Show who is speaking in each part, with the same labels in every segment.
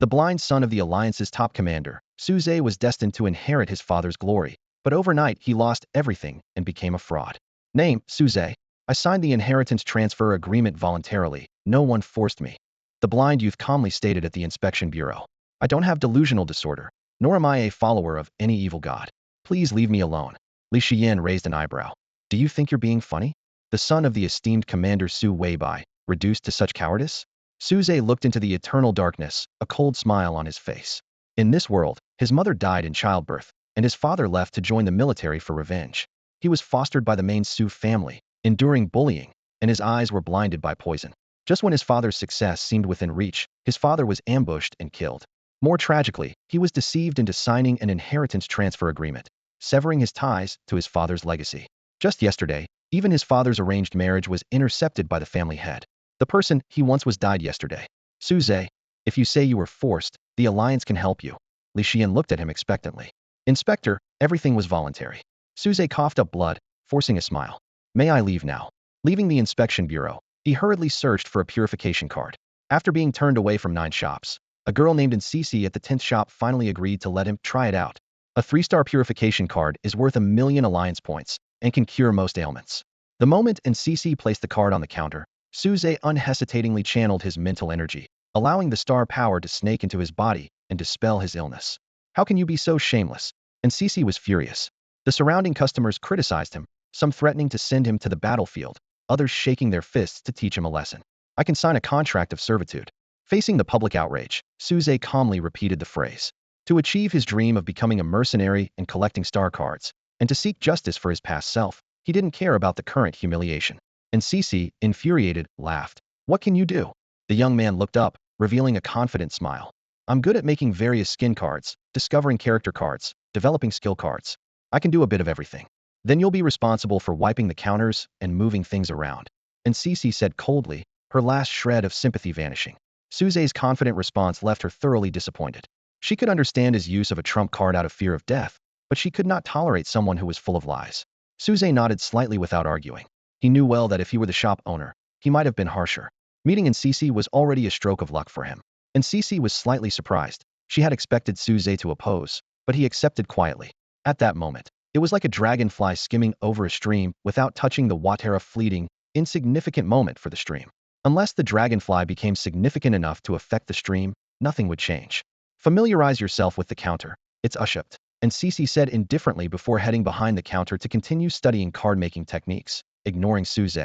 Speaker 1: The blind son of the Alliance's top commander, Suze was destined to inherit his father's glory, but overnight he lost everything and became a fraud. Name, Suze. I signed the inheritance transfer agreement voluntarily. No one forced me. The blind youth calmly stated at the inspection bureau. I don't have delusional disorder, nor am I a follower of any evil god. Please leave me alone. Li Xian raised an eyebrow. Do you think you're being funny? The son of the esteemed commander Su Weibai, reduced to such cowardice? Suze looked into the eternal darkness, a cold smile on his face. In this world, his mother died in childbirth, and his father left to join the military for revenge. He was fostered by the main Su family, enduring bullying, and his eyes were blinded by poison. Just when his father's success seemed within reach, his father was ambushed and killed. More tragically, he was deceived into signing an inheritance transfer agreement, severing his ties to his father's legacy. Just yesterday, even his father's arranged marriage was intercepted by the family head. The person he once was died yesterday. Suze, if you say you were forced, the Alliance can help you. Li Xian looked at him expectantly. Inspector, everything was voluntary. Suze coughed up blood, forcing a smile. May I leave now? Leaving the inspection bureau, he hurriedly searched for a purification card. After being turned away from 9 shops, a girl named Ncc at the 10th shop finally agreed to let him try it out. A 3-star purification card is worth 1,000,000 Alliance points and can cure most ailments. The moment Ncc placed the card on the counter, Suze unhesitatingly channeled his mental energy, allowing the star power to snake into his body and dispel his illness. How can you be so shameless? Ncc was furious. The surrounding customers criticized him, some threatening to send him to the battlefield, others shaking their fists to teach him a lesson. I can sign a contract of servitude. Facing the public outrage, Suze calmly repeated the phrase. To achieve his dream of becoming a mercenary and collecting star cards, and to seek justice for his past self, he didn't care about the current humiliation. Ncc, infuriated, laughed. What can you do? The young man looked up, revealing a confident smile. I'm good at making various skin cards, discovering character cards, developing skill cards. I can do a bit of everything. Then you'll be responsible for wiping the counters and moving things around. Ncc said coldly, her last shred of sympathy vanishing. Suze's confident response left her thoroughly disappointed. She could understand his use of a trump card out of fear of death, but she could not tolerate someone who was full of lies. Suze nodded slightly without arguing. He knew well that if he were the shop owner, he might have been harsher. Meeting Ncc was already a stroke of luck for him. Ncc was slightly surprised. She had expected Suze to oppose, but he accepted quietly. At that moment, it was like a dragonfly skimming over a stream without touching the water, a fleeting, insignificant moment for the stream. Unless the dragonfly became significant enough to affect the stream, nothing would change. Familiarize yourself with the counter. It's ushipped. Ncc said indifferently before heading behind the counter to continue studying card-making techniques, ignoring Suze.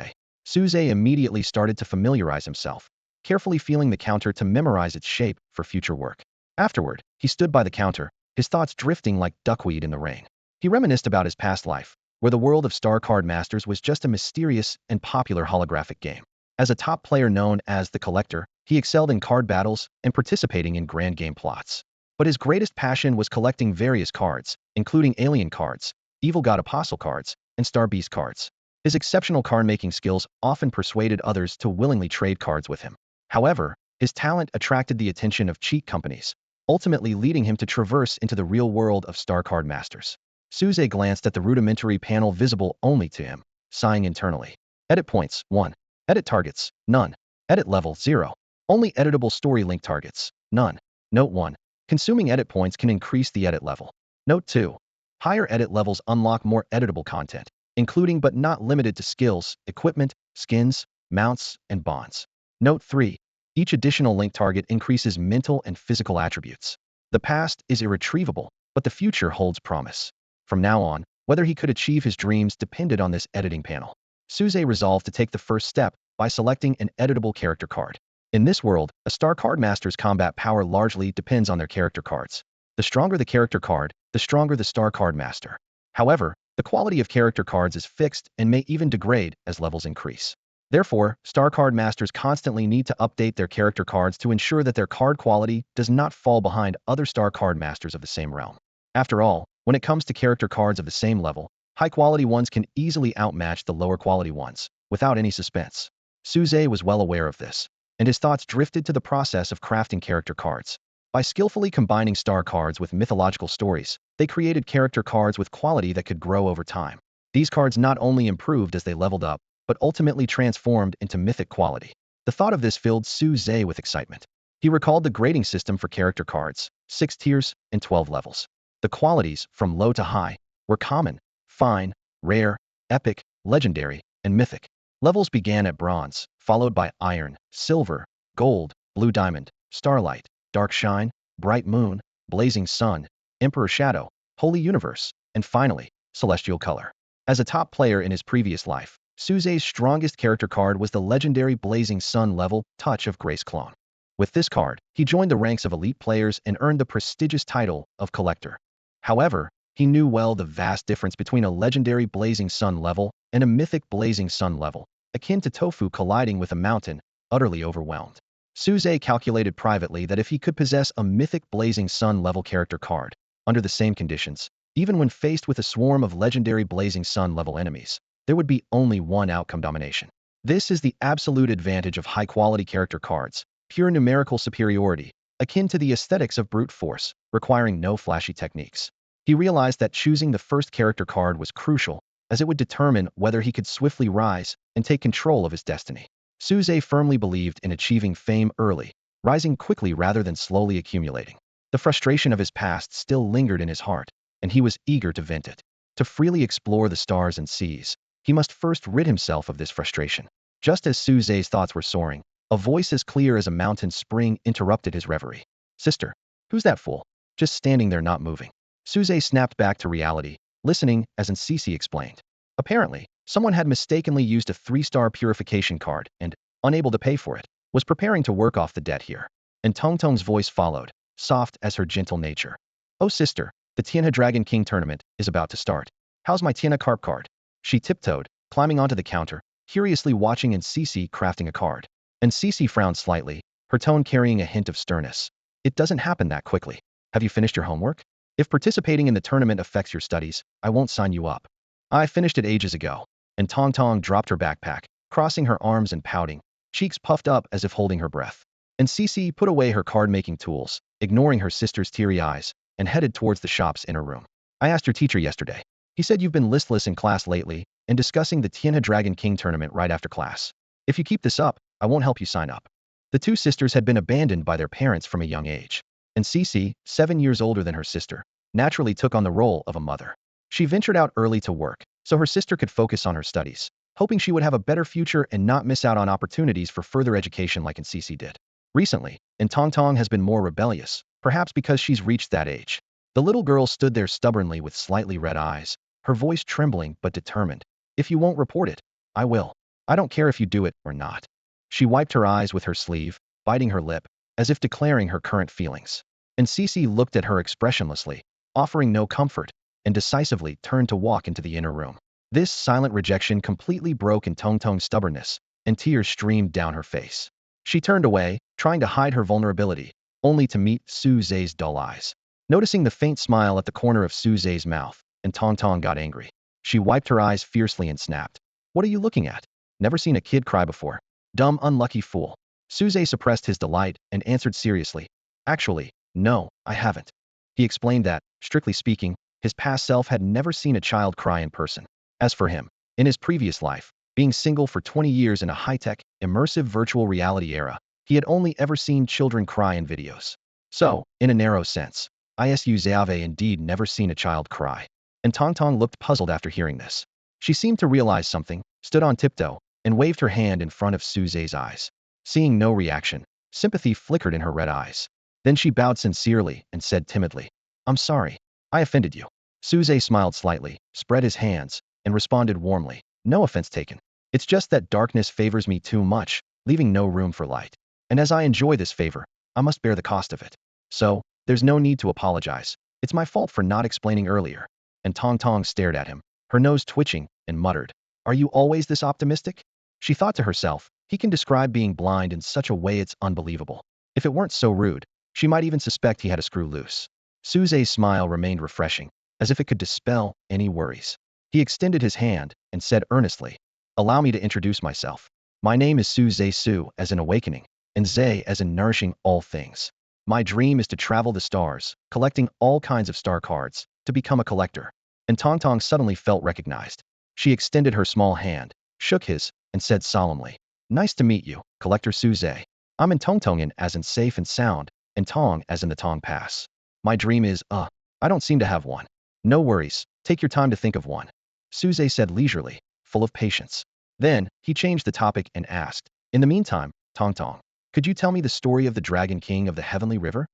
Speaker 1: Suze immediately started to familiarize himself, carefully feeling the counter to memorize its shape for future work. Afterward, he stood by the counter, his thoughts drifting like duckweed in the rain. He reminisced about his past life, where the world of Star Card Masters was just a mysterious and popular holographic game. As a top player known as the Collector, he excelled in card battles and participating in grand game plots. But his greatest passion was collecting various cards, including alien cards, evil god apostle cards, and star beast cards. His exceptional card-making skills often persuaded others to willingly trade cards with him. However, his talent attracted the attention of cheat companies, ultimately leading him to traverse into the real world of Star Card Masters. Suze glanced at the rudimentary panel visible only to him, sighing internally. Edit points, 1. Edit targets, none. Edit level, 0. Only editable story link targets, none. Note 1. Consuming edit points can increase the edit level. Note 2. Higher edit levels unlock more editable content, including but not limited to skills, equipment, skins, mounts, and bonds. Note 3. Each additional link target increases mental and physical attributes. The past is irretrievable, but the future holds promise. From now on, whether he could achieve his dreams depended on this editing panel. Suze resolved to take the first step by selecting an editable character card. In this world, a Star Card Master's combat power largely depends on their character cards. The stronger the character card, the stronger the Star Card Master. However, the quality of character cards is fixed and may even degrade as levels increase. Therefore, Star Card Masters constantly need to update their character cards to ensure that their card quality does not fall behind other Star Card Masters of the same realm. After all, when it comes to character cards of the same level, high-quality ones can easily outmatch the lower-quality ones, without any suspense. Suze was well aware of this, and his thoughts drifted to the process of crafting character cards. By skillfully combining star cards with mythological stories, they created character cards with quality that could grow over time. These cards not only improved as they leveled up, but ultimately transformed into mythic quality. The thought of this filled Suze with excitement. He recalled the grading system for character cards, 6 tiers and 12 levels. The qualities, from low to high, were common, fine, rare, epic, legendary, and mythic. Levels began at bronze, followed by iron, silver, gold, blue diamond, starlight, dark shine, bright moon, blazing sun, emperor shadow, holy universe, and finally, celestial color. As a top player in his previous life, Suze's strongest character card was the legendary Blazing Sun level Touch of Grace clone. With this card, he joined the ranks of elite players and earned the prestigious title of Collector. However, he knew well the vast difference between a legendary Blazing Sun level and a mythic Blazing Sun level, akin to tofu colliding with a mountain, utterly overwhelmed. Suze calculated privately that if he could possess a mythic Blazing Sun level character card, under the same conditions, even when faced with a swarm of legendary Blazing Sun level enemies, there would be only one outcome: domination. This is the absolute advantage of high-quality character cards, pure numerical superiority, akin to the aesthetics of brute force, requiring no flashy techniques. He realized that choosing the first character card was crucial, as it would determine whether he could swiftly rise and take control of his destiny. Suze firmly believed in achieving fame early, rising quickly rather than slowly accumulating. The frustration of his past still lingered in his heart, and he was eager to vent it. To freely explore the stars and seas, he must first rid himself of this frustration. Just as Suze's thoughts were soaring, a voice as clear as a mountain spring interrupted his reverie. "Sister, who's that fool? Just standing there not moving." Suze snapped back to reality, listening as Ncc explained. Apparently, someone had mistakenly used a 3-star purification card and, unable to pay for it, was preparing to work off the debt here. And Tongtong's voice followed, soft as her gentle nature. "Oh sister, the Tianhe Dragon King tournament is about to start. How's my Tianhe Carp card?" She tiptoed, climbing onto the counter, curiously watching Ncc crafting a card. Ncc frowned slightly, her tone carrying a hint of sternness. "It doesn't happen that quickly. Have you finished your homework? If participating in the tournament affects your studies, I won't sign you up." "I finished it ages ago." And Tong Tong dropped her backpack, crossing her arms and pouting, cheeks puffed up as if holding her breath. And Cece put away her card-making tools, ignoring her sister's teary eyes, and headed towards the shop's inner room. "I asked your teacher yesterday. He said you've been listless in class lately and discussing the Tianhe Dragon King tournament right after class. If you keep this up, I won't help you sign up." The two sisters had been abandoned by their parents from a young age, and Cece, 7 years older than her sister, naturally took on the role of a mother. She ventured out early to work, so her sister could focus on her studies, hoping she would have a better future and not miss out on opportunities for further education like Ncc did. Recently, Tong Tong has been more rebellious, perhaps because she's reached that age. The little girl stood there stubbornly with slightly red eyes, her voice trembling but determined. "If you won't report it, I will. I don't care if you do it or not." She wiped her eyes with her sleeve, biting her lip, as if declaring her current feelings. And Cece looked at her expressionlessly, offering no comfort, and decisively turned to walk into the inner room. This silent rejection completely broke Tong Tong's stubbornness, and tears streamed down her face. She turned away, trying to hide her vulnerability, only to meet Suze's dull eyes. Noticing the faint smile at the corner of Suze's mouth, Tong Tong got angry. She wiped her eyes fiercely and snapped. "What are you looking at? Never seen a kid cry before. Dumb, unlucky fool." Suze suppressed his delight and answered seriously. "Actually, no, I haven't." He explained that, strictly speaking, his past self had never seen a child cry in person. As for him, in his previous life, being single for 20 years in a high-tech, immersive virtual reality era, he had only ever seen children cry in videos. So, in a narrow sense, Isuze indeed never seen a child cry. And Tong Tong looked puzzled after hearing this. She seemed to realize something, stood on tiptoe, and waved her hand in front of Suze's eyes. Seeing no reaction, sympathy flickered in her red eyes. Then she bowed sincerely and said timidly, "I'm sorry. I offended you." Suze smiled slightly, spread his hands, and responded warmly, "No offense taken. It's just that darkness favors me too much, leaving no room for light. And as I enjoy this favor, I must bear the cost of it. So, there's no need to apologize. It's my fault for not explaining earlier." And Tong Tong stared at him, her nose twitching, and muttered, "Are you always this optimistic?" She thought to herself, he can describe being blind in such a way it's unbelievable. If it weren't so rude, she might even suspect he had a screw loose. Suze's smile remained refreshing, as if it could dispel any worries. He extended his hand and said earnestly, "Allow me to introduce myself. My name is Suze Su as in awakening, and Zhe as in nourishing all things. My dream is to travel the stars, collecting all kinds of star cards, to become a collector." And Tong Tong suddenly felt recognized. She extended her small hand, shook his, and said solemnly, "Nice to meet you, Collector Suze." I'm in Tongtongan as in safe and sound, and Tong as in the Tong Pass. My dream is, I don't seem to have one. No worries, take your time to think of one. Suze said leisurely, full of patience. Then, he changed the topic and asked, in the meantime, Tong Tong, could you tell me the story of the Dragon King of the Heavenly River?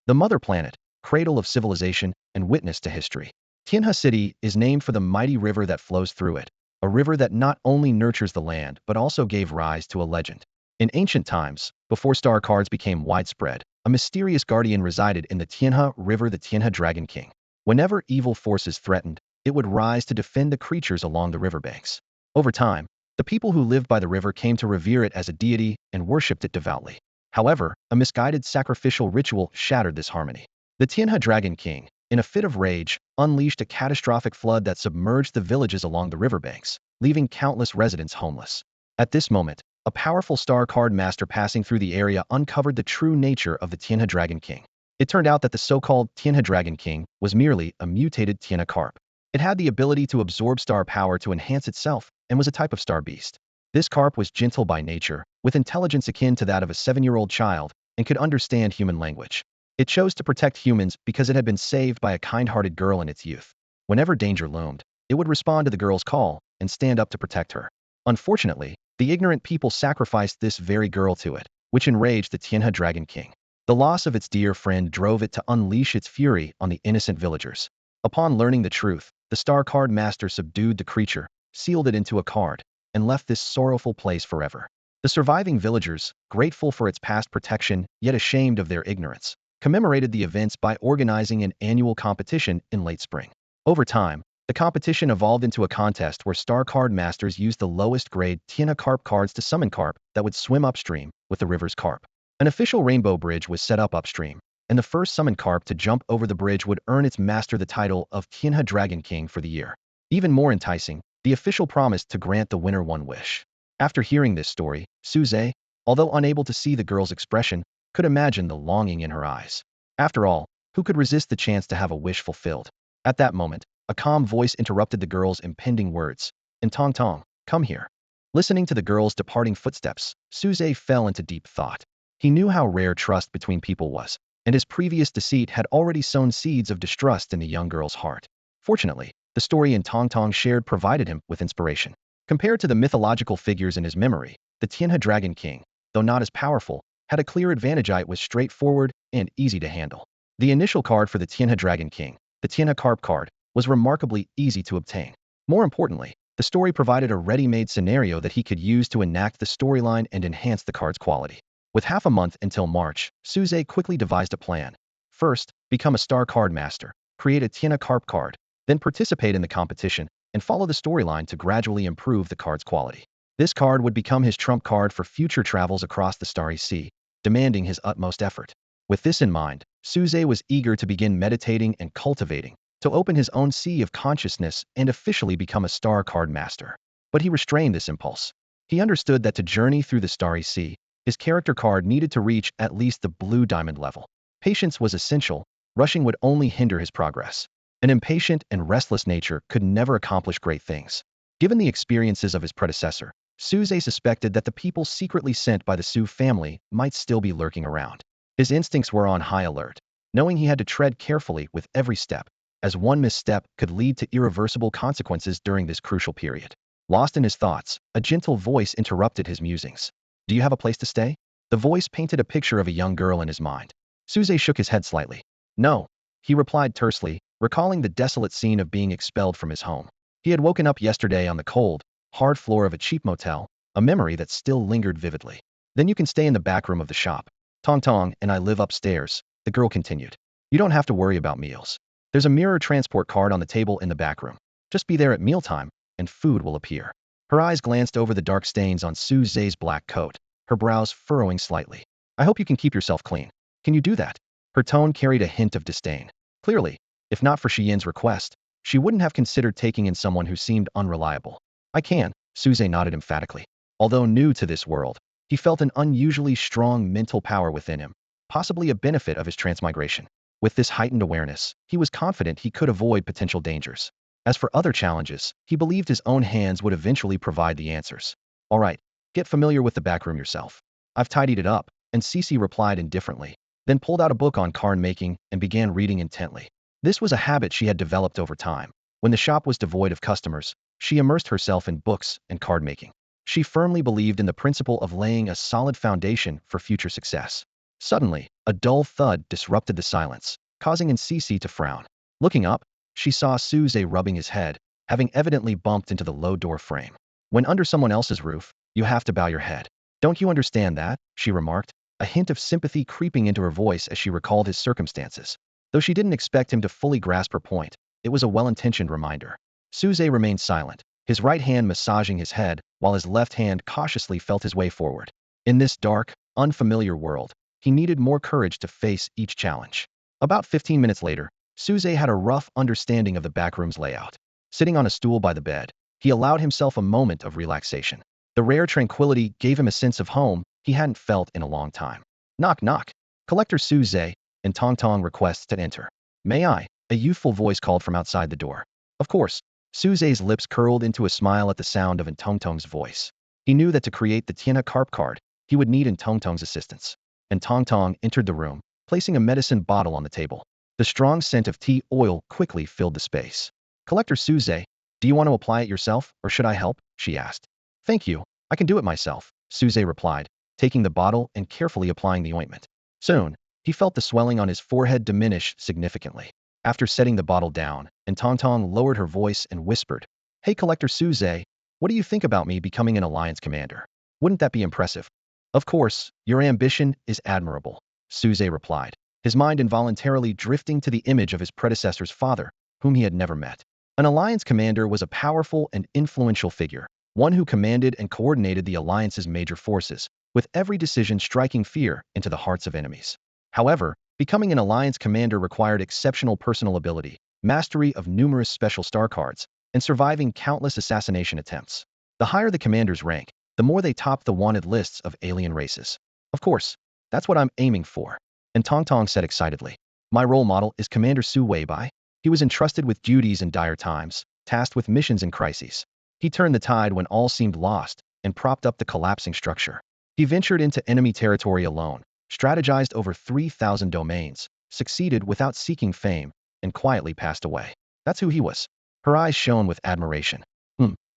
Speaker 1: The mother planet, cradle of civilization, and witness to history. Tianhe City is named for the mighty river that flows through it, a river that not only nurtures the land but also gave rise to a legend. In ancient times, before star cards became widespread, a mysterious guardian resided in the Tianhe River, the Tianhe Dragon King. Whenever evil forces threatened, it would rise to defend the creatures along the riverbanks. Over time, the people who lived by the river came to revere it as a deity and worshipped it devoutly. However, a misguided sacrificial ritual shattered this harmony. The Tianhe Dragon King, in a fit of rage, unleashed a catastrophic flood that submerged the villages along the riverbanks, leaving countless residents homeless. At this moment, a powerful star card master passing through the area uncovered the true nature of the Tianhe Dragon King. It turned out that the so-called Tianhe Dragon King was merely a mutated Tianhe carp. It had the ability to absorb star power to enhance itself, and was a type of star beast. This carp was gentle by nature, with intelligence akin to that of a 7-year-old child, and could understand human language. It chose to protect humans because it had been saved by a kind-hearted girl in its youth. Whenever danger loomed, it would respond to the girl's call and stand up to protect her. Unfortunately, the ignorant people sacrificed this very girl to it, which enraged the Tianhe Dragon King. The loss of its dear friend drove it to unleash its fury on the innocent villagers. Upon learning the truth, the star card master subdued the creature, sealed it into a card, and left this sorrowful place forever. The surviving villagers, grateful for its past protection yet ashamed of their ignorance, commemorated the events by organizing an annual competition in late spring. Over time, the competition evolved into a contest where star card masters used the lowest grade Tianhe carp cards to summon carp that would swim upstream with the river's carp. An official rainbow bridge was set up upstream, and the first summoned carp to jump over the bridge would earn its master the title of Tianhe Dragon King for the year. Even more enticing, the official promised to grant the winner one wish. After hearing this story, Suze, although unable to see the girl's expression, could imagine the longing in her eyes. After all, who could resist the chance to have a wish fulfilled? At that moment, a calm voice interrupted the girl's impending words. "And Tong Tong, come here." Listening to the girl's departing footsteps, Suze fell into deep thought. He knew how rare trust between people was, and his previous deceit had already sown seeds of distrust in the young girl's heart. Fortunately, the story in Tong Tong shared provided him with inspiration. Compared to the mythological figures in his memory, the Tianhe Dragon King, though not as powerful, had a clear advantage. It was straightforward and easy to handle. The initial card for the Tianhe Dragon King, the Tianhe Carp card, was remarkably easy to obtain. More importantly, the story provided a ready-made scenario that he could use to enact the storyline and enhance the card's quality. With half a month until March, Suze quickly devised a plan. First, become a star card master, create a Tianhe Carp card, then participate in the competition, and follow the storyline to gradually improve the card's quality. This card would become his trump card for future travels across the Starry Sea, demanding his utmost effort. With this in mind, Suze was eager to begin meditating and cultivating, to open his own sea of consciousness and officially become a star card master. But he restrained this impulse. He understood that to journey through the Starry Sea, his character card needed to reach at least the blue diamond level. Patience was essential. Rushing would only hinder his progress. An impatient and restless nature could never accomplish great things. Given the experiences of his predecessor, Suze suspected that the people secretly sent by the Su family might still be lurking around. His instincts were on high alert, knowing he had to tread carefully with every step, as one misstep could lead to irreversible consequences during this crucial period. Lost in his thoughts, a gentle voice interrupted his musings. "Do you have a place to stay?" The voice painted a picture of a young girl in his mind. Suze shook his head slightly. "No," he replied tersely, recalling the desolate scene of being expelled from his home. He had woken up yesterday on the cold, hard floor of a cheap motel, a memory that still lingered vividly. "Then you can stay in the back room of the shop. Tong Tong and I live upstairs," the girl continued. "You don't have to worry about meals. There's a mirror transport card on the table in the back room. Just be there at mealtime, and food will appear." Her eyes glanced over the dark stains on Suze's black coat, her brows furrowing slightly. "I hope you can keep yourself clean. Can you do that?" Her tone carried a hint of disdain. Clearly, if not for Shiyin's request, she wouldn't have considered taking in someone who seemed unreliable. "I can," Suze nodded emphatically. Although new to this world, he felt an unusually strong mental power within him, possibly a benefit of his transmigration. With this heightened awareness, he was confident he could avoid potential dangers. As for other challenges, he believed his own hands would eventually provide the answers. "All right, get familiar with the back room yourself. I've tidied it up, and Cece replied indifferently, then pulled out a book on card making and began reading intently. This was a habit she had developed over time. When the shop was devoid of customers, she immersed herself in books and card making. She firmly believed in the principle of laying a solid foundation for future success. Suddenly, a dull thud disrupted the silence, causing Cece to frown. Looking up, she saw Suze rubbing his head, having evidently bumped into the low door frame. When under someone else's roof, you have to bow your head. Don't you understand that? She remarked, a hint of sympathy creeping into her voice as she recalled his circumstances. Though she didn't expect him to fully grasp her point, it was a well-intentioned reminder. Suze remained silent, his right hand massaging his head, while his left hand cautiously felt his way forward. In this dark, unfamiliar world, he needed more courage to face each challenge. About 15 minutes later, Suze had a rough understanding of the backroom's layout. Sitting on a stool by the bed, he allowed himself a moment of relaxation. The rare tranquility gave him a sense of home he hadn't felt in a long time. Knock knock. Collector Suze, and Tang requests to enter. May I? A youthful voice called from outside the door. Of course. Suze's lips curled into a smile at the sound of Tang's voice. He knew that to create the Tiana carp card, he would need Tang's assistance. And Tang entered the room, placing a medicine bottle on the table. The strong scent of tea oil quickly filled the space. Collector Suze, do you want to apply it yourself, or should I help? She asked. Thank you. I can do it myself, Suze replied, taking the bottle and carefully applying the ointment. Soon, he felt the swelling on his forehead diminish significantly. After setting the bottle down, Tang lowered her voice and whispered, Hey Collector Suze, what do you think about me becoming an alliance commander? Wouldn't that be impressive? Of course, your ambition is admirable, Suze replied, his mind involuntarily drifting to the image of his predecessor's father, whom he had never met. An alliance commander was a powerful and influential figure, one who commanded and coordinated the alliance's major forces, with every decision striking fear into the hearts of enemies. However, becoming an alliance commander required exceptional personal ability, mastery of numerous special star cards, and surviving countless assassination attempts. The higher the commander's rank, the more they topped the wanted lists of alien races. Of course, that's what I'm aiming for. And Tang said excitedly. My role model is Commander Su Weibai. He was entrusted with duties in dire times, tasked with missions in crises. He turned the tide when all seemed lost, and propped up the collapsing structure. He ventured into enemy territory alone, strategized over 3,000 domains, succeeded without seeking fame, and quietly passed away. That's who he was. Her eyes shone with admiration.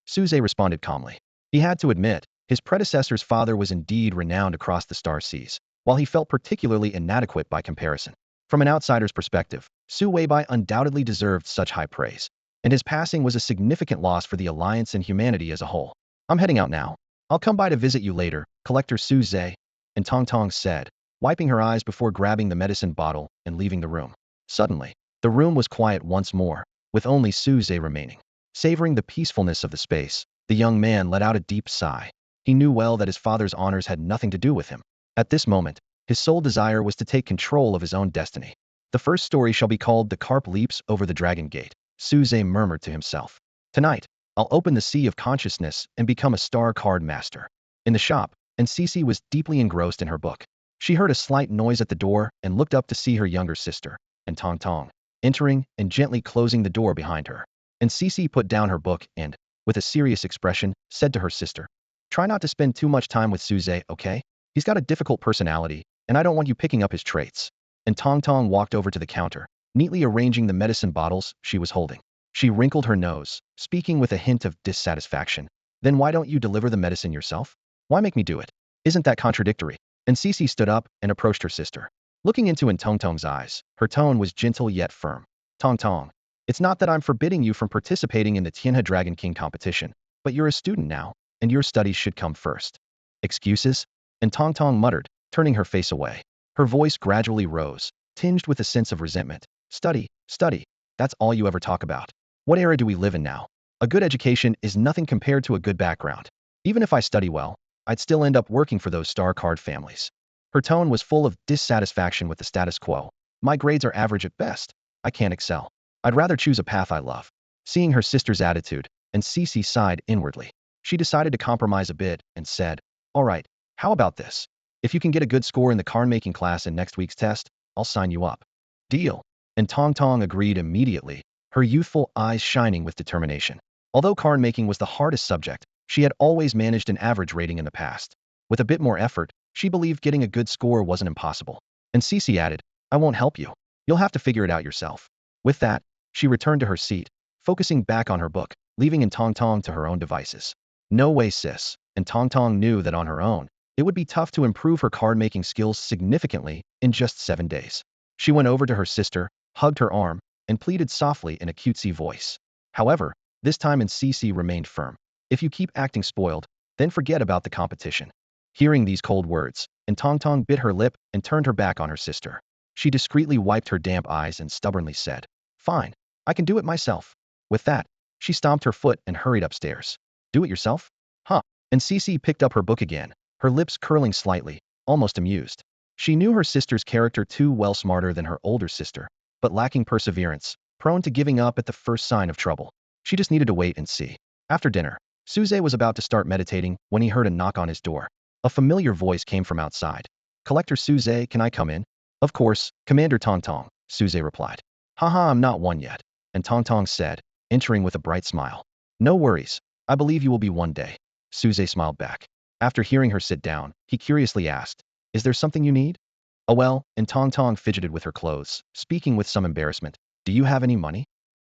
Speaker 1: Suze responded calmly. He had to admit, his predecessor's father was indeed renowned across the star seas, while he felt particularly inadequate by comparison. From an outsider's perspective, Su Weibai undoubtedly deserved such high praise, and his passing was a significant loss for the Alliance and humanity as a whole. I'm heading out now. I'll come by to visit you later, Collector Suze, and Tang said, wiping her eyes before grabbing the medicine bottle and leaving the room. Suddenly, the room was quiet once more, with only Suze remaining. Savoring the peacefulness of the space, the young man let out a deep sigh. He knew well that his father's honors had nothing to do with him. At this moment, his sole desire was to take control of his own destiny. The first story shall be called The Carp Leaps Over the Dragon Gate, Suze murmured to himself. Tonight, I'll open the sea of consciousness and become a star card master. In the shop, Cece was deeply engrossed in her book. She heard a slight noise at the door and looked up to see her younger sister, and Tang, entering and gently closing the door behind her. And Cece put down her book and, with a serious expression, said to her sister, Try not to spend too much time with Suze, okay? He's got a difficult personality, and I don't want you picking up his traits. And Tang walked over to the counter, neatly arranging the medicine bottles she was holding. She wrinkled her nose, speaking with a hint of dissatisfaction. Then why don't you deliver the medicine yourself? Why make me do it? Isn't that contradictory? And Cece stood up and approached her sister. Looking into Tang's eyes, her tone was gentle yet firm. Tang, it's not that I'm forbidding you from participating in the Tianhe Dragon King competition, but you're a student now, and your studies should come first. Excuses? And Tang muttered, turning her face away. Her voice gradually rose, tinged with a sense of resentment. Study. That's all you ever talk about. What era do we live in now? A good education is nothing compared to a good background. Even if I study well, I'd still end up working for those star card families. Her tone was full of dissatisfaction with the status quo. My grades are average at best. I can't excel. I'd rather choose a path I love. Seeing her sister's attitude, and Cece sighed inwardly. She decided to compromise a bit and said, All right, how about this? If you can get a good score in the card-making class in next week's test, I'll sign you up. Deal. And Tang agreed immediately, her youthful eyes shining with determination. Although card-making was the hardest subject, she had always managed an average rating in the past. With a bit more effort, She believed getting a good score wasn't impossible. And Cece added, I won't help you. You'll have to figure it out yourself. With that, she returned to her seat, focusing back on her book, leaving Tong Tong to her own devices. No way, sis. And Tong Tong knew that on her own, it would be tough to improve her card-making skills significantly in just 7 days. She went over to her sister, hugged her arm, and pleaded softly in a cutesy voice. However, this time Cece remained firm. If you keep acting spoiled, then forget about the competition. Hearing these cold words, Tong Tong bit her lip and turned her back on her sister. She discreetly wiped her damp eyes and stubbornly said, Fine, I can do it myself. With that, she stomped her foot and hurried upstairs. Do it yourself? Huh. And Cece picked up her book again, her lips curling slightly, almost amused. She knew her sister's character too well, smarter than her older sister, but lacking perseverance, prone to giving up at the first sign of trouble. She just needed to wait and see. After dinner, Suze was about to start meditating when he heard a knock on his door. A familiar voice came from outside. Collector Suze, can I come in? Of course, Commander Tong Tong, Suze replied. Haha, I'm not one yet. And Tong Tong said, entering with a bright smile. No worries, I believe you will be one day. Suze smiled back. After hearing her sit down, he curiously asked, Is there something you need? Oh well, and Tong Tong fidgeted with her clothes, speaking with some embarrassment. Do you have any money?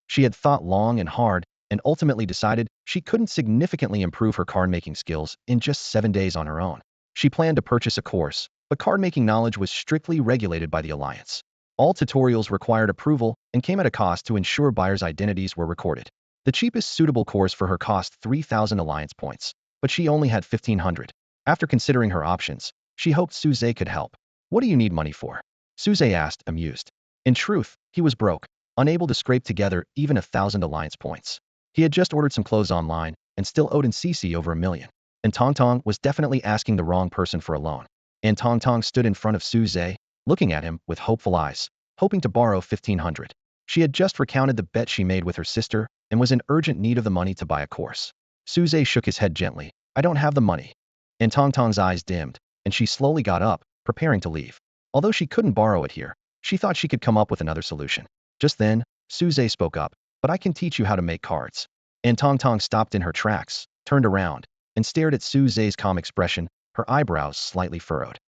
Speaker 1: She had thought long and hard, and ultimately decided she couldn't significantly improve her card-making skills in just 7 days on her own. She planned to purchase a course, but card-making knowledge was strictly regulated by the Alliance. All tutorials required approval and came at a cost to ensure buyers' identities were recorded. The cheapest suitable course for her cost 3,000 Alliance points, but she only had 1,500. After considering her options, she hoped Suze could help. What do you need money for? Suze asked, amused. In truth, he was broke, unable to scrape together even 1,000 Alliance points. He had just ordered some clothes online and still owed Cece over 1 million. And Tong Tong was definitely asking the wrong person for a loan. And Tong Tong stood in front of Suze, looking at him with hopeful eyes, hoping to borrow 1,500. She had just recounted the bet she made with her sister and was in urgent need of the money to buy a course. Suze shook his head gently. I don't have the money. And Tong Tong's eyes dimmed, and she slowly got up, preparing to leave. Although she couldn't borrow it here, she thought she could come up with another solution. Just then, Suze spoke up, but I can teach you how to make cards. And Tong Tong stopped in her tracks, turned around, and stared at Suze's calm expression, her eyebrows slightly furrowed.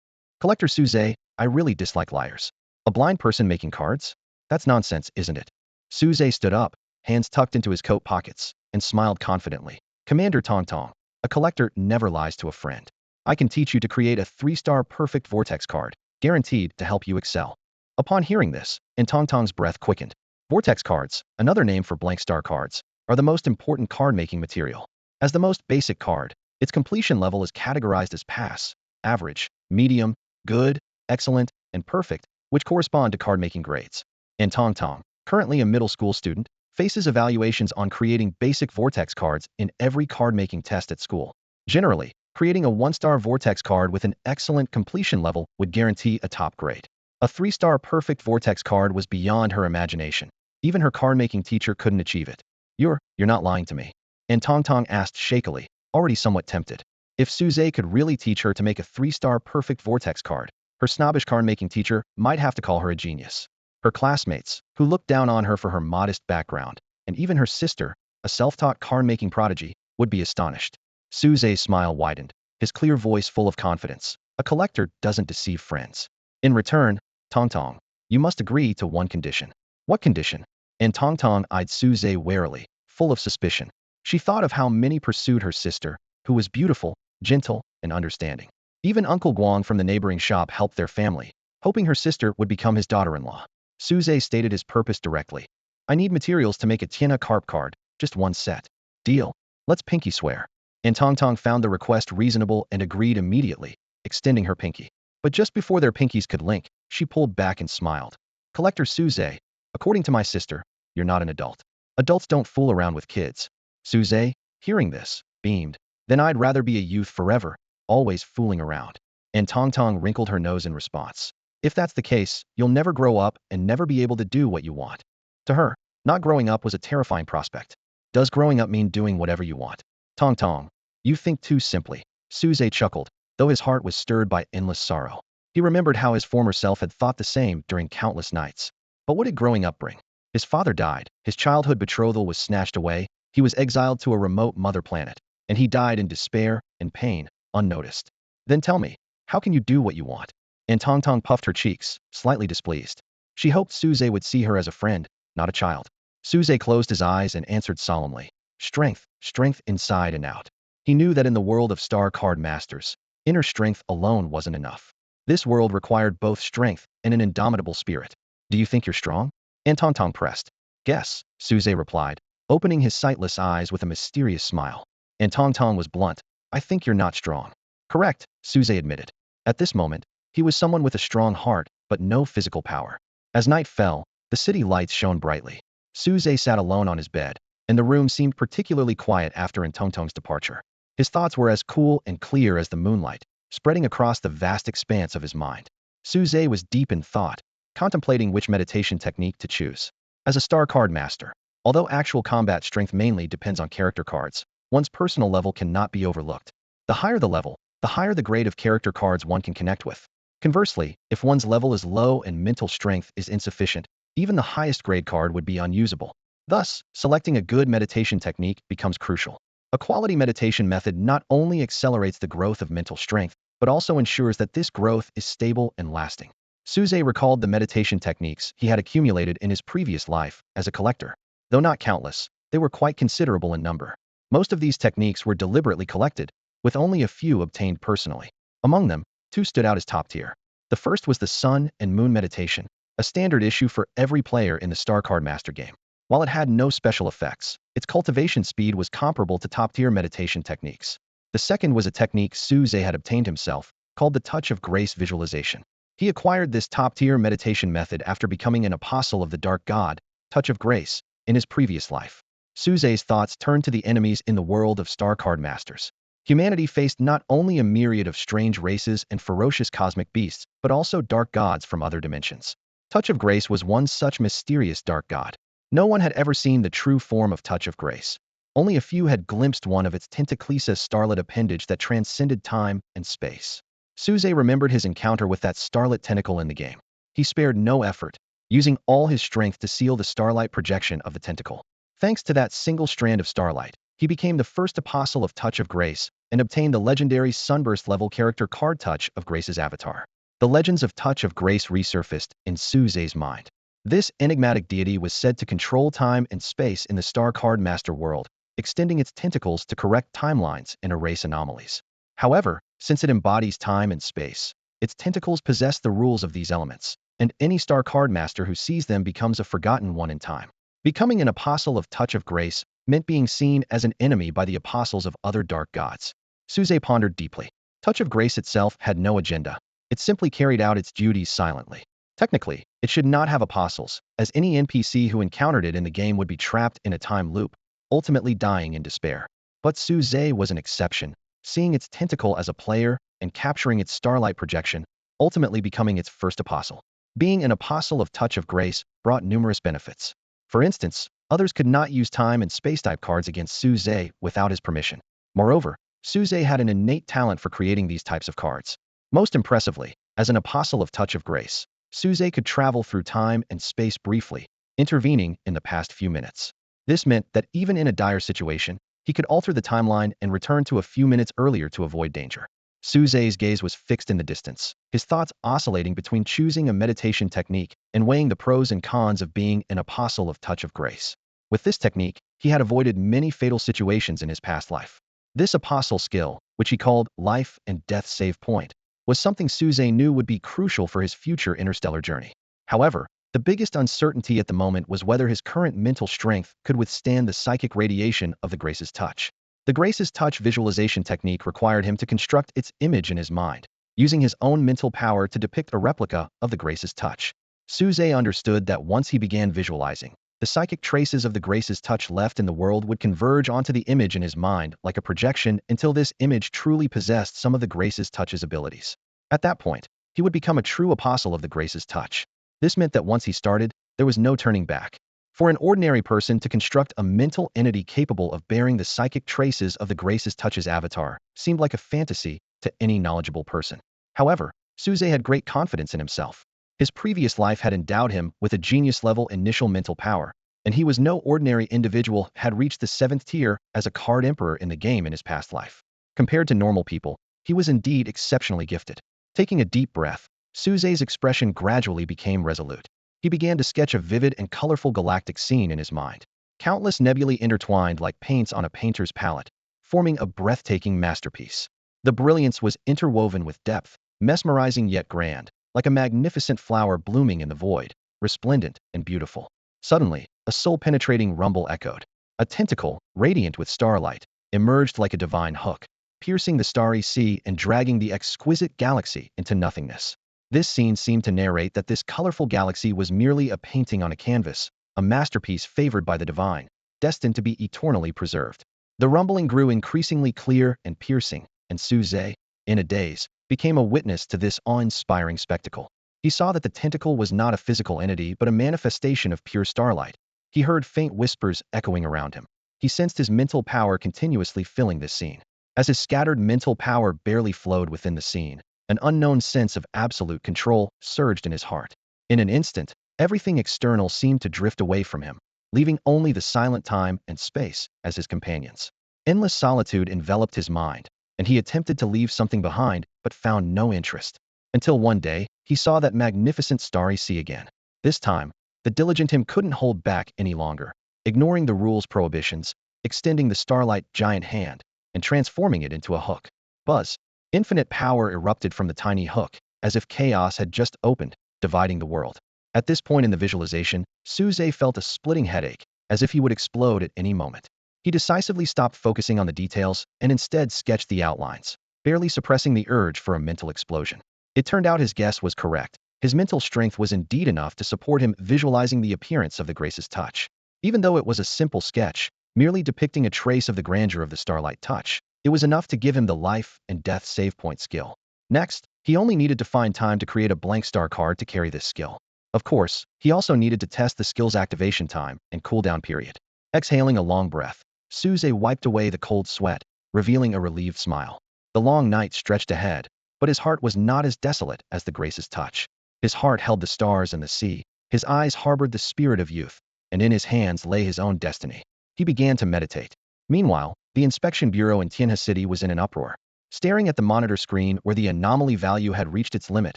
Speaker 1: Collector Suze, I really dislike liars. A blind person making cards? That's nonsense, isn't it? Suze stood up, hands tucked into his coat pockets, and smiled confidently. Commander Tong Tong, a collector never lies to a friend. I can teach you to create a 3-star perfect vortex card, guaranteed to help you excel. Upon hearing this, Tong Tong's breath quickened. Vortex cards, another name for blank star cards, are the most important card-making material. As the most basic card, its completion level is categorized as pass, average, medium, good, excellent, and perfect, which correspond to card-making grades. And Tong Tong, currently a middle school student, faces evaluations on creating basic vortex cards in every card-making test at school. Generally, creating a 1-star vortex card with an excellent completion level would guarantee a top grade. A 3-star perfect vortex card was beyond her imagination. Even her card-making teacher couldn't achieve it. You're not lying to me? And Tong Tong asked shakily, already somewhat tempted. If Suze could really teach her to make a 3-star perfect vortex card, her snobbish card-making teacher might have to call her a genius. Her classmates, who looked down on her for her modest background, and even her sister, a self-taught card-making prodigy, would be astonished. Suze's smile widened, his clear voice full of confidence. A collector doesn't deceive friends. In return, Tong Tong, you must agree to one condition. What condition? And Tong Tong eyed Suze warily, full of suspicion. She thought of how many pursued her sister, who was beautiful, gentle, and understanding. Even Uncle Guang from the neighboring shop helped their family, hoping her sister would become his daughter-in-law. Suze stated his purpose directly. I need materials to make a Tiana carp card, just 1 set. Deal. Let's pinky swear. And Tong Tong found the request reasonable and agreed immediately, extending her pinky. But just before their pinkies could link, she pulled back and smiled. Collector Suze, according to my sister, you're not an adult. Adults don't fool around with kids. Suze, hearing this, beamed. Then I'd rather be a youth forever, always fooling around. And Tong Tong wrinkled her nose in response. If that's the case, you'll never grow up and never be able to do what you want. To her, not growing up was a terrifying prospect. Does growing up mean doing whatever you want? Tong Tong, you think too simply. Suze chuckled, though his heart was stirred by endless sorrow. He remembered how his former self had thought the same during countless nights. But what did growing up bring? His father died, his childhood betrothal was snatched away, he was exiled to a remote mother planet, and he died in despair and pain, unnoticed. Then tell me, How can you do what you want? And Tang Tang puffed her cheeks, slightly displeased. She hoped Suze would see her as a friend, not a child. Suze closed his eyes and answered solemnly. Strength, strength inside and out. He knew that in the world of star card masters, inner strength alone wasn't enough. This world required both strength and an indomitable spirit. Do you think you're strong? And Tang Tang pressed. Guess, Suze replied, opening his sightless eyes with a mysterious smile. And Tang Tang was blunt. I think you're not strong. Correct, Suze admitted. At this moment, he was someone with a strong heart, but no physical power. As night fell, the city lights shone brightly. Suze sat alone on his bed, and the room seemed particularly quiet after Tongtong's departure. His thoughts were as cool and clear as the moonlight, spreading across the vast expanse of his mind. Suze was deep in thought, contemplating which meditation technique to choose. As a star card master, although actual combat strength mainly depends on character cards, one's personal level cannot be overlooked. The higher the level, the higher the grade of character cards one can connect with. Conversely, if one's level is low and mental strength is insufficient, even the highest grade card would be unusable. Thus, selecting a good meditation technique becomes crucial. A quality meditation method not only accelerates the growth of mental strength, but also ensures that this growth is stable and lasting. Suze recalled the meditation techniques he had accumulated in his previous life as a collector. Though not countless, they were quite considerable in number. Most of these techniques were deliberately collected, with only a few obtained personally. Among them, two stood out as top tier. The first was the Sun and Moon meditation, a standard issue for every player in the Star Card Master game. While it had no special effects, its cultivation speed was comparable to top-tier meditation techniques. The second was a technique Suze had obtained himself, called the Touch of Grace visualization. He acquired this top-tier meditation method after becoming an apostle of the dark god, Touch of Grace, in his previous life. Suze's thoughts turned to the enemies in the world of Star Card Masters. Humanity faced not only a myriad of strange races and ferocious cosmic beasts, but also dark gods from other dimensions. Touch of Grace was one such mysterious dark god. No one had ever seen the true form of Touch of Grace. Only a few had glimpsed one of its tentaclisa starlit appendage that transcended time and space. Suze remembered his encounter with that starlit tentacle in the game. He spared no effort, using all his strength to seal the starlight projection of the tentacle. Thanks to that single strand of starlight, he became the first apostle of Touch of Grace and obtained the legendary Sunburst-level character card Touch of Grace's avatar. The legends of Touch of Grace resurfaced in Suze's mind. This enigmatic deity was said to control time and space in the Star Card Master world, extending its tentacles to correct timelines and erase anomalies. However, since it embodies time and space, its tentacles possess the rules of these elements, and any Star Card Master who sees them becomes a forgotten one in time. Becoming an apostle of Touch of Grace meant being seen as an enemy by the apostles of other dark gods. Suze pondered deeply. Touch of Grace itself had no agenda. It simply carried out its duties silently. Technically, it should not have apostles, as any NPC who encountered it in the game would be trapped in a time loop, ultimately dying in despair. But Suze was an exception, seeing its tentacle as a player and capturing its starlight projection, ultimately becoming its first apostle. Being an apostle of Touch of Grace brought numerous benefits. For instance, others could not use time and space-type cards against Suze without his permission. Moreover, Suze had an innate talent for creating these types of cards. Most impressively, as an apostle of Touch of Grace, Suze could travel through time and space briefly, intervening in the past few minutes. This meant that even in a dire situation, he could alter the timeline and return to a few minutes earlier to avoid danger. Suze's gaze was fixed in the distance, his thoughts oscillating between choosing a meditation technique and weighing the pros and cons of being an apostle of Touch of Grace. With this technique, he had avoided many fatal situations in his past life. This apostle skill, which he called life and death save point, was something Suze knew would be crucial for his future interstellar journey. However, the biggest uncertainty at the moment was whether his current mental strength could withstand the psychic radiation of the Grace's touch. The Grace's touch visualization technique required him to construct its image in his mind, using his own mental power to depict a replica of the Grace's touch. Suze understood that once he began visualizing, the psychic traces of the Grace's touch left in the world would converge onto the image in his mind like a projection until this image truly possessed some of the Grace's touch's abilities. At that point, he would become a true apostle of the Grace's touch. This meant that once he started, there was no turning back. For an ordinary person to construct a mental entity capable of bearing the psychic traces of the Grace's touch's avatar seemed like a fantasy to any knowledgeable person. However, Suze had great confidence in himself. His previous life had endowed him with a genius-level initial mental power, and he was no ordinary individual had reached the 7th tier as a card emperor in the game in his past life. Compared to normal people, he was indeed exceptionally gifted. Taking a deep breath, Suze's expression gradually became resolute. He began to sketch a vivid and colorful galactic scene in his mind. Countless nebulae intertwined like paints on a painter's palette, forming a breathtaking masterpiece. The brilliance was interwoven with depth, mesmerizing yet grand, like a magnificent flower blooming in the void, resplendent and beautiful. Suddenly, a soul-penetrating rumble echoed. A tentacle, radiant with starlight, emerged like a divine hook, piercing the starry sea and dragging the exquisite galaxy into nothingness. This scene seemed to narrate that this colorful galaxy was merely a painting on a canvas, a masterpiece favored by the divine, destined to be eternally preserved. The rumbling grew increasingly clear and piercing, and Suze, in a daze, became a witness to this awe-inspiring spectacle. He saw that the tentacle was not a physical entity but a manifestation of pure starlight. He heard faint whispers echoing around him. He sensed his mental power continuously filling this scene. As his scattered mental power barely flowed within the scene, an unknown sense of absolute control surged in his heart. In an instant, everything external seemed to drift away from him, leaving only the silent time and space as his companions. Endless solitude enveloped his mind, and he attempted to leave something behind but found no interest. Until one day, he saw that magnificent starry sea again. This time, the diligent him couldn't hold back any longer, ignoring the rule's prohibitions, extending the starlight giant hand, and transforming it into a hook. Buzz! Infinite power erupted from the tiny hook, as if chaos had just opened, dividing the world. At this point in the visualization, Suze felt a splitting headache, as if he would explode at any moment. He decisively stopped focusing on the details and instead sketched the outlines, barely suppressing the urge for a mental explosion. It turned out his guess was correct. His mental strength was indeed enough to support him visualizing the appearance of the Grace's touch. Even though it was a simple sketch, merely depicting a trace of the grandeur of the starlight touch, it was enough to give him the life and death save point skill. Next, he only needed to find time to create a blank star card to carry this skill. Of course, he also needed to test the skill's activation time and cooldown period. Exhaling a long breath, Suze wiped away the cold sweat, revealing a relieved smile. The long night stretched ahead, but his heart was not as desolate as the Grace's touch. His heart held the stars and the sea, his eyes harbored the spirit of youth, and in his hands lay his own destiny. He began to meditate. Meanwhile, the inspection bureau in Tianhe City was in an uproar. Staring at the monitor screen where the anomaly value had reached its limit,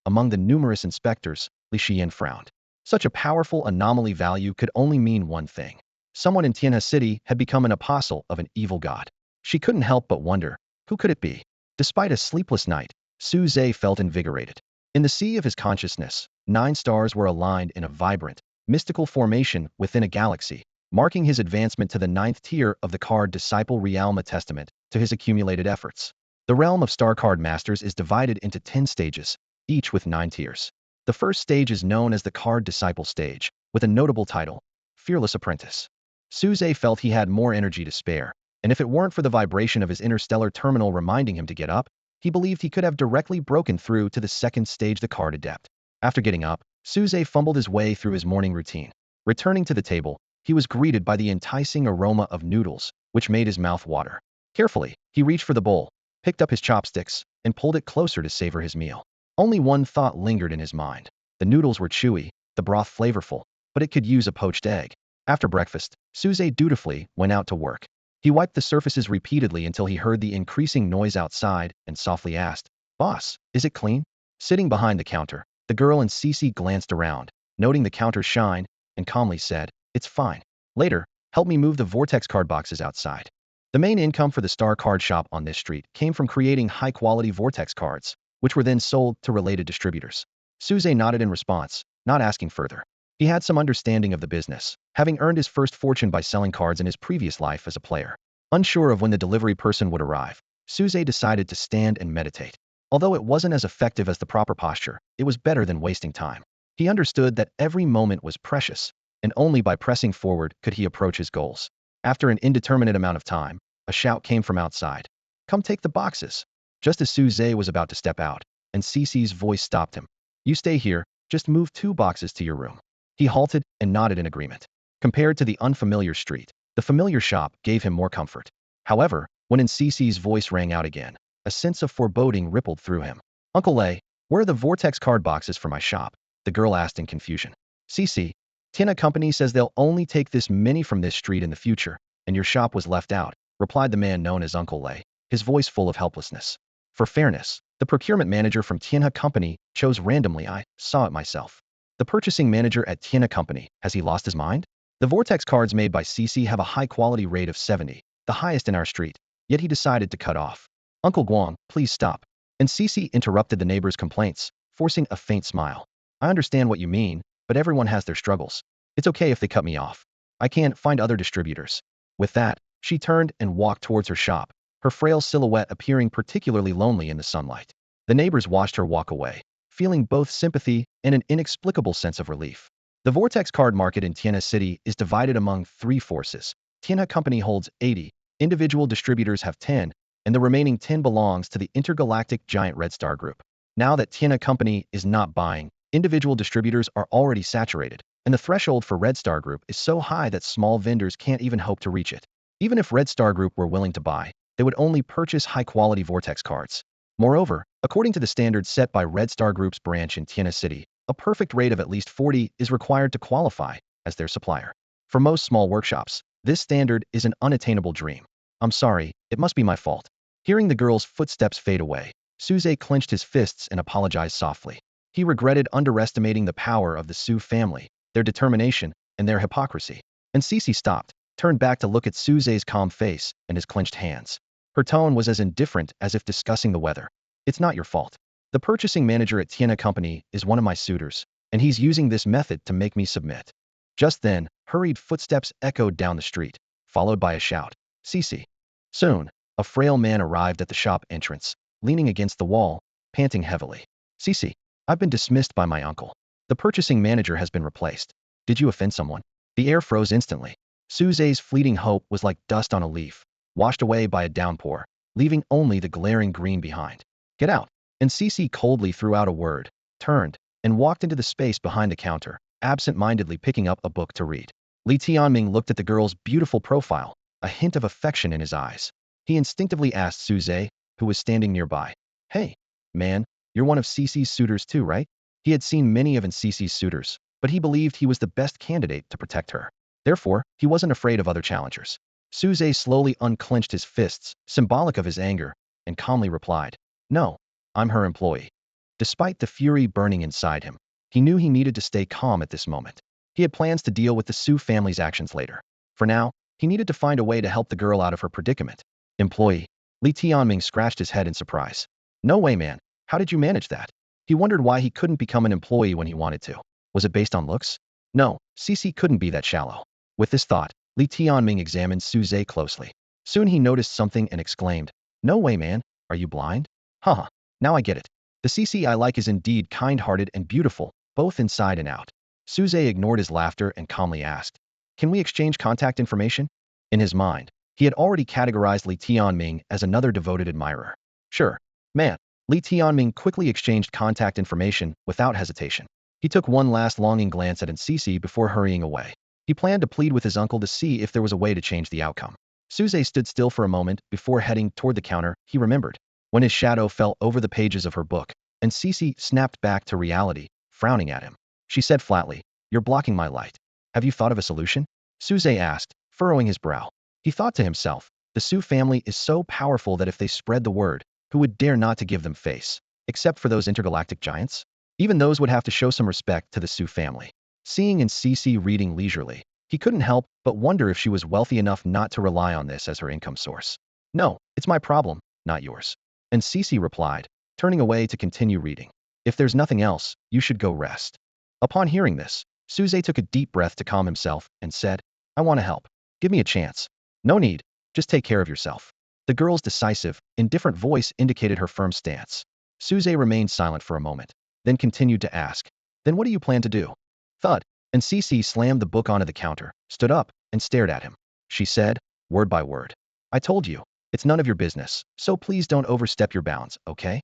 Speaker 1: among the numerous inspectors, Li Xian frowned. Such a powerful anomaly value could only mean one thing. Someone in Tianhe City had become an apostle of an evil god. She couldn't help but wonder, who could it be? Despite a sleepless night, Suze felt invigorated. In the sea of his consciousness, 9 stars were aligned in a vibrant, mystical formation within a galaxy, marking his advancement to the 9th tier of the card disciple realm, a testament to his accumulated efforts. The realm of star card masters is divided into 10 stages, each with 9 tiers. The first stage is known as the card disciple stage, with a notable title, Fearless Apprentice. Suze felt he had more energy to spare, and if it weren't for the vibration of his interstellar terminal reminding him to get up, he believed he could have directly broken through to the second stage, the card adept. After getting up, Suze fumbled his way through his morning routine. Returning to the table, he was greeted by the enticing aroma of noodles, which made his mouth water. Carefully, he reached for the bowl, picked up his chopsticks, and pulled it closer to savor his meal. Only one thought lingered in his mind. The noodles were chewy, the broth flavorful, but it could use a poached egg. After breakfast, Suze dutifully went out to work. He wiped the surfaces repeatedly until he heard the increasing noise outside and softly asked, "Boss, is it clean?" Sitting behind the counter, the girl and Cece glanced around, noting the counter's shine, and calmly said, "It's fine. Later, help me move the vortex card boxes outside." The main income for the star card shop on this street came from creating high-quality vortex cards, which were then sold to related distributors. Suze nodded in response, not asking further. He had some understanding of the business, having earned his first fortune by selling cards in his previous life as a player. Unsure of when the delivery person would arrive, Suze decided to stand and meditate. Although it wasn't as effective as the proper posture, it was better than wasting time. He understood that every moment was precious, and only by pressing forward could he approach his goals. After an indeterminate amount of time, a shout came from outside. "Come take the boxes." Just as Suze was about to step out, and Cece's voice stopped him. "You stay here, just move 2 boxes to your room." He halted and nodded in agreement. Compared to the unfamiliar street, the familiar shop gave him more comfort. However, when Cece's voice rang out again, a sense of foreboding rippled through him. "Uncle Lei, where are the vortex card boxes for my shop?" the girl asked in confusion. "Cece, Tina Company says they'll only take this many from this street in the future, and your shop was left out," replied the man known as Uncle Lei, his voice full of helplessness. "For fairness, The procurement manager from Tianhe Company chose randomly. I saw it myself. The purchasing manager at Tianhe Company, has he lost his mind? The vortex cards made by CC have a high-quality rate of 70, the highest in our street, yet he decided to cut off. Uncle Guang, please stop. And CC interrupted the neighbor's complaints, forcing a faint smile. I understand what you mean, but everyone has their struggles. It's okay if they cut me off. I can find other distributors. With that, she turned and walked towards her shop, her frail silhouette appearing particularly lonely in the sunlight. The neighbors watched her walk away, feeling both sympathy and an inexplicable sense of relief. The Vortex card market in Tianhe City is divided among three forces. Tianhe Company holds 80, individual distributors have 10, and the remaining 10 belongs to the intergalactic giant Red Star Group. Now that Tianhe Company is not buying, individual distributors are already saturated, and the threshold for Red Star Group is so high that small vendors can't even hope to reach it. Even if Red Star Group were willing to buy, they would only purchase high-quality Vortex cards. Moreover, according to the standards set by Red Star Group's branch in Tianhe City, a perfect rate of at least 40 is required to qualify as their supplier. For most small workshops, this standard is an unattainable dream. I'm sorry, it must be my fault. Hearing the girl's footsteps fade away, Suze clenched his fists and apologized softly. He regretted underestimating the power of the Su family, their determination, and their hypocrisy. And Cece stopped, turned back to look at Suze's calm face and his clenched hands. Her tone was as indifferent as if discussing the weather. It's not your fault. The purchasing manager at Tianhe Company is one of my suitors, and he's using this method to make me submit. Just then, hurried footsteps echoed down the street, followed by a shout. Cece. Soon, a frail man arrived at the shop entrance, leaning against the wall, panting heavily. Cece, I've been dismissed by my uncle. The purchasing manager has been replaced. Did you offend someone? The air froze instantly. Suze's fleeting hope was like dust on a leaf, washed away by a downpour, leaving only the glaring green behind. Get out. And Cece coldly threw out a word, turned, and walked into the space behind the counter, absent-mindedly picking up a book to read. Li Tianming looked at the girl's beautiful profile, a hint of affection in his eyes. He instinctively asked Suze, who was standing nearby. Hey, man, you're one of Cece's suitors too, right? He had seen many of Cece's suitors, but he believed he was the best candidate to protect her. Therefore, he wasn't afraid of other challengers. Suze slowly unclenched his fists, symbolic of his anger, and calmly replied, No, I'm her employee. Despite the fury burning inside him, he knew he needed to stay calm at this moment. He had plans to deal with the Su family's actions later. For now, he needed to find a way to help the girl out of her predicament. Employee. Li Tianming scratched his head in surprise. No way, man. How did you manage that? He wondered why he couldn't become an employee when he wanted to. Was it based on looks? No, Cece couldn't be that shallow. With this thought, Li Tianming examined Suze closely. Soon he noticed something and exclaimed, No way, man. Are you blind? Haha, now I get it. The Cece I like is indeed kind-hearted and beautiful, both inside and out. Suze ignored his laughter and calmly asked, Can we exchange contact information? In his mind, he had already categorized Li Tianming as another devoted admirer. Sure, man. Li Tianming quickly exchanged contact information without hesitation. He took one last longing glance at Cece before hurrying away. He planned to plead with his uncle to see if there was a way to change the outcome. Suze stood still for a moment before heading toward the counter. He remembered when his shadow fell over the pages of her book, and Cece snapped back to reality, frowning at him. She said flatly, You're blocking my light. Have you thought of a solution? Suze asked, furrowing his brow. He thought to himself, the Su family is so powerful that if they spread the word, who would dare not to give them face, except for those intergalactic giants? Even those would have to show some respect to the Su family. Seeing and Cece reading leisurely, he couldn't help but wonder if she was wealthy enough not to rely on this as her income source. No, it's my problem, not yours. And Cece replied, turning away to continue reading. If there's nothing else, you should go rest. Upon hearing this, Suze took a deep breath to calm himself and said, I want to help. Give me a chance. No need. Just take care of yourself. The girl's decisive, indifferent voice indicated her firm stance. Suze remained silent for a moment, then continued to ask, Then what do you plan to do? Thud. And Cece slammed the book onto the counter, stood up, and stared at him. She said, word by word, I told you, it's none of your business, so please don't overstep your bounds, okay?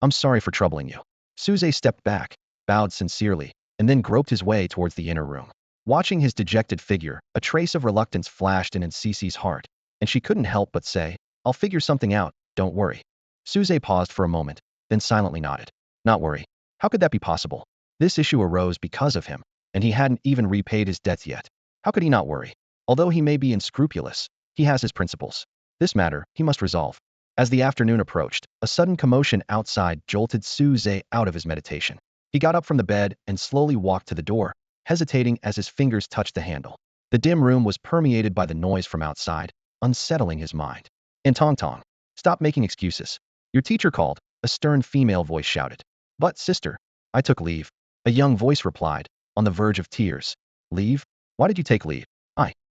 Speaker 1: I'm sorry for troubling you. Suze stepped back, bowed sincerely, and then groped his way towards the inner room. Watching his dejected figure, a trace of reluctance flashed in Cece's heart, and she couldn't help but say, I'll figure something out, don't worry. Suze paused for a moment, then silently nodded. Not worry. How could that be possible? This issue arose because of him, and he hadn't even repaid his debts yet. How could he not worry? Although he may be unscrupulous, he has his principles. This matter, he must resolve. As the afternoon approached, a sudden commotion outside jolted Suze out of his meditation. He got up from the bed and slowly walked to the door, hesitating as his fingers touched the handle. The dim room was permeated by the noise from outside, unsettling his mind. And Tong Tong, stop making excuses. Your teacher called, a stern female voice shouted. But, sister, I took leave. A young voice replied, on the verge of tears. Leave? Why did you take leave?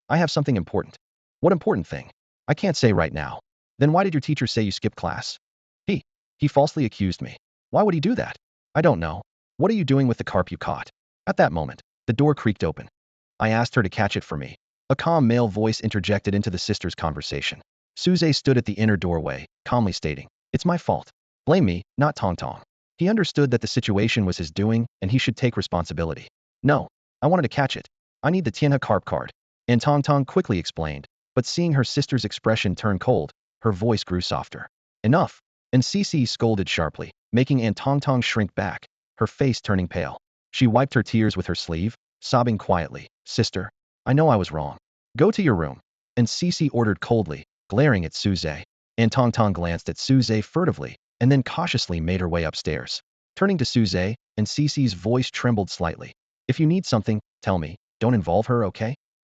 Speaker 1: I have something important. What important thing? I can't say right now. Then why did your teacher say you skipped class? He falsely accused me. Why would he do that? I don't know. What are you doing with the carp you caught? At that moment, the door creaked open. I asked her to catch it for me. A calm male voice interjected into the sisters' conversation. Suze stood at the inner doorway, calmly stating, It's my fault. Blame me, not Tong Tong. He understood that the situation was his doing and he should take responsibility. No, I wanted to catch it. I need the Tianhe carp card. And Tong Tong quickly explained, but seeing her sister's expression turn cold, her voice grew softer. Enough. And Cici scolded sharply, making Aunt Tong Tong shrink back, her face turning pale. She wiped her tears with her sleeve, sobbing quietly. Sister, I know I was wrong. Go to your room. And Cici ordered coldly, glaring at Suze. Aunt Tong Tong glanced at Suze furtively, and then cautiously made her way upstairs. Turning to Suze, and Cici's voice trembled slightly. If you need something, tell me. Don't involve her, okay?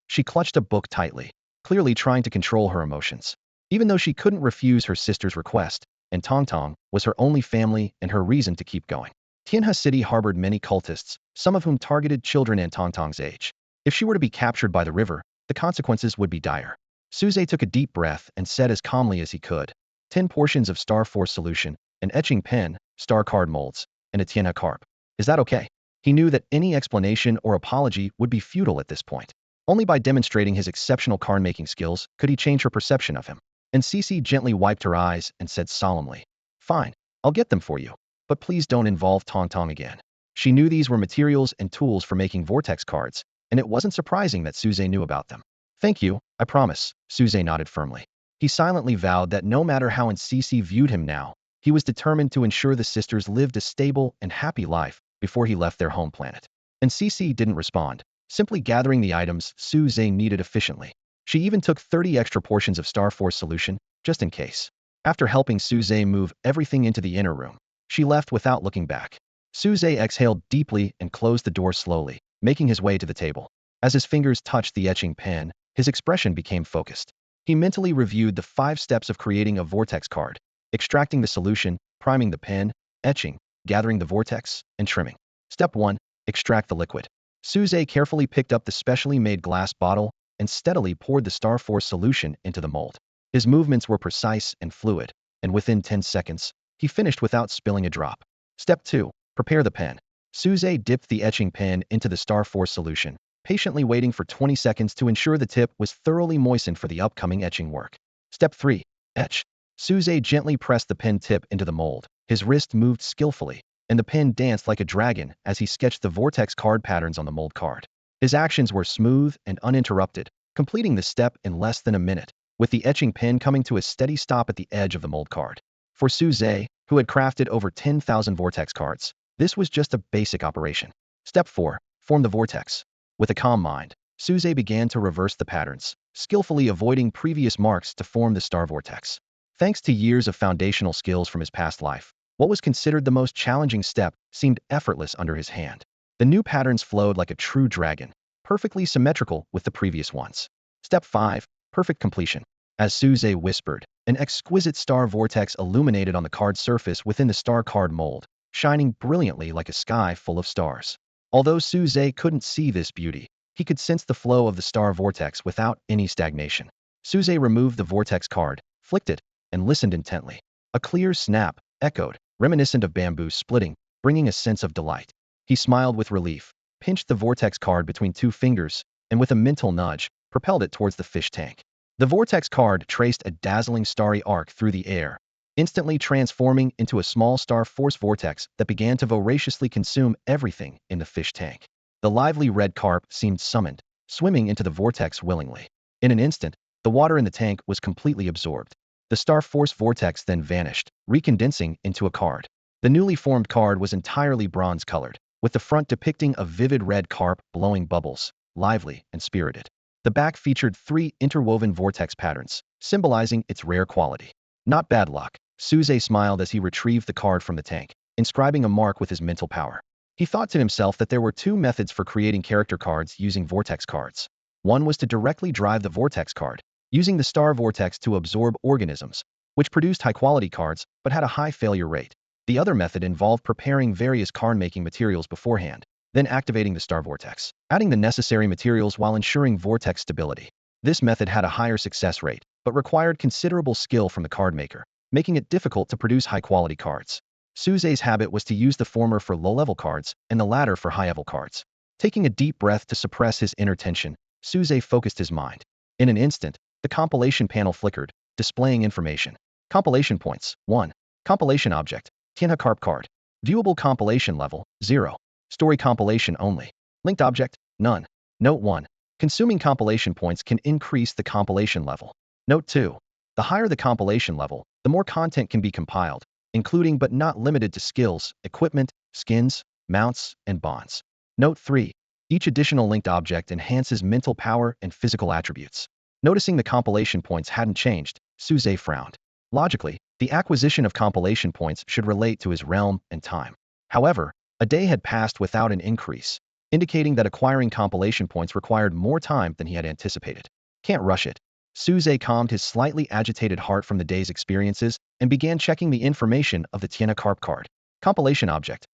Speaker 1: She clutched a book tightly, clearly trying to control her emotions. Even though she couldn't refuse her sister's request, and Tong Tong was her only family and her reason to keep going. Tianhe City harbored many cultists, some of whom targeted children and Tong Tong's age. If she were to be captured by the river, the consequences would be dire. Suze took a deep breath and said as calmly as he could, 10 portions of Star Force solution, an etching pen, star card molds, and a Tianhe carp. Is that okay? He knew that any explanation or apology would be futile at this point. Only by demonstrating his exceptional card-making skills could he change her perception of him. And Cici gently wiped her eyes and said solemnly, Fine, I'll get them for you. But please don't involve Tong Tong again. She knew these were materials and tools for making vortex cards, and it wasn't surprising that Suze knew about them. Thank you, I promise, Suze nodded firmly. He silently vowed that no matter how Cici viewed him now, he was determined to ensure the sisters lived a stable and happy life before he left their home planet. And Cici didn't respond, simply gathering the items Suze needed efficiently. She even took 30 extra portions of Star Force solution, just in case. After helping Suze move everything into the inner room, she left without looking back. Suze exhaled deeply and closed the door slowly, making his way to the table. As his fingers touched the etching pen, his expression became focused. He mentally reviewed the 5 steps of creating a vortex card: extracting the solution, priming the pen, etching, gathering the vortex, and trimming. Step 1. Extract the liquid. Suze carefully picked up the specially made glass bottle and steadily poured the Star Force solution into the mold. His movements were precise and fluid, and within 10 seconds, he finished without spilling a drop. Step 2. Prepare the pen. Suze dipped the etching pen into the Star Force solution, patiently waiting for 20 seconds to ensure the tip was thoroughly moistened for the upcoming etching work. Step 3. Etch. Suze gently pressed the pen tip into the mold. His wrist moved skillfully, and the pen danced like a dragon as he sketched the vortex card patterns on the mold card. His actions were smooth and uninterrupted, completing the step in less than a minute, with the etching pen coming to a steady stop at the edge of the mold card. For Suze, who had crafted over 10,000 vortex cards, this was just a basic operation. Step 4. Form the vortex. With a calm mind, Suze began to reverse the patterns, skillfully avoiding previous marks to form the star vortex. Thanks to years of foundational skills from his past life, what was considered the most challenging step seemed effortless under his hand. The new patterns flowed like a true dragon, perfectly symmetrical with the previous ones. Step 5. Perfect completion. As Suze whispered, an exquisite star vortex illuminated on the card surface within the star card mold, shining brilliantly like a sky full of stars. Although Suze couldn't see this beauty, he could sense the flow of the star vortex without any stagnation. Suze removed the vortex card, flicked it, and listened intently. A clear snap echoed, reminiscent of bamboo splitting, bringing a sense of delight. He smiled with relief, pinched the vortex card between 2 fingers, and with a mental nudge, propelled it towards the fish tank. The vortex card traced a dazzling starry arc through the air, instantly transforming into a small star force vortex that began to voraciously consume everything in the fish tank. The lively red carp seemed summoned, swimming into the vortex willingly. In an instant, the water in the tank was completely absorbed. The star force vortex then vanished, recondensing into a card. The newly formed card was entirely bronze-colored, with the front depicting a vivid red carp blowing bubbles, lively and spirited. The back featured 3 interwoven vortex patterns, symbolizing its rare quality. Not bad luck. Suze smiled as he retrieved the card from the tank, inscribing a mark with his mental power. He thought to himself that there were two methods for creating character cards using vortex cards. One was to directly drive the vortex card, using the star vortex to absorb organisms, which produced high-quality cards but had a high failure rate. The other method involved preparing various card-making materials beforehand, then activating the star vortex, adding the necessary materials while ensuring vortex stability. This method had a higher success rate, but required considerable skill from the card maker, making it difficult to produce high-quality cards. Suze's habit was to use the former for low-level cards and the latter for high-level cards. Taking a deep breath to suppress his inner tension, Suze focused his mind. In an instant, the compilation panel flickered, displaying information. Compilation points, 1. Compilation object, carp card. Viewable compilation level, 0. Story compilation only. Linked object, none. Note 1. Consuming compilation points can increase the compilation level. Note 2. The higher the compilation level, the more content can be compiled, including but not limited to skills, equipment, skins, mounts, and bonds. Note 3. Each additional linked object enhances mental power and physical attributes. Noticing the compilation points hadn't changed, Suze frowned. Logically, the acquisition of compilation points should relate to his realm and time. However, a day had passed without an increase, indicating that acquiring compilation points required more time than he had anticipated. Can't rush it. Suze calmed his slightly agitated heart from the day's experiences and began checking the information of the carp card. Compilation object,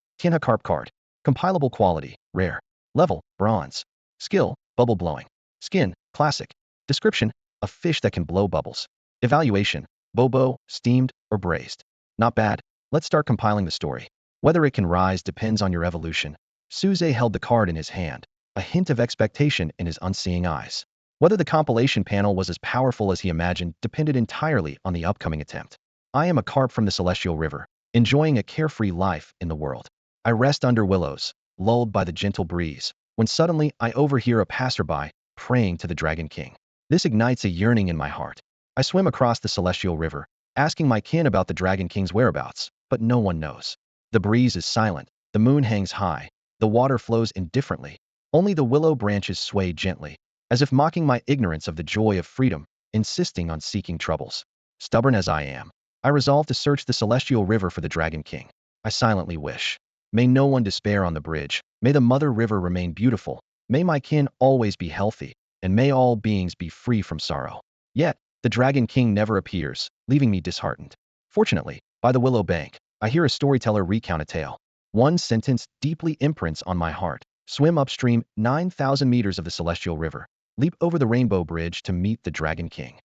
Speaker 1: carp card. Compilable quality, rare. Level, bronze. Skill, bubble blowing. Skin, classic. Description, a fish that can blow bubbles. Evaluation, bobo, steamed, or braised. Not bad. Let's start compiling the story. Whether it can rise depends on your evolution. Suze held the card in his hand, a hint of expectation in his unseeing eyes. Whether the compilation panel was as powerful as he imagined depended entirely on the upcoming attempt. I am a carp from the celestial river, enjoying a carefree life in the world. I rest under willows, lulled by the gentle breeze, when suddenly I overhear a passerby praying to the Dragon King. This ignites a yearning in my heart. I swim across the celestial river, asking my kin about the Dragon King's whereabouts, but no one knows. The breeze is silent, the moon hangs high, the water flows indifferently. Only the willow branches sway gently, as if mocking my ignorance of the joy of freedom, insisting on seeking troubles. Stubborn as I am, I resolve to search the celestial river for the Dragon King. I silently wish. May no one despair on the bridge, may the mother river remain beautiful, may my kin always be healthy, and may all beings be free from sorrow. Yet, the Dragon King never appears, leaving me disheartened. Fortunately, by the willow bank, I hear a storyteller recount a tale. One sentence deeply imprints on my heart. Swim upstream 9,000 meters of the celestial river. Leap over the rainbow bridge to meet the Dragon King.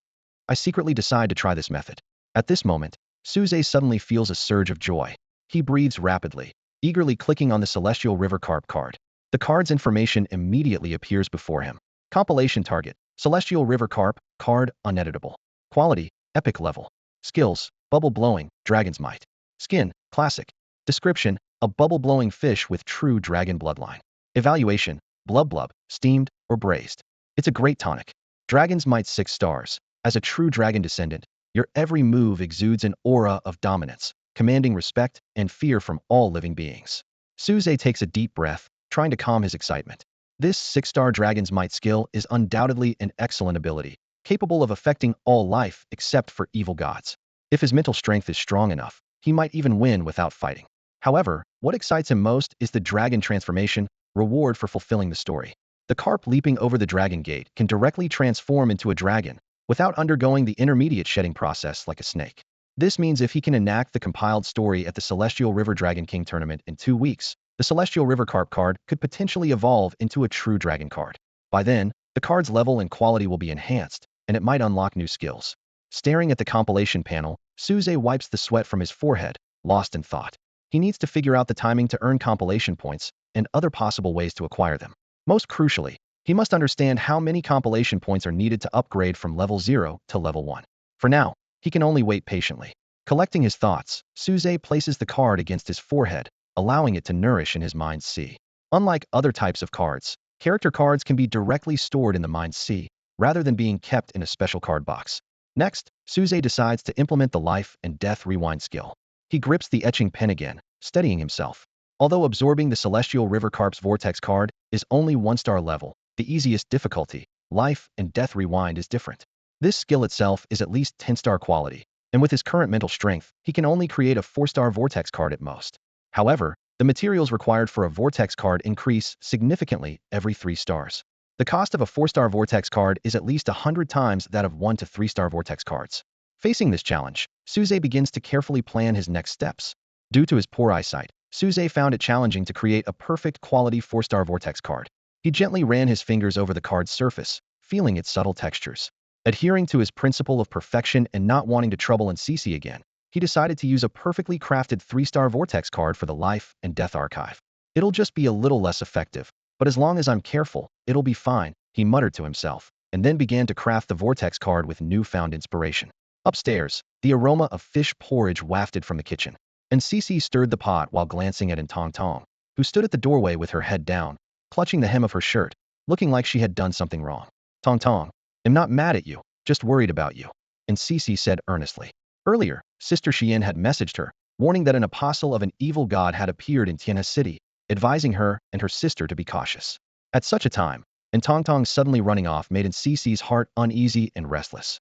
Speaker 1: I secretly decide to try this method. At this moment, Suze suddenly feels a surge of joy. He breathes rapidly, eagerly clicking on the celestial river carp card. The card's information immediately appears before him. Compilation target, celestial river carp, card, uneditable. Quality, epic level. Skills, bubble blowing, dragon's might. Skin, classic. Description, a bubble-blowing fish with true dragon bloodline. Evaluation, blub blub, steamed, or braised. It's a great tonic. Dragon's might 6 stars. As a true dragon descendant, your every move exudes an aura of dominance, commanding respect and fear from all living beings. Suze takes a deep breath, trying to calm his excitement. This 6-star dragon's might skill is undoubtedly an excellent ability, capable of affecting all life except for evil gods. If his mental strength is strong enough, he might even win without fighting. However, what excites him most is the dragon transformation, reward for fulfilling the story. The carp leaping over the dragon gate can directly transform into a dragon, without undergoing the intermediate shedding process like a snake. This means if he can enact the compiled story at the Celestial River Dragon King tournament in 2 weeks, the Celestial River Carp card could potentially evolve into a true dragon card. By then, the card's level and quality will be enhanced, and it might unlock new skills. Staring at the compilation panel, Suze wipes the sweat from his forehead, lost in thought. He needs to figure out the timing to earn compilation points and other possible ways to acquire them. Most crucially, he must understand how many compilation points are needed to upgrade from level 0 to level 1. For now, he can only wait patiently. Collecting his thoughts, Suze places the card against his forehead, allowing it to nourish in his mind's sea. Unlike other types of cards, character cards can be directly stored in the mind's sea, rather than being kept in a special card box. Next, Suze decides to implement the life and death rewind skill. He grips the etching pen again, steadying himself. Although absorbing the Celestial River Carp's Vortex card is only 1-star level, the easiest difficulty, life and death rewind, is different. This skill itself is at least 10-star quality, and with his current mental strength, he can only create a 4-star vortex card at most. However, the materials required for a vortex card increase significantly every 3 stars. The cost of a 4-star vortex card is at least 100 times that of 1 to 3-star vortex cards. Facing this challenge, Suze begins to carefully plan his next steps. Due to his poor eyesight, Suze found it challenging to create a perfect quality 4-star vortex card. He gently ran his fingers over the card's surface, feeling its subtle textures. Adhering to his principle of perfection and not wanting to trouble Cece again, he decided to use a perfectly crafted 3-star vortex card for the life and death archive. It'll just be a little less effective, but as long as I'm careful, it'll be fine, he muttered to himself, and then began to craft the vortex card with newfound inspiration. Upstairs, the aroma of fish porridge wafted from the kitchen, and Cece stirred the pot while glancing at Tang, who stood at the doorway with her head down, clutching the hem of her shirt, looking like she had done something wrong. Tang, I'm not mad at you, just worried about you, and Cece said earnestly. Earlier, Sister Xian had messaged her, warning that an apostle of an evil god had appeared in Tianhe City, advising her and her sister to be cautious. At such a time, and Tang suddenly running off made Cece's heart uneasy and restless.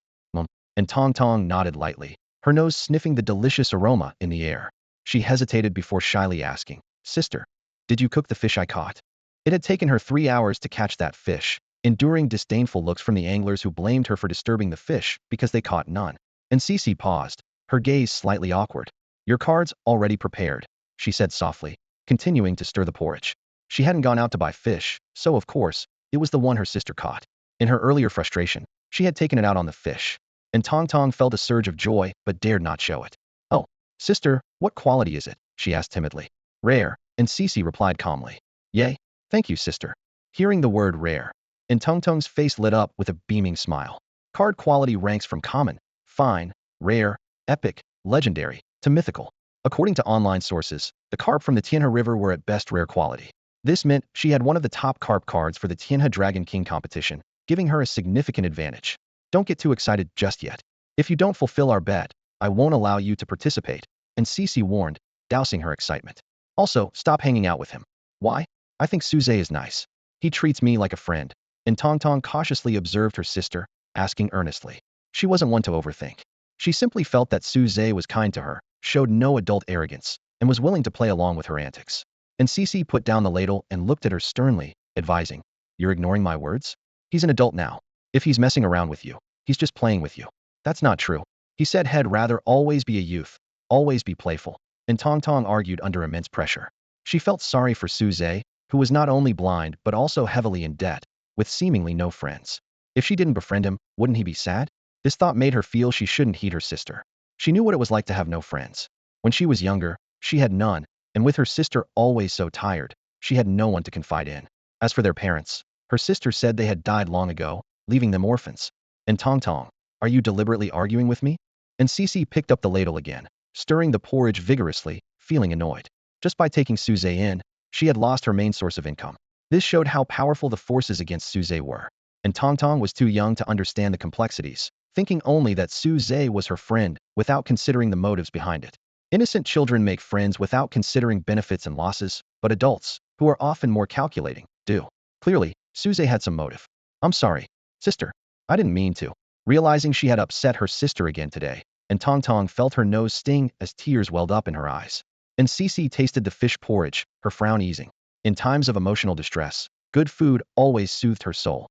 Speaker 1: And Tang nodded lightly, her nose sniffing the delicious aroma in the air. She hesitated before shyly asking, Sister, did you cook the fish I caught? It had taken her 3 hours to catch that fish, enduring disdainful looks from the anglers who blamed her for disturbing the fish because they caught none. And Cece paused, her gaze slightly awkward. Your card's already prepared, she said softly, continuing to stir the porridge. She hadn't gone out to buy fish, so of course, it was the one her sister caught. In her earlier frustration, she had taken it out on the fish. And Tang felt a surge of joy but dared not show it. Oh, sister, what quality is it? She asked timidly. Rare, and Cece replied calmly. Yay, thank you, sister. Hearing the word rare, and Tang's face lit up with a beaming smile. Card quality ranks from common, fine, rare, epic, legendary, to mythical. According to online sources, the carp from the Tianhe River were at best rare quality. This meant she had one of the top carp cards for the Tianhe Dragon King competition, giving her a significant advantage. Don't get too excited just yet. If you don't fulfill our bet, I won't allow you to participate, and Cece warned, dousing her excitement. Also, stop hanging out with him. Why? I think Suze is nice. He treats me like a friend. And Tang cautiously observed her sister, asking earnestly. She wasn't one to overthink. She simply felt that Suze was kind to her, showed no adult arrogance, and was willing to play along with her antics. And Cece put down the ladle and looked at her sternly, advising, You're ignoring my words? He's an adult now. If he's messing around with you, he's just playing with you. That's not true. He said he'd rather always be a youth, always be playful. And Tang argued under immense pressure. She felt sorry for Suze, who was not only blind but also heavily in debt, with seemingly no friends. If she didn't befriend him, wouldn't he be sad? This thought made her feel she shouldn't heed her sister. She knew what it was like to have no friends. When she was younger, she had none, and with her sister always so tired, she had no one to confide in. As for their parents, her sister said they had died long ago, leaving them orphans. And Tang, are you deliberately arguing with me? And Cece picked up the ladle again, stirring the porridge vigorously, feeling annoyed. Just by taking Suze in, she had lost her main source of income. This showed how powerful the forces against Suze were. And Tang was too young to understand the complexities, thinking only that Suze was her friend without considering the motives behind it. Innocent children make friends without considering benefits and losses, but adults, who are often more calculating, do. Clearly, Suze had some motive. I'm sorry, sister. I didn't mean to. Realizing she had upset her sister again today, and Tang felt her nose sting as tears welled up in her eyes. And Cece tasted the fish porridge, her frown easing. In times of emotional distress, good food always soothed her soul.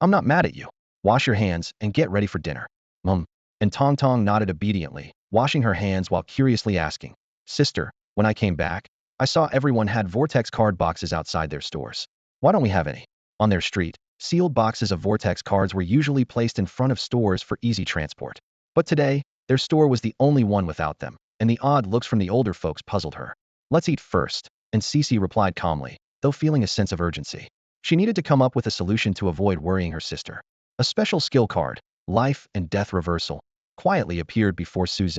Speaker 1: I'm not mad at you. Wash your hands and get ready for dinner. And Tang nodded obediently, washing her hands while curiously asking, Sister, when I came back, I saw everyone had vortex card boxes outside their stores. Why don't we have any? On their street, sealed boxes of vortex cards were usually placed in front of stores for easy transport. But today, their store was the only one without them, and the odd looks from the older folks puzzled her. Let's eat first, and Cece replied calmly, though feeling a sense of urgency. She needed to come up with a solution to avoid worrying her sister. A special skill card, Life and Death Reversal, quietly appeared before Suze.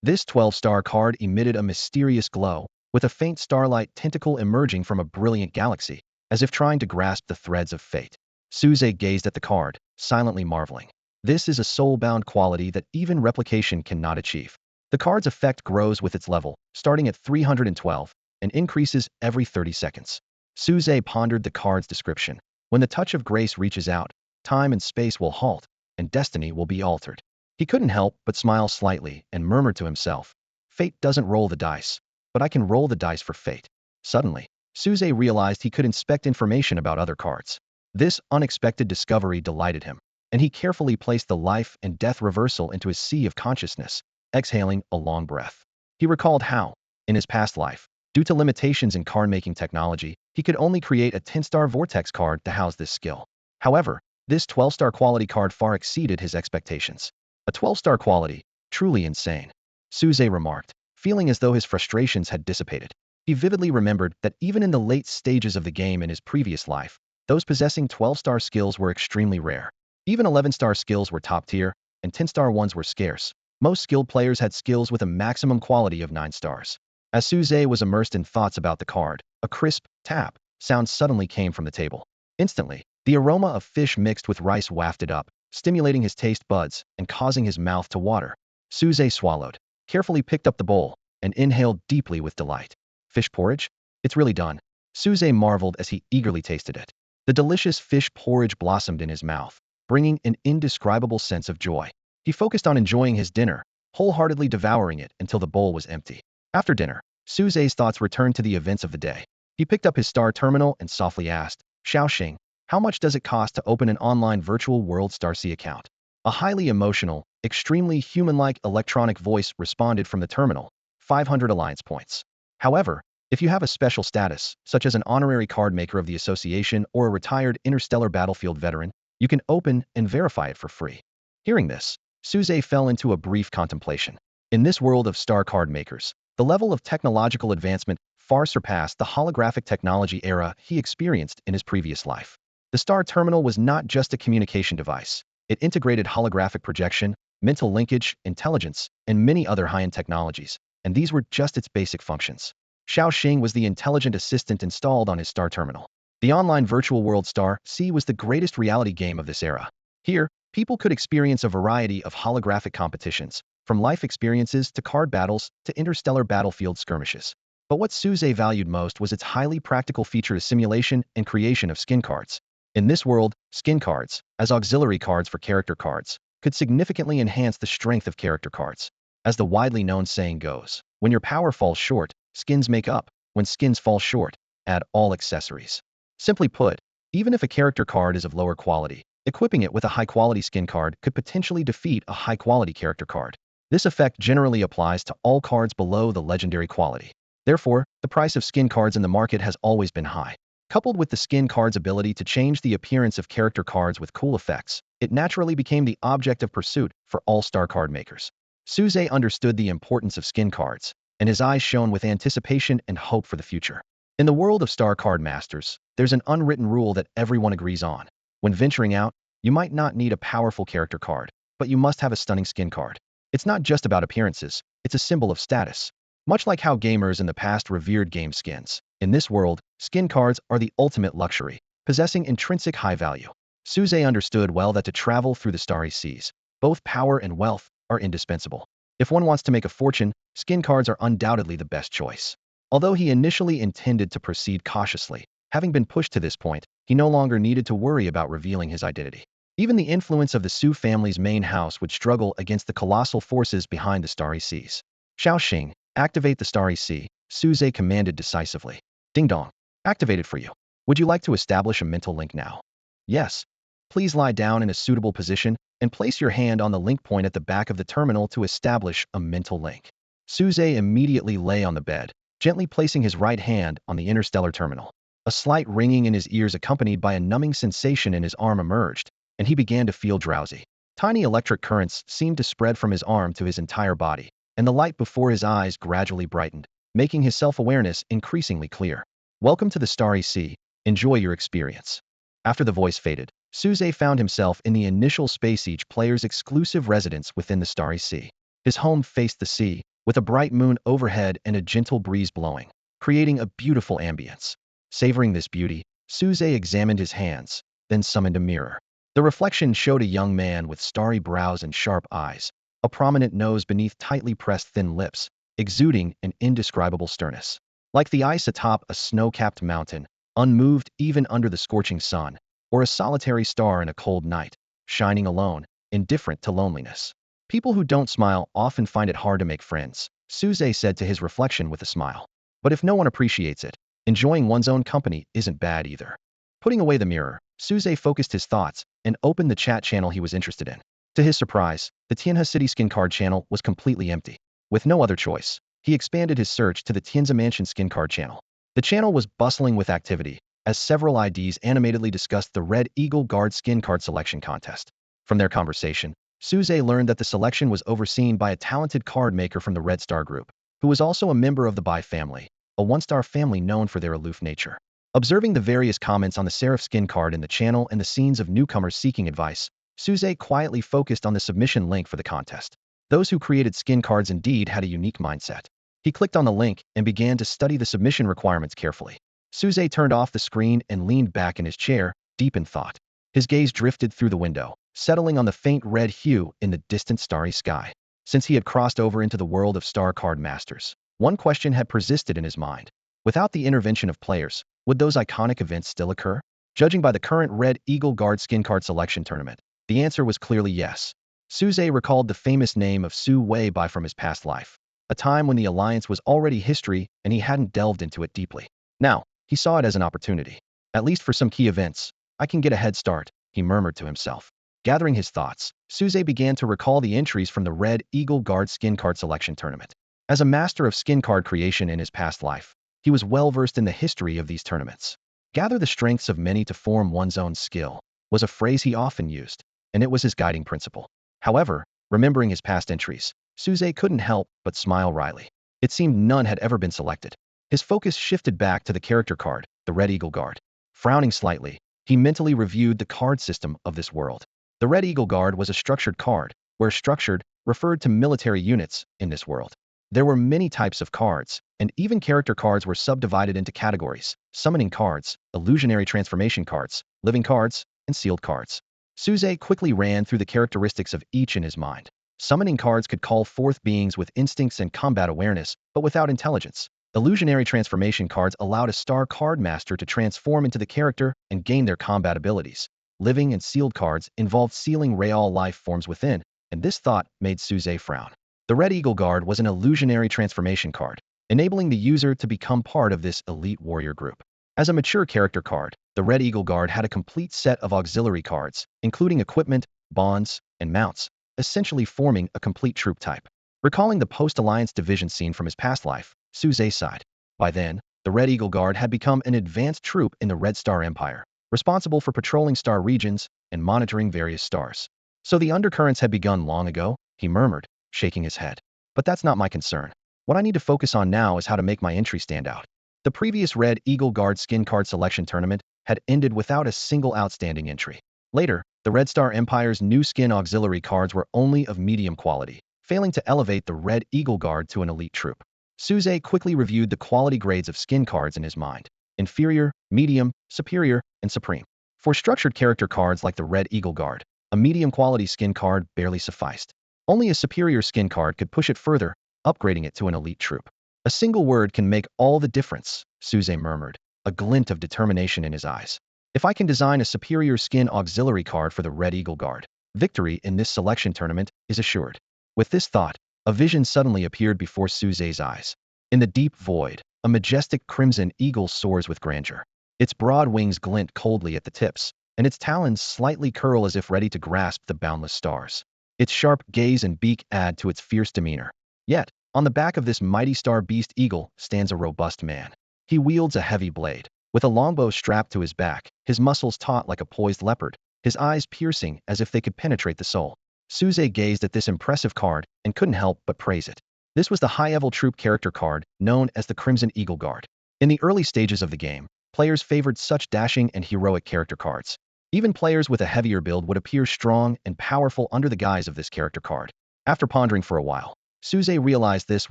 Speaker 1: This 12-star card emitted a mysterious glow, with a faint starlight tentacle emerging from a brilliant galaxy, as if trying to grasp the threads of fate. Suze gazed at the card, silently marveling. This is a soul-bound quality that even replication cannot achieve. The card's effect grows with its level, starting at 312, and increases every 30 seconds. Suze pondered the card's description. When the touch of grace reaches out, time and space will halt, and destiny will be altered. He couldn't help but smile slightly and murmur to himself, "Fate doesn't roll the dice, but I can roll the dice for fate." Suddenly, Suze realized he could inspect information about other cards. This unexpected discovery delighted him, and he carefully placed the life and death reversal into his sea of consciousness, exhaling a long breath. He recalled how, in his past life, due to limitations in card-making technology, he could only create a 10-star vortex card to house this skill. However, this 12-star quality card far exceeded his expectations. A 12-star quality, truly insane, Suze remarked, feeling as though his frustrations had dissipated. He vividly remembered that even in the late stages of the game in his previous life, those possessing 12-star skills were extremely rare. Even 11-star skills were top tier, and 10-star ones were scarce. Most skilled players had skills with a maximum quality of 9 stars. As Suze was immersed in thoughts about the card, a crisp tap sound suddenly came from the table. Instantly, the aroma of fish mixed with rice wafted up, stimulating his taste buds and causing his mouth to water. Suze swallowed, carefully picked up the bowl, and inhaled deeply with delight. Fish porridge? It's really done. Suze marveled as he eagerly tasted it. The delicious fish porridge blossomed in his mouth, bringing an indescribable sense of joy. He focused on enjoying his dinner, wholeheartedly devouring it until the bowl was empty. After dinner, Suze's thoughts returned to the events of the day. He picked up his star terminal and softly asked, "Xiaoxing, how much does it cost to open an online virtual world StarC account?" A highly emotional, extremely human-like electronic voice responded from the terminal, 500 alliance points. However, if you have a special status, such as an honorary card maker of the association or a retired interstellar battlefield veteran, you can open and verify it for free. Hearing this, Suze fell into a brief contemplation. In this world of star card makers, the level of technological advancement far surpassed the holographic technology era he experienced in his previous life. The Star Terminal was not just a communication device. It integrated holographic projection, mental linkage, intelligence, and many other high-end technologies, and these were just its basic functions. Xiaoxing was the intelligent assistant installed on his Star Terminal. The online virtual world StarC was the greatest reality game of this era. Here, people could experience a variety of holographic competitions, from life experiences to card battles to interstellar battlefield skirmishes. But what Suze valued most was its highly practical feature of simulation and creation of skin cards. In this world, skin cards, as auxiliary cards for character cards, could significantly enhance the strength of character cards. As the widely known saying goes, when your power falls short, skins make up. When skins fall short, add all accessories. Simply put, even if a character card is of lower quality, equipping it with a high-quality skin card could potentially defeat a high-quality character card. This effect generally applies to all cards below the legendary quality. Therefore, the price of skin cards in the market has always been high. Coupled with the skin card's ability to change the appearance of character cards with cool effects, it naturally became the object of pursuit for all star card makers. Suze understood the importance of skin cards, and his eyes shone with anticipation and hope for the future. In the world of star card masters, there's an unwritten rule that everyone agrees on. When venturing out, you might not need a powerful character card, but you must have a stunning skin card. It's not just about appearances, it's a symbol of status. Much like how gamers in the past revered game skins, in this world, skin cards are the ultimate luxury, possessing intrinsic high value. Suze understood well that to travel through the starry seas, both power and wealth are indispensable. If one wants to make a fortune, skin cards are undoubtedly the best choice. Although he initially intended to proceed cautiously, having been pushed to this point, he no longer needed to worry about revealing his identity. Even the influence of the Su family's main house would struggle against the colossal forces behind the starry seas. Xiaoxing, activate the starry sea, Suze commanded decisively. Ding dong. Activated for you. Would you like to establish a mental link now? Yes. Please lie down in a suitable position and place your hand on the link point at the back of the terminal to establish a mental link. Suze immediately lay on the bed, gently placing his right hand on the interstellar terminal. A slight ringing in his ears accompanied by a numbing sensation in his arm emerged, and he began to feel drowsy. Tiny electric currents seemed to spread from his arm to his entire body, and the light before his eyes gradually brightened, making his self-awareness increasingly clear. Welcome to the starry sea. Enjoy your experience. After the voice faded, Suze found himself in the initial Space Siege player's exclusive residence within the starry sea. His home faced the sea, with a bright moon overhead and a gentle breeze blowing, creating a beautiful ambience. Savoring this beauty, Suze examined his hands, then summoned a mirror. The reflection showed a young man with starry brows and sharp eyes, a prominent nose beneath tightly pressed thin lips, exuding an indescribable sternness. Like the ice atop a snow-capped mountain, unmoved even under the scorching sun, or a solitary star in a cold night, shining alone, indifferent to loneliness. People who don't smile often find it hard to make friends, Suze said to his reflection with a smile. But if no one appreciates it, enjoying one's own company isn't bad either. Putting away the mirror, Suze focused his thoughts and opened the chat channel he was interested in. To his surprise, the Tianhe City skin card channel was completely empty. With no other choice, he expanded his search to the Tianze Mansion skin card channel. The channel was bustling with activity, as several IDs animatedly discussed the Red Eagle Guard skin card selection contest. From their conversation, Suze learned that the selection was overseen by a talented card maker from the Red Star Group, who was also a member of the Bai family, a one-star family known for their aloof nature. Observing the various comments on the Seraph skin card in the channel and the scenes of newcomers seeking advice, Suze quietly focused on the submission link for the contest. Those who created skin cards indeed had a unique mindset. He clicked on the link and began to study the submission requirements carefully. Suze turned off the screen and leaned back in his chair, deep in thought. His gaze drifted through the window, settling on the faint red hue in the distant starry sky. Since he had crossed over into the world of star card masters, one question had persisted in his mind. Without the intervention of players, would those iconic events still occur? Judging by the current Red Eagle Guard skin card selection tournament, the answer was clearly yes. Suze recalled the famous name of Su Weibai from his past life, a time when the alliance was already history and he hadn't delved into it deeply. Now, he saw it as an opportunity. At least for some key events, I can get a head start, he murmured to himself. Gathering his thoughts, Suze began to recall the entries from the Red Eagle Guard skin card selection tournament. As a master of skin card creation in his past life, he was well versed in the history of these tournaments. Gather the strengths of many to form one's own skill was a phrase he often used, and it was his guiding principle. However, remembering his past entries, Suze couldn't help but smile wryly. It seemed none had ever been selected. His focus shifted back to the character card, the Red Eagle Guard. Frowning slightly, he mentally reviewed the card system of this world. The Red Eagle Guard was a structured card, where structured referred to military units in this world. There were many types of cards, and even character cards were subdivided into categories: summoning cards, illusionary transformation cards, living cards, and sealed cards. Suze quickly ran through the characteristics of each in his mind. Summoning cards could call forth beings with instincts and combat awareness, but without intelligence. Illusionary transformation cards allowed a star card master to transform into the character and gain their combat abilities. Living and sealed cards involved sealing real life forms within, and this thought made Suze frown. The Red Eagle Guard was an illusionary transformation card, enabling the user to become part of this elite warrior group. As a mature character card, the Red Eagle Guard had a complete set of auxiliary cards, including equipment, bonds, and mounts, essentially forming a complete troop type. Recalling the post-alliance division scene from his past life, Suze sighed. By then, the Red Eagle Guard had become an advanced troop in the Red Star Empire, responsible for patrolling star regions and monitoring various stars. So the undercurrents had begun long ago, he murmured, shaking his head. But that's not my concern. What I need to focus on now is how to make my entry stand out. The previous Red Eagle Guard skin card selection tournament had ended without a single outstanding entry. Later, the Red Star Empire's new skin auxiliary cards were only of medium quality, failing to elevate the Red Eagle Guard to an elite troop. Suze quickly reviewed the quality grades of skin cards in his mind: inferior, medium, superior, and supreme. For structured character cards like the Red Eagle Guard, a medium quality skin card barely sufficed. Only a superior skin card could push it further, upgrading it to an elite troop. A single word can make all the difference, Suze murmured, a glint of determination in his eyes. If I can design a superior skin auxiliary card for the Red Eagle Guard, victory in this selection tournament is assured. With this thought, a vision suddenly appeared before Suze's eyes. In the deep void, a majestic crimson eagle soars with grandeur. Its broad wings glint coldly at the tips, and its talons slightly curl as if ready to grasp the boundless stars. Its sharp gaze and beak add to its fierce demeanor. Yet, on the back of this mighty star beast eagle stands a robust man. He wields a heavy blade, with a longbow strapped to his back, his muscles taut like a poised leopard, his eyes piercing as if they could penetrate the soul. Suze gazed at this impressive card and couldn't help but praise it. This was the high-level troop character card known as the Crimson Eagle Guard. In the early stages of the game, players favored such dashing and heroic character cards. Even players with a heavier build would appear strong and powerful under the guise of this character card. After pondering for a while, Suze realized this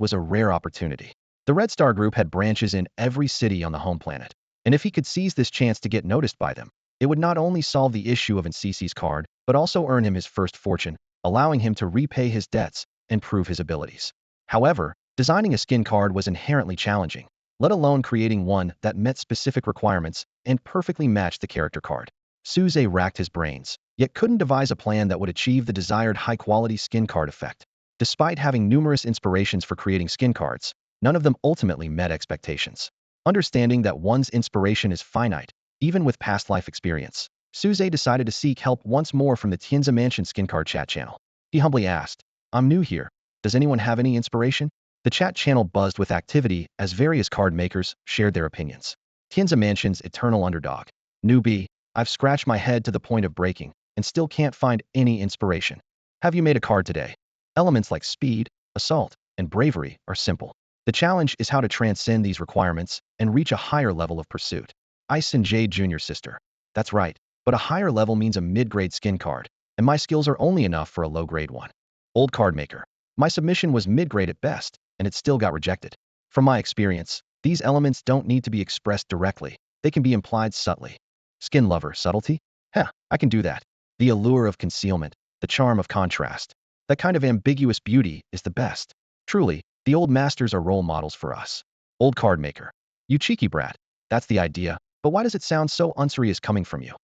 Speaker 1: was a rare opportunity. The Red Star Group had branches in every city on the home planet, and if he could seize this chance to get noticed by them, it would not only solve the issue of NCC's card, but also earn him his first fortune, allowing him to repay his debts and prove his abilities. However, designing a skin card was inherently challenging, let alone creating one that met specific requirements and perfectly matched the character card. Suze racked his brains, yet couldn't devise a plan that would achieve the desired high-quality skin card effect. Despite having numerous inspirations for creating skin cards, none of them ultimately met expectations. Understanding that one's inspiration is finite, even with past life experience, Suze decided to seek help once more from the Tianza Mansion skin card chat channel. He humbly asked, "I'm new here. Does anyone have any inspiration?" The chat channel buzzed with activity as various card makers shared their opinions. Tianza Mansion's eternal underdog. Newbie, I've scratched my head to the point of breaking and still can't find any inspiration. Have you made a card today? Elements like speed, assault, and bravery are simple. The challenge is how to transcend these requirements and reach a higher level of pursuit. Ice and Jade Jr. sister. That's right, but a higher level means a mid-grade skin card, and my skills are only enough for a low-grade one. Old card maker. My submission was mid-grade at best, and it still got rejected. From my experience, these elements don't need to be expressed directly. They can be implied subtly. Skin lover, subtlety? Heh, I can do that. The allure of concealment, the charm of contrast. That kind of ambiguous beauty is the best. Truly, the old masters are role models for us. Old card maker. You cheeky brat. That's the idea, but why does it sound so unserious coming from you?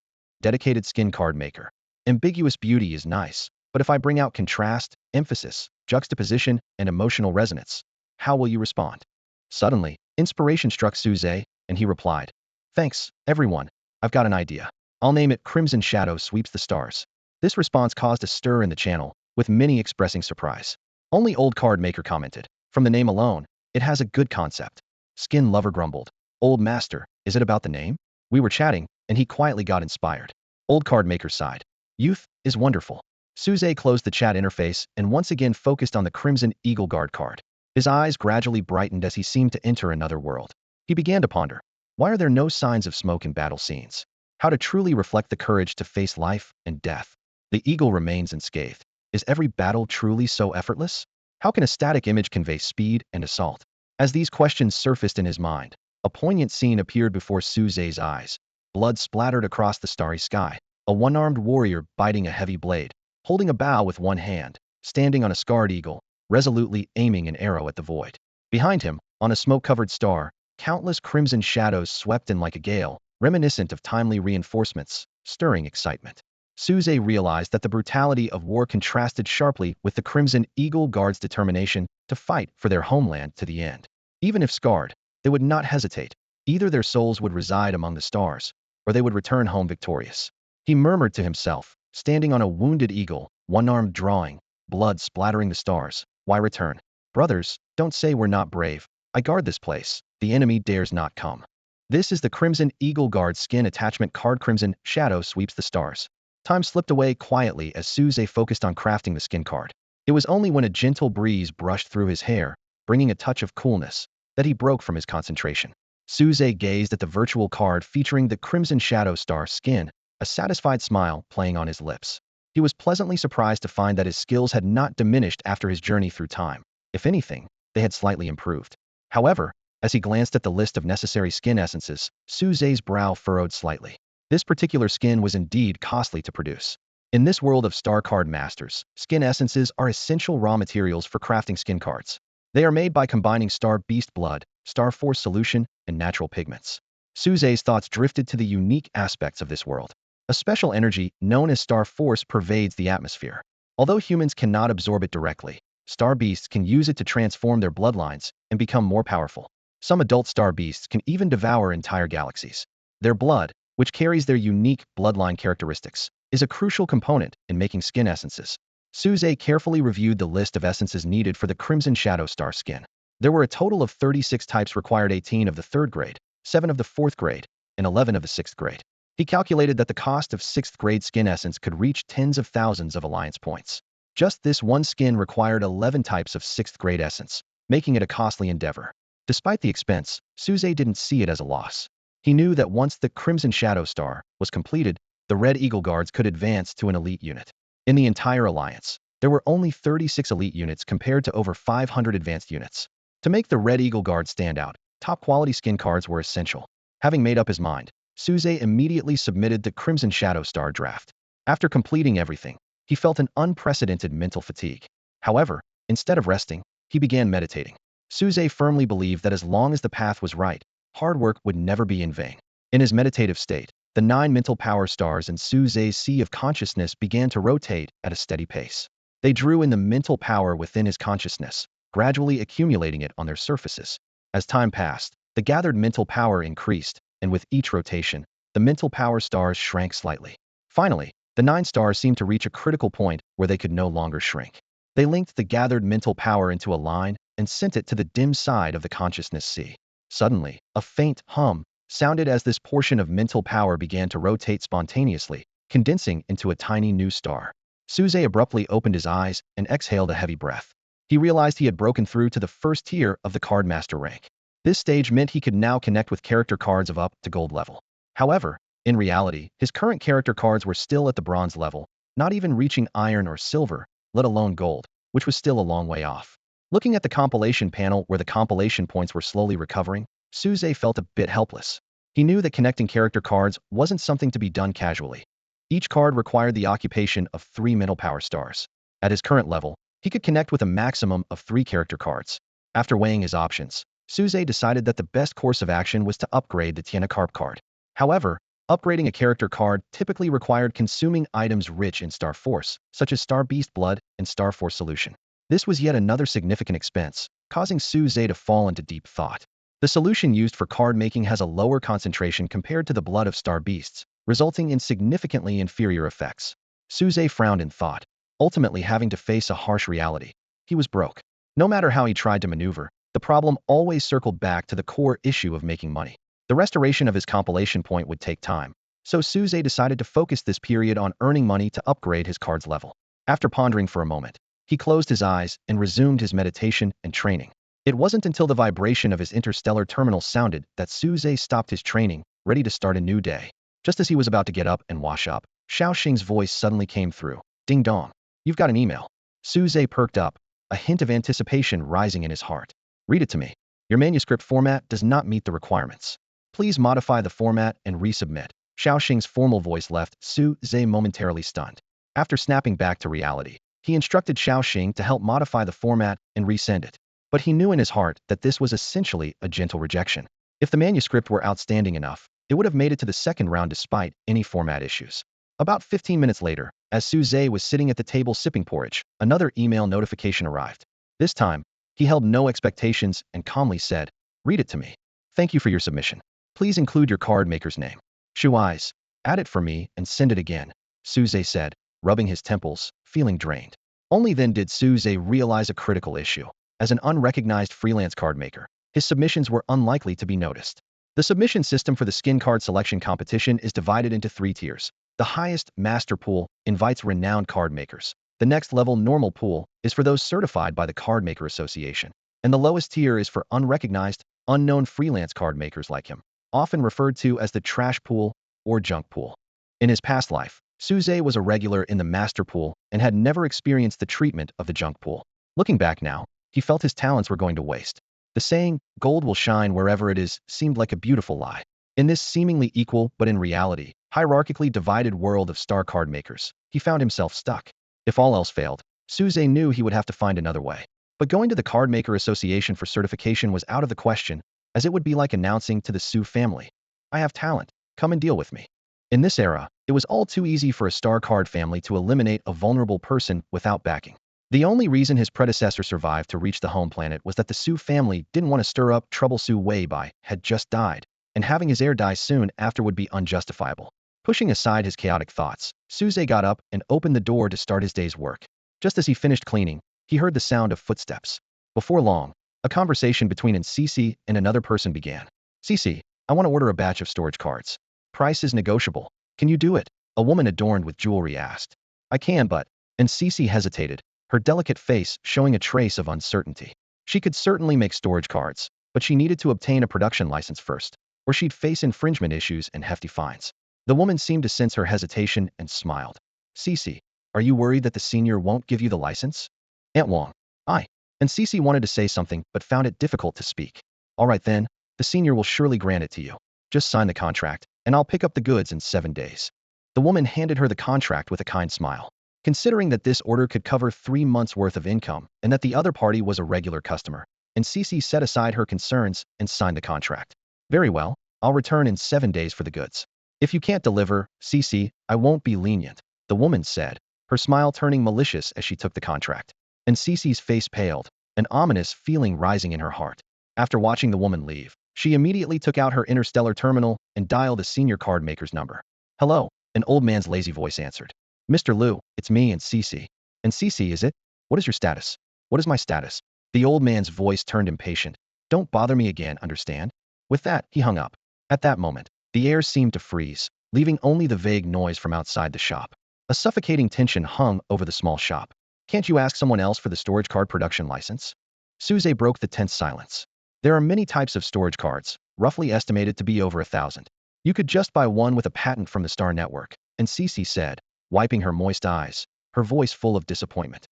Speaker 1: Dedicated skin card maker. Ambiguous beauty is nice, but if I bring out contrast, emphasis, juxtaposition, and emotional resonance, how will you respond? Suddenly, inspiration struck Suze, and he replied, "Thanks, everyone. I've got an idea. I'll name it Crimson Shadow Sweeps the Stars." This response caused a stir in the channel, with many expressing surprise. Only Old Card Maker commented, "From the name alone, it has a good concept." Skin Lover grumbled, "Old Master, is it about the name?" We were chatting, and he quietly got inspired. Old Card Maker sighed, "Youth is wonderful." Suze closed the chat interface and once again focused on the Crimson Eagle Guard card. His eyes gradually brightened as he seemed to enter another world. He began to ponder, why are there no signs of smoke in battle scenes? How to truly reflect the courage to face life and death. The eagle remains unscathed. Is every battle truly so effortless? How can a static image convey speed and assault? As these questions surfaced in his mind, a poignant scene appeared before Suze's eyes. Blood splattered across the starry sky. A one-armed warrior biting a heavy blade, holding a bow with one hand, standing on a scarred eagle, resolutely aiming an arrow at the void. Behind him, on a smoke-covered star, countless crimson shadows swept in like a gale, reminiscent of timely reinforcements, stirring excitement. Suze realized that the brutality of war contrasted sharply with the Crimson Eagle Guard's determination to fight for their homeland to the end. Even if scarred, they would not hesitate. Either their souls would reside among the stars, or they would return home victorious. He murmured to himself, standing on a wounded eagle, one arm drawing, blood splattering the stars. Why return? Brothers, don't say we're not brave. I guard this place. The enemy dares not come. This is the Crimson Eagle Guard skin attachment card. Crimson Shadow Sweeps the Stars. Time slipped away quietly as Suze focused on crafting the skin card. It was only when a gentle breeze brushed through his hair, bringing a touch of coolness, that he broke from his concentration. Suze gazed at the virtual card featuring the Crimson Shadow Star skin, a satisfied smile playing on his lips. He was pleasantly surprised to find that his skills had not diminished after his journey through time. If anything, they had slightly improved. However, as he glanced at the list of necessary skin essences, Suze's brow furrowed slightly. This particular skin was indeed costly to produce. In this world of star card masters, skin essences are essential raw materials for crafting skin cards. They are made by combining star beast blood, star force solution, and natural pigments. Suze's thoughts drifted to the unique aspects of this world. A special energy known as star force pervades the atmosphere. Although humans cannot absorb it directly, star beasts can use it to transform their bloodlines and become more powerful. Some adult star beasts can even devour entire galaxies. Their blood, which carries their unique bloodline characteristics, is a crucial component in making skin essences. Suze carefully reviewed the list of essences needed for the Crimson Shadow Star skin. There were a total of 36 types required, 18 of the 3rd grade, 7 of the 4th grade, and 11 of the 6th grade. He calculated that the cost of 6th grade skin essence could reach tens of thousands of alliance points. Just this one skin required 11 types of 6th grade essence, making it a costly endeavor. Despite the expense, Suze didn't see it as a loss. He knew that once the Crimson Shadow Star was completed, the Red Eagle Guards could advance to an elite unit. In the entire alliance, there were only 36 elite units compared to over 500 advanced units. To make the Red Eagle Guard stand out, top-quality skin cards were essential. Having made up his mind, Suze immediately submitted the Crimson Shadow Star draft. After completing everything, he felt an unprecedented mental fatigue. However, instead of resting, he began meditating. Suze firmly believed that as long as the path was right, hard work would never be in vain. In his meditative state, the 9 mental power stars in Su Zhe's sea of consciousness began to rotate at a steady pace. They drew in the mental power within his consciousness, gradually accumulating it on their surfaces. As time passed, the gathered mental power increased, and with each rotation, the mental power stars shrank slightly. Finally, the 9 stars seemed to reach a critical point where they could no longer shrink. They linked the gathered mental power into a line and sent it to the dim side of the consciousness sea. Suddenly, a faint hum sounded as this portion of mental power began to rotate spontaneously, condensing into a tiny new star. Su Zhe abruptly opened his eyes and exhaled a heavy breath. He realized he had broken through to the first tier of the card master rank. This stage meant he could now connect with character cards of up to gold level. However, in reality, his current character cards were still at the bronze level, not even reaching iron or silver, let alone gold, which was still a long way off. Looking at the compilation panel where the compilation points were slowly recovering, Su Zhe felt a bit helpless. He knew that connecting character cards wasn't something to be done casually. Each card required the occupation of 3 mental power stars. At his current level, he could connect with a maximum of 3 character cards. After weighing his options, Su Zhe decided that the best course of action was to upgrade the Tiana Carp card. However, upgrading a character card typically required consuming items rich in Star Force, such as Star Beast Blood and Star Force Solution. This was yet another significant expense, causing Su Zhe to fall into deep thought. The solution used for card making has a lower concentration compared to the blood of Star Beasts, resulting in significantly inferior effects. Su Zhe frowned in thought, ultimately having to face a harsh reality. He was broke. No matter how he tried to maneuver, the problem always circled back to the core issue of making money. The restoration of his compilation point would take time, so Su Zhe decided to focus this period on earning money to upgrade his card's level. After pondering for a moment, he closed his eyes and resumed his meditation and training. It wasn't until the vibration of his interstellar terminal sounded that Su Zhe stopped his training, ready to start a new day. Just as he was about to get up and wash up, Xiao Xing's voice suddenly came through. Ding dong. You've got an email. Su Zhe perked up, a hint of anticipation rising in his heart. Read it to me. Your manuscript format does not meet the requirements. Please modify the format and resubmit. Xiao Xing's formal voice left Su Zhe momentarily stunned. After snapping back to reality, he instructed Xiao Xing to help modify the format and resend it. But he knew in his heart that this was essentially a gentle rejection. If the manuscript were outstanding enough, it would have made it to the second round despite any format issues. About 15 minutes later, as Su Zhe was sitting at the table sipping porridge, another email notification arrived. This time, he held no expectations and calmly said, "Read it to me. Thank you for your submission. Please include your card maker's name." Shu eyes. "Add it for me and send it again," Su Zhe said, rubbing his temples, feeling drained. Only then did Su Zhe realize a critical issue. As an unrecognized freelance card maker, his submissions were unlikely to be noticed. The submission system for the skin card selection competition is divided into 3 tiers. The highest, Master Pool, invites renowned card makers. The next level, Normal Pool, is for those certified by the Card Maker Association. And the lowest tier is for unrecognized, unknown freelance card makers like him, often referred to as the Trash Pool or Junk Pool. In his past life, Su Zhe was a regular in the Master Pool and had never experienced the treatment of the Junk Pool. Looking back now, he felt his talents were going to waste. The saying, "gold will shine wherever it is," seemed like a beautiful lie. In this seemingly equal, but in reality, hierarchically divided world of star card makers, he found himself stuck. If all else failed, Su Zhe knew he would have to find another way. But going to the Card Maker Association for certification was out of the question, as it would be like announcing to the Su family, "I have talent, come and deal with me." In this era, it was all too easy for a star card family to eliminate a vulnerable person without backing. The only reason his predecessor survived to reach the home planet was that the Su family didn't want to stir up trouble. Su Weibai had just died, and having his heir die soon after would be unjustifiable. Pushing aside his chaotic thoughts, Su Zhe got up and opened the door to start his day's work. Just as he finished cleaning, he heard the sound of footsteps. Before long, a conversation between Cici and another person began. "Cici, I want to order a batch of storage cards. Price is negotiable. Can you do it?" A woman adorned with jewelry asked. "I can, but..." And Cici hesitated, her delicate face showing a trace of uncertainty. She could certainly make storage cards, but she needed to obtain a production license first, or she'd face infringement issues and hefty fines. The woman seemed to sense her hesitation and smiled. "Cici, are you worried that the senior won't give you the license?" "Aunt Wong, I..." And Cici wanted to say something but found it difficult to speak. "All right then, the senior will surely grant it to you. Just sign the contract, and I'll pick up the goods in 7 days." The woman handed her the contract with a kind smile. Considering that this order could cover 3 months' worth of income and that the other party was a regular customer, and Cici set aside her concerns and signed the contract. "Very well, I'll return in 7 days for the goods." If you can't deliver, CC, I won't be lenient, the woman said, her smile turning malicious as she took the contract. And CC's face paled, an ominous feeling rising in her heart. After watching the woman leave, she immediately took out her interstellar terminal and dialed the senior card maker's number. Hello, an old man's lazy voice answered. Mr. Liu, it's me and CC. And CC, is it? What is your status? What is my status? The old man's voice turned impatient. Don't bother me again, understand? With that, he hung up. At that moment, the air seemed to freeze, leaving only the vague noise from outside the shop. A suffocating tension hung over the small shop. Can't you ask someone else for the storage card production license? Suze broke the tense silence. There are many types of storage cards, roughly estimated to be over 1,000. You could just buy one with a patent from the Star Network, and Cece said, wiping her moist eyes, her voice full of disappointment.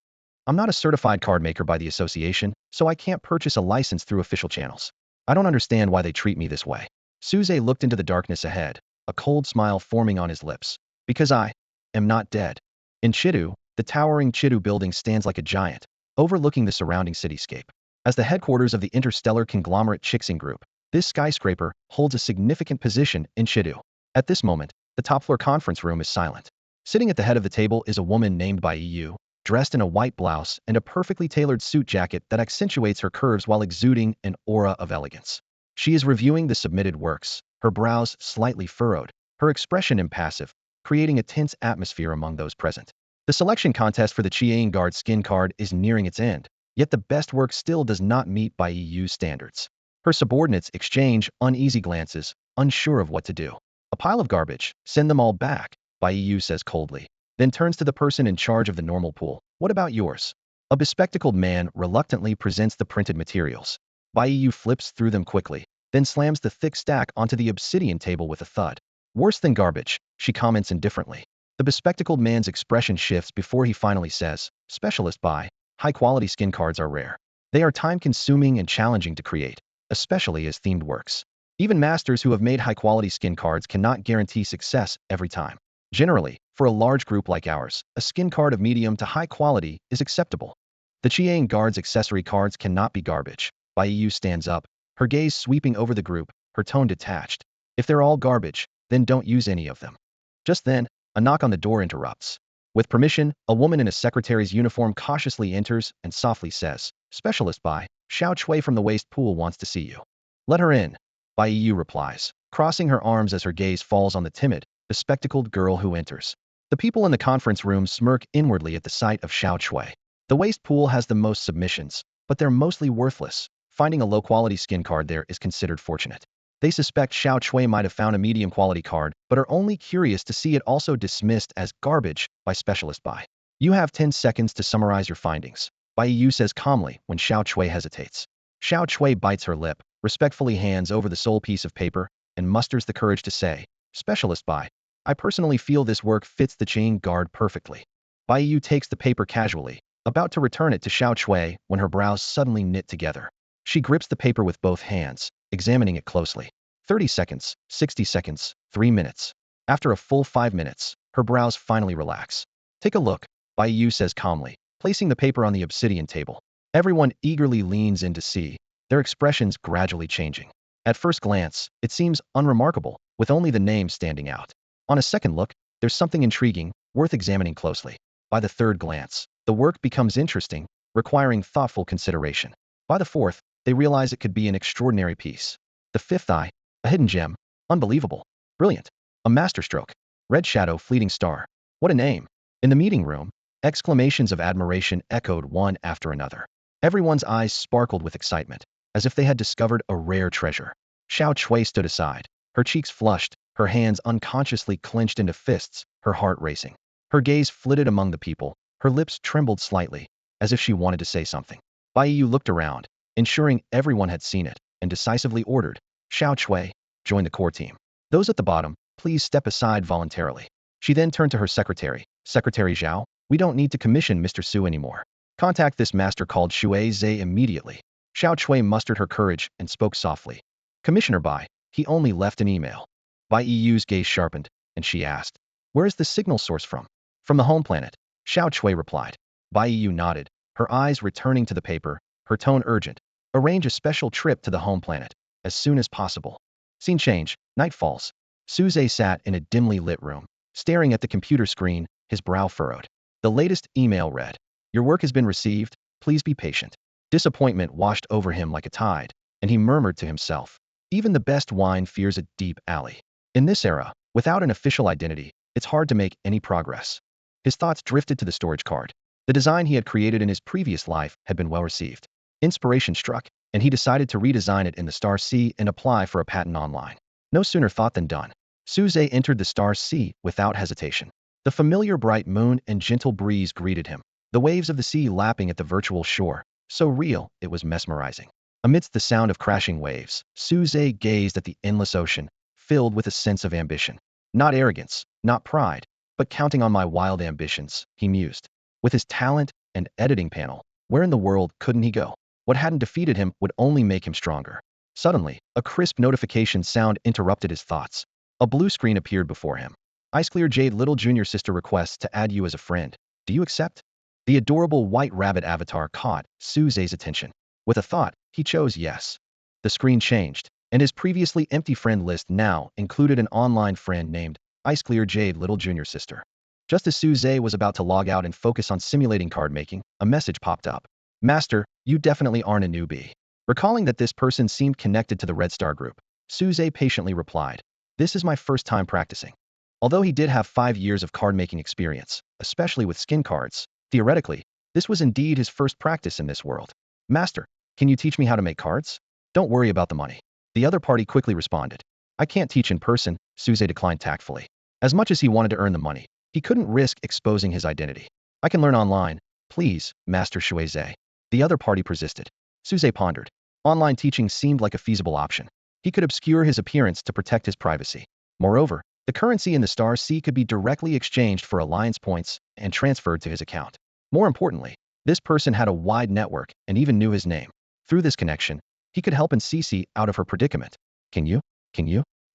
Speaker 1: I'm not a certified card maker by the association, so I can't purchase a license through official channels. I don't understand why they treat me this way. Suze looked into the darkness ahead, a cold smile forming on his lips. Because I am not dead. In Chidu, the towering Chidu building stands like a giant, overlooking the surrounding cityscape. As the headquarters of the interstellar conglomerate Chixing Group, this skyscraper holds a significant position in Chidu. At this moment, the top-floor conference room is silent. Sitting at the head of the table is a woman named by EU, dressed in a white blouse and a perfectly tailored suit jacket that accentuates her curves while exuding an aura of elegance. She is reviewing the submitted works, her brows slightly furrowed, her expression impassive, creating a tense atmosphere among those present. The selection contest for the Chiang Guard skin card is nearing its end, yet the best work still does not meet by EU standards. Her subordinates exchange uneasy glances, unsure of what to do. A pile of garbage, send them all back, by EU says coldly, then turns to the person in charge of the normal pool. What about yours? A bespectacled man reluctantly presents the printed materials. By EU flips through them quickly, then slams the thick stack onto the obsidian table with a thud. Worse than garbage, she comments indifferently. The bespectacled man's expression shifts before he finally says, specialist buy, high-quality skin cards are rare. They are time-consuming and challenging to create, especially as themed works. Even masters who have made high-quality skin cards cannot guarantee success every time. Generally, for a large group like ours, a skin card of medium to high quality is acceptable. The Chiang Guard's accessory cards cannot be garbage. Bai Yu stands up, her gaze sweeping over the group, her tone detached. If they're all garbage, then don't use any of them. Just then, a knock on the door interrupts. With permission, a woman in a secretary's uniform cautiously enters and softly says, Specialist Bai, Xiao Chui from the waste pool wants to see you. Let her in. Bai Yu replies, crossing her arms as her gaze falls on the timid, bespectacled girl who enters. The people in the conference room smirk inwardly at the sight of Xiao Chui. The waste pool has the most submissions, but they're mostly worthless. Finding a low-quality skin card there is considered fortunate. They suspect Xiao Chui might have found a medium-quality card, but are only curious to see it also dismissed as garbage by Specialist Bai. You have 10 seconds to summarize your findings, Bai Yu says calmly when Xiao Chui hesitates. Xiao Chui bites her lip, respectfully hands over the sole piece of paper, and musters the courage to say, Specialist Bai, I personally feel this work fits the Chiang Guard perfectly. Bai Yu takes the paper casually, about to return it to Xiao Chui when her brows suddenly knit together. She grips the paper with both hands, examining it closely. 30 seconds, 60 seconds, 3 minutes. After a full 5 minutes, her brows finally relax. Take a look, Bai Yu says calmly, placing the paper on the obsidian table. Everyone eagerly leans in to see, their expressions gradually changing. At first glance, it seems unremarkable, with only the name standing out. On a second look, there's something intriguing, worth examining closely. By the third glance, the work becomes interesting, requiring thoughtful consideration. By the fourth, they realize it could be an extraordinary piece. The fifth eye, a hidden gem, unbelievable, brilliant, a masterstroke, red shadow fleeting star. What a name. In the meeting room, exclamations of admiration echoed one after another. Everyone's eyes sparkled with excitement, as if they had discovered a rare treasure. Xiao Chui stood aside, her cheeks flushed, her hands unconsciously clenched into fists, her heart racing. Her gaze flitted among the people, her lips trembled slightly, as if she wanted to say something. Bai Yu looked around, ensuring everyone had seen it, and decisively ordered, Xiao Chui, join the core team. Those at the bottom, please step aside voluntarily. She then turned to her secretary, Secretary Zhao, we don't need to commission Mr. Su anymore. Contact this master called Shui Zhe immediately. Xiao Chui mustered her courage and spoke softly. Commissioner Bai, he only left an email. Bai Yu's gaze sharpened, and she asked, where is the signal source from? From the home planet, Xiao Chui replied. Bai Yu nodded, her eyes returning to the paper, her tone urgent. Arrange a special trip to the home planet, as soon as possible. Scene change, night falls. Suze sat in a dimly lit room, staring at the computer screen, his brow furrowed. The latest email read, "Your work has been received, please be patient." Disappointment washed over him like a tide, and he murmured to himself, even the best wine fears a deep alley. In this era, without an official identity, it's hard to make any progress. His thoughts drifted to the storage card. The design he had created in his previous life had been well received. Inspiration struck, and he decided to redesign it in the Star C and apply for a patent online. No sooner thought than done. Suze entered the Star Sea without hesitation. The familiar bright moon and gentle breeze greeted him, the waves of the sea lapping at the virtual shore, so real it was mesmerizing. Amidst the sound of crashing waves, Suze gazed at the endless ocean, filled with a sense of ambition. Not arrogance, not pride, but counting on my wild ambitions, he mused. With his talent and editing panel, where in the world couldn't he go? What hadn't defeated him would only make him stronger. Suddenly, a crisp notification sound interrupted his thoughts. A blue screen appeared before him. Ice Clear Jade Little Junior Sister requests to add you as a friend. Do you accept? The adorable white rabbit avatar caught Suze's attention. With a thought, he chose yes. The screen changed, and his previously empty friend list now included an online friend named Ice Clear Jade Little Junior Sister. Just as Suze was about to log out and focus on simulating card making, a message popped up. Master, you definitely aren't a newbie. Recalling that this person seemed connected to the Red Star group, Suze patiently replied, "This is my first time practicing." Although he did have 5 years of card making experience, especially with skin cards, theoretically, this was indeed his first practice in this world. "Master, can you teach me how to make cards? Don't worry about the money." The other party quickly responded, "I can't teach in person," Suze declined tactfully. As much as he wanted to earn the money, he couldn't risk exposing his identity. "I can learn online. Please, Master Shuize." The other party persisted. Suze pondered. Online teaching seemed like a feasible option. He could obscure his appearance to protect his privacy. Moreover, the currency in the Star Sea could be directly exchanged for alliance points and transferred to his account. More importantly, this person had a wide network and even knew his name. Through this connection, he could help Cece out of her predicament. Can you?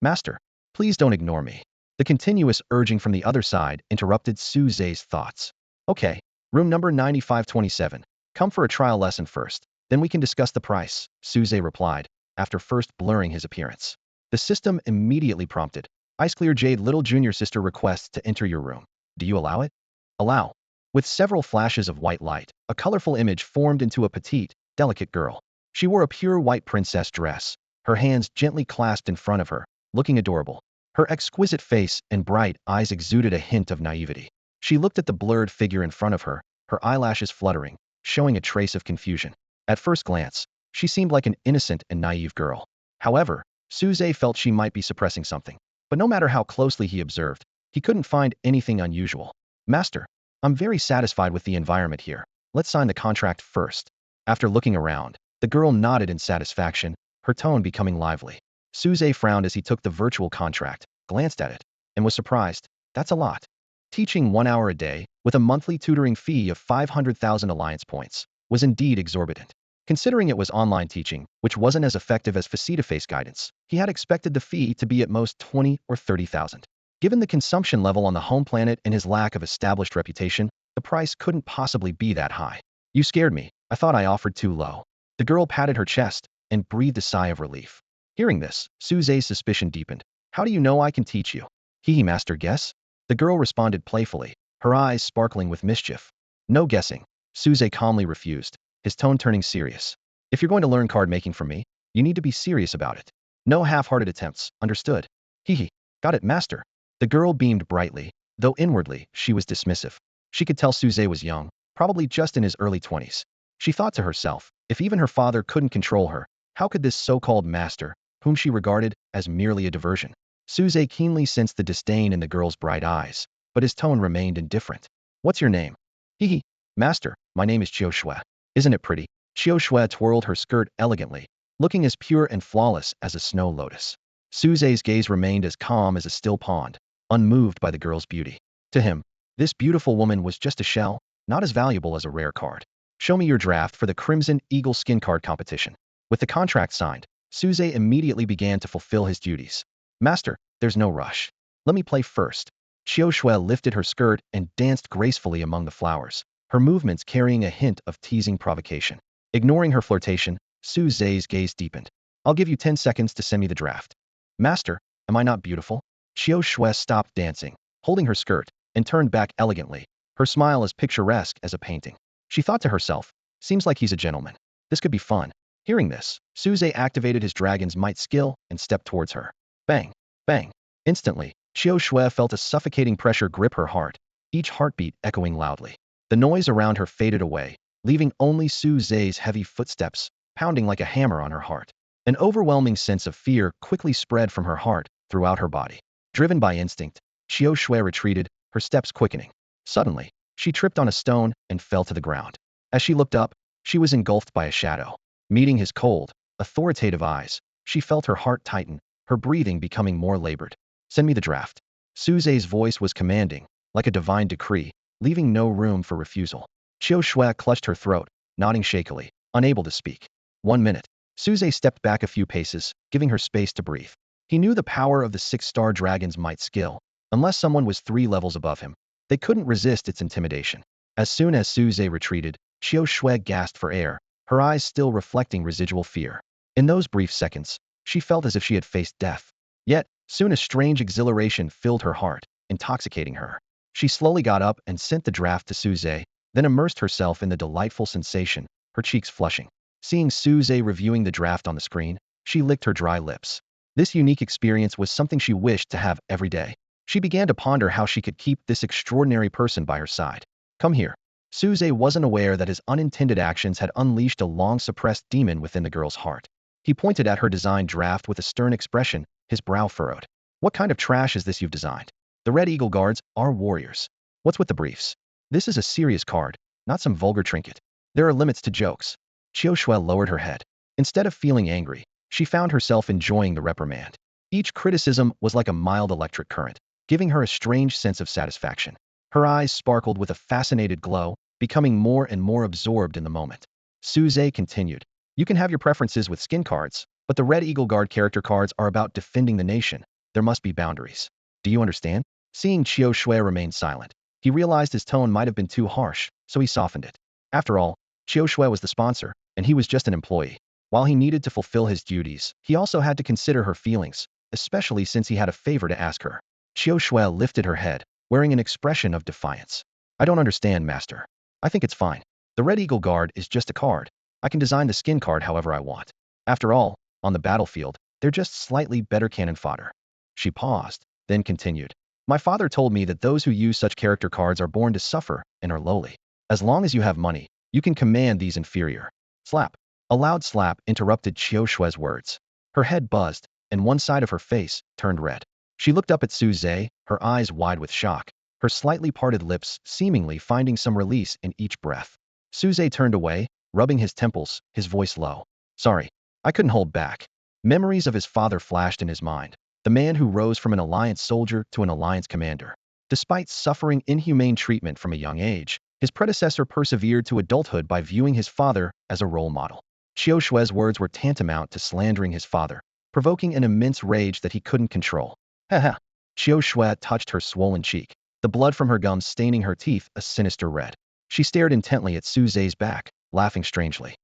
Speaker 1: Master, please don't ignore me." The continuous urging from the other side interrupted Suze's thoughts. "Okay, room number 9527. Come for a trial lesson first, then we can discuss the price," Suze replied, after first blurring his appearance. The system immediately prompted, "Ice Clear Jade Little Junior Sister requests to enter your room. Do you allow it?" "Allow." With several flashes of white light, a colorful image formed into a petite, delicate girl. She wore a pure white princess dress, her hands gently clasped in front of her, looking adorable. Her exquisite face and bright eyes exuded a hint of naivety. She looked at the blurred figure in front of her, her eyelashes fluttering, showing a trace of confusion. At first glance, she seemed like an innocent and naive girl. However, Suze felt she might be suppressing something. But no matter how closely he observed, he couldn't find anything unusual. "Master, I'm very satisfied with the environment here. Let's sign the contract first." After looking around, the girl nodded in satisfaction, her tone becoming lively. Suze frowned as he took the virtual contract, glanced at it, and was surprised. That's a lot. Teaching 1 hour a day, with a monthly tutoring fee of 500,000 alliance points, was indeed exorbitant. Considering it was online teaching, which wasn't as effective as face-to-face guidance, he had expected the fee to be at most 20 or 30,000. Given the consumption level on the home planet and his lack of established reputation, the price couldn't possibly be that high. "You scared me. I thought I offered too low." The girl patted her chest and breathed a sigh of relief. Hearing this, Suze's suspicion deepened. "How do you know I can teach you?" "Hehe, master, guess?" The girl responded playfully, her eyes sparkling with mischief. "No guessing." Suze calmly refused, his tone turning serious. "If you're going to learn card making from me, you need to be serious about it. No half-hearted attempts, understood?" "Hehe. Got it, master." The girl beamed brightly, though inwardly she was dismissive. She could tell Suze was young, probably just in his early 20s. She thought to herself, if even her father couldn't control her, how could this so-called master, whom she regarded as merely a diversion? Suze keenly sensed the disdain in the girl's bright eyes, but his tone remained indifferent. "What's your name?" "Hehe. Master, my name is Qiu Shui. Isn't it pretty?" Qiu Shui twirled her skirt elegantly, looking as pure and flawless as a snow lotus. Suze's gaze remained as calm as a still pond, unmoved by the girl's beauty. To him, this beautiful woman was just a shell, not as valuable as a rare card. "Show me your draft for the Crimson Eagle skin card competition." With the contract signed, Suze immediately began to fulfill his duties. "Master, there's no rush. Let me play first." Qiu Shui lifted her skirt and danced gracefully among the flowers, her movements carrying a hint of teasing provocation. Ignoring her flirtation, Suze's gaze deepened. "I'll give you 10 seconds to send me the draft." "Master, am I not beautiful?" Xiao Shui stopped dancing, holding her skirt, and turned back elegantly, her smile as picturesque as a painting. She thought to herself, seems like he's a gentleman. This could be fun. Hearing this, Suze activated his dragon's might skill and stepped towards her. Bang! Bang! Instantly, Xiao Shui felt a suffocating pressure grip her heart, each heartbeat echoing loudly. The noise around her faded away, leaving only Suze's heavy footsteps pounding like a hammer on her heart. An overwhelming sense of fear quickly spread from her heart throughout her body. Driven by instinct, Xiao Shui retreated, her steps quickening. Suddenly, she tripped on a stone and fell to the ground. As she looked up, she was engulfed by a shadow. Meeting his cold, authoritative eyes, she felt her heart tighten, her breathing becoming more labored. Send me the draft. Suze's voice was commanding, like a divine decree, leaving no room for refusal. Xiao Shui clutched her throat, nodding shakily, unable to speak. 1 minute. Suze stepped back a few paces, giving her space to breathe. He knew the power of the 6-star dragon's might skill. Unless someone was 3 levels above him, they couldn't resist its intimidation. As soon as Suze retreated, Xiao Shui gasped for air, her eyes still reflecting residual fear. In those brief seconds, she felt as if she had faced death. Yet, soon a strange exhilaration filled her heart, intoxicating her. She slowly got up and sent the draft to Suze, then immersed herself in the delightful sensation, her cheeks flushing. Seeing Suze reviewing the draft on the screen, she licked her dry lips. This unique experience was something she wished to have every day. She began to ponder how she could keep this extraordinary person by her side. Come here. Suze wasn't aware that his unintended actions had unleashed a long-suppressed demon within the girl's heart. He pointed at her designed draft with a stern expression, his brow furrowed. What kind of trash is this you've designed? The Red Eagle Guards are warriors. What's with the briefs? This is a serious card, not some vulgar trinket. There are limits to jokes. Xiao Shui lowered her head. Instead of feeling angry, she found herself enjoying the reprimand. Each criticism was like a mild electric current, giving her a strange sense of satisfaction. Her eyes sparkled with a fascinated glow, becoming more and more absorbed in the moment. Suze continued, you can have your preferences with skin cards, but the Red Eagle Guard character cards are about defending the nation. There must be boundaries. Do you understand? Seeing Xiao Shui remain silent, he realized his tone might have been too harsh, so he softened it. After all, Xiao Shui was the sponsor, and he was just an employee. While he needed to fulfill his duties, he also had to consider her feelings, especially since he had a favor to ask her. Xiao Shui lifted her head, wearing an expression of defiance. I don't understand, master. I think it's fine. The Red Eagle Guard is just a card. I can design the skin card however I want. After all, on the battlefield, they're just slightly better cannon fodder. She paused, then continued. My father told me that those who use such character cards are born to suffer and are lowly. As long as you have money, you can command these inferior. Slap. A loud slap interrupted Xiao Shui's words. Her head buzzed, and one side of her face turned red. She looked up at Suze, her eyes wide with shock, her slightly parted lips seemingly finding some release in each breath. Suze turned away, rubbing his temples, his voice low. Sorry, I couldn't hold back. Memories of his father flashed in his mind, the man who rose from an alliance soldier to an alliance commander. Despite suffering inhumane treatment from a young age, his predecessor persevered to adulthood by viewing his father as a role model. Xiao Shui's words were tantamount to slandering his father, provoking an immense rage that he couldn't control. Haha. Xiao Shui touched her swollen cheek, the blood from her gums staining her teeth a sinister red. She stared intently at Suze's back, laughing strangely.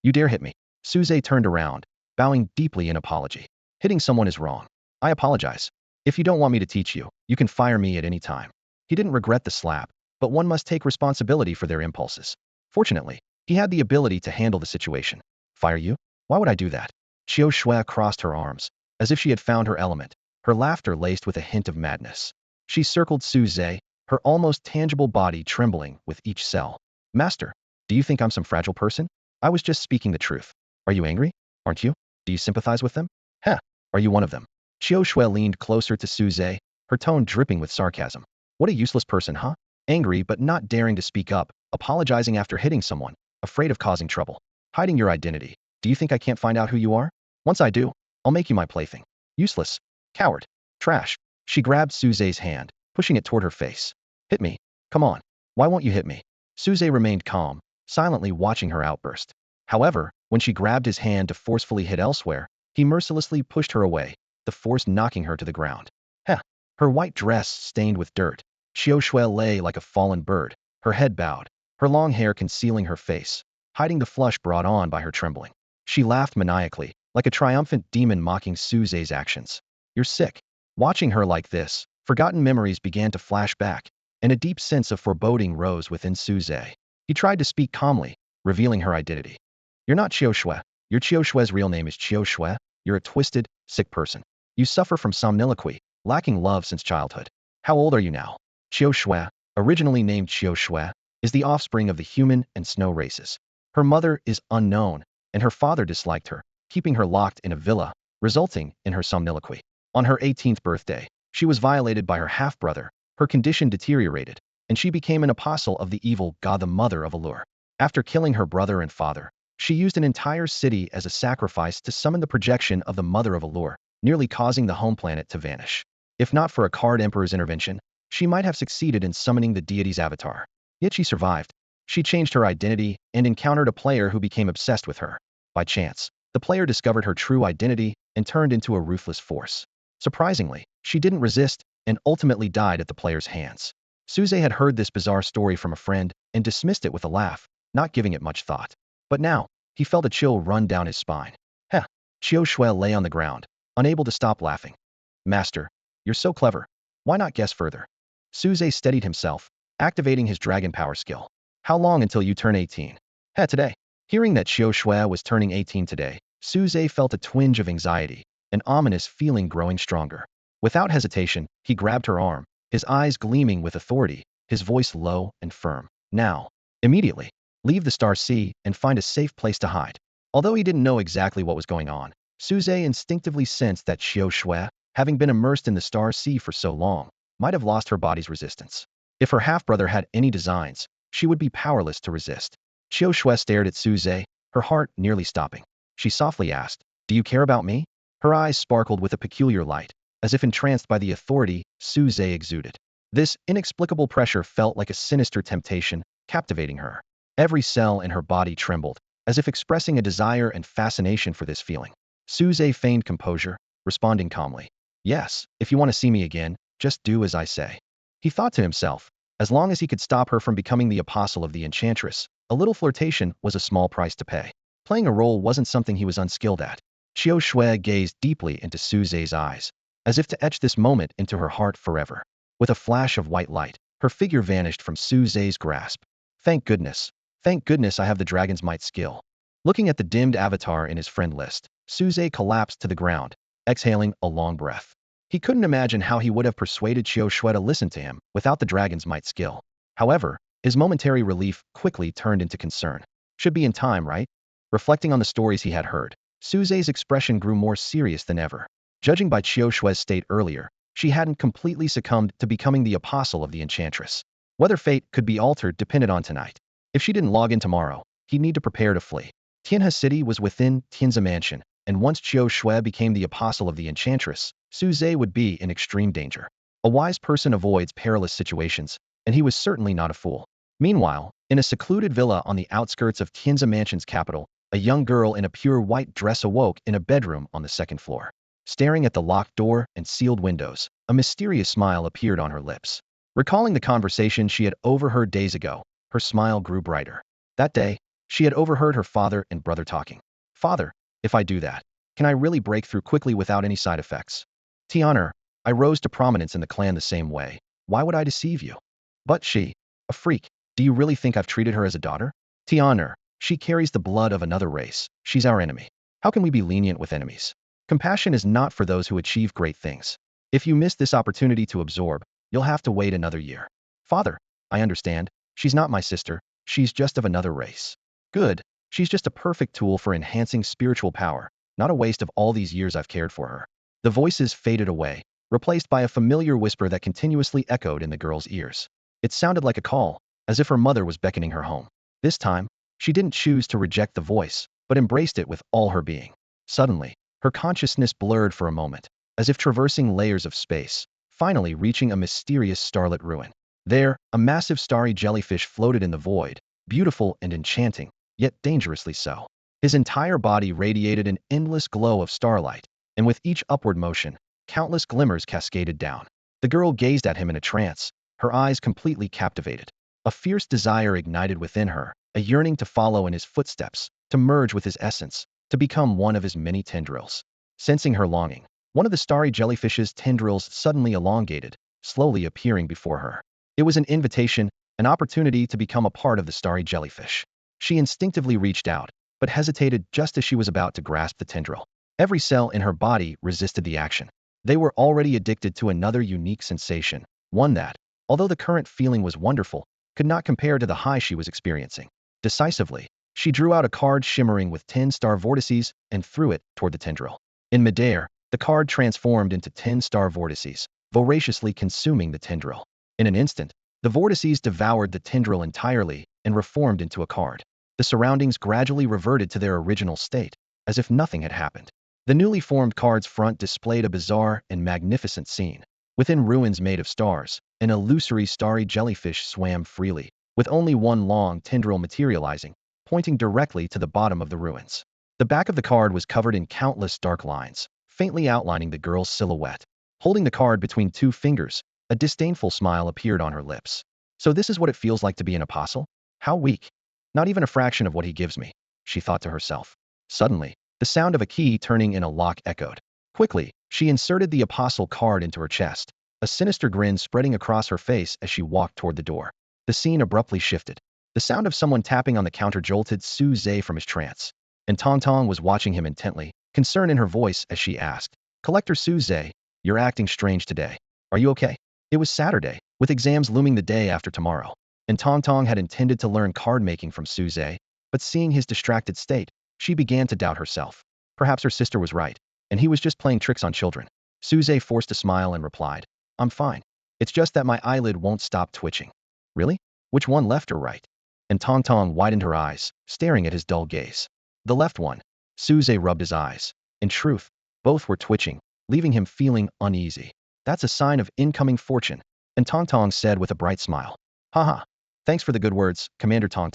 Speaker 1: You dare hit me. Suze turned around, bowing deeply in apology. Hitting someone is wrong. I apologize. If you don't want me to teach you, you can fire me at any time. He didn't regret the slap, but one must take responsibility for their impulses. Fortunately, he had the ability to handle the situation. Fire you? Why would I do that? Xiao Shui crossed her arms, as if she had found her element, her laughter laced with a hint of madness. She circled Suze, her almost tangible body trembling with each cell. Master, do you think I'm some fragile person? I was just speaking the truth. Are you angry? Aren't you? Do you sympathize with them? Heh, are you one of them? Xiao Shui leaned closer to Suze, her tone dripping with sarcasm. What a useless person, huh? Angry but not daring to speak up, apologizing after hitting someone, afraid of causing trouble. Hiding your identity. Do you think I can't find out who you are? Once I do, I'll make you my plaything. Useless. Coward. Trash. She grabbed Suze's hand, pushing it toward her face. Hit me. Come on. Why won't you hit me? Suze remained calm, silently watching her outburst. However, when she grabbed his hand to forcefully hit elsewhere, he mercilessly pushed her away, the force knocking her to the ground. Heh. Her white dress stained with dirt. Xiao Shui lay like a fallen bird, her head bowed, her long hair concealing her face, hiding the flush brought on by her trembling. She laughed maniacally, like a triumphant demon mocking Suze's actions. You're sick. Watching her like this, forgotten memories began to flash back, and a deep sense of foreboding rose within Suze. He tried to speak calmly, revealing her identity. You're not Qiu Shui. Your Qiu Shui's real name is Qiu Shui. You're a twisted, sick person. You suffer from somniloquy, lacking love since childhood. How old are you now? Qiu Shui, originally named Qiu Shui, is the offspring of the human and snow races. Her mother is unknown, and her father disliked her, keeping her locked in a villa, resulting in her somniloquy. On her 18th birthday, she was violated by her half-brother, her condition deteriorated, and she became an apostle of the evil god, the mother of Allure. After killing her brother and father, she used an entire city as a sacrifice to summon the projection of the mother of Allure, nearly causing the home planet to vanish. If not for a card emperor's intervention, she might have succeeded in summoning the deity's avatar. Yet she survived. She changed her identity and encountered a player who became obsessed with her. By chance, the player discovered her true identity and turned into a ruthless force. Surprisingly, she didn't resist and ultimately died at the player's hands. Suze had heard this bizarre story from a friend and dismissed it with a laugh, not giving it much thought. But now, he felt a chill run down his spine. Heh. Qiu Shui lay on the ground, unable to stop laughing. Master, you're so clever. Why not guess further? Suze steadied himself, activating his dragon power skill. How long until you turn 18? Today. Hearing that Qiu Shui was turning 18 today, Suze felt a twinge of anxiety, an ominous feeling growing stronger. Without hesitation, he grabbed her arm, his eyes gleaming with authority, his voice low and firm. Now. Immediately. Leave the Star Sea and find a safe place to hide. Although he didn't know exactly what was going on, Suze instinctively sensed that Qiu Shui, having been immersed in the Star Sea for so long, might have lost her body's resistance. If her half-brother had any designs, she would be powerless to resist. Qiu Shui stared at Suze, her heart nearly stopping. She softly asked, "Do you care about me?" Her eyes sparkled with a peculiar light, as if entranced by the authority Suze exuded. This inexplicable pressure felt like a sinister temptation, captivating her. Every cell in her body trembled, as if expressing a desire and fascination for this feeling. Suze feigned composure, responding calmly. Yes, if you want to see me again, just do as I say. He thought to himself, as long as he could stop her from becoming the apostle of the enchantress, a little flirtation was a small price to pay. Playing a role wasn't something he was unskilled at. Qiu Shui gazed deeply into Suze's eyes, as if to etch this moment into her heart forever. With a flash of white light, her figure vanished from Suze's grasp. Thank goodness. Thank goodness I have the dragon's might skill. Looking at the dimmed avatar in his friend list, Suze collapsed to the ground, exhaling a long breath. He couldn't imagine how he would have persuaded Qiu Shui to listen to him without the dragon's might skill. However, his momentary relief quickly turned into concern. Should be in time, right? Reflecting on the stories he had heard, Suze's expression grew more serious than ever. Judging by Qiu Shui's state earlier, she hadn't completely succumbed to becoming the apostle of the enchantress. Whether fate could be altered depended on tonight. If she didn't log in tomorrow, he'd need to prepare to flee. Tianhe City was within Tianze Mansion, and once Qiu Shui became the apostle of the enchantress, Suze would be in extreme danger. A wise person avoids perilous situations, and he was certainly not a fool. Meanwhile, in a secluded villa on the outskirts of Tianze Mansion's capital, a young girl in a pure white dress awoke in a bedroom on the second floor. Staring at the locked door and sealed windows, a mysterious smile appeared on her lips. Recalling the conversation she had overheard days ago, her smile grew brighter. That day, she had overheard her father and brother talking. Father, if I do that, can I really break through quickly without any side effects? Tian'er, I rose to prominence in the clan the same way. Why would I deceive you? But she, a freak, do you really think I've treated her as a daughter? Tian'er, she carries the blood of another race. She's our enemy. How can we be lenient with enemies? Compassion is not for those who achieve great things. If you miss this opportunity to absorb, you'll have to wait another year. Father, I understand. She's not my sister. She's just of another race. Good. She's just a perfect tool for enhancing spiritual power, not a waste of all these years I've cared for her. The voices faded away, replaced by a familiar whisper that continuously echoed in the girl's ears. It sounded like a call, as if her mother was beckoning her home. This time, she didn't choose to reject the voice, but embraced it with all her being. Suddenly, her consciousness blurred for a moment, as if traversing layers of space, finally reaching a mysterious starlit ruin. There, a massive starry jellyfish floated in the void, beautiful and enchanting, yet dangerously so. His entire body radiated an endless glow of starlight, and with each upward motion, countless glimmers cascaded down. The girl gazed at him in a trance, her eyes completely captivated. A fierce desire ignited within her, a yearning to follow in his footsteps, to merge with his essence, to become one of his many tendrils. Sensing her longing, One of the starry jellyfish's tendrils suddenly elongated, slowly appearing before her. It was an invitation, an opportunity to become a part of the starry jellyfish. She instinctively reached out, but hesitated just as she was about to grasp the tendril. Every cell in her body resisted the action. They were already addicted to another unique sensation, one that, although the current feeling was wonderful, could not compare to the high she was experiencing. Decisively, she drew out a card shimmering with 10 star vortices and threw it toward the tendril. In midair, the card transformed into 10 star vortices, voraciously consuming the tendril. In an instant, the vortices devoured the tendril entirely and reformed into a card. The surroundings gradually reverted to their original state, as if nothing had happened. The newly formed card's front displayed a bizarre and magnificent scene. Within ruins made of stars, an illusory starry jellyfish swam freely, with only one long tendril materializing, pointing directly to the bottom of the ruins. The back of the card was covered in countless dark lines, faintly outlining the girl's silhouette. Holding the card between two fingers, a disdainful smile appeared on her lips. So this is what it feels like to be an apostle? How weak. Not even a fraction of what he gives me, she thought to herself. Suddenly, the sound of a key turning in a lock echoed. Quickly, she inserted the apostle card into her chest, a sinister grin spreading across her face as she walked toward the door. The scene abruptly shifted. The sound of someone tapping on the counter jolted Su Zhe from his trance. And Tang was watching him intently, concern in her voice as she asked, "Collector Su Zhe, you're acting strange today. Are you okay?" It was Saturday, with exams looming the day after tomorrow. And Tang had intended to learn card making from Su Zhe, but seeing his distracted state, she began to doubt herself. Perhaps her sister was right, and he was just playing tricks on children. Su Zhe forced a smile and replied, "I'm fine. It's just that my eyelid won't stop twitching." "Really? Which one, left or right?" And Tang widened her eyes, staring at his dull gaze. "The left one." Su Zhe rubbed his eyes. In truth, both were twitching, leaving him feeling uneasy. "That's a sign of incoming fortune," and Tang said with a bright smile. "Haha. Thanks for the good words, Commander Tang."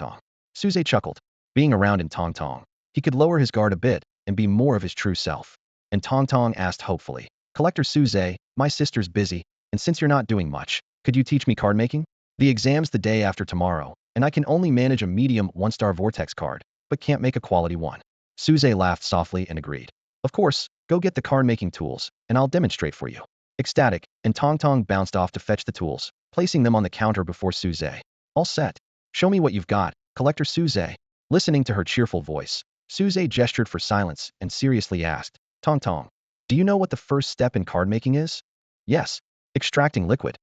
Speaker 1: Su Zhe chuckled. Being around in Tang, he could lower his guard a bit and be more of his true self. And Tang asked hopefully, "Collector Su Zhe, my sister's busy, and since you're not doing much, could you teach me card making? The exam's the day after tomorrow, and I can only manage a medium 1-star vortex card, but can't make a quality one." Su Zhe laughed softly and agreed. "Of course, go get the card making tools, and I'll demonstrate for you." Ecstatic, and Tang bounced off to fetch the tools, placing them on the counter before Su Zhe. "All set. Show me what you've got, Collector Su Zhe." Listening to her cheerful voice, Su Zhe gestured for silence and seriously asked, Tang, do you know what the first step in card making is?" "Yes. Extracting liquid.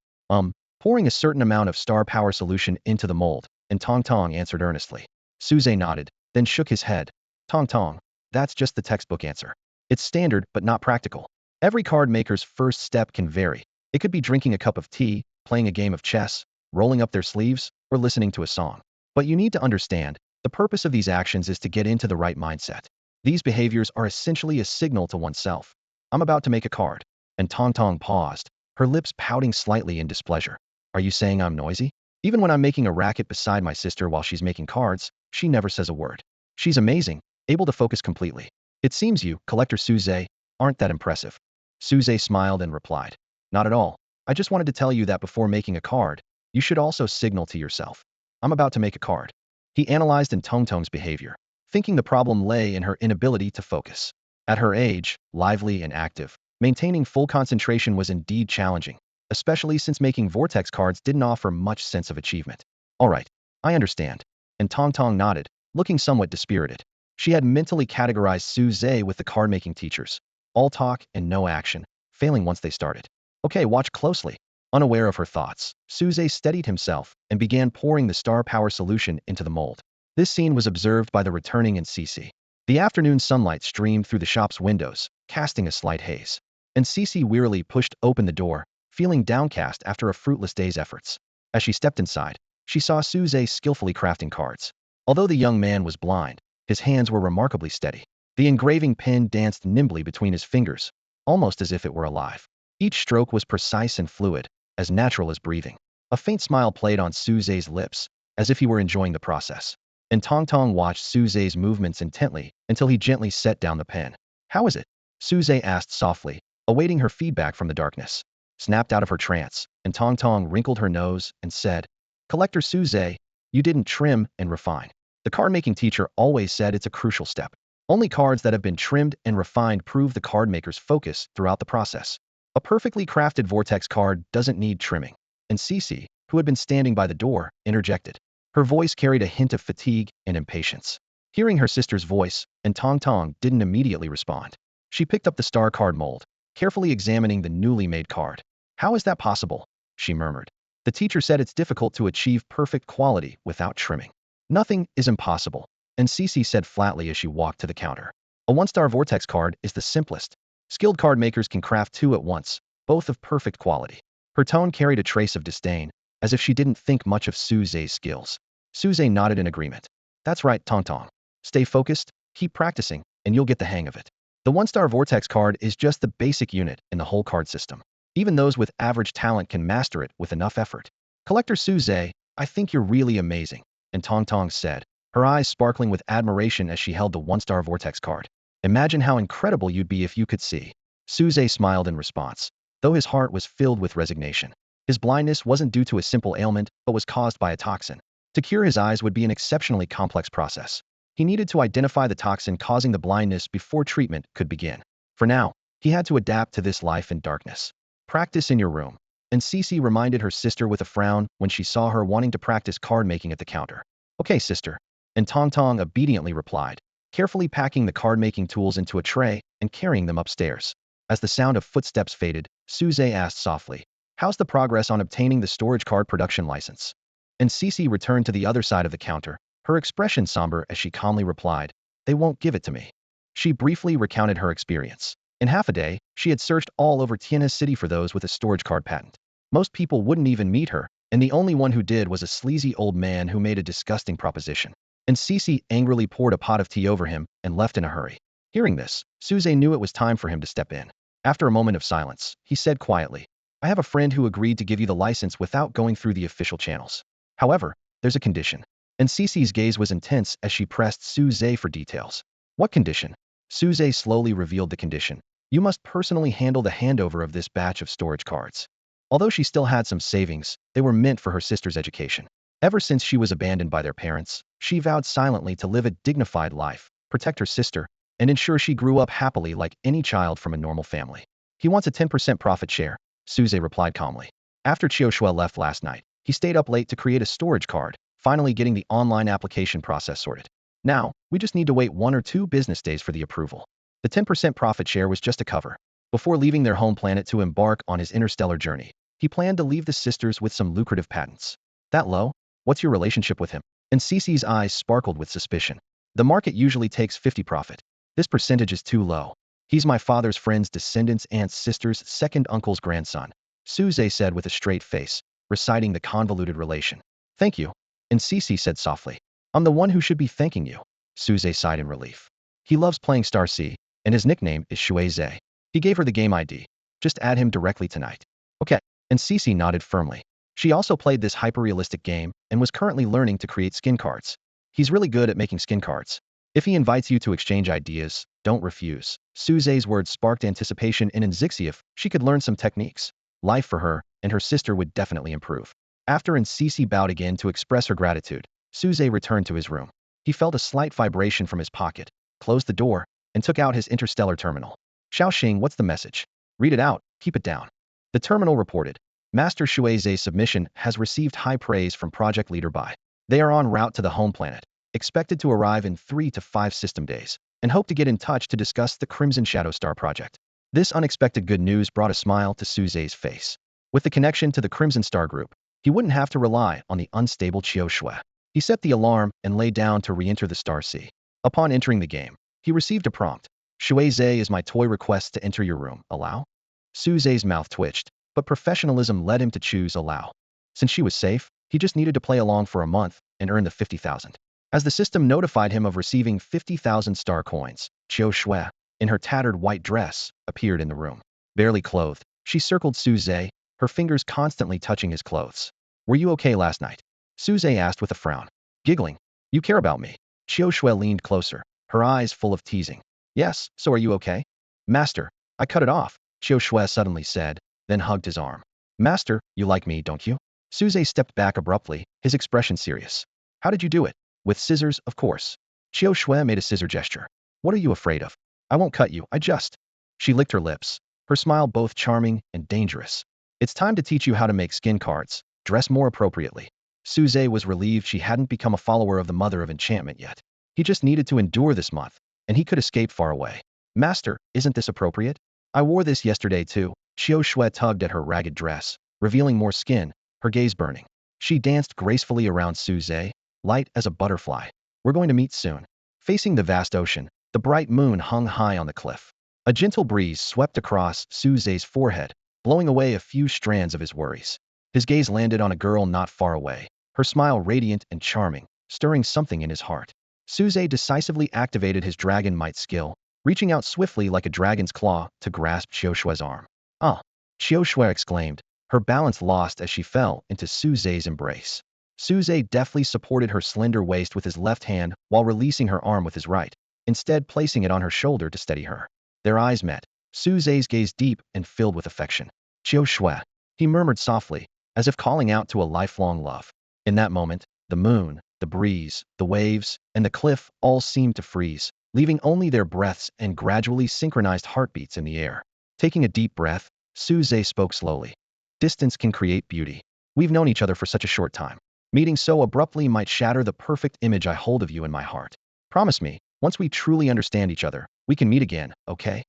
Speaker 1: Pouring a certain amount of star power solution into the mold," and Tang answered earnestly. Su Zhe nodded, then shook his head. Tang, that's just the textbook answer. It's standard but not practical. Every card maker's first step can vary. It could be drinking a cup of tea, playing a game of chess, rolling up their sleeves, or listening to a song. But you need to understand, the purpose of these actions is to get into the right mindset. These behaviors are essentially a signal to oneself. "I'm about to make a card." And Tang paused, her lips pouting slightly in displeasure. "Are you saying I'm noisy? Even when I'm making a racket beside my sister while she's making cards, she never says a word. She's amazing, able to focus completely. It seems you, Collector Su Zhe, aren't that impressive." Su Zhe smiled and replied, "Not at all. I just wanted to tell you that before making a card, you should also signal to yourself. I'm about to make a card." He analyzed in Tang's behavior, thinking the problem lay in her inability to focus. At her age, lively and active, maintaining full concentration was indeed challenging, especially since making vortex cards didn't offer much sense of achievement. "All right, I understand." And Tang nodded, looking somewhat dispirited. She had mentally categorized Su Zhe with the card-making teachers. All talk and no action, failing once they started. "Okay, watch closely." Unaware of her thoughts, Su Zhe steadied himself and began pouring the star power solution into the mold. This scene was observed by the returning and Cece. The afternoon sunlight streamed through the shop's windows, casting a slight haze. And Cece wearily pushed open the door, feeling downcast after a fruitless day's efforts. As she stepped inside, she saw Su Zhe skillfully crafting cards. Although the young man was blind, his hands were remarkably steady. The engraving pen danced nimbly between his fingers, almost as if it were alive. Each stroke was precise and fluid, as natural as breathing. A faint smile played on Su Zhe's lips, as if he were enjoying the process. And Tang watched Su Zhe's movements intently until he gently set down the pen. "How is it?" Su Zhe asked softly, awaiting her feedback from the darkness. Snapped out of her trance, and Tang wrinkled her nose and said, "Collector Su Zhe, you didn't trim and refine. The card-making teacher always said it's a crucial step." Only cards that have been trimmed and refined prove the card maker's focus throughout the process. A perfectly crafted vortex card doesn't need trimming. And Cece, who had been standing by the door, interjected. Her voice carried a hint of fatigue and impatience. Hearing her sister's voice, and Tang didn't immediately respond. She picked up the star card mold, carefully examining the newly made card. How is that possible? She murmured. The teacher said it's difficult to achieve perfect quality without trimming. Nothing is impossible, and Cece said flatly as she walked to the counter. A one-star vortex card is the simplest. Skilled card makers can craft two at once, both of perfect quality. Her tone carried a trace of disdain, as if she didn't think much of Suze's skills. Suze nodded in agreement. That's right, Tang. Stay focused, keep practicing, and you'll get the hang of it. The one-star vortex card is just the basic unit in the whole card system. Even those with average talent can master it with enough effort. Collector Suze, I think you're really amazing, and Tang said, her eyes sparkling with admiration as she held the one-star vortex card. Imagine how incredible you'd be if you could see. Suze smiled in response, though his heart was filled with resignation. His blindness wasn't due to a simple ailment, but was caused by a toxin. To cure his eyes would be an exceptionally complex process. He needed to identify the toxin causing the blindness before treatment could begin. For now, he had to adapt to this life in darkness. Practice in your room. And Cece reminded her sister with a frown when she saw her wanting to practice card making at the counter. Okay, sister. And Tang obediently replied, carefully packing the card-making tools into a tray and carrying them upstairs. As the sound of footsteps faded, Suze asked softly, how's the progress on obtaining the storage card production license? And Cece returned to the other side of the counter, her expression somber as she calmly replied, they won't give it to me. She briefly recounted her experience. In half a day, she had searched all over Tiana City for those with a storage card patent. Most people wouldn't even meet her, and the only one who did was a sleazy old man who made a disgusting proposition. And Cece angrily poured a pot of tea over him and left in a hurry. Hearing this, Suze knew it was time for him to step in. After a moment of silence, he said quietly, I have a friend who agreed to give you the license without going through the official channels. However, there's a condition. And Cece's gaze was intense as she pressed Suze for details. What condition? Suze slowly revealed the condition. You must personally handle the handover of this batch of storage cards. Although she still had some savings, they were meant for her sister's education. Ever since she was abandoned by their parents, she vowed silently to live a dignified life, protect her sister, and ensure she grew up happily like any child from a normal family. He wants a 10% profit share, Suze replied calmly. After Qiushue left last night, he stayed up late to create a storage card, finally getting the online application process sorted. Now, we just need to wait 1 or 2 business days for the approval. The 10% profit share was just a cover. Before leaving their home planet to embark on his interstellar journey, he planned to leave the sisters with some lucrative patents. That low? What's your relationship with him? And Cece's eyes sparkled with suspicion. The market usually takes 50 profit. This percentage is too low. He's my father's friend's descendant's aunt's sister's second uncle's grandson, Suze said with a straight face, reciting the convoluted relation. Thank you. And Cece said softly, I'm the one who should be thanking you. Suze sighed in relief. He loves playing Star C, and his nickname is Shueze. He gave her the game ID. Just add him directly tonight. Okay. And Cece nodded firmly. She also played this hyper-realistic game and was currently learning to create skin cards. He's really good at making skin cards. If he invites you to exchange ideas, don't refuse. Suze's words sparked anticipation in Nzixia if she could learn some techniques. Life for her and her sister would definitely improve. After Cece bowed again to express her gratitude, Suze returned to his room. He felt a slight vibration from his pocket, closed the door, and took out his interstellar terminal. Xiaoxing, what's the message? Read it out, keep it down. The terminal reported. Master Shuize's submission has received high praise from project leader Bai. They are en route to the home planet, expected to arrive in 3 to 5 system days, and hope to get in touch to discuss the Crimson Shadow Star project. This unexpected good news brought a smile to Suze's face. With the connection to the Crimson Star group, he wouldn't have to rely on the unstable Qiushue. He set the alarm and lay down to re-enter the Star Sea. Upon entering the game, he received a prompt. Shuize is my toy request to enter your room. Allow? Suze's mouth twitched, but professionalism led him to choose allow. Since she was safe, he just needed to play along for a month and earn the 50,000. As the system notified him of receiving 50,000 star coins, Qiushue, in her tattered white dress, appeared in the room. Barely clothed, she circled Suze, her fingers constantly touching his clothes. Were you okay last night? Suze asked with a frown. Giggling. You care about me. Qiushue leaned closer, her eyes full of teasing. Yes, so are you okay? Master, I cut it off, Qiushue suddenly said, then hugged his arm. Master, you like me, don't you? Suze stepped back abruptly, his expression serious. How did you do it? With scissors, of course. Qiushue made a scissor gesture. What are you afraid of? I won't cut you, I just. She licked her lips, her smile both charming and dangerous. It's time to teach you how to make skin cards. Dress more appropriately. Suze was relieved she hadn't become a follower of the Mother of Enchantment yet. He just needed to endure this month, and he could escape far away. Master, isn't this appropriate? I wore this yesterday too. Xiao Shui tugged at her ragged dress, revealing more skin, her gaze burning. She danced gracefully around Suze, light as a butterfly. We're going to meet soon. Facing the vast ocean, the bright moon hung high on the cliff. A gentle breeze swept across Suze's forehead, blowing away a few strands of his worries. His gaze landed on a girl not far away, her smile radiant and charming, stirring something in his heart. Suze decisively activated his dragon might skill, reaching out swiftly like a dragon's claw to grasp Xiaoshue's arm. Ah! Xiaoshue exclaimed, her balance lost as she fell into Suze's embrace. Suze deftly supported her slender waist with his left hand while releasing her arm with his right, instead placing it on her shoulder to steady her. Their eyes met, Suze's gaze deep and filled with affection. Xiaoshue, he murmured softly, as if calling out to a lifelong love. In that moment, the moon, the breeze, the waves, and the cliff all seemed to freeze, leaving only their breaths and gradually synchronized heartbeats in the air. Taking a deep breath, Suze spoke slowly. Distance can create beauty. We've known each other for such a short time. Meeting so abruptly might shatter the perfect image I hold of you in my heart. Promise me, once we truly understand each other, we can meet again, okay?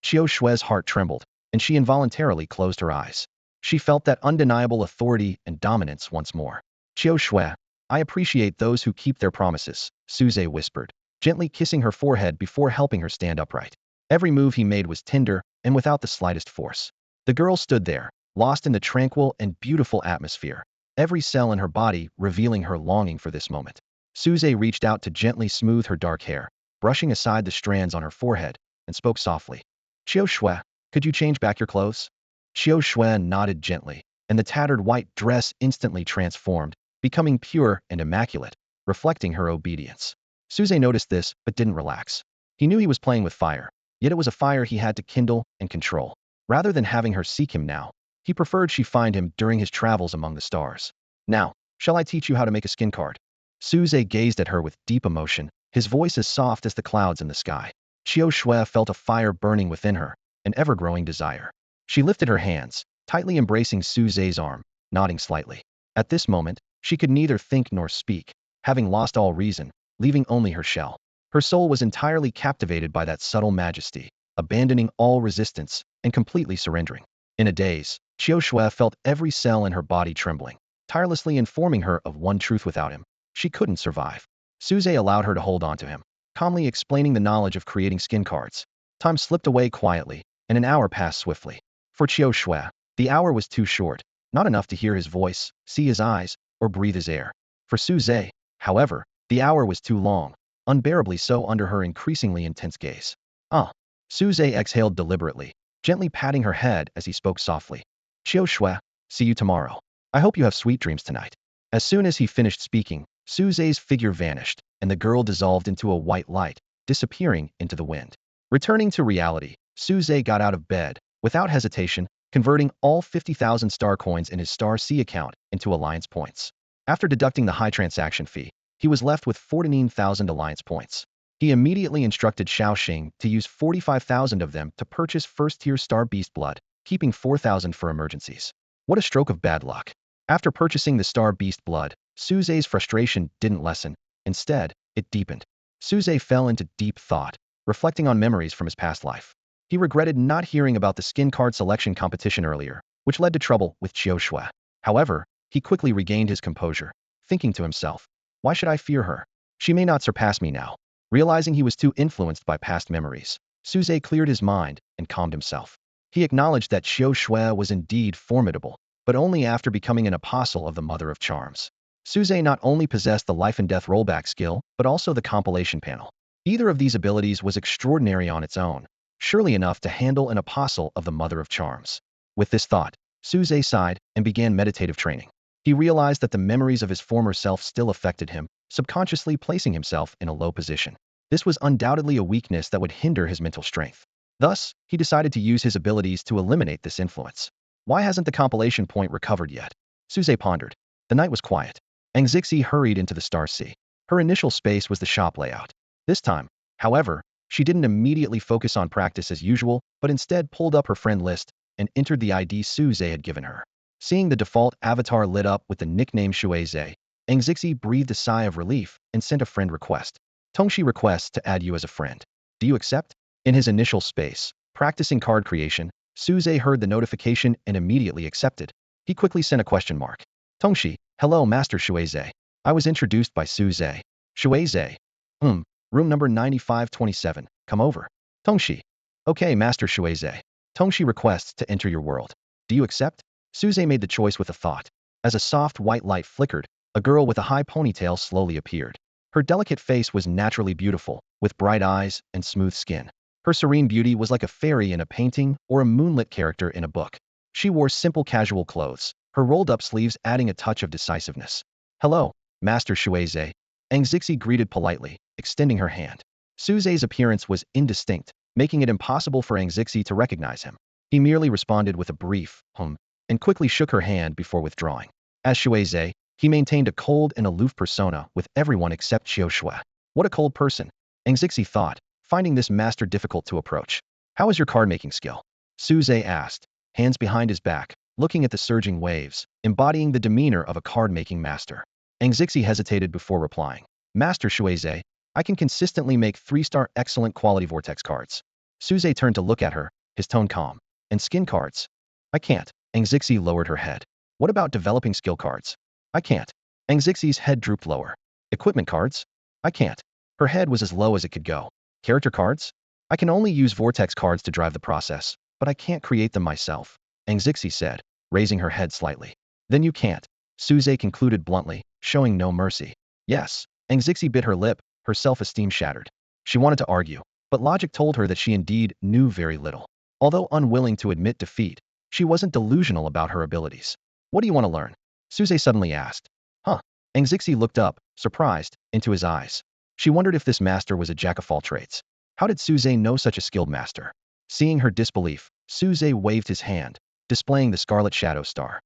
Speaker 1: Xiao Shue's heart trembled, and she involuntarily closed her eyes. She felt that undeniable authority and dominance once more. Xiao Shue, I appreciate those who keep their promises, Suze whispered, gently kissing her forehead before helping her stand upright. Every move he made was tender and without the slightest force. The girl stood there, lost in the tranquil and beautiful atmosphere, every cell in her body revealing her longing for this moment. Suze reached out to gently smooth her dark hair, brushing aside the strands on her forehead, and spoke softly. Xiao Shue, could you change back your clothes? Xiao Shue nodded gently, and the tattered white dress instantly transformed, becoming pure and immaculate, reflecting her obedience. Suze noticed this, but didn't relax. He knew he was playing with fire, yet it was a fire he had to kindle and control. Rather than having her seek him now, he preferred she find him during his travels among the stars. Now, shall I teach you how to make a skin card? Suze gazed at her with deep emotion, his voice as soft as the clouds in the sky. Xiao Shue felt a fire burning within her, an ever-growing desire. She lifted her hands, tightly embracing Suze's arm, nodding slightly. At this moment, she could neither think nor speak, having lost all reason, leaving only her shell. Her soul was entirely captivated by that subtle majesty, abandoning all resistance and completely surrendering. In a daze, Xiao Shue felt every cell in her body trembling, tirelessly informing her of one truth: without him, she couldn't survive. Suze allowed her to hold on to him, calmly explaining the knowledge of creating skin cards. Time slipped away quietly, and an hour passed swiftly. For Xiao Shue, the hour was too short, not enough to hear his voice, see his eyes, or breathe his air. For Suze, however, the hour was too long, unbearably so under her increasingly intense gaze. Ah! Suze exhaled deliberately, gently patting her head as he spoke softly. Xiao Shue, see you tomorrow. I hope you have sweet dreams tonight. As soon as he finished speaking, Suze's figure vanished, and the girl dissolved into a white light, disappearing into the wind. Returning to reality, Suze got out of bed, without hesitation, converting all 50,000 star coins in his Star C account into alliance points. After deducting the high transaction fee, he was left with 49,000 alliance points. He immediately instructed Xiaoxing to use 45,000 of them to purchase first-tier Star Beast blood, keeping 4,000 for emergencies. What a stroke of bad luck. After purchasing the Star Beast blood, Suze's frustration didn't lessen. Instead, it deepened. Suze fell into deep thought, reflecting on memories from his past life. He regretted not hearing about the skin card selection competition earlier, which led to trouble with Xiao Shue. However, he quickly regained his composure, thinking to himself, why should I fear her? She may not surpass me now. Realizing he was too influenced by past memories, Suze cleared his mind and calmed himself. He acknowledged that Xiao Shue was indeed formidable, but only after becoming an apostle of the Mother of Charms. Suze not only possessed the life and death rollback skill, but also the compilation panel. Either of these abilities was extraordinary on its own, surely enough to handle an apostle of the Mother of Charms. With this thought, Suze sighed and began meditative training. He realized that the memories of his former self still affected him, subconsciously placing himself in a low position. This was undoubtedly a weakness that would hinder his mental strength. Thus, he decided to use his abilities to eliminate this influence. Why hasn't the compilation point recovered yet? Suze pondered. The night was quiet. Zixi hurried into the Star Sea. Her initial space was the shop layout. This time, however, She didn't immediately focus on practice as usual, but instead pulled up her friend list and entered the ID Suze had given her. Seeing the default avatar lit up with the nickname Shuize, Engzixi breathed a sigh of relief and sent a friend request. Tongxi requests to add you as a friend. Do you accept? In his initial space, practicing card creation, Suze heard the notification and immediately accepted. He quickly sent a question mark. Tongxi, hello Master Shuize. I was introduced by Suze. Shuize. Room number 9527. Come over. Tongxi. Okay, Master Shuize. Tongxi requests to enter your world. Do you accept? Suze made the choice with a thought. As a soft white light flickered, a girl with a high ponytail slowly appeared. Her delicate face was naturally beautiful, with bright eyes and smooth skin. Her serene beauty was like a fairy in a painting or a moonlit character in a book. She wore simple casual clothes, her rolled-up sleeves adding a touch of decisiveness. Hello, Master Shuize. Engzixi greeted politely, extending her hand. Suze's appearance was indistinct, making it impossible for Engzixi to recognize him. He merely responded with a brief, and quickly shook her hand before withdrawing. As Shuize, he maintained a cold and aloof persona with everyone except Xiaoshui. What a cold person, Engzixi thought, finding this master difficult to approach. How is your card-making skill? Suze asked, hands behind his back, looking at the surging waves, embodying the demeanor of a card-making master. Engzixi hesitated before replying. Master Shuize, I can consistently make 3-star excellent quality vortex cards. Suze turned to look at her, his tone calm. And skin cards? I can't. Engzixi lowered her head. What about developing skill cards? I can't. Engzixi's head drooped lower. Equipment cards? I can't. Her head was as low as it could go. Character cards? I can only use vortex cards to drive the process, but I can't create them myself, Engzixi said, raising her head slightly. Then you can't, Suze concluded bluntly, showing no mercy. Yes, Engzixi bit her lip, her self-esteem shattered. She wanted to argue, but logic told her that she indeed knew very little. Although unwilling to admit defeat, she wasn't delusional about her abilities. What do you want to learn? Suze suddenly asked. Huh? Engzixi looked up, surprised, into his eyes. She wondered if this master was a jack of all trades. How did Suze know such a skilled master? Seeing her disbelief, Suze waved his hand, displaying the Scarlet Shadow Star.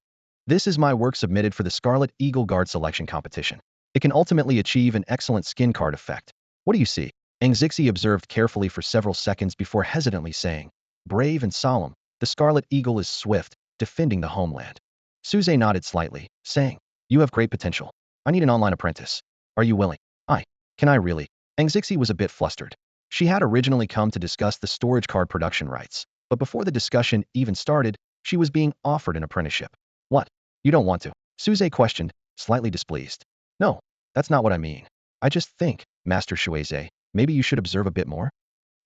Speaker 1: This is my work submitted for the Scarlet Eagle Guard selection competition. It can ultimately achieve an excellent skin card effect. What do you see? Engzixi observed carefully for several seconds before hesitantly saying, brave and solemn, the Scarlet Eagle is swift, defending the homeland. Suze nodded slightly, saying, you have great potential. I need an online apprentice. Are you willing? Can I really? Engzixi was a bit flustered. She had originally come to discuss the storage card production rights, but before the discussion even started, she was being offered an apprenticeship. What? You don't want to? Suze questioned, slightly displeased. No, that's not what I mean. I just think, Master Shuize, maybe you should observe a bit more.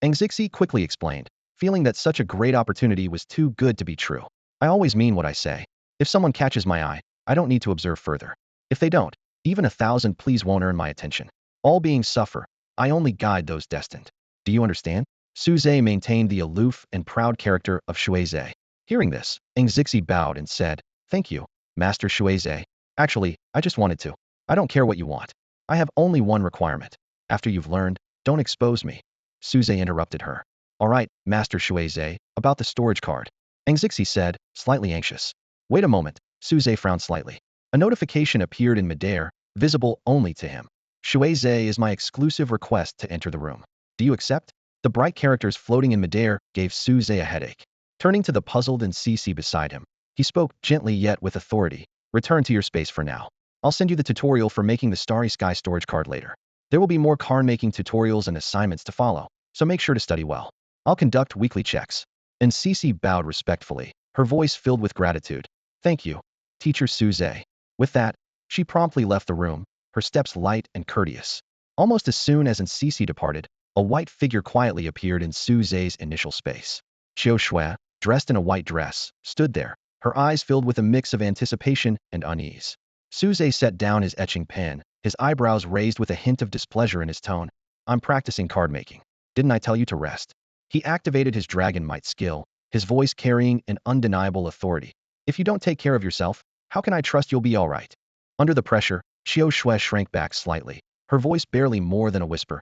Speaker 1: Engzixi quickly explained, feeling that such a great opportunity was too good to be true. I always mean what I say. If someone catches my eye, I don't need to observe further. If they don't, even 1,000 pleas won't earn my attention. All beings suffer. I only guide those destined. Do you understand? Suze maintained the aloof and proud character of Shuize. Hearing this, Engzixi bowed and said, thank you, Master Shuize. Actually, I just wanted to. I don't care what you want. I have only one requirement. After you've learned, don't expose me. Suze interrupted her. All right, Master Shuize, about the storage card. Engzixi said, slightly anxious. Wait a moment, Suze frowned slightly. A notification appeared in midair, visible only to him. Shuize is my exclusive request to enter the room. Do you accept? The bright characters floating in midair gave Suze a headache. Turning to the puzzled and Cece beside him, he spoke gently yet with authority. Return to your space for now. I'll send you the tutorial for making the Starry Sky storage card later. There will be more card-making tutorials and assignments to follow, so make sure to study well. I'll conduct weekly checks. And Cece bowed respectfully, her voice filled with gratitude. Thank you, Teacher Suze. With that, she promptly left the room, her steps light and courteous. Almost as soon as Cece departed, a white figure quietly appeared in Suze's initial space. Xiaoshui, dressed in a white dress, stood there, her eyes filled with a mix of anticipation and unease. Suze set down his etching pen, his eyebrows raised with a hint of displeasure in his tone. I'm practicing card making. Didn't I tell you to rest? He activated his dragon might skill, his voice carrying an undeniable authority. If you don't take care of yourself, how can I trust you'll be all right? Under the pressure, Xiaoshui shrank back slightly, her voice barely more than a whisper.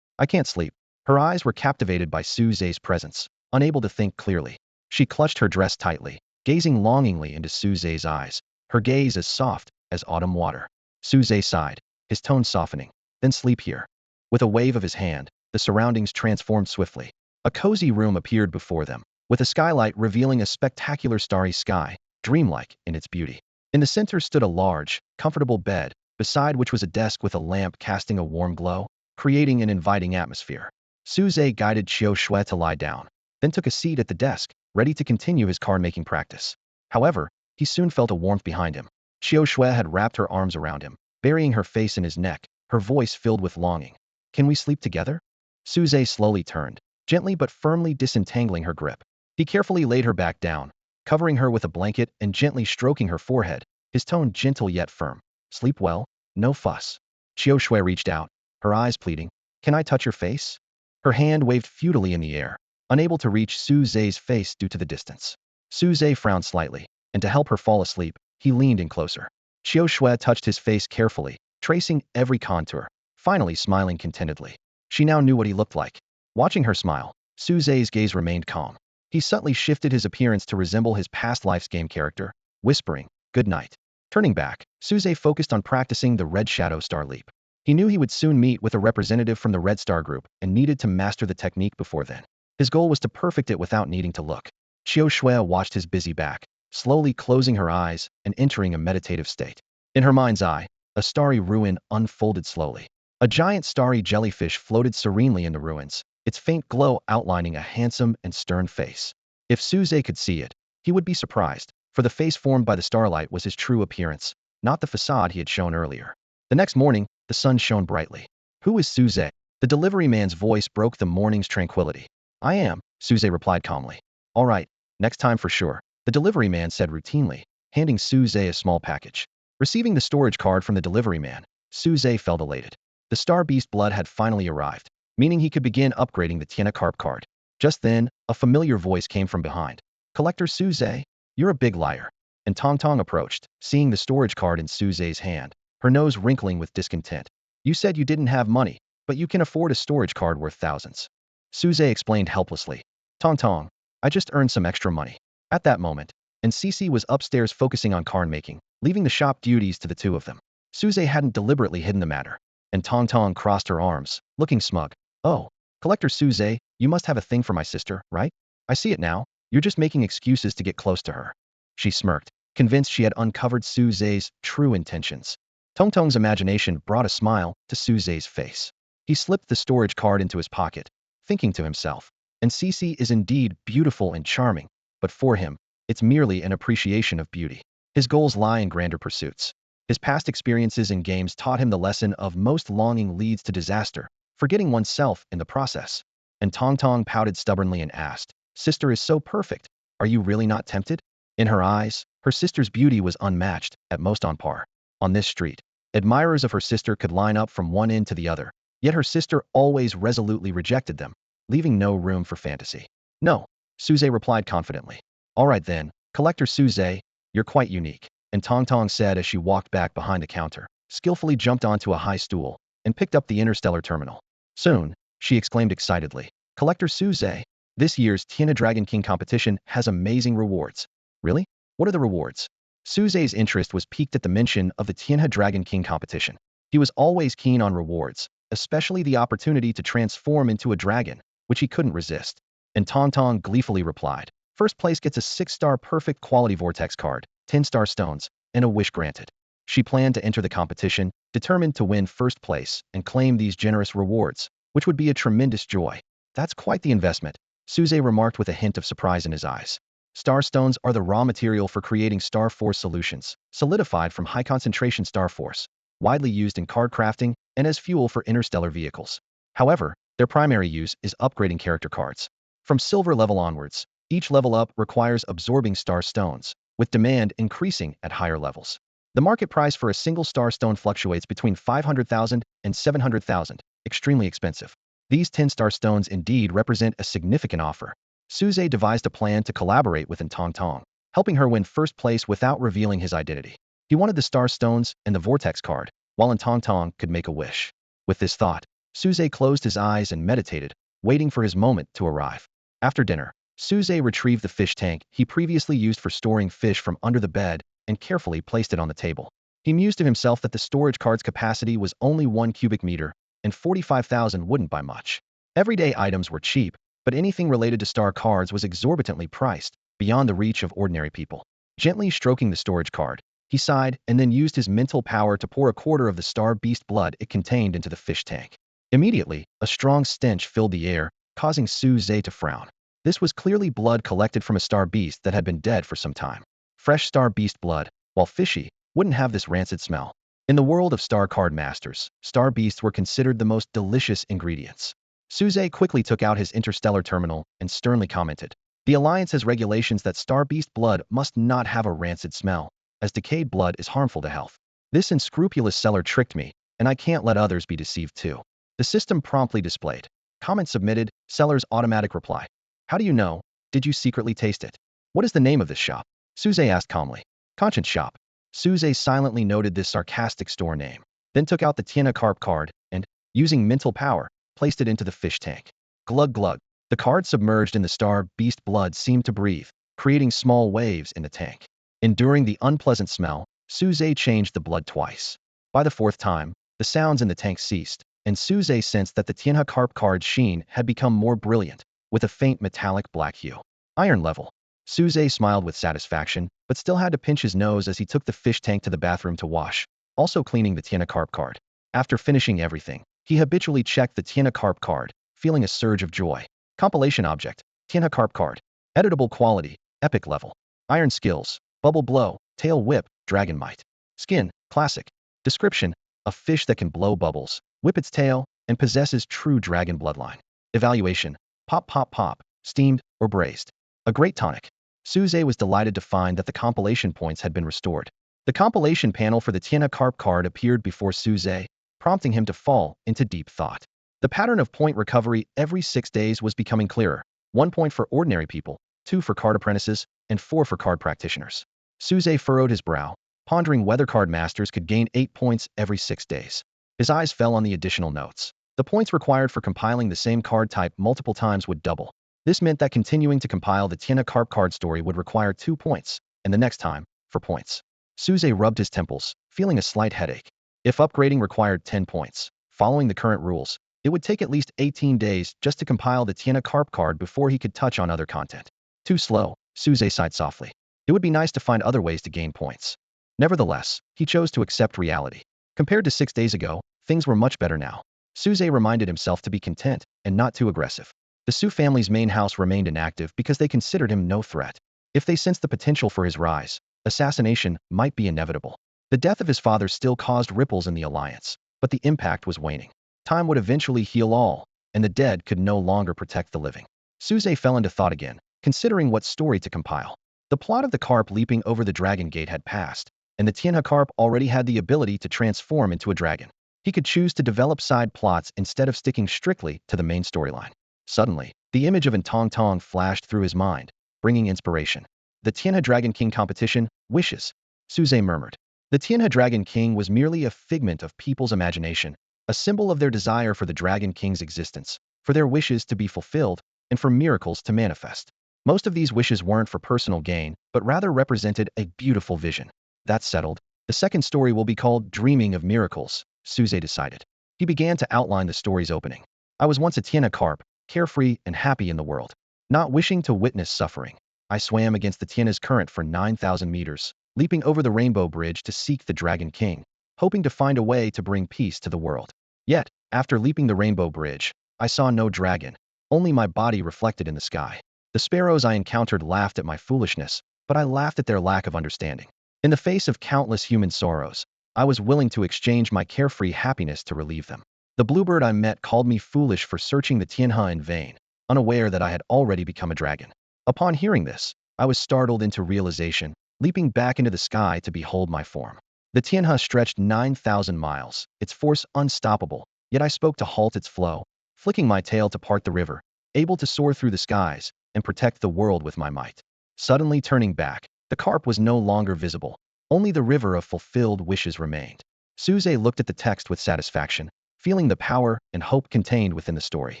Speaker 1: I can't sleep. Her eyes were captivated by Suze's presence, unable to think clearly. She clutched her dress tightly, gazing longingly into Suze's eyes, her gaze as soft as autumn water. Suze sighed, his tone softening. Then sleep here. With a wave of his hand, the surroundings transformed swiftly. A cozy room appeared before them, with a skylight revealing a spectacular starry sky, dreamlike in its beauty. In the center stood a large, comfortable bed, beside which was a desk with a lamp casting a warm glow, creating an inviting atmosphere. Suze guided Qiu Shui to lie down, then took a seat at the desk, ready to continue his card-making practice. However, he soon felt a warmth behind him. Qiu Shui had wrapped her arms around him, burying her face in his neck, her voice filled with longing. "Can we sleep together?" Suze slowly turned, gently but firmly disentangling her grip. He carefully laid her back down, covering her with a blanket and gently stroking her forehead, his tone gentle yet firm. "Sleep well, no fuss." Qiu Shui reached out, her eyes pleading. "Can I touch your face?" Her hand waved futilely in the air, unable to reach Suze's face due to the distance. Suze frowned slightly, and to help her fall asleep, he leaned in closer. Qiu Shui touched his face carefully, tracing every contour, finally smiling contentedly. She now knew what he looked like. Watching her smile, Suze's gaze remained calm. He subtly shifted his appearance to resemble his past life's game character, whispering, "Good night." Turning back, Suze focused on practicing the Red Shadow Star Leap. He knew he would soon meet with a representative from the Red Star Group and needed to master the technique before then. His goal was to perfect it without needing to look. Qiu Shui watched his busy back, slowly closing her eyes and entering a meditative state. In her mind's eye, a starry ruin unfolded slowly. A giant starry jellyfish floated serenely in the ruins, its faint glow outlining a handsome and stern face. If Suze could see it, he would be surprised, for the face formed by the starlight was his true appearance, not the facade he had shown earlier. The next morning, the sun shone brightly. "Who is Suze?" The delivery man's voice broke the morning's tranquility. "I am," Suze replied calmly. "All right, next time for sure," the delivery man said routinely, handing Suze a small package. Receiving the storage card from the delivery man, Suze felt elated. The Star Beast blood had finally arrived, meaning he could begin upgrading the Tiana Carp card. Just then, a familiar voice came from behind. "Collector Suze, you're a big liar." And Tang approached, seeing the storage card in Suze's hand, her nose wrinkling with discontent. "You said you didn't have money, but you can afford a storage card worth thousands." Suze explained helplessly. Tang, I just earned some extra money." At that moment, and Cici was upstairs focusing on card making, leaving the shop duties to the two of them. Suze hadn't deliberately hidden the matter, and Tang crossed her arms, looking smug. "Oh, Collector Suze, you must have a thing for my sister, right? I see it now, you're just making excuses to get close to her." She smirked, convinced she had uncovered Suze's true intentions. Tang's imagination brought a smile to Suze's face. He slipped the storage card into his pocket, thinking to himself, "And Cici is indeed beautiful and charming, but for him, it's merely an appreciation of beauty. His goals lie in grander pursuits." His past experiences in games taught him the lesson of most longing leads to disaster, forgetting oneself in the process. And Tang pouted stubbornly and asked, "Sister is so perfect, are you really not tempted?" In her eyes, her sister's beauty was unmatched, at most on par. On this street, admirers of her sister could line up from one end to the other, yet her sister always resolutely rejected them, leaving no room for fantasy. "No," Suze replied confidently. "All right then, Collector Suze, you're quite unique." And Tang said as she walked back behind the counter, skillfully jumped onto a high stool, and picked up the interstellar terminal. Soon, she exclaimed excitedly, "Collector Suze, this year's Tiana Dragon King competition has amazing rewards." "Really? What are the rewards?" Suze's interest was piqued at the mention of the Tiana Dragon King competition. He was always keen on rewards, especially the opportunity to transform into a dragon, which he couldn't resist. And Tang gleefully replied, "First place gets a 6-star perfect quality vortex card, 10-star stones, and a wish granted." She planned to enter the competition, determined to win first place and claim these generous rewards, which would be a tremendous joy. "That's quite the investment," Suze remarked with a hint of surprise in his eyes. Star stones are the raw material for creating Star Force solutions, solidified from high-concentration Star Force, widely used in card crafting and as fuel for interstellar vehicles. However, their primary use is upgrading character cards. From silver level onwards, each level up requires absorbing star stones, with demand increasing at higher levels. The market price for a single star stone fluctuates between 500,000 and 700,000, extremely expensive. These 10-star stones indeed represent a significant offer. Suze devised a plan to collaborate with Tang, helping her win first place without revealing his identity. He wanted the star stones and the vortex card, while Tang could make a wish. With this thought, Suze closed his eyes and meditated, waiting for his moment to arrive. After dinner, Suze retrieved the fish tank he previously used for storing fish from under the bed and carefully placed it on the table. He mused to himself that the storage card's capacity was only 1 cubic meter, and 45,000 wouldn't buy much. Everyday items were cheap, but anything related to star cards was exorbitantly priced, beyond the reach of ordinary people. Gently stroking the storage card, he sighed and then used his mental power to pour a quarter of the star beast blood it contained into the fish tank. Immediately, a strong stench filled the air, causing Su Zhe to frown. This was clearly blood collected from a star beast that had been dead for some time. Fresh star beast blood, while fishy, wouldn't have this rancid smell. In the world of star card masters, star beasts were considered the most delicious ingredients. Su Zhe quickly took out his interstellar terminal and sternly commented, "The Alliance has regulations that star beast blood must not have a rancid smell, as decayed blood is harmful to health. This unscrupulous seller tricked me, and I can't let others be deceived too." The system promptly displayed. Comment submitted, seller's automatic reply. "How do you know? Did you secretly taste it? What is the name of this shop?" Su Zhe asked calmly. "Conscience Shop." Su Zhe silently noted this sarcastic store name, then took out the Tiana carp card and, using mental power, placed it into the fish tank. Glug glug. The card submerged in the star beast blood seemed to breathe, creating small waves in the tank. Enduring the unpleasant smell, Su Zhe changed the blood twice. By the fourth time, the sounds in the tank ceased, and Su Zhe sensed that the Tianhe carp card's sheen had become more brilliant, with a faint metallic black hue. Iron level. Su Zhe smiled with satisfaction, but still had to pinch his nose as he took the fish tank to the bathroom to wash, also cleaning the Tianhe carp card. After finishing everything, he habitually checked the Tianhe carp card, feeling a surge of joy. Compilation object, Tianhe carp card. Editable quality, epic level. Iron skills, bubble blow, tail whip, dragon might. Skin, classic. Description, a fish that can blow bubbles, whip its tail, and possesses true dragon bloodline. Evaluation, pop pop pop, steamed or braised. A great tonic. Su Zhe was delighted to find that the compilation points had been restored. The compilation panel for the Tianhe carp card appeared before Su Zhe, prompting him to fall into deep thought. The pattern of point recovery every 6 days was becoming clearer. 1 point for ordinary people, 2 for card apprentices, and 4 for card practitioners. Su Zhe furrowed his brow, pondering whether card masters could gain 8 points every 6 days. His eyes fell on the additional notes. The points required for compiling the same card type multiple times would double. This meant that continuing to compile the Tianhe carp card story would require 2 points, and the next time, 4 points. Su Zhe rubbed his temples, feeling a slight headache. If upgrading required 10 points, following the current rules, it would take at least 18 days just to compile the Tianhe carp card before he could touch on other content. Too slow, Su Zhe sighed softly. It would be nice to find other ways to gain points. Nevertheless, he chose to accept reality. Compared to 6 days ago, things were much better now. Su Zhe reminded himself to be content and not too aggressive. The Su family's main house remained inactive because they considered him no threat. If they sensed the potential for his rise, assassination might be inevitable. The death of his father still caused ripples in the alliance, but the impact was waning. Time would eventually heal all, and the dead could no longer protect the living. Su Zhe fell into thought again, considering what story to compile. The plot of the carp leaping over the dragon gate had passed, and the Tianhe carp already had the ability to transform into a dragon. He could choose to develop side plots instead of sticking strictly to the main storyline. Suddenly, the image of Tang flashed through his mind, bringing inspiration. The Tianhe Dragon King competition, wishes. Su Zhe murmured. The Tianhe Dragon King was merely a figment of people's imagination, a symbol of their desire for the Dragon King's existence, for their wishes to be fulfilled, and for miracles to manifest. Most of these wishes weren't for personal gain, but rather represented a beautiful vision. That's settled. The second story will be called Dreaming of Miracles, Su Zhe decided. He began to outline the story's opening. I was once a Tianhe carp, carefree and happy in the world. Not wishing to witness suffering, I swam against the Tianhe's current for 9,000 meters, leaping over the Rainbow Bridge to seek the Dragon King, hoping to find a way to bring peace to the world. Yet, after leaping the Rainbow Bridge, I saw no dragon, only my body reflected in the sky. The sparrows I encountered laughed at my foolishness, but I laughed at their lack of understanding. In the face of countless human sorrows, I was willing to exchange my carefree happiness to relieve them. The bluebird I met called me foolish for searching the Tianhe in vain, unaware that I had already become a dragon. Upon hearing this, I was startled into realization, leaping back into the sky to behold my form. The Tianhe stretched 9,000 miles, its force unstoppable, yet I spoke to halt its flow, flicking my tail to part the river, able to soar through the skies and protect the world with my might. Suddenly turning back, the carp was no longer visible. Only the river of fulfilled wishes remained. Su Zhe looked at the text with satisfaction, feeling the power and hope contained within the story.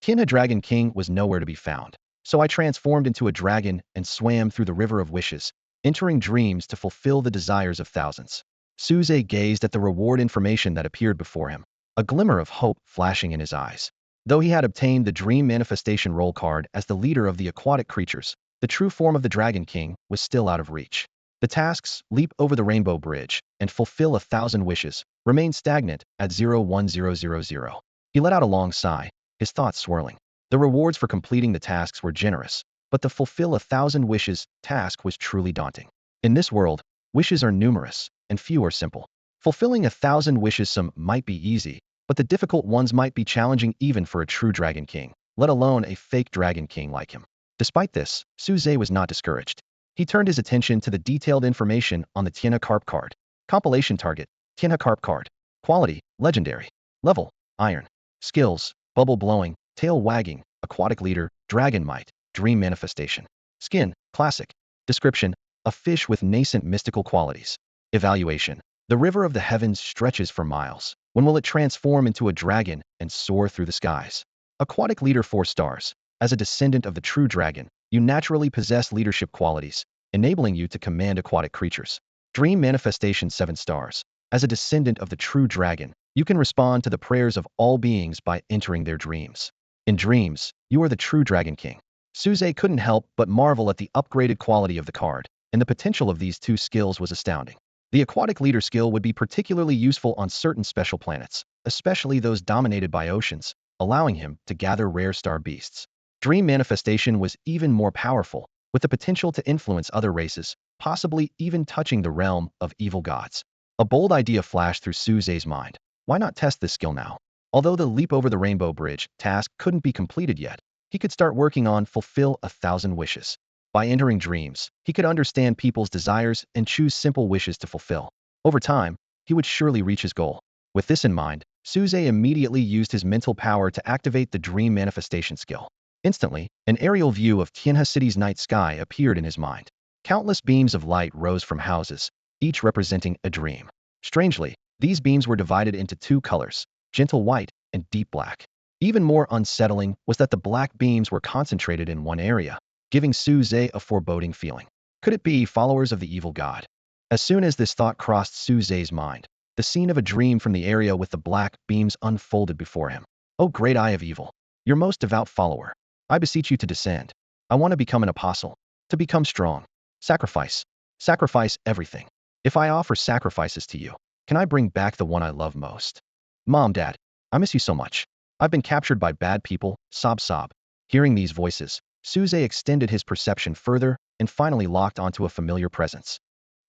Speaker 1: Tianhe Dragon King was nowhere to be found, so I transformed into a dragon and swam through the river of wishes, entering dreams to fulfill the desires of thousands. Su Zhe gazed at the reward information that appeared before him, a glimmer of hope flashing in his eyes. Though he had obtained the Dream Manifestation role card as the leader of the aquatic creatures, the true form of the Dragon King was still out of reach. The tasks, leap over the Rainbow Bridge and fulfill 1,000 wishes, remained stagnant at 01000. He let out a long sigh, his thoughts swirling. The rewards for completing the tasks were generous, but the fulfill 1,000 wishes task was truly daunting. In this world, wishes are numerous, and few are simple. Fulfilling 1,000 wishes some might be easy, but the difficult ones might be challenging even for a true Dragon King, let alone a fake Dragon King like him. Despite this, Suze was not discouraged. He turned his attention to the detailed information on the Tianhe Carp card. Compilation target, Tianhe Carp card. Quality, legendary. Level, iron. Skills, bubble blowing, tail wagging, aquatic leader, dragon might, dream manifestation. Skin, classic. Description, a fish with nascent mystical qualities. Evaluation, the river of the heavens stretches for miles. When will it transform into a dragon and soar through the skies? Aquatic leader 4 stars. As a descendant of the true dragon, you naturally possess leadership qualities, enabling you to command aquatic creatures. Dream manifestation 7 stars. As a descendant of the true dragon, you can respond to the prayers of all beings by entering their dreams. In dreams, you are the true Dragon King. Suze couldn't help but marvel at the upgraded quality of the card, and the potential of these two skills was astounding. The aquatic leader skill would be particularly useful on certain special planets, especially those dominated by oceans, allowing him to gather rare star beasts. Dream manifestation was even more powerful, with the potential to influence other races, possibly even touching the realm of evil gods. A bold idea flashed through Suze's mind. Why not test this skill now? Although the leap over the Rainbow Bridge task couldn't be completed yet, he could start working on fulfill 1,000 wishes. By entering dreams, he could understand people's desires and choose simple wishes to fulfill. Over time, he would surely reach his goal. With this in mind, Suze immediately used his mental power to activate the dream manifestation skill. Instantly, an aerial view of Tianhe City's night sky appeared in his mind. Countless beams of light rose from houses, each representing a dream. Strangely, these beams were divided into 2 colors, gentle white and deep black. Even more unsettling was that the black beams were concentrated in one area, giving Suze a foreboding feeling. Could it be followers of the evil god? As soon as this thought crossed Suze's mind, the scene of a dream from the area with the black beams unfolded before him. "O great eye of evil, your most devout follower, I beseech you to descend. I want to become an apostle, to become strong. Sacrifice. Sacrifice everything. If I offer sacrifices to you, can I bring back the one I love most? Mom, Dad, I miss you so much. I've been captured by bad people, sob sob." Hearing these voices, Suze extended his perception further and finally locked onto a familiar presence.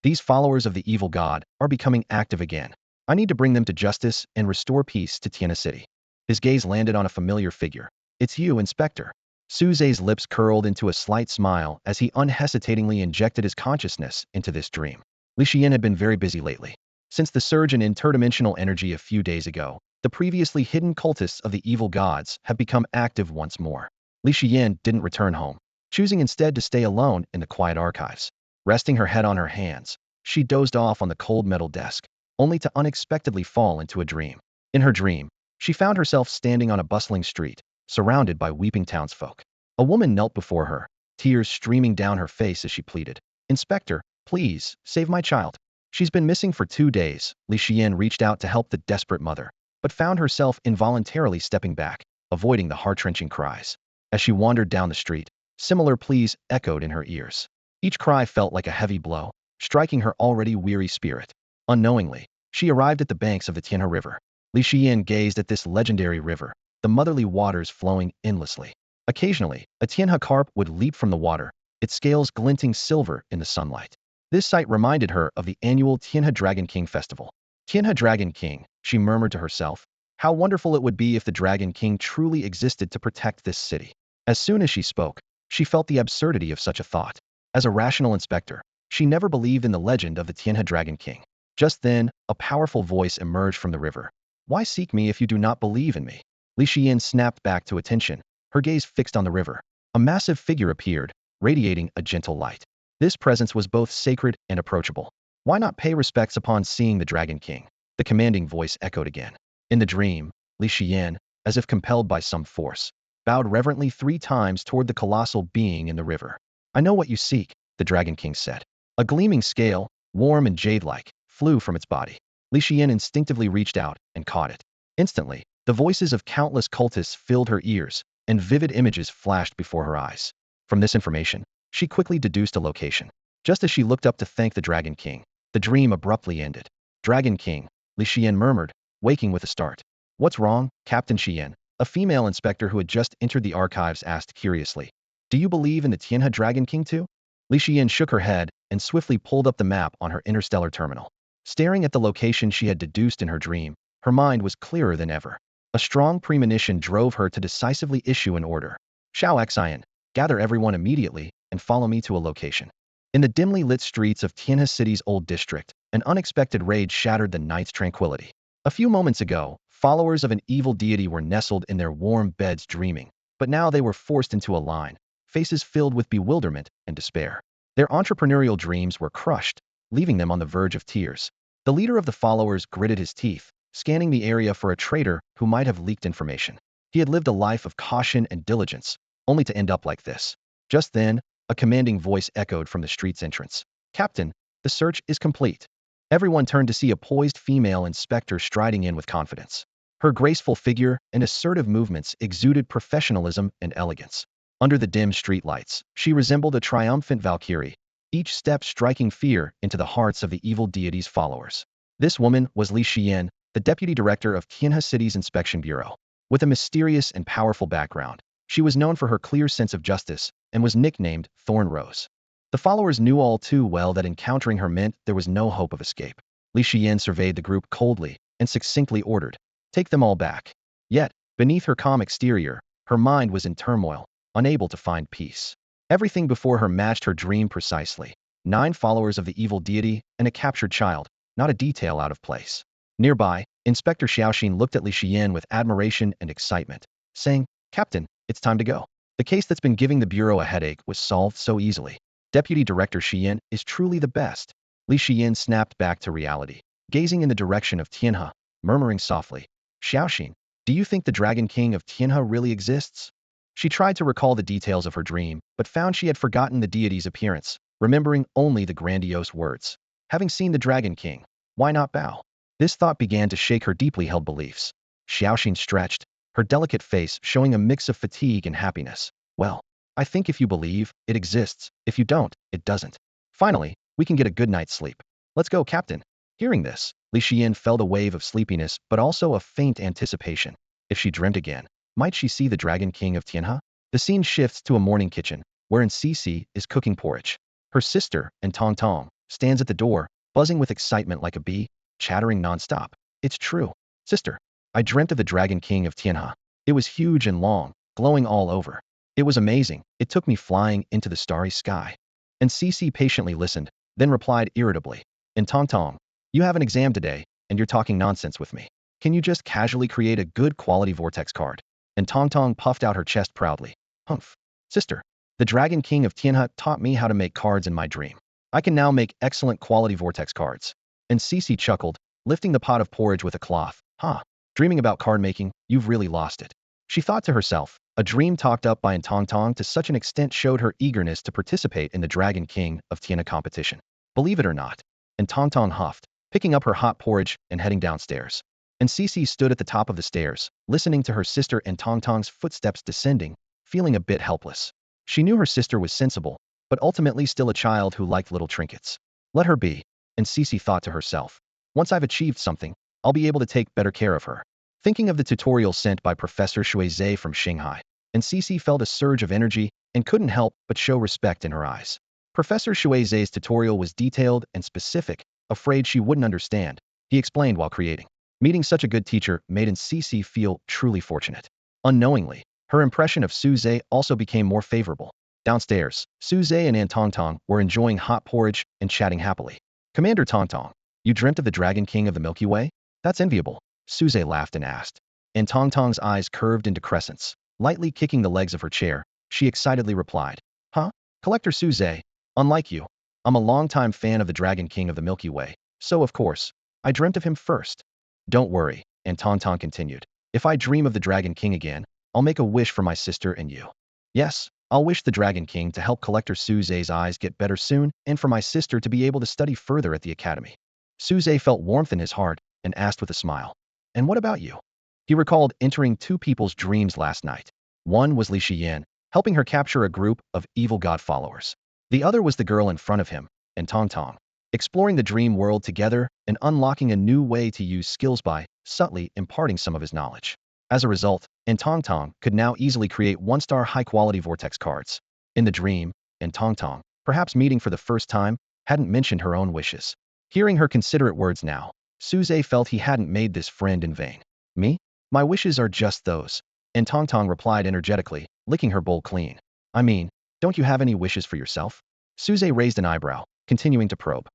Speaker 1: These followers of the evil god are becoming active again. I need to bring them to justice and restore peace to Tianhe City. His gaze landed on a familiar figure. "It's you, Inspector." Suze's lips curled into a slight smile as he unhesitatingly injected his consciousness into this dream. Li Xian had been very busy lately. Since the surge in interdimensional energy a few days ago, the previously hidden cultists of the evil gods have become active once more. Li Xian didn't return home, choosing instead to stay alone in the quiet archives. Resting her head on her hands, she dozed off on the cold metal desk, only to unexpectedly fall into a dream. In her dream, she found herself standing on a bustling street, surrounded by weeping townsfolk. A woman knelt before her, tears streaming down her face as she pleaded, "Inspector, please, save my child. She's been missing for 2 days." Li Xian reached out to help the desperate mother, but found herself involuntarily stepping back, avoiding the heart-wrenching cries. As she wandered down the street, similar pleas echoed in her ears. Each cry felt like a heavy blow, striking her already weary spirit. Unknowingly, she arrived at the banks of the Tianhe River. Li Xian gazed at this legendary river, the motherly waters flowing endlessly. Occasionally, a Tianhe carp would leap from the water, its scales glinting silver in the sunlight. This sight reminded her of the annual Tianhe Dragon King festival. "Tianhe Dragon King," she murmured to herself. How wonderful it would be if the Dragon King truly existed to protect this city. As soon as she spoke, she felt the absurdity of such a thought. As a rational inspector, she never believed in the legend of the Tianhe Dragon King. Just then, a powerful voice emerged from the river. "Why seek me if you do not believe in me?" Li Xian snapped back to attention, her gaze fixed on the river. A massive figure appeared, radiating a gentle light. This presence was both sacred and approachable. "Why not pay respects upon seeing the Dragon King?" The commanding voice echoed again. In the dream, Li Xian, as if compelled by some force, bowed reverently 3 times toward the colossal being in the river. "I know what you seek," the Dragon King said. A gleaming scale, warm and jade-like, flew from its body. Li Xian instinctively reached out and caught it. Instantly, The voices of countless cultists filled her ears, and vivid images flashed before her eyes. From this information, she quickly deduced a location. Just as she looked up to thank the Dragon King, the dream abruptly ended. Dragon King, Li Xian murmured, waking with a start. What's wrong, Captain Xian? A female inspector who had just entered the archives asked curiously. Do you believe in the Tianhe Dragon King too? Li Xian shook her head and swiftly pulled up the map on her interstellar terminal. Staring at the location she had deduced in her dream, her mind was clearer than ever. A strong premonition drove her to decisively issue an order. Xiao Xian, gather everyone immediately and follow me to a location. In the dimly lit streets of Tianhe City's old district, an unexpected raid shattered the night's tranquility. A few moments ago, followers of an evil deity were nestled in their warm beds dreaming, but now they were forced into a line, faces filled with bewilderment and despair. Their entrepreneurial dreams were crushed, leaving them on the verge of tears. The leader of the followers gritted his teeth, scanning the area for a traitor who might have leaked information. He had lived a life of caution and diligence, only to end up like this. Just then, a commanding voice echoed from the street's entrance. Captain, the search is complete. Everyone turned to see a poised female inspector striding in with confidence. Her graceful figure and assertive movements exuded professionalism and elegance. Under the dim streetlights, she resembled a triumphant Valkyrie, each step striking fear into the hearts of the evil deity's followers. This woman was Li Xian, the deputy director of Tianhe City's Inspection Bureau. With a mysterious and powerful background, she was known for her clear sense of justice and was nicknamed Thorn Rose. The followers knew all too well that encountering her meant there was no hope of escape. Li Xian surveyed the group coldly and succinctly ordered, take them all back. Yet, beneath her calm exterior, her mind was in turmoil, unable to find peace. Everything before her matched her dream precisely. 9 followers of the evil deity and a captured child, not a detail out of place. Nearby, Inspector Xiaoxin looked at Li Xian with admiration and excitement, saying, Captain, it's time to go. The case that's been giving the Bureau a headache was solved so easily. Deputy Director Xian is truly the best. Li Xian snapped back to reality, gazing in the direction of Tianhe, murmuring softly, Xiaoxin, do you think the Dragon King of Tianhe really exists? She tried to recall the details of her dream, but found she had forgotten the deity's appearance, remembering only the grandiose words. Having seen the Dragon King, why not bow? This thought began to shake her deeply held beliefs. Xiaoxin stretched, her delicate face showing a mix of fatigue and happiness. Well, I think if you believe, it exists. If you don't, it doesn't. Finally, we can get a good night's sleep. Let's go, Captain. Hearing this, Li Xian felt a wave of sleepiness but also a faint anticipation. If she dreamt again, might she see the Dragon King of Tianhe? The scene shifts to a morning kitchen, wherein Cici is cooking porridge. Her sister, and Tang, stands at the door, buzzing with excitement like a bee, chattering nonstop. It's true. Sister, I dreamt of the Dragon King of Tianhe. It was huge and long, glowing all over. It was amazing. It took me flying into the starry sky. And Cici patiently listened, then replied irritably. And Tang, you have an exam today, and you're talking nonsense with me. Can you just casually create a good quality vortex card? And Tang puffed out her chest proudly. Humph. Sister, the Dragon King of Tianhe taught me how to make cards in my dream. I can now make excellent quality vortex cards. And Cici chuckled, lifting the pot of porridge with a cloth. Huh. Dreaming about card making, you've really lost it. She thought to herself, a dream talked up by Tang to such an extent showed her eagerness to participate in the Dragon King of Tianhe competition. Believe it or not. And Tang huffed, picking up her hot porridge and heading downstairs. And Cici stood at the top of the stairs, listening to her sister and Tang's footsteps descending, feeling a bit helpless. She knew her sister was sensible, but ultimately still a child who liked little trinkets. Let her be, and Cici thought to herself. Once I've achieved something, I'll be able to take better care of her. Thinking of the tutorial sent by Professor Shuizhe from Shanghai, and Cici felt a surge of energy and couldn't help but show respect in her eyes. Professor Shuizhe's tutorial was detailed and specific, afraid she wouldn't understand, he explained while creating. Meeting such a good teacher made Cici feel truly fortunate. Unknowingly, her impression of Suze also became more favorable. Downstairs, Suze and Tang were enjoying hot porridge and chatting happily. Commander Tang, you dreamt of the Dragon King of the Milky Way? That's enviable. Suze laughed and asked. And Tang's eyes curved into crescents. Lightly kicking the legs of her chair, she excitedly replied. Huh? Collector Suze, unlike you, I'm a longtime fan of the Dragon King of the Milky Way, so of course, I dreamt of him first. Don't worry, and Tang continued. If I dream of the Dragon King again, I'll make a wish for my sister and you. Yes, I'll wish the Dragon King to help Collector Suze's eyes get better soon and for my sister to be able to study further at the academy. Suze felt warmth in his heart and asked with a smile. And what about you? He recalled entering two people's dreams last night. One was Li Shiyan, helping her capture a group of evil god followers. The other was the girl in front of him, and Tang, exploring the dream world together and unlocking a new way to use skills by subtly imparting some of his knowledge. As a result, Tang could now easily create one-star high-quality vortex cards. In the dream, Tang, perhaps meeting for the first time, hadn't mentioned her own wishes. Hearing her considerate words now, Suze felt he hadn't made this friend in vain. Me? My wishes are just those. Tang replied energetically, licking her bowl clean. I mean, don't you have any wishes for yourself? Suze raised an eyebrow, continuing to probe.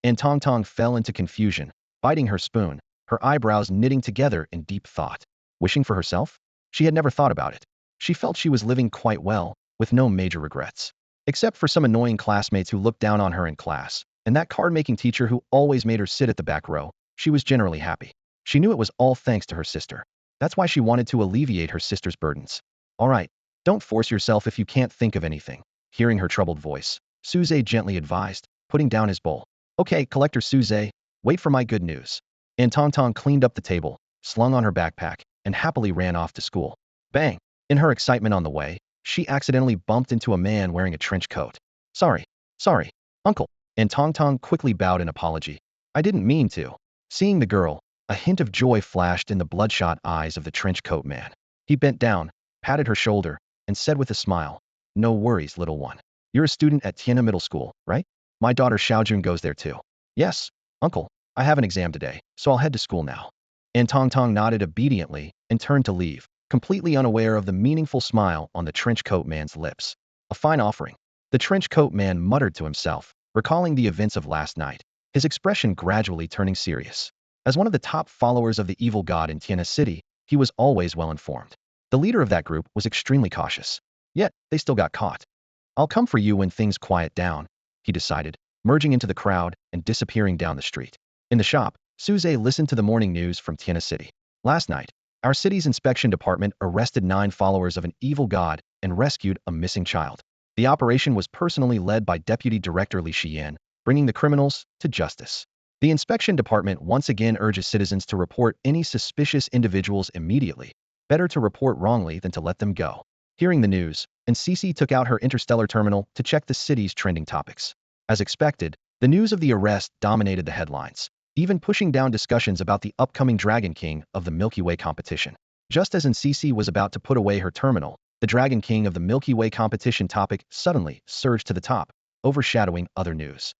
Speaker 1: Tang fell into confusion, biting her spoon, her eyebrows knitting together in deep thought. Wishing for herself? She had never thought about it. She felt she was living quite well, with no major regrets. Except for some annoying classmates who looked down on her in class, and that card-making teacher who always made her sit at the back row, she was generally happy. She knew it was all thanks to her sister. That's why she wanted to alleviate her sister's burdens. All right, don't force yourself if you can't think of anything. Hearing her troubled voice, Suze gently advised, putting down his bowl. Okay, Collector Suze, wait for my good news. Tang cleaned up the table, slung on her backpack, and happily ran off to school. Bang! In her excitement on the way, she accidentally bumped into a man wearing a trench coat. Sorry, uncle. Tang quickly bowed in apology. I didn't mean to. Seeing the girl, a hint of joy flashed in the bloodshot eyes of the trench coat man. He bent down, patted her shoulder, and said with a smile, No worries, little one. You're a student at Tiana Middle School, right? My daughter Xiaojun goes there too. Yes, uncle. I have an exam today, so I'll head to school now. Tang nodded obediently and turned to leave, completely unaware of the meaningful smile on the trench coat man's lips. A fine offering. The trench coat man muttered to himself, recalling the events of last night, his expression gradually turning serious. As one of the top followers of the evil god in Tiana City, he was always well informed. The leader of that group was extremely cautious. Yet, they still got caught. I'll come for you when things quiet down, he decided, merging into the crowd and disappearing down the street. In the shop, Suze listened to the morning news from Tiana City. Last night, our city's inspection department arrested 9 followers of an evil god and rescued a missing child. The operation was personally led by Deputy Director Li Shiyan, bringing the criminals to justice. The inspection department once again urges citizens to report any suspicious individuals immediately. Better to report wrongly than to let them go. Hearing the news, Cece took out her interstellar terminal to check the city's trending topics. As expected, the news of the arrest dominated the headlines, even pushing down discussions about the upcoming Dragon King of the Milky Way competition. Just as Cece was about to put away her terminal, the Dragon King of the Milky Way competition topic suddenly surged to the top, overshadowing other news.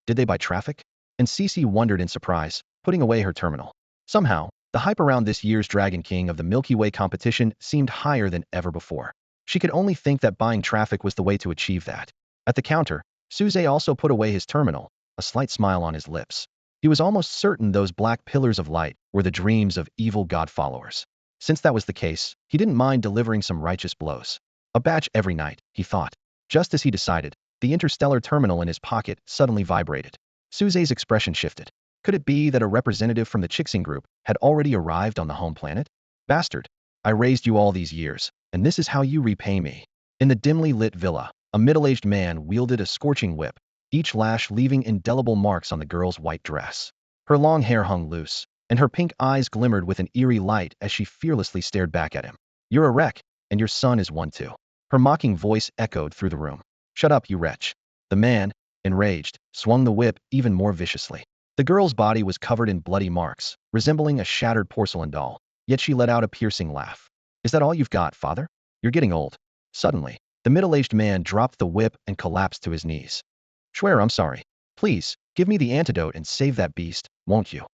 Speaker 1: Did they buy traffic? Cece wondered in surprise, putting away her terminal. Somehow, the hype around this year's Dragon King of the Milky Way competition seemed higher than ever before. She could only think that buying traffic was the way to achieve that. At the counter, Suze also put away his terminal, a slight smile on his lips. He was almost certain those black pillars of light were the dreams of evil god followers. Since that was the case, he didn't mind delivering some righteous blows. A batch every night, he thought. Just as he decided, the interstellar terminal in his pocket suddenly vibrated. Suze's expression shifted. Could it be that a representative from the Chixing group had already arrived on the home planet? Bastard! I raised you all these years, and this is how you repay me. In the dimly lit villa, a middle-aged man wielded a scorching whip, each lash leaving indelible marks on the girl's white dress. Her long hair hung loose, and her pink eyes glimmered with an eerie light as she fearlessly stared back at him. You're a wreck, and your son is one too. Her mocking voice echoed through the room. Shut up, you wretch. The man, enraged, swung the whip even more viciously. The girl's body was covered in bloody marks, resembling a shattered porcelain doll, yet she let out a piercing laugh. Is that all you've got, father? You're getting old. Suddenly, the middle-aged man dropped the whip and collapsed to his knees. Swear I'm sorry. Please, give me the antidote and save that beast, won't you?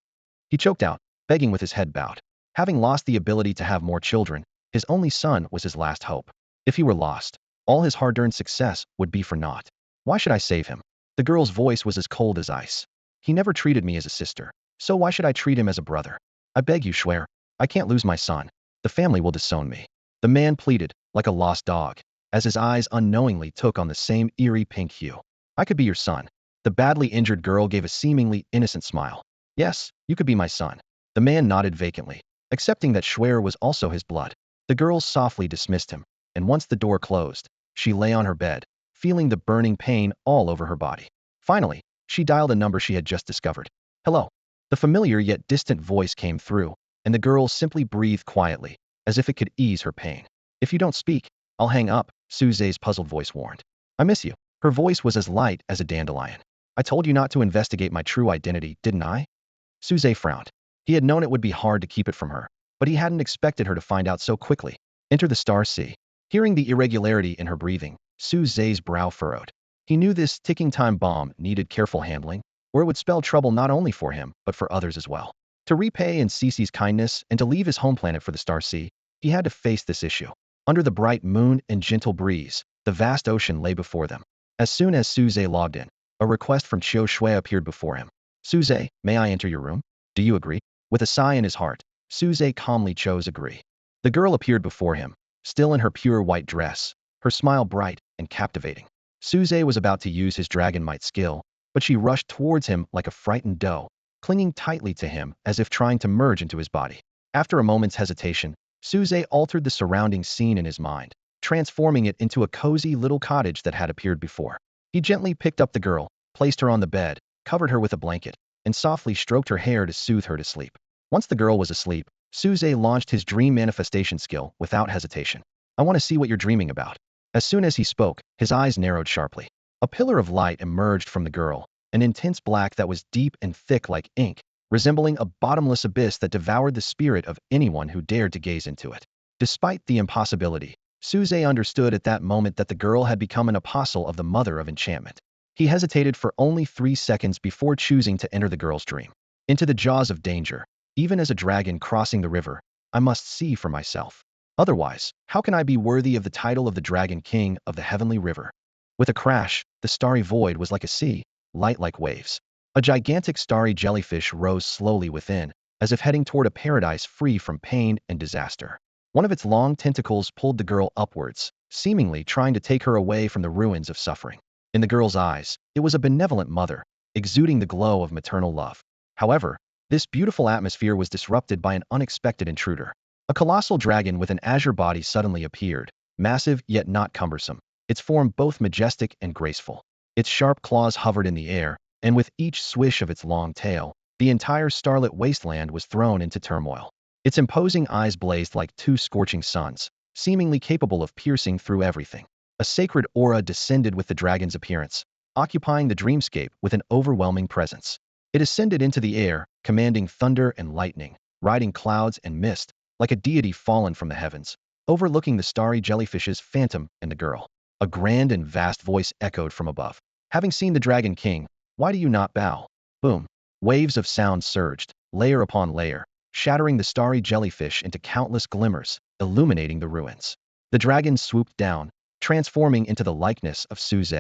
Speaker 1: He choked out, begging with his head bowed. Having lost the ability to have more children, his only son was his last hope. If he were lost, all his hard-earned success would be for naught. Why should I save him? The girl's voice was as cold as ice. He never treated me as a sister, so why should I treat him as a brother? I beg you, swear. I can't lose my son. The family will disown me. The man pleaded, like a lost dog, as his eyes unknowingly took on the same eerie pink hue. I could be your son. The badly injured girl gave a seemingly innocent smile. Yes, you could be my son. The man nodded vacantly, accepting that Schwer was also his blood. The girl softly dismissed him, and once the door closed, she lay on her bed, feeling the burning pain all over her body. Finally, she dialed a number she had just discovered. Hello. The familiar yet distant voice came through, and the girl simply breathed quietly, as if it could ease her pain. If you don't speak, I'll hang up, Suze's puzzled voice warned. I miss you. Her voice was as light as a dandelion. I told you not to investigate my true identity, didn't I? Suze frowned. He had known it would be hard to keep it from her, but he hadn't expected her to find out so quickly. Enter the star sea. Hearing the irregularity in her breathing, Suze's brow furrowed. He knew this ticking time bomb needed careful handling, or it would spell trouble not only for him, but for others as well. To repay Cece's kindness and to leave his home planet for the star sea, he had to face this issue. Under the bright moon and gentle breeze, the vast ocean lay before them. As soon as Suze logged in, a request from Qiu Shui appeared before him. Suze, may I enter your room? Do you agree? With a sigh in his heart, Suze calmly chose agree. The girl appeared before him, still in her pure white dress, her smile bright and captivating. Suze was about to use his dragon might skill, but she rushed towards him like a frightened doe, clinging tightly to him as if trying to merge into his body. After a moment's hesitation, Suze altered the surrounding scene in his mind, transforming it into a cozy little cottage that had appeared before. He gently picked up the girl, placed her on the bed, covered her with a blanket, and softly stroked her hair to soothe her to sleep. Once the girl was asleep, Suze launched his dream manifestation skill without hesitation. I want to see what you're dreaming about. As soon as he spoke, his eyes narrowed sharply. A pillar of light emerged from the girl, an intense black that was deep and thick like ink, resembling a bottomless abyss that devoured the spirit of anyone who dared to gaze into it. Despite the impossibility, Suze understood at that moment that the girl had become an apostle of the mother of enchantment. He hesitated for only 3 seconds before choosing to enter the girl's dream. Into the jaws of danger, even as a dragon crossing the river, I must see for myself. Otherwise, how can I be worthy of the title of the Dragon King of the Heavenly River? With a crash, the starry void was like a sea, light like waves. A gigantic starry jellyfish rose slowly within, as if heading toward a paradise free from pain and disaster. One of its long tentacles pulled the girl upwards, seemingly trying to take her away from the ruins of suffering. In the girl's eyes, it was a benevolent mother, exuding the glow of maternal love. However, this beautiful atmosphere was disrupted by an unexpected intruder. A colossal dragon with an azure body suddenly appeared, massive yet not cumbersome, its form both majestic and graceful. Its sharp claws hovered in the air, and with each swish of its long tail, the entire starlit wasteland was thrown into turmoil. Its imposing eyes blazed like 2 scorching suns, seemingly capable of piercing through everything. A sacred aura descended with the dragon's appearance, occupying the dreamscape with an overwhelming presence. It ascended into the air, commanding thunder and lightning, riding clouds and mist, like a deity fallen from the heavens, overlooking the starry jellyfish's phantom and the girl. A grand and vast voice echoed from above. Having seen the Dragon King, why do you not bow? Boom. Waves of sound surged, layer upon layer, shattering the starry jellyfish into countless glimmers, illuminating the ruins. The dragon swooped down, transforming into the likeness of Suze.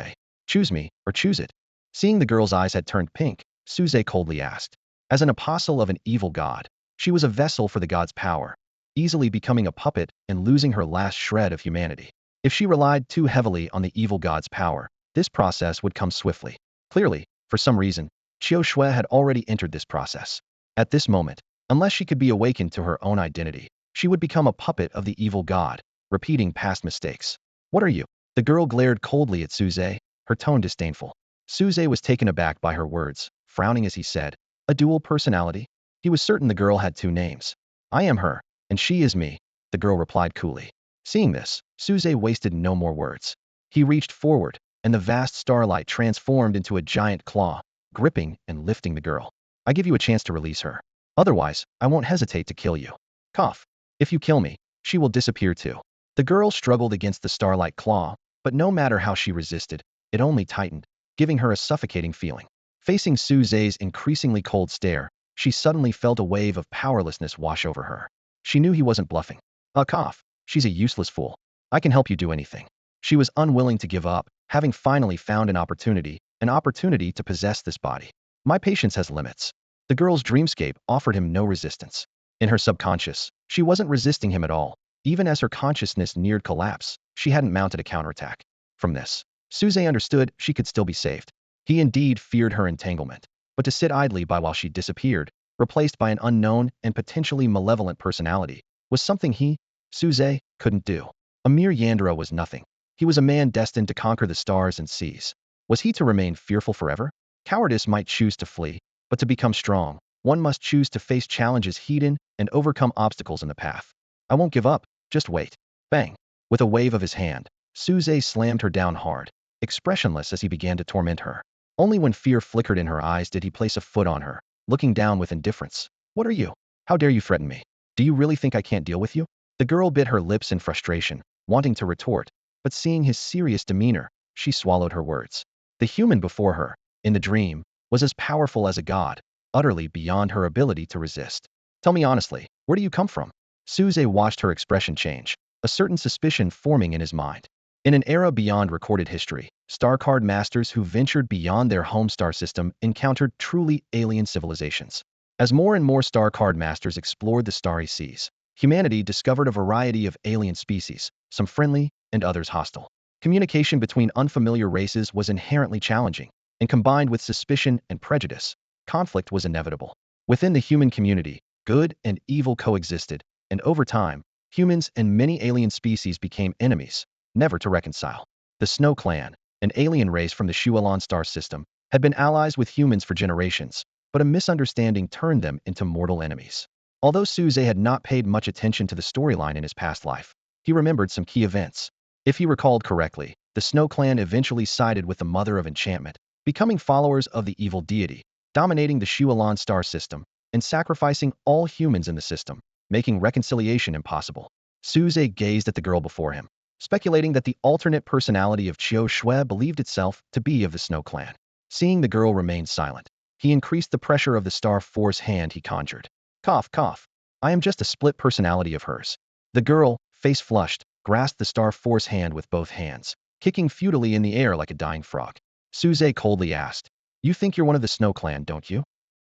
Speaker 1: Choose me, or choose it. Seeing the girl's eyes had turned pink, Suze coldly asked. As an apostle of an evil god, she was a vessel for the god's power, easily becoming a puppet and losing her last shred of humanity. If she relied too heavily on the evil god's power, this process would come swiftly. Clearly, for some reason, Qiu Shui had already entered this process. At this moment, unless she could be awakened to her own identity, she would become a puppet of the evil god, repeating past mistakes. What are you? The girl glared coldly at Suze, her tone disdainful. Suze was taken aback by her words, frowning as he said, a dual personality? He was certain the girl had 2 names. I am her, and she is me, the girl replied coolly. Seeing this, Suze wasted no more words. He reached forward, and the vast starlight transformed into a giant claw, gripping and lifting the girl. I give you a chance to release her. Otherwise, I won't hesitate to kill you. Cough. If you kill me, she will disappear too. The girl struggled against the starlight claw, but no matter how she resisted, it only tightened, giving her a suffocating feeling. Facing Suze's increasingly cold stare, she suddenly felt a wave of powerlessness wash over her. She knew he wasn't bluffing. Cough. She's a useless fool. I can help you do anything. She was unwilling to give up, having finally found an opportunity to possess this body. My patience has limits. The girl's dreamscape offered him no resistance. In her subconscious, she wasn't resisting him at all. Even as her consciousness neared collapse, she hadn't mounted a counterattack. From this, Suze understood she could still be saved. He indeed feared her entanglement, but to sit idly by while she disappeared, replaced by an unknown and potentially malevolent personality, was something he, Suze, couldn't do. A mere Yandere was nothing. He was a man destined to conquer the stars and seas. Was he to remain fearful forever? Cowardice might choose to flee, but to become strong, One must choose to face challenges head-on and overcome obstacles in the path. I won't give up, just wait. Bang. With a wave of his hand, Suze slammed her down hard, expressionless as he began to torment her. Only when fear flickered in her eyes did he place a foot on her, looking down with indifference. What are you? How dare you threaten me? Do you really think I can't deal with you? The girl bit her lips in frustration, wanting to retort, but seeing his serious demeanor, she swallowed her words. The human before her, in the dream, was as powerful as a god, utterly beyond her ability to resist. Tell me honestly, where do you come from? Suze watched her expression change, a certain suspicion forming in his mind. In an era beyond recorded history, star card masters who ventured beyond their home star system encountered truly alien civilizations. As more and more star card masters explored the starry seas, humanity discovered a variety of alien species, some friendly and others hostile. Communication between unfamiliar races was inherently challenging, and combined with suspicion and prejudice, conflict was inevitable. Within the human community, good and evil coexisted, and over time, humans and many alien species became enemies, never to reconcile. The Snow Clan, an alien race from the Shualon star system, had been allies with humans for generations, but a misunderstanding turned them into mortal enemies. Although Suze had not paid much attention to the storyline in his past life, he remembered some key events. If he recalled correctly, the Snow Clan eventually sided with the Mother of Enchantment, becoming followers of the evil deity, dominating the Shualon star system, and sacrificing all humans in the system, making reconciliation impossible. Suze gazed at the girl before him, speculating that the alternate personality of Qiu Shui believed itself to be of the Snow Clan. Seeing the girl remain silent, he increased the pressure of the Star Force hand he conjured. Cough, cough. I am just a split personality of hers. The girl, face flushed, grasped the Star Force hand with both hands, kicking futilely in the air like a dying frog. Suze coldly asked, "You think you're one of the Snow Clan, don't you?"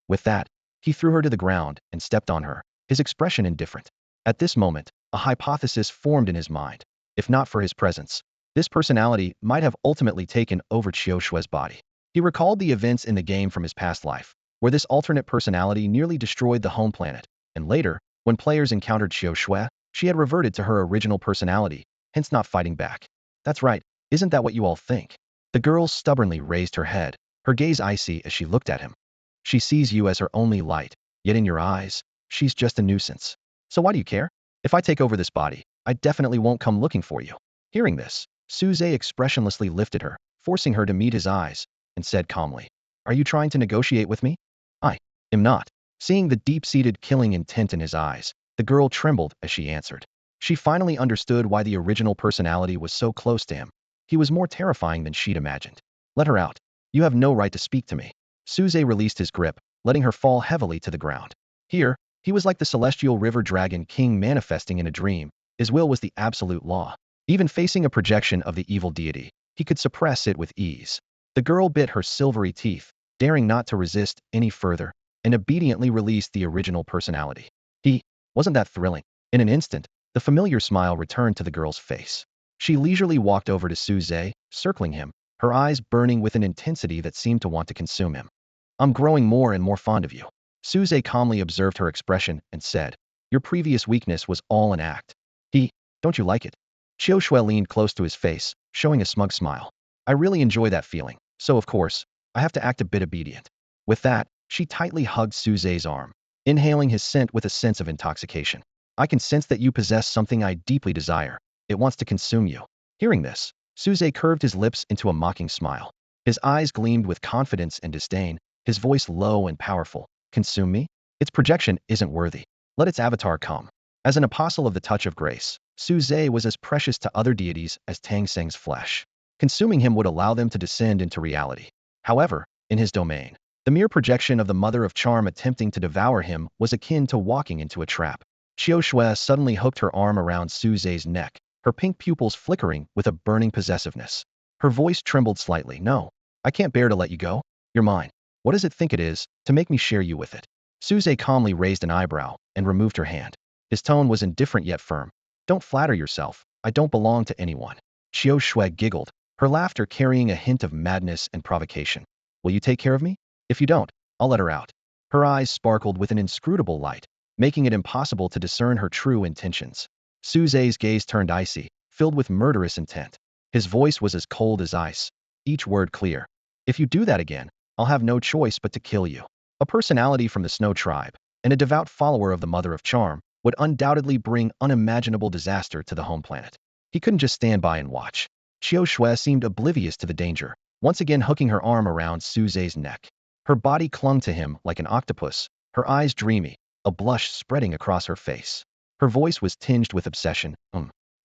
Speaker 1: With that, he threw her to the ground and stepped on her, his expression indifferent. At this moment, a hypothesis formed in his mind. If not for his presence, this personality might have ultimately taken over Qiu Shui's body. He recalled the events in the game from his past life, where this alternate personality nearly destroyed the home planet, and later, when players encountered Qiu Shui, she had reverted to her original personality, hence not fighting back. That's right, isn't that what you all think? The girl stubbornly raised her head, her gaze icy as she looked at him. She sees you as her only light, yet in your eyes, she's just a nuisance. So why do you care? If I take over this body, I definitely won't come looking for you. Hearing this, Suze expressionlessly lifted her, forcing her to meet his eyes, and said calmly, "Are you trying to negotiate with me?" "I am not." Seeing the deep-seated killing intent in his eyes, the girl trembled as she answered. She finally understood why the original personality was so close to him. He was more terrifying than she'd imagined. "Let her out. You have no right to speak to me." Suze released his grip, letting her fall heavily to the ground. Here, he was like the celestial river dragon king manifesting in a dream. His will was the absolute law. Even facing a projection of the evil deity, he could suppress it with ease. The girl bit her silvery teeth, daring not to resist any further, and obediently released the original personality. Wasn't that thrilling? In an instant, the familiar smile returned to the girl's face. She leisurely walked over to Suze, circling him, her eyes burning with an intensity that seemed to want to consume him. "I'm growing more and more fond of you." Suze calmly observed her expression and said, "Your previous weakness was all an act." Don't you like it?" Qiu Shui leaned close to his face, showing a smug smile. "I really enjoy that feeling, so of course, I have to act a bit obedient." With that, she tightly hugged Suze's arm, inhaling his scent with a sense of intoxication. "I can sense that you possess something I deeply desire. It wants to consume you." Hearing this, Suze curved his lips into a mocking smile. His eyes gleamed with confidence and disdain, his voice low and powerful. "Consume me? Its projection isn't worthy. Let its avatar come." As an apostle of the touch of grace, Suze was as precious to other deities as Tang Seng's flesh. Consuming him would allow them to descend into reality. However, in his domain, the mere projection of the Mother of Charm attempting to devour him was akin to walking into a trap. Qiu Shui suddenly hooked her arm around Suze's neck, her pink pupils flickering with a burning possessiveness. Her voice trembled slightly. "No, I can't bear to let you go. You're mine. What does it think it is, to make me share you with it?" Suze calmly raised an eyebrow and removed her hand. His tone was indifferent yet firm. "Don't flatter yourself. I don't belong to anyone." Qiu Shui giggled, her laughter carrying a hint of madness and provocation. "Will you take care of me? If you don't, I'll let her out." Her eyes sparkled with an inscrutable light, making it impossible to discern her true intentions. Suze's gaze turned icy, filled with murderous intent. His voice was as cold as ice, each word clear. "If you do that again, I'll have no choice but to kill you." A personality from the Snow tribe, and a devout follower of the Mother of Charm, would undoubtedly bring unimaginable disaster to the home planet. He couldn't just stand by and watch. Qiu Shui seemed oblivious to the danger, once again hooking her arm around Su Zhe's neck. Her body clung to him like an octopus, her eyes dreamy, a blush spreading across her face. Her voice was tinged with obsession.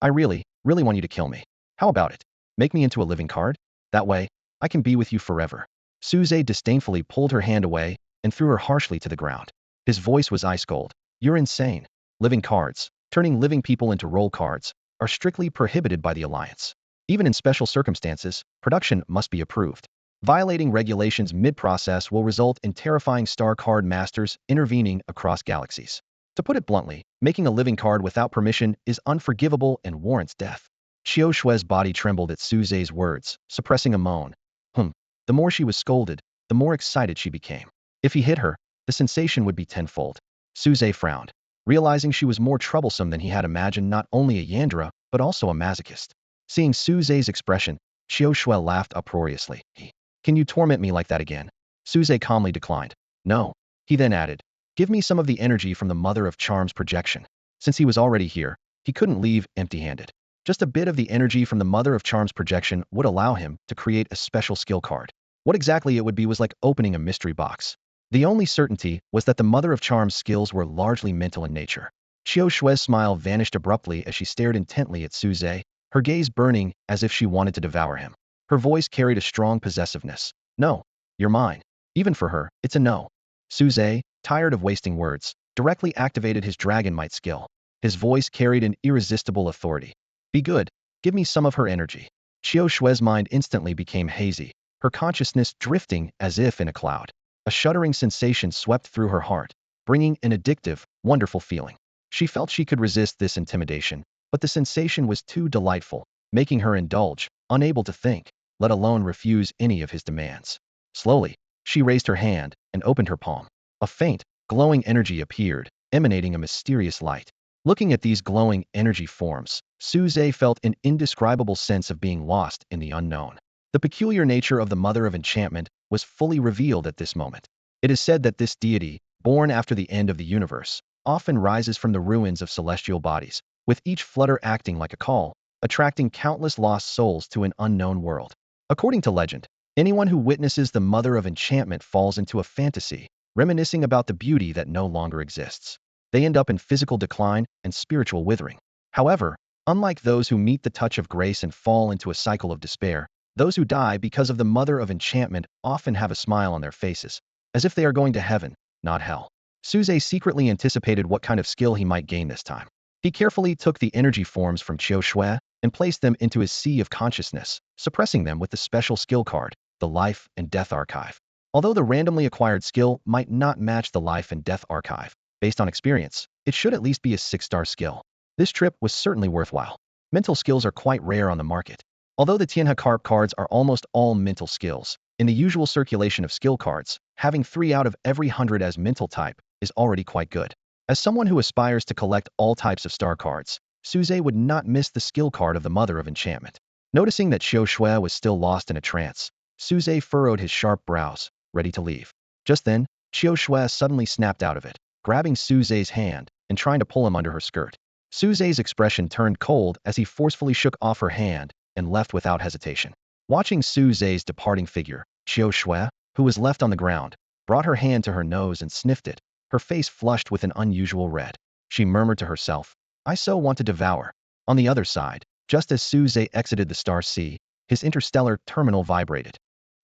Speaker 1: I really want you to kill me. How about it? Make me into a living card? That way, I can be with you forever. Su Zhe disdainfully pulled her hand away and threw her harshly to the ground. His voice was ice cold. You're insane. Living cards, turning living people into role cards, are strictly prohibited by the Alliance. Even in special circumstances, production must be approved. Violating regulations mid-process will result in terrifying star card masters intervening across galaxies. To put it bluntly, making a living card without permission is unforgivable and warrants death. Qiu Shui's body trembled at Su Zhe's words, suppressing a moan. The more she was scolded, the more excited she became. If he hit her, the sensation would be tenfold. Su Zhe frowned, realizing she was more troublesome than he had imagined, not only a Yandra, but also a masochist. Seeing Su Zhe's expression, Qiu Shui laughed uproariously. Can you torment me like that again? Su Zhe calmly declined. No. He then added, give me some of the energy from the Mother of Charm's projection. Since he was already here, he couldn't leave empty-handed. Just a bit of the energy from the Mother of Charm's projection would allow him to create a special skill card. What exactly it would be was like opening a mystery box. The only certainty was that the Mother of Charm's skills were largely mental in nature. Qiu Shui's smile vanished abruptly as she stared intently at Su Zhe, her gaze burning as if she wanted to devour him. Her voice carried a strong possessiveness. No, you're mine. Even for her, it's a no. Su Zhe, tired of wasting words, directly activated his dragon might skill. His voice carried an irresistible authority. Be good. Give me some of her energy. Qiu Shui's mind instantly became hazy, her consciousness drifting as if in a cloud. A shuddering sensation swept through her heart, bringing an addictive, wonderful feeling. She felt she could resist this intimidation, but the sensation was too delightful, making her indulge, unable to think, let alone refuse any of his demands. Slowly, she raised her hand and opened her palm. A faint, glowing energy appeared, emanating a mysterious light. Looking at these glowing energy forms, Su Zhe felt an indescribable sense of being lost in the unknown. The peculiar nature of the Mother of Enchantment was fully revealed at this moment. It is said that this deity, born after the end of the universe, often rises from the ruins of celestial bodies, with each flutter acting like a call, attracting countless lost souls to an unknown world. According to legend, anyone who witnesses the Mother of Enchantment falls into a fantasy, reminiscing about the beauty that no longer exists. They end up in physical decline and spiritual withering. However, unlike those who meet the touch of grace and fall into a cycle of despair, those who die because of the Mother of Enchantment often have a smile on their faces, as if they are going to heaven, not hell. Su Zhe secretly anticipated what kind of skill he might gain this time. He carefully took the energy forms from Qiu Shui and placed them into his sea of consciousness, suppressing them with the special skill card, the Life and Death Archive. Although the randomly acquired skill might not match the Life and Death Archive, based on experience, it should at least be a 6-star skill. This trip was certainly worthwhile. Mental skills are quite rare on the market. Although the Tianhe Carp cards are almost all mental skills, in the usual circulation of skill cards, having 3 out of every 100 as mental type is already quite good. As someone who aspires to collect all types of star cards, Su Zhe would not miss the skill card of the Mother of Enchantment. Noticing that Qiu Shui was still lost in a trance, Su Zhe furrowed his sharp brows, ready to leave. Just then, Qiu Shui suddenly snapped out of it, grabbing Su Zhe's hand and trying to pull him under her skirt. Su Zhe's expression turned cold as he forcefully shook off her hand and left without hesitation. Watching Su Zhe's departing figure, Qiu Shui, who was left on the ground, brought her hand to her nose and sniffed it, her face flushed with an unusual red. She murmured to herself, I so want to devour. On the other side, just as Su Zhe exited the Star Sea, his interstellar terminal vibrated.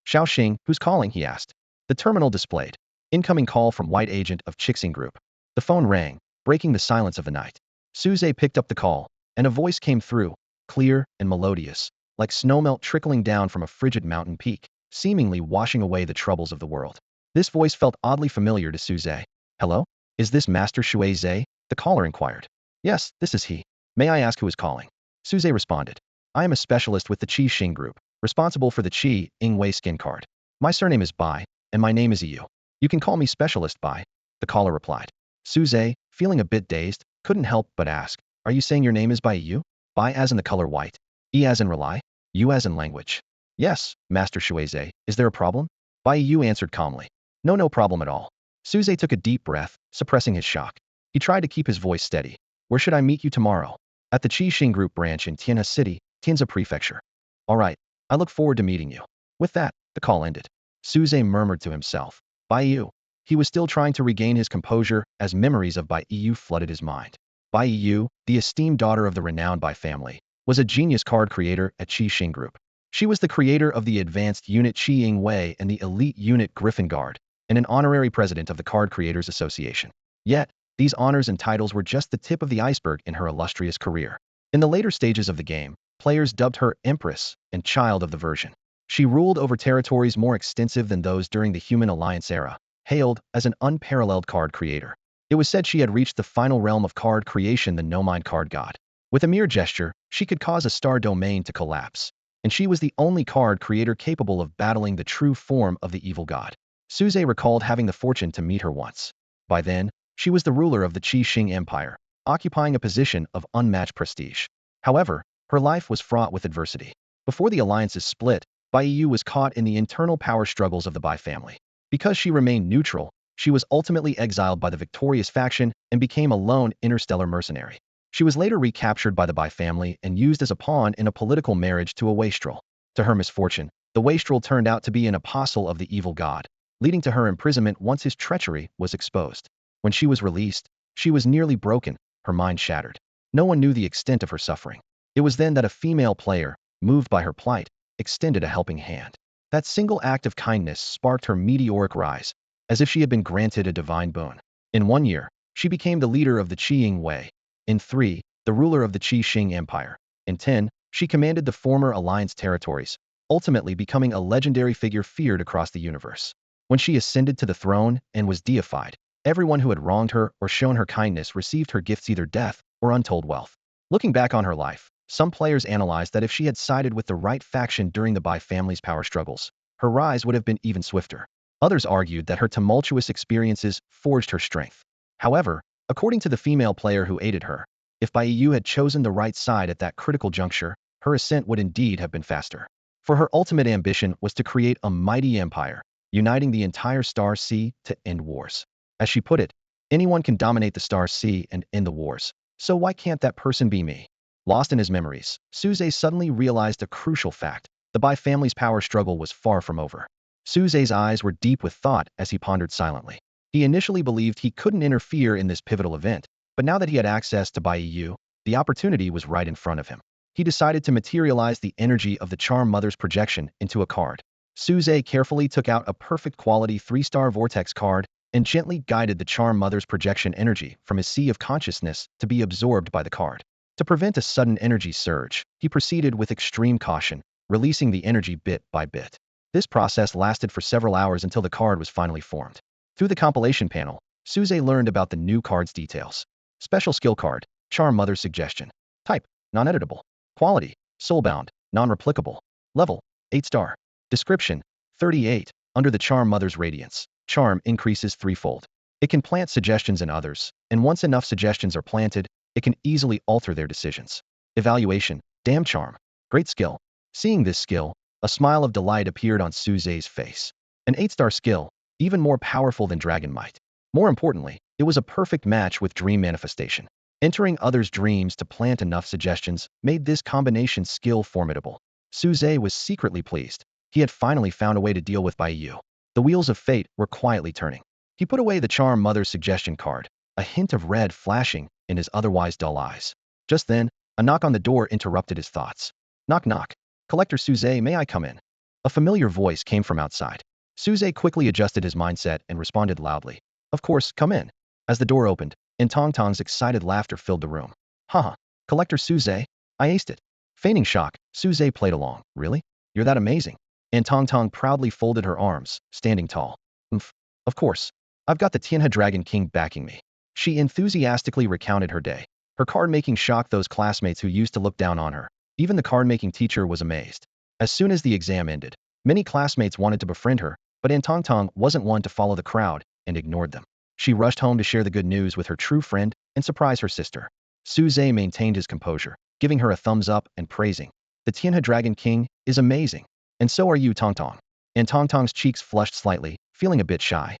Speaker 1: Xiaoxing, who's calling? He asked. The terminal displayed. Incoming call from White Agent of Chixing Group. The phone rang, breaking the silence of the night. Su Zhe picked up the call, and a voice came through, clear and melodious, like snowmelt trickling down from a frigid mountain peak, seemingly washing away the troubles of the world. This voice felt oddly familiar to Su Zhe. Hello? Is this Master Shui Zhe? The caller inquired. Yes, this is he. May I ask who is calling? Su Zhe responded. I am a specialist with the Qi Xing Group, responsible for the Qi Ingwei skin card. My surname is Bai, and my name is Yu. You can call me Specialist Bai, the caller replied. Su Zhe, feeling a bit dazed, couldn't help but ask, are you saying your name is Bai Yu? Bai as in the color white, E as in rely, Yu as in language. Yes, Master Shui Zhe, is there a problem? Bai Yu answered calmly. No problem at all. Suze took a deep breath, suppressing his shock. He tried to keep his voice steady. Where should I meet you tomorrow? At the Qixing Group branch in Tianhe City, Tianze Prefecture. All right, I look forward to meeting you. With that, the call ended. Suze murmured to himself. Bai Yu. He was still trying to regain his composure as memories of Bai Yu flooded his mind. Bai Yu, the esteemed daughter of the renowned Bai family, was a genius card creator at Qixing Group. She was the creator of the advanced unit Qiying Wei and the elite unit Griffin Guard, and an honorary president of the Card Creators Association. Yet, these honors and titles were just the tip of the iceberg in her illustrious career. In the later stages of the game, players dubbed her Empress and Child of the Version. She ruled over territories more extensive than those during the Human Alliance era, hailed as an unparalleled card creator. It was said she had reached the final realm of card creation, the no-mind card god. With a mere gesture, she could cause a star domain to collapse, and she was the only card creator capable of battling the true form of the evil god. Suze recalled having the fortune to meet her once. By then, she was the ruler of the Qixing Empire, occupying a position of unmatched prestige. However, her life was fraught with adversity. Before the alliances split, Bai Yu was caught in the internal power struggles of the Bai family. Because she remained neutral, she was ultimately exiled by the victorious faction and became a lone interstellar mercenary. She was later recaptured by the Bai family and used as a pawn in a political marriage to a wastrel. To her misfortune, the wastrel turned out to be an apostle of the evil god, leading to her imprisonment once his treachery was exposed. When she was released, she was nearly broken, her mind shattered. No one knew the extent of her suffering. It was then that a female player, moved by her plight, extended a helping hand. That single act of kindness sparked her meteoric rise, as if she had been granted a divine boon. In 1 year, she became the leader of the Qiying Wei. In 3, the ruler of the Qixing Empire. In 10, she commanded the former alliance territories, ultimately becoming a legendary figure feared across the universe. When she ascended to the throne and was deified, everyone who had wronged her or shown her kindness received her gifts, either death or untold wealth. Looking back on her life, some players analyzed that if she had sided with the right faction during the Bai family's power struggles, her rise would have been even swifter. Others argued that her tumultuous experiences forged her strength. However, according to the female player who aided her, if Bai Yu had chosen the right side at that critical juncture, her ascent would indeed have been faster. For her ultimate ambition was to create a mighty empire, uniting the entire Star Sea to end wars. As she put it, anyone can dominate the Star Sea and end the wars, so why can't that person be me? Lost in his memories, Suze suddenly realized a crucial fact. The Bai family's power struggle was far from over. Suze's eyes were deep with thought as he pondered silently. He initially believed he couldn't interfere in this pivotal event, but now that he had access to Bai Yu, the opportunity was right in front of him. He decided to materialize the energy of the Charm Mother's projection into a card. Suze carefully took out a perfect quality 3-star vortex card and gently guided the Charm Mother's projection energy from his sea of consciousness to be absorbed by the card. To prevent a sudden energy surge, he proceeded with extreme caution, releasing the energy bit by bit. This process lasted for several hours until the card was finally formed. Through the compilation panel, Suze learned about the new card's details. Special skill card, Charm Mother's Suggestion. Type, non-editable. Quality, soulbound, non-replicable. Level, 8-star. Description, 38. Under the Charm Mother's radiance, charm increases threefold. It can plant suggestions in others, and once enough suggestions are planted, it can easily alter their decisions. Evaluation, damn charm. Great skill. Seeing this skill, a smile of delight appeared on Suze's face. An 8-star skill, even more powerful than Dragon Might. More importantly, it was a perfect match with Dream Manifestation. Entering others' dreams to plant enough suggestions made this combination skill formidable. Suze was secretly pleased. He had finally found a way to deal with Bai Yu. The wheels of fate were quietly turning. He put away the Charm Mother's Suggestion card, a hint of red flashing in his otherwise dull eyes. Just then, a knock on the door interrupted his thoughts. Knock knock. Collector Suze, may I come in? A familiar voice came from outside. Suze quickly adjusted his mindset and responded loudly. Of course, come in. As the door opened, and Tang's excited laughter filled the room. Haha, Collector Suze, I aced it. Feigning shock, Suze played along. Really? You're that amazing. And Tang proudly folded her arms, standing tall. Of course. I've got the Tianhe Dragon King backing me. She enthusiastically recounted her day. Her card-making shocked those classmates who used to look down on her. Even the card-making teacher was amazed. As soon as the exam ended, many classmates wanted to befriend her, but Tang wasn't one to follow the crowd and ignored them. She rushed home to share the good news with her true friend and surprise her sister. Suze maintained his composure, giving her a thumbs up and praising. The Tianhe Dragon King is amazing. And so are you, Tang. And Tang's cheeks flushed slightly, feeling a bit shy.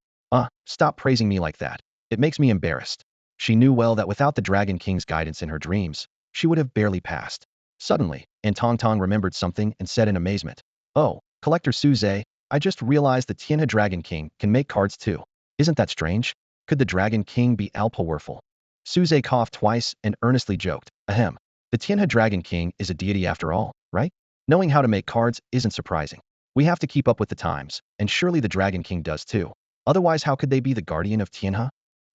Speaker 1: Stop praising me like that. It makes me embarrassed. She knew well that without the Dragon King's guidance in her dreams, she would have barely passed. Suddenly, Tang remembered something and said in amazement, "Oh, Collector Suze, I just realized the Tianhe Dragon King can make cards too. Isn't that strange? Could the Dragon King be all-powerful?" Suze coughed twice and earnestly joked, "Ahem. The Tianhe Dragon King is a deity after all, right? Knowing how to make cards isn't surprising. We have to keep up with the times, and surely the Dragon King does too. Otherwise, how could they be the guardian of Tianhe?"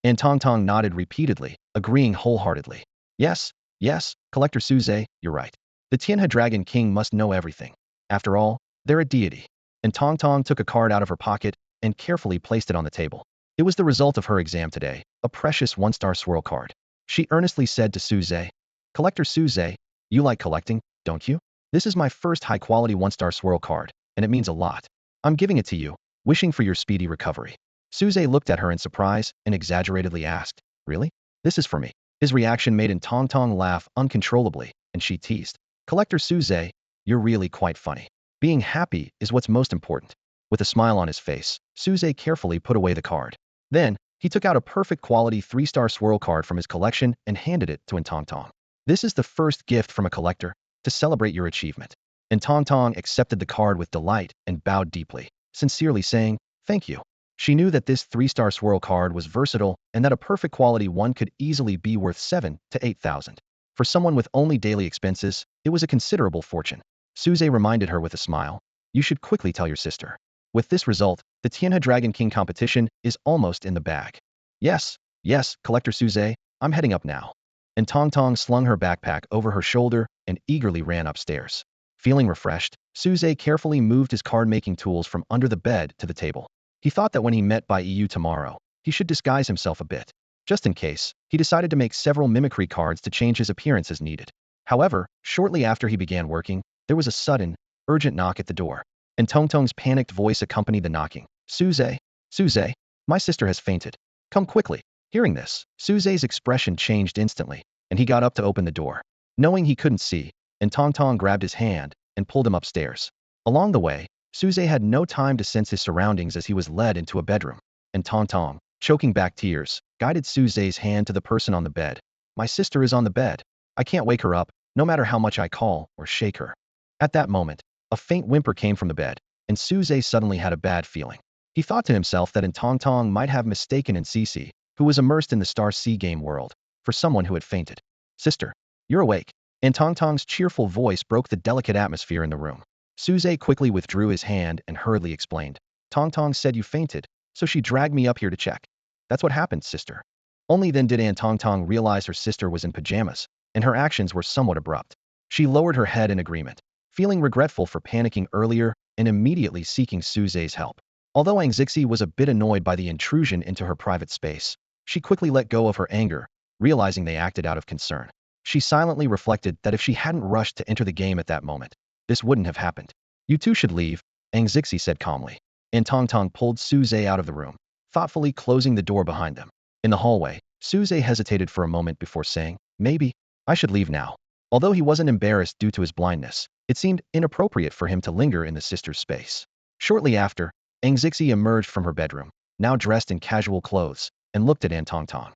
Speaker 1: And Tang nodded repeatedly, agreeing wholeheartedly. "Yes, yes, Collector Suze, you're right. The Tianhe Dragon King must know everything. After all, they're a deity." And Tang took a card out of her pocket and carefully placed it on the table. It was the result of her exam today, a precious one-star swirl card. She earnestly said to Suze, "Collector Suze, you like collecting, don't you? This is my first high-quality one-star swirl card, and it means a lot. I'm giving it to you, wishing for your speedy recovery." Suze looked at her in surprise and exaggeratedly asked, "Really? This is for me?" His reaction made Tang laugh uncontrollably, and she teased, "Collector Suze, you're really quite funny. Being happy is what's most important." With a smile on his face, Suze carefully put away the card. Then, he took out a perfect quality 3-star swirl card from his collection and handed it to Tang. "This is the first gift from a collector to celebrate your achievement." And Tang accepted the card with delight and bowed deeply, sincerely saying, "Thank you." She knew that this 3-star swirl card was versatile and that a perfect quality one could easily be worth 7 to 8,000. For someone with only daily expenses, it was a considerable fortune. Suze reminded her with a smile, "You should quickly tell your sister." With this result, the Tianhe Dragon King competition is almost in the bag. Yes, yes, Collector Suze, I'm heading up now." And Tang slung her backpack over her shoulder and eagerly ran upstairs. Feeling refreshed, Suze carefully moved his card-making tools from under the bed to the table. He thought that when he met by EU tomorrow, he should disguise himself a bit. Just in case, he decided to make several mimicry cards to change his appearance as needed. However, shortly after he began working, there was a sudden, urgent knock at the door. And Tong's panicked voice accompanied the knocking. "Suze, Suze, my sister has fainted. Come quickly." Hearing this, Suze's expression changed instantly, and he got up to open the door. Knowing he couldn't see, and Tong grabbed his hand and pulled him upstairs. Along the way, Suze had no time to sense his surroundings as he was led into a bedroom. And Tong, choking back tears, guided Suze's hand to the person on the bed. "My sister is on the bed. I can't wake her up, no matter how much I call or shake her." At that moment, a faint whimper came from the bed, and Suze suddenly had a bad feeling. He thought to himself that Tong might have mistaken Cece, who was immersed in the Star Sea game world, for someone who had fainted. "Sister, you're awake." And Tong's cheerful voice broke the delicate atmosphere in the room. Suze quickly withdrew his hand and hurriedly explained, "Tong said you fainted, so she dragged me up here to check." "That's what happened, sister." Only then did Tong realize her sister was in pajamas, and her actions were somewhat abrupt. She lowered her head in agreement, feeling regretful for panicking earlier and immediately seeking Suze's help. Although Zixi was a bit annoyed by the intrusion into her private space, she quickly let go of her anger, realizing they acted out of concern. She silently reflected that if she hadn't rushed to enter the game at that moment, this wouldn't have happened. "You two should leave," Zixi said calmly. And Tong pulled Suze out of the room, thoughtfully closing the door behind them. In the hallway, Suze hesitated for a moment before saying, "Maybe I should leave now." Although he wasn't embarrassed due to his blindness, it seemed inappropriate for him to linger in the sister's space. Shortly after, Zixi emerged from her bedroom, now dressed in casual clothes, and looked at Tong.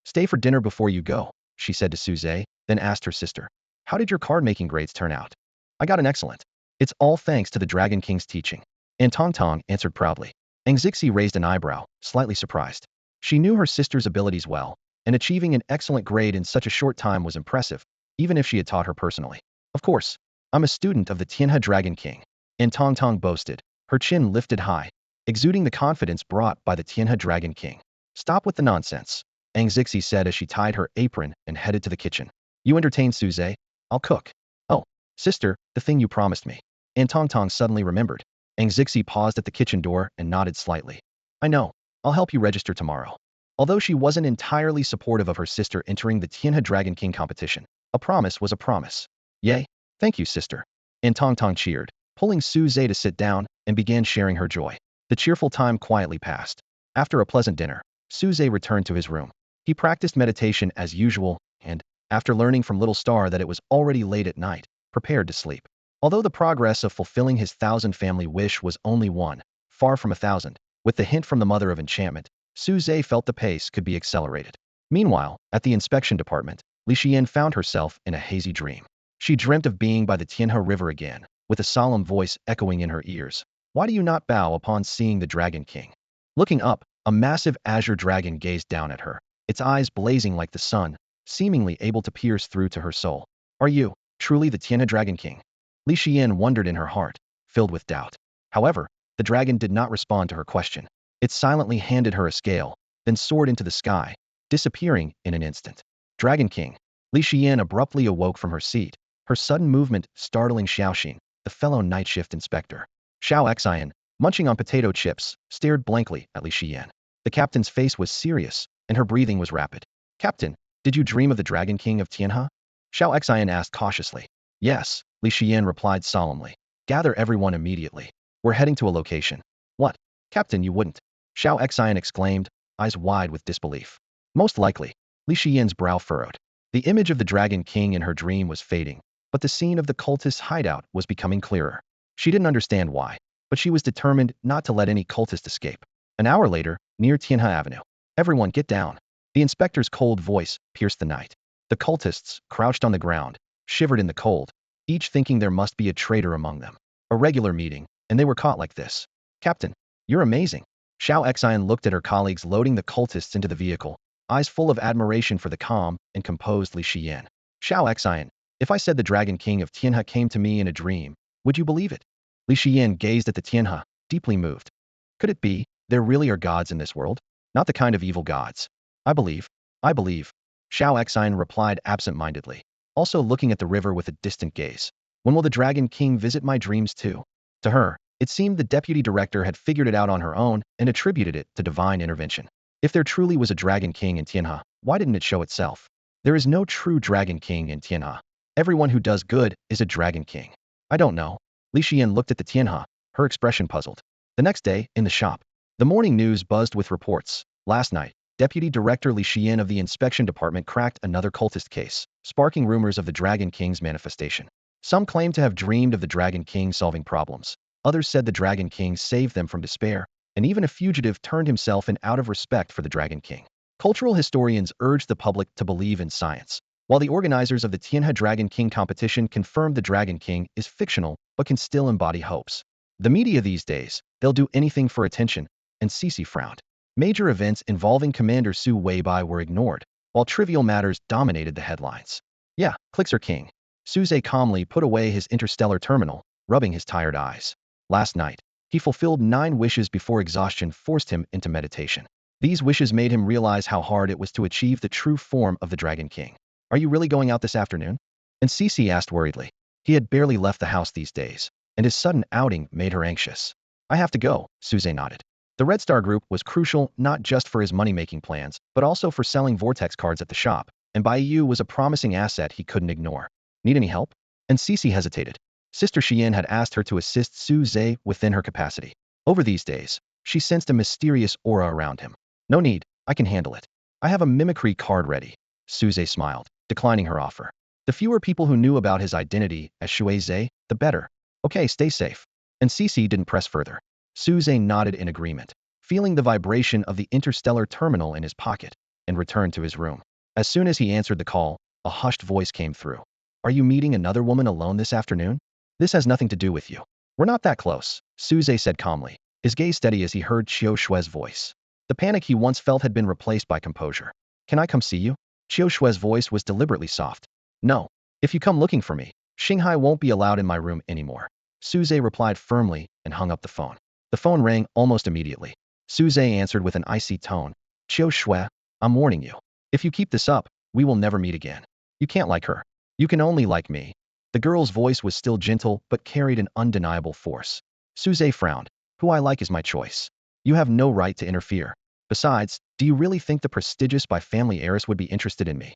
Speaker 1: "Stay for dinner before you go," she said to Suze, then asked her sister, "How did your card-making grades turn out?" "I got an excellent. It's all thanks to the Dragon King's teaching." And Tong answered proudly. Zixi raised an eyebrow, slightly surprised. She knew her sister's abilities well, and achieving an excellent grade in such a short time was impressive, even if she had taught her personally. "Of course, I'm a student of the Tianhe Dragon King." And Tong boasted, her chin lifted high, exuding the confidence brought by the Tianhe Dragon King. "Stop with the nonsense," Zixi said as she tied her apron and headed to the kitchen. "You entertain Suze, I'll cook." "Oh, sister, the thing you promised me." And Tong suddenly remembered. Zixi paused at the kitchen door and nodded slightly. "I know, I'll help you register tomorrow." Although she wasn't entirely supportive of her sister entering the Tianhe Dragon King competition, a promise was a promise. "Yay, thank you, sister." And Tong cheered, pulling Suze to sit down and began sharing her joy. The cheerful time quietly passed. After a pleasant dinner, Suze returned to his room. He practiced meditation as usual and, after learning from Little Star that it was already late at night, prepared to sleep. Although the progress of fulfilling his 1,000 family wish was only one, far from 1,000, With the hint from the mother of enchantment, Su Zhe felt the pace could be accelerated. Meanwhile, at the inspection department, Li Xian found herself in a hazy dream. She dreamt of being by the Tianhe River again, with a solemn voice echoing in her ears. Why do you not bow upon seeing the Dragon King? Looking up, a massive azure dragon gazed down at her, its eyes blazing like the sun, seemingly able to pierce through to her soul. Are you truly the Tianhe Dragon King? Li Xian wondered in her heart, filled with doubt. However, the dragon did not respond to her question. It silently handed her a scale, then soared into the sky, disappearing in an instant. Dragon King. Li Xian abruptly awoke from her seat, her sudden movement startling Xiaoxin, the fellow night shift inspector. Xiao Xian, munching on potato chips, stared blankly at Li Xian. The captain's face was serious, and her breathing was rapid. Captain, did you dream of the Dragon King of Tianhe? Xiao Xian asked cautiously. Yes, Li Xian replied solemnly. Gather everyone immediately. We're heading to a location. What? Captain, you wouldn't. Xiao Xian exclaimed, eyes wide with disbelief. Most likely. Li Xian's brow furrowed. The image of the Dragon King in her dream was fading, but the scene of the cultist's hideout was becoming clearer. She didn't understand why, but she was determined not to let any cultist escape. An hour later, near Tianhe Avenue. Everyone get down. The inspector's cold voice pierced the night. The cultists, crouched on the ground, shivered in the cold, each thinking there must be a traitor among them. A regular meeting, and they were caught like this. Captain, you're amazing. Xiao Xian looked at her colleagues loading the cultists into the vehicle, eyes full of admiration for the calm and composed Li Xian. Xiao Xian, if I said the Dragon King of Tianhe came to me in a dream, would you believe it? Li Xian gazed at the Tianhe, deeply moved. Could it be, there really are gods in this world? Not the kind of evil gods. I believe. Xiao Xian replied absent-mindedly, also looking at the river with a distant gaze. When will the Dragon King visit my dreams too? To her, it seemed the deputy director had figured it out on her own and attributed it to divine intervention. If there truly was a Dragon King in Tianhe, why didn't it show itself? There is no true Dragon King in Tianhe. Everyone who does good is a Dragon King. I don't know. Li Xian looked at the Tianhe, her expression puzzled. The next day, in the shop, the morning news buzzed with reports. Last night, Deputy Director Li Xian of the inspection department cracked another cultist case, sparking rumors of the Dragon King's manifestation. Some claimed to have dreamed of the Dragon King solving problems. Others said the Dragon King saved them from despair, and even a fugitive turned himself in out of respect for the Dragon King. Cultural historians urged the public to believe in science, while the organizers of the Tianhe Dragon King competition confirmed the Dragon King is fictional but can still embody hopes. The media these days, they'll do anything for attention, and Cece frowned. Major events involving Commander Su Weibai were ignored, while trivial matters dominated the headlines. Yeah, clicks are king. Suze calmly put away his interstellar terminal, rubbing his tired eyes. Last night, he fulfilled 9 wishes before exhaustion forced him into meditation. These wishes made him realize how hard it was to achieve the true form of the Dragon King. Are you really going out this afternoon? And Cece asked worriedly. He had barely left the house these days, and his sudden outing made her anxious. I have to go, Suze nodded. The Red Star Group was crucial not just for his money-making plans, but also for selling Vortex cards at the shop, and Baiyu was a promising asset he couldn't ignore. Need any help? And Cece hesitated. Sister Xian had asked her to assist Su Zhe within her capacity. Over these days, she sensed a mysterious aura around him. No need, I can handle it. I have a mimicry card ready. Su Zhe smiled, declining her offer. The fewer people who knew about his identity as Shui Zhe, the better. Okay, stay safe. And Cece didn't press further. Su Zhe nodded in agreement, feeling the vibration of the interstellar terminal in his pocket, and returned to his room. As soon as he answered the call, a hushed voice came through. Are you meeting another woman alone this afternoon? This has nothing to do with you. We're not that close, Su Zhe said calmly, his gaze steady as he heard Qiu Shue's voice. The panic he once felt had been replaced by composure. Can I come see you? Qiu Shue's voice was deliberately soft. No. If you come looking for me, Xinghai won't be allowed in my room anymore. Su Zhe replied firmly and hung up the phone. The phone rang almost immediately. Su Zhe answered with an icy tone. Qiu Shue, I'm warning you. If you keep this up, we will never meet again. You can't like her. You can only like me. The girl's voice was still gentle but carried an undeniable force. Su Zhe frowned. Who I like is my choice. You have no right to interfere. Besides, do you really think the prestigious by family heiress would be interested in me?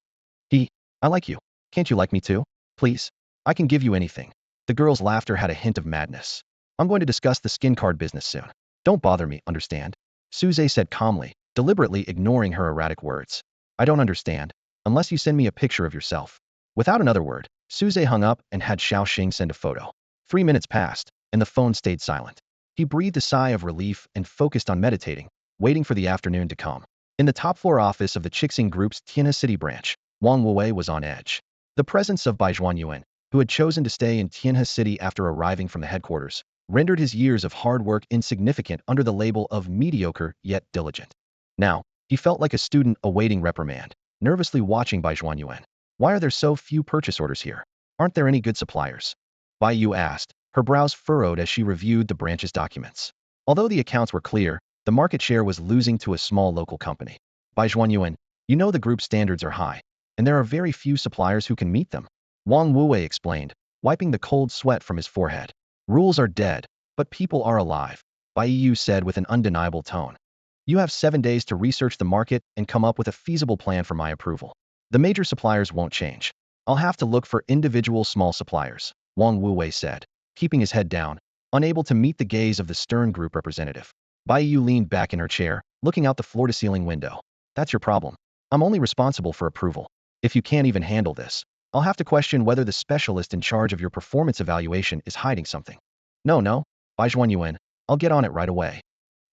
Speaker 1: I like you. Can't you like me too? Please. I can give you anything. The girl's laughter had a hint of madness. I'm going to discuss the skin card business soon. Don't bother me, understand? Su Zhe said calmly, deliberately ignoring her erratic words. I don't understand, unless you send me a picture of yourself. Without another word, Su Zhe hung up and had Xiao Xing send a photo. 3 minutes passed, and the phone stayed silent. He breathed a sigh of relief and focused on meditating, waiting for the afternoon to come. In the top-floor office of the Chixing Group's Tianhe City branch, Wang Wuwei was on edge. The presence of Bai Zhuanyuan, who had chosen to stay in Tianhe City after arriving from the headquarters, rendered his years of hard work insignificant under the label of mediocre yet diligent. Now, he felt like a student awaiting reprimand, nervously watching Bai Zhuanyuan. Why are there so few purchase orders here? Aren't there any good suppliers? Bai Yu asked, her brows furrowed as she reviewed the branch's documents. Although the accounts were clear, the market share was losing to a small local company. Bai Zhuanyuan, you know the group's standards are high, and there are very few suppliers who can meet them. Wang Wuwei explained, wiping the cold sweat from his forehead. Rules are dead, but people are alive, Bai Yu said with an undeniable tone. You have 7 days to research the market and come up with a feasible plan for my approval. The major suppliers won't change. I'll have to look for individual small suppliers, Wang Wuwei said, keeping his head down, unable to meet the gaze of the stern group representative. Bai Yu leaned back in her chair, looking out the floor-to-ceiling window. That's your problem. I'm only responsible for approval. If you can't even handle this, I'll have to question whether the specialist in charge of your performance evaluation is hiding something. No, Bai Zhuanyuan, I'll get on it right away.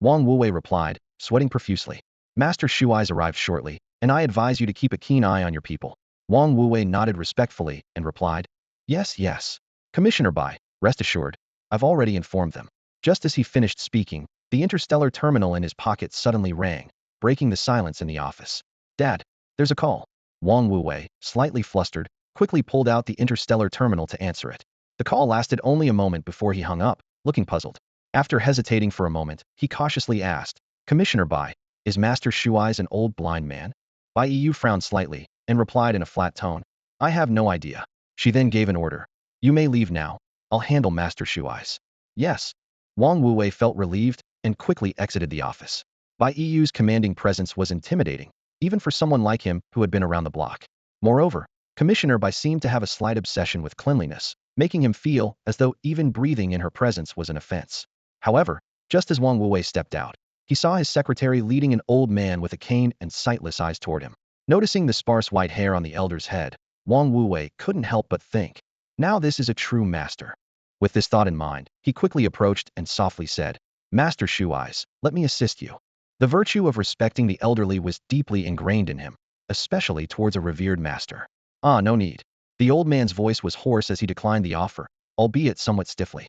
Speaker 1: Wang Wuwei replied, sweating profusely. Master Shuai's arrived shortly, and I advise you to keep a keen eye on your people. Wang Wuwei nodded respectfully and replied, Yes. Commissioner Bai, rest assured, I've already informed them. Just as he finished speaking, the interstellar terminal in his pocket suddenly rang, breaking the silence in the office. Dad, there's a call. Wang Wuwei, slightly flustered, quickly pulled out the interstellar terminal to answer it. The call lasted only a moment before he hung up, looking puzzled. After hesitating for a moment, he cautiously asked, Commissioner Bai, is Master Shuai's an old blind man? Bai Yu frowned slightly and replied in a flat tone, I have no idea. She then gave an order. You may leave now. I'll handle Master Shuai's. Yes. Wang Wuwei felt relieved and quickly exited the office. Bai Yu's commanding presence was intimidating, even for someone like him who had been around the block. Moreover, Commissioner Bai seemed to have a slight obsession with cleanliness, making him feel as though even breathing in her presence was an offense. However, just as Wang Wuwei stepped out, he saw his secretary leading an old man with a cane and sightless eyes toward him. Noticing the sparse white hair on the elder's head, Wang Wuwei couldn't help but think, now this is a true master. With this thought in mind, he quickly approached and softly said, Master Shuai's, let me assist you. The virtue of respecting the elderly was deeply ingrained in him, especially towards a revered master. No need. The old man's voice was hoarse as he declined the offer, albeit somewhat stiffly.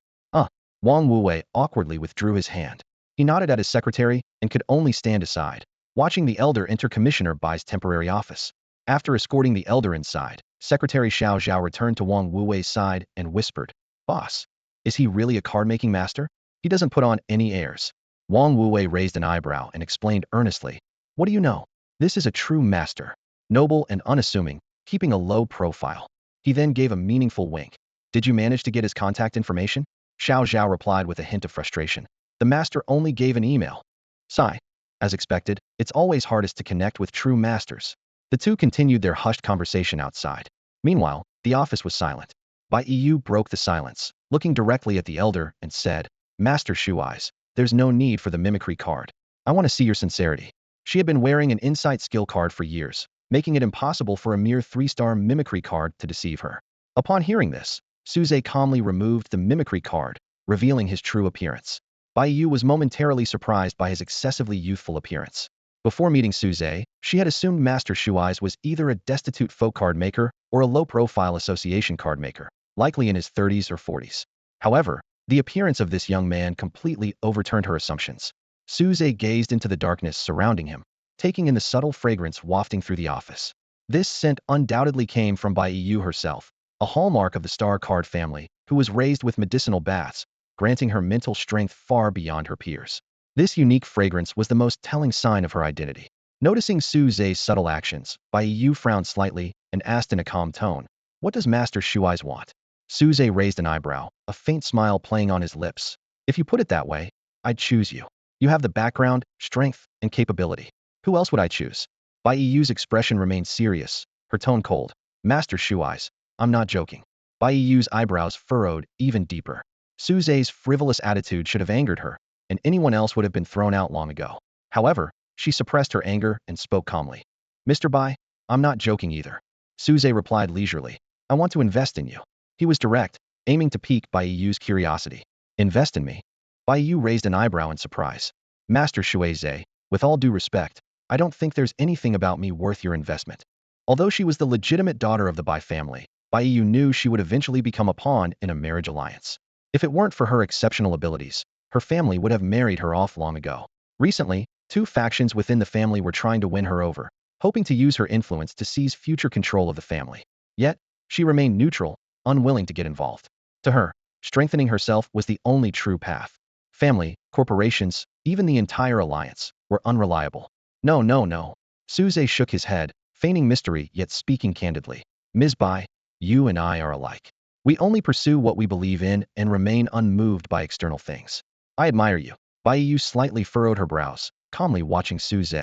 Speaker 1: Wang Wuwei awkwardly withdrew his hand. He nodded at his secretary and could only stand aside, watching the elder enter Commissioner Bai's temporary office. After escorting the elder inside, Secretary Xiao Zhao returned to Wang Wuwei's side and whispered, Boss, is he really a card-making master? He doesn't put on any airs. Wang Wuwei raised an eyebrow and explained earnestly, What do you know? This is a true master, noble and unassuming, keeping a low profile. He then gave a meaningful wink. Did you manage to get his contact information? Xiao Zhao replied with a hint of frustration. The master only gave an email. Sigh. As expected, it's always hardest to connect with true masters. The two continued their hushed conversation outside. Meanwhile, the office was silent. Bai Yu broke the silence, looking directly at the elder, and said, Master Shuai's, there's no need for the mimicry card. I want to see your sincerity. She had been wearing an insight skill card for years, making it impossible for a mere 3-star mimicry card to deceive her. Upon hearing this, Suze calmly removed the mimicry card, revealing his true appearance. Bai Yu was momentarily surprised by his excessively youthful appearance. Before meeting Suze, she had assumed Master Shuai's was either a destitute folk card maker or a low-profile association card maker, likely in his 30s or 40s. However, the appearance of this young man completely overturned her assumptions. Suze gazed into the darkness surrounding him, taking in the subtle fragrance wafting through the office. This scent undoubtedly came from Bai Yu herself, a hallmark of the star card family, who was raised with medicinal baths, granting her mental strength far beyond her peers. This unique fragrance was the most telling sign of her identity. Noticing Suze's subtle actions, Bai Yu frowned slightly and asked in a calm tone, What does Master Shuai's want? Suze raised an eyebrow, a faint smile playing on his lips. If you put it that way, I'd choose you. You have the background, strength, and capability. Who else would I choose? Bai Yu's expression remained serious, her tone cold. Master Shuai's, I'm not joking. Bai Yu's eyebrows furrowed even deeper. Suze's frivolous attitude should have angered her, and anyone else would have been thrown out long ago. However, she suppressed her anger and spoke calmly. Mr. Bai, I'm not joking either. Suze replied leisurely. I want to invest in you. He was direct, aiming to pique Bai Yu's curiosity. Invest in me? Bai Yu raised an eyebrow in surprise. Master Shuizhe, with all due respect, I don't think there's anything about me worth your investment. Although she was the legitimate daughter of the Bai family, Bai Yu knew she would eventually become a pawn in a marriage alliance. If it weren't for her exceptional abilities, her family would have married her off long ago. Recently, two factions within the family were trying to win her over, hoping to use her influence to seize future control of the family. Yet, she remained neutral, unwilling to get involved. To her, strengthening herself was the only true path. Family, corporations, even the entire alliance, were unreliable. No, no, no. Suze shook his head, feigning mystery yet speaking candidly. Ms. Bai, you and I are alike. We only pursue what we believe in and remain unmoved by external things. I admire you. Bai Yu slightly furrowed her brows, calmly watching Suze.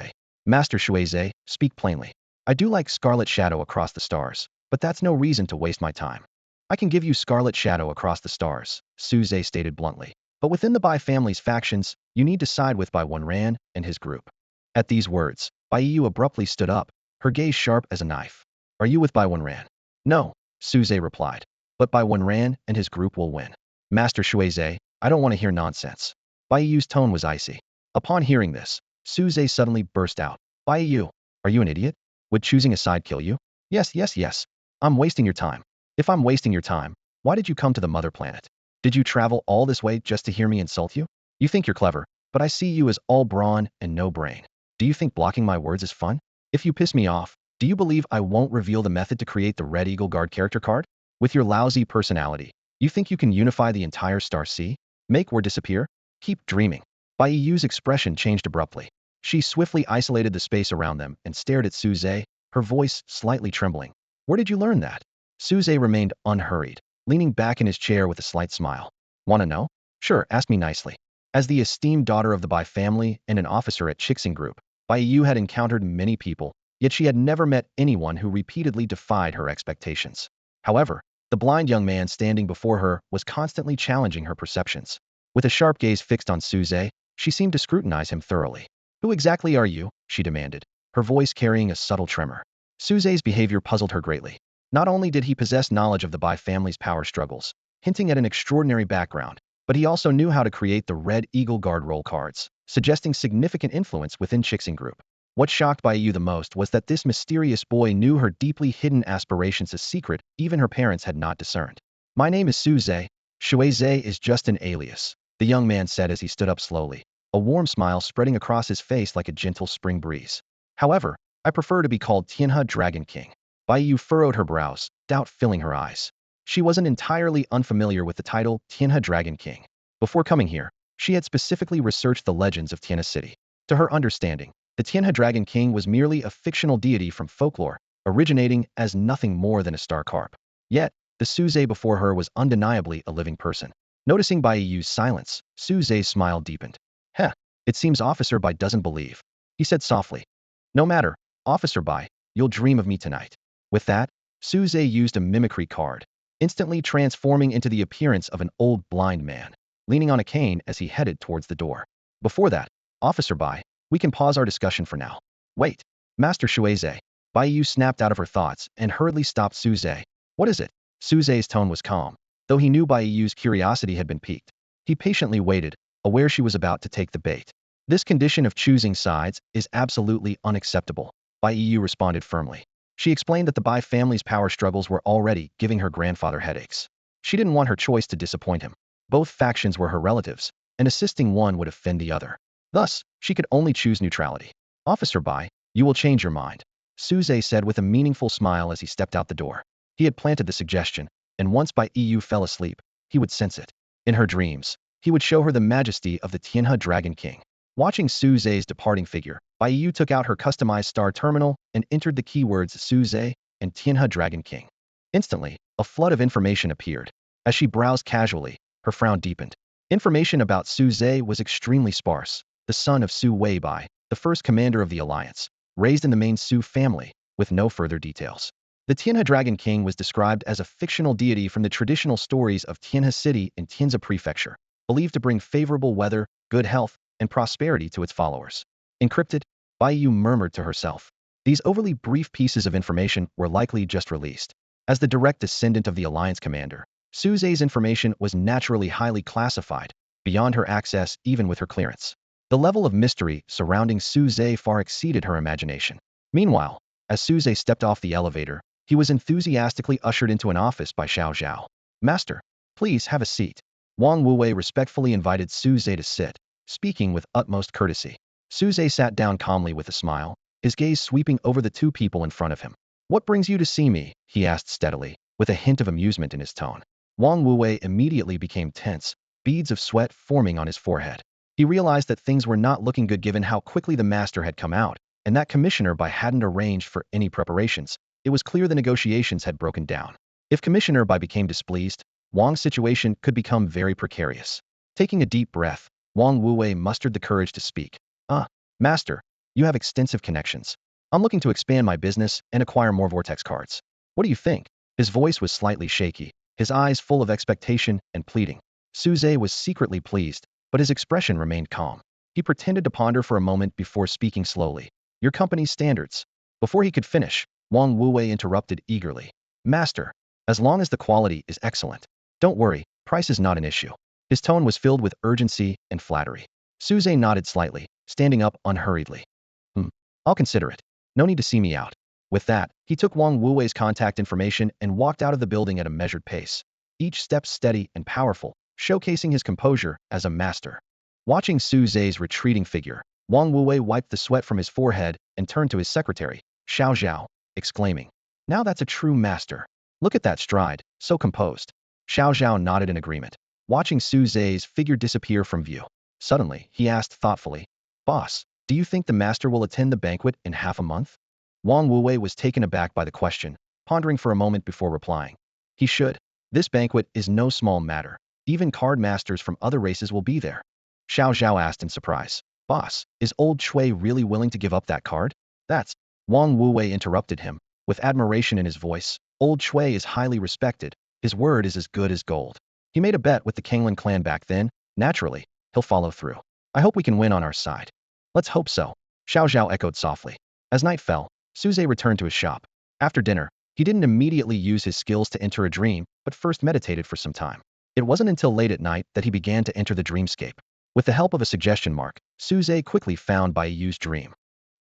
Speaker 1: Master Shuizhe, speak plainly. I do like Scarlet Shadow across the stars, but that's no reason to waste my time. I can give you Scarlet Shadow across the stars, Suze stated bluntly. But within the Bai family's factions, you need to side with Bai Wenran and his group. At these words, Bai Yu abruptly stood up, her gaze sharp as a knife. Are you with Bai Wenran? No, Suze replied. But Bai Wenran and his group will win. Master Shuizhe, I don't want to hear nonsense. Bai Yu's tone was icy. Upon hearing this, Suze suddenly burst out. Bai Yu, are you an idiot? Would choosing a side kill you? Yes, yes, yes. I'm wasting your time. If I'm wasting your time, why did you come to the mother planet? Did you travel all this way just to hear me insult you? You think you're clever, but I see you as all brawn and no brain. Do you think blocking my words is fun? If you piss me off, do you believe I won't reveal the method to create the Red Eagle Guard character card? With your lousy personality, you think you can unify the entire Star Sea? Make war disappear? Keep dreaming. Bai Yu's expression changed abruptly. She swiftly isolated the space around them and stared at Suze, her voice slightly trembling. Where did you learn that? Suze remained unhurried, leaning back in his chair with a slight smile. Wanna know? Sure, ask me nicely. As the esteemed daughter of the Bai family and an officer at Chixing Group, Bai Yu had encountered many people, yet she had never met anyone who repeatedly defied her expectations. However, the blind young man standing before her was constantly challenging her perceptions. With a sharp gaze fixed on Suze, she seemed to scrutinize him thoroughly. Who exactly are you? She demanded, her voice carrying a subtle tremor. Suze's behavior puzzled her greatly. Not only did he possess knowledge of the Bai family's power struggles, hinting at an extraordinary background, but he also knew how to create the Red Eagle Guard role cards, suggesting significant influence within Chixing Group. What shocked Bai Yu the most was that this mysterious boy knew her deeply hidden aspirations a secret even her parents had not discerned. My name is Suze. Shuizhe is just an alias, the young man said as he stood up slowly, a warm smile spreading across his face like a gentle spring breeze. However, I prefer to be called Tianhe Dragon King. Bai Yu furrowed her brows, doubt filling her eyes. She wasn't entirely unfamiliar with the title Tianhe Dragon King. Before coming here, she had specifically researched the legends of Tianhe City. To her understanding, the Tianhe Dragon King was merely a fictional deity from folklore, originating as nothing more than a star carp. Yet, the Suze before her was undeniably a living person. Noticing Bai Yu's silence, Suze's smile deepened. Heh, it seems Officer Bai doesn't believe. He said softly. No matter, Officer Bai, you'll dream of me tonight. With that, Suze used a mimicry card, instantly transforming into the appearance of an old blind man, leaning on a cane as he headed towards the door. Before that, Officer Bai, we can pause our discussion for now. Wait, Master Shuizhe. Bai Yu snapped out of her thoughts and hurriedly stopped Suze. What is it? Suze's tone was calm, though he knew Bai Yu's curiosity had been piqued. He patiently waited, aware she was about to take the bait. This condition of choosing sides is absolutely unacceptable, Bai Yu responded firmly. She explained that the Bai family's power struggles were already giving her grandfather headaches. She didn't want her choice to disappoint him. Both factions were her relatives, and assisting one would offend the other. Thus, she could only choose neutrality. Officer Bai, you will change your mind, Suze said with a meaningful smile as he stepped out the door. He had planted the suggestion, and once Bai Yu fell asleep, he would sense it. In her dreams, he would show her the majesty of the Tianhe Dragon King. Watching Suze's departing figure, Bai Yu took out her customized star terminal and entered the keywords Suze and Tianhe Dragon King. Instantly, a flood of information appeared. As she browsed casually, her frown deepened. Information about Suze was extremely sparse. The son of Su Weibai, the first commander of the alliance, raised in the main Su family, with no further details. The Tianhe Dragon King was described as a fictional deity from the traditional stories of Tianhe City in Tianze Prefecture, believed to bring favorable weather, good health, and prosperity to its followers. Encrypted, Bai Yu murmured to herself. These overly brief pieces of information were likely just released. As the direct descendant of the alliance commander, Suze's information was naturally highly classified, beyond her access even with her clearance. The level of mystery surrounding Su Zhe far exceeded her imagination. Meanwhile, as Su Zhe stepped off the elevator, he was enthusiastically ushered into an office by Xiao Zhao. Master, please have a seat. Wang Wuwei respectfully invited Su Zhe to sit, speaking with utmost courtesy. Su Zhe sat down calmly with a smile, his gaze sweeping over the two people in front of him. What brings you to see me? He asked steadily, with a hint of amusement in his tone. Wang Wuwei immediately became tense, beads of sweat forming on his forehead. He realized that things were not looking good given how quickly the master had come out, and that Commissioner Bai hadn't arranged for any preparations. It was clear the negotiations had broken down. If Commissioner Bai became displeased, Wang's situation could become very precarious. Taking a deep breath, Wang Wuwei mustered the courage to speak. Master, you have extensive connections. I'm looking to expand my business and acquire more vortex cards. What do you think? His voice was slightly shaky, his eyes full of expectation and pleading. Su Zhe was secretly pleased, but his expression remained calm. He pretended to ponder for a moment before speaking slowly. Your company's standards. Before he could finish, Wang Wuwei interrupted eagerly. Master, as long as the quality is excellent. Don't worry, price is not an issue. His tone was filled with urgency and flattery. Su Zhe nodded slightly, standing up unhurriedly. I'll consider it. No need to see me out. With that, he took Wang Wuwei's contact information and walked out of the building at a measured pace. Each step steady and powerful, showcasing his composure as a master. Watching Su Zhe's retreating figure, Wang Wuwei wiped the sweat from his forehead and turned to his secretary, Xiao Zhao, exclaiming, now that's a true master. Look at that stride, so composed. Xiao Zhao nodded in agreement, watching Su Zhe's figure disappear from view. Suddenly, he asked thoughtfully, Boss, do you think the master will attend the banquet in half a month? Wang Wuwei was taken aback by the question, pondering for a moment before replying. He should. This banquet is no small matter. Even card masters from other races will be there. Xiao Zhao asked in surprise. Boss, is old Shui really willing to give up that card? That's… Wang Wuwei interrupted him, with admiration in his voice. Old Shui is highly respected. His word is as good as gold. He made a bet with the Kanglan clan back then. Naturally, he'll follow through. I hope we can win on our side. Let's hope so. Xiao Zhao echoed softly. As night fell, Su Zhe returned to his shop. After dinner, he didn't immediately use his skills to enter a dream, but first meditated for some time. It wasn't until late at night that he began to enter the dreamscape. With the help of a suggestion mark, Su Zhe quickly found Bai Yu's dream.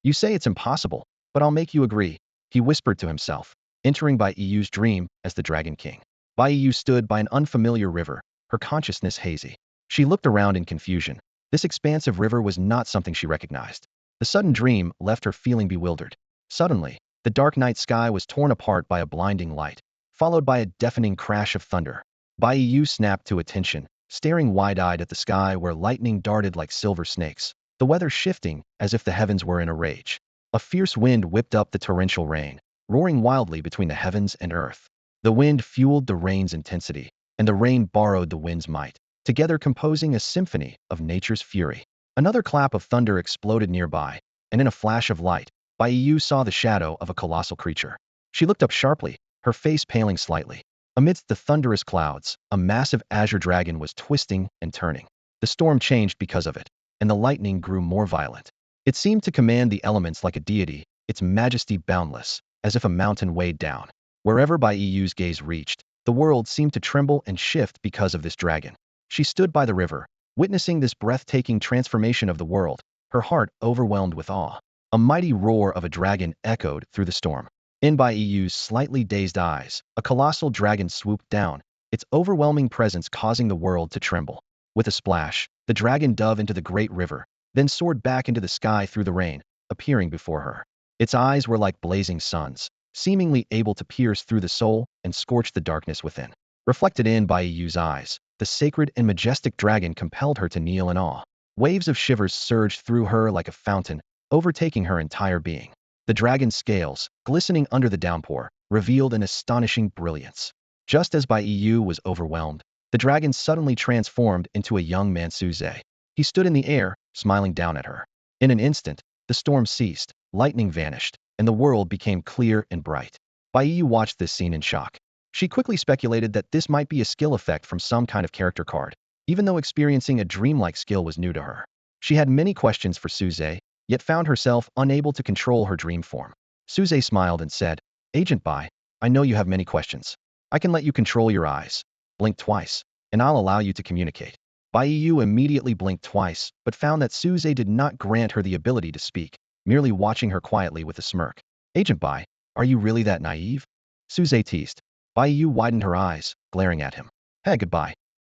Speaker 1: You say it's impossible, but I'll make you agree, he whispered to himself, entering Bai Yu's dream as the Dragon King. Bai Yu stood by an unfamiliar river, her consciousness hazy. She looked around in confusion. This expansive river was not something she recognized. The sudden dream left her feeling bewildered. Suddenly, the dark night sky was torn apart by a blinding light, followed by a deafening crash of thunder. Bai Yu snapped to attention, staring wide-eyed at the sky where lightning darted like silver snakes, the weather shifting as if the heavens were in a rage. A fierce wind whipped up the torrential rain, roaring wildly between the heavens and earth. The wind fueled the rain's intensity, and the rain borrowed the wind's might, together composing a symphony of nature's fury. Another clap of thunder exploded nearby, and in a flash of light, Bai Yu saw the shadow of a colossal creature. She looked up sharply, her face paling slightly. Amidst the thunderous clouds, a massive azure dragon was twisting and turning. The storm changed because of it, and the lightning grew more violent. It seemed to command the elements like a deity, its majesty boundless, as if a mountain weighed down. Wherever Bai Yu's gaze reached, the world seemed to tremble and shift because of this dragon. She stood by the river, witnessing this breathtaking transformation of the world, her heart overwhelmed with awe. A mighty roar of a dragon echoed through the storm. In Bai Yu's slightly dazed eyes, a colossal dragon swooped down, its overwhelming presence causing the world to tremble. With a splash, the dragon dove into the great river, then soared back into the sky through the rain, appearing before her. Its eyes were like blazing suns, seemingly able to pierce through the soul and scorch the darkness within. Reflected in Bai Yu's eyes, the sacred and majestic dragon compelled her to kneel in awe. Waves of shivers surged through her like a fountain, overtaking her entire being. The dragon's scales, glistening under the downpour, revealed an astonishing brilliance. Just as Bai Yu was overwhelmed, the dragon suddenly transformed into a young man Su Zhe. He stood in the air, smiling down at her. In an instant, the storm ceased, lightning vanished, and the world became clear and bright. Bai Yu watched this scene in shock. She quickly speculated that this might be a skill effect from some kind of character card, even though experiencing a dreamlike skill was new to her. She had many questions for Su Zhe, yet found herself unable to control her dream form. Su Zhe smiled and said, Agent Bai, I know you have many questions. I can let you control your eyes. Blink twice, and I'll allow you to communicate. Bai Yu immediately blinked twice, but found that Suze did not grant her the ability to speak, merely watching her quietly with a smirk. Agent Bai, are you really that naive? Suze teased. Bai Yu widened her eyes, glaring at him. Hey, goodbye.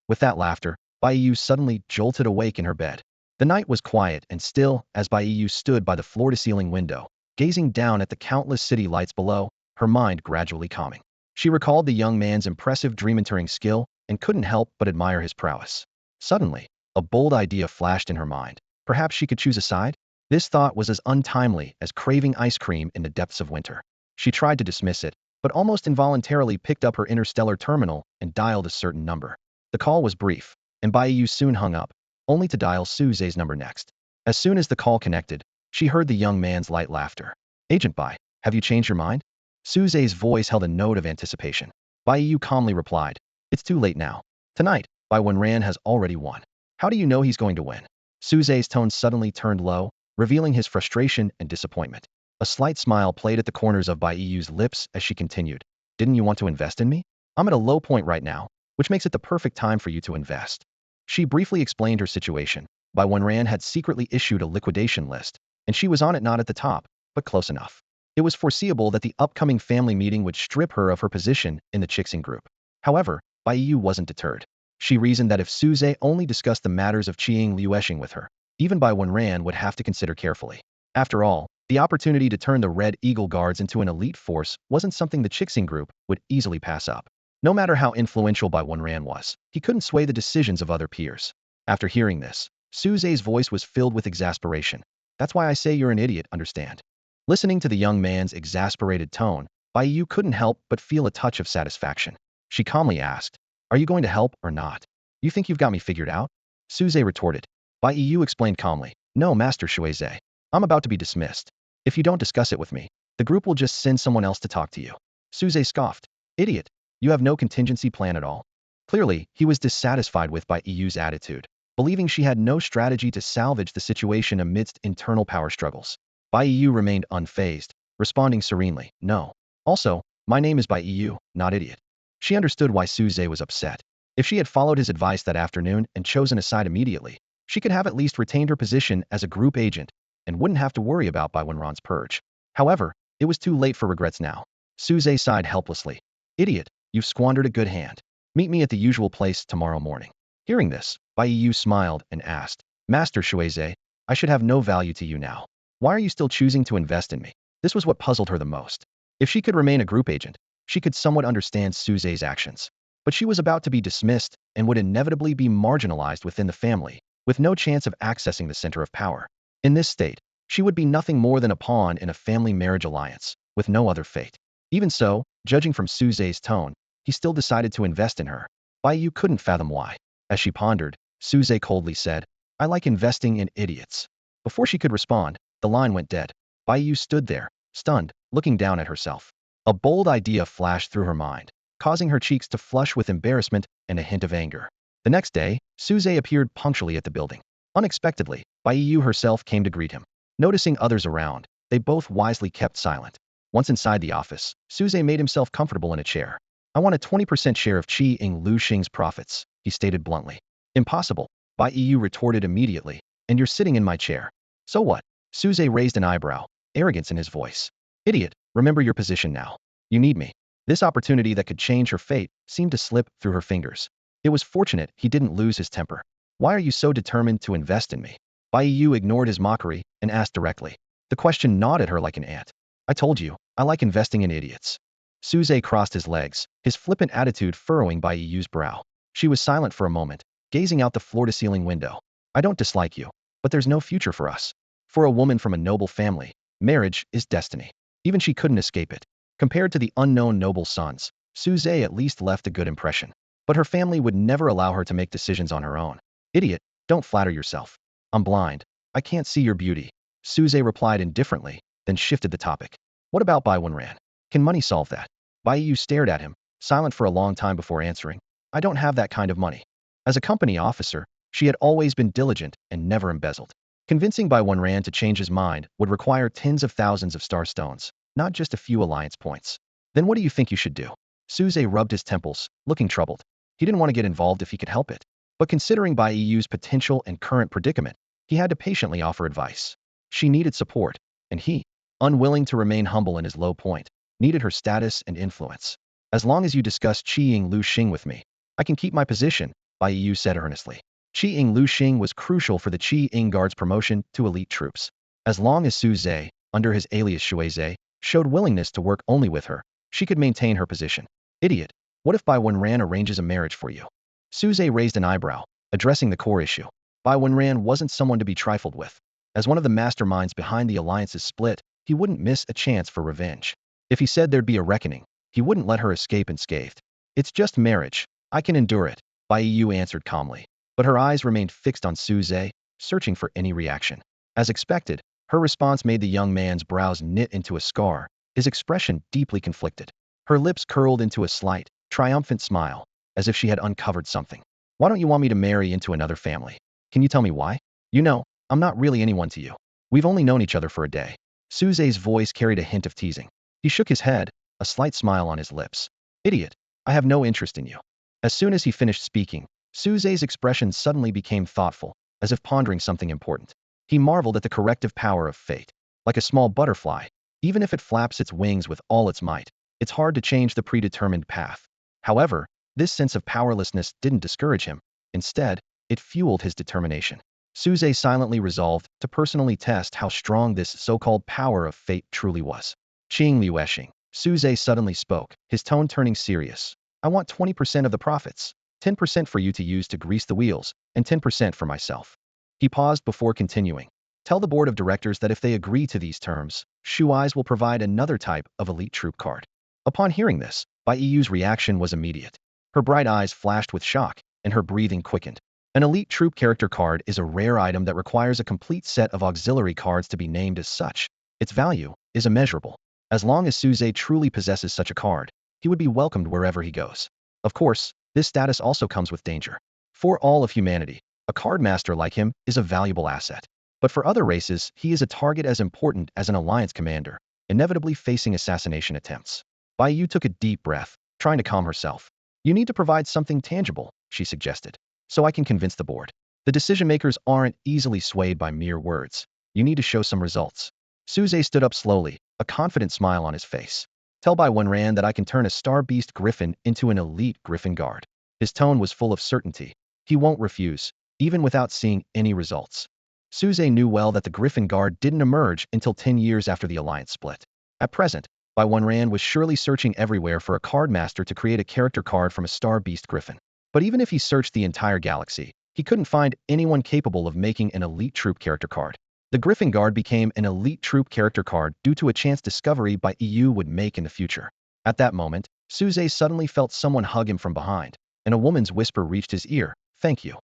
Speaker 1: With that laughter, Bai Yu suddenly jolted awake in her bed. The night was quiet and still as Bai Yu stood by the floor-to-ceiling window, gazing down at the countless city lights below, her mind gradually calming. She recalled the young man's impressive dream-entering skill and couldn't help but admire his prowess. Suddenly, a bold idea flashed in her mind. Perhaps she could choose a side? This thought was as untimely as craving ice cream in the depths of winter. She tried to dismiss it, but almost involuntarily picked up her interstellar terminal and dialed a certain number. The call was brief, and Bai Yu soon hung up, only to dial Suze's number next. As soon as the call connected, she heard the young man's light laughter. Agent Bai, have you changed your mind? Suze's voice held a note of anticipation. Bai Yu calmly replied, it's too late now. Tonight, Bai Wenran has already won. How do you know he's going to win? Suze's tone suddenly turned low, revealing his frustration and disappointment. A slight smile played at the corners of Bai Yu's lips as she continued. Didn't you want to invest in me? I'm at a low point right now, which makes it the perfect time for you to invest. She briefly explained her situation. Bai Wenran had secretly issued a liquidation list, and she was on it, not at the top, but close enough. It was foreseeable that the upcoming family meeting would strip her of her position in the Chixing group. However, Bai Yu wasn't deterred. She reasoned that if Suze only discussed the matters of Qing Liueshing with her, even Bai Wenran would have to consider carefully. After all, the opportunity to turn the Red Eagle Guards into an elite force wasn't something the Chixing group would easily pass up. No matter how influential Bai Wenran was, he couldn't sway the decisions of other peers. After hearing this, Suze's voice was filled with exasperation. That's why I say you're an idiot, understand? Listening to the young man's exasperated tone, Bai Yu couldn't help but feel a touch of satisfaction. She calmly asked, are you going to help or not? You think you've got me figured out? Suze retorted. Bai Yu explained calmly. No, Master Shuize. I'm about to be dismissed. If you don't discuss it with me, the group will just send someone else to talk to you. Suze scoffed. Idiot. You have no contingency plan at all. Clearly, he was dissatisfied with Bai Yu's attitude, believing she had no strategy to salvage the situation amidst internal power struggles. Bai Yu remained unfazed, responding serenely, no. Also, my name is Bai Yu, not idiot. She understood why Suze was upset. If she had followed his advice that afternoon and chosen a side immediately, she could have at least retained her position as a group agent and wouldn't have to worry about Bai Wenran's purge. However, it was too late for regrets now. Suze sighed helplessly. Idiot, you've squandered a good hand. Meet me at the usual place tomorrow morning. Hearing this, Bai Yu smiled and asked, Master Shuize, I should have no value to you now. Why are you still choosing to invest in me? This was what puzzled her the most. If she could remain a group agent, she could somewhat understand Suze's actions. But she was about to be dismissed and would inevitably be marginalized within the family, with no chance of accessing the center of power. In this state, she would be nothing more than a pawn in a family marriage alliance, with no other fate. Even so, judging from Suze's tone, he still decided to invest in her. Bai Yu couldn't fathom why. As she pondered, Suze coldly said, I like investing in idiots. Before she could respond, the line went dead. Bai Yu stood there, stunned, looking down at herself. A bold idea flashed through her mind, causing her cheeks to flush with embarrassment and a hint of anger. The next day, Suze appeared punctually at the building. Unexpectedly, Bai Yu herself came to greet him. Noticing others around, they both wisely kept silent. Once inside the office, Suze made himself comfortable in a chair. I want a 20% share of Qing Liueshing's profits, he stated bluntly. Impossible, Bai Yu retorted immediately, and you're sitting in my chair. So what? Suze raised an eyebrow, arrogance in his voice. Idiot, remember your position now. You need me. This opportunity that could change her fate seemed to slip through her fingers. It was fortunate he didn't lose his temper. Why are you so determined to invest in me? Bai Yu ignored his mockery and asked directly. The question gnawed at her like an ant. I told you, I like investing in idiots. Suze crossed his legs, his flippant attitude furrowing Bai Yu's brow. She was silent for a moment, gazing out the floor-to-ceiling window. I don't dislike you, but there's no future for us. For a woman from a noble family, marriage is destiny. Even she couldn't escape it. Compared to the unknown noble sons, Suze at least left a good impression. But her family would never allow her to make decisions on her own. Idiot, don't flatter yourself. I'm blind. I can't see your beauty. Suze replied indifferently, then shifted the topic. What about Bai Wenran? Can money solve that? Bai Yu stared at him, silent for a long time before answering. I don't have that kind of money. As a company officer, she had always been diligent and never embezzled. Convincing Bai Wenran to change his mind would require tens of thousands of star stones, not just a few alliance points. Then what do you think you should do? Suze rubbed his temples, looking troubled. He didn't want to get involved if he could help it. But considering Bai Yu's potential and current predicament, he had to patiently offer advice. She needed support, and he, unwilling to remain humble in his low point, needed her status and influence. As long as you discuss Qiying Lu Xing with me, I can keep my position, Bai Yu said earnestly. Qiying Lu Xing was crucial for the Qiying Guard's promotion to elite troops. As long as Su Zhe, under his alias Shuizhe, showed willingness to work only with her, she could maintain her position. Idiot. What if Bai Wenran arranges a marriage for you? Su Zhe raised an eyebrow, addressing the core issue. Bai Wenran wasn't someone to be trifled with. As one of the masterminds behind the alliance's split, he wouldn't miss a chance for revenge. If he said there'd be a reckoning, he wouldn't let her escape unscathed. It's just marriage. I can endure it, Bai Yu answered calmly. But her eyes remained fixed on Su Zhe, searching for any reaction. As expected, her response made the young man's brows knit into a scar, his expression deeply conflicted. Her lips curled into a slight, triumphant smile, as if she had uncovered something. Why don't you want me to marry into another family? Can you tell me why? You know, I'm not really anyone to you. We've only known each other for a day. Su Zhe's voice carried a hint of teasing. He shook his head, a slight smile on his lips. Idiot. I have no interest in you. As soon as he finished speaking, Su Zhe's expression suddenly became thoughtful, as if pondering something important. He marveled at the corrective power of fate. Like a small butterfly, even if it flaps its wings with all its might, it's hard to change the predetermined path. However, this sense of powerlessness didn't discourage him. Instead, it fueled his determination. Su Zhe silently resolved to personally test how strong this so-called power of fate truly was. Qing Liueshing. Su Zhe suddenly spoke, his tone turning serious. I want 20% of the profits, 10% for you to use to grease the wheels, and 10% for myself. He paused before continuing. Tell the board of directors that if they agree to these terms, Shu Eyes will provide another type of elite troop card. Upon hearing this, Bai Yu's reaction was immediate. Her bright eyes flashed with shock, and her breathing quickened. An elite troop character card is a rare item that requires a complete set of auxiliary cards to be named as such. Its value is immeasurable. As long as Su Zhe truly possesses such a card, he would be welcomed wherever he goes. Of course, this status also comes with danger. For all of humanity, a card master like him is a valuable asset. But for other races, he is a target as important as an alliance commander, inevitably facing assassination attempts. Bai Yu took a deep breath, trying to calm herself. You need to provide something tangible, she suggested, so I can convince the board. The decision-makers aren't easily swayed by mere words. You need to show some results. Su Zhe stood up slowly, a confident smile on his face. Tell Bai Wenran that I can turn a star beast griffin into an elite griffin guard. His tone was full of certainty. He won't refuse, even without seeing any results. Su Zhe knew well that the griffin guard didn't emerge until 10 years after the alliance split. At present, Bai Wenran was surely searching everywhere for a card master to create a character card from a star beast griffin. But even if he searched the entire galaxy, he couldn't find anyone capable of making an elite troop character card. The Griffin Guard became an elite troop character card due to a chance discovery Bai Yu would make in the future. At that moment, Su Zhe suddenly felt someone hug him from behind, and a woman's whisper reached his ear, "Thank you."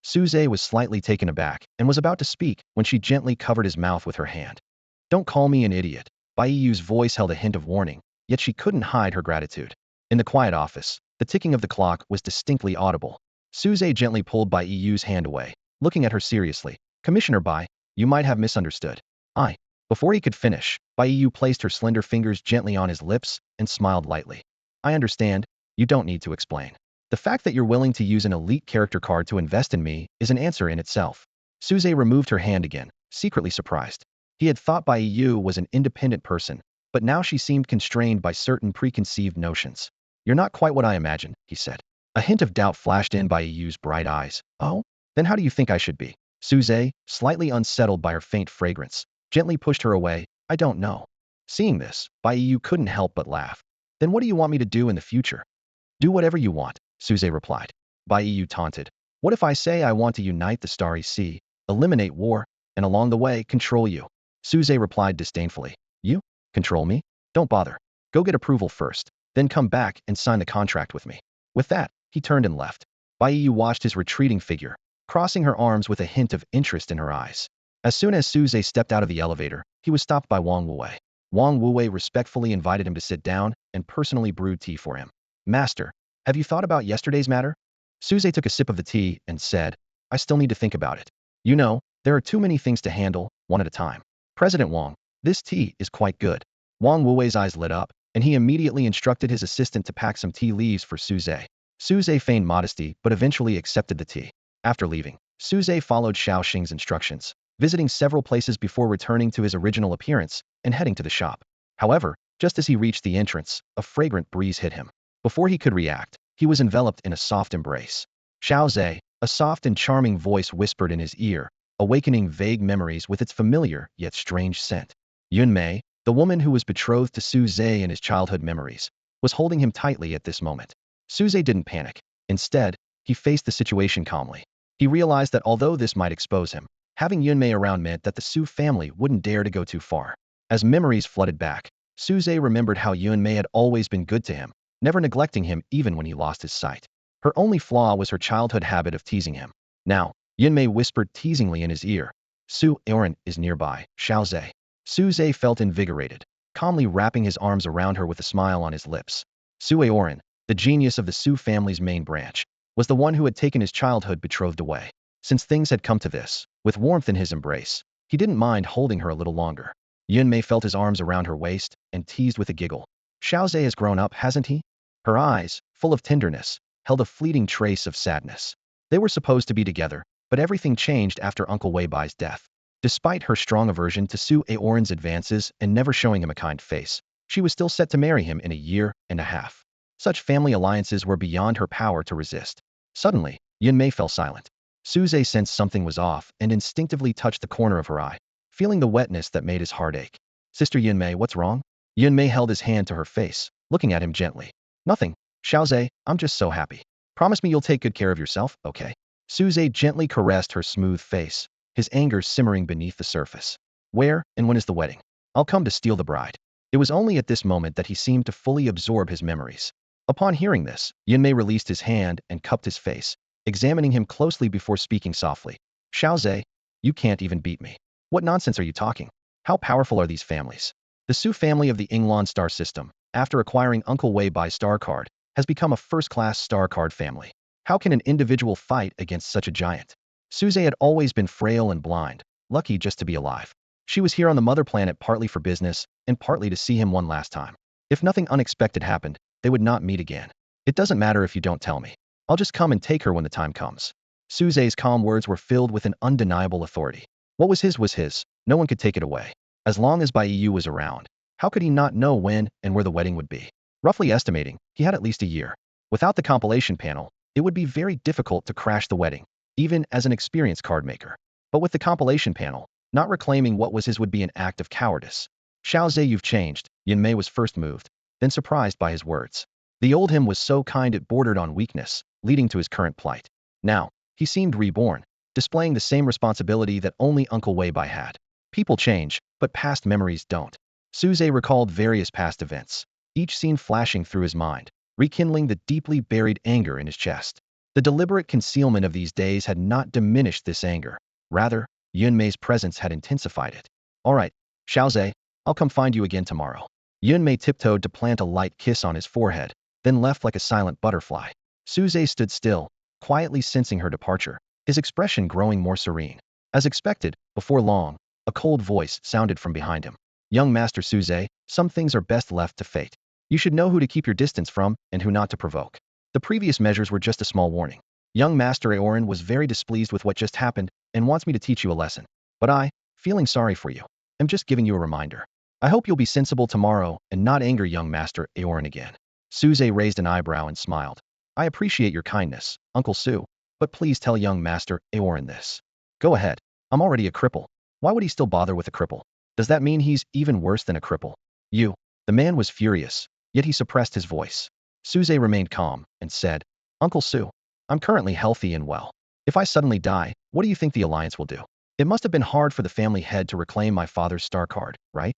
Speaker 1: Su Zhe was slightly taken aback and was about to speak when she gently covered his mouth with her hand. Don't call me an idiot. Bai Yu's voice held a hint of warning, yet she couldn't hide her gratitude. In the quiet office, the ticking of the clock was distinctly audible. Su Zhe gently pulled Bai Yu's hand away, looking at her seriously. Commissioner Bai, you might have misunderstood. Before he could finish, Bai Yu placed her slender fingers gently on his lips and smiled lightly. I understand. You don't need to explain. The fact that you're willing to use an elite character card to invest in me is an answer in itself. Su Zhe removed her hand again, secretly surprised. He had thought Bai Yu was an independent person, but now she seemed constrained by certain preconceived notions. You're not quite what I imagined, he said. A hint of doubt flashed in Bai Yu's bright eyes. Oh? Then how do you think I should be? Su Zhe, slightly unsettled by her faint fragrance, gently pushed her away. I don't know. Seeing this, Bai Yu couldn't help but laugh. Then what do you want me to do in the future? Do whatever you want, Su Zhe replied. Bai Yu taunted. What if I say I want to unite the Starry Sea, eliminate war, and along the way, control you? Su Zhe replied disdainfully. You? Control me? Don't bother. Go get approval first, then come back and sign the contract with me. With that, he turned and left. Bai Yu watched his retreating figure, crossing her arms with a hint of interest in her eyes. As soon as Su Zhe stepped out of the elevator, he was stopped by Wang Wuwei. Wang Wuwei respectfully invited him to sit down and personally brewed tea for him. Master, have you thought about yesterday's matter? Su Zhe took a sip of the tea and said, I still need to think about it. You know, there are too many things to handle, one at a time. President Wang, this tea is quite good. Wang Wuwei's eyes lit up, and he immediately instructed his assistant to pack some tea leaves for Su Zhe. Su Zhe feigned modesty but eventually accepted the tea. After leaving, Suze followed Xiao Xing's instructions, visiting several places before returning to his original appearance and heading to the shop. However, just as he reached the entrance, a fragrant breeze hit him. Before he could react, he was enveloped in a soft embrace. Xiao Zhe, a soft and charming voice whispered in his ear, awakening vague memories with its familiar yet strange scent. Yun Mei, the woman who was betrothed to Su Zhe in his childhood memories, was holding him tightly at this moment. Su Zhe didn't panic. Instead, he faced the situation calmly. He realized that although this might expose him, having Yun Mei around meant that the Su family wouldn't dare to go too far. As memories flooded back, Su Zhe remembered how Yun Mei had always been good to him, never neglecting him even when he lost his sight. Her only flaw was her childhood habit of teasing him. Now, Yun Mei whispered teasingly in his ear, Su Aoran is nearby, Xiao Zhe. Su Zhe felt invigorated, calmly wrapping his arms around her with a smile on his lips. Su Aoran, the genius of the Su family's main branch, was the one who had taken his childhood betrothed away. Since things had come to this, with warmth in his embrace, he didn't mind holding her a little longer. Yun Mei felt his arms around her waist and teased with a giggle. Xiao Zhe has grown up, hasn't he? Her eyes, full of tenderness, held a fleeting trace of sadness. They were supposed to be together, but everything changed after Uncle Weibai's death. Despite her strong aversion to Su Aoran's advances and never showing him a kind face, she was still set to marry him in a year and a half. Such family alliances were beyond her power to resist. Suddenly, Yun Mei fell silent. Su Zhe sensed something was off and instinctively touched the corner of her eye, feeling the wetness that made his heart ache. Sister Yun Mei, what's wrong? Yun Mei held his hand to her face, looking at him gently. Nothing. Xiao Zhe, I'm just so happy. Promise me you'll take good care of yourself, okay? Su Zhe gently caressed her smooth face, his anger simmering beneath the surface. Where and when is the wedding? I'll come to steal the bride. It was only at this moment that he seemed to fully absorb his memories. Upon hearing this, Yun Mei released his hand and cupped his face, examining him closely before speaking softly. Xiao Zhe, you can't even beat me. What nonsense are you talking? How powerful are these families? The Su family of the Yinglan star system, after acquiring Uncle Weibai's star card, has become a first-class star card family. How can an individual fight against such a giant? Su Zhe had always been frail and blind, lucky just to be alive. She was here on the mother planet partly for business and partly to see him one last time. If nothing unexpected happened, they would not meet again. It doesn't matter if you don't tell me. I'll just come and take her when the time comes. Su Zhe's calm words were filled with an undeniable authority. What was his. No one could take it away. As long as Bai Yu was around, how could he not know when and where the wedding would be? Roughly estimating, he had at least a year. Without the compilation panel, it would be very difficult to crash the wedding, even as an experienced card maker. But with the compilation panel, not reclaiming what was his would be an act of cowardice. Xiao Zhe, you've changed. Yun Mei was first moved, then surprised by his words. The old him was so kind it bordered on weakness, leading to his current plight. Now, he seemed reborn, displaying the same responsibility that only Uncle Weibai had. People change, but past memories don't. Su Zhe recalled various past events, each scene flashing through his mind, rekindling the deeply buried anger in his chest. The deliberate concealment of these days had not diminished this anger. Rather, Yun Mei's presence had intensified it. All right, Xiao Zhe, I'll come find you again tomorrow. Yun Mei tiptoed to plant a light kiss on his forehead, then left like a silent butterfly. Su Zhe stood still, quietly sensing her departure, his expression growing more serene. As expected, before long, a cold voice sounded from behind him. Young Master Su Zhe, some things are best left to fate. You should know who to keep your distance from and who not to provoke. The previous measures were just a small warning. Young Master Aoran was very displeased with what just happened and wants me to teach you a lesson. But I, feeling sorry for you, am just giving you a reminder. I hope you'll be sensible tomorrow and not anger young Master Aoran again. Su Zhe raised an eyebrow and smiled. I appreciate your kindness, Uncle Su, but please tell young Master Aoran this. Go ahead. I'm already a cripple. Why would he still bother with a cripple? Does that mean he's even worse than a cripple? You. The man was furious, yet he suppressed his voice. Su Zhe remained calm and said, Uncle Su, I'm currently healthy and well. If I suddenly die, what do you think the alliance will do? It must have been hard for the family head to reclaim my father's star card, right?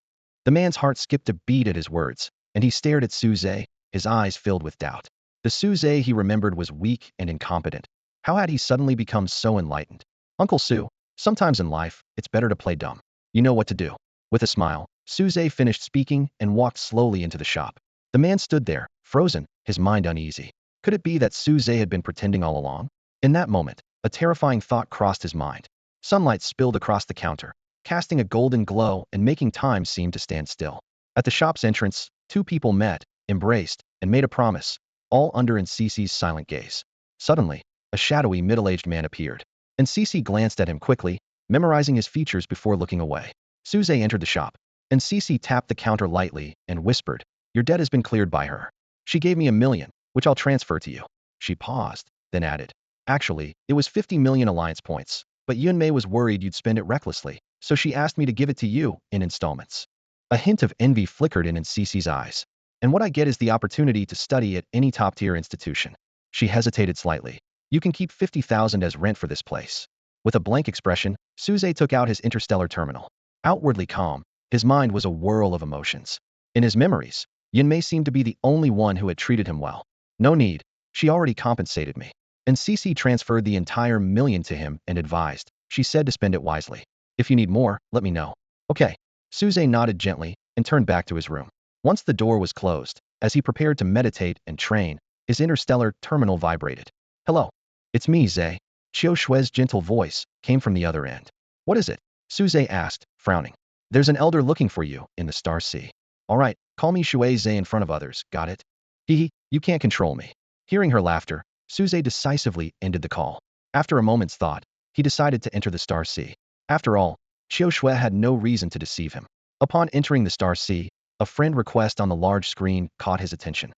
Speaker 1: The man's heart skipped a beat at his words, and he stared at Su Zhe, his eyes filled with doubt. The Su Zhe he remembered was weak and incompetent. How had he suddenly become so enlightened? Uncle Su, sometimes in life, it's better to play dumb. You know what to do. With a smile, Su Zhe finished speaking and walked slowly into the shop. The man stood there, frozen, his mind uneasy. Could it be that Su Zhe had been pretending all along? In that moment, a terrifying thought crossed his mind. Sunlight spilled across the counter, casting a golden glow and making time seem to stand still. At the shop's entrance, two people met, embraced, and made a promise, all under Cece's silent gaze. Suddenly, a shadowy middle-aged man appeared. And Cece glanced at him quickly, memorizing his features before looking away. Suze entered the shop, and Cece tapped the counter lightly and whispered, "Your debt has been cleared by her. She gave me 1 million, which I'll transfer to you." She paused, then added, "Actually, it was 50 million alliance points, but Yunmei was worried you'd spend it recklessly, so she asked me to give it to you in installments." A hint of envy flickered in Cece's eyes. "And what I get is the opportunity to study at any top-tier institution." She hesitated slightly. "You can keep 50,000 as rent for this place." With a blank expression, Suze took out his interstellar terminal. Outwardly calm, his mind was a whirl of emotions. In his memories, Yunmei seemed to be the only one who had treated him well. "No need. She already compensated me." And Cece transferred the entire 1 million to him and advised, "She said to spend it wisely. If you need more, let me know." "Okay." Suze nodded gently and turned back to his room. Once the door was closed, as he prepared to meditate and train, his interstellar terminal vibrated. "Hello. It's me, Zhe." Qiu Shue's gentle voice came from the other end. "What is it?" Suze asked, frowning. "There's an elder looking for you in the Star Sea." "All right, call me Shui Zhe in front of others, got it?" "Hee, you can't control me." Hearing her laughter, Suze decisively ended the call. After a moment's thought, he decided to enter the Star Sea. After all, Qiu Shui had no reason to deceive him. Upon entering the Star Sea, a friend request on the large screen caught his attention.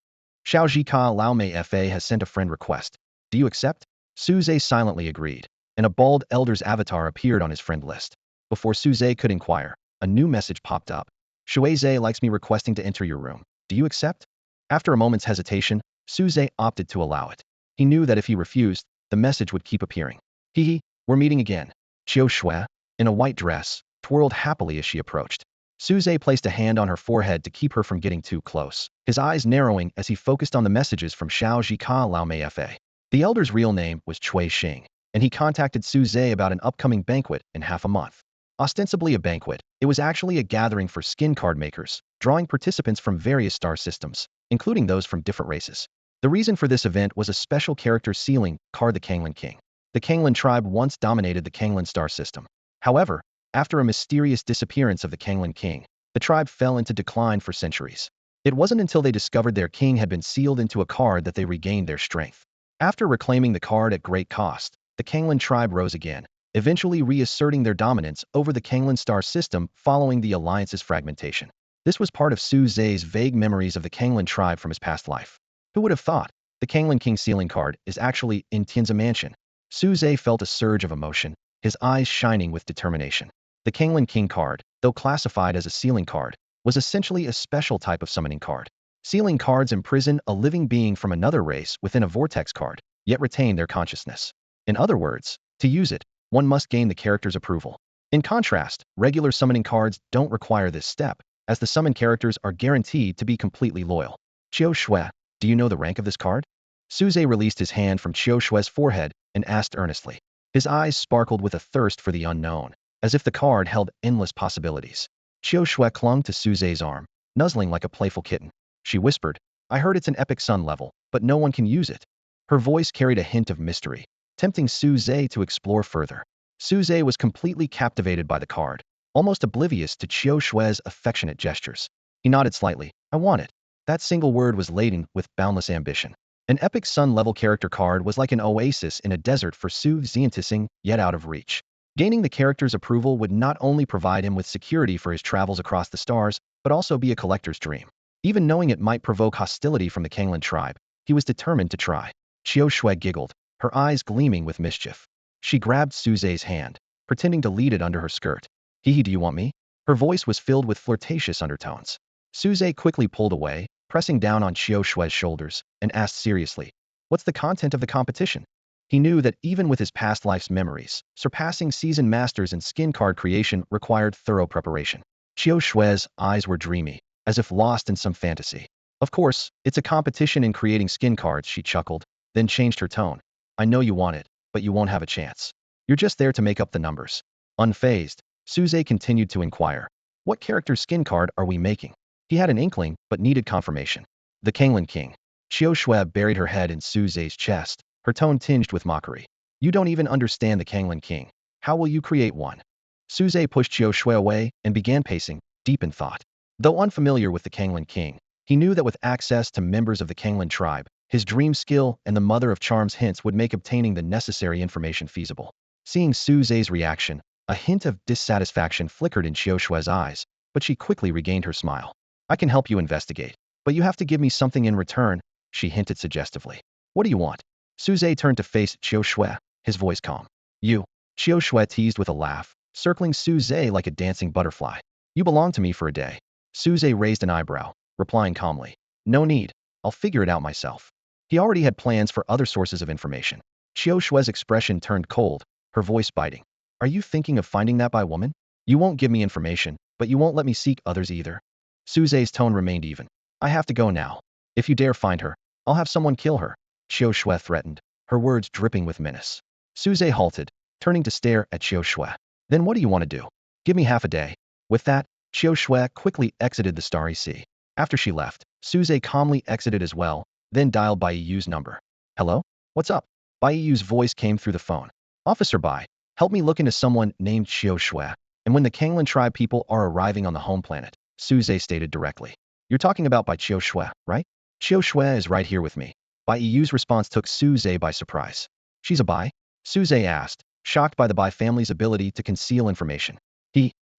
Speaker 1: "Xiao Ka Lao Mei Fa has sent a friend request. Do you accept?" Suze silently agreed, and a bald elder's avatar appeared on his friend list. Before Suze could inquire, a new message popped up. "Shui Zhe likes me requesting to enter your room. Do you accept?" After a moment's hesitation, Suze opted to allow it. He knew that if he refused, the message would keep appearing. "Hee, we're meeting again." Qiu Shui, in a white dress, twirled happily as she approached. Suze placed a hand on her forehead to keep her from getting too close, his eyes narrowing as he focused on the messages from Xiao Ka Lao Mei Fa. The elder's real name was Cui Xing, and he contacted Suze about an upcoming banquet in half a month. Ostensibly a banquet, it was actually a gathering for skin card makers, drawing participants from various star systems, including those from different races. The reason for this event was a special character sealing card, the Kanglan King. The Kanglan tribe once dominated the Kanglan star system. However, after a mysterious disappearance of the Kanglan King, the tribe fell into decline for centuries. It wasn't until they discovered their king had been sealed into a card that they regained their strength. After reclaiming the card at great cost, the Kanglan tribe rose again, eventually reasserting their dominance over the Kanglan star system following the alliance's fragmentation. This was part of Su Zhe's vague memories of the Kanglan tribe from his past life. Who would have thought? The Kanglan King sealing card is actually in Tianza Mansion. Su Zhe felt a surge of emotion, his eyes shining with determination. The Kanglan King card, though classified as a sealing card, was essentially a special type of summoning card. Sealing cards imprison a living being from another race within a vortex card, yet retain their consciousness. In other words, to use it, one must gain the character's approval. In contrast, regular summoning cards don't require this step, as the summoned characters are guaranteed to be completely loyal. Qiu Shui, do you know the rank of this card? Suze released his hand from Qiu Shui's forehead and asked earnestly. His eyes sparkled with a thirst for the unknown, as if the card held endless possibilities. Qiu Shui clung to Suze's arm, nuzzling like a playful kitten. She whispered, "I heard it's an epic sun level, but no one can use it." Her voice carried a hint of mystery, tempting Suze to explore further. Suze was completely captivated by the card, almost oblivious to Qiu Shui's affectionate gestures. He nodded slightly. "I want it." That single word was laden with boundless ambition. An epic sun-level character card was like an oasis in a desert for Su Xiantising, yet out of reach. Gaining the character's approval would not only provide him with security for his travels across the stars, but also be a collector's dream. Even knowing it might provoke hostility from the Kanglan tribe, he was determined to try. Qiu Shui giggled, her eyes gleaming with mischief. She grabbed Suze's hand, pretending to lead it under her skirt. "Hee, do you want me?" Her voice was filled with flirtatious undertones. Suze quickly pulled away, pressing down on Qiu Shui's shoulders, and asked seriously, "What's the content of the competition?" He knew that even with his past life's memories, surpassing seasoned masters in skin card creation required thorough preparation. Qiu Shui's eyes were dreamy, as if lost in some fantasy. "Of course, it's a competition in creating skin cards," she chuckled, then changed her tone. "I know you want it, but you won't have a chance. You're just there to make up the numbers." Unfazed, Suze continued to inquire, "What character skin card are we making?" He had an inkling, but needed confirmation. "The Kanglan King." Qiu Shui buried her head in Suze's chest, her tone tinged with mockery. "You don't even understand the Kanglan King. How will you create one?" Suze pushed Qiu Shui away and began pacing, deep in thought. Though unfamiliar with the Kanglan King, he knew that with access to members of the Kanglan tribe, His dream skill and the mother of charms hints would make obtaining the necessary information feasible. Seeing Su Zhe's reaction, a hint of dissatisfaction flickered in Xiao Shue's eyes, but she quickly regained her smile. I can help you investigate, but you have to give me something in return, she hinted suggestively. What do you want? Su Zhe turned to face Xiao Shui, his voice calm. You. Xiao Shui teased with a laugh, circling Su Zhe like a dancing butterfly. You belong to me for a day. Su Zhe raised an eyebrow, replying calmly. No need. I'll figure it out myself. He already had plans for other sources of information. Xiao Shui's expression turned cold, her voice biting. Are you thinking of finding that by woman? You won't give me information, but you won't let me seek others either. Su Zhe's tone remained even. I have to go now. If you dare find her, I'll have someone kill her, Xiao Shui threatened, her words dripping with menace. Su Zhe halted, turning to stare at Xiao Shui. Then what do you want to do? Give me half a day. With that, Xiao Shui quickly exited the Starry Sea. After she left, Su Zhe calmly exited as well, then dialed Bai Yu's number. Hello? What's up? Bai Yu's voice came through the phone. Officer Bai, help me look into someone named Xiao Shui, and when the Kanglan tribe people are arriving on the home planet, Su Zhe stated directly. You're talking about Bai Xiao Shui, right? Xiao Shui is right here with me. Bai Yu's response took Su Zhe by surprise. She's a Bai? Su Zhe asked, shocked by the Bai family's ability to conceal information.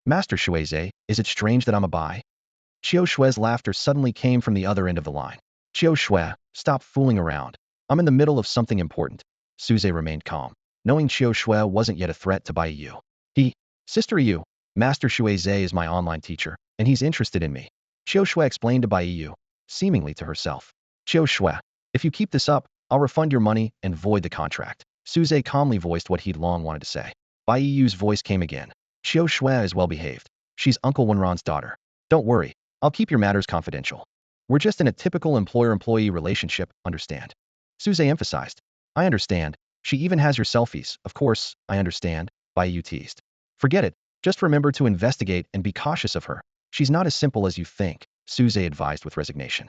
Speaker 1: Master Shui Zhe, is it strange that I'm a Bai? Xiao Shui's laughter suddenly came from the other end of the line. Xiao Shui, stop fooling around. I'm in the middle of something important. Su Zhe remained calm, knowing Xiao Shui wasn't yet a threat to Bai Yu. Sister Yu, Master Shui Zhe is my online teacher, and he's interested in me. Xiao Shui explained to Bai Yu, seemingly to herself. Xiao Shui, if you keep this up, I'll refund your money and void the contract. Su Zhe calmly voiced what he'd long wanted to say. Bai Yu's voice came again. Xiao Shui is well behaved. She's Uncle Wenran's daughter. Don't worry, I'll keep your matters confidential. We're just in a typical employer-employee relationship, understand? Su Zhe emphasized. I understand. She even has your selfies. Of course, I understand, Bai Yu teased. Forget it. Just remember to investigate and be cautious of her. She's not as simple as you think, Su Zhe advised with resignation.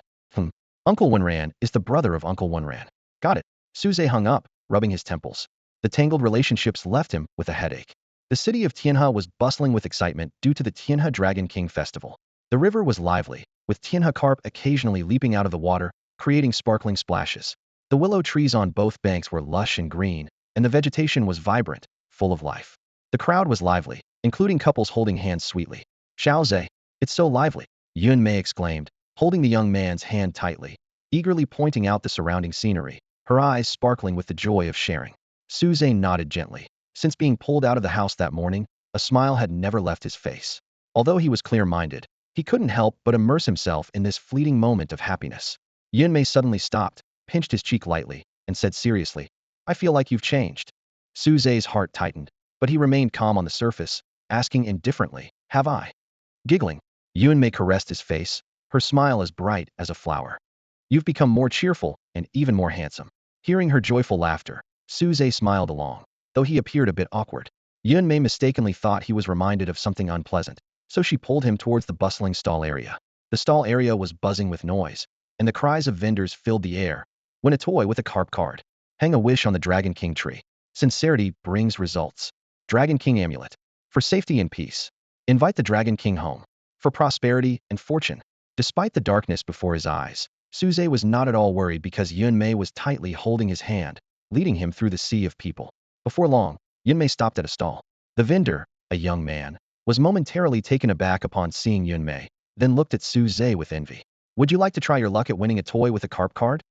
Speaker 1: Uncle Wenran is the brother of Uncle Wenran. Got it. Su Zhe hung up, rubbing his temples. The tangled relationships left him with a headache. The city of Tianhe was bustling with excitement due to the Tianhe Dragon King Festival. The river was lively, with Tianhe carp occasionally leaping out of the water, creating sparkling splashes. The willow trees on both banks were lush and green, and the vegetation was vibrant, full of life. The crowd was lively, including couples holding hands sweetly. Xiao Zhe, it's so lively, Yun Mei exclaimed, holding the young man's hand tightly, eagerly pointing out the surrounding scenery, her eyes sparkling with the joy of sharing. Su Zhe nodded gently. Since being pulled out of the house that morning, a smile had never left his face. Although he was clear-minded, he couldn't help but immerse himself in this fleeting moment of happiness. Yun Mei suddenly stopped, pinched his cheek lightly, and said seriously, I feel like you've changed. Su Zhe's heart tightened, but he remained calm on the surface, asking indifferently, have I? Giggling, Yun Mei caressed his face, her smile as bright as a flower. You've become more cheerful and even more handsome. Hearing her joyful laughter, Su Zhe smiled along, though he appeared a bit awkward. Yun Mei mistakenly thought he was reminded of something unpleasant, so she pulled him towards the bustling stall area. The stall area was buzzing with noise, and the cries of vendors filled the air. Win a toy with a carp card. Hang a wish on the Dragon King tree. Sincerity brings results. Dragon King amulet. For safety and peace. Invite the Dragon King home. For prosperity and fortune. Despite the darkness before his eyes, Su Zhe was not at all worried because Yun Mei was tightly holding his hand, leading him through the sea of people. Before long, Yun Mei stopped at a stall. The vendor, a young man, was momentarily taken aback upon seeing Yun Mei, then looked at Su Zhe with envy. Would you like to try your luck at winning a toy with a carp card?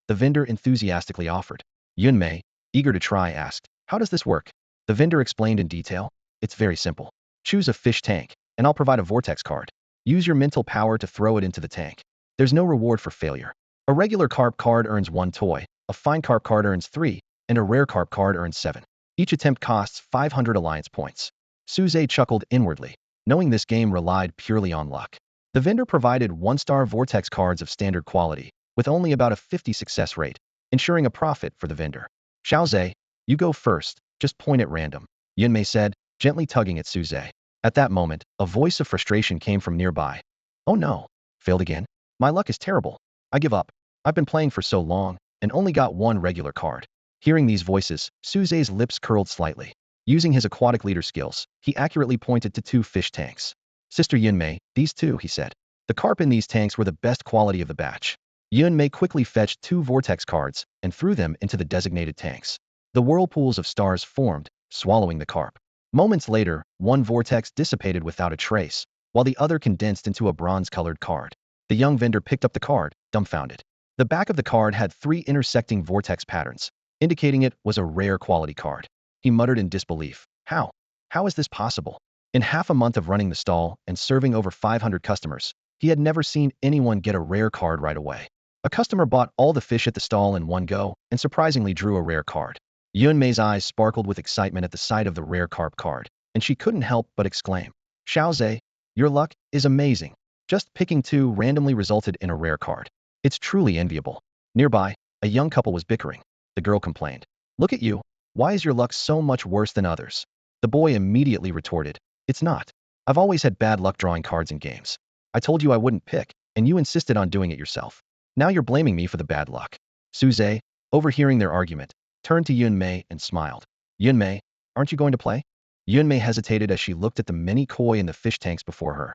Speaker 1: The vendor enthusiastically offered. Yun Mei, eager to try, asked, how does this work? The vendor explained in detail. It's very simple. Choose a fish tank, and I'll provide a vortex card. Use your mental power to throw it into the tank. There's no reward for failure. A regular carp card earns 1 toy, a fine carp card earns 3, and a rare carp card earns 7. Each attempt costs 500 alliance points. Su Zhe chuckled inwardly, knowing this game relied purely on luck. The vendor provided 1-star vortex cards of standard quality, with only about a 50 success rate, ensuring a profit for the vendor. Xiao Zhe, you go first, just point at random, Yun Mei said, gently tugging at Su Zhe. At that moment, a voice of frustration came from nearby. Oh no, failed again? My luck is terrible. I give up. I've been playing for so long, and only got 1 regular card. Hearing these voices, Su Zhe's lips curled slightly. Using his aquatic leader skills, he accurately pointed to 2 fish tanks. Sister Yun Mei, these 2, he said. The carp in these tanks were the best quality of the batch. Yun-mei quickly fetched 2 vortex cards and threw them into the designated tanks. The whirlpools of stars formed, swallowing the carp. Moments later, one vortex dissipated without a trace, while the other condensed into a bronze-colored card. The young vendor picked up the card, dumbfounded. The back of the card had 3 intersecting vortex patterns, indicating it was a rare quality card. He muttered in disbelief. How? How is this possible? In half a month of running the stall and serving over 500 customers, he had never seen anyone get a rare card right away. A customer bought all the fish at the stall in one go and surprisingly drew a rare card. Yun-mei's eyes sparkled with excitement at the sight of the rare carp card, and she couldn't help but exclaim, Xiaozhe, your luck is amazing. Just picking 2 randomly resulted in a rare card. It's truly enviable. Nearby, a young couple was bickering. The girl complained, Look at you. Why is your luck so much worse than others? The boy immediately retorted, It's not. I've always had bad luck drawing cards in games. I told you I wouldn't pick, and you insisted on doing it yourself. Now you're blaming me for the bad luck. Suze, overhearing their argument, turned to Yun-mei and smiled. Yun-mei, aren't you going to play? Yun-mei hesitated as she looked at the many koi in the fish tanks before her.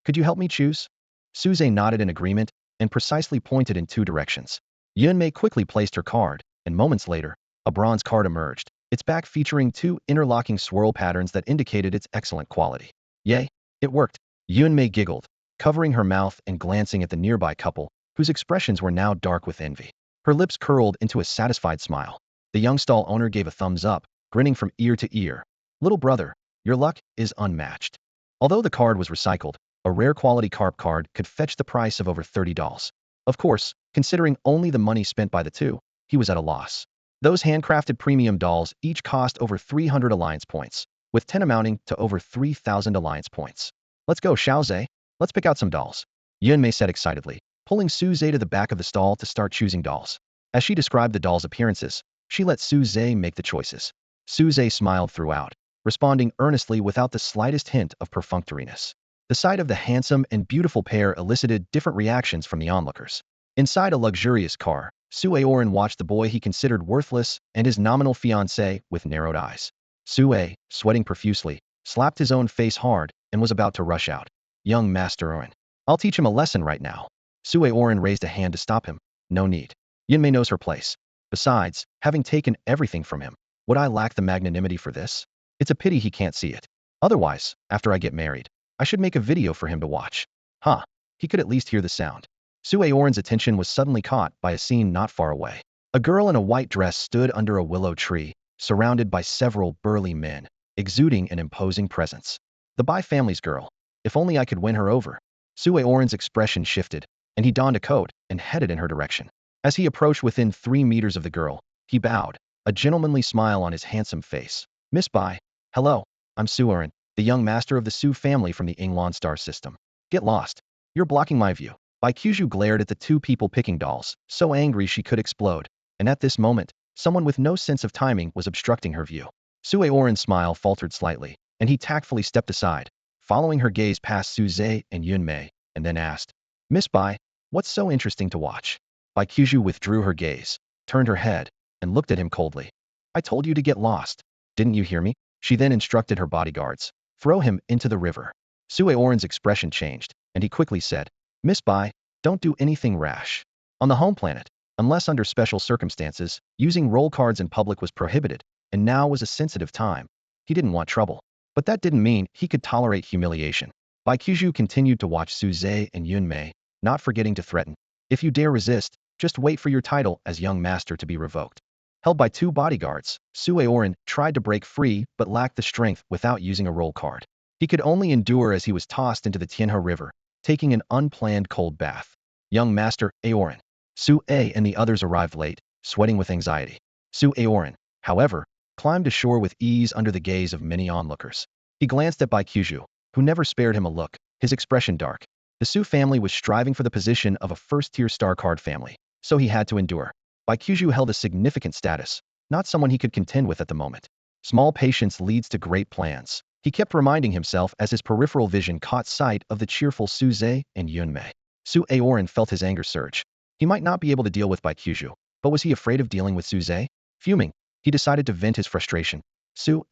Speaker 1: Could you help me choose? Suze nodded in agreement and precisely pointed in 2 directions. Yun-mei quickly placed her card, and moments later, a bronze card emerged, its back featuring 2 interlocking swirl patterns that indicated its excellent quality. Yay, it worked. Yun-mei giggled, covering her mouth and glancing at the nearby couple, whose expressions were now dark with envy. Her lips curled into a satisfied smile. The young stall owner gave a thumbs up, grinning from ear to ear. Little brother, your luck is unmatched. Although the card was recycled, a rare quality carp card could fetch the price of over $30. Of course, considering only the money spent by the 2, he was at a loss. Those handcrafted premium dolls each cost over 300 alliance points, with 10 amounting to over 3,000 alliance points. Let's go, Xiaozhe. Let's pick out some dolls. Yun-mei said excitedly, pulling Suze to the back of the stall to start choosing dolls. As she described the dolls' appearances, she let Suze make the choices. Suze smiled throughout, responding earnestly without the slightest hint of perfunctoriness. The sight of the handsome and beautiful pair elicited different reactions from the onlookers. Inside a luxurious car, Sue-Oren watched the boy he considered worthless and his nominal fiancé with narrowed eyes. Sue, sweating profusely, slapped his own face hard and was about to rush out. Young Master Oren, I'll teach him a lesson right now. Sue-Oren raised a hand to stop him. No need. Yun-mei knows her place. Besides, having taken everything from him, would I lack the magnanimity for this? It's a pity he can't see it. Otherwise, after I get married, I should make a video for him to watch. Huh. He could at least hear the sound. Sue-Oren's attention was suddenly caught by a scene not far away. A girl in a white dress stood under a willow tree, surrounded by several burly men, exuding an imposing presence. The Bai family's girl. If only I could win her over. Sue-Oren's expression shifted, and he donned a coat and headed in her direction. As he approached within 3 meters of the girl, he bowed, a gentlemanly smile on his handsome face. Miss Bai, hello, I'm Sue-Oren, the young master of the Su family from the Yingluan star system. Get lost. You're blocking my view. Bai Quzhu glared at the 2 people picking dolls, so angry she could explode. And at this moment, someone with no sense of timing was obstructing her view. Sue-Oren's smile faltered slightly, and he tactfully stepped aside, following her gaze past Suze and Yun-mei, and then asked, Miss Bai, what's so interesting to watch? Bai Quzhu withdrew her gaze, turned her head, and looked at him coldly. I told you to get lost. Didn't you hear me? She then instructed her bodyguards, throw him into the river. Sue-Oren's expression changed, and he quickly said, Miss Bai, don't do anything rash. On the home planet, unless under special circumstances, using roll cards in public was prohibited, and now was a sensitive time. He didn't want trouble. But that didn't mean he could tolerate humiliation. Bai Quzhu continued to watch Suze and Yun-mei, not forgetting to threaten. If you dare resist, just wait for your title as young master to be revoked. Held by 2 bodyguards, Sue-Oren tried to break free but lacked the strength without using a roll card. He could only endure as he was tossed into the Tianhe River, taking an unplanned cold bath. Young Master Aoren. Sue and the others arrived late, sweating with anxiety. Sue-Oren, however, climbed ashore with ease under the gaze of many onlookers. He glanced at Bai Quzhu, who never spared him a look, his expression dark. The Su family was striving for the position of a first-tier star card family, so he had to endure. Bai Quzhu held a significant status, not someone he could contend with at the moment. Small patience leads to great plans. He kept reminding himself as his peripheral vision caught sight of the cheerful Suze and Yun-mei. Sue-Oren felt his anger surge. He might not be able to deal with Bai Quzhu, but was he afraid of dealing with Suze? Fuming, he decided to vent his frustration. Sue,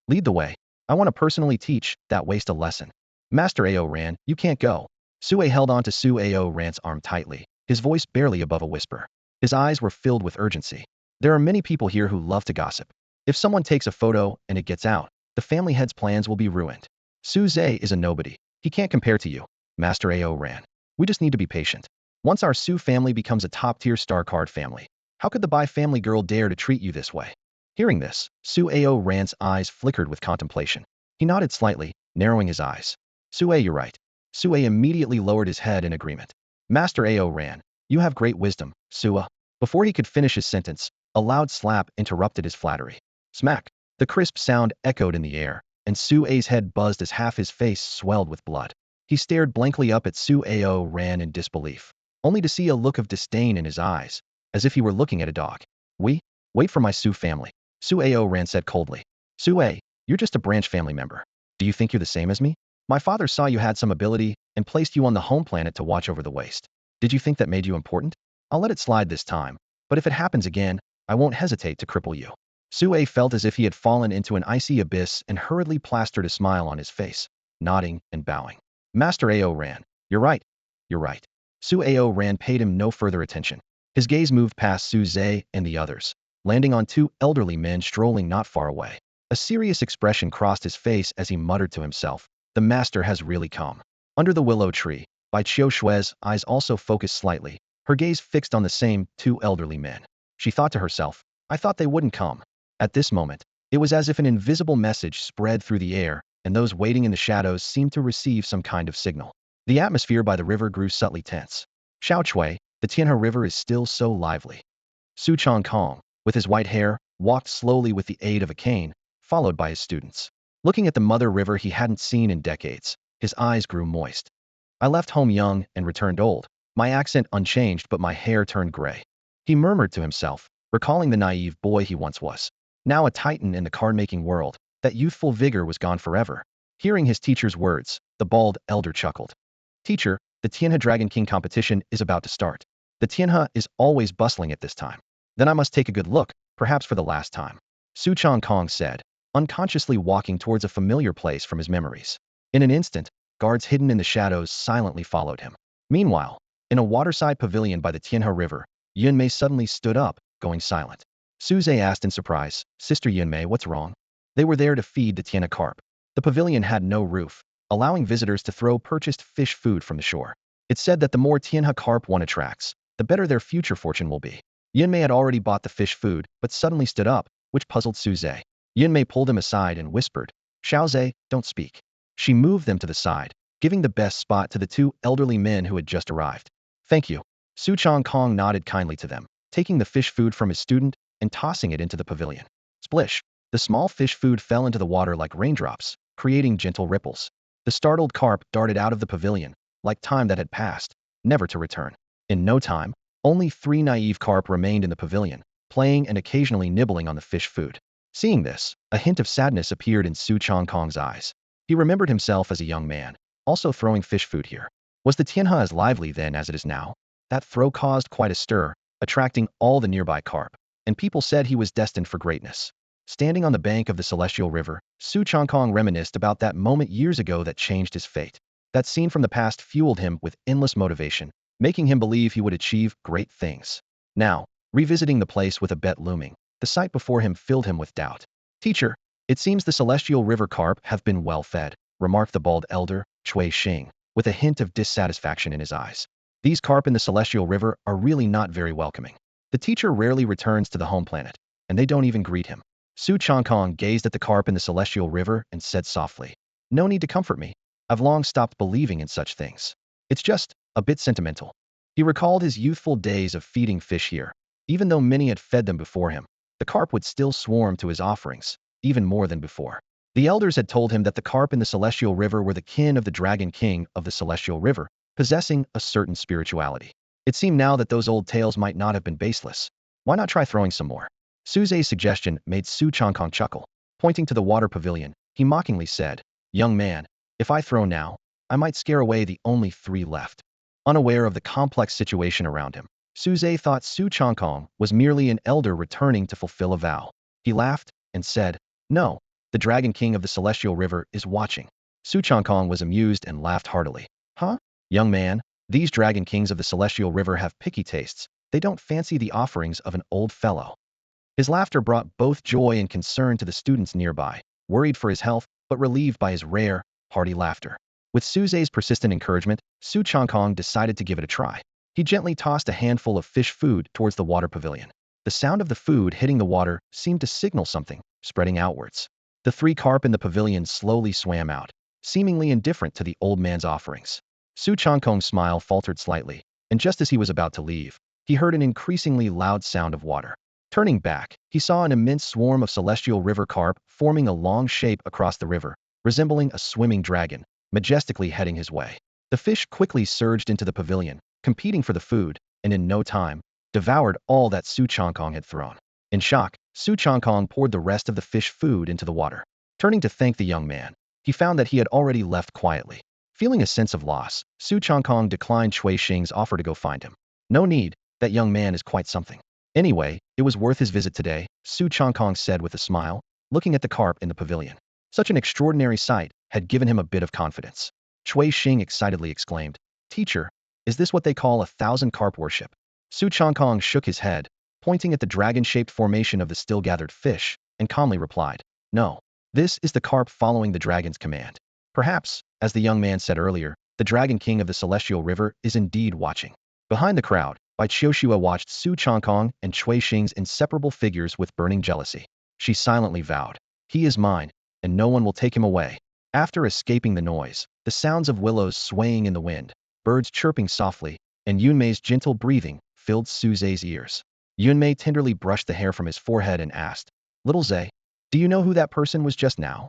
Speaker 1: lead the way. I want to personally teach that waste a lesson. Master Aoren, you can't go. Sue held on to Sue-Oren's arm tightly, his voice barely above a whisper. His eyes were filled with urgency. There are many people here who love to gossip. If someone takes a photo and it gets out, the family head's plans will be ruined. Suze is a nobody. He can't compare to you. Master Ao ran. We just need to be patient. Once our Su family becomes a top-tier star card family, how could the Bai family girl dare to treat you this way? Hearing this, Su Ao Ran's eyes flickered with contemplation. He nodded slightly, narrowing his eyes. Sue, you're right. Sue immediately lowered his head in agreement. Master Ao ran. You have great wisdom, Sua. Before he could finish his sentence, a loud slap interrupted his flattery. Smack! The crisp sound echoed in the air, and Sue's head buzzed as half his face swelled with blood. He stared blankly up at Su Ao Ran in disbelief, only to see a look of disdain in his eyes, as if he were looking at a dog. Wait for my Su family, Su Ao Ran said coldly. Sue, you're just a branch family member. Do you think you're the same as me? My father saw you had some ability and placed you on the home planet to watch over the waste. Did you think that made you important? I'll let it slide this time, but if it happens again, I won't hesitate to cripple you. Sue felt as if he had fallen into an icy abyss and hurriedly plastered a smile on his face, nodding and bowing. Master Ao ran. You're right. You're right. Sue Ao ran paid him no further attention. His gaze moved past Suze and the others, landing on two elderly men strolling not far away. A serious expression crossed his face as he muttered to himself, the master has really come. Under the willow tree, Bai Chiu Shue's eyes also focused slightly, her gaze fixed on the same two elderly men. She thought to herself, I thought they wouldn't come. At this moment, it was as if an invisible message spread through the air, and those waiting in the shadows seemed to receive some kind of signal. The atmosphere by the river grew subtly tense. Xiaochui, the Tianhe River is still so lively. Su Changkong, with his white hair, walked slowly with the aid of a cane, followed by his students. Looking at the mother river he hadn't seen in decades, his eyes grew moist. I left home young and returned old, my accent unchanged but my hair turned gray. He murmured to himself, recalling the naive boy he once was. Now a titan in the card-making world, that youthful vigor was gone forever. Hearing his teacher's words, the bald elder chuckled. Teacher, the Tianhe Dragon King competition is about to start. The Tianhe is always bustling at this time. Then I must take a good look, perhaps for the last time. Su Changkong said, unconsciously walking towards a familiar place from his memories. In an instant, guards hidden in the shadows silently followed him. Meanwhile, in a waterside pavilion by the Tianhe River, Yunmei suddenly stood up, going silent. Suze asked in surprise, Sister Yunmei, what's wrong? They were there to feed the Tianhe carp. The pavilion had no roof, allowing visitors to throw purchased fish food from the shore. It's said that the more Tianhe carp one attracts, the better their future fortune will be. Yunmei had already bought the fish food, but suddenly stood up, which puzzled Suze. Yunmei pulled him aside and whispered, Xiaoze, don't speak. She moved them to the side, giving the best spot to the two elderly men who had just arrived. Thank you. Su Changkong nodded kindly to them, taking the fish food from his student and tossing it into the pavilion. Splish! The small fish food fell into the water like raindrops, creating gentle ripples. The startled carp darted out of the pavilion, like time that had passed, never to return. In no time, only 3 naive carp remained in the pavilion, playing and occasionally nibbling on the fish food. Seeing this, a hint of sadness appeared in Su Changkong's eyes. He remembered himself as a young man, also throwing fish food here. Was the Tianhe as lively then as it is now? That throw caused quite a stir, attracting all the nearby carp, and people said he was destined for greatness. Standing on the bank of the celestial river, Su Changkong reminisced about that moment years ago that changed his fate. That scene from the past fueled him with endless motivation, making him believe he would achieve great things. Now, revisiting the place with a bet looming, the sight before him filled him with doubt. Teacher, it seems the celestial river carp have been well fed, remarked the bald elder, Cui Xing, with a hint of dissatisfaction in his eyes. These carp in the celestial river are really not very welcoming. The teacher rarely returns to the home planet, and they don't even greet him. Su Changkong gazed at the carp in the celestial river and said softly, no need to comfort me. I've long stopped believing in such things. It's just a bit sentimental. He recalled his youthful days of feeding fish here. Even though many had fed them before him, the carp would still swarm to his offerings, even more than before. The elders had told him that the carp in the celestial river were the kin of the dragon king of the celestial river, possessing a certain spirituality. It seemed now that those old tales might not have been baseless. Why not try throwing some more? Suze's suggestion made Su Changkong chuckle. Pointing to the water pavilion, he mockingly said, young man, if I throw now, I might scare away the only 3 left. Unaware of the complex situation around him, Suze thought Su Changkong was merely an elder returning to fulfill a vow. He laughed and said, no, the Dragon King of the Celestial River is watching. Su Changkong was amused and laughed heartily. Huh? Young man, These dragon kings of the celestial river have picky tastes. They don't fancy the offerings of an old fellow. His laughter brought both joy and concern to the students nearby, worried for his health, but relieved by his rare, hearty laughter. With Suzai's persistent encouragement, Su Changkong decided to give it a try. He gently tossed a handful of fish food towards the water pavilion. The sound of the food hitting the water seemed to signal something, spreading outwards. The 3 carp in the pavilion slowly swam out, seemingly indifferent to the old man's offerings. Su Changkong's smile faltered slightly, and just as he was about to leave, he heard an increasingly loud sound of water. Turning back, he saw an immense swarm of celestial river carp forming a long shape across the river, resembling a swimming dragon, majestically heading his way. The fish quickly surged into the pavilion, competing for the food, and in no time, devoured all that Su Changkong had thrown. In shock, Su Changkong poured the rest of the fish food into the water. Turning to thank the young man, he found that he had already left quietly. Feeling a sense of loss, Su Changkong declined Cui Xing's offer to go find him. No need, that young man is quite something. Anyway, it was worth his visit today, Su Changkong said with a smile, looking at the carp in the pavilion. Such an extraordinary sight had given him a bit of confidence. Cui Xing excitedly exclaimed, "Teacher, is this what they call 1,000 carp worship?" Su Changkong shook his head, pointing at the dragon-shaped formation of the still-gathered fish, and calmly replied, "No. This is the carp following the dragon's command. Perhaps, as the young man said earlier, the dragon king of the celestial river is indeed watching." Behind the crowd, Bai Qiushua watched Su Changkong and Cui Xing's inseparable figures with burning jealousy. She silently vowed, "He is mine, and no one will take him away." After escaping the noise, the sounds of willows swaying in the wind, birds chirping softly, and Yunmei's gentle breathing filled Suzai's ears. Yunmei tenderly brushed the hair from his forehead and asked, "Little Zai, do you know who that person was just now?"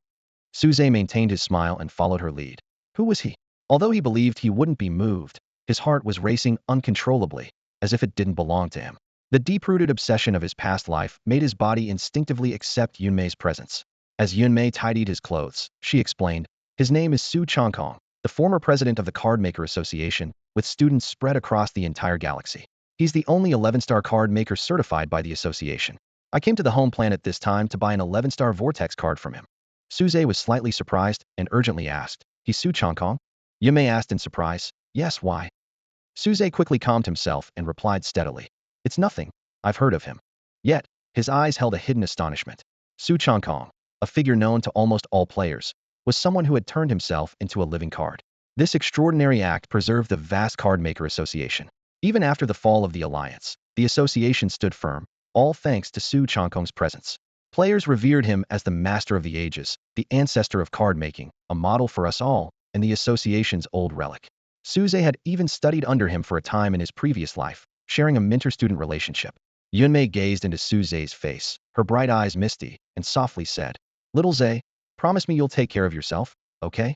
Speaker 1: Suzai maintained his smile and followed her lead. Who was he? Although he believed he wouldn't be moved, his heart was racing uncontrollably, as if it didn't belong to him. The deep-rooted obsession of his past life made his body instinctively accept Yunmei's presence. As Yunmei tidied his clothes, she explained, "His name is Su Changkong, the former president of the Card Maker Association, with students spread across the entire galaxy. He's the only 11-star card maker certified by the association. I came to the home planet this time to buy an 11-star Vortex card from him." Suzai was slightly surprised and urgently asked, "He's Su Changkong?" Yunmei asked in surprise, "Yes, why?" Suzai quickly calmed himself and replied steadily, "It's nothing. I've heard of him." Yet, his eyes held a hidden astonishment. Su Changkong, a figure known to almost all players, was someone who had turned himself into a living card. This extraordinary act preserved the vast Card Maker Association. Even after the fall of the Alliance, the association stood firm, all thanks to Su Changkong's presence. Players revered him as the master of the ages, the ancestor of card making, a model for us all, and the association's old relic. Suzai had even studied under him for a time in his previous life, sharing a mentor-student relationship. Yunmei gazed into Suzai's face, her bright eyes misty, and softly said, "Little Zai, promise me you'll take care of yourself, okay?"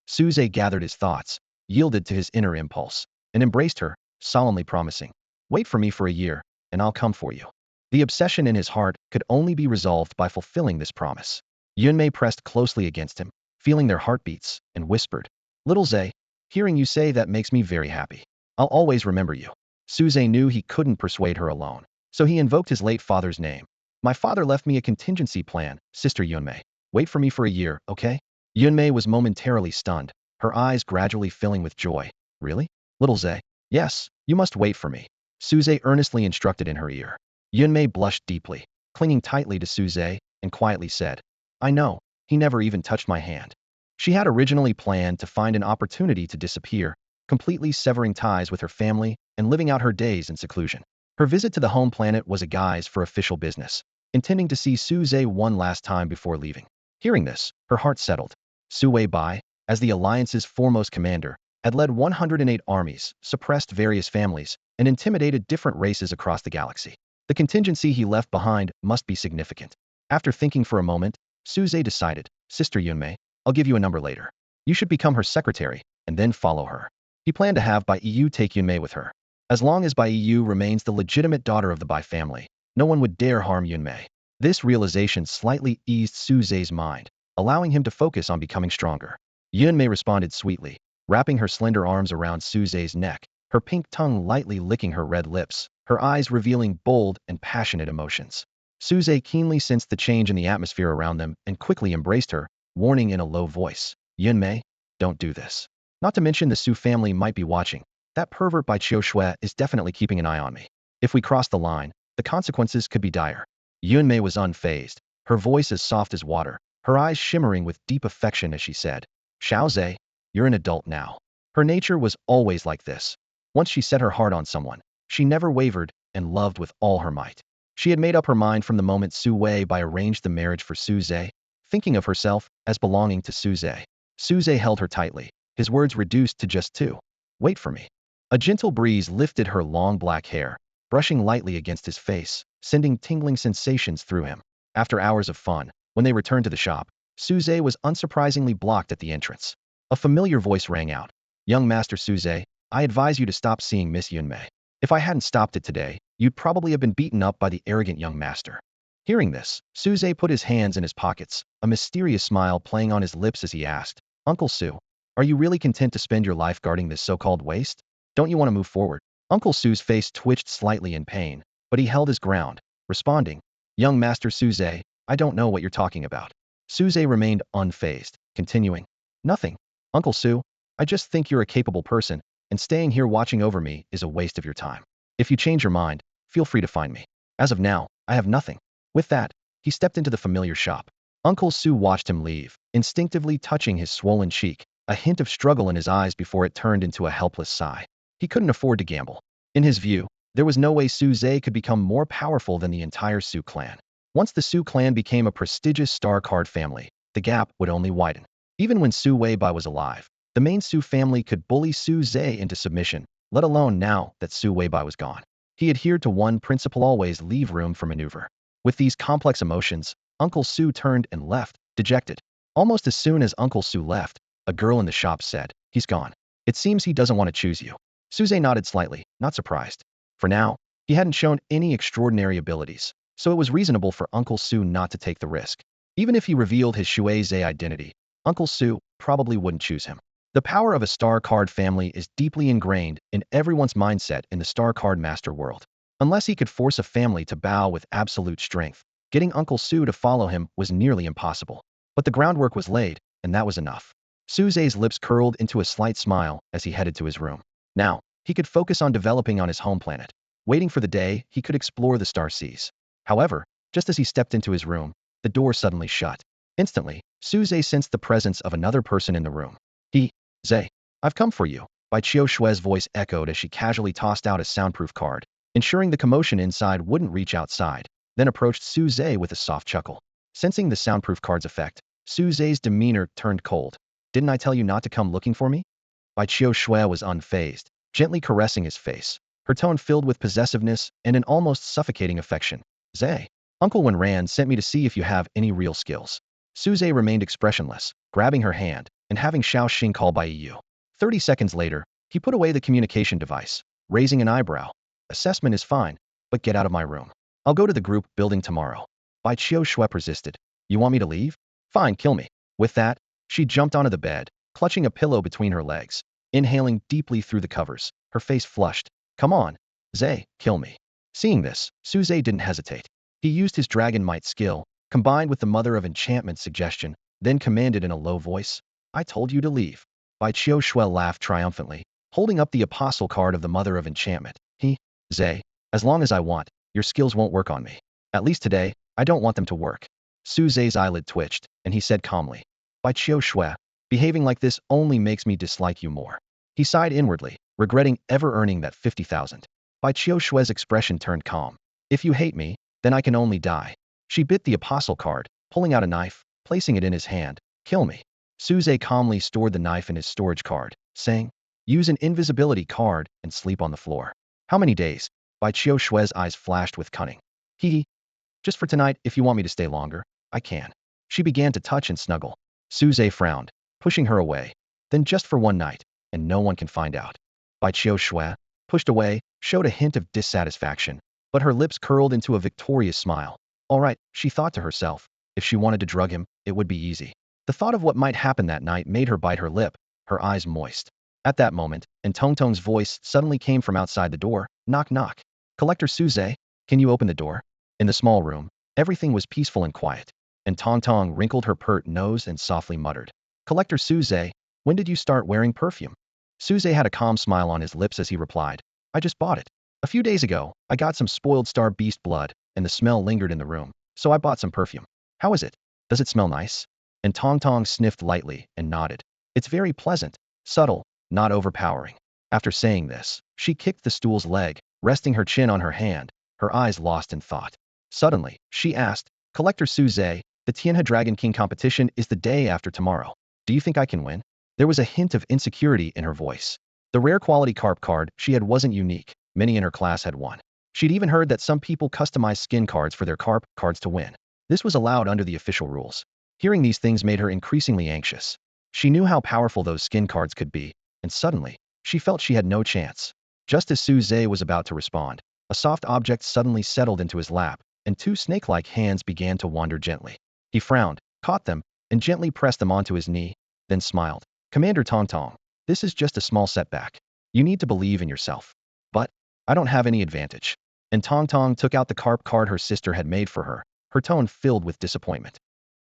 Speaker 1: Suzai gathered his thoughts, yielded to his inner impulse, and embraced her, solemnly promising, "Wait for me for a year, and I'll come for you." The obsession in his heart could only be resolved by fulfilling this promise. Yunmei pressed closely against him, feeling their heartbeats, and whispered, "Little Zai, hearing you say that makes me very happy. I'll always remember you." Suzai knew he couldn't persuade her alone, so he invoked his late father's name. "My father left me a contingency plan, Sister Yunmei. Wait for me for a year, okay?" Yunmei was momentarily stunned, her eyes gradually filling with joy. "Really? Little Zai?" "Yes, you must wait for me," Suzai earnestly instructed in her ear. Yunmei blushed deeply, clinging tightly to Suzai, and quietly said, "I know, he never even touched my hand." She had originally planned to find an opportunity to disappear, completely severing ties with her family and living out her days in seclusion. Her visit to the home planet was a guise for official business, intending to see Suzai one last time before leaving. Hearing this, her heart settled. Sui Bai, as the Alliance's foremost commander, had led 108 armies, suppressed various families, and intimidated different races across the galaxy. The contingency he left behind must be significant. After thinking for a moment, Suzai decided, "Sister Yunmei, I'll give you a number later. You should become her secretary, and then follow her." He planned to have Bai Yu take Yunmei with her. As long as Bai Yu remains the legitimate daughter of the Bai family, no one would dare harm Yunmei. This realization slightly eased Suzai's mind, allowing him to focus on becoming stronger. Yunmei responded sweetly, wrapping her slender arms around Suzai's neck, her pink tongue lightly licking her red lips, her eyes revealing bold and passionate emotions. Suzai keenly sensed the change in the atmosphere around them and quickly embraced her, warning in a low voice, "Yunmei, don't do this. Not to mention the Su family might be watching. That pervert by Qiu Shui is definitely keeping an eye on me. If we cross the line, the consequences could be dire. Yunmei was unfazed, her voice as soft as water, her eyes shimmering with deep affection as she said, Xiaozhe, you're an adult now. Her nature was always like this. Once she set her heart on someone, she never wavered and loved with all her might. She had made up her mind from the moment Su Weibai arranged the marriage for Su Zhe, thinking of herself as belonging to Su Zhe. Su Zhe held her tightly, his words reduced to just two. Wait for me. A gentle breeze lifted her long black hair, brushing lightly against his face, sending tingling sensations through him. After hours of fun, when they returned to the shop, Su Zhe was unsurprisingly blocked at the entrance. A familiar voice rang out. Young Master Su Zhe, I advise you to stop seeing Miss Yunmei. If I hadn't stopped it today, you'd probably have been beaten up by the arrogant young master. Hearing this, Su Zhe put his hands in his pockets, a mysterious smile playing on his lips as he asked, Uncle Su, are you really content to spend your life guarding this so-called waste? Don't you want to move forward? Uncle Su's face twitched slightly in pain, but he held his ground, responding, Young Master Su Zhe, I don't know what you're talking about. Su Zhe remained unfazed, continuing, Nothing. Uncle Su, I just think you're a capable person, and staying here watching over me is a waste of your time. If you change your mind, feel free to find me. As of now, I have nothing. With that, he stepped into the familiar shop. Uncle Su watched him leave, instinctively touching his swollen cheek, a hint of struggle in his eyes before it turned into a helpless sigh. He couldn't afford to gamble. In his view, there was no way Su Zhe could become more powerful than the entire Su clan. Once the Su clan became a prestigious star card family, the gap would only widen. Even when Su Weibai was alive, the main Su family could bully Su Zhe into submission, let alone now that Su Weibai was gone. He adhered to one principle: always leave room for maneuver. With these complex emotions, Uncle Su turned and left, dejected. Almost as soon as Uncle Su left, a girl in the shop said, He's gone. It seems he doesn't want to choose you. Su Zhe nodded slightly, not surprised. For now, he hadn't shown any extraordinary abilities, so it was reasonable for Uncle Su not to take the risk. Even if he revealed his Shui Zhe identity, Uncle Su probably wouldn't choose him. The power of a star card family is deeply ingrained in everyone's mindset in the star card master world. Unless he could force a family to bow with absolute strength, getting Uncle Su to follow him was nearly impossible. But the groundwork was laid, and that was enough. Su Zhe's lips curled into a slight smile as he headed to his room. Now, he could focus on developing on his home planet, waiting for the day he could explore the star seas. However, just as he stepped into his room, the door suddenly shut. Instantly, Su Zhe sensed the presence of another person in the room. Zhe, I've come for you, Bai Qiu Shui's voice echoed as she casually tossed out a soundproof card, ensuring the commotion inside wouldn't reach outside, then approached Su Zhe with a soft chuckle. Sensing the soundproof card's effect, Su Zhe's demeanor turned cold. Didn't I tell you not to come looking for me? Bai Qiu Shui was unfazed, gently caressing his face, her tone filled with possessiveness and an almost suffocating affection. Zhe, Uncle Wenran sent me to see if you have any real skills. Su Zhe remained expressionless, grabbing her hand and having Xiao Xing call by Yu. 30 seconds later, he put away the communication device, raising an eyebrow. Assessment is fine, but get out of my room. I'll go to the group building tomorrow. Bai Qiu Shui persisted. You want me to leave? Fine, kill me. With that, she jumped onto the bed, clutching a pillow between her legs, inhaling deeply through the covers, her face flushed. Come on, Zhe, kill me. Seeing this, Su Zhe didn't hesitate. He used his dragon might skill, combined with the Mother of Enchantment suggestion, then commanded in a low voice, I told you to leave. Bai Qiu Shui laughed triumphantly, holding up the apostle card of the Mother of Enchantment. Zhe, as long as I want, your skills won't work on me. At least today, I don't want them to work. Su Zhe's eyelid twitched, and he said calmly, Bai Qiu Shui, behaving like this only makes me dislike you more. He sighed inwardly, regretting ever earning that 50,000. Bai Qiu Shui's expression turned calm. If you hate me, then I can only die. She bit the apostle card, pulling out a knife, placing it in his hand. Kill me. Su Zhe calmly stored the knife in his storage card, saying, use an invisibility card and sleep on the floor. How many days? Bai Qiu Shui's eyes flashed with cunning. Just for tonight, if you want me to stay longer, I can. She began to touch and snuggle. Su Zhe frowned, pushing her away. Then just for one night, and no one can find out. Bai Qiu Shui, pushed away, showed a hint of dissatisfaction, but her lips curled into a victorious smile. All right, she thought to herself, if she wanted to drug him, it would be easy. The thought of what might happen that night made her bite her lip, her eyes moist. At that moment, and Tong Tong's voice suddenly came from outside the door, knock knock. Collector Su Zhe, can you open the door? In the small room, everything was peaceful and quiet, and Tong Tong wrinkled her pert nose and softly muttered, Collector Su Zhe, when did you start wearing perfume? Suze had a calm smile on his lips as he replied, I just bought it. A few days ago, I got some spoiled star beast blood, and the smell lingered in the room, so I bought some perfume. How is it? Does it smell nice? And Tong Tong sniffed lightly and nodded. It's very pleasant, subtle, not overpowering. After saying this, she kicked the stool's leg, resting her chin on her hand, her eyes lost in thought. Suddenly, she asked, Collector Suze, the Tianhe Dragon King competition is the day after tomorrow. Do you think I can win? There was a hint of insecurity in her voice. The rare quality carp card she had wasn't unique. Many in her class had won. She'd even heard that some people customized skin cards for their carp cards to win. This was allowed under the official rules. Hearing these things made her increasingly anxious. She knew how powerful those skin cards could be, and suddenly, she felt she had no chance. Just as Suze was about to respond, a soft object suddenly settled into his lap, and two snake-like hands began to wander gently. He frowned, caught them, and gently pressed them onto his knee, then smiled. Commander Tong Tong, this is just a small setback. You need to believe in yourself. But, I don't have any advantage. And Tong Tong took out the carp card her sister had made for her tone filled with disappointment.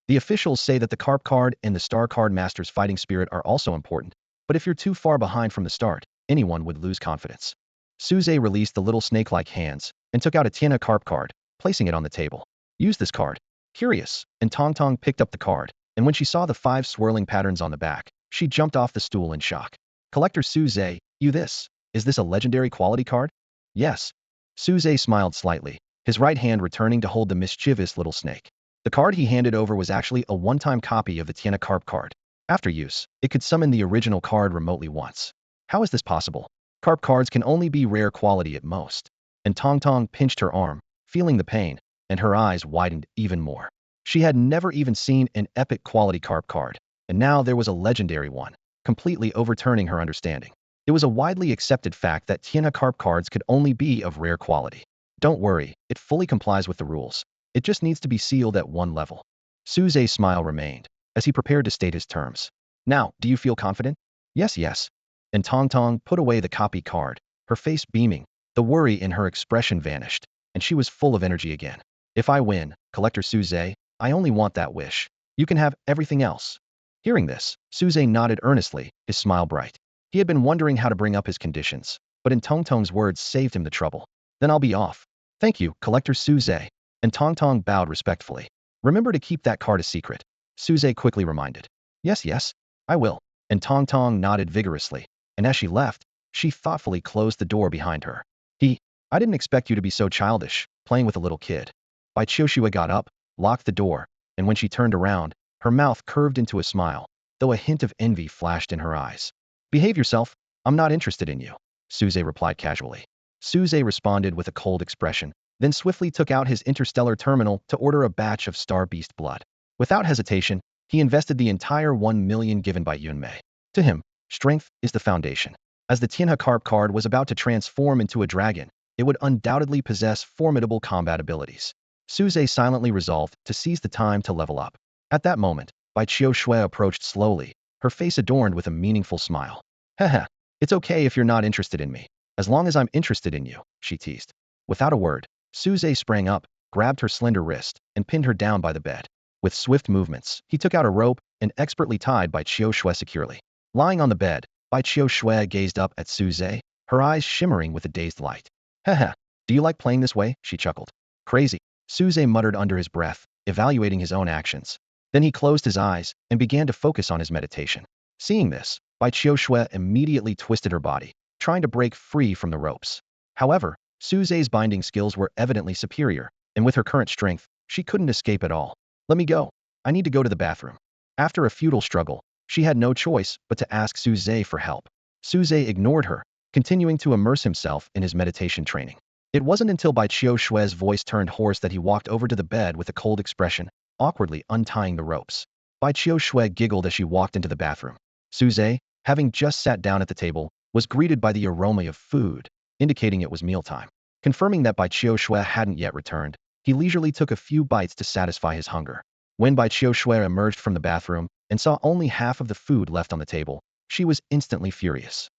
Speaker 1: The officials say that the carp card and the star card master's fighting spirit are also important, but if you're too far behind from the start, anyone would lose confidence. Suze released the little snake-like hands and took out a Tianhe carp card, placing it on the table. Use this card. Curious, and Tong Tong picked up the card, and when she saw the 5 swirling patterns on the back, she jumped off the stool in shock. Collector Suze, is this a legendary quality card? Yes. Suze smiled slightly, his right hand returning to hold the mischievous little snake. The card he handed over was actually a one-time copy of the Tianhe carp card. After use, it could summon the original card remotely once. How is this possible? Carp cards can only be rare quality at most. And Tong Tong pinched her arm, feeling the pain, and her eyes widened even more. She had never even seen an epic quality carp card, and now there was a legendary one, completely overturning her understanding. It was a widely accepted fact that Tianhe carp cards could only be of rare quality. Don't worry, it fully complies with the rules. It just needs to be sealed at one level. Suze's smile remained, as he prepared to state his terms. Now, do you feel confident? Yes. And Tong Tong put away the copy card, her face beaming. The worry in her expression vanished, and she was full of energy again. If I win, Collector Suze, I only want that wish. You can have everything else. Hearing this, Suze nodded earnestly, his smile bright. He had been wondering how to bring up his conditions, but in Tong Tong's words saved him the trouble. Then I'll be off. Thank you, Collector Suze. And Tong Tong bowed respectfully. Remember to keep that card a secret, Suze quickly reminded. Yes, I will. And Tong Tong nodded vigorously, and as she left, she thoughtfully closed the door behind her. I didn't expect you to be so childish, playing with a little kid. Bai Qiushue got up, locked the door, and when she turned around, her mouth curved into a smile, though a hint of envy flashed in her eyes. Behave yourself, I'm not interested in you, Suze replied casually. Suze responded with a cold expression, then swiftly took out his interstellar terminal to order a batch of star beast blood. Without hesitation, he invested the entire 1 million given by Yunmei. To him, strength is the foundation. As the Tianhe carp card was about to transform into a dragon, it would undoubtedly possess formidable combat abilities. Suze silently resolved to seize the time to level up. At that moment, Bai Qiushue approached slowly, her face adorned with a meaningful smile. Haha, it's okay if you're not interested in me, as long as I'm interested in you, she teased. Without a word, Suze sprang up, grabbed her slender wrist, and pinned her down by the bed. With swift movements, he took out a rope and expertly tied Bai Qiushue securely. Lying on the bed, Bai Qiushue gazed up at Suze, her eyes shimmering with a dazed light. Haha, do you like playing this way? She chuckled. Crazy, Suze muttered under his breath, evaluating his own actions. Then he closed his eyes and began to focus on his meditation. Seeing this, Bai Qiushue immediately twisted her body, trying to break free from the ropes. However, Suze's binding skills were evidently superior, and with her current strength, she couldn't escape at all. Let me go. I need to go to the bathroom. After a futile struggle, she had no choice but to ask Suze for help. Suze ignored her, continuing to immerse himself in his meditation training. It wasn't until Bai Qiushue's voice turned hoarse that he walked over to the bed with a cold expression, awkwardly untying the ropes. Bai Qiushue giggled as she walked into the bathroom. Suze, having just sat down at the table, was greeted by the aroma of food, indicating it was mealtime. Confirming that Bai Qiushue hadn't yet returned, he leisurely took a few bites to satisfy his hunger. When Bai Qiushue emerged from the bathroom and saw only half of the food left on the table, she was instantly furious.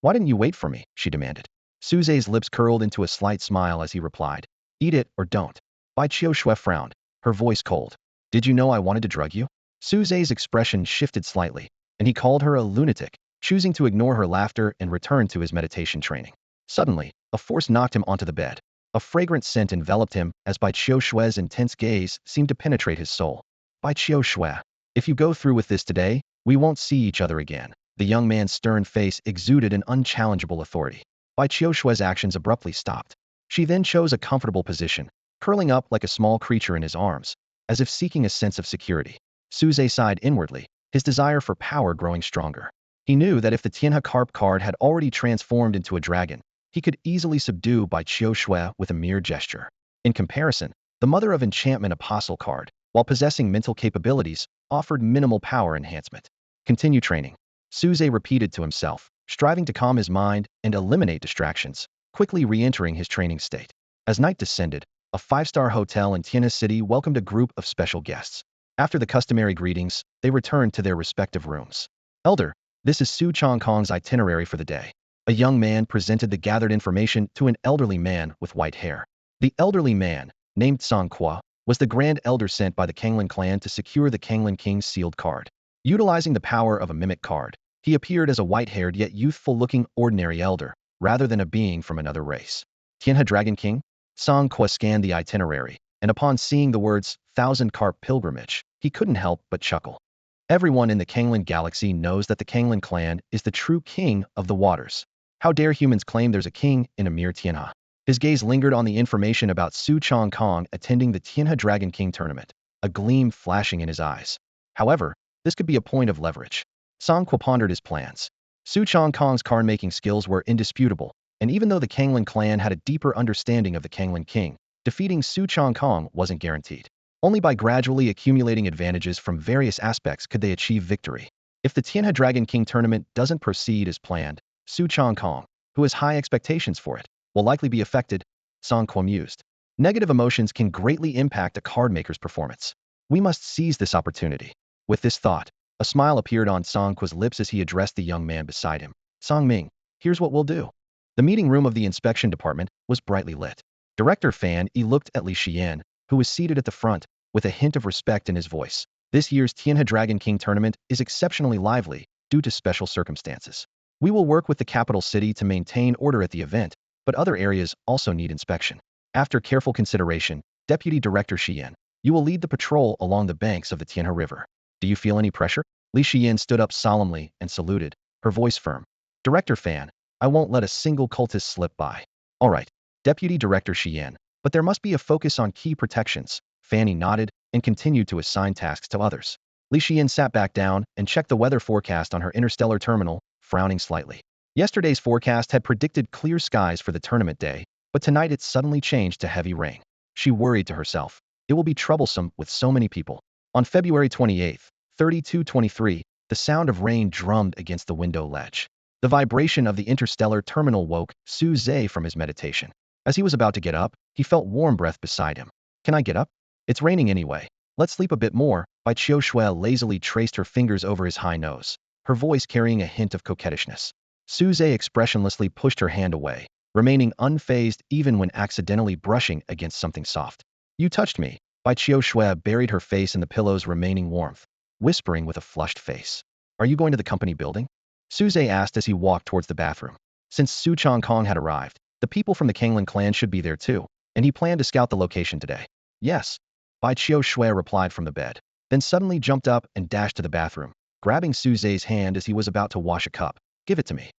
Speaker 1: Why didn't you wait for me? She demanded. Suze's lips curled into a slight smile as he replied, Eat it or don't. Bai Qiushue frowned, her voice cold. Did you know I wanted to drug you? Suze's expression shifted slightly, and he called her a lunatic, choosing to ignore her laughter and return to his meditation training. Suddenly, a force knocked him onto the bed. A fragrant scent enveloped him as Bai Qiushui's intense gaze seemed to penetrate his soul. Bai Qiushui, if you go through with this today, we won't see each other again. The young man's stern face exuded an unchallengeable authority. Bai Qiushui's actions abruptly stopped. She then chose a comfortable position, curling up like a small creature in his arms, as if seeking a sense of security. Suze sighed inwardly, his desire for power growing stronger. He knew that if the Tianhe carp card had already transformed into a dragon, he could easily subdue Bai Qiushui with a mere gesture. In comparison, the Mother of Enchantment Apostle card, while possessing mental capabilities, offered minimal power enhancement. Continue training. Suze repeated to himself, striving to calm his mind and eliminate distractions, quickly re-entering his training state. As night descended, a five-star hotel in Tianhe City welcomed a group of special guests. After the customary greetings, they returned to their respective rooms. Elder, this is Su Chongkong's itinerary for the day. A young man presented the gathered information to an elderly man with white hair. The elderly man, named Song Qua, was the Grand Elder sent by the Kanglin clan to secure the Kanglin King's sealed card. Utilizing the power of a mimic card, he appeared as a white-haired yet youthful-looking ordinary elder, rather than a being from another race. Tianhe Dragon King? Song Qua scanned the itinerary, and upon seeing the words, Thousand Carp Pilgrimage, he couldn't help but chuckle. Everyone in the Kanglin galaxy knows that the Kanglin clan is the true king of the waters. How dare humans claim there's a king in a mere Tianhe? His gaze lingered on the information about Su Chongkong attending the Tianhe Dragon King tournament, a gleam flashing in his eyes. However, this could be a point of leverage. Song Qua pondered his plans. Su Chongkong's card-making skills were indisputable, and even though the Kanglin clan had a deeper understanding of the Kanglin king, defeating Su Chongkong wasn't guaranteed. Only by gradually accumulating advantages from various aspects could they achieve victory. If the Tianhe Dragon King tournament doesn't proceed as planned, Su Chongkong, who has high expectations for it, will likely be affected, Song Qua mused. Negative emotions can greatly impact a card-maker's performance. We must seize this opportunity. With this thought, a smile appeared on Song Qua's lips as he addressed the young man beside him. Song Ming, here's what we'll do. The meeting room of the inspection department was brightly lit. Director Fan Yi looked at Li Xian, who was seated at the front, with a hint of respect in his voice. This year's Tianhe Dragon King tournament is exceptionally lively, due to special circumstances. We will work with the capital city to maintain order at the event, but other areas also need inspection. After careful consideration, Deputy Director Xian, you will lead the patrol along the banks of the Tianhe River. Do you feel any pressure? Li Xian stood up solemnly and saluted, her voice firm. Director Fan, I won't let a single cultist slip by. All right, Deputy Director Xian, but there must be a focus on key protections. Fanny nodded and continued to assign tasks to others. Li Xian sat back down and checked the weather forecast on her interstellar terminal, frowning slightly. Yesterday's forecast had predicted clear skies for the tournament day, but tonight it suddenly changed to heavy rain. She worried to herself. It will be troublesome with so many people. On February 28, 3223, the sound of rain drummed against the window ledge. The vibration of the interstellar terminal woke Su Zhe from his meditation. As he was about to get up, he felt warm breath beside him. Can I get up? It's raining anyway. Let's sleep a bit more. Bai Qiushui lazily traced her fingers over his high nose, her voice carrying a hint of coquettishness. Su Zhe expressionlessly pushed her hand away, remaining unfazed even when accidentally brushing against something soft. You touched me. Bai Qiushui buried her face in the pillow's remaining warmth, whispering with a flushed face. Are you going to the company building? Su Zhe asked as he walked towards the bathroom. Since Su Chongkong had arrived, the people from the Kanglin clan should be there too, and he planned to scout the location today. Yes. Bai Qiushui replied from the bed, then suddenly jumped up and dashed to the bathroom, grabbing Su Zhe's hand as he was about to wash a cup. Give it to me.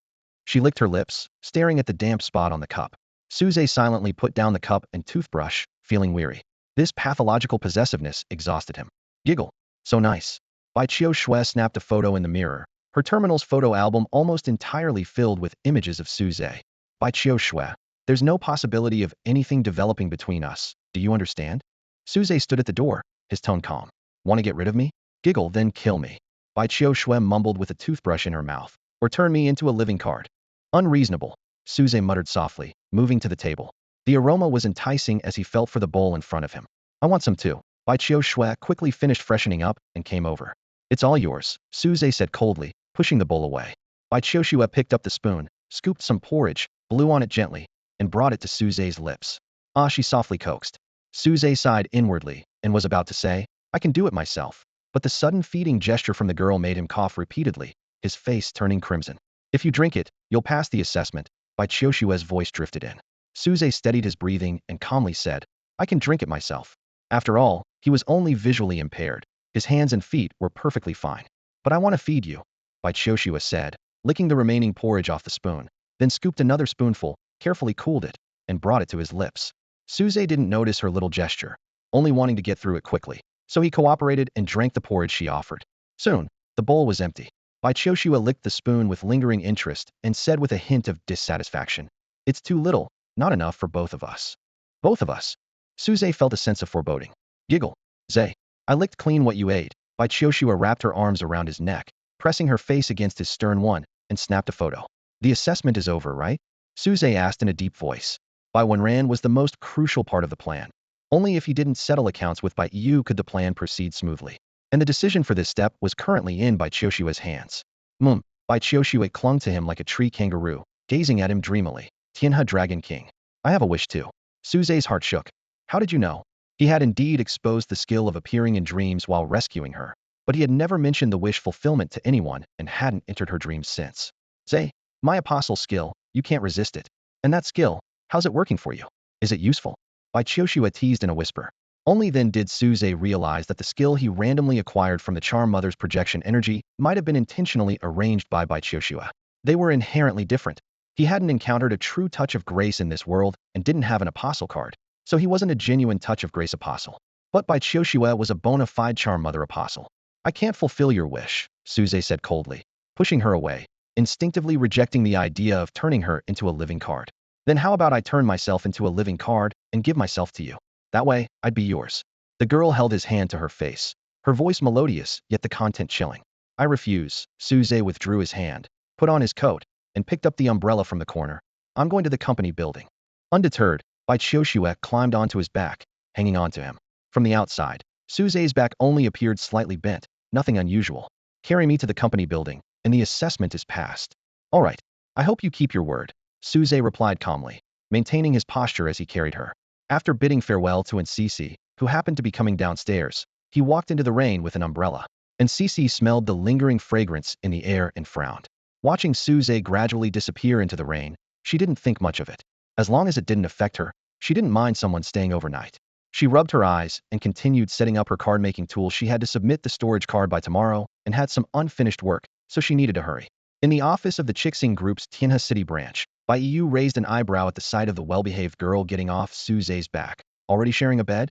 Speaker 1: She licked her lips, staring at the damp spot on the cup. Su Zhe silently put down the cup and toothbrush, feeling weary. This pathological possessiveness exhausted him. Giggle. So nice. Bai Qiushui snapped a photo in the mirror, her terminal's photo album almost entirely filled with images of Su Zhe. Bai Qiushui, there's no possibility of anything developing between us. Do you understand? Su Zhe stood at the door, his tone calm. Want to get rid of me? Giggle, then kill me. Bai Qiushui mumbled with a toothbrush in her mouth. Or turn me into a living card. Unreasonable. Su Zhe muttered softly, moving to the table. The aroma was enticing as he felt for the bowl in front of him. I want some too. Bai Qiushui quickly finished freshening up and came over. It's all yours, Su Zhe said coldly, pushing the bowl away. Bai Qiushui picked up the spoon, scooped some porridge, blew on it gently, and brought it to Su Zhe's lips. Ah, she softly coaxed. Su Zhe sighed inwardly and was about to say, I can do it myself. But the sudden feeding gesture from the girl made him cough repeatedly, his face turning crimson. If you drink it, you'll pass the assessment. Bai Qiushue's voice drifted in. Suze steadied his breathing and calmly said, I can drink it myself. After all, he was only visually impaired. His hands and feet were perfectly fine. But I want to feed you, Bai Qiushue said, licking the remaining porridge off the spoon, then scooped another spoonful, carefully cooled it, and brought it to his lips. Suze didn't notice her little gesture, only wanting to get through it quickly. So he cooperated and drank the porridge she offered. Soon, the bowl was empty. Bai Qiushue licked the spoon with lingering interest and said with a hint of dissatisfaction, It's too little, not enough for both of us. Both of us? Suze felt a sense of foreboding. Giggle. Zay. I licked clean what you ate. Bai Qiushue wrapped her arms around his neck, pressing her face against his stern one, and snapped a photo. The assessment is over, right? Suze asked in a deep voice. Bai Wenran was the most crucial part of the plan. Only if he didn't settle accounts with Bai Yu could the plan proceed smoothly. And the decision for this step was currently in Bai Qiushue's hands. Bai Qiushue clung to him like a tree kangaroo, gazing at him dreamily. Tianhe Dragon King. I have a wish too. Suze's heart shook. How did you know? He had indeed exposed the skill of appearing in dreams while rescuing her, but he had never mentioned the wish fulfillment to anyone and hadn't entered her dreams since. Zay, my apostle skill, you can't resist it. And that skill, how's it working for you? Is it useful? Bai Qiushue teased in a whisper. Only then did Suze realize that the skill he randomly acquired from the Charm Mother's projection energy might have been intentionally arranged by Bai Qiushue. They were inherently different. He hadn't encountered a true touch of grace in this world and didn't have an apostle card, so he wasn't a genuine touch of grace apostle. But Bai Qiushue was a bona fide Charm Mother apostle. I can't fulfill your wish, Suze said coldly, pushing her away, instinctively rejecting the idea of turning her into a living card. Then how about I turn myself into a living card and give myself to you? That way, I'd be yours. The girl held his hand to her face, her voice melodious, yet the content chilling. I refuse. Suze withdrew his hand, put on his coat, and picked up the umbrella from the corner. I'm going to the company building. Undeterred, Bai Qiushue climbed onto his back, hanging onto him. From the outside, Suze's back only appeared slightly bent, nothing unusual. Carry me to the company building, and the assessment is passed. All right. I hope you keep your word. Suze replied calmly, maintaining his posture as he carried her. After bidding farewell to Ncc, who happened to be coming downstairs, he walked into the rain with an umbrella. Ncc smelled the lingering fragrance in the air and frowned. Watching Suze gradually disappear into the rain, she didn't think much of it. As long as it didn't affect her, she didn't mind someone staying overnight. She rubbed her eyes and continued setting up her card-making tool. She had to submit the storage card by tomorrow and had some unfinished work, so she needed to hurry. In the office of the Chixing Group's Tianhe City branch, Bai Yu raised an eyebrow at the sight of the well-behaved girl getting off Suze's back. Already sharing a bed?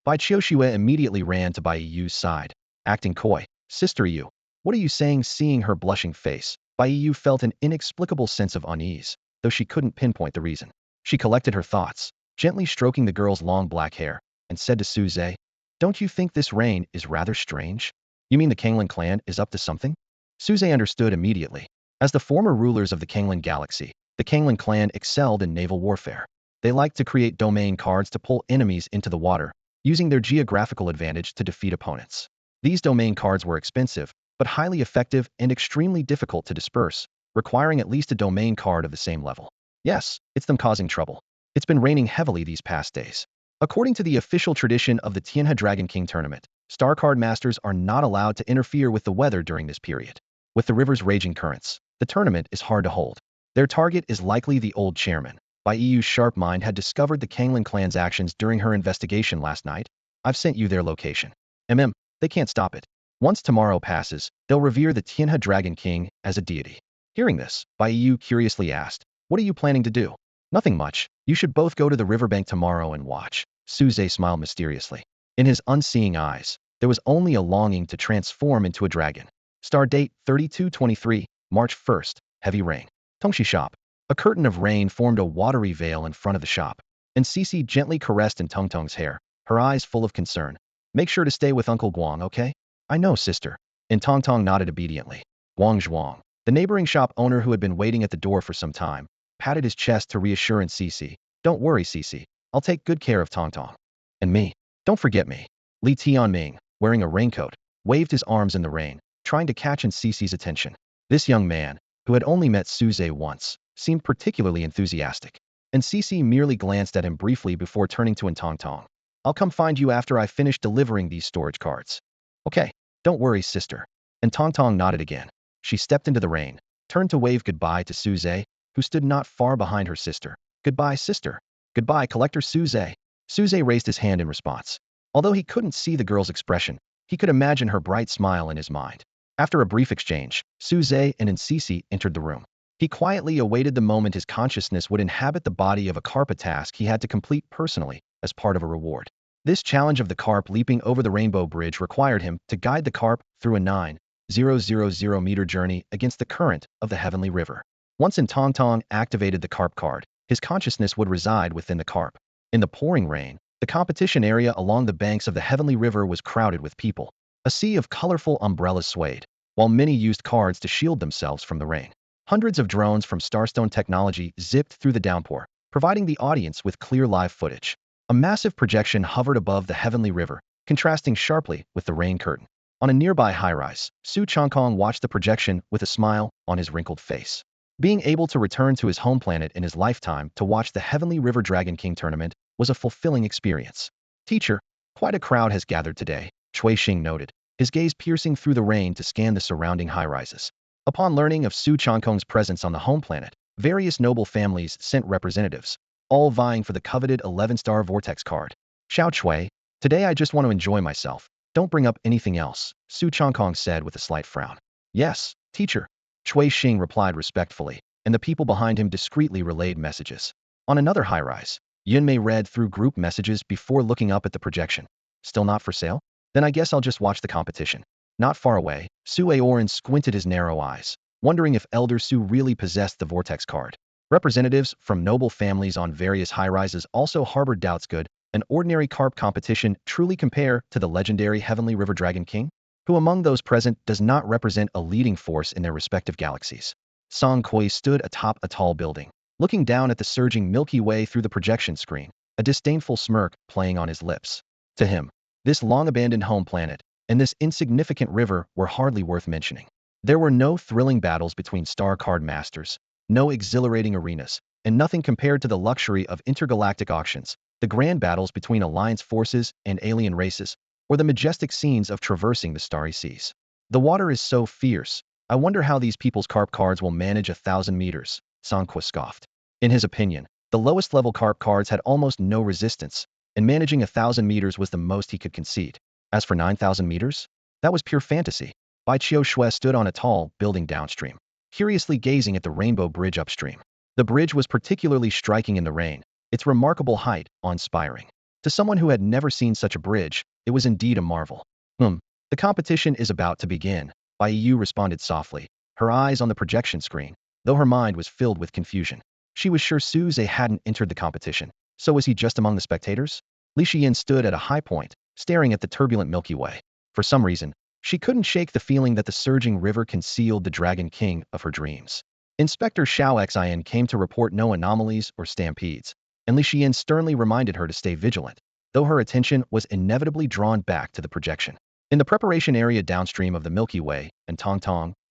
Speaker 1: Bai Qiushue immediately ran to Bai Yu's side, acting coy. Sister Yu, what are you saying? Seeing her blushing face, Bai Yu felt an inexplicable sense of unease, though she couldn't pinpoint the reason. She collected her thoughts, gently stroking the girl's long black hair, and said to Suze, Don't you think this rain is rather strange? You mean the Kanglan clan is up to something? Suze understood immediately. As the former rulers of the Kanglan galaxy, the Kanglan clan excelled in naval warfare. They liked to create domain cards to pull enemies into the water, using their geographical advantage to defeat opponents. These domain cards were expensive, but highly effective and extremely difficult to disperse, requiring at least a domain card of the same level. Yes, it's them causing trouble. It's been raining heavily these past days. According to the official tradition of the Tianhe Dragon King tournament, star card masters are not allowed to interfere with the weather during this period. With the river's raging currents, the tournament is hard to hold. Their target is likely the old chairman. Bai Yu's sharp mind had discovered the Kanglan clan's actions during her investigation last night. I've sent you their location. They can't stop it. Once tomorrow passes, they'll revere the Tianhe Dragon King as a deity. Hearing this, Bai Yu curiously asked, What are you planning to do? Nothing much. You should both go to the riverbank tomorrow and watch. Suze smiled mysteriously. In his unseeing eyes, there was only a longing to transform into a dragon. Star date 3223, March 1st, heavy rain. Tongshi shop. A curtain of rain formed a watery veil in front of the shop, and Cici gently caressed in Tongtong's hair, her eyes full of concern. Make sure to stay with Uncle Guang, okay? I know, sister. And Tongtong nodded obediently. Wang Zhuang, the neighboring shop owner who had been waiting at the door for some time, patted his chest to reassure Cici. Don't worry, Cici. I'll take good care of Tongtong. And me. Don't forget me. Li Tianming, wearing a raincoat, waved his arms in the rain, trying to catch Cici's attention. This young man, who had only met Suze once, seemed particularly enthusiastic, and Cici merely glanced at him briefly before turning to Tongtong. I'll come find you after I finish delivering these storage cards. Okay, don't worry, sister. And Tongtong nodded again. She stepped into the rain, turned to wave goodbye to Suze, who stood not far behind her sister. Goodbye, sister. Goodbye, Collector Suze. Suze raised his hand in response. Although he couldn't see the girl's expression, he could imagine her bright smile in his mind. After a brief exchange, Suze and Nsisi entered the room. He quietly awaited the moment his consciousness would inhabit the body of a carp, a task he had to complete personally as part of a reward. This challenge of the carp leaping over the rainbow bridge required him to guide the carp through a 9,000-meter journey against the current of the heavenly river. Once Tang activated the carp card, his consciousness would reside within the carp. In the pouring rain, the competition area along the banks of the heavenly river was crowded with people. A sea of colorful umbrellas swayed, while many used cards to shield themselves from the rain. Hundreds of drones from Starstone Technology zipped through the downpour, providing the audience with clear live footage. A massive projection hovered above the heavenly river, contrasting sharply with the rain curtain. On a nearby high-rise, Su Changkong watched the projection with a smile on his wrinkled face. Being able to return to his home planet in his lifetime to watch the Heavenly River Dragon King tournament was a fulfilling experience. Teacher, quite a crowd has gathered today, Cui Xing noted, his gaze piercing through the rain to scan the surrounding high-rises. Upon learning of Su Changkong's presence on the home planet, various noble families sent representatives, all vying for the coveted 11-star Vortex card. Xiao Cui, today I just want to enjoy myself. Don't bring up anything else, Su Changkong said with a slight frown. Yes, teacher, Cui Xing replied respectfully, and the people behind him discreetly relayed messages. On another high-rise, Yunmei read through group messages before looking up at the projection. Still not for sale? Then I guess I'll just watch the competition. Not far away, Su Aoran squinted his narrow eyes, wondering if Elder Su really possessed the Vortex card. Representatives from noble families on various high-rises also harbored doubts. Could an ordinary carp competition truly compare to the legendary Heavenly River Dragon King? Who among those present does not represent a leading force in their respective galaxies? Song Kui stood atop a tall building, looking down at the surging Milky Way through the projection screen, a disdainful smirk playing on his lips. To him, this long-abandoned home planet and this insignificant river were hardly worth mentioning. There were no thrilling battles between star card masters, no exhilarating arenas, and nothing compared to the luxury of intergalactic auctions, the grand battles between alliance forces and alien races, or the majestic scenes of traversing the starry seas. The water is so fierce. I wonder how these people's carp cards will manage 1,000 meters, Sanqua scoffed. In his opinion, the lowest level carp cards had almost no resistance, and managing 1,000 meters was the most he could concede. As for 9,000 meters, that was pure fantasy. Bai Qiu Shui stood on a tall building downstream, curiously gazing at the rainbow bridge upstream. The bridge was particularly striking in the rain, its remarkable height awe-inspiring. To someone who had never seen such a bridge, it was indeed a marvel. The competition is about to begin, Bai Yu responded softly, her eyes on the projection screen, though her mind was filled with confusion. She was sure Su Zhe hadn't entered the competition, so was he just among the spectators? Li Xian stood at a high point, staring at the turbulent Milky Way. For some reason, she couldn't shake the feeling that the surging river concealed the Dragon King of her dreams. Inspector Xiao Xin came to report no anomalies or stampedes, and Li Xian sternly reminded her to stay vigilant, though her attention was inevitably drawn back to the projection. In the preparation area downstream of the Milky Way, and Tang,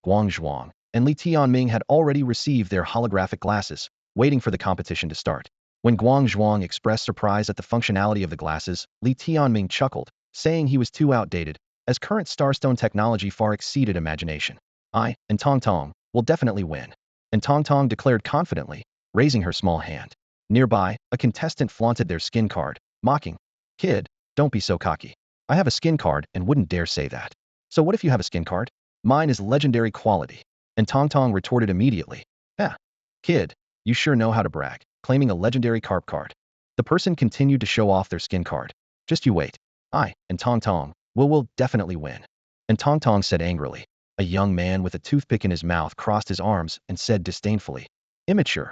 Speaker 1: Guang Zhuang, and Li Tianming had already received their holographic glasses, waiting for the competition to start. When Guang Zhuang expressed surprise at the functionality of the glasses, Li Tianming chuckled, saying he was too outdated, as current Starstone technology far exceeded imagination. I, and Tang, will definitely win. And Tang declared confidently, raising her small hand. Nearby, a contestant flaunted their skin card, mocking, "Kid, don't be so cocky. I have a skin card and wouldn't dare say that. So what if you have a skin card? Mine is legendary quality." And Tang retorted immediately, "Ah, kid, you sure know how to brag, claiming a legendary carp card." The person continued to show off their skin card. "Just you wait. I, and Tang, will definitely win." And Tang said angrily. A young man with a toothpick in his mouth crossed his arms and said disdainfully, "Immature.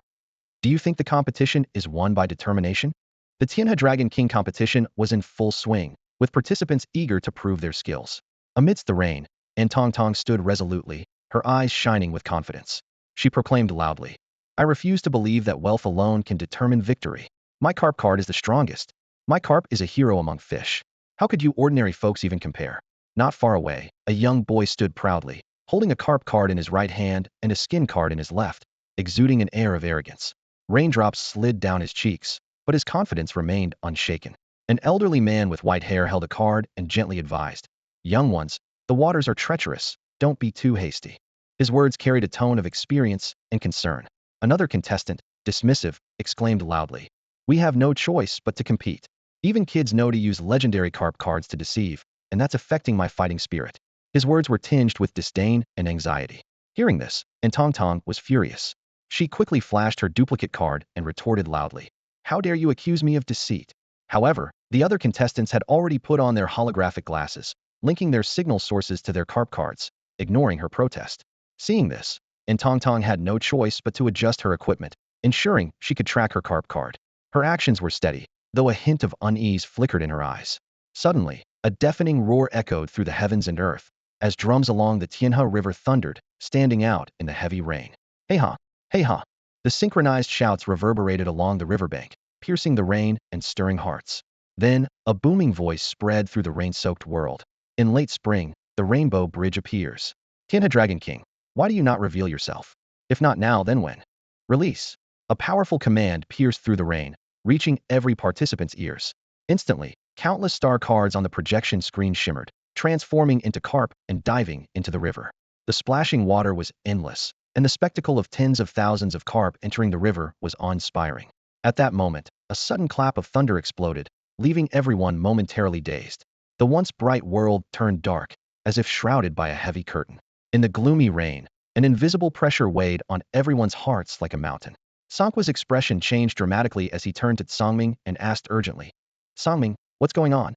Speaker 1: Do you think the competition is won by determination?" The Tianhe Dragon King competition was in full swing, with participants eager to prove their skills. Amidst the rain, Tang stood resolutely, her eyes shining with confidence. She proclaimed loudly, "I refuse to believe that wealth alone can determine victory. My carp card is the strongest. My carp is a hero among fish. How could you ordinary folks even compare?" Not far away, a young boy stood proudly, holding a carp card in his right hand and a skin card in his left, exuding an air of arrogance. Raindrops slid down his cheeks, but his confidence remained unshaken. An elderly man with white hair held a card and gently advised, "Young ones, the waters are treacherous, don't be too hasty." His words carried a tone of experience and concern. Another contestant, dismissive, exclaimed loudly, "We have no choice but to compete. Even kids know to use legendary carp cards to deceive, and that's affecting my fighting spirit." His words were tinged with disdain and anxiety. Hearing this, Tang was furious. She quickly flashed her duplicate card and retorted loudly, "How dare you accuse me of deceit?" However, the other contestants had already put on their holographic glasses, linking their signal sources to their carp cards, ignoring her protest. Seeing this, Tang had no choice but to adjust her equipment, ensuring she could track her carp card. Her actions were steady, though a hint of unease flickered in her eyes. Suddenly, a deafening roar echoed through the heavens and earth, as drums along the Tianhe River thundered, standing out in the heavy rain. "Hey ha! Hey ha!" The synchronized shouts reverberated along the riverbank, piercing the rain and stirring hearts. Then, a booming voice spread through the rain-soaked world. "In late spring, the Rainbow Bridge appears. Tianhe Dragon King, why do you not reveal yourself? If not now, then when?" "Release." A powerful command pierced through the rain, reaching every participant's ears. Instantly, countless star cards on the projection screen shimmered, transforming into carp and diving into the river. The splashing water was endless, and the spectacle of tens of thousands of carp entering the river was awe-inspiring. At that moment, a sudden clap of thunder exploded, leaving everyone momentarily dazed. The once bright world turned dark, as if shrouded by a heavy curtain. In the gloomy rain, an invisible pressure weighed on everyone's hearts like a mountain. Sang's expression changed dramatically as he turned to Sangming and asked urgently, "Sangming, what's going on?"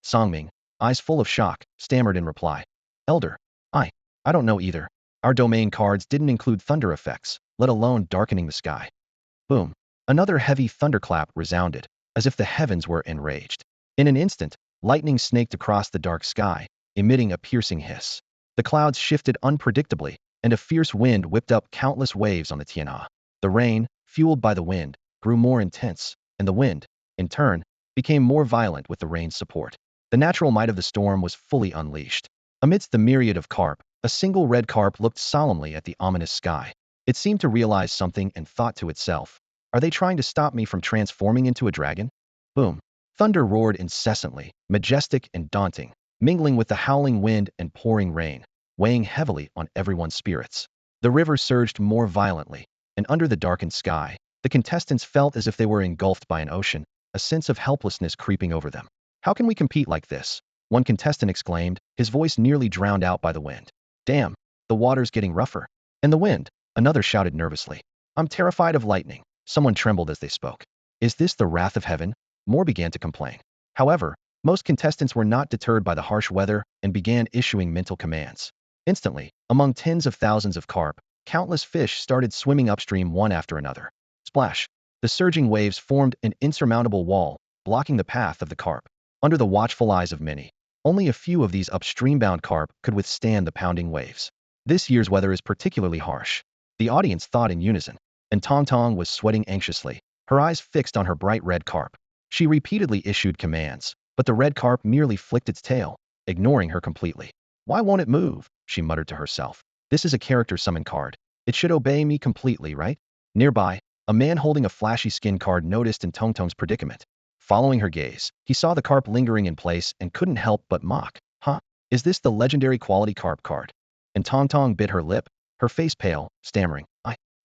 Speaker 1: Sangming, eyes full of shock, stammered in reply, "Elder, I don't know either. Our domain cards didn't include thunder effects, let alone darkening the sky." Boom. Another heavy thunderclap resounded, as if the heavens were enraged. In an instant, lightning snaked across the dark sky, emitting a piercing hiss. The clouds shifted unpredictably, and a fierce wind whipped up countless waves on the Tianhe. The rain, fueled by the wind, grew more intense, and the wind, in turn, became more violent with the rain's support. The natural might of the storm was fully unleashed. Amidst the myriad of carp, a single red carp looked solemnly at the ominous sky. It seemed to realize something and thought to itself, "Are they trying to stop me from transforming into a dragon?" Boom. Thunder roared incessantly, majestic and daunting, mingling with the howling wind and pouring rain, weighing heavily on everyone's spirits. The river surged more violently, and under the darkened sky, the contestants felt as if they were engulfed by an ocean, a sense of helplessness creeping over them. "How can we compete like this?" one contestant exclaimed, his voice nearly drowned out by the wind. "Damn, the water's getting rougher." "And the wind," another shouted nervously. "I'm terrified of lightning." Someone trembled as they spoke. "Is this the wrath of heaven?" More began to complain. However, most contestants were not deterred by the harsh weather and began issuing mental commands. Instantly, among tens of thousands of carp, countless fish started swimming upstream one after another. Splash! The surging waves formed an insurmountable wall, blocking the path of the carp. Under the watchful eyes of many, only a few of these upstream-bound carp could withstand the pounding waves. This year's weather is particularly harsh. The audience thought in unison, and Tang was sweating anxiously, her eyes fixed on her bright red carp. She repeatedly issued commands, but the red carp merely flicked its tail, ignoring her completely. "Why won't it move?" she muttered to herself. "This is a character summon card. It should obey me completely, right?" Nearby, a man holding a flashy skin card noticed Tang's predicament. Following her gaze, he saw the carp lingering in place and couldn't help but mock. "Huh? Is this the legendary quality carp card?" And Tang bit her lip, her face pale, stammering,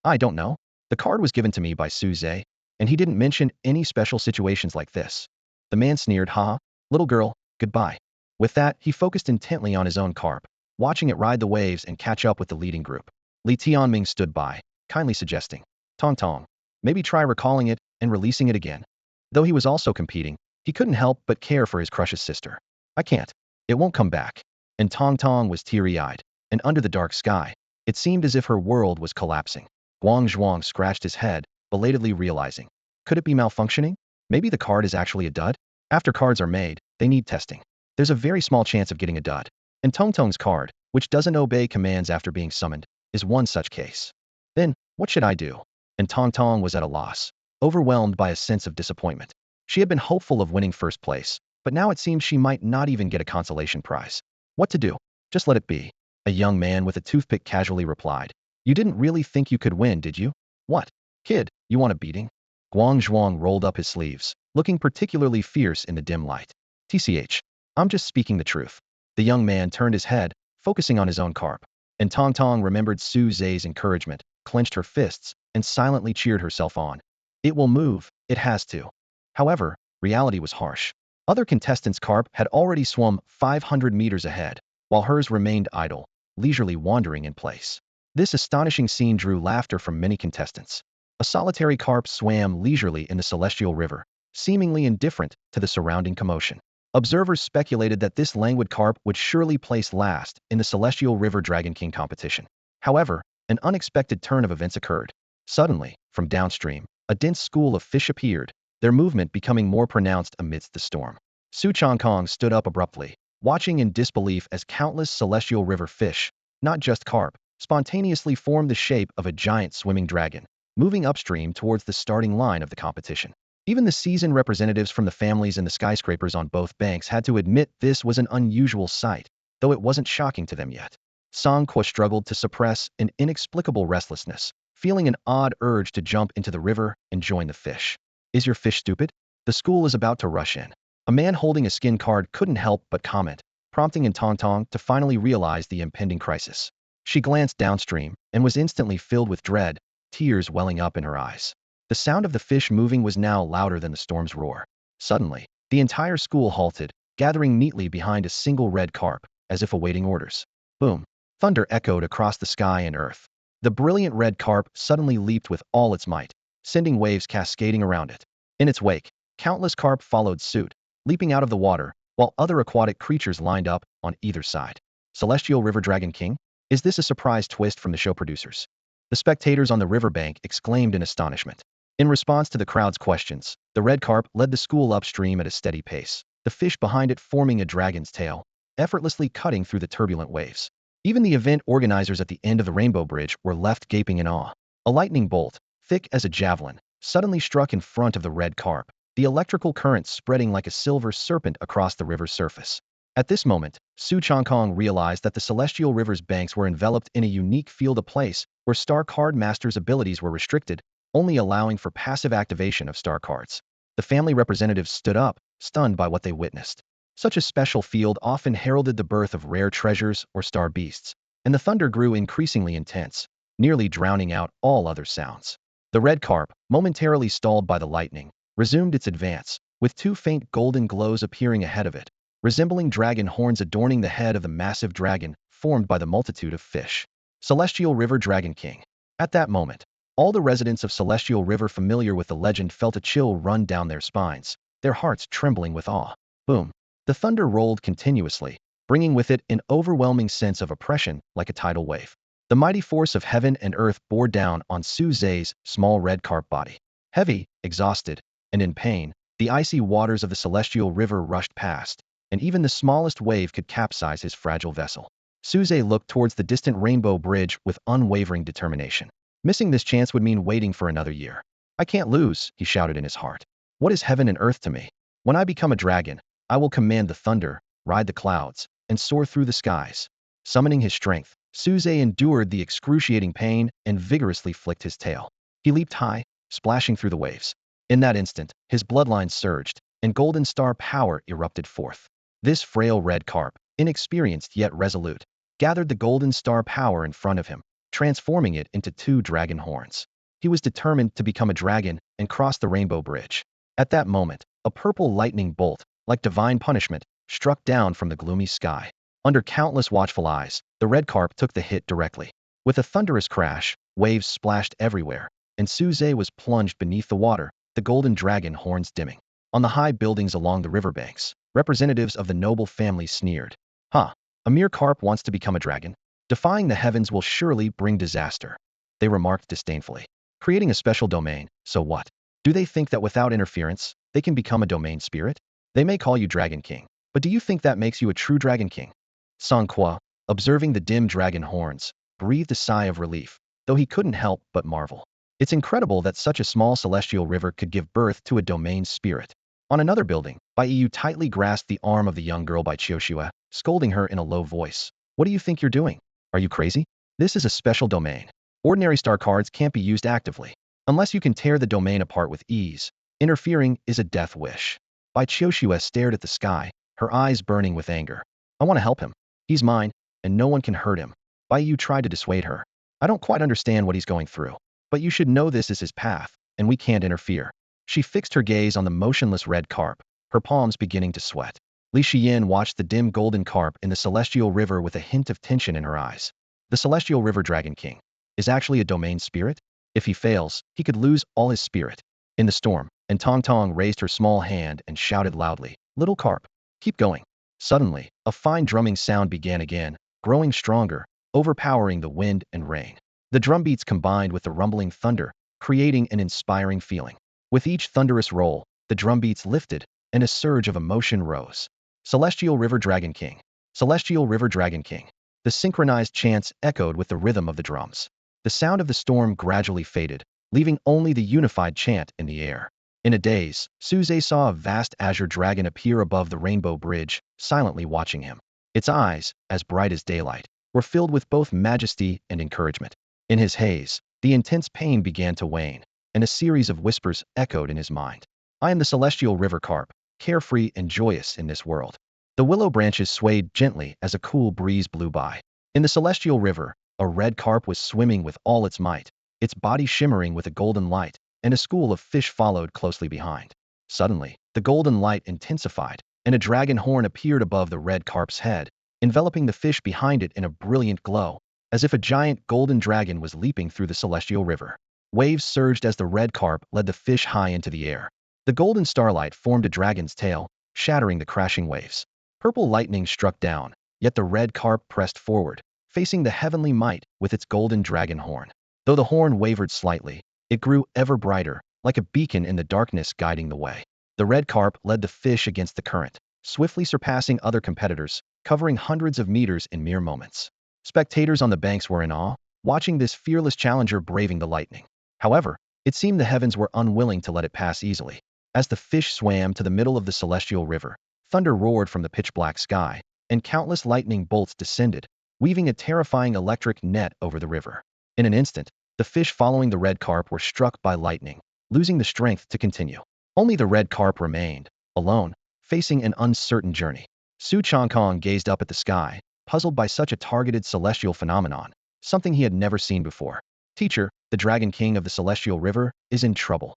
Speaker 1: I don't know. The card was given to me by Suze, and he didn't mention any special situations like this." The man sneered, "Ha, little girl, goodbye." With that, he focused intently on his own carp, watching it ride the waves and catch up with the leading group. Li Tianming stood by, kindly suggesting, Tang, maybe try recalling it and releasing it again." Though he was also competing, he couldn't help but care for his crush's sister. "I can't. It won't come back." And Tang was teary-eyed, and under the dark sky, it seemed as if her world was collapsing. Guang Zhuang scratched his head, belatedly realizing, could it be malfunctioning? Maybe the card is actually a dud? After cards are made, they need testing. There's a very small chance of getting a dud. And Tang's card, which doesn't obey commands after being summoned, is one such case. Then, what should I do? And Tang was at a loss, overwhelmed by a sense of disappointment. She had been hopeful of winning first place, but now it seemed she might not even get a consolation prize. What to do? Just let it be. A young man with a toothpick casually replied. "You didn't really think you could win, did you? What? Kid, you want a beating?" Guang Zhuang rolled up his sleeves, looking particularly fierce in the dim light. "TCH, I'm just speaking the truth." The young man turned his head, focusing on his own carp. And Tong Tong remembered Su Zhe's encouragement, clenched her fists, and silently cheered herself on. It will move, it has to. However, reality was harsh. Other contestants' carp had already swum 500 meters ahead, while hers remained idle, leisurely wandering in place. This astonishing scene drew laughter from many contestants. A solitary carp swam leisurely in the celestial river, seemingly indifferent to the surrounding commotion. Observers speculated that this languid carp would surely place last in the Celestial River Dragon King competition. However, an unexpected turn of events occurred. Suddenly, from downstream, a dense school of fish appeared, their movement becoming more pronounced amidst the storm. Su Changkong stood up abruptly, watching in disbelief as countless Celestial River fish, not just carp, spontaneously formed the shape of a giant swimming dragon, moving upstream towards the starting line of the competition. Even the seasoned representatives from the families in the skyscrapers on both banks had to admit this was an unusual sight, though it wasn't shocking to them yet. Song Kuo struggled to suppress an inexplicable restlessness, feeling an odd urge to jump into the river and join the fish. Is your fish stupid? The school is about to rush in. A man holding a skin card couldn't help but comment, prompting in Tong Tong to finally realize the impending crisis. She glanced downstream and was instantly filled with dread, tears welling up in her eyes. The sound of the fish moving was now louder than the storm's roar. Suddenly, the entire school halted, gathering neatly behind a single red carp, as if awaiting orders. Boom! Thunder echoed across the sky and earth. The brilliant red carp suddenly leaped with all its might, sending waves cascading around it. In its wake, countless carp followed suit, leaping out of the water, while other aquatic creatures lined up on either side. Celestial River Dragon King? Is this a surprise twist from the show producers? The spectators on the riverbank exclaimed in astonishment. In response to the crowd's questions, the red carp led the school upstream at a steady pace, the fish behind it forming a dragon's tail, effortlessly cutting through the turbulent waves. Even the event organizers at the end of the Rainbow Bridge were left gaping in awe. A lightning bolt, thick as a javelin, suddenly struck in front of the red carp, the electrical current spreading like a silver serpent across the river's surface. At this moment, Su Changkong realized that the Celestial River's banks were enveloped in a unique field, a place where Star Card Master's abilities were restricted, only allowing for passive activation of star cards. The family representatives stood up, stunned by what they witnessed. Such a special field often heralded the birth of rare treasures or star beasts, and the thunder grew increasingly intense, nearly drowning out all other sounds. The red carp, momentarily stalled by the lightning, resumed its advance, with two faint golden glows appearing ahead of it, resembling dragon horns adorning the head of the massive dragon formed by the multitude of fish. Celestial River Dragon King. At that moment, all the residents of Celestial River familiar with the legend felt a chill run down their spines, their hearts trembling with awe. Boom! The thunder rolled continuously, bringing with it an overwhelming sense of oppression like a tidal wave. The mighty force of heaven and earth bore down on Su Zhe's small red carp body. Heavy, exhausted, and in pain, the icy waters of the Celestial River rushed past, and even the smallest wave could capsize his fragile vessel. Su Zhe looked towards the distant Rainbow Bridge with unwavering determination. Missing this chance would mean waiting for another year. I can't lose, he shouted in his heart. What is heaven and earth to me? When I become a dragon, I will command the thunder, ride the clouds, and soar through the skies. Summoning his strength, Su Zhe endured the excruciating pain and vigorously flicked his tail. He leaped high, splashing through the waves. In that instant, his bloodline surged, and golden star power erupted forth. This frail red carp, inexperienced yet resolute, gathered the golden star power in front of him, transforming it into two dragon horns. He was determined to become a dragon and cross the Rainbow Bridge. At that moment, a purple lightning bolt, like divine punishment, struck down from the gloomy sky. Under countless watchful eyes, the red carp took the hit directly. With a thunderous crash, waves splashed everywhere, and Su Zhe was plunged beneath the water, the golden dragon horns dimming. On the high buildings along the riverbanks, representatives of the noble family sneered. Huh, a mere carp wants to become a dragon? Defying the heavens will surely bring disaster, they remarked disdainfully. Creating a special domain, so what? Do they think that without interference, they can become a domain spirit? They may call you Dragon King, but do you think that makes you a true Dragon King? Song Kuo, observing the dim dragon horns, breathed a sigh of relief, though he couldn't help but marvel. It's incredible that such a small celestial river could give birth to a domain spirit. On another building, Bai Yu tightly grasped the arm of the young girl by Qiushua, scolding her in a low voice. What do you think you're doing? Are you crazy? This is a special domain. Ordinary star cards can't be used actively. Unless you can tear the domain apart with ease, interfering is a death wish. Bai Qiushua stared at the sky, her eyes burning with anger. I want to help him. He's mine, and no one can hurt him. Bai Yu tried to dissuade her. I don't quite understand what he's going through, but you should know this is his path, and we can't interfere. She fixed her gaze on the motionless red carp, her palms beginning to sweat. Li Shiyin watched the dim golden carp in the celestial river with a hint of tension in her eyes. The celestial river dragon king is actually a domain spirit? If he fails, he could lose all his spirit. In the storm, and Tong Tong raised her small hand and shouted loudly, "Little carp, keep going." Suddenly, a fine drumming sound began again, growing stronger, overpowering the wind and rain. The drum beats combined with the rumbling thunder, creating an inspiring feeling. With each thunderous roll, the drum beats lifted, and a surge of emotion rose. Celestial River Dragon King. Celestial River Dragon King. The synchronized chants echoed with the rhythm of the drums. The sound of the storm gradually faded, leaving only the unified chant in the air. In a daze, Suze saw a vast azure dragon appear above the rainbow bridge, silently watching him. Its eyes, as bright as daylight, were filled with both majesty and encouragement. In his haze, the intense pain began to wane, and a series of whispers echoed in his mind. I am the celestial river carp, carefree and joyous in this world. The willow branches swayed gently as a cool breeze blew by. In the celestial river, a red carp was swimming with all its might, its body shimmering with a golden light, and a school of fish followed closely behind. Suddenly, the golden light intensified, and a dragon horn appeared above the red carp's head, enveloping the fish behind it in a brilliant glow, as if a giant golden dragon was leaping through the celestial river. Waves surged as the red carp led the fish high into the air. The golden starlight formed a dragon's tail, shattering the crashing waves. Purple lightning struck down, yet the red carp pressed forward, facing the heavenly might with its golden dragon horn. Though the horn wavered slightly, it grew ever brighter, like a beacon in the darkness guiding the way. The red carp led the fish against the current, swiftly surpassing other competitors, covering hundreds of meters in mere moments. Spectators on the banks were in awe, watching this fearless challenger braving the lightning. However, it seemed the heavens were unwilling to let it pass easily. As the fish swam to the middle of the celestial river, thunder roared from the pitch-black sky, and countless lightning bolts descended, weaving a terrifying electric net over the river. In an instant, the fish following the red carp were struck by lightning, losing the strength to continue. Only the red carp remained, alone, facing an uncertain journey. Su Changkong gazed up at the sky, puzzled by such a targeted celestial phenomenon, something he had never seen before. Teacher, the Dragon King of the Celestial River, is in trouble.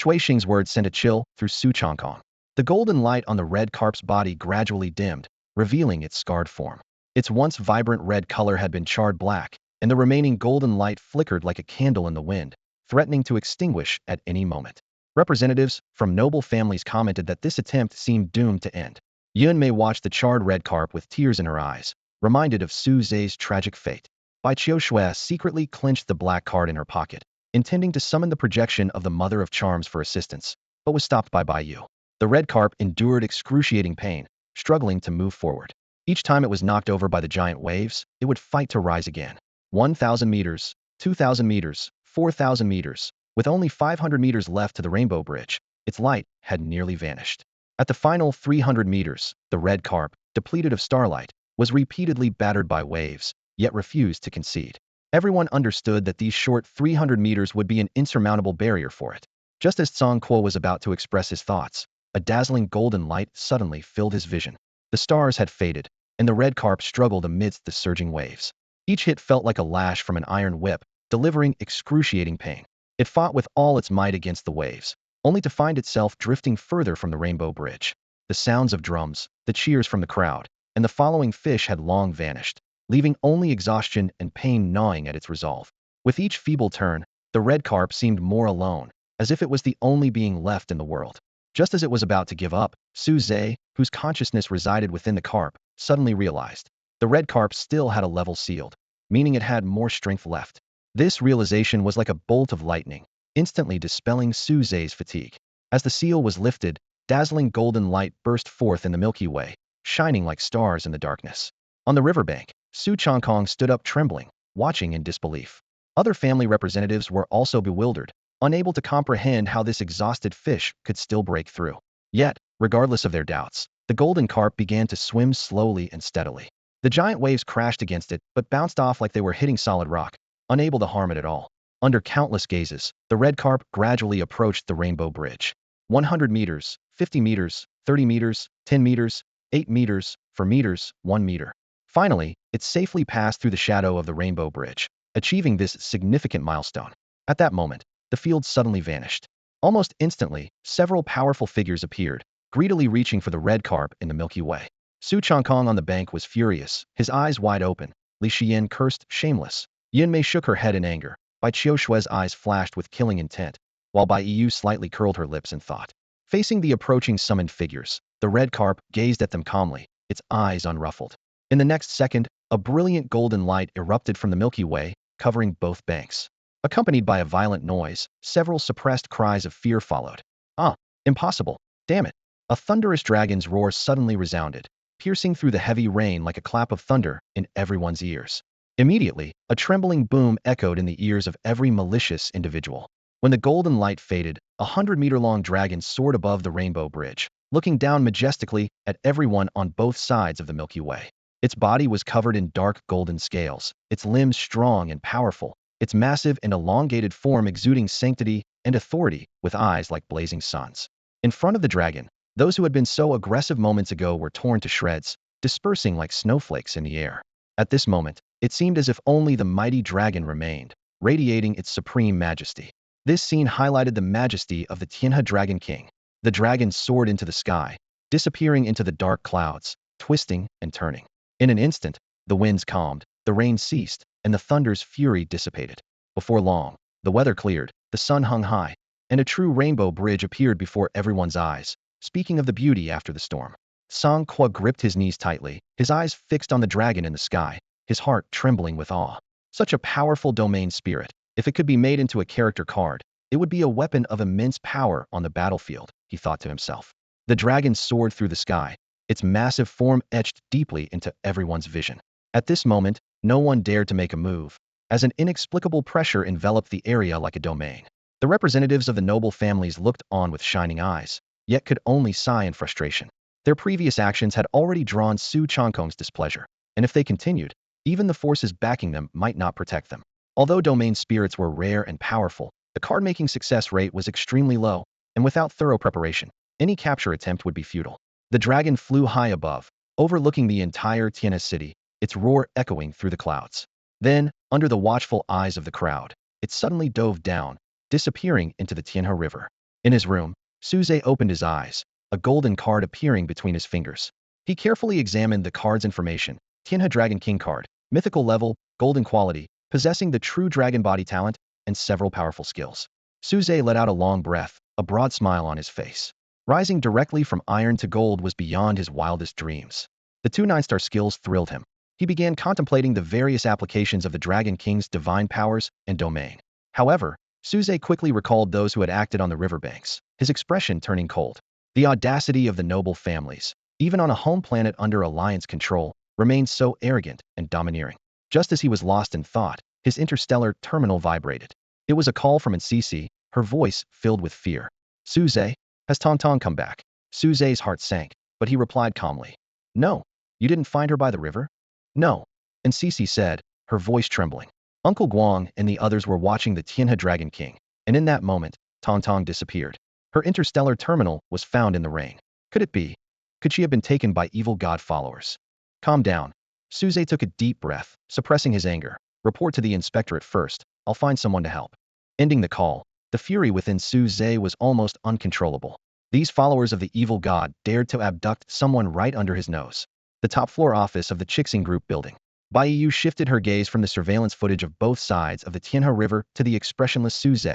Speaker 1: Cui Xing's words sent a chill through Su Changkong. The golden light on the red carp's body gradually dimmed, revealing its scarred form. Its once vibrant red color had been charred black, and the remaining golden light flickered like a candle in the wind, threatening to extinguish at any moment. Representatives from noble families commented that this attempt seemed doomed to end. Yun Mei watched the charred red carp with tears in her eyes, reminded of Su Zhe's tragic fate. Bai Qiushui secretly clenched the black card in her pocket, intending to summon the projection of the Mother of Charms for assistance, but was stopped by Bai Yu. The red carp endured excruciating pain, struggling to move forward. Each time it was knocked over by the giant waves, it would fight to rise again. 1,000 meters, 2,000 meters, 4,000 meters. With only 500 meters left to the rainbow bridge, its light had nearly vanished. At the final 300 meters, the red carp, depleted of starlight, was repeatedly battered by waves, yet refused to concede. Everyone understood that these short 300 meters would be an insurmountable barrier for it. Just as Song Kuo was about to express his thoughts, a dazzling golden light suddenly filled his vision. The stars had faded, and the red carp struggled amidst the surging waves. Each hit felt like a lash from an iron whip, delivering excruciating pain. It fought with all its might against the waves, only to find itself drifting further from the rainbow bridge. The sounds of drums, the cheers from the crowd, and the following fish had long vanished, leaving only exhaustion and pain gnawing at its resolve. With each feeble turn, the red carp seemed more alone, as if it was the only being left in the world. Just as it was about to give up, Su Zhe, whose consciousness resided within the carp, suddenly realized the red carp still had a level sealed, meaning it had more strength left. This realization was like a bolt of lightning, instantly dispelling Su Zhe's fatigue. As the seal was lifted, dazzling golden light burst forth in the Milky Way, shining like stars in the darkness. On the riverbank, Su Changkong stood up trembling, watching in disbelief. Other family representatives were also bewildered, unable to comprehend how this exhausted fish could still break through. Yet, regardless of their doubts, the golden carp began to swim slowly and steadily. The giant waves crashed against it, but bounced off like they were hitting solid rock, unable to harm it at all. Under countless gazes, the red carp gradually approached the rainbow bridge. 100 meters, 50 meters, 30 meters, 10 meters, 8 meters, 4 meters, 1 meter. Finally, it safely passed through the shadow of the Rainbow Bridge, achieving this significant milestone. At that moment, the field suddenly vanished. Almost instantly, several powerful figures appeared, greedily reaching for the red carp in the Milky Way. Su Changkong on the bank was furious, his eyes wide open. Li Xian cursed, shameless. Yin Mei shook her head in anger. Bai Qiushui's eyes flashed with killing intent, while Bai Yu slightly curled her lips in thought. Facing the approaching summoned figures, the red carp gazed at them calmly, its eyes unruffled. In the next second, a brilliant golden light erupted from the Milky Way, covering both banks. Accompanied by a violent noise, several suppressed cries of fear followed. Ah, impossible! Damn it! A thunderous dragon's roar suddenly resounded, piercing through the heavy rain like a clap of thunder in everyone's ears. Immediately, a trembling boom echoed in the ears of every malicious individual. When the golden light faded, a 100-meter-long dragon soared above the Rainbow Bridge, looking down majestically at everyone on both sides of the Milky Way. Its body was covered in dark golden scales, its limbs strong and powerful, its massive and elongated form exuding sanctity and authority with eyes like blazing suns. In front of the dragon, those who had been so aggressive moments ago were torn to shreds, dispersing like snowflakes in the air. At this moment, it seemed as if only the mighty dragon remained, radiating its supreme majesty. This scene highlighted the majesty of the Tianhe Dragon King. The dragon soared into the sky, disappearing into the dark clouds, twisting and turning. In an instant, the winds calmed, the rain ceased, and the thunder's fury dissipated. Before long, the weather cleared, the sun hung high, and a true rainbow bridge appeared before everyone's eyes. Speaking of the beauty after the storm, Song Qua gripped his knees tightly, his eyes fixed on the dragon in the sky, his heart trembling with awe. Such a powerful domain spirit. If it could be made into a character card, it would be a weapon of immense power on the battlefield, he thought to himself. The dragon soared through the sky, its massive form etched deeply into everyone's vision. At this moment, no one dared to make a move, as an inexplicable pressure enveloped the area like a domain. The representatives of the noble families looked on with shining eyes, yet could only sigh in frustration. Their previous actions had already drawn Su Changkong's displeasure, and if they continued, even the forces backing them might not protect them. Although domain spirits were rare and powerful, the card-making success rate was extremely low, and without thorough preparation, any capture attempt would be futile. The dragon flew high above, overlooking the entire Tianhe city, its roar echoing through the clouds. Then, under the watchful eyes of the crowd, it suddenly dove down, disappearing into the Tianhe River. In his room, Suze opened his eyes, a golden card appearing between his fingers. He carefully examined the card's information. Tianhe Dragon King card, mythical level, golden quality, possessing the true dragon body talent, and several powerful skills. Suze let out a long breath, a broad smile on his face. Rising directly from iron to gold was beyond his wildest dreams. The two 9-star skills thrilled him. He began contemplating the various applications of the Dragon King's divine powers and domain. However, Suze quickly recalled those who had acted on the riverbanks, his expression turning cold. The audacity of the noble families, even on a home planet under Alliance control, remained so arrogant and domineering. Just as he was lost in thought, his interstellar terminal vibrated. It was a call from Ncc, her voice filled with fear. Suze, has Tang come back? Suze's heart sank, but he replied calmly. No. You didn't find her by the river? No. Ncc said, her voice trembling. Uncle Guang and the others were watching the Tianhe Dragon King, and in that moment, Tang disappeared. Her interstellar terminal was found in the rain. Could it be? Could she have been taken by evil god followers? Calm down. Suze took a deep breath, suppressing his anger. Report to the inspectorate first. I'll find someone to help. Ending the call, the fury within Suze was almost uncontrollable. These followers of the evil god dared to abduct someone right under his nose. The top-floor office of the Chixing Group building. Bai Yu shifted her gaze from the surveillance footage of both sides of the Tianhe River to the expressionless Suze.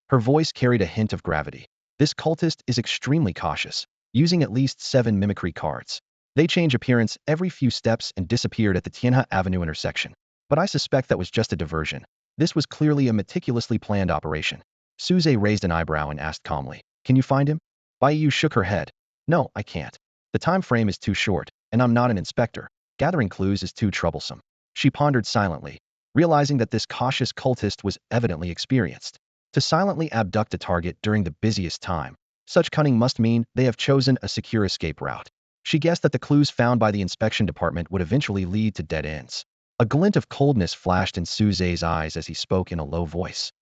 Speaker 1: Her voice carried a hint of gravity. This cultist is extremely cautious, using at least 7 mimicry cards. They change appearance every few steps and disappeared at the Tianhe Avenue intersection. But I suspect that was just a diversion. This was clearly a meticulously planned operation. Suze raised an eyebrow and asked calmly, can you find him? Bai Yu shook her head. No, I can't. The time frame is too short, and I'm not an inspector. Gathering clues is too troublesome. She pondered silently, realizing that this cautious cultist was evidently experienced. To silently abduct a target during the busiest time, such cunning must mean they have chosen a secure escape route. She guessed that the clues found by the inspection department would eventually lead to dead ends. A glint of coldness flashed in Suze's eyes as he spoke in a low voice.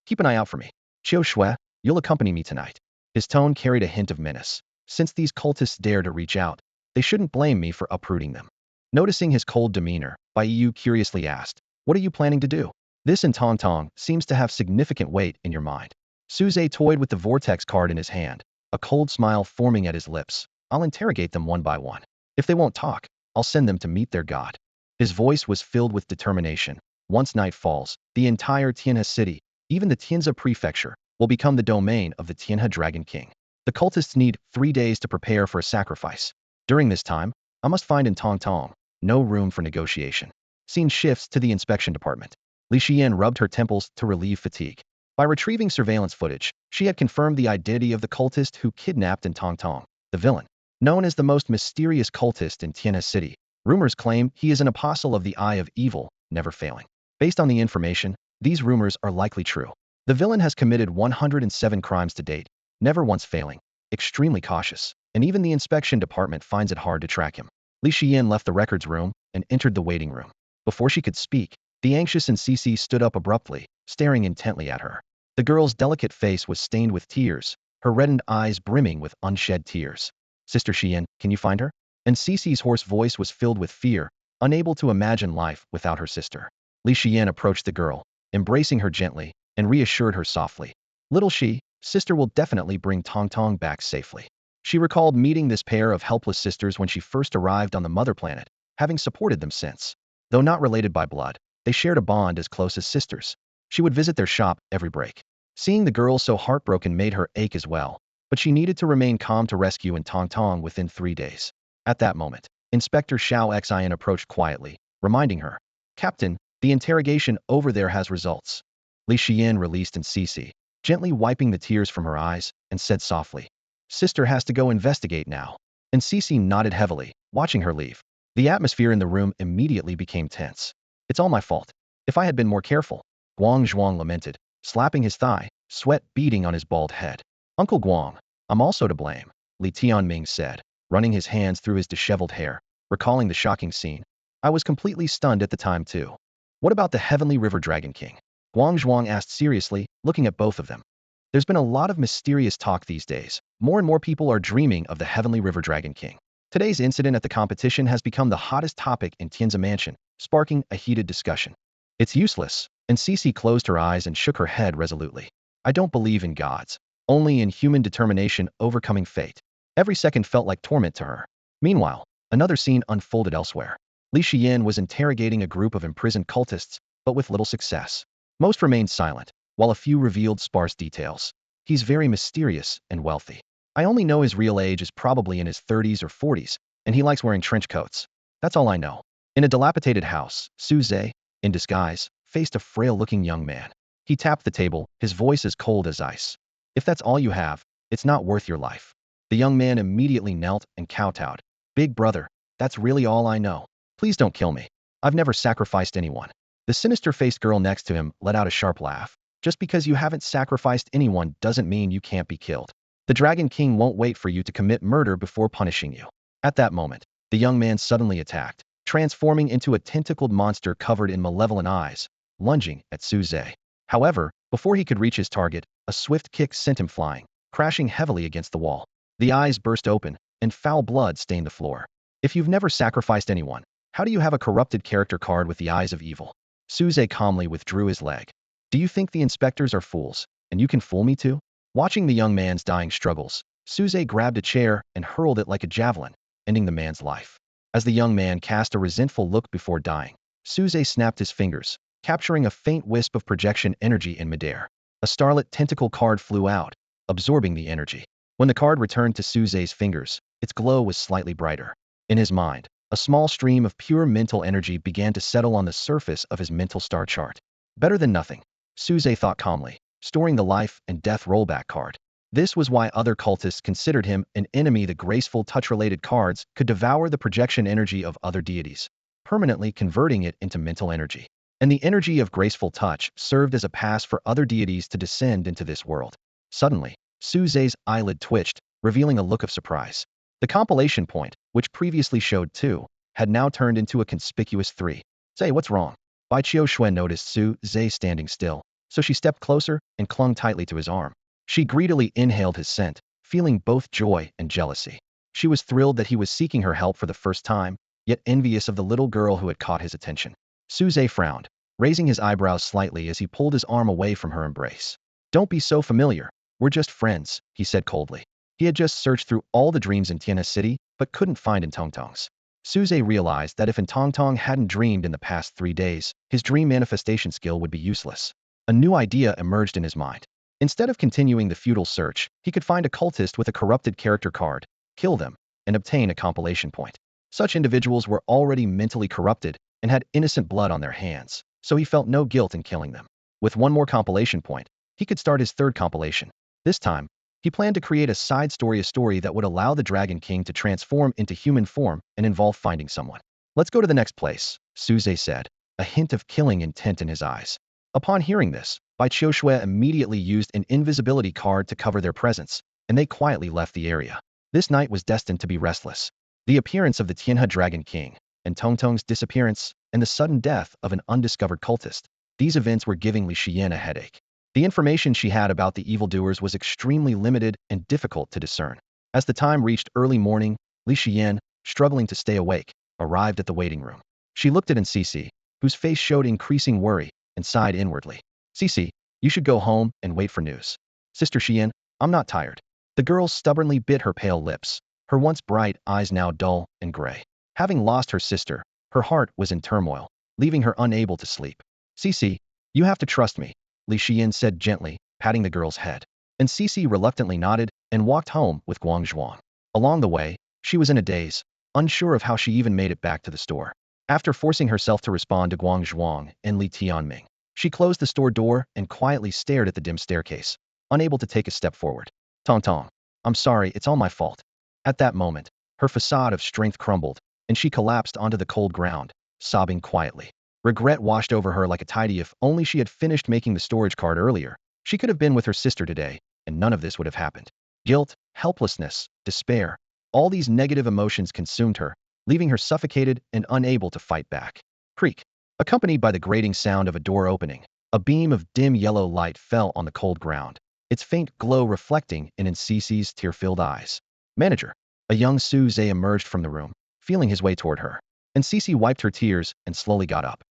Speaker 1: Keep an eye out for me. Qiu Shui, you'll accompany me tonight. His tone carried a hint of menace. Since these cultists dare to reach out, they shouldn't blame me for uprooting them. Noticing his cold demeanor, Bai Yu curiously asked, "What are you planning to do? This and Tong Tong seems to have significant weight in your mind." Suze toyed with the vortex card in his hand, a cold smile forming at his lips. "I'll interrogate them one by one. If they won't talk, I'll send them to meet their god." His voice was filled with determination. Once night falls, the entire Tianhe city, even the Tianze prefecture, will become the domain of the Tianhe Dragon King. The cultists need 3 days to prepare for a sacrifice. During this time, I must find in Tong Tong no room for negotiation. Scene shifts to the inspection department. Li Xian rubbed her temples to relieve fatigue. By retrieving surveillance footage, she had confirmed the identity of the cultist who kidnapped in Tong Tong, the villain. Known as the most mysterious cultist in Tianhe City, rumors claim he is an apostle of the Eye of Evil, never failing. Based on the information, these rumors are likely true. The villain has committed 107 crimes to date, never once failing, extremely cautious, and even the inspection department finds it hard to track him. Li Xian left the records room and entered the waiting room. Before she could speak, the anxious Cici stood up abruptly, staring intently at her. The girl's delicate face was stained with tears, her reddened eyes brimming with unshed tears. "Sister Xian, can you find her?" And Cici's hoarse voice was filled with fear, unable to imagine life without her sister. Li Xian approached the girl, embracing her gently, and reassured her softly. "Little sister will definitely bring Tong Tong back safely." She recalled meeting this pair of helpless sisters when she first arrived on the mother planet, having supported them since. Though not related by blood, they shared a bond as close as sisters. She would visit their shop every break. Seeing the girl so heartbroken made her ache as well, but she needed to remain calm to rescue in Tong Tong within 3 days. At that moment, Inspector Xiao Xian approached quietly, reminding her, "Captain, the interrogation over there has results." Li Xian released Cici, gently wiping the tears from her eyes, and said softly, "Sister has to go investigate now." And Cici nodded heavily, watching her leave. The atmosphere in the room immediately became tense. "It's all my fault. If I had been more careful," Guang Zhuang lamented, slapping his thigh, sweat beading on his bald head. "Uncle Guang, I'm also to blame," Li Tianming said, running his hands through his disheveled hair, recalling the shocking scene. "I was completely stunned at the time too." "What about the Heavenly River Dragon King?" Guang Zhuang asked seriously, looking at both of them. "There's been a lot of mysterious talk these days. More and more people are dreaming of the Heavenly River Dragon King. Today's incident at the competition has become the hottest topic in Tianze Mansion, sparking a heated discussion." "It's useless," and Cici closed her eyes and shook her head resolutely. "I don't believe in gods, only in human determination overcoming fate." Every second felt like torment to her. Meanwhile, another scene unfolded elsewhere. Li Xian was interrogating a group of imprisoned cultists, but with little success. Most remained silent, while a few revealed sparse details. "He's very mysterious and wealthy. I only know his real age is probably in his 30s or 40s, and he likes wearing trench coats. That's all I know." In a dilapidated house, Su Zhe, in disguise, faced a frail-looking young man. He tapped the table, his voice as cold as ice. "If that's all you have, it's not worth your life." The young man immediately knelt and kowtowed. "Big brother, that's really all I know. Please don't kill me. I've never sacrificed anyone." The sinister-faced girl next to him let out a sharp laugh. "Just because you haven't sacrificed anyone doesn't mean you can't be killed. The Dragon King won't wait for you to commit murder before punishing you." At that moment, the young man suddenly attacked, transforming into a tentacled monster covered in malevolent eyes, lunging at Su Zhe. However, before he could reach his target, a swift kick sent him flying, crashing heavily against the wall. The eyes burst open, and foul blood stained the floor. "If you've never sacrificed anyone, how do you have a corrupted character card with the eyes of evil?" Su Zhe calmly withdrew his leg. "Do you think the inspectors are fools, and you can fool me too?" Watching the young man's dying struggles, Su Zhe grabbed a chair and hurled it like a javelin, ending the man's life. As the young man cast a resentful look before dying, Su Zhe snapped his fingers, capturing a faint wisp of projection energy in midair. A starlit tentacle card flew out, absorbing the energy. When the card returned to Su Zhe's fingers, its glow was slightly brighter. In his mind, a small stream of pure mental energy began to settle on the surface of his mental star chart. Better than nothing, Su Zhe thought calmly, storing the life and death rollback card. This was why other cultists considered him an enemy. The graceful touch-related cards could devour the projection energy of other deities, permanently converting it into mental energy. And the energy of graceful touch served as a pass for other deities to descend into this world. Suddenly, Su Zhe's eyelid twitched, revealing a look of surprise. The compilation point, which previously showed 2, had now turned into a conspicuous 3. "Say, what's wrong?" Bai Qiuxuan noticed Su Zhe standing still, so she stepped closer and clung tightly to his arm. She greedily inhaled his scent, feeling both joy and jealousy. She was thrilled that he was seeking her help for the first time, yet envious of the little girl who had caught his attention. Suze frowned, raising his eyebrows slightly as he pulled his arm away from her embrace. Don't be so familiar. We're just friends, he said coldly. He had just searched through all the dreams in Tianhe City, but couldn't find Intongtong's. Suze realized that if Intongtong hadn't dreamed in the past 3 days, his dream manifestation skill would be useless. A new idea emerged in his mind. Instead of continuing the futile search, he could find a cultist with a corrupted character card, kill them, and obtain a compilation point. Such individuals were already mentally corrupted and had innocent blood on their hands, so he felt no guilt in killing them. With one more compilation point, he could start his third compilation. This time, he planned to create a side story, a story that would allow the Dragon King to transform into human form and involve finding someone. Let's go to the next place, Suze said, a hint of killing intent in his eyes. Upon hearing this, Bai Qiushui immediately used an invisibility card to cover their presence, and they quietly left the area. This night was destined to be restless. The appearance of the Tianhe Dragon King, and Tongtong's disappearance, and the sudden death of an undiscovered cultist. These events were giving Li Xian a headache. The information she had about the evildoers was extremely limited and difficult to discern. As the time reached early morning, Li Xian, struggling to stay awake, arrived at the waiting room. She looked at Cici, whose face showed increasing worry, and sighed inwardly. Cici, you should go home and wait for news. Sister Xian, I'm not tired. The girl stubbornly bit her pale lips, her once bright eyes now dull and gray. Having lost her sister, her heart was in turmoil, leaving her unable to sleep. Cici, you have to trust me, Li Xian said gently, patting the girl's head. And Cici reluctantly nodded and walked home with Guang Zhuang. Along the way, she was in a daze, unsure of how she even made it back to the store. After forcing herself to respond to Guang Zhuang and Li Tianming, she closed the store door and quietly stared at the dim staircase, unable to take a step forward. Tong, I'm sorry, it's all my fault. At that moment, her facade of strength crumbled, and she collapsed onto the cold ground, sobbing quietly. Regret washed over her like a tide. If only she had finished making the storage card earlier, she could have been with her sister today, and none of this would have happened. Guilt, helplessness, despair, all these negative emotions consumed her, leaving her suffocated and unable to fight back. Creak. Accompanied by the grating sound of a door opening, a beam of dim yellow light fell on the cold ground, its faint glow reflecting in Cici's tear-filled eyes. Manager. A young Suze emerged from the room, feeling his way toward her. And Cici wiped her tears and slowly got up.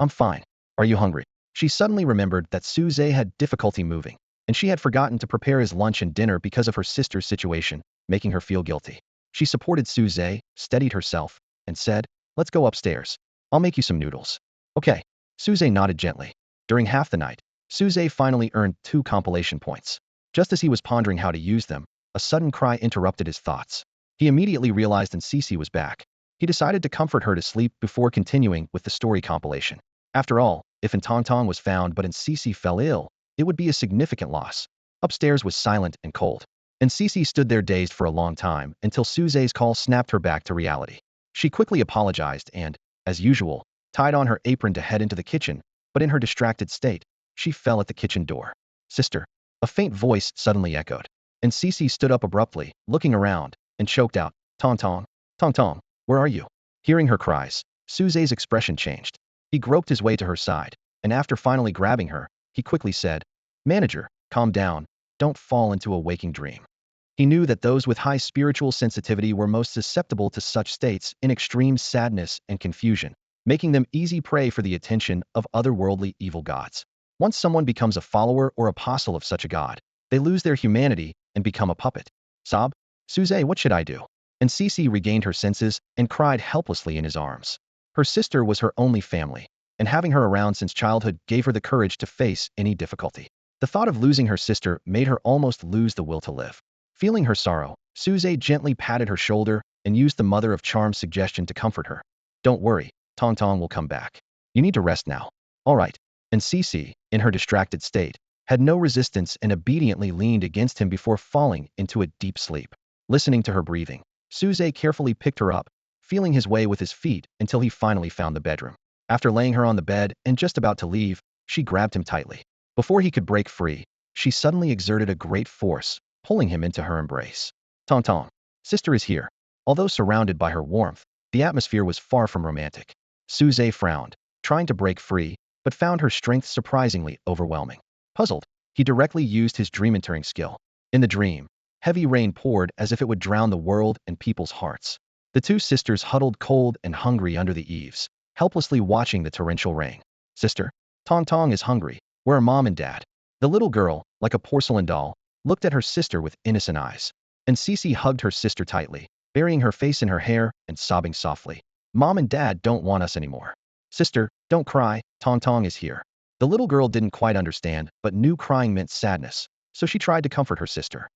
Speaker 1: I'm fine. Are you hungry? She suddenly remembered that Suze had difficulty moving, and she had forgotten to prepare his lunch and dinner because of her sister's situation, making her feel guilty. She supported Suze, steadied herself, and said, let's go upstairs. I'll make you some noodles. Okay. Suze nodded gently. During half the night, Suze finally earned 2 compilation points. Just as he was pondering how to use them, a sudden cry interrupted his thoughts. He immediately realized Cici was back. He decided to comfort her to sleep before continuing with the story compilation. After all, if Intongtong was found but Cici fell ill, it would be a significant loss. Upstairs was silent and cold, and Cici stood there dazed for a long time until Suze's call snapped her back to reality. She quickly apologized and, as usual, tied on her apron to head into the kitchen, but in her distracted state, she fell at the kitchen door. Sister. A faint voice suddenly echoed, and Cici stood up abruptly, looking around, and choked out, Tong, where are you? Hearing her cries, Suze's expression changed. He groped his way to her side, and after finally grabbing her, he quickly said, Manager, calm down, don't fall into a waking dream. He knew that those with high spiritual sensitivity were most susceptible to such states in extreme sadness and confusion, making them easy prey for the attention of otherworldly evil gods. Once someone becomes a follower or apostle of such a god, they lose their humanity and become a puppet. Sob? Suze, what should I do? And Cici regained her senses and cried helplessly in his arms. Her sister was her only family, and having her around since childhood gave her the courage to face any difficulty. The thought of losing her sister made her almost lose the will to live. Feeling her sorrow, Suze gently patted her shoulder and used the Mother of Charm's suggestion to comfort her. Don't worry, Tong will come back. You need to rest now. All right. And Cici, in her distracted state, had no resistance and obediently leaned against him before falling into a deep sleep. Listening to her breathing, Suze carefully picked her up, feeling his way with his feet until he finally found the bedroom. After laying her on the bed and just about to leave, she grabbed him tightly. Before he could break free, she suddenly exerted a great force, pulling him into her embrace. Tong, sister is here. Although surrounded by her warmth, the atmosphere was far from romantic. Suze frowned, trying to break free, but found her strength surprisingly overwhelming. Puzzled, he directly used his dream entering skill. In the dream, heavy rain poured as if it would drown the world and people's hearts. The two sisters huddled cold and hungry under the eaves, helplessly watching the torrential rain. Sister, Tong is hungry. Where are mom and dad? The little girl, like a porcelain doll, looked at her sister with innocent eyes. And Cece hugged her sister tightly, burying her face in her hair and sobbing softly. Mom and dad don't want us anymore. Sister, don't cry, Tong is here. The little girl didn't quite understand, but knew crying meant sadness, so she tried to comfort her sister.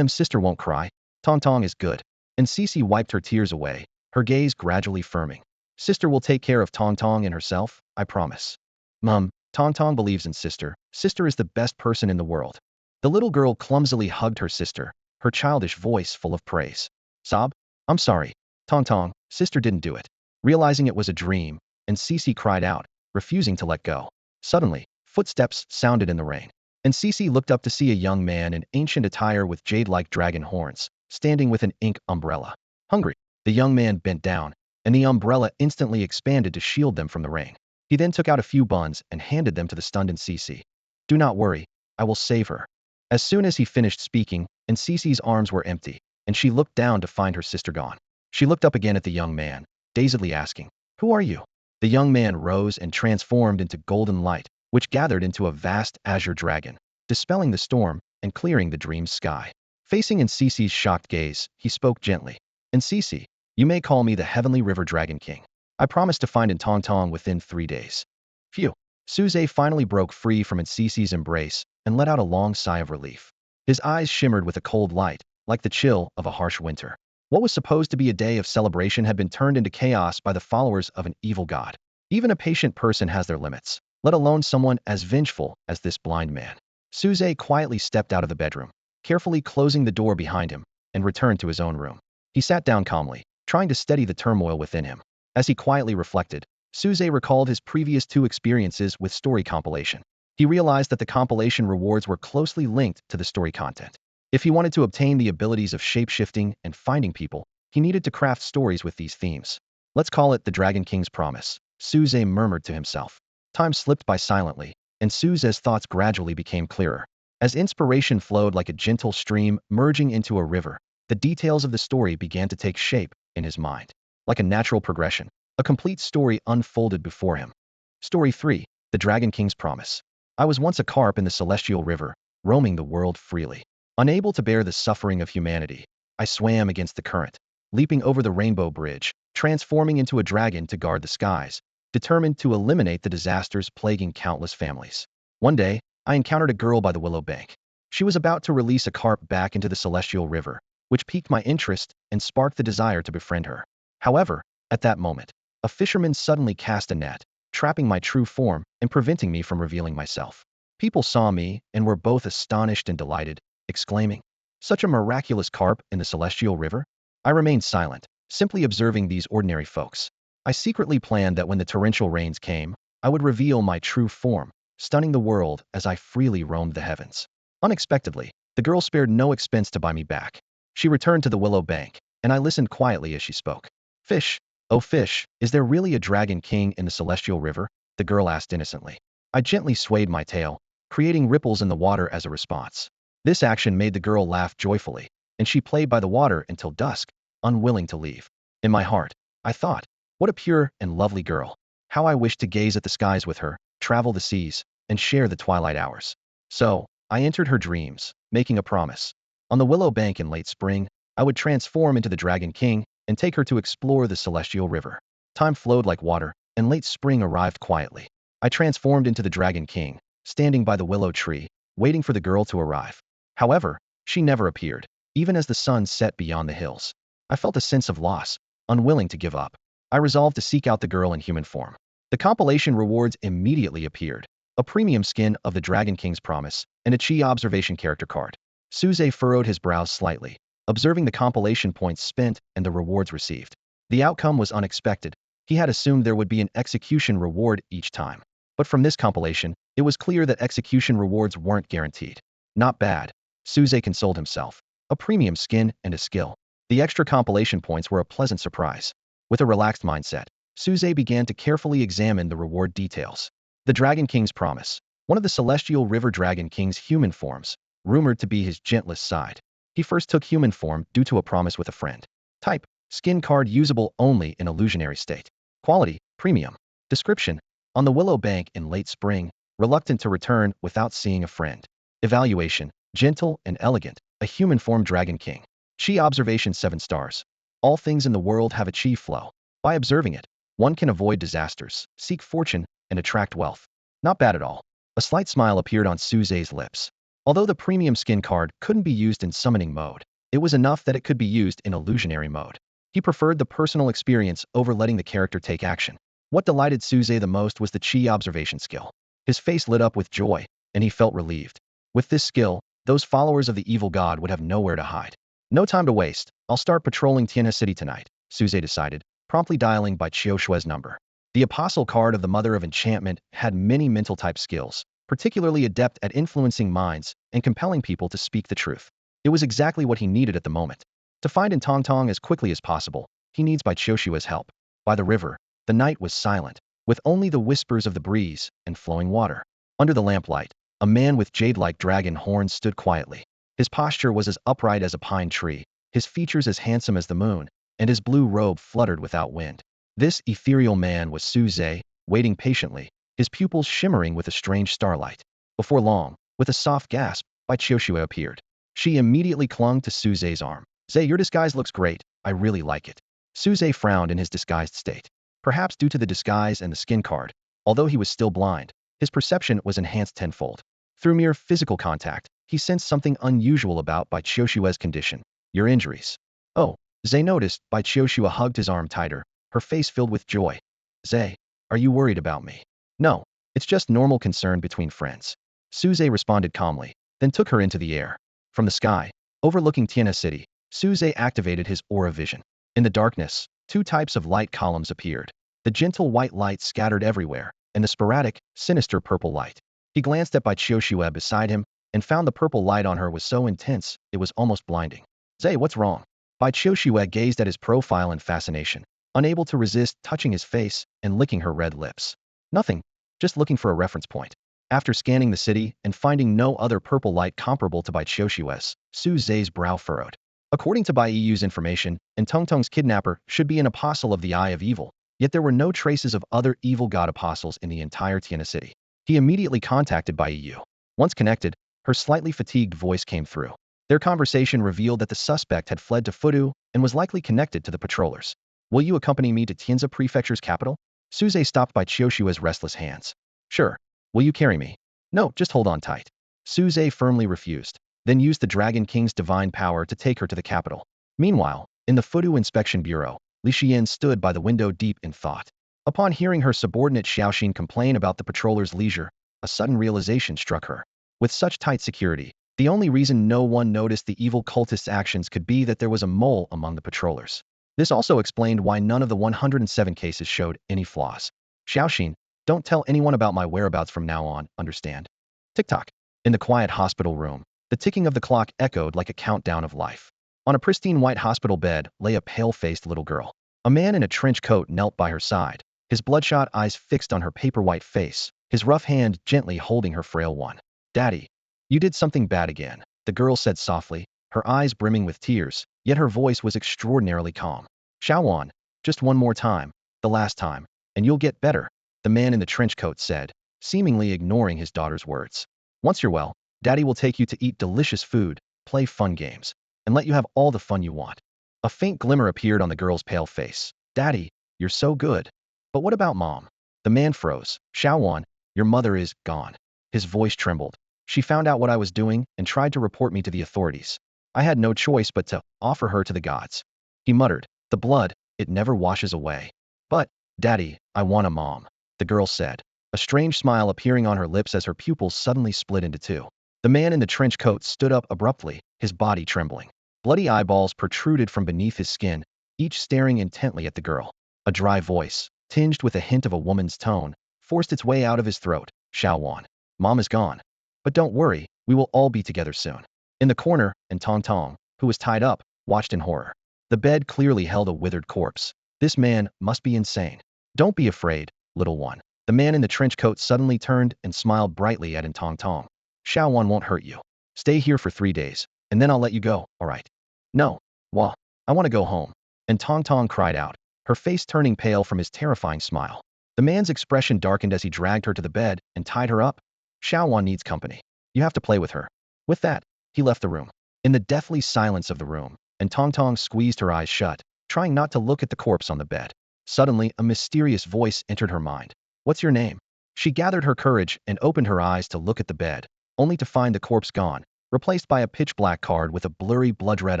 Speaker 1: Sister won't cry. Tong is good. And Cece wiped her tears away, her gaze gradually firming. Sister will take care of Tong and herself, I promise. Mom, Tong believes in sister. Sister is the best person in the world. The little girl clumsily hugged her sister, her childish voice full of praise. Sob? I'm sorry. Tong, sister didn't do it. Realizing it was a dream, and Cece cried out, refusing to let go. Suddenly, footsteps sounded in the rain, and Cece looked up to see a young man in ancient attire with jade-like dragon horns, standing with an ink umbrella. Hungry, the young man bent down, and the umbrella instantly expanded to shield them from the rain. He then took out a few buns and handed them to the stunned Cece. Do not worry, I will save her. As soon as he finished speaking, and Cece's arms were empty, and she looked down to find her sister gone. She looked up again at the young man, dazedly asking, Who are you? The young man rose and transformed into golden light, which gathered into a vast azure dragon, dispelling the storm and clearing the dream's sky. Facing Cece's shocked gaze, he spoke gently. Cece, you may call me the Heavenly River Dragon King. I promise to find Tong within 3 days. Phew. Suze finally broke free from Cece's embrace and let out a long sigh of relief. His eyes shimmered with a cold light, like the chill of a harsh winter. What was supposed to be a day of celebration had been turned into chaos by the followers of an evil god. Even a patient person has their limits, let alone someone as vengeful as this blind man. Suze quietly stepped out of the bedroom, carefully closing the door behind him, and returned to his own room. He sat down calmly, trying to steady the turmoil within him. As he quietly reflected, Suze recalled his previous 2 experiences with story compilation. He realized that the compilation rewards were closely linked to the story content. If he wanted to obtain the abilities of shapeshifting and finding people, he needed to craft stories with these themes. Let's call it the Dragon King's Promise, Suze murmured to himself. Time slipped by silently, and Suze's thoughts gradually became clearer. As inspiration flowed like a gentle stream merging into a river, the details of the story began to take shape in his mind. Like a natural progression, a complete story unfolded before him. Story 3, The Dragon King's Promise. I was once a carp in the celestial river, roaming the world freely. Unable to bear the suffering of humanity, I swam against the current, leaping over the rainbow bridge, transforming into a dragon to guard the skies, determined to eliminate the disasters plaguing countless families. One day, I encountered a girl by the willow bank. She was about to release a carp back into the celestial river, which piqued my interest and sparked the desire to befriend her. However, at that moment, a fisherman suddenly cast a net, trapping my true form and preventing me from revealing myself. People saw me and were both astonished and delighted, exclaiming, Such a miraculous carp in the celestial river? I remained silent, simply observing these ordinary folks. I secretly planned that when the torrential rains came, I would reveal my true form, stunning the world as I freely roamed the heavens. Unexpectedly, the girl spared no expense to buy me back. She returned to the willow bank, and I listened quietly as she spoke. Fish, oh fish, is there really a dragon king in the celestial river? The girl asked innocently. I gently swayed my tail, creating ripples in the water as a response. This action made the girl laugh joyfully, and she played by the water until dusk, unwilling to leave. In my heart, I thought, what a pure and lovely girl. How I wished to gaze at the skies with her, travel the seas, and share the twilight hours. So, I entered her dreams, making a promise. On the willow bank in late spring, I would transform into the Dragon King and take her to explore the celestial river. Time flowed like water, and late spring arrived quietly. I transformed into the Dragon King, standing by the willow tree, waiting for the girl to arrive. However, she never appeared, even as the sun set beyond the hills. I felt a sense of loss, unwilling to give up. I resolved to seek out the girl in human form. The compilation rewards immediately appeared, a premium skin of the Dragon King's Promise, and a chi observation character card. Suze furrowed his brows slightly, observing the compilation points spent and the rewards received. The outcome was unexpected. He had assumed there would be an execution reward each time. But from this compilation, it was clear that execution rewards weren't guaranteed. Not bad. Suze consoled himself. A premium skin and a skill. The extra compilation points were a pleasant surprise. With a relaxed mindset, Suze began to carefully examine the reward details. The Dragon King's Promise. One of the celestial river dragon king's human forms, rumored to be his gentlest side. He first took human form due to a promise with a friend. Type, Skin card usable only in illusionary state. Quality, premium. Description: on the willow bank in late spring, reluctant to return without seeing a friend. Evaluation: gentle and elegant, a human form dragon king. Chi observation 7 stars. All things in the world have a chi flow. By observing it, one can avoid disasters, seek fortune, and attract wealth. Not bad at all. A slight smile appeared on Suzei's lips. Although the premium skin card couldn't be used in summoning mode, it was enough that it could be used in illusionary mode. He preferred the personal experience over letting the character take action. What delighted Suzei the most was the chi observation skill. His face lit up with joy, and he felt relieved. With this skill, those followers of the evil god would have nowhere to hide. No time to waste. I'll start patrolling Tianhe City tonight, Suzei decided, promptly dialing by Qiushue's number. The apostle card of the Mother of Enchantment had many mental type skills, particularly adept at influencing minds and compelling people to speak the truth. It was exactly what he needed at the moment. To find in Tang as quickly as possible, he needs by Qiushue's help. By the river, the night was silent, with only the whispers of the breeze and flowing water. Under the lamplight, a man with jade-like dragon horns stood quietly. His posture was as upright as a pine tree, his features as handsome as the moon, and his blue robe fluttered without wind. This ethereal man was Suzei, waiting patiently, his pupils shimmering with a strange starlight. Before long, with a soft gasp, Bai Qiushue appeared. She immediately clung to Suzei's arm. "Zai, your disguise looks great, I really like it." Suzei frowned in his disguised state. Perhaps due to the disguise and the skin card, although he was still blind, his perception was enhanced tenfold. Through mere physical contact, he sensed something unusual about Bai Qiushue's condition. "Your injuries." "Oh." Zai noticed. Bai Qiushue hugged his arm tighter, her face filled with joy. "Zai, are you worried about me?" "No, it's just normal concern between friends." Suzei responded calmly, then took her into the air. From the sky, overlooking Tianhe City, Suzei activated his aura vision. In the darkness, two types of light columns appeared. The gentle white light scattered everywhere, and the sporadic, sinister purple light. He glanced at Bai Qiushue beside him, and found the purple light on her was so intense, it was almost blinding. "Zai, what's wrong?" Bai Qiushue gazed at his profile in fascination, unable to resist touching his face and licking her red lips. "Nothing, just looking for a reference point." After scanning the city and finding no other purple light comparable to Bai Qiushue's, Suzei's brow furrowed. According to Bai Yu's information, Tong's kidnapper should be an apostle of the Eye of Evil, yet there were no traces of other evil god apostles in the entire Tianhe City. He immediately contacted Bai Yu. Once connected, her slightly fatigued voice came through. Their conversation revealed that the suspect had fled to Fudu and was likely connected to the patrollers. "Will you accompany me to Tianze Prefecture's capital?" Suzei stopped Bai Qiushue's restless hands. "Sure. Will you carry me?" "No, just hold on tight." Suzei firmly refused, then used the Dragon King's divine power to take her to the capital. Meanwhile, in the Fudu Inspection Bureau, Li Xian stood by the window deep in thought. Upon hearing her subordinate Xiaoxin complain about the patrollers' leisure, a sudden realization struck her. With such tight security, the only reason no one noticed the evil cultists' actions could be that there was a mole among the patrollers. This also explained why none of the 107 cases showed any flaws. "Xiaoxin, don't tell anyone about my whereabouts from now on, understand?" Tick-tock. In the quiet hospital room, the ticking of the clock echoed like a countdown of life. On a pristine white hospital bed lay a pale-faced little girl. A man in a trench coat knelt by her side, his bloodshot eyes fixed on her paper-white face, his rough hand gently holding her frail one. "Daddy, you did something bad again," the girl said softly, her eyes brimming with tears, yet her voice was extraordinarily calm. "Xiaowan, just one more time, the last time, and you'll get better," the man in the trench coat said, seemingly ignoring his daughter's words. "Once you're well, Daddy will take you to eat delicious food, play fun games, and let you have all the fun you want." A faint glimmer appeared on the girl's pale face. "Daddy, you're so good. But what about Mom?" The man froze. "Xiaowan, your mother is gone." His voice trembled. "She found out what I was doing and tried to report me to the authorities. I had no choice but to offer her to the gods." He muttered, "The blood, it never washes away." "But, Daddy, I want a mom," the girl said, a strange smile appearing on her lips as her pupils suddenly split into two. The man in the trench coat stood up abruptly, his body trembling. Bloody eyeballs protruded from beneath his skin, each staring intently at the girl. A dry voice, tinged with a hint of a woman's tone, forced its way out of his throat. "Xiaowan, Mom is gone. But don't worry, we will all be together soon." In the corner, Tong, who was tied up, watched in horror. The bed clearly held a withered corpse. This man must be insane. "Don't be afraid, little one." The man in the trench coat suddenly turned and smiled brightly at Tong. "Xiaowan won't hurt you. Stay here for 3 days, and then I'll let you go, all right?" "No. Wah. I want to go home." And Tong Tong cried out, her face turning pale from his terrifying smile. The man's expression darkened as he dragged her to the bed and tied her up. Xiaowan needs company. You have to play with her. With that, he left the room. In the deathly silence of the room, and Tong Tong squeezed her eyes shut, trying not to look at the corpse on the bed. Suddenly, a mysterious voice entered her mind. What's your name? She gathered her courage and opened her eyes to look at the bed, only to find the corpse gone, replaced by a pitch-black card with a blurry blood-red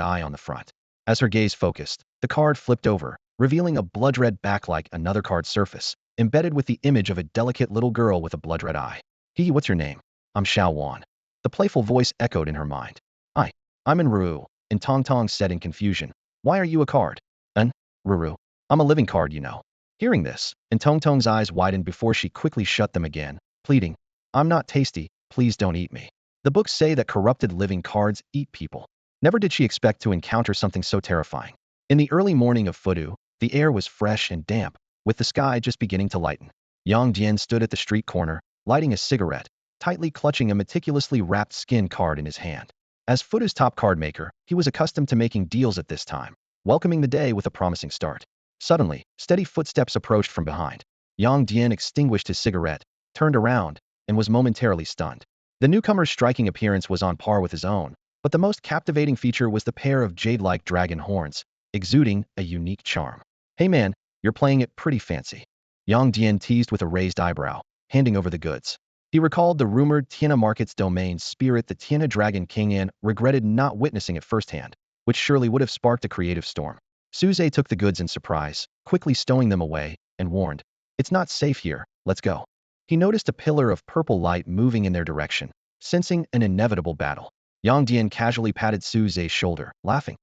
Speaker 1: eye on the front. As her gaze focused, the card flipped over, revealing a blood-red back like another card surface, embedded with the image of a delicate little girl with a blood-red eye. What's your name? I'm Xiaowan. The playful voice echoed in her mind. I'm in Ruru, and Tong Tong said in confusion. Why are you a card? Ruru. I'm a living card, you know. Hearing this, and Tong Tong's eyes widened before she quickly shut them again, pleading, I'm not tasty, please don't eat me. The books say that corrupted living cards eat people. Never did she expect to encounter something so terrifying. In the early morning of Fudu, the air was fresh and damp, with the sky just beginning to lighten. Yang Jian stood at the street corner, lighting a cigarette, tightly clutching a meticulously wrapped skin card in his hand. As Fudu's top card maker, he was accustomed to making deals at this time, welcoming the day with a promising start. Suddenly, steady footsteps approached from behind. Yang Jian extinguished his cigarette, turned around, and was momentarily stunned. The newcomer's striking appearance was on par with his own, but the most captivating feature was the pair of jade-like dragon horns, exuding a unique charm. Hey man, you're playing it pretty fancy. Yang Jian teased with a raised eyebrow, handing over the goods. He recalled the rumored Tiana Market's domain spirit the Tiana Dragon King and regretted not witnessing it firsthand, which surely would have sparked a creative storm. Suze took the goods in surprise, quickly stowing them away, and warned, It's not safe here, let's go. He noticed a pillar of purple light moving in their direction, sensing an inevitable battle. Yang Dian casually patted Suze's shoulder, laughing,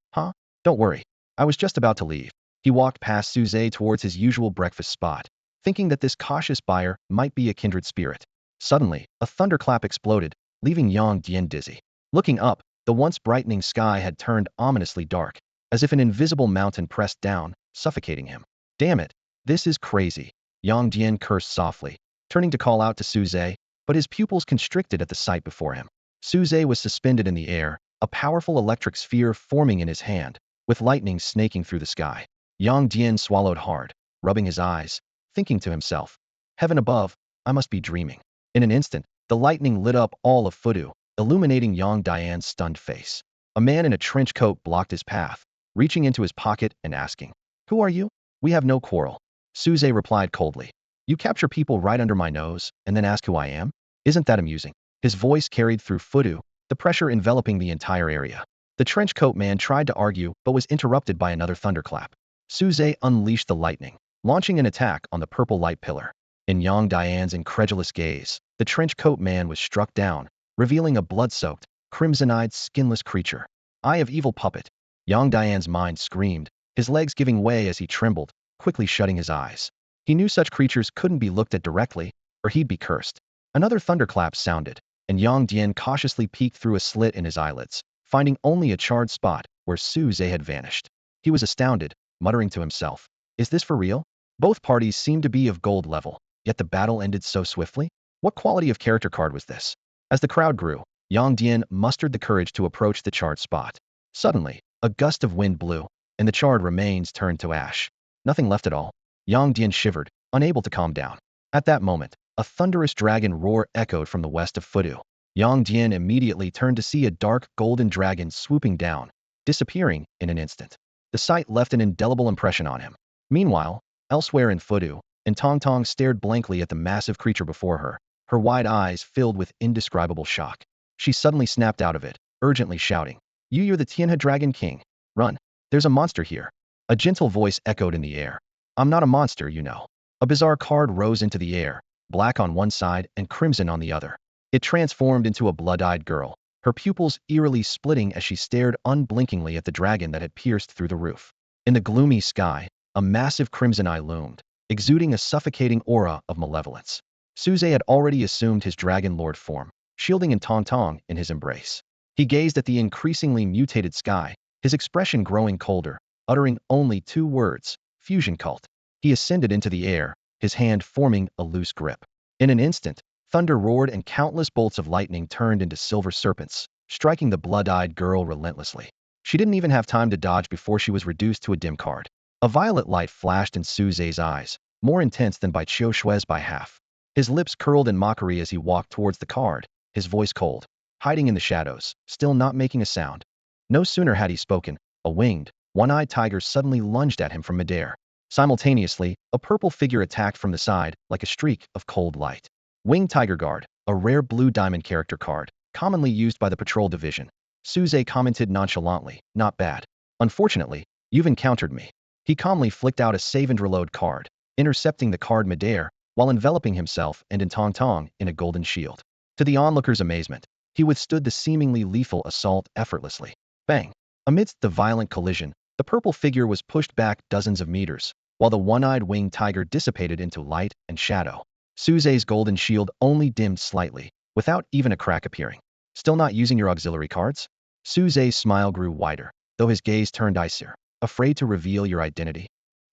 Speaker 1: Don't worry, I was just about to leave. He walked past Suze towards his usual breakfast spot, thinking that this cautious buyer might be a kindred spirit. Suddenly, a thunderclap exploded, leaving Yang Dian dizzy. Looking up, the once brightening sky had turned ominously dark, as if an invisible mountain pressed down, suffocating him. Damn it, this is crazy. Yang Dian cursed softly, turning to call out to Suze, but his pupils constricted at the sight before him. Suze was suspended in the air, a powerful electric sphere forming in his hand, with lightning snaking through the sky. Yang Dian swallowed hard, rubbing his eyes, thinking to himself, Heaven above, I must be dreaming. In an instant, the lightning lit up all of Fudu, illuminating Yang Dian's stunned face. A man in a trench coat blocked his path, reaching into his pocket and asking, Who are you? We have no quarrel. Suze replied coldly, You capture people right under my nose, and then ask who I am? Isn't that amusing? His voice carried through Fudu, the pressure enveloping the entire area. The trench coat man tried to argue but was interrupted by another thunderclap. Suze unleashed the lightning, launching an attack on the purple light pillar. In Yang Dian's incredulous gaze, the trench coat man was struck down, revealing a blood-soaked, crimson-eyed, skinless creature. Eye of evil puppet. Yang Dian's mind screamed, his legs giving way as he trembled, quickly shutting his eyes. He knew such creatures couldn't be looked at directly, or he'd be cursed. Another thunderclap sounded, and Yang Dian cautiously peeked through a slit in his eyelids, finding only a charred spot where Suze had vanished. He was astounded, muttering to himself, Is this for real? Both parties seemed to be of gold level, yet the battle ended so swiftly? What quality of character card was this? As the crowd grew, Yang Dian mustered the courage to approach the charred spot. Suddenly, a gust of wind blew, and the charred remains turned to ash. Nothing left at all. Yang Dian shivered, unable to calm down. At that moment, a thunderous dragon roar echoed from the west of Fudu. Yang Dian immediately turned to see a dark golden dragon swooping down, disappearing in an instant. The sight left an indelible impression on him. Meanwhile, elsewhere in Fudu, and Tong Tong stared blankly at the massive creature before her, her wide eyes filled with indescribable shock. She suddenly snapped out of it, urgently shouting, You're the Tianhe Dragon King. Run. There's a monster here. A gentle voice echoed in the air. I'm not a monster, you know. A bizarre card rose into the air, black on one side and crimson on the other. It transformed into a blood-eyed girl, her pupils eerily splitting as she stared unblinkingly at the dragon that had pierced through the roof. In the gloomy sky, a massive crimson eye loomed, exuding a suffocating aura of malevolence. Suze had already assumed his dragon lord form, shielding in Tong Tong in his embrace. He gazed at the increasingly mutated sky, his expression growing colder, uttering only two words, Fusion Cult. He ascended into the air, his hand forming a loose grip. In an instant, thunder roared and countless bolts of lightning turned into silver serpents, striking the blood-eyed girl relentlessly. She didn't even have time to dodge before she was reduced to a dim card. A violet light flashed in Su Zhe's eyes, more intense than by Qiu Shui's by half. His lips curled in mockery as he walked towards the card, his voice cold, hiding in the shadows, still not making a sound. No sooner had he spoken, a winged, one-eyed tiger suddenly lunged at him from midair. Simultaneously, a purple figure attacked from the side, like a streak of cold light. Winged Tiger Guard, a rare blue diamond character card, commonly used by the patrol division. Su Zhe commented nonchalantly, not bad. Unfortunately, you've encountered me. He calmly flicked out a save and reload card, intercepting the card midair, while enveloping himself and in Tang in a golden shield. To the onlookers' amazement, he withstood the seemingly lethal assault effortlessly. Bang! Amidst the violent collision, the purple figure was pushed back dozens of meters, while the one-eyed winged tiger dissipated into light and shadow. Su Zhe's golden shield only dimmed slightly, without even a crack appearing. Still not using your auxiliary cards? Su Zhe's smile grew wider, though his gaze turned icier. Afraid to reveal your identity?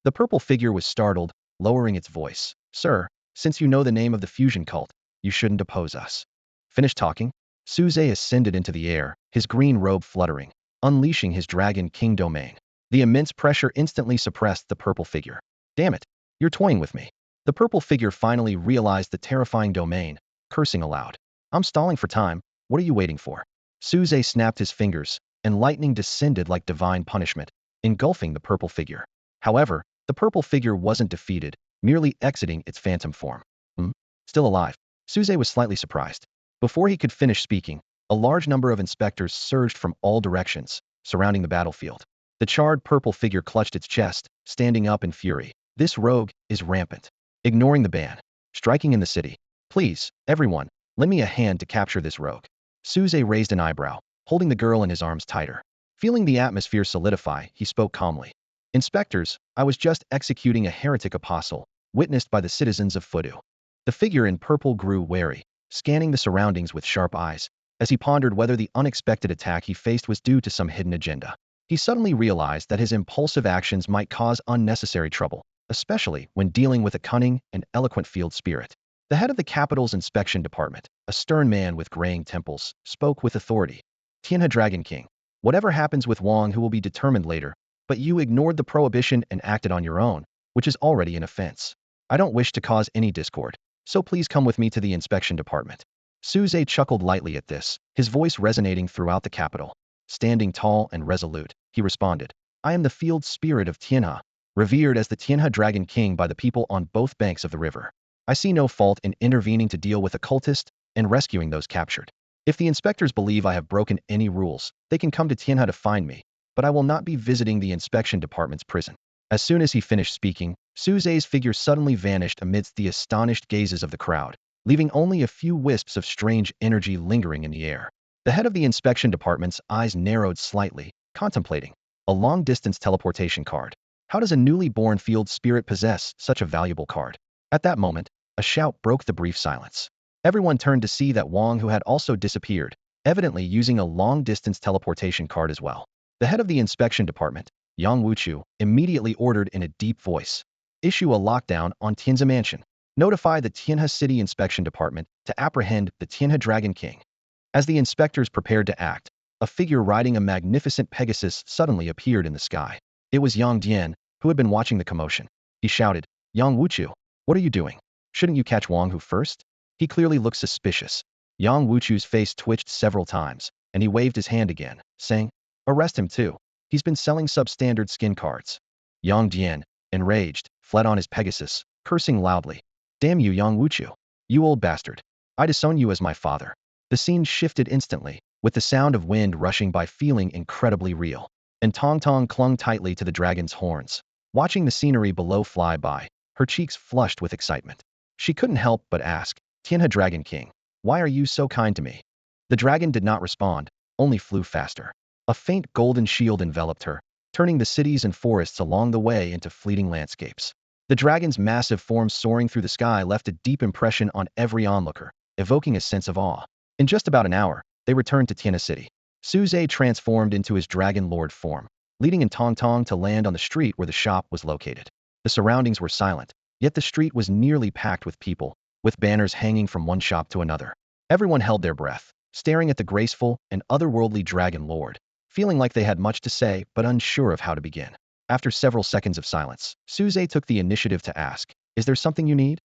Speaker 1: The purple figure was startled, lowering its voice. Sir, since you know the name of the fusion cult, you shouldn't oppose us. Finish talking? Su Zhe ascended into the air, his green robe fluttering, unleashing his Dragon King domain. The immense pressure instantly suppressed the purple figure. Damn it, you're toying with me. The purple figure finally realized the terrifying domain, cursing aloud. I'm stalling for time, what are you waiting for? Su Zhe snapped his fingers, and lightning descended like divine punishment, engulfing the purple figure. However, the purple figure wasn't defeated, merely exiting its phantom form. Still alive. Su Zhe was slightly surprised. Before he could finish speaking, a large number of inspectors surged from all directions, surrounding the battlefield. The charred purple figure clutched its chest, standing up in fury. This rogue is rampant. Ignoring the ban. Striking in the city. Please, everyone, lend me a hand to capture this rogue. Su Zhe raised an eyebrow, holding the girl in his arms tighter. Feeling the atmosphere solidify, he spoke calmly. Inspectors, I was just executing a heretic apostle, witnessed by the citizens of Fudu. The figure in purple grew wary, scanning the surroundings with sharp eyes, as he pondered whether the unexpected attack he faced was due to some hidden agenda. He suddenly realized that his impulsive actions might cause unnecessary trouble, especially when dealing with a cunning and eloquent field spirit. The head of the capital's inspection department, a stern man with graying temples, spoke with authority. Tianhe Dragon King, whatever happens with Wang who will be determined later, but you ignored the prohibition and acted on your own, which is already an offense. I don't wish to cause any discord, so please come with me to the inspection department. Su Zhe chuckled lightly at this, his voice resonating throughout the capital. Standing tall and resolute, he responded, I am the field spirit of Tianhe, revered as the Tianhe Dragon King by the people on both banks of the river. I see no fault in intervening to deal with occultists and rescuing those captured. If the inspectors believe I have broken any rules, they can come to Tianhe to find me, but I will not be visiting the inspection department's prison. As soon as he finished speaking, Su Zhe's figure suddenly vanished amidst the astonished gazes of the crowd, leaving only a few wisps of strange energy lingering in the air. The head of the inspection department's eyes narrowed slightly, contemplating a long-distance teleportation card. How does a newly born field spirit possess such a valuable card? At that moment, a shout broke the brief silence. Everyone turned to see that Wang, who had also disappeared, evidently using a long-distance teleportation card as well. The head of the inspection department, Yang Wuchu, immediately ordered in a deep voice, issue a lockdown on Tianhe Mansion. Notify the Tianhe City Inspection Department to apprehend the Tianhe Dragon King. As the inspectors prepared to act, a figure riding a magnificent Pegasus suddenly appeared in the sky. It was Yang Dian, who had been watching the commotion. He shouted, Yang Wuchu, what are you doing? Shouldn't you catch Wang Hu first? He clearly looked suspicious. Yang Wuchu's face twitched several times, and he waved his hand again, saying, arrest him too. He's been selling substandard skin cards. Yang Dian, enraged, fled on his Pegasus, cursing loudly. Damn you, Yang Wuchu. You old bastard. I disown you as my father. The scene shifted instantly, with the sound of wind rushing by feeling incredibly real. And Tang clung tightly to the dragon's horns. Watching the scenery below fly by, her cheeks flushed with excitement. She couldn't help but ask, Tianhe Dragon King, why are you so kind to me? The dragon did not respond, only flew faster. A faint golden shield enveloped her, turning the cities and forests along the way into fleeting landscapes. The dragon's massive form soaring through the sky left a deep impression on every onlooker, evoking a sense of awe. In just about an hour, they returned to Tianhe City. Su Zhe transformed into his dragon lord form, leading in Tang to land on the street where the shop was located. The surroundings were silent, yet the street was nearly packed with people, with banners hanging from one shop to another. Everyone held their breath, staring at the graceful and otherworldly dragon lord. feeling like they had much to say but unsure of how to begin. After several seconds of silence, Suze took the initiative to ask, "Is there something you need?"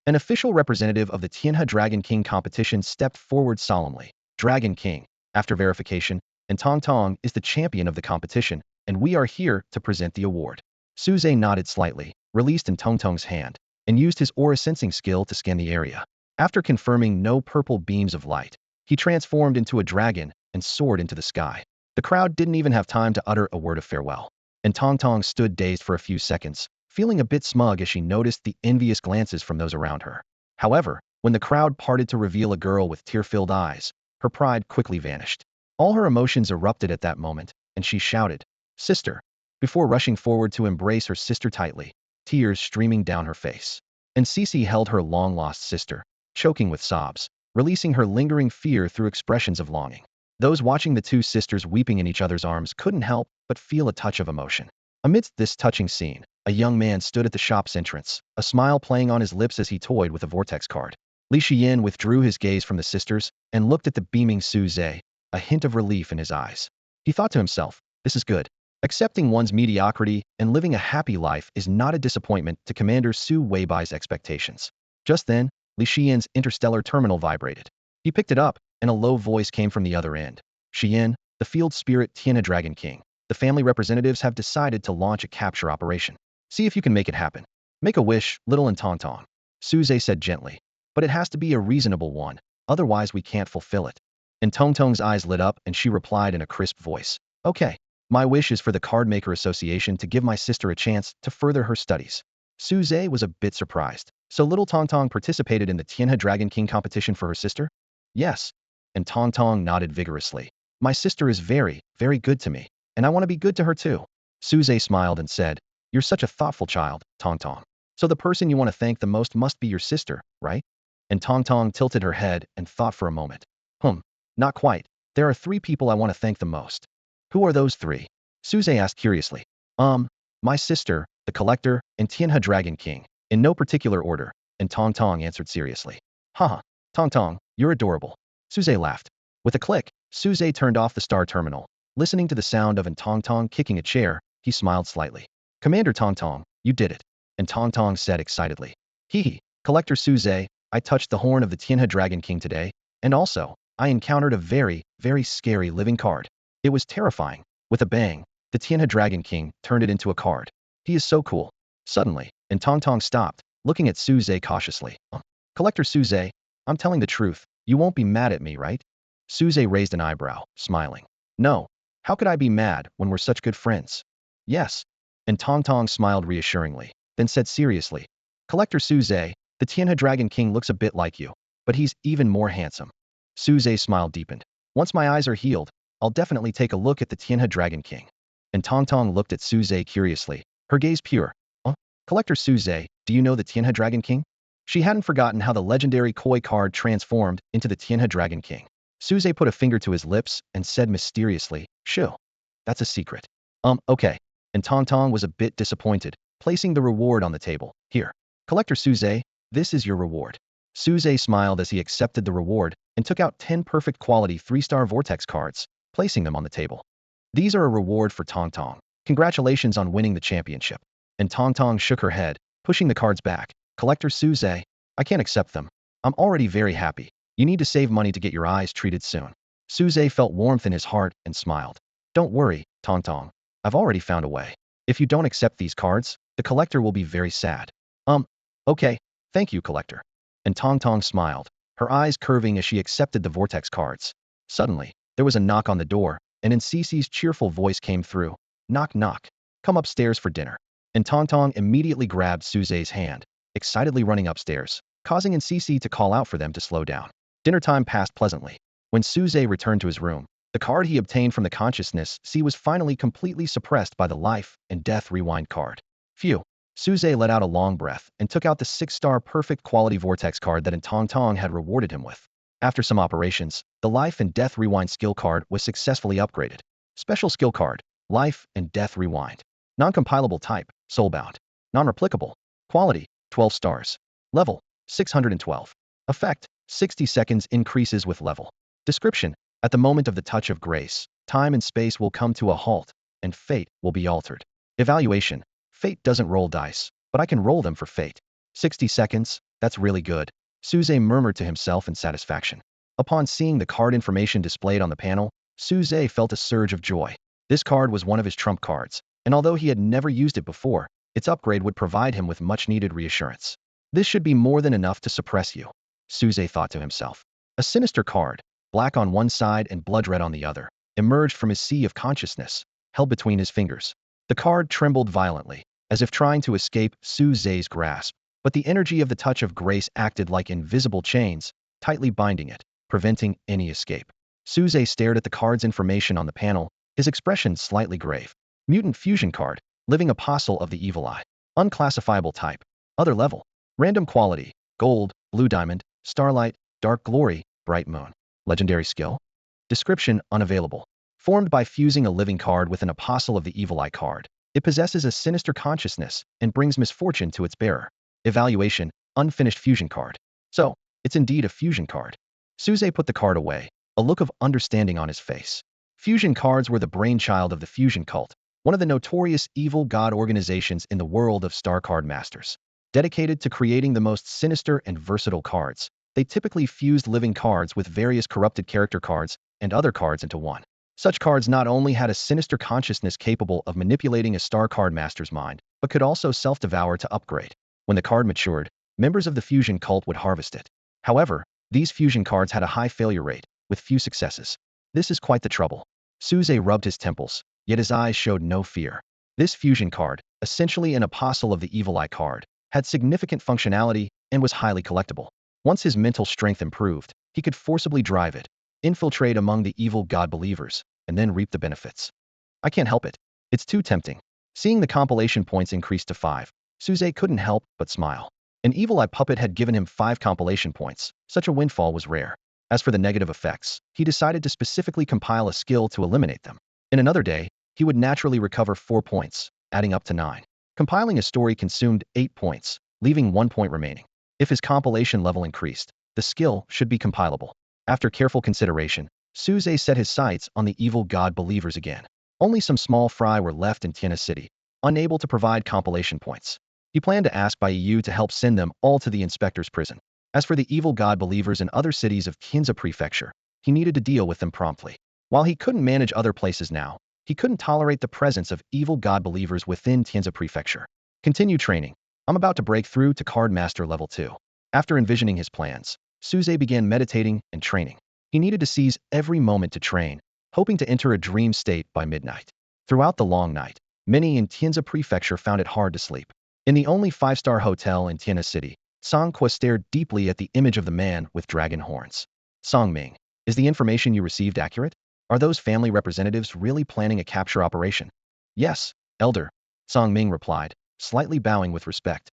Speaker 1: An official representative of the Tianhe Dragon King competition stepped forward solemnly. Dragon King, after verification, and Tang is the champion of the competition, and we are here to present the award. Suze nodded slightly, released in Tong's hand, and used his aura sensing skill to scan the area. After confirming no purple beams of light, he transformed into a dragon and soared into the sky. The crowd didn't even have time to utter a word of farewell, and Tang stood dazed for a few seconds, feeling a bit smug as she noticed the envious glances from those around her. However, when the crowd parted to reveal a girl with tear-filled eyes, her pride quickly vanished. All her emotions erupted at that moment, and she shouted, "Sister!" before rushing forward to embrace her sister tightly, tears streaming down her face. And Cece held her long-lost sister, choking with sobs, releasing her lingering fear through expressions of longing. Those watching the two sisters weeping in each other's arms couldn't help but feel a touch of emotion. Amidst this touching scene, a young man stood at the shop's entrance, a smile playing on his lips as he toyed with a vortex card. Li Xian withdrew his gaze from the sisters and looked at the beaming Suze, a hint of relief in his eyes. He thought to himself, "This is good. Accepting one's mediocrity and living a happy life is not a disappointment to Commander Su Weibai's expectations." Just then, Li Xian's interstellar terminal vibrated. He picked it up, and a low voice came from the other end. "Xian, the field spirit Tianhe Dragon King. The family representatives have decided to launch a capture operation. See if you can make it happen. Make a wish, little and Tong." Suze said gently. "But it has to be a reasonable one, otherwise we can't fulfill it." And Tong's eyes lit up and she replied in a crisp voice, "Okay. My wish is for the Cardmaker Association to give my sister a chance to further her studies." Suze was a bit surprised. So little Tong participated in the Tianhe Dragon King competition for her sister? Yes. And Tong nodded vigorously. "My sister is very, very good to me, and I want to be good to her too." Suze smiled and said, "You're such a thoughtful child, Tong. So the person you want to thank the most must be your sister, right?" And Tong tilted her head and thought for a moment. Not quite. There are 3 people I want to thank the most." "Who are those 3? Suze asked curiously. My sister, the collector, and Tianhe Dragon King, in no particular order," and Tong answered seriously. "Haha, Tong, you're adorable." Suze laughed. With a click, Suze turned off the star terminal. Listening to the sound of Tong kicking a chair, he smiled slightly. "Commander Tong, you did it." And Tong said excitedly. "Hee, Collector Suze, I touched the horn of the Tianhe Dragon King today, and also, I encountered a very, very scary living card. It was terrifying. With a bang, the Tianhe Dragon King turned it into a card. He is so cool." Suddenly, and Tong stopped, looking at Suze cautiously. "Collector Suze, I'm telling the truth. You won't be mad at me, right?" Suze raised an eyebrow, smiling. "No. How could I be mad when we're such good friends?" "Yes." And Tong smiled reassuringly, then said seriously, "Collector Suze, the Tianhe Dragon King looks a bit like you, but he's even more handsome." Suze's smile deepened. "Once my eyes are healed, I'll definitely take a look at the Tianhe Dragon King." And Tong looked at Suze curiously, her gaze pure. Collector Suze, do you know the Tianhe Dragon King?" She hadn't forgotten how the legendary koi card transformed into the Tianhe Dragon King. Suze put a finger to his lips and said mysteriously, "Shoo. That's a secret." Okay." And Tong was a bit disappointed, placing the reward on the table. "Here. Collector Suze, this is your reward." Suze smiled as he accepted the reward and took out 10 perfect quality 3-star vortex cards, placing them on the table. "These are a reward for Tong. Congratulations on winning the championship." And Tong shook her head, pushing the cards back. "Collector Suze, I can't accept them. I'm already very happy. You need to save money to get your eyes treated soon." Suze felt warmth in his heart and smiled. "Don't worry, Tong. I've already found a way. If you don't accept these cards, the collector will be very sad." Okay. Thank you, collector." And Tong smiled, her eyes curving as she accepted the vortex cards. Suddenly, there was a knock on the door, and in Cece's cheerful voice came through, "Knock knock. Come upstairs for dinner." And Tong immediately grabbed Suze's hand, excitedly running upstairs, causing Cece to call out for them to slow down. Dinner time passed pleasantly. When Suze returned to his room, the card he obtained from the consciousness sea was finally completely suppressed by the life and death rewind card. Phew. Suze let out a long breath and took out the 6-star perfect quality vortex card that Tong had rewarded him with. After some operations, the life and death rewind skill card was successfully upgraded. Special skill card, life and death rewind. Non-compilable type, soulbound. Non-replicable. Quality, 12 stars. Level, 612. Effect, 60 seconds increases with level. Description, at the moment of the touch of grace, Time and space will come to a halt, and fate will be altered. Evaluation. Fate doesn't roll dice, but I can roll them for fate. 60 seconds, that's really good. Suze murmured to himself in satisfaction. Upon seeing the card information displayed on the panel, Suze felt a surge of joy. This card was one of his trump cards, and although he had never used it before, its upgrade would provide him with much-needed reassurance. This should be more than enough to suppress you, Suze thought to himself. A sinister card, black on one side and blood red on the other, emerged from his sea of consciousness, held between his fingers. The card trembled violently, as if trying to escape Suze's grasp, but the energy of the touch of grace acted like invisible chains, tightly binding it, preventing any escape. Suze stared at the card's information on the panel, his expression slightly grave. Mutant fusion card, living apostle of the evil eye. Unclassifiable type. Other level. Random quality, gold, blue diamond, starlight, dark glory, bright moon. Legendary skill. Description unavailable. Formed by fusing a living card with an apostle of the evil eye card, it possesses a sinister consciousness and brings misfortune to its bearer. Evaluation, unfinished fusion card. So, it's indeed a fusion card. Suze put the card away, a look of understanding on his face. Fusion cards were the brainchild of the fusion cult, one of the notorious evil god organizations in the world of star card masters. Dedicated to creating the most sinister and versatile cards, they typically fused living cards with various corrupted character cards and other cards into one. Such cards not only had a sinister consciousness capable of manipulating a star card master's mind, but could also self-devour to upgrade. When the card matured, members of the fusion cult would harvest it. However, these fusion cards had a high failure rate, with few successes. This is quite the trouble. Suze rubbed his temples, yet his eyes showed no fear. This fusion card, essentially an apostle of the evil eye card, had significant functionality and was highly collectible. Once his mental strength improved, he could forcibly drive it, infiltrate among the evil god believers, and then reap the benefits. I can't help it. It's too tempting. Seeing the compilation points increase to 5, Suze couldn't help but smile. An evil eye puppet had given him 5 compilation points. Such a windfall was rare. As for the negative effects, he decided to specifically compile a skill to eliminate them. In another day, he would naturally recover 4 points, adding up to 9. Compiling a story consumed 8 points, leaving 1 point remaining. If his compilation level increased, the skill should be compilable. After careful consideration, Suze set his sights on the evil god believers again. Only some small fry were left in Tiana City, unable to provide compilation points. He planned to ask Bai Yu to help send them all to the inspector's prison. As for the evil god believers in other cities of Tianza Prefecture, he needed to deal with them promptly. While he couldn't manage other places now, he couldn't tolerate the presence of evil god believers within Tianza Prefecture. Continue training. I'm about to break through to Card Master Level 2. After envisioning his plans, Suze began meditating and training. He needed to seize every moment to train, hoping to enter a dream state by midnight. Throughout the long night, many in Tianza Prefecture found it hard to sleep. In the only 5-star hotel in Tiana City, Songqua stared deeply at the image of the man with dragon horns. Songming, is the information you received accurate? Are those family representatives really planning a capture operation? Yes, Elder, Songming replied, slightly bowing with respect.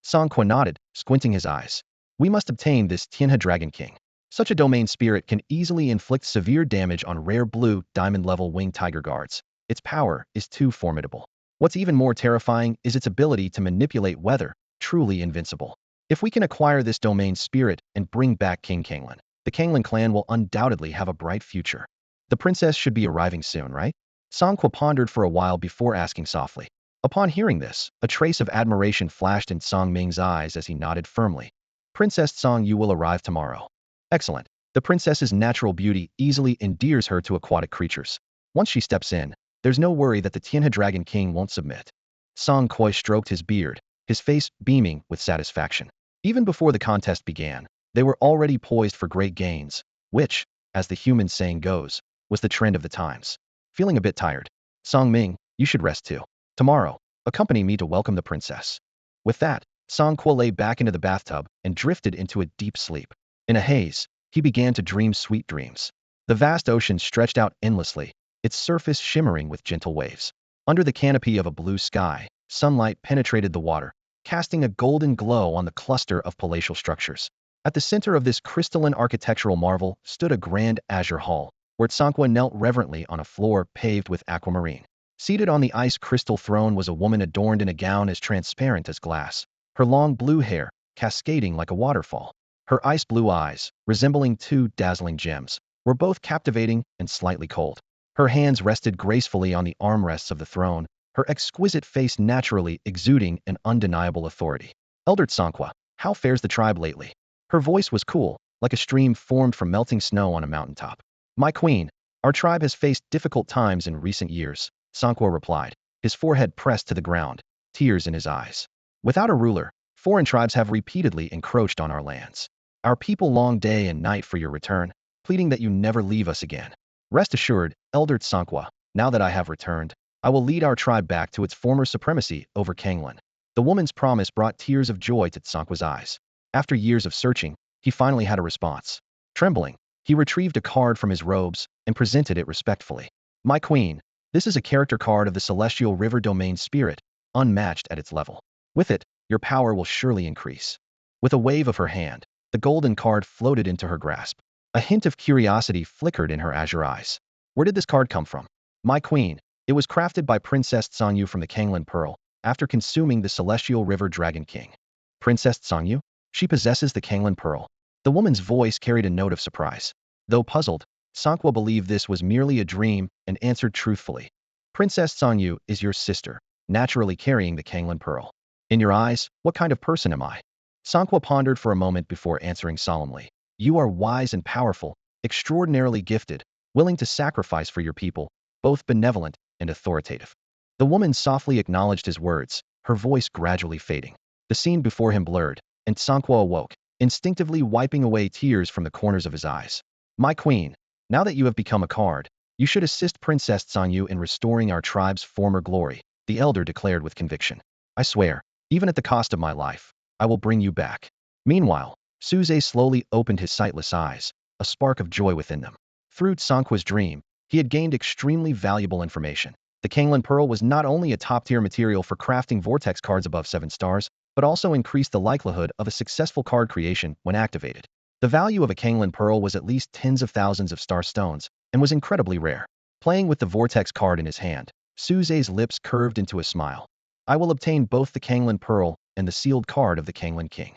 Speaker 1: Songqua nodded, squinting his eyes. We must obtain this Tianhe Dragon King. Such a domain spirit can easily inflict severe damage on rare blue, diamond-level winged tiger guards. Its power is too formidable. What's even more terrifying is its ability to manipulate weather, truly invincible. If we can acquire this domain spirit and bring back King Kanglin, the Kanglin clan will undoubtedly have a bright future. The princess should be arriving soon, right? Songqua pondered for a while before asking softly. Upon hearing this, a trace of admiration flashed in Song Ming's eyes as he nodded firmly. Princess Song Yu will arrive tomorrow. Excellent. The princess's natural beauty easily endears her to aquatic creatures. Once she steps in, there's no worry that the Tianhe Dragon King won't submit. Song Koi stroked his beard, his face beaming with satisfaction. Even before the contest began, they were already poised for great gains, which, as the human saying goes, was the trend of the times. Feeling a bit tired, Song Ming, you should rest too. Tomorrow, accompany me to welcome the princess. With that, Song Kuo lay back into the bathtub and drifted into a deep sleep. In a haze, he began to dream sweet dreams. The vast ocean stretched out endlessly, its surface shimmering with gentle waves. Under the canopy of a blue sky, sunlight penetrated the water, casting a golden glow on the cluster of palatial structures. At the center of this crystalline architectural marvel stood a grand azure hall, where Songqua knelt reverently on a floor paved with aquamarine. Seated on the ice crystal throne was a woman adorned in a gown as transparent as glass, her long blue hair cascading like a waterfall. Her ice blue eyes, resembling 2 dazzling gems, were both captivating and slightly cold. Her hands rested gracefully on the armrests of the throne, her exquisite face naturally exuding an undeniable authority. Elder Tsanqua, how fares the tribe lately? Her voice was cool, like a stream formed from melting snow on a mountaintop. My queen, our tribe has faced difficult times in recent years, Tsanqua replied, his forehead pressed to the ground, tears in his eyes. Without a ruler, foreign tribes have repeatedly encroached on our lands. Our people long day and night for your return, pleading that you never leave us again. Rest assured, Elder Tsanqua, now that I have returned, I will lead our tribe back to its former supremacy over Kanglan. The woman's promise brought tears of joy to Tsanqua's eyes. After years of searching, he finally had a response. Trembling, he retrieved a card from his robes and presented it respectfully. My queen, this is a character card of the Celestial River Domain Spirit, unmatched at its level. With it, your power will surely increase. With a wave of her hand, the golden card floated into her grasp. A hint of curiosity flickered in her azure eyes. Where did this card come from? My queen, it was crafted by Princess Tsangyu from the Kanglan Pearl, after consuming the Celestial River Dragon King. Princess Tsangyu? She possesses the Kanglan Pearl. The woman's voice carried a note of surprise. Though puzzled, Tsanqua believed this was merely a dream and answered truthfully. Princess Tsangyu is your sister, naturally carrying the Kanglan Pearl. In your eyes, what kind of person am I? Tsanqua pondered for a moment before answering solemnly. You are wise and powerful, extraordinarily gifted, willing to sacrifice for your people, both benevolent and authoritative. The woman softly acknowledged his words, her voice gradually fading. The scene before him blurred, and Tsanqua awoke, instinctively wiping away tears from the corners of his eyes. My queen, now that you have become a card, you should assist Princess Tsangyu in restoring our tribe's former glory, the elder declared with conviction. I swear, even at the cost of my life, I will bring you back. Meanwhile, Suze slowly opened his sightless eyes, a spark of joy within them. Through Tsanqua's dream, he had gained extremely valuable information. The Kanglan Pearl was not only a top-tier material for crafting vortex cards above 7 stars, but also increased the likelihood of a successful card creation when activated. The value of a Kanglan Pearl was at least tens of thousands of star stones, and was incredibly rare. Playing with the vortex card in his hand, Suze's lips curved into a smile. I will obtain both the Kanglan Pearl and the sealed card of the Kanglan King.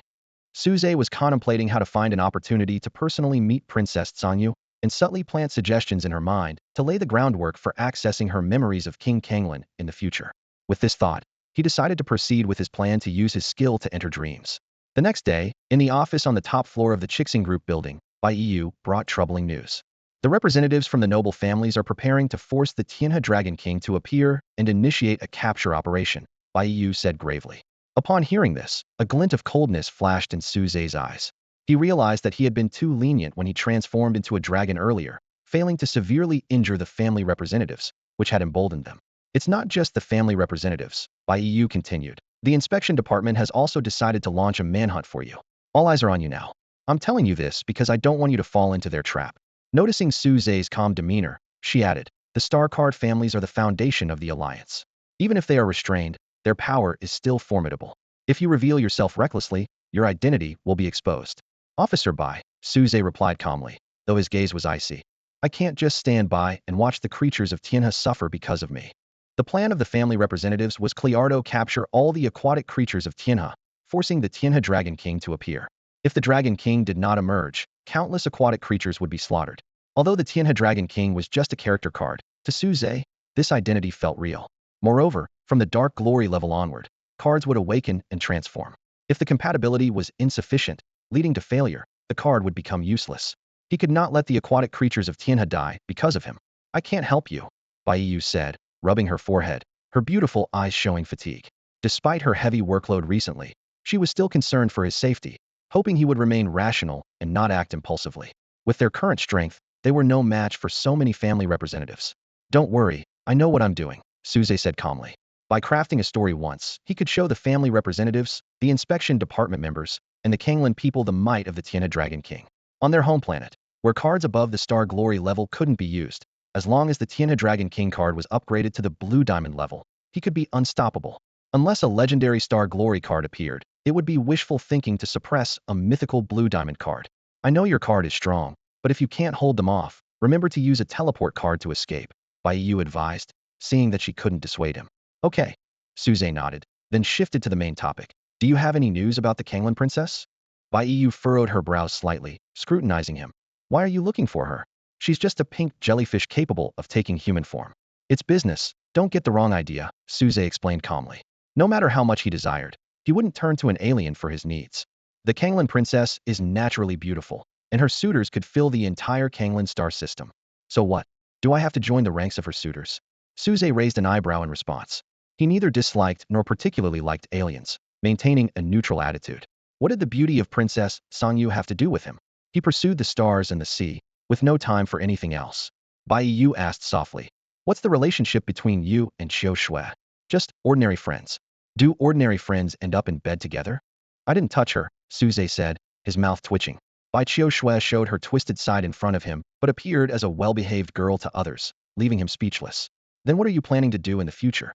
Speaker 1: Suze was contemplating how to find an opportunity to personally meet Princess Tsangyu, and subtly plant suggestions in her mind to lay the groundwork for accessing her memories of King Kanglan in the future. With this thought, he decided to proceed with his plan to use his skill to enter dreams. The next day, in the office on the top floor of the Chixing Group building, Bai Yu brought troubling news. The representatives from the noble families are preparing to force the Tianhe Dragon King to appear and initiate a capture operation, Bai Yu said gravely. Upon hearing this, a glint of coldness flashed in Suze's eyes. He realized that he had been too lenient when he transformed into a dragon earlier, failing to severely injure the family representatives, which had emboldened them. It's not just the family representatives, Bai Yu continued. The inspection department has also decided to launch a manhunt for you. All eyes are on you now. I'm telling you this because I don't want you to fall into their trap. Noticing Suze's calm demeanor, she added, the star card families are the foundation of the alliance. Even if they are restrained, their power is still formidable. If you reveal yourself recklessly, your identity will be exposed. Officer Bai, Suze replied calmly, though his gaze was icy. I can't just stand by and watch the creatures of Tianhe suffer because of me. The plan of the family representatives was to capture all the aquatic creatures of Tianhe, forcing the Tianhe Dragon King to appear. If the Dragon King did not emerge, countless aquatic creatures would be slaughtered. Although the Tianhe Dragon King was just a character card, to Suze, this identity felt real. Moreover, from the Dark Glory level onward, cards would awaken and transform. If the compatibility was insufficient, leading to failure, the card would become useless. He could not let the aquatic creatures of Tianhe die because of him. I can't help you, Bai Yu said, rubbing her forehead, her beautiful eyes showing fatigue. Despite her heavy workload recently, she was still concerned for his safety, hoping he would remain rational and not act impulsively. With their current strength, they were no match for so many family representatives. Don't worry, I know what I'm doing, Suze said calmly. By crafting a story once, he could show the family representatives, the inspection department members, and the Kanglan people the might of the Tianhe Dragon King. On their home planet, where cards above the Star Glory level couldn't be used, as long as the Tianhe Dragon King card was upgraded to the Blue Diamond level, he could be unstoppable. Unless a legendary Star Glory card appeared, it would be wishful thinking to suppress a mythical Blue Diamond card. I know your card is strong, but if you can't hold them off, remember to use a teleport card to escape, Bai Yu advised, seeing that she couldn't dissuade him. Okay. Suze nodded, then shifted to the main topic. Do you have any news about the Kanglan princess? Bai Yu furrowed her brows slightly, scrutinizing him. Why are you looking for her? She's just a pink jellyfish capable of taking human form. It's business, don't get the wrong idea, Suze explained calmly. No matter how much he desired, he wouldn't turn to an alien for his needs. The Kanglan princess is naturally beautiful, and her suitors could fill the entire Kanglan star system. So what? Do I have to join the ranks of her suitors? Suze raised an eyebrow in response. He neither disliked nor particularly liked aliens, maintaining a neutral attitude. What did the beauty of Princess Sangyu have to do with him? He pursued the stars and the sea, with no time for anything else. Bai Yu asked softly, "What's the relationship between you and Qiu Shui?" "Just ordinary friends." "Do ordinary friends end up in bed together?" "I didn't touch her," Suze said, his mouth twitching. Bai Qiu Shui showed her twisted side in front of him, but appeared as a well-behaved girl to others, leaving him speechless. "Then what are you planning to do in the future?"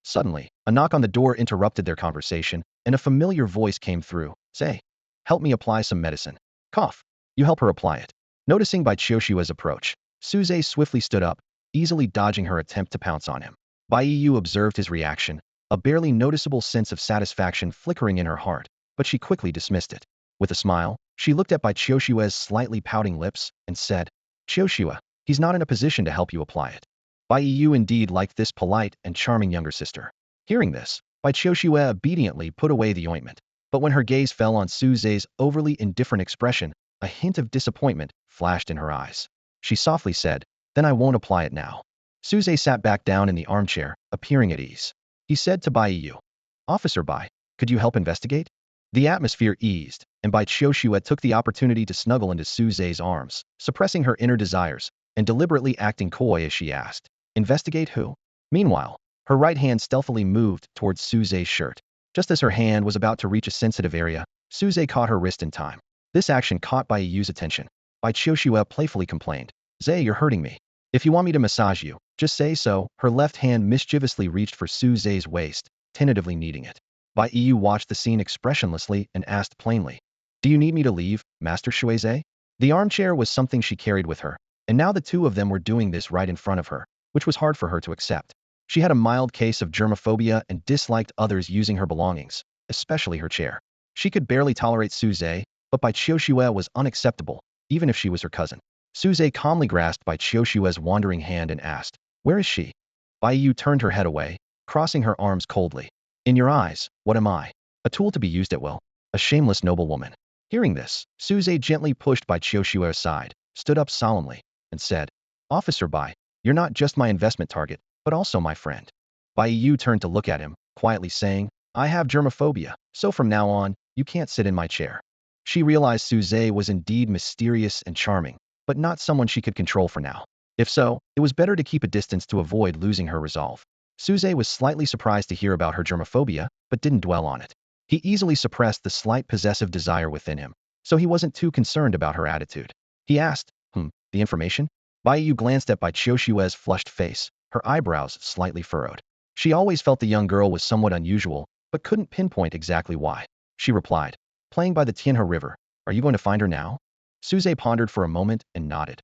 Speaker 1: Suddenly, a knock on the door interrupted their conversation, and a familiar voice came through. "Say, help me apply some medicine." "Cough." "You help her apply it." Noticing Bai Qiushua's approach, Suze swiftly stood up, easily dodging her attempt to pounce on him. Bai Yu observed his reaction, a barely noticeable sense of satisfaction flickering in her heart, but she quickly dismissed it. With a smile, she looked at Bai Qiushua's slightly pouting lips and said, "Qiushua, he's not in a position to help you apply it." Bai Yu indeed liked this polite and charming younger sister. Hearing this, Bai Qiushua obediently put away the ointment, but when her gaze fell on Suze's overly indifferent expression, a hint of disappointment flashed in her eyes. She softly said, "Then I won't apply it now." Suze sat back down in the armchair, appearing at ease. He said to Bai Yu, "Officer Bai, could you help investigate?" The atmosphere eased, and Bai Qiushua took the opportunity to snuggle into Suze's arms, suppressing her inner desires, and deliberately acting coy as she asked, "Investigate who?" Meanwhile, her right hand stealthily moved towards Suze's shirt. Just as her hand was about to reach a sensitive area, Suze caught her wrist in time. This action caught Bai Yu's attention. Bai Qiushua playfully complained, "Zay, you're hurting me. If you want me to massage you, just say so." Her left hand mischievously reached for Suze's waist, tentatively kneading it. Bai Yu watched the scene expressionlessly and asked plainly, "Do you need me to leave, Master Shuizhe?" The armchair was something she carried with her, and now the two of them were doing this right in front of her, which was hard for her to accept. She had a mild case of germophobia and disliked others using her belongings, especially her chair. She could barely tolerate Suze, but Bai Qiushua was unacceptable, even if she was her cousin. Suze calmly grasped Bai Qiushua's wandering hand and asked, "Where is she?" Bai Yu turned her head away, crossing her arms coldly. "In your eyes, what am I? A tool to be used at will? A shameless noblewoman?" Hearing this, Suze gently pushed Bai Qiushua aside, stood up solemnly, and said, "Officer Bai, you're not just my investment target, but also my friend." Bai Yu turned to look at him, quietly saying, "I have germophobia, so from now on, you can't sit in my chair." She realized Suze was indeed mysterious and charming, but not someone she could control for now. If so, it was better to keep a distance to avoid losing her resolve. Suze was slightly surprised to hear about her germophobia, but didn't dwell on it. He easily suppressed the slight possessive desire within him, so he wasn't too concerned about her attitude. He asked, the information?" Bai Yu glanced at Bai Qiushua's flushed face, her eyebrows slightly furrowed. She always felt the young girl was somewhat unusual, but couldn't pinpoint exactly why. She replied, "Playing by the Tianhe River. Are you going to find her now?" Suze pondered for a moment and nodded.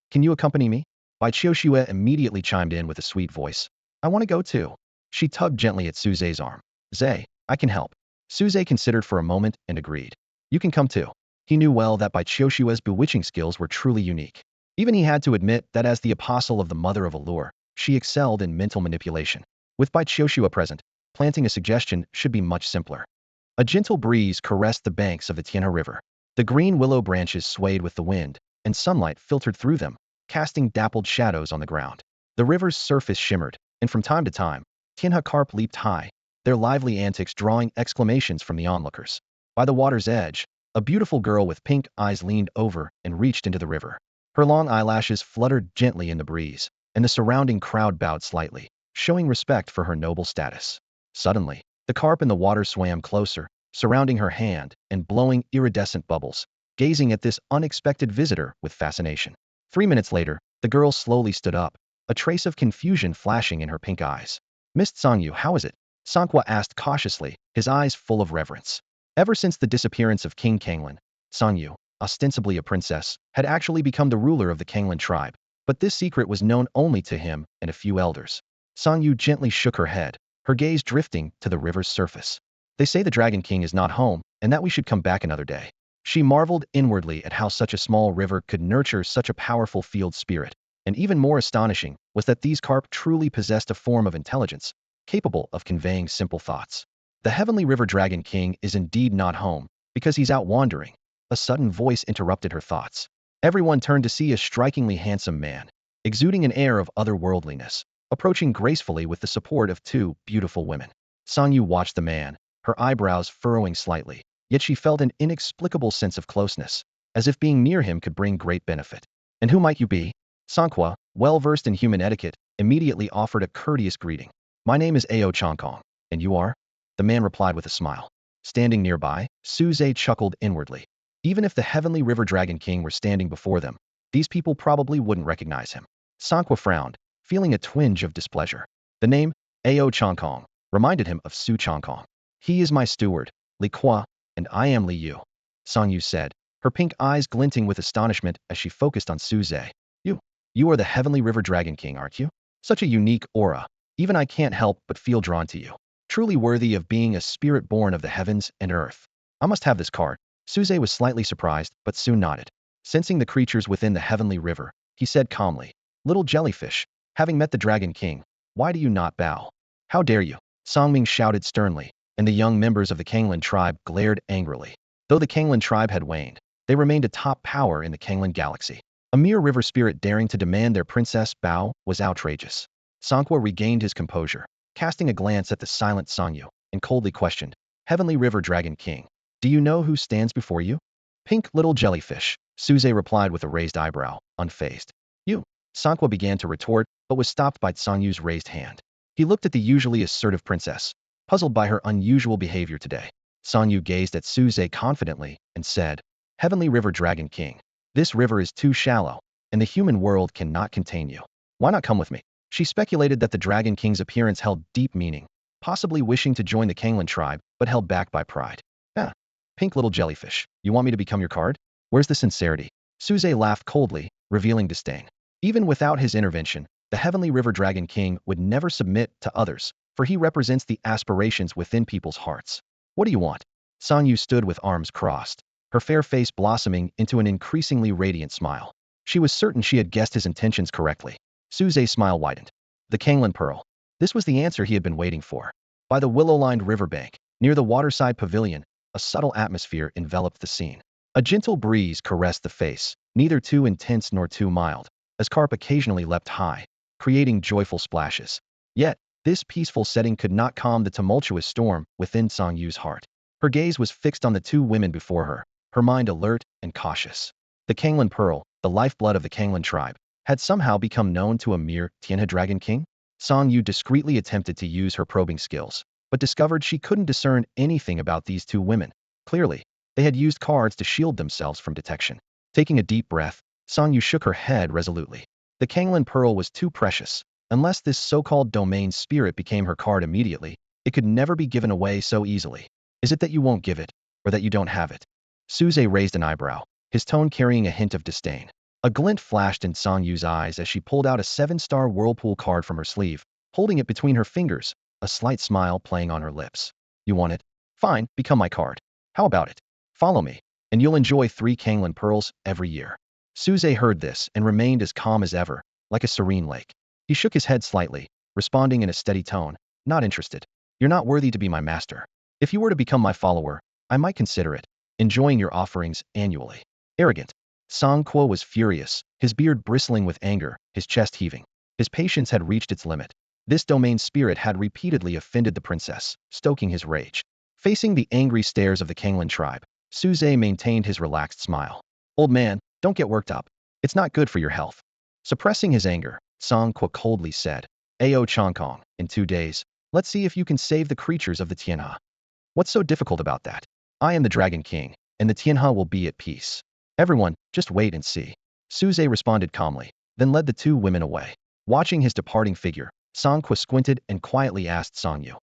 Speaker 1: Can you accompany me?" Bai Qiushua immediately chimed in with a sweet voice. "I want to go too." She tugged gently at Suze's arm. "Zay, I can help." Suze considered for a moment and agreed. "You can come too." He knew well that Bai Qiushua's bewitching skills were truly unique. Even he had to admit that as the apostle of the Mother of Allure, she excelled in mental manipulation. With Bai Qiushua present, planting a suggestion should be much simpler. A gentle breeze caressed the banks of the Tianhe River. The green willow branches swayed with the wind, and sunlight filtered through them, casting dappled shadows on the ground. The river's surface shimmered, and from time to time, Tianhe carp leaped high, their lively antics drawing exclamations from the onlookers. By the water's edge, a beautiful girl with pink eyes leaned over and reached into the river. Her long eyelashes fluttered gently in the breeze, and the surrounding crowd bowed slightly, showing respect for her noble status. Suddenly, the carp in the water swam closer, surrounding her hand and blowing iridescent bubbles, gazing at this unexpected visitor with fascination. 3 minutes later, the girl slowly stood up, a trace of confusion flashing in her pink eyes. "Miss Sangyu, how is it?" Sanqua asked cautiously, his eyes full of reverence. Ever since the disappearance of King Kanglan, Sangyu, ostensibly a princess, had actually become the ruler of the Kanglan tribe, but this secret was known only to him and a few elders. Sangyu gently shook her head, her gaze drifting to the river's surface. "They say the Dragon King is not home, and that we should come back another day." She marveled inwardly at how such a small river could nurture such a powerful field spirit, and even more astonishing was that these carp truly possessed a form of intelligence, capable of conveying simple thoughts. The heavenly river dragon king is indeed not home, because he's out wandering. A sudden voice interrupted her thoughts. Everyone turned to see a strikingly handsome man, exuding an air of otherworldliness, approaching gracefully with the support of two beautiful women. Sangyu watched the man, her eyebrows furrowing slightly, yet she felt an inexplicable sense of closeness, as if being near him could bring great benefit. And who might you be? Sanqua, well-versed in human etiquette, immediately offered a courteous greeting. My name is Ao Changkong, and you are? The man replied with a smile. Standing nearby, Suze chuckled inwardly. Even if the heavenly river dragon king were standing before them, these people probably wouldn't recognize him. Sanqua frowned, feeling a twinge of displeasure. The name, Ao Changkong, reminded him of Su Changkong. He is my steward, Li Qua, and I am Li Yu, Sangyu said, her pink eyes glinting with astonishment as she focused on Suze. You are the heavenly river dragon king, aren't you? Such a unique aura. Even I can't help but feel drawn to you. Truly worthy of being a spirit born of the heavens and earth. I must have this card. Suze was slightly surprised, but soon nodded. Sensing the creatures within the heavenly river, he said calmly, Little jellyfish, having met the dragon king, why do you not bow? How dare you? Songming shouted sternly, and the young members of the Kanglan tribe glared angrily. Though the Kanglan tribe had waned, they remained a top power in the Kanglan galaxy. A mere river spirit daring to demand their princess bow was outrageous. Sanqua regained his composure, casting a glance at the silent Sangyu, and coldly questioned, Heavenly River Dragon King, do you know who stands before you? Pink little jellyfish, Suze replied with a raised eyebrow, unfazed. You. Sanqua began to retort, but was stopped by Sangyu's raised hand. He looked at the usually assertive princess, puzzled by her unusual behavior today. Sangyu gazed at Suze confidently and said, Heavenly River Dragon King, this river is too shallow, and the human world cannot contain you. Why not come with me? She speculated that the Dragon King's appearance held deep meaning, possibly wishing to join the Kanglan tribe, but held back by pride. Ah, pink little jellyfish, you want me to become your card? Where's the sincerity? Suze laughed coldly, revealing disdain. Even without his intervention, the Heavenly River Dragon King would never submit to others, for he represents the aspirations within people's hearts. What do you want? Sangyu stood with arms crossed, her fair face blossoming into an increasingly radiant smile. She was certain she had guessed his intentions correctly. Suze's smile widened. The Kanglan Pearl. This was the answer he had been waiting for. By the willow-lined riverbank, near the waterside pavilion, a subtle atmosphere enveloped the scene. A gentle breeze caressed the face, neither too intense nor too mild, as carp occasionally leapt high, creating joyful splashes. Yet, this peaceful setting could not calm the tumultuous storm within Sangyu's heart. Her gaze was fixed on the two women before her, her mind alert and cautious. The Kanglan Pearl, the lifeblood of the Kanglan tribe, had somehow become known to a mere Tianhe Dragon King? Sangyu discreetly attempted to use her probing skills, but discovered she couldn't discern anything about these two women. Clearly, they had used cards to shield themselves from detection. Taking a deep breath, Sangyu shook her head resolutely. The Kanglan Pearl was too precious. Unless this so-called domain spirit became her card immediately, it could never be given away so easily. Is it that you won't give it, or that you don't have it? Suze raised an eyebrow, his tone carrying a hint of disdain. A glint flashed in Sangyu's eyes as she pulled out a 7-star whirlpool card from her sleeve, holding it between her fingers, a slight smile playing on her lips. You want it? Fine, become my card. How about it? Follow me, and you'll enjoy 3 Kanglan pearls every year. Suze heard this and remained as calm as ever, like a serene lake. He shook his head slightly, responding in a steady tone, not interested. You're not worthy to be my master. If you were to become my follower, I might consider it, enjoying your offerings annually. Arrogant. Sangquo was furious, his beard bristling with anger, his chest heaving. His patience had reached its limit. This domain spirit had repeatedly offended the princess, stoking his rage. Facing the angry stares of the Kanglan tribe, Suze maintained his relaxed smile. Old man, don't get worked up. It's not good for your health. Suppressing his anger, Sangquo coldly said, Ao Changkong, in 2 days, let's see if you can save the creatures of the Tianhe. What's so difficult about that? I am the Dragon King, and the Tianhe will be at peace. Everyone, just wait and see. Suze responded calmly, then led the two women away. Watching his departing figure, Sangqua squinted and quietly asked Sangyu.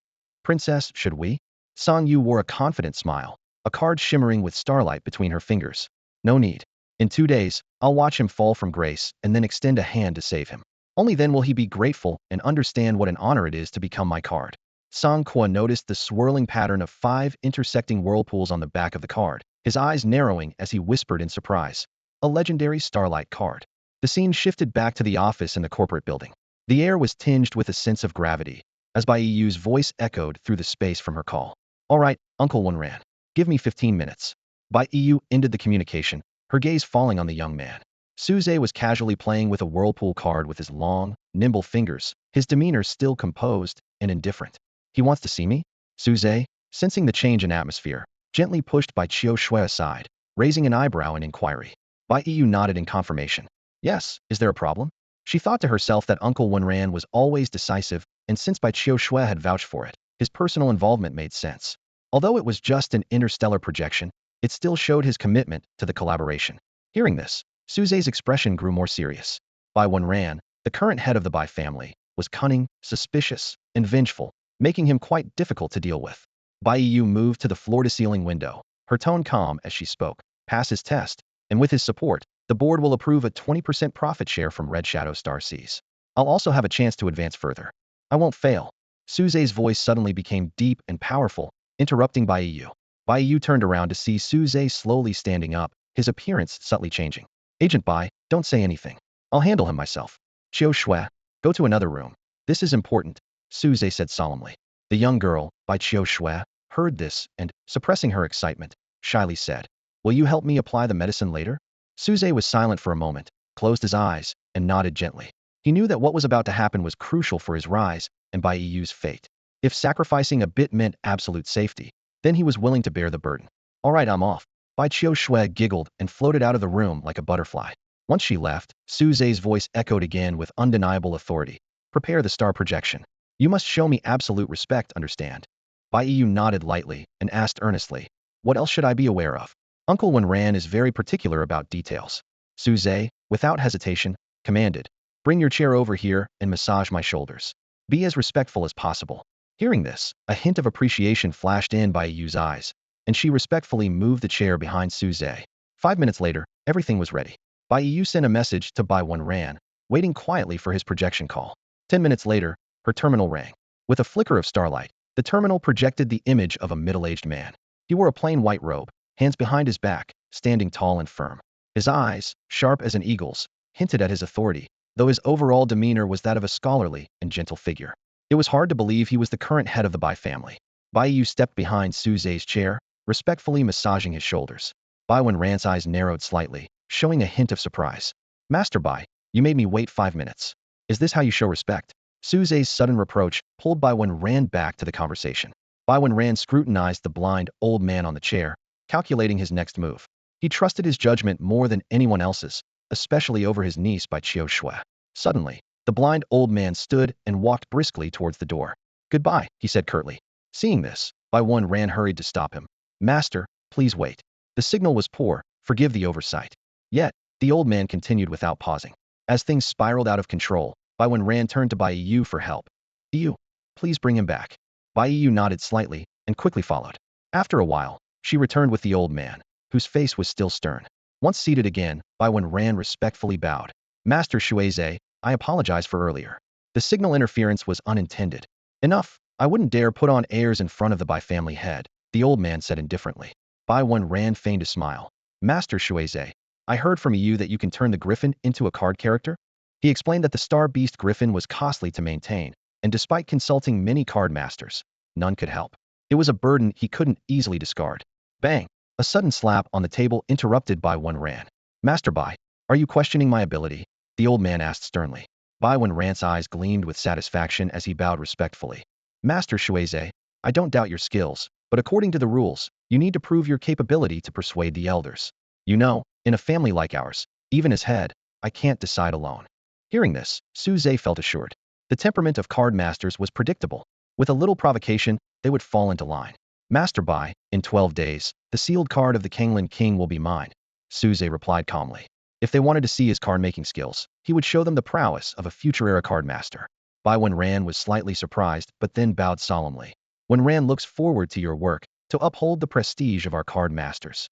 Speaker 1: Princess, should we? Sangyu wore a confident smile, a card shimmering with starlight between her fingers. No need. In 2 days, I'll watch him fall from grace and then extend a hand to save him. Only then will he be grateful and understand what an honor it is to become my card. Sangqua noticed the swirling pattern of 5 intersecting whirlpools on the back of the card, his eyes narrowing as he whispered in surprise. A legendary starlight card. The scene shifted back to the office in the corporate building. The air was tinged with a sense of gravity, as Bai Yu's voice echoed through the space from her call. All right, Uncle Wenran. Give me 15 minutes. Bai Yu ended the communication, her gaze falling on the young man. Suze was casually playing with a whirlpool card with his long, nimble fingers, his demeanor still composed and indifferent. He wants to see me? Suze, sensing the change in atmosphere, gently pushed Bai Chiu Shui aside, raising an eyebrow in inquiry. Bai Yu nodded in confirmation. Yes, is there a problem? She thought to herself that Uncle Wenran was always decisive, and since Bai Chiu Shui had vouched for it, his personal involvement made sense. Although it was just an interstellar projection, it still showed his commitment to the collaboration. Hearing this, Suze's expression grew more serious. Bai Wenran, the current head of the Bai family, was cunning, suspicious, and vengeful, making him quite difficult to deal with. Bai Yu moved to the floor-to-ceiling window, her tone calm as she spoke. Pass his test, and with his support, the board will approve a 20% profit share from Red Shadow Star Seas. I'll also have a chance to advance further. I won't fail. Suze's voice suddenly became deep and powerful, interrupting Bai Yu. Bai Yu turned around to see Suze slowly standing up, his appearance subtly changing. Agent Bai, don't say anything. I'll handle him myself. Chiu Shui, go to another room. This is important, Suze said solemnly. The young girl, Bai Chiu Shui, heard this and, suppressing her excitement, shyly said, will you help me apply the medicine later? Suze was silent for a moment, closed his eyes, and nodded gently. He knew that what was about to happen was crucial for his rise and Bai Yu's fate. If sacrificing a bit meant absolute safety, then he was willing to bear the burden. All right, I'm off. Bai Chiu Shui giggled and floated out of the room like a butterfly. Once she left, Suze's voice echoed again with undeniable authority. Prepare the star projection. You must show me absolute respect, understand? Bai Yu nodded lightly and asked earnestly, what else should I be aware of? Uncle Wenran is very particular about details. Suze, without hesitation, commanded, bring your chair over here and massage my shoulders. Be as respectful as possible. Hearing this, a hint of appreciation flashed in Bai Yu's eyes, and she respectfully moved the chair behind Suze. 5 minutes later, everything was ready. Bai Yu sent a message to Bai Wenran, waiting quietly for his projection call. 10 minutes later, her terminal rang. With a flicker of starlight, the terminal projected the image of a middle-aged man. He wore a plain white robe, hands behind his back, standing tall and firm. His eyes, sharp as an eagle's, hinted at his authority, though his overall demeanor was that of a scholarly and gentle figure. It was hard to believe he was the current head of the Bai family. Bai Yu stepped behind Suze's chair, respectfully massaging his shoulders. Bai Wenran's eyes narrowed slightly, showing a hint of surprise. Master Bai, you made me wait 5 minutes. Is this how you show respect? Suze's sudden reproach pulled Bai Wenran back to the conversation. Bai Wenran scrutinized the blind, old man on the chair, calculating his next move. He trusted his judgment more than anyone else's, especially over his niece Bai Chiu Shui. Suddenly, the blind old man stood and walked briskly towards the door. Goodbye, he said curtly. Seeing this, Bai Wenran hurried to stop him. Master, please wait. The signal was poor, forgive the oversight. Yet, the old man continued without pausing. As things spiraled out of control, Bai Wenran turned to Bai Yu for help. Yu, please bring him back. Bai Yu nodded slightly and quickly followed. After a while, she returned with the old man, whose face was still stern. Once seated again, Bai Wenran respectfully bowed. Master Shuize, I apologize for earlier. The signal interference was unintended. Enough, I wouldn't dare put on airs in front of the Bai family head, the old man said indifferently. Bai Wenran feigned a smile. Master Shuize, I heard from you that you can turn the griffin into a card character? He explained that the Star Beast Griffin was costly to maintain, and despite consulting many card masters, none could help. It was a burden he couldn't easily discard. Bang! A sudden slap on the table interrupted Bai Wenran. Master Bai, are you questioning my ability? The old man asked sternly. Bai Wenran's eyes gleamed with satisfaction as he bowed respectfully. Master Shuize, I don't doubt your skills, but according to the rules, you need to prove your capability to persuade the elders. You know, in a family like ours, even as head, I can't decide alone. Hearing this, Suze felt assured. The temperament of card masters was predictable. With a little provocation, they would fall into line. Master Bai, in 12 days, the sealed card of the Kanglan King will be mine, Suze replied calmly. If they wanted to see his card-making skills, he would show them the prowess of a future-era card master. Bai Wenran was slightly surprised but then bowed solemnly. Wenran looks forward to your work, to uphold the prestige of our card masters.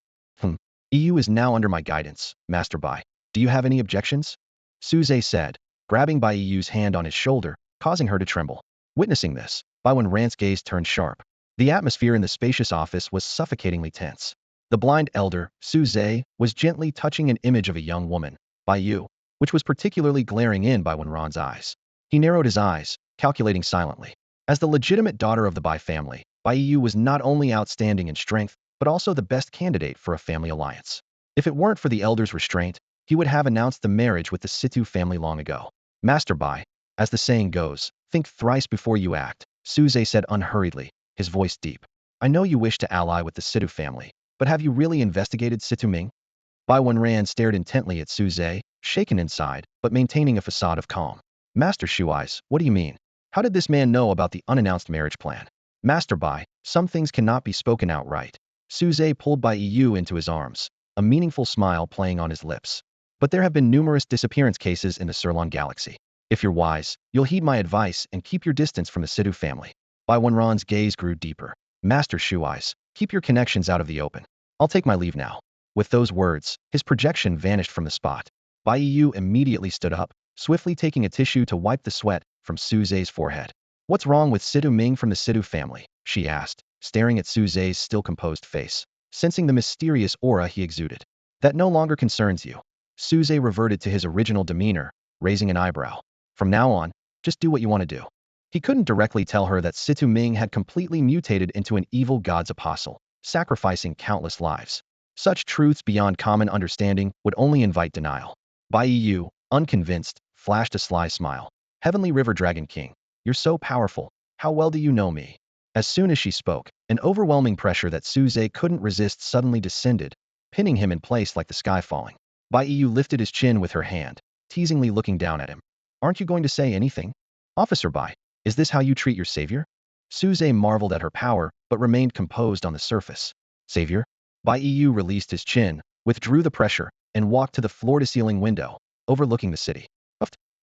Speaker 1: EU is now under my guidance, Master Bai. Do you have any objections? Suze said, grabbing Bai Yu's hand on his shoulder, causing her to tremble. Witnessing this, Baiwen Ran's gaze turned sharp. The atmosphere in the spacious office was suffocatingly tense. The blind elder, Su Zhe, was gently touching an image of a young woman, Bai Yu, which was particularly glaring in Baiwen Ran's eyes. He narrowed his eyes, calculating silently. As the legitimate daughter of the Bai family, Bai Yu was not only outstanding in strength, but also the best candidate for a family alliance. If it weren't for the elder's restraint, he would have announced the marriage with the Situ family long ago. Master Bai, as the saying goes, think thrice before you act, Su Zhe said unhurriedly, his voice deep. I know you wish to ally with the Situ family, but have you really investigated Situ Ming? Bai Wenran stared intently at Su Zhe, shaken inside, but maintaining a facade of calm. Master Shuais, what do you mean? How did this man know about the unannounced marriage plan? Master Bai, some things cannot be spoken outright. Su Zhe pulled Bai Yu into his arms, a meaningful smile playing on his lips. But there have been numerous disappearance cases in the Sirlon galaxy. If you're wise, you'll heed my advice and keep your distance from the Sidu family. Bai Wenran's gaze grew deeper. Master Shuais, keep your connections out of the open. I'll take my leave now. With those words, his projection vanished from the spot. Bai Yu immediately stood up, swiftly taking a tissue to wipe the sweat from Su Zhe's forehead. What's wrong with Sidu Ming from the Sidu family? She asked, staring at Su Zhe's still composed face, sensing the mysterious aura he exuded. That no longer concerns you. Su Zhe reverted to his original demeanor, raising an eyebrow. From now on, just do what you want to do. He couldn't directly tell her that Situ Ming had completely mutated into an evil god's apostle, sacrificing countless lives. Such truths beyond common understanding would only invite denial. Bai Yu, unconvinced, flashed a sly smile. Heavenly River Dragon King, you're so powerful. How well do you know me? As soon as she spoke, an overwhelming pressure that Su Zhe couldn't resist suddenly descended, pinning him in place like the sky falling. Bai Yu lifted his chin with her hand, teasingly looking down at him. Aren't you going to say anything? Officer Bai, is this how you treat your savior? Su Zhe marveled at her power, but remained composed on the surface. Savior? Bai Yu released his chin, withdrew the pressure, and walked to the floor-to-ceiling window, overlooking the city.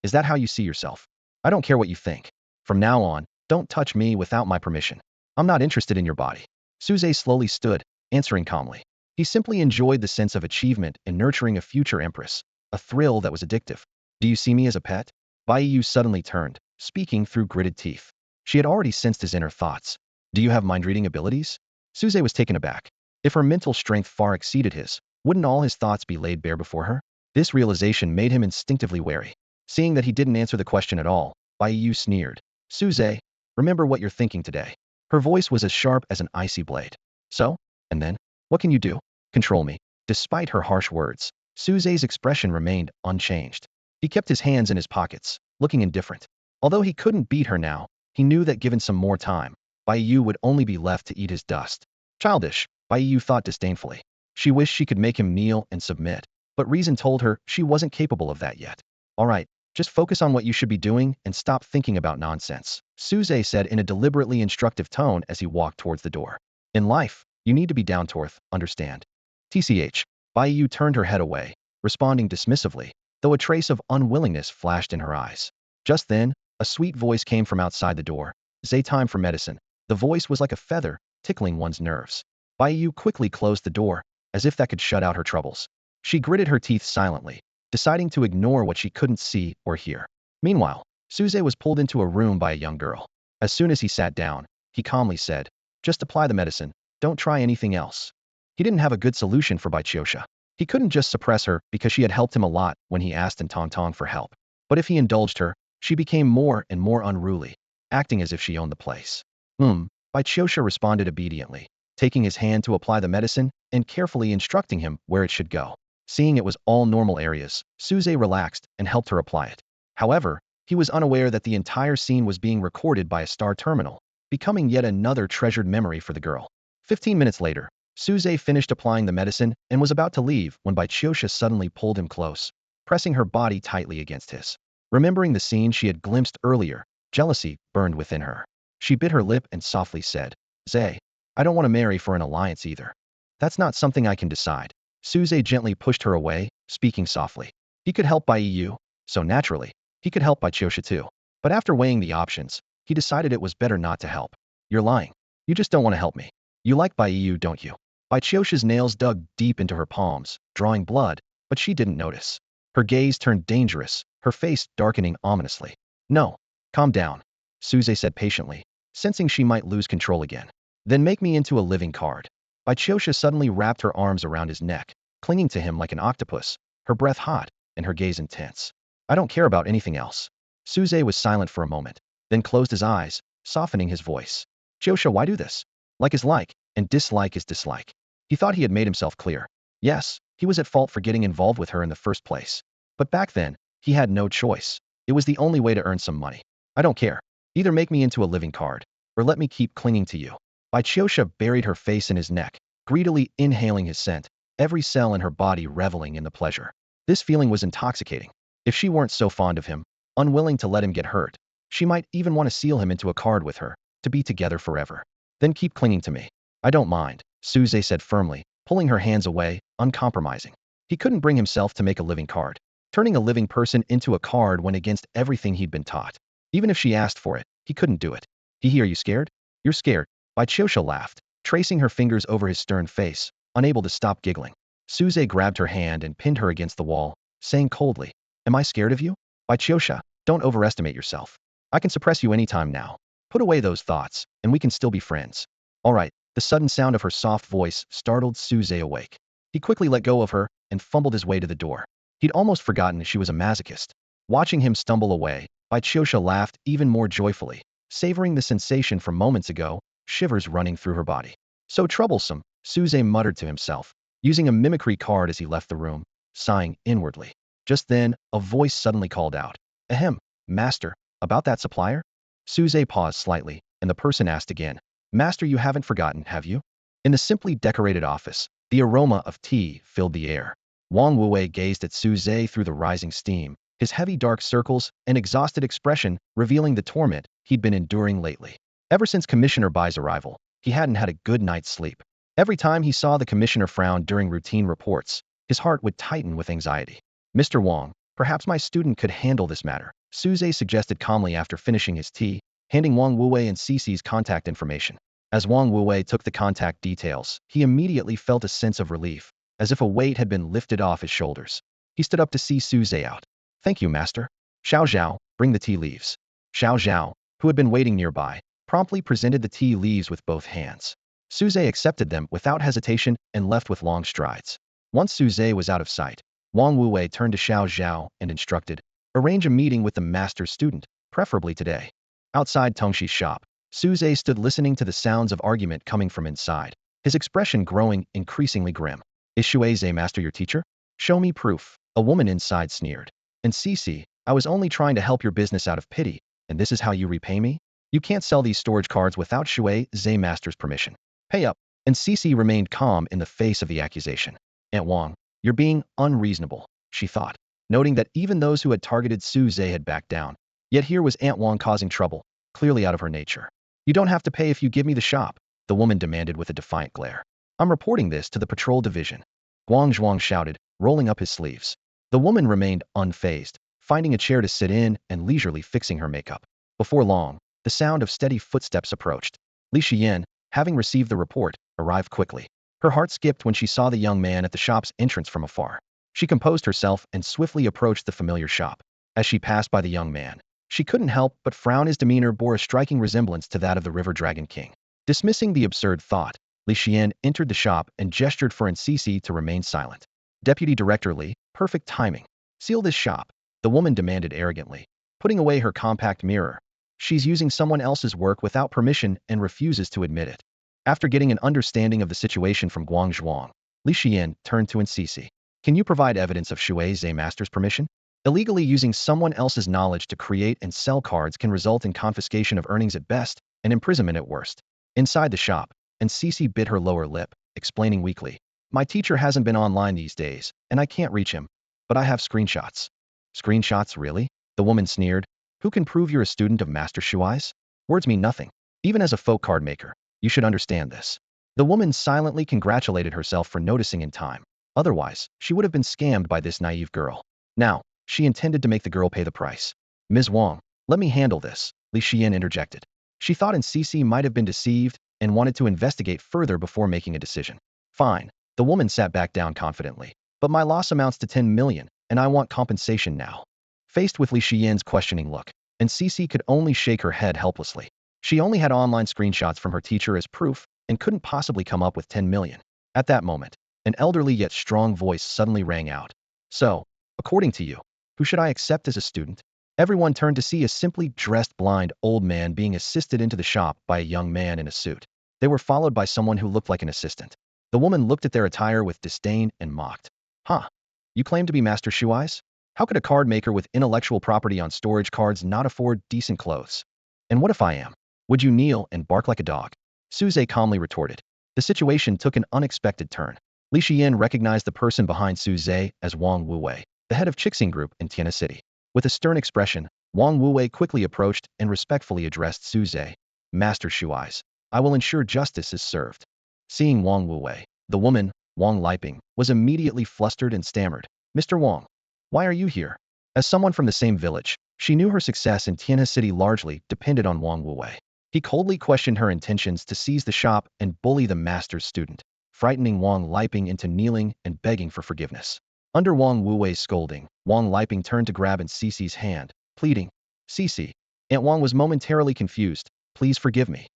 Speaker 1: Is that how you see yourself? I don't care what you think. From now on, don't touch me without my permission. I'm not interested in your body. Su Zhe slowly stood, answering calmly. He simply enjoyed the sense of achievement in nurturing a future empress, a thrill that was addictive. Do you see me as a pet? Bai Yu suddenly turned, speaking through gritted teeth. She had already sensed his inner thoughts. Do you have mind-reading abilities? Su Zhe was taken aback. If her mental strength far exceeded his, wouldn't all his thoughts be laid bare before her? This realization made him instinctively wary. Seeing that he didn't answer the question at all, Bai Yu sneered. Su Zhe, remember what you're thinking today. Her voice was as sharp as an icy blade. So? And then? What can you do? Control me. Despite her harsh words, Su Zhe's expression remained unchanged. He kept his hands in his pockets, looking indifferent. Although he couldn't beat her now, he knew that given some more time, Bai Yu would only be left to eat his dust. Childish, Bai Yu thought disdainfully. She wished she could make him kneel and submit, but reason told her she wasn't capable of that yet. All right, just focus on what you should be doing and stop thinking about nonsense, Su Zhe said in a deliberately instructive tone as he walked towards the door. In life, you need to be down to earth, understand? TCH, Bai Yu turned her head away, responding dismissively, though a trace of unwillingness flashed in her eyes. Just then, a sweet voice came from outside the door. Zhe, time for medicine. The voice was like a feather, tickling one's nerves. Bai Yu quickly closed the door, as if that could shut out her troubles. She gritted her teeth silently, deciding to ignore what she couldn't see or hear. Meanwhile, Su Zhe was pulled into a room by a young girl. As soon as he sat down, he calmly said, just apply the medicine, don't try anything else. He didn't have a good solution for Bai Qiusha. He couldn't just suppress her because she had helped him a lot when he asked in Tong Tong for help. But if he indulged her, she became more and more unruly, acting as if she owned the place. Bai Qiusha responded obediently, taking his hand to apply the medicine and carefully instructing him where it should go. Seeing it was all normal areas, Su Zhe relaxed and helped her apply it. However, he was unaware that the entire scene was being recorded by a star terminal, becoming yet another treasured memory for the girl. 15 minutes later, Su Zhe finished applying the medicine and was about to leave when Bai Qiusha suddenly pulled him close, pressing her body tightly against his. Remembering the scene she had glimpsed earlier, jealousy burned within her. She bit her lip and softly said, Zhe, I don't want to marry for an alliance either. That's not something I can decide. Su Zhe gently pushed her away, speaking softly. He could help Bai Yu, so naturally, he could help Bai Qiusha too. But after weighing the options, he decided it was better not to help. You're lying. You just don't want to help me. You like Bai Yu, don't you? Bai Qiusha's nails dug deep into her palms, drawing blood, but she didn't notice. Her gaze turned dangerous, her face darkening ominously. No, calm down. Suze said patiently, sensing she might lose control again. Then make me into a living card. Bichosha suddenly wrapped her arms around his neck, clinging to him like an octopus, her breath hot and her gaze intense. I don't care about anything else. Suze was silent for a moment, then closed his eyes, softening his voice. Bichosha, why do this? Like is like, and dislike is dislike. He thought he had made himself clear. Yes, he was at fault for getting involved with her in the first place. But back then, he had no choice. It was the only way to earn some money. I don't care. Either make me into a living card, or let me keep clinging to you. Bichosha buried her face in his neck, greedily inhaling his scent, every cell in her body reveling in the pleasure. This feeling was intoxicating. If she weren't so fond of him, unwilling to let him get hurt, she might even want to seal him into a card with her, to be together forever. Then keep clinging to me. I don't mind, Suze said firmly, pulling her hands away, uncompromising. He couldn't bring himself to make a living card. Turning a living person into a card went against everything he'd been taught. Even if she asked for it, he couldn't do it. Are you scared? You're scared. Bichosha laughed, tracing her fingers over his stern face, unable to stop giggling. Suze grabbed her hand and pinned her against the wall, saying coldly, Am I scared of you? Bichosha, don't overestimate yourself. I can suppress you anytime now. Put away those thoughts, and we can still be friends. All right. The sudden sound of her soft voice startled Suze awake. He quickly let go of her and fumbled his way to the door. He'd almost forgotten she was a masochist. Watching him stumble away, Bichosha laughed even more joyfully, savoring the sensation from moments ago, shivers running through her body. So troublesome, Suze muttered to himself, using a mimicry card as he left the room, sighing inwardly. Just then, a voice suddenly called out, Ahem, master, about that supplier? Suze paused slightly, and the person asked again, Master, you haven't forgotten, have you? In the simply decorated office, the aroma of tea filled the air. Wang Wuwei gazed at Suze through the rising steam, his heavy dark circles and exhausted expression revealing the torment he'd been enduring lately. Ever since Commissioner Bai's arrival, he hadn't had a good night's sleep. Every time he saw the commissioner frown during routine reports, his heart would tighten with anxiety. Mr. Wang, perhaps my student could handle this matter, Suze suggested calmly after finishing his tea, handing Wang Wuwei and Cece's contact information. As Wang Wuwei took the contact details, he immediately felt a sense of relief, as if a weight had been lifted off his shoulders. He stood up to see Suze out. Thank you, master. Xiao Zhao, bring the tea leaves. Xiao Zhao, who had been waiting nearby, promptly presented the tea leaves with both hands. Suze accepted them without hesitation and left with long strides. Once Suze was out of sight, Wang Wuwei turned to Xiao Zhao and instructed, arrange a meeting with the master's student, preferably today. Outside Tongshi's shop, Suze stood listening to the sounds of argument coming from inside, his expression growing increasingly grim. Is Shuize master your teacher? Show me proof, a woman inside sneered. And Cece, I was only trying to help your business out of pity, and this is how you repay me? You can't sell these storage cards without Shuize master's permission. Pay up. And Cece remained calm in the face of the accusation. Aunt Wang, you're being unreasonable, she thought, noting that even those who had targeted Suze had backed down. Yet here was Aunt Wang causing trouble, clearly out of her nature. You don't have to pay if you give me the shop, the woman demanded with a defiant glare. I'm reporting this to the patrol division. Guang Zhuang shouted, rolling up his sleeves. The woman remained unfazed, finding a chair to sit in and leisurely fixing her makeup. Before long, the sound of steady footsteps approached. Li Xian, having received the report, arrived quickly. Her heart skipped when she saw the young man at the shop's entrance from afar. She composed herself and swiftly approached the familiar shop. As she passed by the young man, she couldn't help but frown. His demeanor bore a striking resemblance to that of the River Dragon King. Dismissing the absurd thought, Li Xian entered the shop and gestured for Cece to remain silent. Deputy Director Li, perfect timing. Seal this shop, the woman demanded arrogantly, putting away her compact mirror. She's using someone else's work without permission and refuses to admit it. After getting an understanding of the situation from Guang Zhuang, Li Xian turned to Cece. Can you provide evidence of Shuize master's permission? Illegally using someone else's knowledge to create and sell cards can result in confiscation of earnings at best and imprisonment at worst. Inside the shop, Cece bit her lower lip, explaining weakly, my teacher hasn't been online these days, and I can't reach him. But I have screenshots. Screenshots, really? The woman sneered. Who can prove you're a student of Master Shuize? Words mean nothing. Even as a folk card maker, you should understand this. The woman silently congratulated herself for noticing in time. Otherwise, she would have been scammed by this naive girl. Now, she intended to make the girl pay the price. Ms. Wang, let me handle this, Li Xian interjected. She thought Cece might have been deceived and wanted to investigate further before making a decision. Fine. The woman sat back down confidently. But my loss amounts to 10 million, and I want compensation now. Faced with Li Xian's questioning look, and Cece could only shake her head helplessly. She only had online screenshots from her teacher as proof and couldn't possibly come up with 10 million. At that moment, an elderly yet strong voice suddenly rang out. So, according to you, who should I accept as a student? Everyone turned to see a simply dressed blind old man being assisted into the shop by a young man in a suit. They were followed by someone who looked like an assistant. The woman looked at their attire with disdain and mocked. Huh? You claim to be Master Shuai's? How could a card maker with intellectual property on storage cards not afford decent clothes? And what if I am? Would you kneel and bark like a dog? Suze calmly retorted. The situation took an unexpected turn. Li Xian recognized the person behind Suze as Wang Wuwei, the head of Chixing Group in Tiana City. With a stern expression, Wang Wuwei quickly approached and respectfully addressed Suze. Master Shuai's, I will ensure justice is served. Seeing Wang Wuwei, the woman, Wang Liping, was immediately flustered and stammered. Mr. Wang, why are you here? As someone from the same village, she knew her success in Tiana City largely depended on Wang Wuwei. He coldly questioned her intentions to seize the shop and bully the master's student, frightening Wang Liping into kneeling and begging for forgiveness. Under Wang Wuwei's scolding, Wang Liping turned to grab Aunt Cece's hand, pleading, Cece. Aunt Wang was momentarily confused. Please forgive me.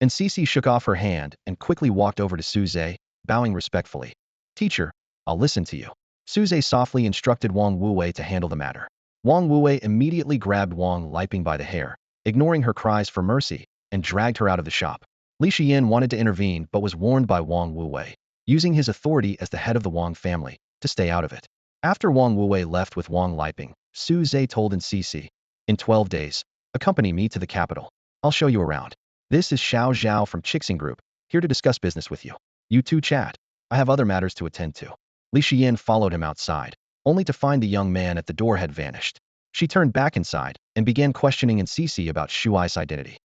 Speaker 1: And Cece shook off her hand and quickly walked over to Suze, bowing respectfully. Teacher, I'll listen to you. Suze softly instructed Wang Wuwei to handle the matter. Wang Wuwei immediately grabbed Wang Liping by the hair, ignoring her cries for mercy, and dragged her out of the shop. Li Xian wanted to intervene but was warned by Wang Wuwei, using his authority as the head of the Wang family, to stay out of it. After Wang Wuwei left with Wang Liping, Su Zhe told Cece, in 12 days, accompany me to the capital. I'll show you around. This is Xiao Zhao from Chixing Group, here to discuss business with you. You two chat. I have other matters to attend to. Li Xian followed him outside, only to find the young man at the door had vanished. She turned back inside and began questioning Cece about Shuai's identity.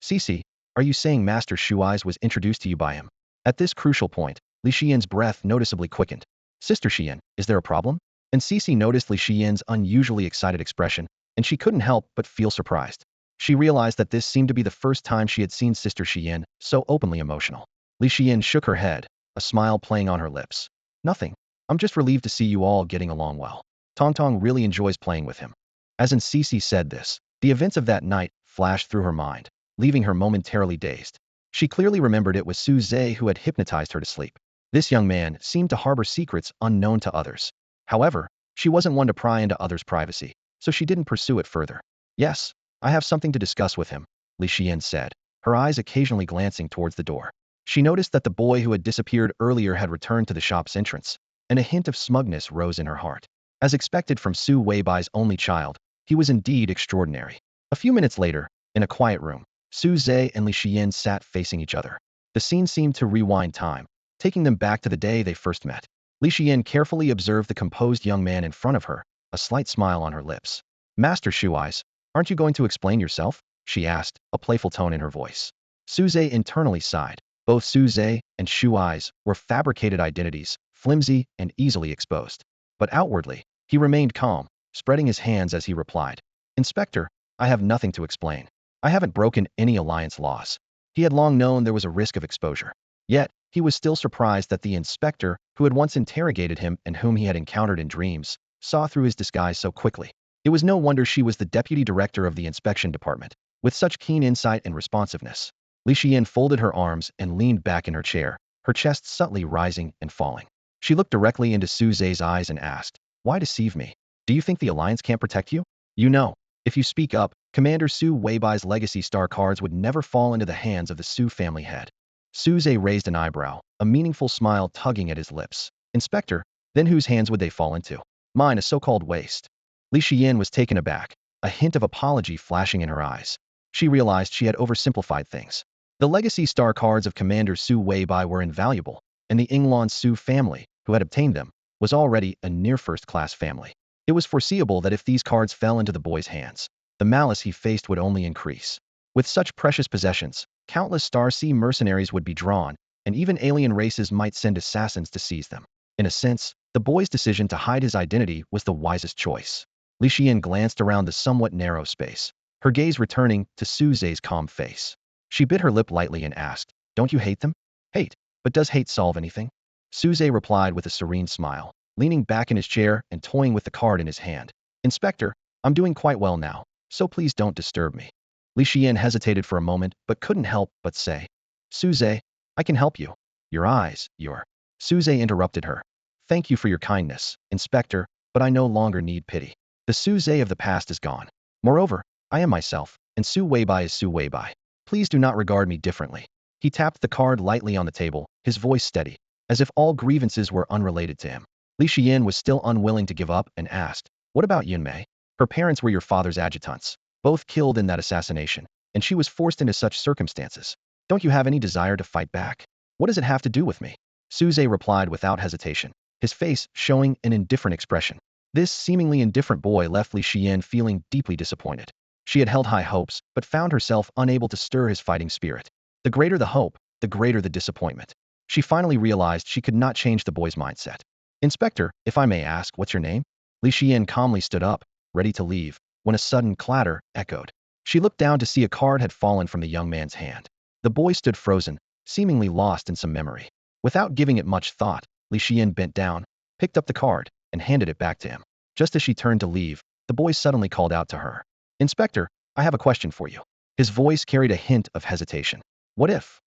Speaker 1: Cece, are you saying Master Shuai's was introduced to you by him? At this crucial point, Li Xian's breath noticeably quickened. Sister Xian, is there a problem? And Cece noticed Li Xian's unusually excited expression, and she couldn't help but feel surprised. She realized that this seemed to be the first time she had seen Sister Xian so openly emotional. Li Xian shook her head, a smile playing on her lips. Nothing. I'm just relieved to see you all getting along well. Tong really enjoys playing with him. As Cece said this, the events of that night flashed through her mind, leaving her momentarily dazed. She clearly remembered it was Su Zhe who had hypnotized her to sleep. This young man seemed to harbor secrets unknown to others. However, she wasn't one to pry into others' privacy, so she didn't pursue it further. Yes, I have something to discuss with him, Li Xian said, her eyes occasionally glancing towards the door. She noticed that the boy who had disappeared earlier had returned to the shop's entrance, and a hint of smugness rose in her heart. As expected from Su Weibai's only child, he was indeed extraordinary. A few minutes later, in a quiet room, Su Zhe and Li Xian sat facing each other. The scene seemed to rewind time, taking them back to the day they first met. Li Xian carefully observed the composed young man in front of her, a slight smile on her lips. Master Shuai's, aren't you going to explain yourself? She asked, a playful tone in her voice. Su Zhe internally sighed. Both Su Zhe and Shuai's were fabricated identities, flimsy and easily exposed. But outwardly, he remained calm, spreading his hands as he replied. Inspector, I have nothing to explain. I haven't broken any alliance laws. He had long known there was a risk of exposure. Yet, he was still surprised that the inspector, who had once interrogated him and whom he had encountered in dreams, saw through his disguise so quickly. It was no wonder she was the deputy director of the inspection department, with such keen insight and responsiveness. Li Xian folded her arms and leaned back in her chair, her chest subtly rising and falling. She looked directly into Su Zhe's eyes and asked, why deceive me? Do you think the alliance can't protect you? You know, if you speak up, Commander Su Weibai's legacy star cards would never fall into the hands of the Su family head. Su Zhe raised an eyebrow, a meaningful smile tugging at his lips. Inspector, then whose hands would they fall into? Mine, a so-called waste. Li Xian was taken aback, a hint of apology flashing in her eyes. She realized she had oversimplified things. The legacy star cards of Commander Su Weibai were invaluable, and the Yingluan Su family, who had obtained them, was already a near first-class family. It was foreseeable that if these cards fell into the boy's hands, the malice he faced would only increase. With such precious possessions, countless Star Sea mercenaries would be drawn, and even alien races might send assassins to seize them. In a sense, the boy's decision to hide his identity was the wisest choice. Li Xian glanced around the somewhat narrow space, her gaze returning to Su Zhe's calm face. She bit her lip lightly and asked, don't you hate them? Hate, but does hate solve anything? Su Zhe replied with a serene smile, leaning back in his chair and toying with the card in his hand. Inspector, I'm doing quite well now, so please don't disturb me. Li Xian hesitated for a moment but couldn't help but say, Suze, I can help you. Your eyes, your... Suze interrupted her. Thank you for your kindness, Inspector, but I no longer need pity. The Suze of the past is gone. Moreover, I am myself, and Su Weibai is Su Weibai. Please do not regard me differently. He tapped the card lightly on the table, his voice steady, as if all grievances were unrelated to him. Li Xian was still unwilling to give up and asked, what about Yunmei? Her parents were your father's adjutants, both killed in that assassination, and she was forced into such circumstances. Don't you have any desire to fight back? What does it have to do with me? Suze replied without hesitation, his face showing an indifferent expression. This seemingly indifferent boy left Li Xian feeling deeply disappointed. She had held high hopes, but found herself unable to stir his fighting spirit. The greater the hope, the greater the disappointment. She finally realized she could not change the boy's mindset. Inspector, if I may ask, what's your name? Li Xian calmly stood up, ready to leave, when a sudden clatter echoed. She looked down to see a card had fallen from the young man's hand. The boy stood frozen, seemingly lost in some memory. Without giving it much thought, Li Xian bent down, picked up the card, and handed it back to him. Just as she turned to leave, the boy suddenly called out to her. Inspector, I have a question for you. His voice carried a hint of hesitation. What if,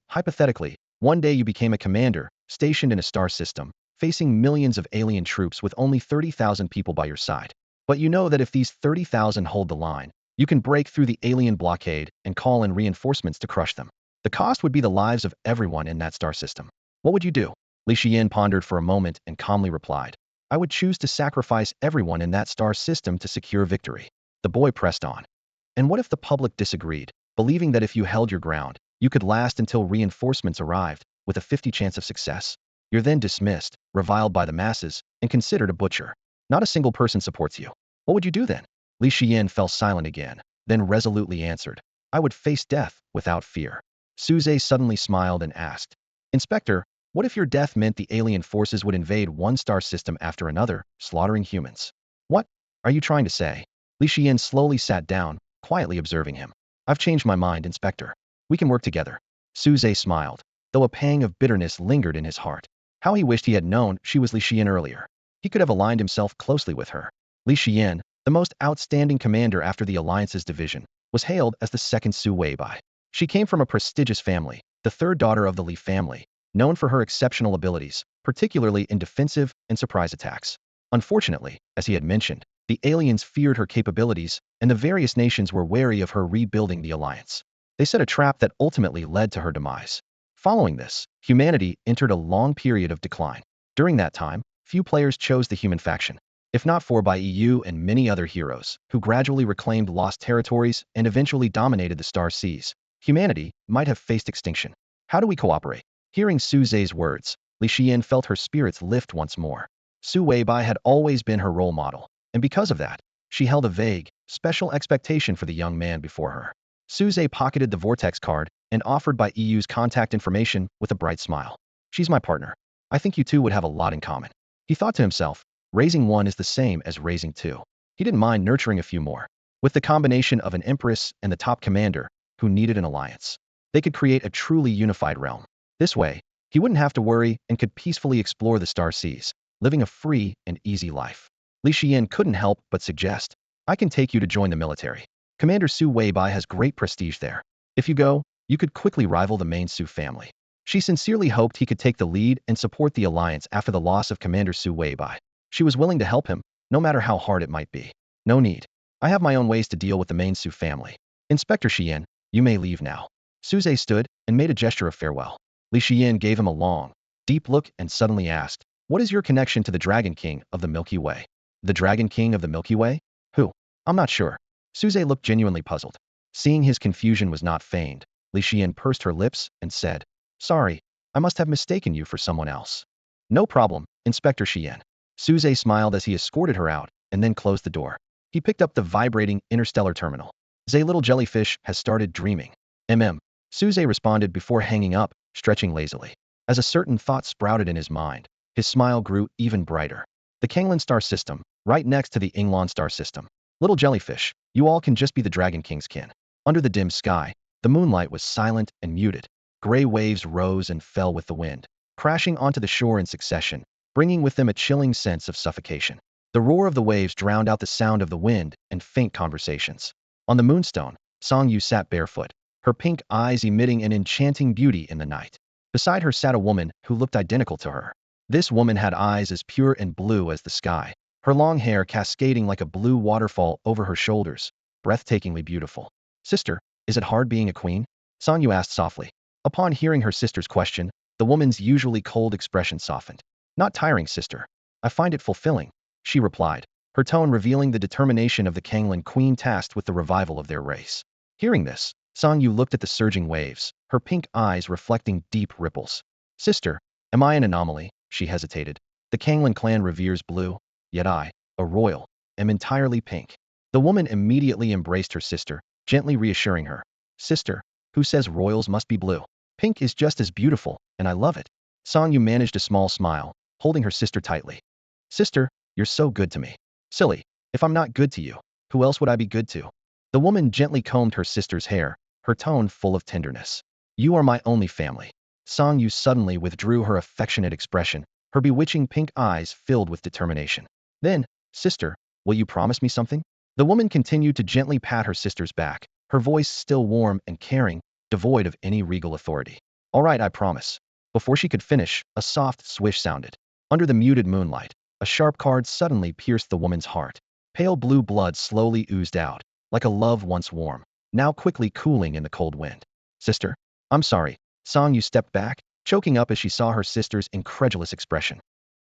Speaker 1: hypothetically, one day you became a commander, stationed in a star system, facing millions of alien troops with only 30,000 people by your side? But you know that if these 30,000 hold the line, you can break through the alien blockade and call in reinforcements to crush them. The cost would be the lives of everyone in that star system. What would you do? Li Xian pondered for a moment and calmly replied, I would choose to sacrifice everyone in that star system to secure victory. The boy pressed on. And what if the public disagreed, believing that if you held your ground, you could last until reinforcements arrived, with a 50 chance of success? You're then dismissed, reviled by the masses, and considered a butcher. Not a single person supports you. What would you do then? Li Xian fell silent again, then resolutely answered, I would face death without fear. Suze suddenly smiled and asked, Inspector, what if your death meant the alien forces would invade one star system after another, slaughtering humans? What are you trying to say? Li Xian slowly sat down, quietly observing him. I've changed my mind, Inspector. We can work together. Suze smiled, though a pang of bitterness lingered in his heart. How he wished he had known she was Li Xian earlier. He could have aligned himself closely with her. Li Xian, the most outstanding commander after the Alliance's division, was hailed as the second Su Weibai. She came from a prestigious family, the third daughter of the Li family, known for her exceptional abilities, particularly in defensive and surprise attacks. Unfortunately, as he had mentioned, the aliens feared her capabilities, and the various nations were wary of her rebuilding the Alliance. They set a trap that ultimately led to her demise. Following this, humanity entered a long period of decline. During that time, few players chose the human faction, if not for by EU and many other heroes, who gradually reclaimed lost territories and eventually dominated the star seas. Humanity might have faced extinction. How do we cooperate? Hearing Suze's words, Li Xian felt her spirits lift once more. Su Weibai had always been her role model, and because of that, she held a vague, special expectation for the young man before her. Suze pocketed the Vortex card and offered by EU's contact information with a bright smile. She's my partner. I think you two would have a lot in common. He thought to himself, raising one is the same as raising two. He didn't mind nurturing a few more. With the combination of an empress and the top commander, who needed an alliance, they could create a truly unified realm. This way, he wouldn't have to worry and could peacefully explore the star seas, living a free and easy life. Li Xian couldn't help but suggest, I can take you to join the military. Commander Su Weibai has great prestige there. If you go, you could quickly rival the main Su family. She sincerely hoped he could take the lead and support the alliance after the loss of Commander Su Weibai. She was willing to help him, no matter how hard it might be. No need. I have my own ways to deal with the main Su family. Inspector Xian, you may leave now. Suze stood and made a gesture of farewell. Li Xian gave him a long, deep look and suddenly asked, what is your connection to the Dragon King of the Milky Way? The Dragon King of the Milky Way? Who? I'm not sure. Suze looked genuinely puzzled. Seeing his confusion was not feigned, Li Xian pursed her lips and said, sorry, I must have mistaken you for someone else. No problem, Inspector Xian. Suze smiled as he escorted her out and then closed the door. He picked up the vibrating interstellar terminal. Zay little jellyfish has started dreaming. Suze responded before hanging up, stretching lazily. As a certain thought sprouted in his mind, his smile grew even brighter. The Kanglan star system, right next to the Inglan star system. Little jellyfish, you all can just be the Dragon King's kin. Under the dim sky, the moonlight was silent and muted. Gray waves rose and fell with the wind, crashing onto the shore in succession, bringing with them a chilling sense of suffocation. The roar of the waves drowned out the sound of the wind and faint conversations. On the moonstone, Song Yu sat barefoot, her pink eyes emitting an enchanting beauty in the night. Beside her sat a woman who looked identical to her. This woman had eyes as pure and blue as the sky, her long hair cascading like a blue waterfall over her shoulders, breathtakingly beautiful. Sister, is it hard being a queen? Song Yu asked softly. Upon hearing her sister's question, the woman's usually cold expression softened. Not tiring, sister. I find it fulfilling, she replied, her tone revealing the determination of the Kanglan queen tasked with the revival of their race. Hearing this, Song Yu looked at the surging waves, her pink eyes reflecting deep ripples. Sister, am I an anomaly? She hesitated. The Kanglan clan reveres blue, yet I, a royal, am entirely pink. The woman immediately embraced her sister, gently reassuring her. Sister, who says royals must be blue? Pink is just as beautiful, and I love it. Song Yu managed a small smile, holding her sister tightly. Sister, you're so good to me. Silly, if I'm not good to you, who else would I be good to? The woman gently combed her sister's hair, her tone full of tenderness. You are my only family. Song Yu suddenly withdrew her affectionate expression, her bewitching pink eyes filled with determination. Then, sister, will you promise me something? The woman continued to gently pat her sister's back, her voice still warm and caring, devoid of any regal authority. All right, I promise. Before she could finish, a soft swish sounded. Under the muted moonlight, a sharp card suddenly pierced the woman's heart. Pale blue blood slowly oozed out, like a love once warm, now quickly cooling in the cold wind. Sister, I'm sorry. Song Yu stepped back, choking up as she saw her sister's incredulous expression.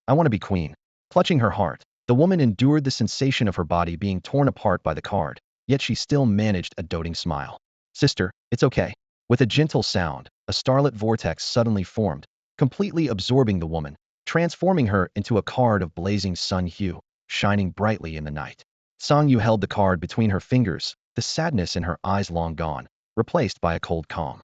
Speaker 1: I want to be queen. Clutching her heart, the woman endured the sensation of her body being torn apart by the card, yet she still managed a doting smile. Sister, it's okay. With a gentle sound, a starlit vortex suddenly formed, completely absorbing the woman, transforming her into a card of blazing sun hue, shining brightly in the night. Song Yu held the card between her fingers, the sadness in her eyes long gone, replaced by a cold calm.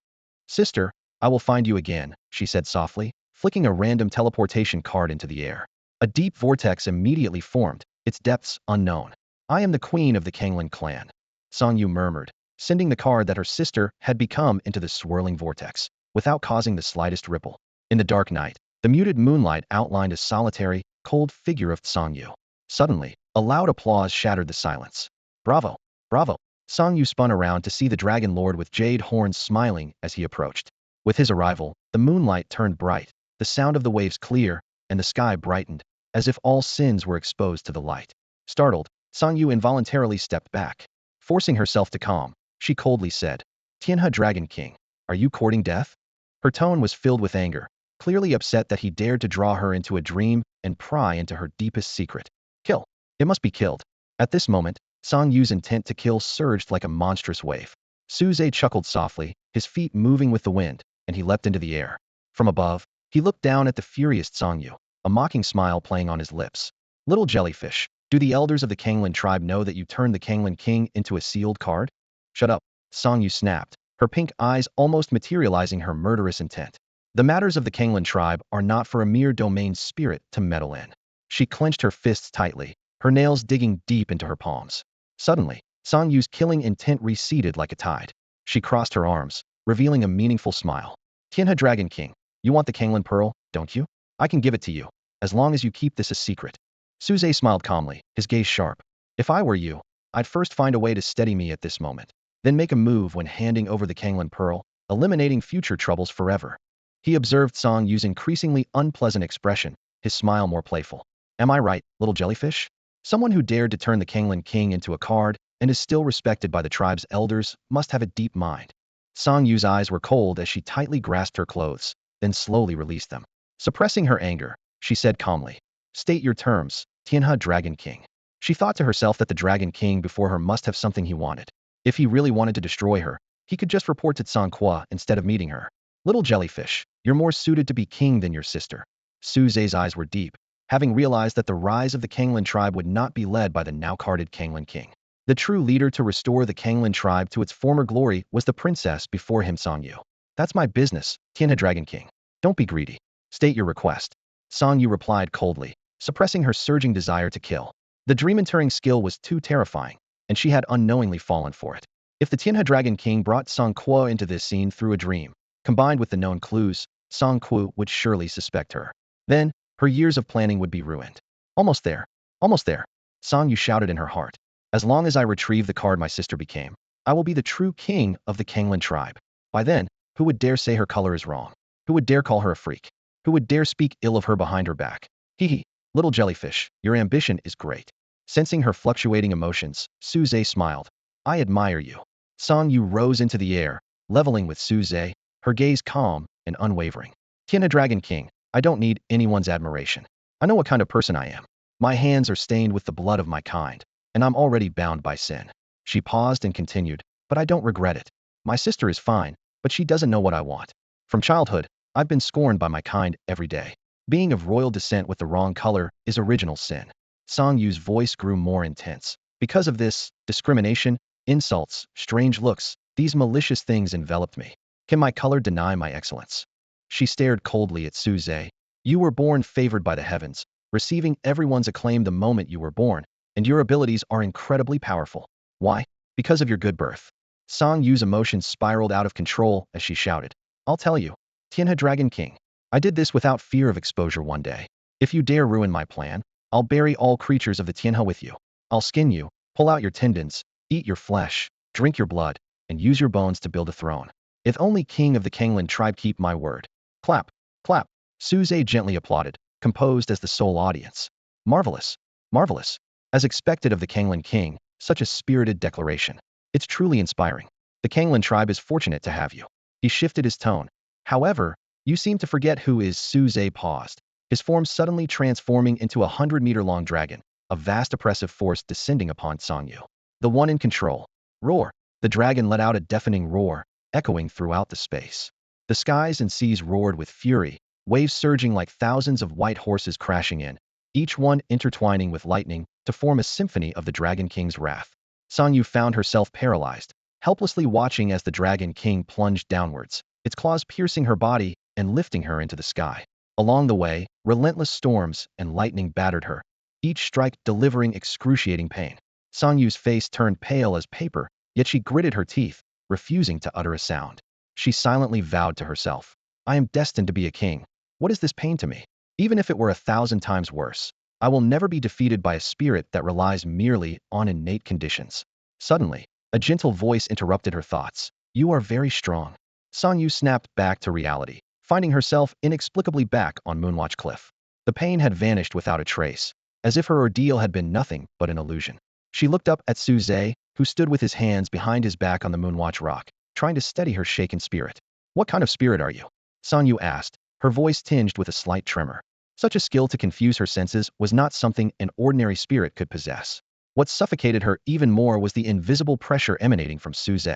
Speaker 1: Sister, I will find you again, she said softly, flicking a random teleportation card into the air. A deep vortex immediately formed, its depths unknown. I am the queen of the Kanglan clan, Song Yu murmured, sending the card that her sister had become into the swirling vortex, without causing the slightest ripple. In the dark night, the muted moonlight outlined a solitary, cold figure of Song Yu. Suddenly, a loud applause shattered the silence. Bravo! Bravo! Song Yu spun around to see the Dragon Lord with jade horns smiling as he approached. With his arrival, the moonlight turned bright, the sound of the waves clear, and the sky brightened, as if all sins were exposed to the light. Startled, Song Yu involuntarily stepped back. Forcing herself to calm, she coldly said, Tianhe Dragon King, are you courting death? Her tone was filled with anger, clearly upset that he dared to draw her into a dream and pry into her deepest secret. Kill. It must be killed. At this moment, Song Yu's intent to kill surged like a monstrous wave. Suze chuckled softly, his feet moving with the wind, and he leapt into the air. From above, he looked down at the furious Song Yu, a mocking smile playing on his lips. Little jellyfish, do the elders of the Kanglan tribe know that you turned the Kanglan king into a sealed card? Shut up, Song Yu snapped, her pink eyes almost materializing her murderous intent. The matters of the Kanglan tribe are not for a mere domain spirit to meddle in. She clenched her fists tightly, her nails digging deep into her palms. Suddenly, Song Yu's killing intent receded like a tide. She crossed her arms, revealing a meaningful smile. Tianhe Dragon King, you want the Kanglan pearl, don't you? I can give it to you, as long as you keep this a secret. Suze smiled calmly, his gaze sharp. If I were you, I'd first find a way to steady me at this moment, then make a move when handing over the Kanglan pearl, eliminating future troubles forever. He observed Song Yu's increasingly unpleasant expression, his smile more playful. Am I right, little jellyfish? Someone who dared to turn the Kanglan king into a card and is still respected by the tribe's elders must have a deep mind. Song Yu's eyes were cold as she tightly grasped her clothes, then slowly released them. Suppressing her anger, she said calmly, State your terms, Tianhe Dragon King. She thought to herself that the Dragon King before her must have something he wanted. If he really wanted to destroy her, he could just report to Tsangqua instead of meeting her. Little jellyfish, you're more suited to be king than your sister. Suze's eyes were deep, having realized that the rise of the Kanglan tribe would not be led by the now-carded Kanglan king. The true leader to restore the Kanglan tribe to its former glory was the princess before him, Song Yu. That's my business, Tianhe Dragon King. Don't be greedy. State your request. Song Yu replied coldly, suppressing her surging desire to kill. The dream-entering skill was too terrifying, and she had unknowingly fallen for it. If the Tianhe Dragon King brought Song Kuo into this scene through a dream, combined with the known clues, Song Kuo would surely suspect her. Then, her years of planning would be ruined. Almost there. Almost there. Song shouted in her heart. As long as I retrieve the card my sister became, I will be the true king of the Kanglan tribe. By then, who would dare say her color is wrong? Who would dare call her a freak? Who would dare speak ill of her behind her back? Hee hee, little jellyfish, your ambition is great. Sensing her fluctuating emotions, Suze smiled. I admire you. Song Yu rose into the air, leveling with Suze, her gaze calm and unwavering. Tiana Dragon King, I don't need anyone's admiration. I know what kind of person I am. My hands are stained with the blood of my kind, and I'm already bound by sin. She paused and continued, but I don't regret it. My sister is fine, but she doesn't know what I want. From childhood, I've been scorned by my kind every day. Being of royal descent with the wrong color is original sin. Song Yu's voice grew more intense. Because of this, discrimination, insults, strange looks, these malicious things enveloped me. Can my color deny my excellence? She stared coldly at Suze. You were born favored by the heavens, receiving everyone's acclaim the moment you were born, and your abilities are incredibly powerful. Why? Because of your good birth. Song Yu's emotions spiraled out of control as she shouted. I'll tell you, Tianhe Dragon King. I did this without fear of exposure one day. If you dare ruin my plan, I'll bury all creatures of the Tianhe with you. I'll skin you, pull out your tendons, eat your flesh, drink your blood, and use your bones to build a throne. If only king of the Kanglan tribe keep my word. Clap, clap. Suze gently applauded, composed as the sole audience. Marvelous, marvelous. As expected of the Kanglan king, such a spirited declaration. It's truly inspiring. The Kanglan tribe is fortunate to have you. He shifted his tone. However, you seem to forget who is. Suze paused, his form suddenly transforming into a 100-meter-long dragon, a vast oppressive force descending upon Song Yu. The one in control. Roar. The dragon let out a deafening roar, echoing throughout the space. The skies and seas roared with fury, waves surging like thousands of white horses crashing in, each one intertwining with lightning to form a symphony of the Dragon King's wrath. Song Yu found herself paralyzed, helplessly watching as the Dragon King plunged downwards, its claws piercing her body and lifting her into the sky. Along the way, relentless storms and lightning battered her, each strike delivering excruciating pain. Song Yu's face turned pale as paper, yet she gritted her teeth, refusing to utter a sound. She silently vowed to herself, I am destined to be a king. What is this pain to me? Even if it were 1,000 times worse, I will never be defeated by a spirit that relies merely on innate conditions. Suddenly, a gentle voice interrupted her thoughts. You are very strong. Song Yu snapped back to reality, finding herself inexplicably back on Moonwatch Cliff. The pain had vanished without a trace, as if her ordeal had been nothing but an illusion. She looked up at Suze, who stood with his hands behind his back on the Moonwatch rock, trying to steady her shaken spirit. What kind of spirit are you? Song Yu asked, her voice tinged with a slight tremor. Such a skill to confuse her senses was not something an ordinary spirit could possess. What suffocated her even more was the invisible pressure emanating from Suze.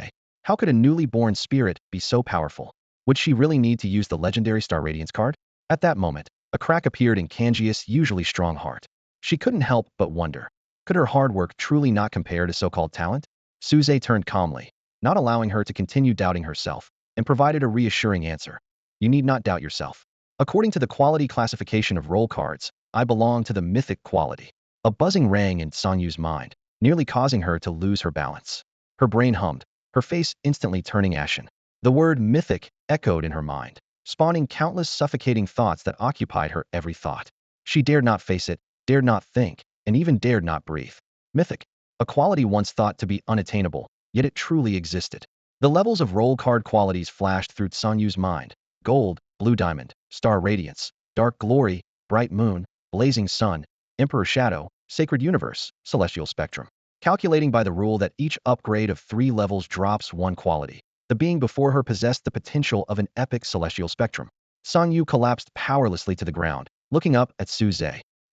Speaker 1: How could a newly born spirit be so powerful? Would she really need to use the legendary Star Radiance card? At that moment, a crack appeared in Kanjia's usually strong heart. She couldn't help but wonder. Could her hard work truly not compare to so-called talent? Suze turned calmly, not allowing her to continue doubting herself, and provided a reassuring answer. You need not doubt yourself. According to the quality classification of roll cards, I belong to the mythic quality. A buzzing rang in Song Yu's mind, nearly causing her to lose her balance. Her brain hummed, her face instantly turning ashen. The word mythic echoed in her mind, spawning countless suffocating thoughts that occupied her every thought. She dared not face it, dared not think, and even dared not breathe. Mythic, a quality once thought to be unattainable, yet it truly existed. The levels of roll card qualities flashed through Song Yu's mind. Gold, blue diamond, star radiance, dark glory, bright moon, blazing sun, emperor shadow, sacred universe, celestial spectrum. Calculating by the rule that each upgrade of 3 levels drops 1 quality, the being before her possessed the potential of an epic celestial spectrum. Song Yu collapsed powerlessly to the ground, looking up at Suze.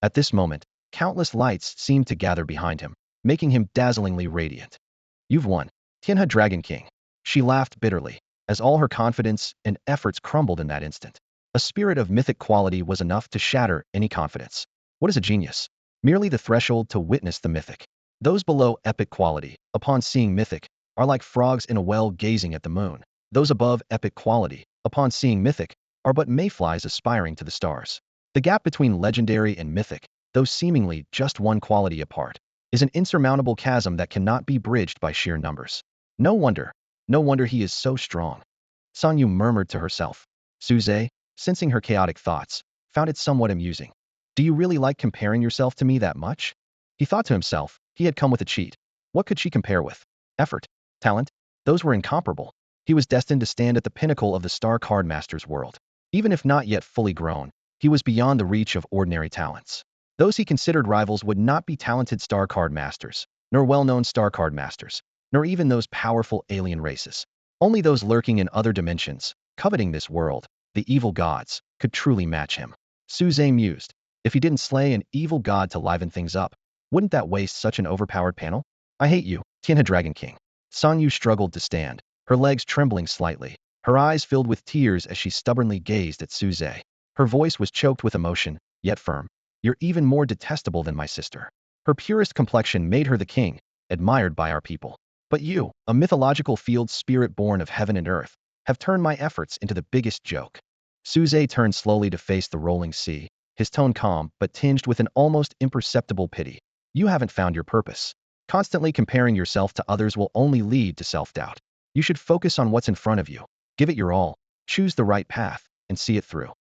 Speaker 1: At this moment, countless lights seemed to gather behind him, making him dazzlingly radiant. You've won, Tianhe Dragon King. She laughed bitterly, as all her confidence and efforts crumbled in that instant. A spirit of mythic quality was enough to shatter any confidence. What is a genius? Merely the threshold to witness the mythic. Those below epic quality, upon seeing mythic, are like frogs in a well gazing at the moon. Those above epic quality, upon seeing mythic, are but mayflies aspiring to the stars. The gap between legendary and mythic, though seemingly just 1 quality apart, is an insurmountable chasm that cannot be bridged by sheer numbers. No wonder he is so strong. Song Yu murmured to herself. Suze, sensing her chaotic thoughts, found it somewhat amusing. Do you really like comparing yourself to me that much? He thought to himself, he had come with a cheat. What could she compare with? Effort? Talent? Those were incomparable. He was destined to stand at the pinnacle of the Star Card Master's world. Even if not yet fully grown, he was beyond the reach of ordinary talents. Those he considered rivals would not be talented Star Card Masters, nor well-known Star Card Masters, nor even those powerful alien races. Only those lurking in other dimensions, coveting this world, the evil gods, could truly match him. Suze mused. If he didn't slay an evil god to liven things up, wouldn't that waste such an overpowered panel? I hate you, Tianhe Dragon King. Sanyu struggled to stand, her legs trembling slightly, her eyes filled with tears as she stubbornly gazed at Suze. Her voice was choked with emotion, yet firm. You're even more detestable than my sister. Her purest complexion made her the king, admired by our people. But you, a mythological field spirit born of heaven and earth, have turned my efforts into the biggest joke. Suze turned slowly to face the rolling sea, his tone calm but tinged with an almost imperceptible pity. You haven't found your purpose. Constantly comparing yourself to others will only lead to self-doubt. You should focus on what's in front of you. Give it your all. Choose the right path, and see it through.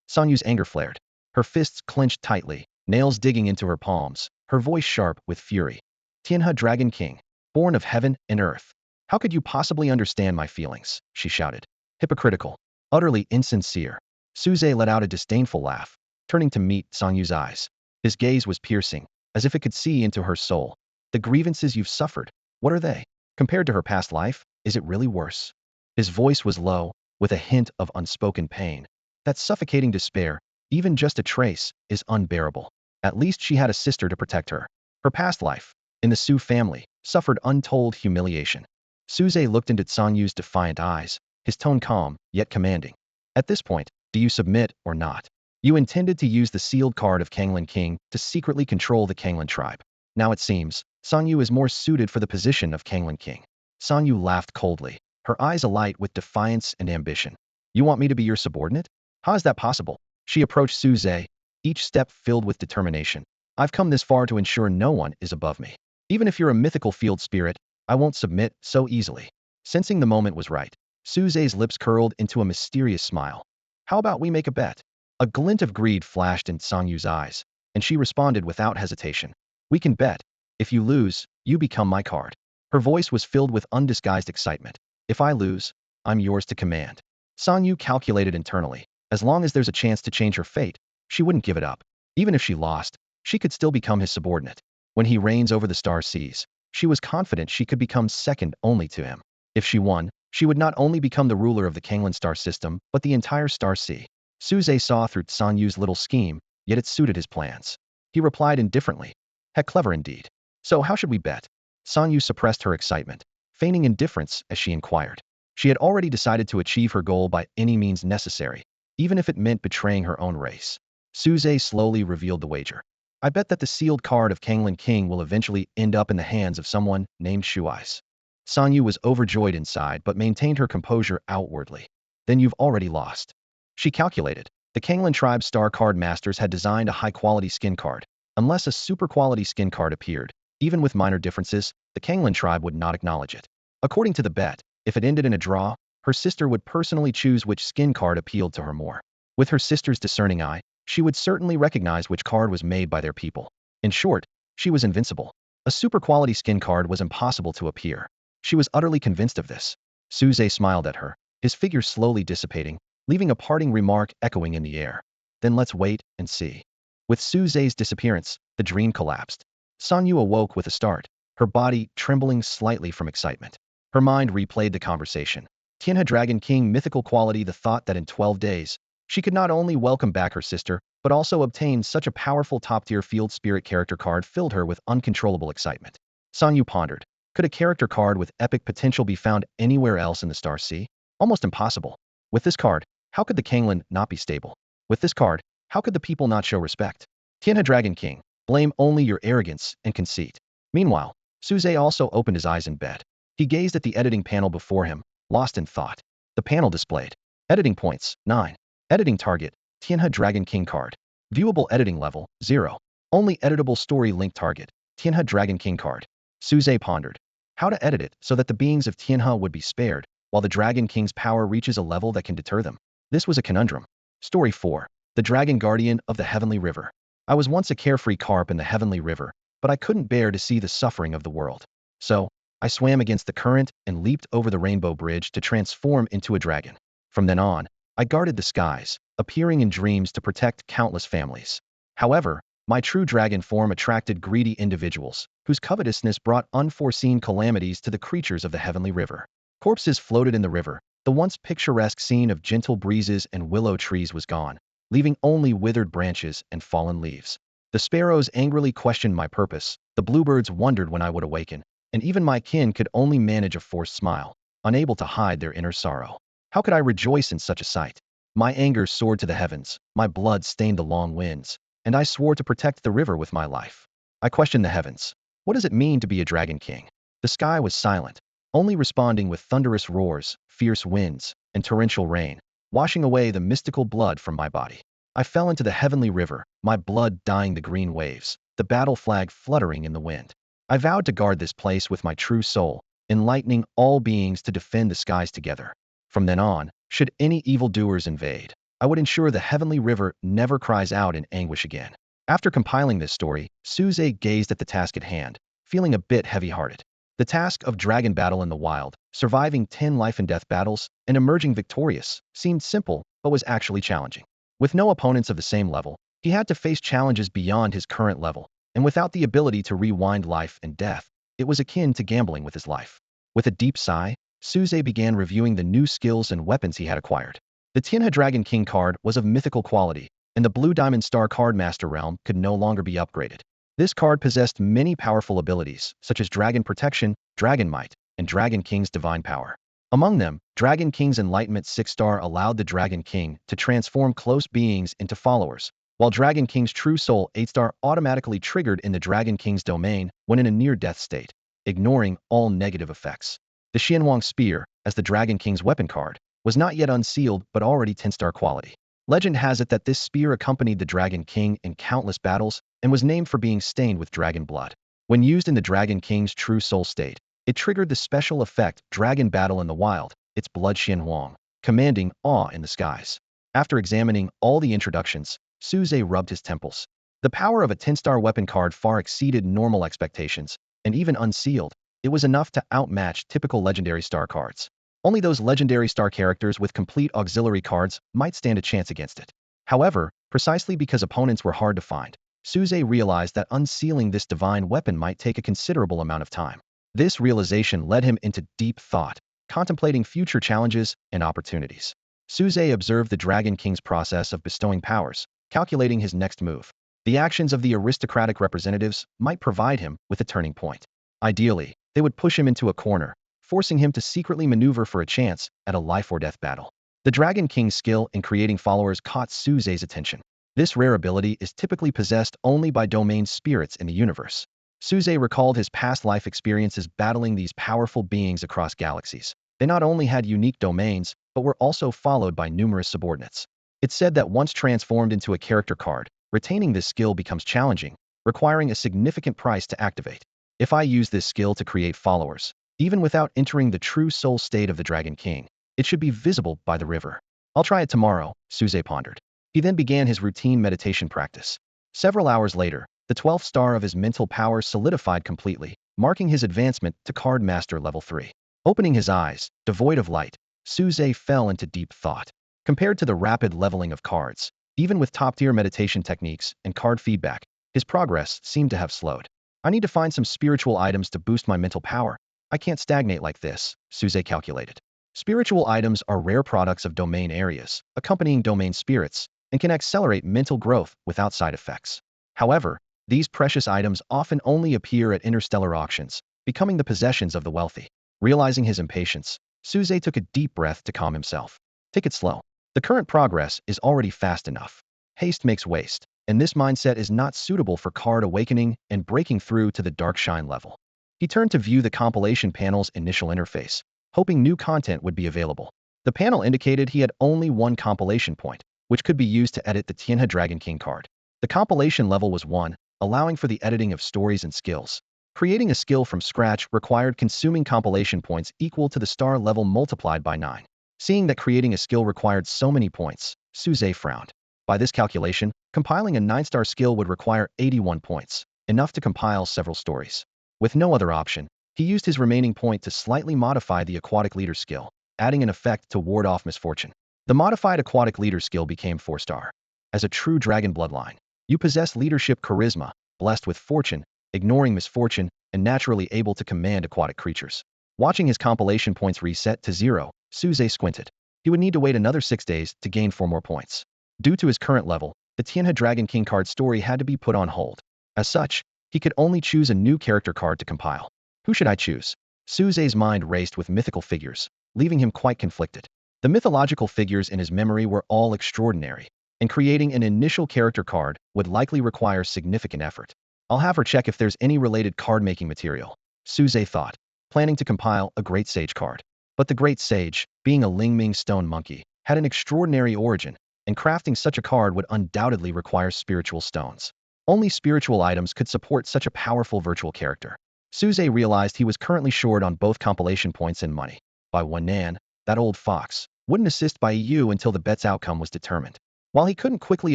Speaker 1: Sanyu's anger flared. Her fists clenched tightly, nails digging into her palms, her voice sharp with fury. Tianhe Dragon King, born of heaven and earth. How could you possibly understand my feelings? She shouted. Hypocritical. Utterly insincere. Suze let out a disdainful laugh, turning to meet Sanyu's eyes. His gaze was piercing, as if it could see into her soul. The grievances you've suffered, what are they? Compared to her past life, is it really worse? His voice was low, with a hint of unspoken pain. That suffocating despair, even just a trace, is unbearable. At least she had a sister to protect her. Her past life, in the Su family, suffered untold humiliation. Suze looked into Sanyu's defiant eyes, his tone calm, yet commanding. At this point, do you submit or not? You intended to use the sealed card of Kanglan King to secretly control the Kanglan tribe. Now it seems, Sanyu is more suited for the position of Kanglan King. Sanyu laughed coldly, her eyes alight with defiance and ambition. You want me to be your subordinate? How is that possible? She approached Suze, each step filled with determination. I've come this far to ensure no one is above me. Even if you're a mythical field spirit, I won't submit so easily. Sensing the moment was right, Suze's lips curled into a mysterious smile. How about we make a bet? A glint of greed flashed in Sanyu's eyes, and she responded without hesitation. We can bet. If you lose, you become my card. Her voice was filled with undisguised excitement. If I lose, I'm yours to command. Sanyu calculated internally. As long as there's a chance to change her fate, she wouldn't give it up. Even if she lost, she could still become his subordinate. When he reigns over the star seas, she was confident she could become second only to him. If she won, she would not only become the ruler of the Kanglan star system, but the entire star sea. Suze saw through Sanyu's little scheme, yet it suited his plans. He replied indifferently. Heck, clever indeed. So how should we bet? Sanyu suppressed her excitement, feigning indifference as she inquired. She had already decided to achieve her goal by any means necessary, even if it meant betraying her own race. Suze slowly revealed the wager. I bet that the sealed card of Kanglan King will eventually end up in the hands of someone named Shuais. Sanyu was overjoyed inside but maintained her composure outwardly. Then you've already lost. She calculated. The Kanglan tribe's star card masters had designed a high-quality skin card. Unless a super-quality skin card appeared, even with minor differences, the Kanglan tribe would not acknowledge it. According to the bet, if it ended in a draw, her sister would personally choose which skin card appealed to her more. With her sister's discerning eye, she would certainly recognize which card was made by their people. In short, she was invincible. A super-quality skin card was impossible to appear. She was utterly convinced of this. Suze smiled at her, his figure slowly dissipating, leaving a parting remark echoing in the air. Then let's wait and see. With Suze's disappearance, the dream collapsed. Sanyu awoke with a start, her body trembling slightly from excitement. Her mind replayed the conversation. Tianhe Dragon King mythical quality, the thought that in 12 days, she could not only welcome back her sister, but also obtain such a powerful top-tier field spirit character card filled her with uncontrollable excitement. Sanyu pondered. Could a character card with epic potential be found anywhere else in the Star Sea? Almost impossible. With this card, how could the Kanglan not be stable? With this card, how could the people not show respect? Tianhe Dragon King, blame only your arrogance and conceit. Meanwhile, Suze also opened his eyes in bed. He gazed at the editing panel before him, lost in thought. The panel displayed. Editing points, 9. Editing target, Tianhe Dragon King card. Viewable editing level, 0. Only editable story link target, Tianhe Dragon King card. Suze pondered. How to edit it so that the beings of Tianhe would be spared, while the Dragon King's power reaches a level that can deter them. This was a conundrum. Story 4. The Dragon Guardian of the Heavenly River. I was once a carefree carp in the Heavenly River, but I couldn't bear to see the suffering of the world. So, I swam against the current and leaped over the rainbow bridge to transform into a dragon. From then on, I guarded the skies, appearing in dreams to protect countless families. However, my true dragon form attracted greedy individuals, whose covetousness brought unforeseen calamities to the creatures of the heavenly river. Corpses floated in the river. The once picturesque scene of gentle breezes and willow trees was gone, leaving only withered branches and fallen leaves. The sparrows angrily questioned my purpose, the bluebirds wondered when I would awaken, and even my kin could only manage a forced smile, unable to hide their inner sorrow. How could I rejoice in such a sight? My anger soared to the heavens, my blood stained the long winds, and I swore to protect the river with my life. I questioned the heavens. What does it mean to be a dragon king? The sky was silent, only responding with thunderous roars, fierce winds, and torrential rain, washing away the mystical blood from my body. I fell into the heavenly river, my blood dyeing the green waves, the battle flag fluttering in the wind. I vowed to guard this place with my true soul, enlightening all beings to defend the skies together. From then on, should any evildoers invade, I would ensure the heavenly river never cries out in anguish again. After compiling this story, Suze gazed at the task at hand, feeling a bit heavy-hearted. The task of dragon battle in the wild, surviving 10 life-and-death battles, and emerging victorious, seemed simple, but was actually challenging. With no opponents of the same level, he had to face challenges beyond his current level, and without the ability to rewind life and death, it was akin to gambling with his life. With a deep sigh, Suze began reviewing the new skills and weapons he had acquired. The Tianhe Dragon King card was of mythical quality, and the Blue Diamond Star Card Master realm could no longer be upgraded. This card possessed many powerful abilities, such as Dragon Protection, Dragon Might, and Dragon King's Divine Power. Among them, Dragon King's Enlightenment 6-star allowed the Dragon King to transform close beings into followers, while Dragon King's True Soul 8-star automatically triggered in the Dragon King's domain when in a near-death state, ignoring all negative effects. The Xianwang Spear, as the Dragon King's weapon card, was not yet unsealed but already 10-star quality. Legend has it that this spear accompanied the Dragon King in countless battles and was named for being stained with dragon blood. When used in the Dragon King's True Soul state, it triggered the special effect Dragon Battle in the Wild, its blood Xianwang, commanding awe in the skies. After examining all the introductions, Suze rubbed his temples. The power of a 10-star weapon card far exceeded normal expectations, and even unsealed, it was enough to outmatch typical legendary star cards. Only those legendary star characters with complete auxiliary cards might stand a chance against it. However, precisely because opponents were hard to find, Suze realized that unsealing this divine weapon might take a considerable amount of time. This realization led him into deep thought, contemplating future challenges and opportunities. Suze observed the Dragon King's process of bestowing powers, calculating his next move. The actions of the aristocratic representatives might provide him with a turning point. Ideally, they would push him into a corner, forcing him to secretly maneuver for a chance at a life-or-death battle. The Dragon King's skill in creating followers caught Suze's attention. This rare ability is typically possessed only by domain spirits in the universe. Suze recalled his past life experiences battling these powerful beings across galaxies. They not only had unique domains, but were also followed by numerous subordinates. It's said that once transformed into a character card, retaining this skill becomes challenging, requiring a significant price to activate. If I use this skill to create followers, even without entering the true soul state of the Dragon King, it should be visible by the river. I'll try it tomorrow, Suze pondered. He then began his routine meditation practice. Several hours later, the 12th star of his mental power solidified completely, marking his advancement to Card Master Level 3. Opening his eyes, devoid of light, Suze fell into deep thought. Compared to the rapid leveling of cards, even with top-tier meditation techniques and card feedback, his progress seemed to have slowed. I need to find some spiritual items to boost my mental power. I can't stagnate like this, Suze calculated. Spiritual items are rare products of domain areas, accompanying domain spirits, and can accelerate mental growth without side effects. However, these precious items often only appear at interstellar auctions, becoming the possessions of the wealthy. Realizing his impatience, Suze took a deep breath to calm himself. Take it slow. The current progress is already fast enough. Haste makes waste, and this mindset is not suitable for card awakening and breaking through to the dark shine level. He turned to view the compilation panel's initial interface, hoping new content would be available. The panel indicated he had only one compilation point, which could be used to edit the Tianhe Dragon King card. The compilation level was 1, allowing for the editing of stories and skills. Creating a skill from scratch required consuming compilation points equal to the star level multiplied by 9. Seeing that creating a skill required so many points, Suze frowned. By this calculation, compiling a 9-star skill would require 81 points, enough to compile several stories. With no other option, he used his remaining point to slightly modify the aquatic leader skill, adding an effect to ward off misfortune. The modified aquatic leader skill became 4-star. As a true dragon bloodline, you possess leadership charisma, blessed with fortune, ignoring misfortune, and naturally able to command aquatic creatures. Watching his compilation points reset to 0, Suze squinted. He would need to wait another 6 days to gain 4 more points. Due to his current level, the Tianhe Dragon King card story had to be put on hold. As such, he could only choose a new character card to compile. Who should I choose? Suze's mind raced with mythical figures, leaving him quite conflicted. The mythological figures in his memory were all extraordinary, and creating an initial character card would likely require significant effort. I'll have her check if there's any related card-making material, Suze thought, planning to compile a Great Sage card. But the Great Sage, being a Lingming stone monkey, had an extraordinary origin, and crafting such a card would undoubtedly require spiritual stones. Only spiritual items could support such a powerful virtual character. Suze realized he was currently short on both compilation points and money. By one Nan, that old fox, wouldn't assist by EU until the bet's outcome was determined. While he couldn't quickly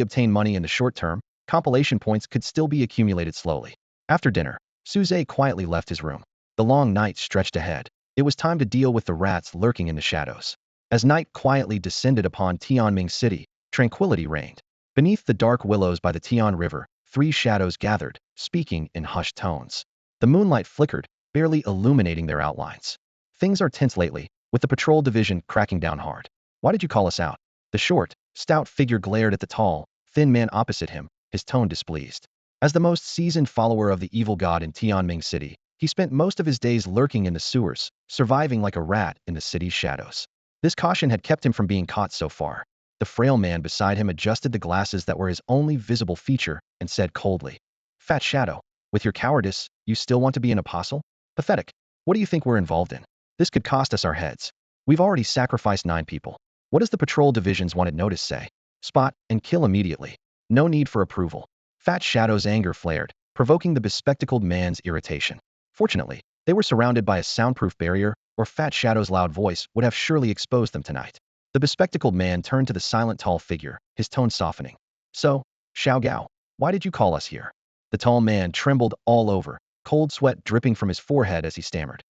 Speaker 1: obtain money in the short term, compilation points could still be accumulated slowly. After dinner, Suze quietly left his room. The long night stretched ahead. It was time to deal with the rats lurking in the shadows. As night quietly descended upon Tianming City, tranquility reigned. Beneath the dark willows by the Tian River, 3 shadows gathered, speaking in hushed tones. The moonlight flickered, barely illuminating their outlines. Things are tense lately, with the patrol division cracking down hard. Why did you call us out? The short, stout figure glared at the tall, thin man opposite him, his tone displeased. As the most seasoned follower of the evil god in Tianming City, he spent most of his days lurking in the sewers, surviving like a rat in the city's shadows. This caution had kept him from being caught so far. The frail man beside him adjusted the glasses that were his only visible feature and said coldly, "Fat Shadow, with your cowardice, you still want to be an apostle? Pathetic. What do you think we're involved in? This could cost us our heads. We've already sacrificed 9 people. What does the patrol division's wanted notice say? Spot and kill immediately. No need for approval." Fat Shadow's anger flared, provoking the bespectacled man's irritation. Fortunately, they were surrounded by a soundproof barrier, or Fat Shadow's loud voice would have surely exposed them tonight. The bespectacled man turned to the silent tall figure, his tone softening. "So, Xiao Gao, why did you call us here?" The tall man trembled all over, cold sweat dripping from his forehead as he stammered.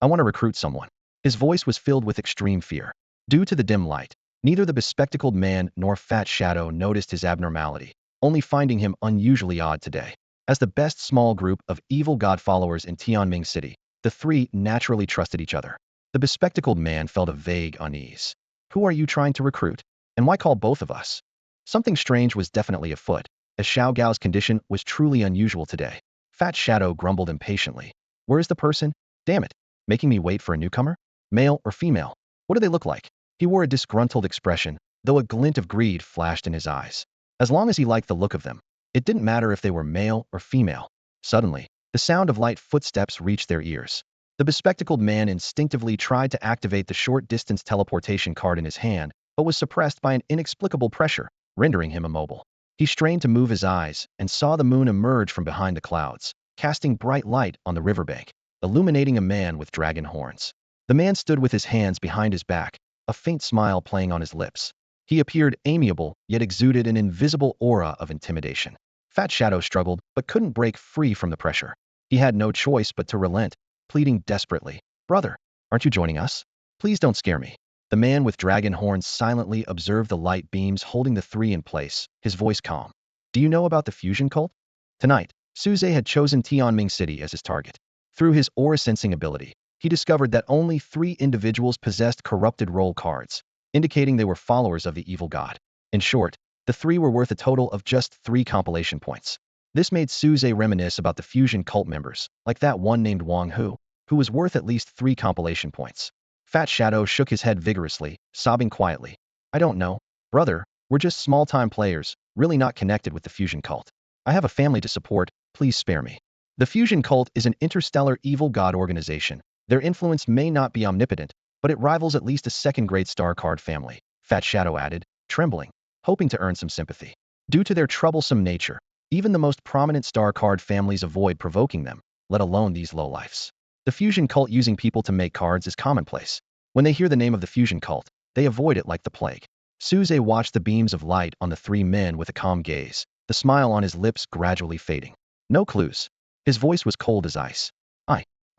Speaker 1: I want to recruit someone." His voice was filled with extreme fear. Due to the dim light, neither the bespectacled man nor Fat Shadow noticed his abnormality, only finding him unusually odd today. As the best small group of evil god followers in Tianming City, the 3 naturally trusted each other. The bespectacled man felt a vague unease. "Who are you trying to recruit? And why call both of us?" Something strange was definitely afoot, as Xiao Gao's condition was truly unusual today. Fat Shadow grumbled impatiently. "Where is the person? Damn it, making me wait for a newcomer? Male or female? What do they look like?" He wore a disgruntled expression, though a glint of greed flashed in his eyes. As long as he liked the look of them, it didn't matter if they were male or female. Suddenly, the sound of light footsteps reached their ears. The bespectacled man instinctively tried to activate the short-distance teleportation card in his hand, but was suppressed by an inexplicable pressure, rendering him immobile. He strained to move his eyes and saw the moon emerge from behind the clouds, casting bright light on the riverbank, illuminating a man with dragon horns. The man stood with his hands behind his back, a faint smile playing on his lips. He appeared amiable, yet exuded an invisible aura of intimidation. Fat Shadow struggled, but couldn't break free from the pressure. He had no choice but to relent, pleading desperately, "Brother, aren't you joining us? Please don't scare me." The man with dragon horns silently observed the light beams holding the 3 in place, his voice calm. "Do you know about the fusion cult?" Tonight, Suze had chosen Tianming City as his target. Through his aura sensing ability, he discovered that only 3 individuals possessed corrupted role cards, indicating they were followers of the evil god. In short, the 3 were worth a total of just 3 compilation points. This made Suze reminisce about the fusion cult members, like that one named Wang Hu, who was worth at least 3 compilation points. Fat Shadow shook his head vigorously, sobbing quietly. "I don't know, brother, we're just small-time players, really not connected with the fusion cult. I have a family to support, please spare me." The fusion cult is an interstellar evil god organization. Their influence may not be omnipotent, but it rivals at least a second-grade star card family, Fat Shadow added, trembling, hoping to earn some sympathy. Due to their troublesome nature, even the most prominent star card families avoid provoking them, let alone these lowlifes. The fusion cult using people to make cards is commonplace. When they hear the name of the fusion cult, they avoid it like the plague. Suze watched the beams of light on the 3 men with a calm gaze, the smile on his lips gradually fading. No clues. His voice was cold as ice.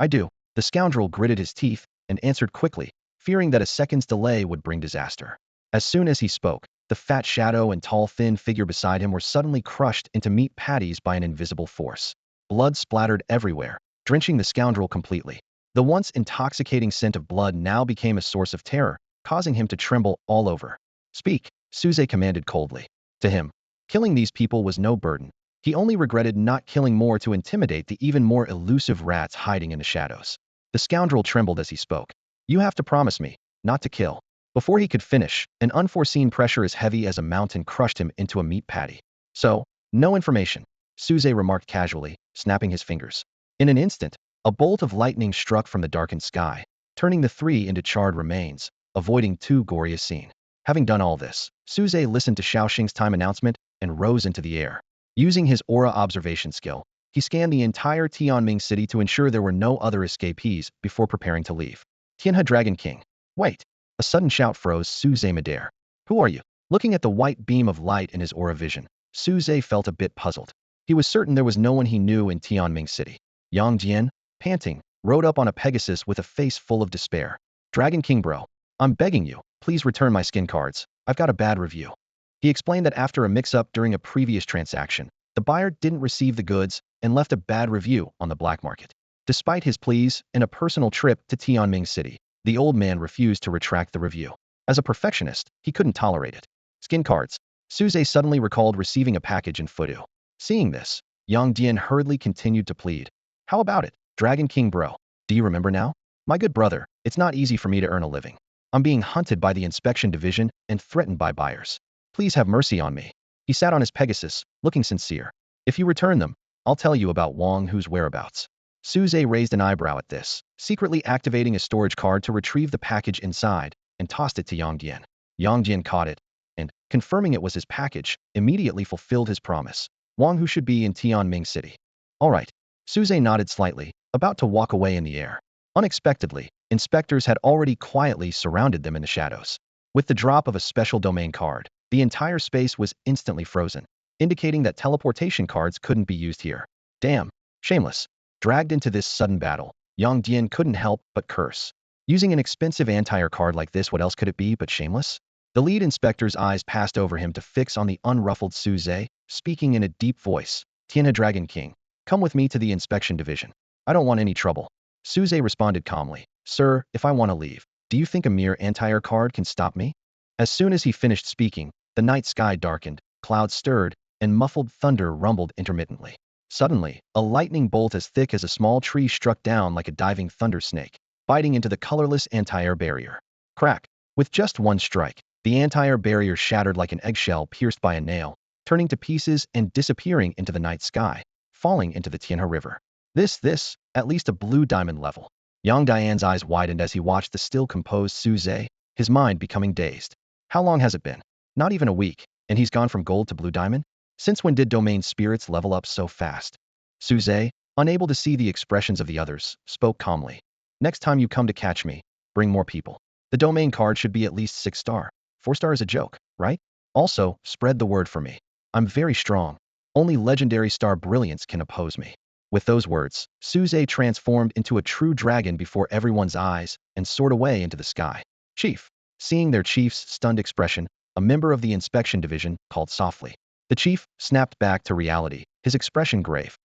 Speaker 1: I do. The scoundrel gritted his teeth and answered quickly, fearing that a second's delay would bring disaster. As soon as he spoke, the fat shadow and tall thin figure beside him were suddenly crushed into meat patties by an invisible force. Blood splattered everywhere, drenching the scoundrel completely. The once intoxicating scent of blood now became a source of terror, causing him to tremble all over. Speak, Suze commanded coldly. To him, killing these people was no burden. He only regretted not killing more to intimidate the even more elusive rats hiding in the shadows. The scoundrel trembled as he spoke. You have to promise me, not to kill. Before he could finish, an unforeseen pressure as heavy as a mountain crushed him into a meat patty. So, no information, Suze remarked casually, snapping his fingers. In an instant, a bolt of lightning struck from the darkened sky, turning the three into charred remains, avoiding too gory a scene. Having done all this, Suze listened to Xiaoxing's time announcement and rose into the air. Using his aura observation skill, he scanned the entire Tianming city to ensure there were no other escapees before preparing to leave. Tianhe Dragon King. Wait! A sudden shout froze Suze midair. Who are you? Looking at the white beam of light in his aura vision, Suze felt a bit puzzled. He was certain there was no one he knew in Tianming city. Yang Jian, panting, rode up on a Pegasus with a face full of despair. Dragon King bro, I'm begging you, please return my skin cards. I've got a bad review. He explained that after a mix-up during a previous transaction, the buyer didn't receive the goods and left a bad review on the black market. Despite his pleas and a personal trip to Tianming city, the old man refused to retract the review. As a perfectionist, he couldn't tolerate it. Skin cards. Suze suddenly recalled receiving a package in Fudu. Seeing this, Yang Dian hurriedly continued to plead. How about it, Dragon King bro? Do you remember now? My good brother, it's not easy for me to earn a living. I'm being hunted by the inspection division and threatened by buyers. Please have mercy on me. He sat on his Pegasus, looking sincere. If you return them, I'll tell you about Wang Hu's whereabouts. Suze raised an eyebrow at this, secretly activating a storage card to retrieve the package inside and tossed it to Yang Dian. Yang Dian caught it and, confirming it was his package, immediately fulfilled his promise. Wang Hu should be in Tianming city. All right. Suze nodded slightly, about to walk away in the air. Unexpectedly, inspectors had already quietly surrounded them in the shadows. With the drop of a special domain card, the entire space was instantly frozen, indicating that teleportation cards couldn't be used here. Damn, shameless. Dragged into this sudden battle, Yang Dian couldn't help but curse. Using an expensive anti-air card like this, what else could it be but shameless? The lead inspector's eyes passed over him to fix on the unruffled Suze, speaking in a deep voice. Tianhe Dragon King, come with me to the inspection division. I don't want any trouble. Suze responded calmly. Sir, if I want to leave, do you think a mere anti-air card can stop me? As soon as he finished speaking, the night sky darkened, clouds stirred, and muffled thunder rumbled intermittently. Suddenly, a lightning bolt as thick as a small tree struck down like a diving thunder snake, biting into the colorless anti-air barrier. Crack! With just one strike, the anti-air barrier shattered like an eggshell pierced by a nail, turning to pieces and disappearing into the night sky, falling into the Tianhe River. This, at least a blue diamond level. Yang Dian's eyes widened as he watched the still composed Suze, his mind becoming dazed. How long has it been? Not even a week, and he's gone from gold to blue diamond? Since when did domain spirits level up so fast? Suze, unable to see the expressions of the others, spoke calmly. Next time you come to catch me, bring more people. The domain card should be at least 6-star. 4-star is a joke, right? Also, spread the word for me. I'm very strong. Only legendary star brilliance can oppose me. With those words, Suze transformed into a true dragon before everyone's eyes and soared away into the sky. Chief. Seeing their chief's stunned expression, a member of the inspection division called softly. The chief snapped back to reality, his expression grave.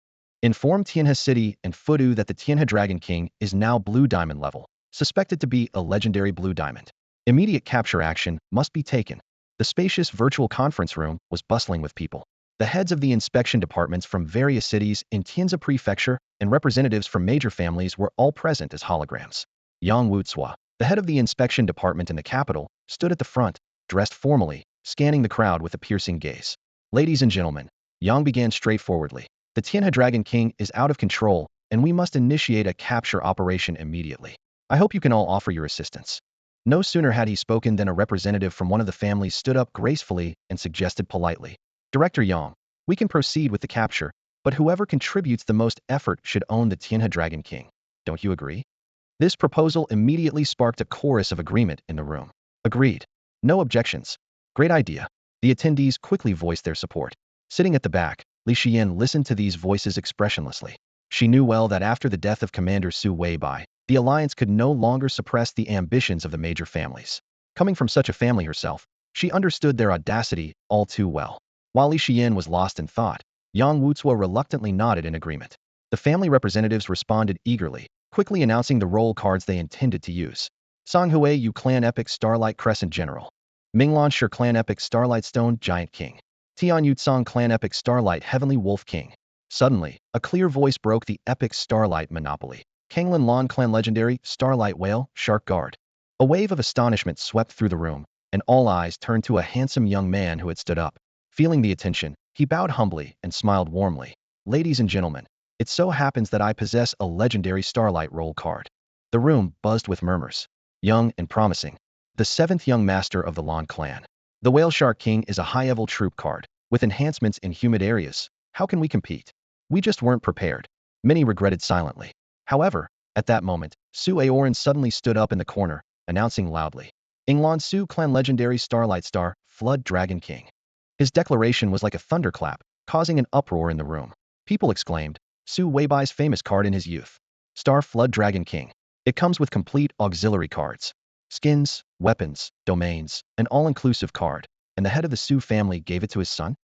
Speaker 1: Inform Tianhe City and Fudu that the Tianhe Dragon King is now blue diamond level, suspected to be a legendary blue diamond. Immediate capture action must be taken. The spacious virtual conference room was bustling with people. The heads of the inspection departments from various cities in Tianze Prefecture and representatives from major families were all present as holograms. Yang Wucua, the head of the inspection department in the capital, stood at the front, dressed formally, scanning the crowd with a piercing gaze. Ladies and gentlemen, Yang began straightforwardly. The Tianhe Dragon King is out of control, and we must initiate a capture operation immediately. I hope you can all offer your assistance. No sooner had he spoken than a representative from one of the families stood up gracefully and suggested politely. Director Yang, we can proceed with the capture, but whoever contributes the most effort should own the Tianhe Dragon King. Don't you agree? This proposal immediately sparked a chorus of agreement in the room. Agreed. No objections. Great idea. The attendees quickly voiced their support. Sitting at the back, Li Xian listened to these voices expressionlessly. She knew well that after the death of Commander Su Weibai, the alliance could no longer suppress the ambitions of the major families. Coming from such a family herself, she understood their audacity all too well. While Li Xian was lost in thought, Yang Wuzuo reluctantly nodded in agreement. The family representatives responded eagerly, quickly announcing the role cards they intended to use. Song Hui Yu Clan Epic Starlight Crescent General. Minglan Shi Clan Epic Starlight Stone Giant King. Tian Yutsong Clan Epic Starlight Heavenly Wolf King. Suddenly, a clear voice broke the epic Starlight monopoly. Kanglin Lan Clan Legendary Starlight Whale Shark Guard. A wave of astonishment swept through the room, and all eyes turned to a handsome young man who had stood up. Feeling the attention, he bowed humbly and smiled warmly. Ladies and gentlemen, it so happens that I possess a legendary Starlight roll card. The room buzzed with murmurs. Young and promising. The seventh young master of the Lan clan. The Whale Shark King is a high-level troop card, with enhancements in humid areas. How can we compete? We just weren't prepared. Many regretted silently. However, at that moment, Su Aoran suddenly stood up in the corner, announcing loudly. Inglan Su Clan Legendary Starlight Star, Flood Dragon King. His declaration was like a thunderclap, causing an uproar in the room. People exclaimed, Su Weibai's famous card in his youth. Star Flood Dragon King. It comes with complete auxiliary cards. Skins, weapons, domains, an all-inclusive card, and the head of the Su family gave it to his son?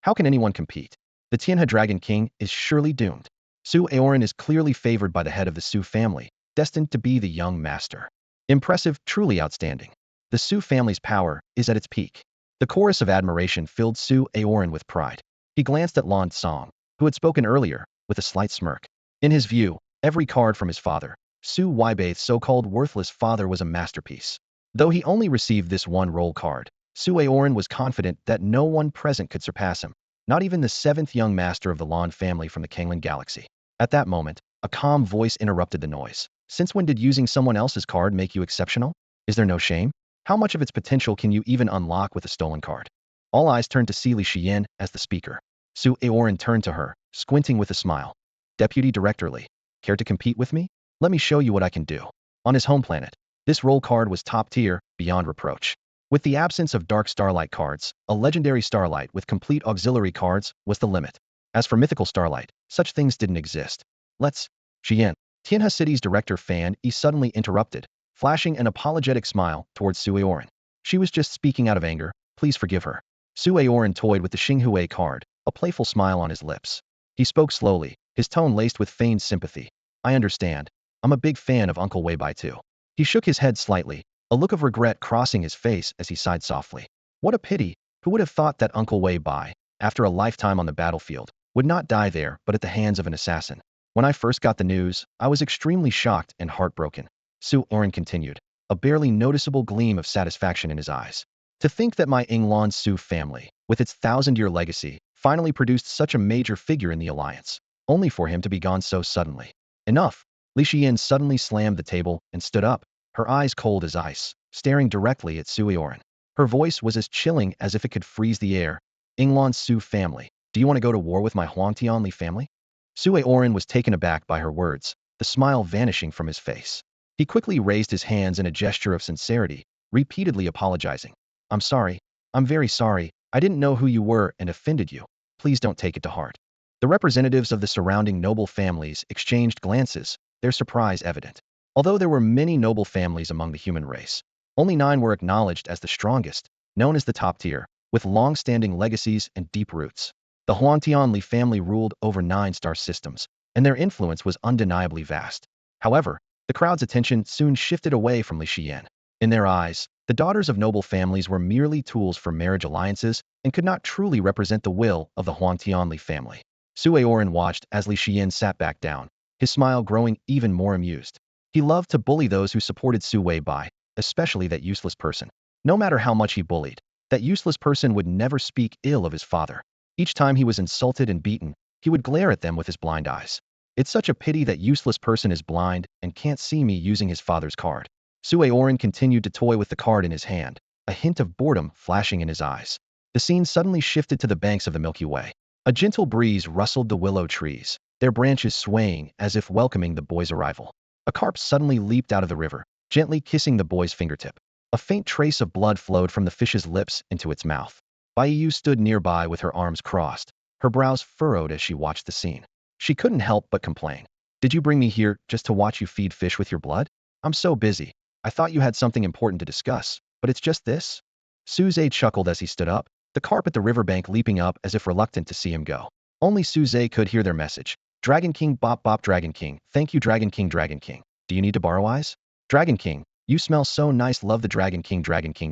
Speaker 1: How can anyone compete? The Tianhe Dragon King is surely doomed. Su Aoran is clearly favored by the head of the Su family, destined to be the young master. Impressive, truly outstanding. The Su family's power is at its peak. The chorus of admiration filled Su Aoran with pride. He glanced at Lan Song, who had spoken earlier, with a slight smirk. In his view, every card from his father, Su Weibai's so-called worthless father, was a masterpiece. Though he only received this one roll card, Su Aoran was confident that no one present could surpass him, not even the seventh young master of the Lan family from the Kanglan Galaxy. At that moment, a calm voice interrupted the noise. Since when did using someone else's card make you exceptional? Is there no shame? How much of its potential can you even unlock with a stolen card? All eyes turned to see Li Xian as the speaker. Su Aoran turned to her, squinting with a smile. Deputy Director Li, care to compete with me? Let me show you what I can do. On his home planet, this roll card was top tier, beyond reproach. With the absence of Dark Starlight cards, a legendary Starlight with complete auxiliary cards was the limit. As for mythical Starlight, such things didn't exist. Let's. Xian. Tianhe City's director Fan Yi suddenly interrupted, flashing an apologetic smile towards Su Aoran. She was just speaking out of anger, please forgive her. Su Aoran toyed with the Xinghui card, a playful smile on his lips. He spoke slowly, his tone laced with feigned sympathy. I understand. I'm a big fan of Uncle Weibai too. He shook his head slightly, a look of regret crossing his face as he sighed softly. What a pity! Who would have thought that Uncle Weibai, after a lifetime on the battlefield, would not die there but at the hands of an assassin? When I first got the news, I was extremely shocked and heartbroken. Su Aoran continued, a barely noticeable gleam of satisfaction in his eyes. To think that my Inglan Su family, with its thousand-year legacy, finally produced such a major figure in the alliance, only for him to be gone so suddenly. Enough! Li Xian suddenly slammed the table and stood up, her eyes cold as ice, staring directly at Su Aoran. Her voice was as chilling as if it could freeze the air. Inglan Su family, do you want to go to war with my Huangtian Li family? Su Aoran was taken aback by her words, the smile vanishing from his face. He quickly raised his hands in a gesture of sincerity, repeatedly apologizing. I'm sorry. I'm very sorry. I didn't know who you were and offended you. Please don't take it to heart. The representatives of the surrounding noble families exchanged glances, their surprise evident. Although there were many noble families among the human race, only 9 were acknowledged as the strongest, known as the top tier, with long-standing legacies and deep roots. The Huangtian Li family ruled over 9 star systems, and their influence was undeniably vast. However, the crowd's attention soon shifted away from Li Xian. In their eyes, the daughters of noble families were merely tools for marriage alliances and could not truly represent the will of the Huangtian Li family. Su Aoran watched as Li Xian sat back down, his smile growing even more amused. He loved to bully those who supported Su Weibai, especially that useless person. No matter how much he bullied, that useless person would never speak ill of his father. Each time he was insulted and beaten, he would glare at them with his blind eyes. It's such a pity that useless person is blind and can't see me using his father's card. Su Aoran continued to toy with the card in his hand, a hint of boredom flashing in his eyes. The scene suddenly shifted to the banks of the Milky Way. A gentle breeze rustled the willow trees, their branches swaying as if welcoming the boy's arrival. A carp suddenly leaped out of the river, gently kissing the boy's fingertip. A faint trace of blood flowed from the fish's lips into its mouth. Baiyu stood nearby with her arms crossed, her brows furrowed as she watched the scene. She couldn't help but complain. Did you bring me here just to watch you feed fish with your blood? I'm so busy. I thought you had something important to discuss, but it's just this? Suze chuckled as he stood up, the carp at the riverbank leaping up as if reluctant to see him go. Only Suze could hear their message. Dragon King bop bop Dragon King, thank you Dragon King Dragon King. Do you need to borrow eyes? Dragon King, you smell so nice love the Dragon King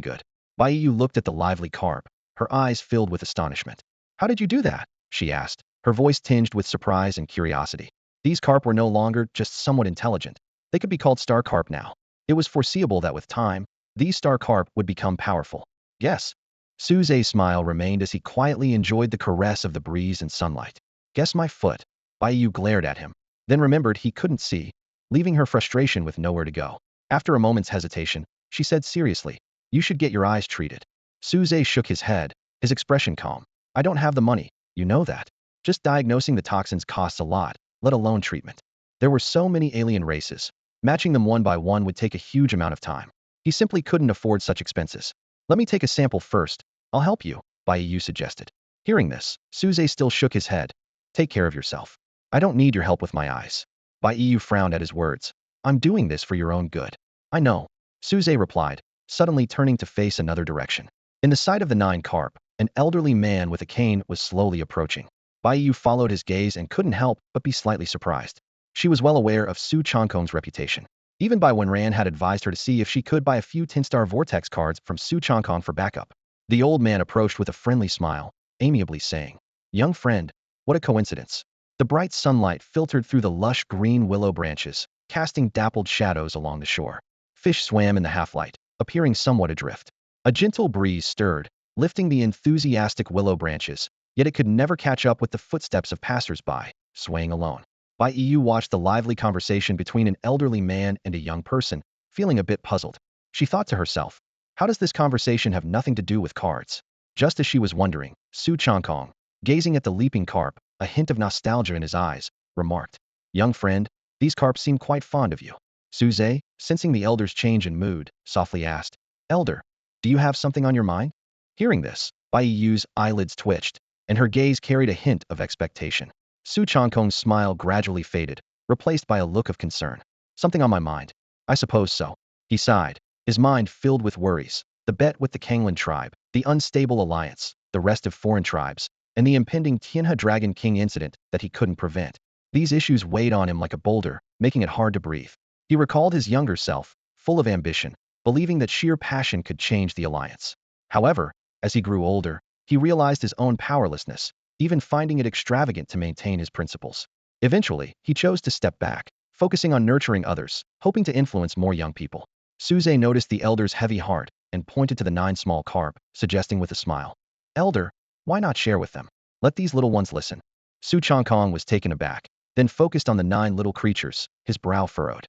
Speaker 1: good. Baiyu looked at the lively carp, her eyes filled with astonishment. How did you do that? She asked, her voice tinged with surprise and curiosity. These carp were no longer just somewhat intelligent. They could be called star carp now. It was foreseeable that with time, these star carp would become powerful. Yes. Suze's smile remained as he quietly enjoyed the caress of the breeze and sunlight. Guess my foot. Baiyu glared at him, then remembered he couldn't see, leaving her frustration with nowhere to go. After a moment's hesitation, she said seriously, you should get your eyes treated. Suze shook his head, his expression calm. I don't have the money, you know that. Just diagnosing the toxins costs a lot, let alone treatment. There were so many alien races. Matching them one by one would take a huge amount of time. He simply couldn't afford such expenses. Let me take a sample first. I'll help you, Baiyu suggested. Hearing this, Suze still shook his head. Take care of yourself. I don't need your help with my eyes. Baiyu frowned at his words. I'm doing this for your own good. I know. Suze replied, suddenly turning to face another direction. In the sight of the 9 carp, an elderly man with a cane was slowly approaching. Baiyu followed his gaze and couldn't help but be slightly surprised. She was well aware of Su Changkong's reputation. Even by when Ran had advised her to see if she could buy a few 10-star Vortex cards from Su Changkong for backup. The old man approached with a friendly smile, amiably saying, young friend, what a coincidence. The bright sunlight filtered through the lush green willow branches, casting dappled shadows along the shore. Fish swam in the half-light, appearing somewhat adrift. A gentle breeze stirred, lifting the enthusiastic willow branches, yet it could never catch up with the footsteps of passers-by, swaying alone. Baiyu watched the lively conversation between an elderly man and a young person, feeling a bit puzzled. She thought to herself, how does this conversation have nothing to do with cards? Just as she was wondering, Su Changkong, gazing at the leaping carp, a hint of nostalgia in his eyes, remarked, young friend, these carp seem quite fond of you. Suze, sensing the elder's change in mood, softly asked, elder, do you have something on your mind? Hearing this, Baiyu's eyelids twitched, and her gaze carried a hint of expectation. Su Changkong's smile gradually faded, replaced by a look of concern. Something on my mind. I suppose so. He sighed, his mind filled with worries. The bet with the Kanglan tribe, the unstable alliance, the rest of foreign tribes, and the impending Tianhe Dragon King incident that he couldn't prevent. These issues weighed on him like a boulder, making it hard to breathe. He recalled his younger self, full of ambition, believing that sheer passion could change the alliance. However, as he grew older, he realized his own powerlessness, even finding it extravagant to maintain his principles. Eventually, he chose to step back, focusing on nurturing others, hoping to influence more young people. Suze noticed the elder's heavy heart and pointed to the 9 small carp, suggesting with a smile, elder, why not share with them? Let these little ones listen. Su Changkong was taken aback, then focused on the 9 little creatures, his brow furrowed.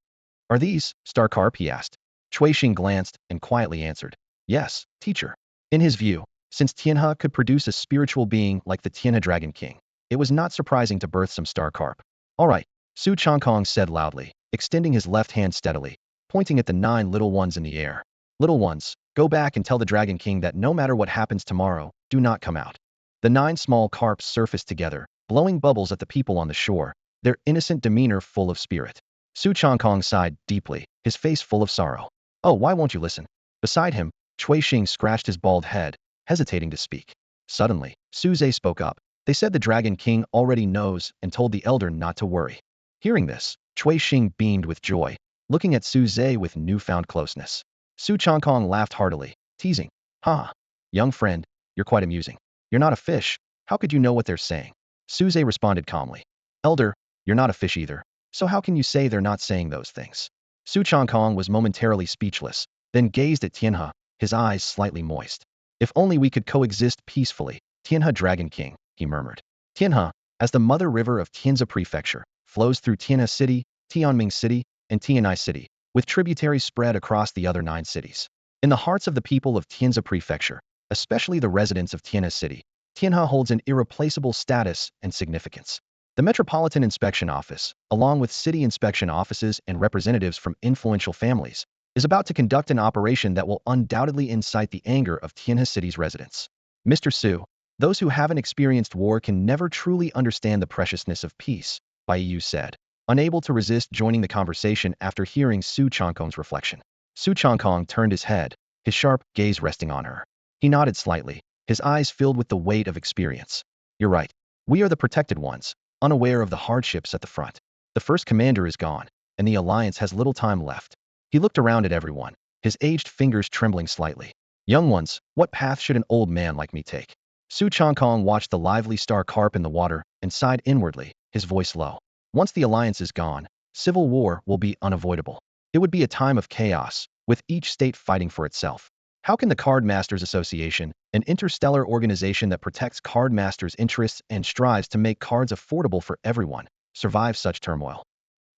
Speaker 1: Are these star carp? He asked. Cui Xing glanced and quietly answered, yes, teacher. In his view, since Tianhe could produce a spiritual being like the Tianhe Dragon King, it was not surprising to birth some star carp. All right, Su Changkong said loudly, extending his left hand steadily, pointing at the 9 little ones in the air. Little ones, go back and tell the Dragon King that no matter what happens tomorrow, do not come out. The 9 small carps surfaced together, blowing bubbles at the people on the shore, their innocent demeanor full of spirit. Su Changkong sighed deeply, his face full of sorrow. Oh, why won't you listen? Beside him, Cui Xing scratched his bald head, hesitating to speak. Suddenly, Suze spoke up. They said the Dragon King already knows and told the elder not to worry. Hearing this, Cui Xing beamed with joy, looking at Suze with newfound closeness. Su Changkong laughed heartily, teasing, ha, young friend, you're quite amusing. You're not a fish, how could you know what they're saying? Suze responded calmly, elder, you're not a fish either, so how can you say they're not saying those things? Su Changkong was momentarily speechless, then gazed at Tianhe, his eyes slightly moist. If only we could coexist peacefully, Tianhe Dragon King, he murmured. Tianhe, as the mother river of Tianzi Prefecture, flows through Tianhe City, Tianming City, and Tianai City, with tributaries spread across the other 9 cities. In the hearts of the people of Tianzi Prefecture, especially the residents of Tianhe City, Tianhe holds an irreplaceable status and significance. The Metropolitan Inspection Office, along with city inspection offices and representatives from influential families, is about to conduct an operation that will undoubtedly incite the anger of Tianhe City's residents. Mr. Su, Those who haven't experienced war can never truly understand the preciousness of peace, Bai said, unable to resist joining the conversation after hearing Su Changkong's reflection. Su Changkong turned his head, his sharp gaze resting on her. He nodded slightly, his eyes filled with the weight of experience. You're right. We are the protected ones, unaware of the hardships at the front. The first commander is gone, and the alliance has little time left. He looked around at everyone, his aged fingers trembling slightly. Young ones, what path should an old man like me take? Su Changkong watched the lively star carp in the water and sighed inwardly, his voice low. Once the alliance is gone, civil war will be unavoidable. It would be a time of chaos, with each state fighting for itself. How can the Card Masters Association, an interstellar organization that protects card masters' interests and strives to make cards affordable for everyone, survive such turmoil?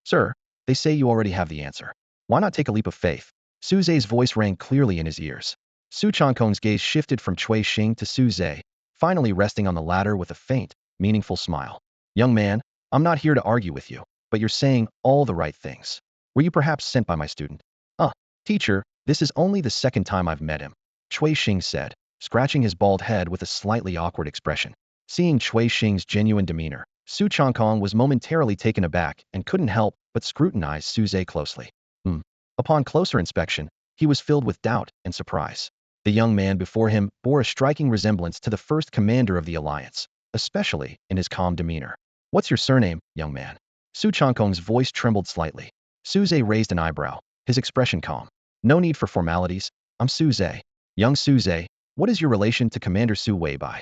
Speaker 1: Sir, they say you already have the answer. Why not take a leap of faith? Su Zhe's voice rang clearly in his ears. Su Changkong's gaze shifted from Cui Xing to Su Zhe, finally resting on the latter with a faint, meaningful smile. Young man, I'm not here to argue with you, but you're saying all the right things. Were you perhaps sent by my student? Teacher, this is only the second time I've met him, Cui Xing said, scratching his bald head with a slightly awkward expression. Seeing Cui Xing's genuine demeanor, Su Changkong was momentarily taken aback and couldn't help but scrutinize Su Zhe closely. Upon closer inspection, he was filled with doubt and surprise. The young man before him bore a striking resemblance to the first commander of the alliance, especially in his calm demeanor. What's your surname, young man? Su Changkong's voice trembled slightly. Su Zhe raised an eyebrow, his expression calm. No need for formalities. I'm Su Zhe. Young Su Zhe, what is your relation to Commander Su Weibai?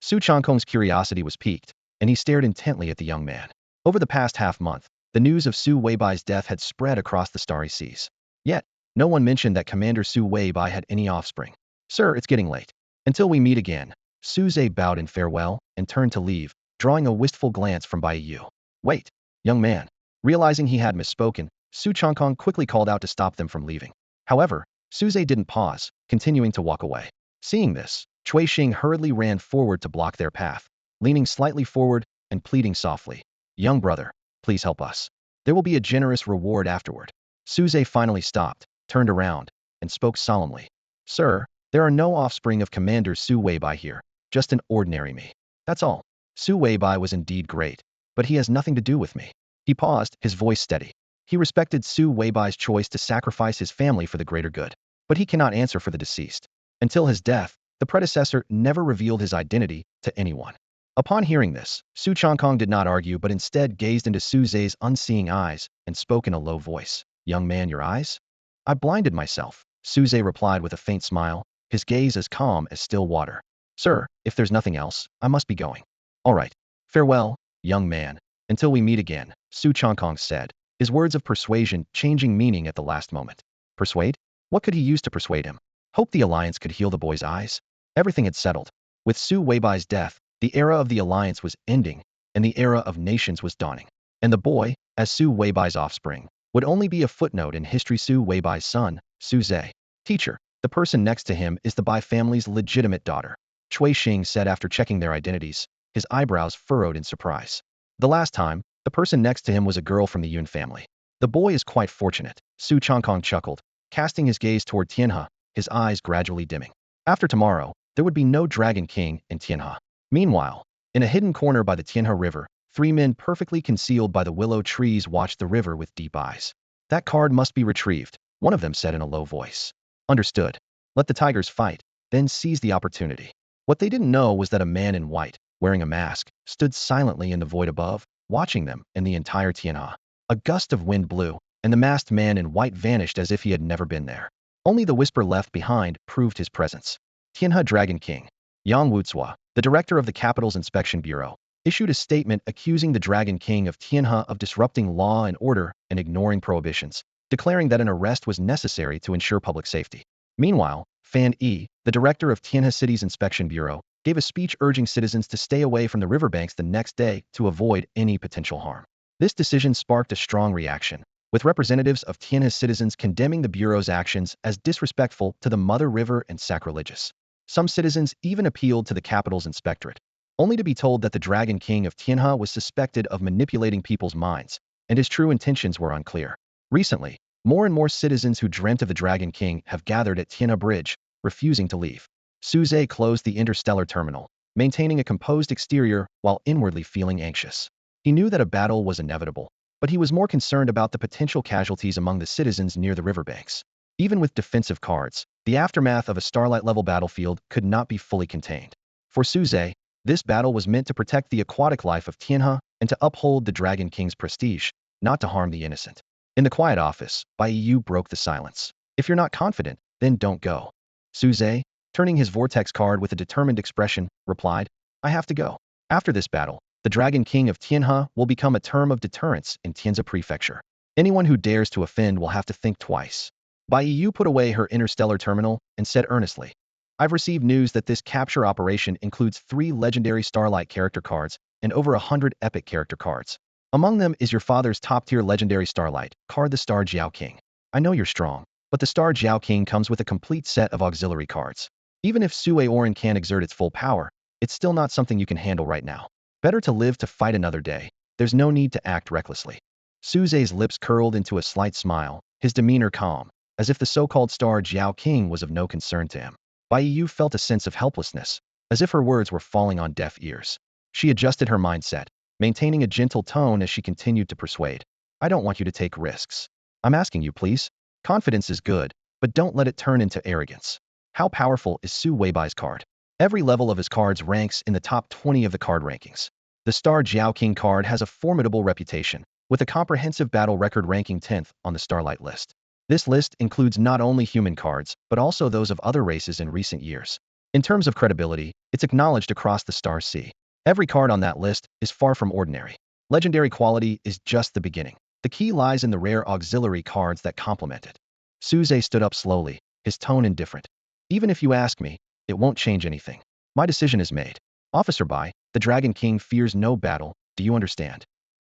Speaker 1: Su Changkong's curiosity was piqued, and he stared intently at the young man. Over the past half-month, the news of Su Weibai's death had spread across the starry seas. Yet, no one mentioned that Commander Su Weibai had any offspring. Sir, it's getting late. Until we meet again. Su Zhe bowed in farewell and turned to leave, drawing a wistful glance from Bai Yu. Wait, young man. Realizing he had misspoken, Su Changkong quickly called out to stop them from leaving. However, Su Zhe didn't pause, continuing to walk away. Seeing this, Cui Xing hurriedly ran forward to block their path, leaning slightly forward and pleading softly. Young brother, please help us. There will be a generous reward afterward. Su Zhe finally stopped, turned around, and spoke solemnly. Sir, there are no offspring of Commander Su Weibai here, just an ordinary me. That's all. Su Weibai was indeed great, but he has nothing to do with me. He paused, his voice steady. He respected Su Weibai's choice to sacrifice his family for the greater good, but he cannot answer for the deceased. Until his death, the predecessor never revealed his identity to anyone. Upon hearing this, Su Changkong did not argue but instead gazed into Su Zhe's unseeing eyes and spoke in a low voice. Young man, your eyes? I blinded myself, Su Zhe replied with a faint smile, his gaze as calm as still water. Sir, if there's nothing else, I must be going. All right. Farewell, young man. Until we meet again, Su Changkong said, his words of persuasion changing meaning at the last moment. Persuade? What could he use to persuade him? Hope the alliance could heal the boy's eyes? Everything had settled. With Su Weibai's death, the era of the alliance was ending, and the era of nations was dawning. And the boy, as Su Weibai's offspring, would only be a footnote in history. Su Weibai's son, Su Zhe. Teacher, the person next to him is the Bai family's legitimate daughter, Cui Xing said after checking their identities, his eyebrows furrowed in surprise. The last time, the person next to him was a girl from the Yun family. The boy is quite fortunate, Su Changkong chuckled, casting his gaze toward Tianhe, his eyes gradually dimming. After tomorrow, there would be no Dragon King in Tianhe. Meanwhile, in a hidden corner by the Tianhe River, 3 men perfectly concealed by the willow trees watched the river with deep eyes. That card must be retrieved, one of them said in a low voice. Understood. Let the tigers fight, then seize the opportunity. What they didn't know was that a man in white, wearing a mask, stood silently in the void above, watching them and the entire Tianhe. A gust of wind blew, and the masked man in white vanished as if he had never been there. Only the whisper left behind proved his presence. Tianhe Dragon King, Yang Wucua, the director of the capital's inspection bureau, issued a statement accusing the Dragon King of Tianhe of disrupting law and order and ignoring prohibitions, declaring that an arrest was necessary to ensure public safety. Meanwhile, Fan Yi, the director of Tianhe City's inspection bureau, gave a speech urging citizens to stay away from the riverbanks the next day to avoid any potential harm. This decision sparked a strong reaction, with representatives of Tianhe citizens condemning the bureau's actions as disrespectful to the Mother River and sacrilegious. Some citizens even appealed to the capital's inspectorate, only to be told that the Dragon King of Tianhe was suspected of manipulating people's minds, and his true intentions were unclear. Recently, more and more citizens who dreamt of the Dragon King have gathered at Tianhe Bridge, refusing to leave. Su Zhe closed the interstellar terminal, maintaining a composed exterior while inwardly feeling anxious. He knew that a battle was inevitable, but he was more concerned about the potential casualties among the citizens near the riverbanks. Even with defensive cards, the aftermath of a Starlight-level battlefield could not be fully contained. For Suze, this battle was meant to protect the aquatic life of Tianhe and to uphold the Dragon King's prestige, not to harm the innocent. In the quiet office, Bai Yu broke the silence. If you're not confident, then don't go. Suze, turning his vortex card with a determined expression, replied, I have to go. After this battle, the Dragon King of Tianhe will become a term of deterrence in Tianze Prefecture. Anyone who dares to offend will have to think twice. Bai Yu put away her interstellar terminal and said earnestly, I've received news that this capture operation includes 3 legendary Starlight character cards and over 100 epic character cards. Among them is your father's top-tier legendary Starlight card, the Star Jiao King. I know you're strong, but the Star Jiao King comes with a complete set of auxiliary cards. Even if Sue Oren can exert its full power, it's still not something you can handle right now. Better to live to fight another day. There's no need to act recklessly. Suze's lips curled into a slight smile, his demeanor calm, as if the so-called Star Jiao King was of no concern to him. Bai Yu felt a sense of helplessness, as if her words were falling on deaf ears. She adjusted her mindset, maintaining a gentle tone as she continued to persuade. I don't want you to take risks. I'm asking you, please. Confidence is good, but don't let it turn into arrogance. How powerful is Su Weibai's card? Every level of his cards ranks in the top 20 of the card rankings. The Star Jiao King card has a formidable reputation, with a comprehensive battle record ranking 10th on the Starlight list. This list includes not only human cards, but also those of other races in recent years. In terms of credibility, it's acknowledged across the Star Sea. Every card on that list is far from ordinary. Legendary quality is just the beginning. The key lies in the rare auxiliary cards that complement it. Suze stood up slowly, his tone indifferent. Even if you ask me, it won't change anything. My decision is made. Officer Bai, the Dragon King fears no battle, do you understand?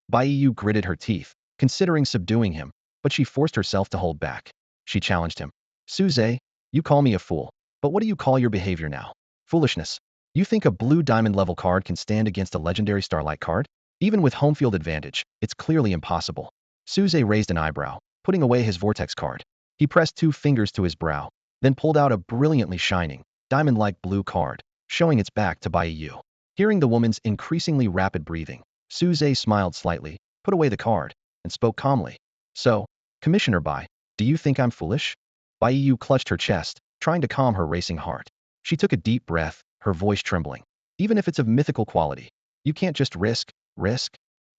Speaker 1: Bai Yu gritted her teeth, considering subduing him, but she forced herself to hold back. She challenged him. Suze, you call me a fool, but what do you call your behavior now? Foolishness. You think a blue diamond level card can stand against a legendary Starlight card? Even with home field advantage, it's clearly impossible. Suze raised an eyebrow, putting away his vortex card. He pressed 2 fingers to his brow, then pulled out a brilliantly shining, diamond-like blue card, showing its back to Bai Yu. Hearing the woman's increasingly rapid breathing, Suze smiled slightly, put away the card, and spoke calmly. So, Commissioner Bai, do you think I'm foolish? Bai Yu clutched her chest, trying to calm her racing heart. She took a deep breath, her voice trembling. Even if it's of mythical quality, you can't just risk.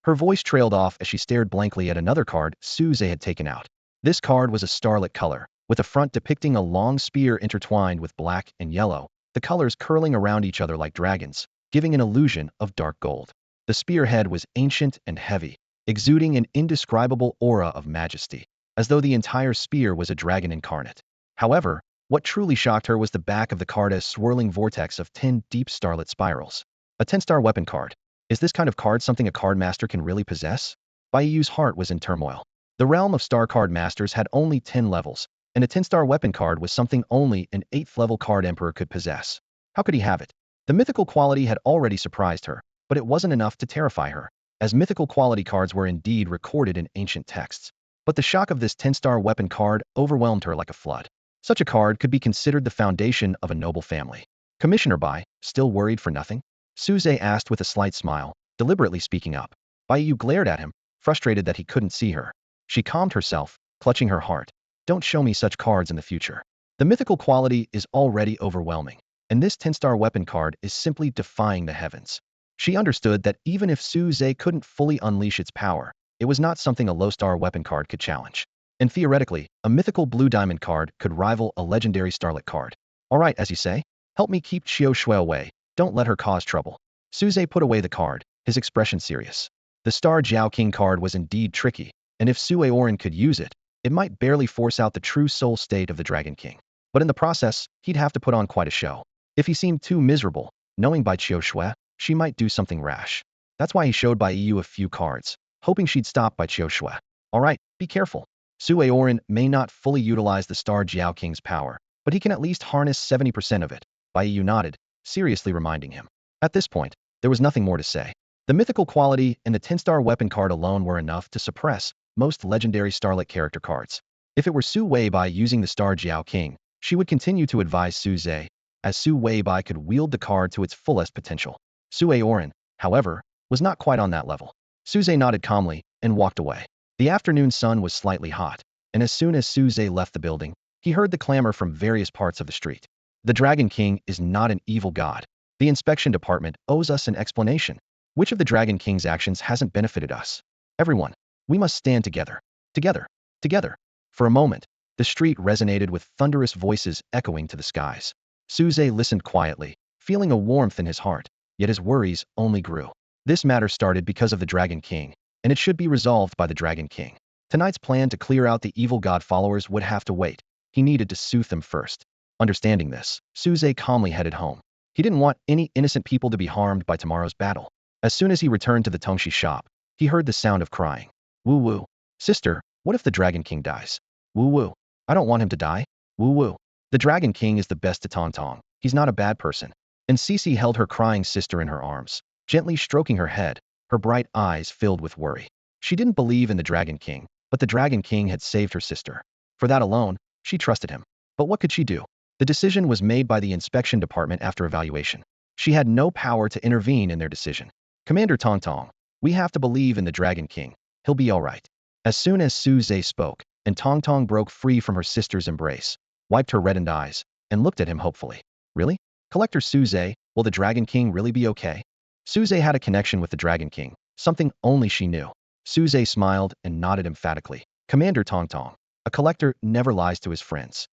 Speaker 1: Her voice trailed off as she stared blankly at another card Suze had taken out. This card was a starlit color, with a front depicting a long spear intertwined with black and yellow, the colors curling around each other like dragons, giving an illusion of dark gold. The spearhead was ancient and heavy, exuding an indescribable aura of majesty, as though the entire spear was a dragon incarnate. However, what truly shocked her was the back of the card, a swirling vortex of 10 deep starlit spirals. A 10-star weapon card. Is this kind of card something a card master can really possess? Bai Yu's heart was in turmoil. The realm of star card masters had only 10 levels, and a 10-star weapon card was something only an 8th level card emperor could possess. How could he have it? The mythical quality had already surprised her, but it wasn't enough to terrify her, as mythical quality cards were indeed recorded in ancient texts. But the shock of this 10-star weapon card overwhelmed her like a flood. Such a card could be considered the foundation of a noble family. Commissioner Bai, still worried for nothing? Suze asked with a slight smile, deliberately speaking up. Bai Yu glared at him, frustrated that he couldn't see her. She calmed herself, clutching her heart. Don't show me such cards in the future. The mythical quality is already overwhelming, and this 10-star weapon card is simply defying the heavens. She understood that even if Suze couldn't fully unleash its power, it was not something a low-star weapon card could challenge. And theoretically, a mythical blue diamond card could rival a legendary starlit card. All right, as you say, help me keep Qiu Shui away. Don't let her cause trouble. Suze put away the card, his expression serious. The Star Jiao King card was indeed tricky, and if Sue Oren could use it, it might barely force out the true soul state of the Dragon King. But in the process, he'd have to put on quite a show. If he seemed too miserable, knowing Bai Qiu Shui, she might do something rash. That's why he showed Bai Yu a few cards, hoping she'd stop Bai Qiu Shui. All right, be careful. Sue Oren may not fully utilize the Star Jiao King's power, but he can at least harness 70% of it. Bai Yu nodded, seriously reminding him. At this point, there was nothing more to say. The mythical quality and the 10-star weapon card alone were enough to suppress most legendary starlit character cards. If it were Su Wei Bai using the Star Jiao King, she would continue to advise Suze, as Su Weibai could wield the card to its fullest potential. Su Aoran, however, was not quite on that level. Suze nodded calmly and walked away. The afternoon sun was slightly hot, and as soon as Suze left the building, he heard the clamor from various parts of the street. The Dragon King is not an evil god. The inspection department owes us an explanation. Which of the Dragon King's actions hasn't benefited us? Everyone, we must stand together. Together. Together. For a moment, the street resonated with thunderous voices echoing to the skies. Suze listened quietly, feeling a warmth in his heart, yet his worries only grew. This matter started because of the Dragon King, and it should be resolved by the Dragon King. Tonight's plan to clear out the evil god followers would have to wait. He needed to soothe them first. Understanding this, Suze calmly headed home. He didn't want any innocent people to be harmed by tomorrow's battle. As soon as he returned to the Tongshi shop, he heard the sound of crying. Woo woo. Sister, what if the Dragon King dies? Woo woo. I don't want him to die. Woo woo. The Dragon King is the best to Tong Tong. He's not a bad person. And Cece held her crying sister in her arms, gently stroking her head, her bright eyes filled with worry. She didn't believe in the Dragon King, but the Dragon King had saved her sister. For that alone, she trusted him. But what could she do? The decision was made by the inspection department after evaluation. She had no power to intervene in their decision. Commander Tong Tong, we have to believe in the Dragon King. He'll be all right. As soon as Suze spoke, and Tong Tong broke free from her sister's embrace, wiped her reddened eyes, and looked at him hopefully. Really? Collector Suze, will the Dragon King really be okay? Suze had a connection with the Dragon King, something only she knew. Suze smiled and nodded emphatically. Commander Tong Tong, a collector never lies to his friends.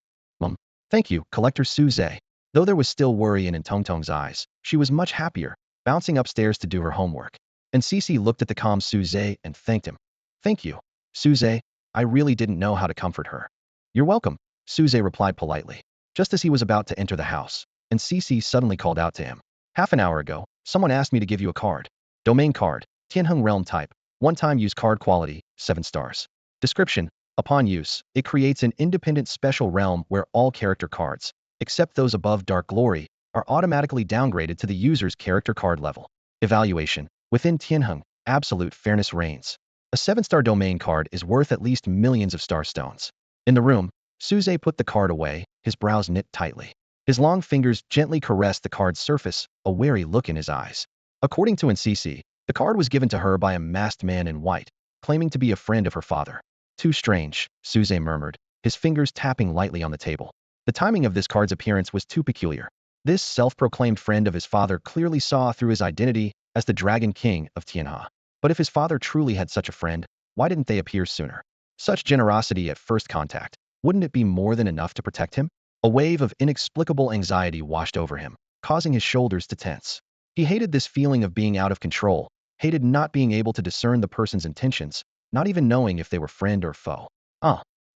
Speaker 1: Thank you, Collector Suze. Though there was still worry in Tong Tong's eyes, she was much happier, bouncing upstairs to do her homework. And Cece looked at the calm Suze and thanked him. Thank you, Suze. I really didn't know how to comfort her. You're welcome, Suze replied politely. Just as he was about to enter the house, and Cece suddenly called out to him. Half an hour ago, someone asked me to give you a card. Domain card, Tianheng Realm type, one-time use card quality, 7 stars. Description: upon use, it creates an independent special realm where all character cards, except those above Dark Glory, are automatically downgraded to the user's character card level. Evaluation: within Tianheng, absolute fairness reigns. A 7-star domain card is worth at least millions of star stones. In the room, Suze put the card away, his brows knit tightly. His long fingers gently caressed the card's surface, a wary look in his eyes. According to Ncc, the card was given to her by a masked man in white, claiming to be a friend of her father. Too strange, Suze murmured, his fingers tapping lightly on the table. The timing of this card's appearance was too peculiar. This self-proclaimed friend of his father clearly saw through his identity as the Dragon King of Tianhe. But if his father truly had such a friend, why didn't they appear sooner? Such generosity at first contact, wouldn't it be more than enough to protect him? A wave of inexplicable anxiety washed over him, causing his shoulders to tense. He hated this feeling of being out of control, hated not being able to discern the person's intentions, not even knowing if they were friend or foe.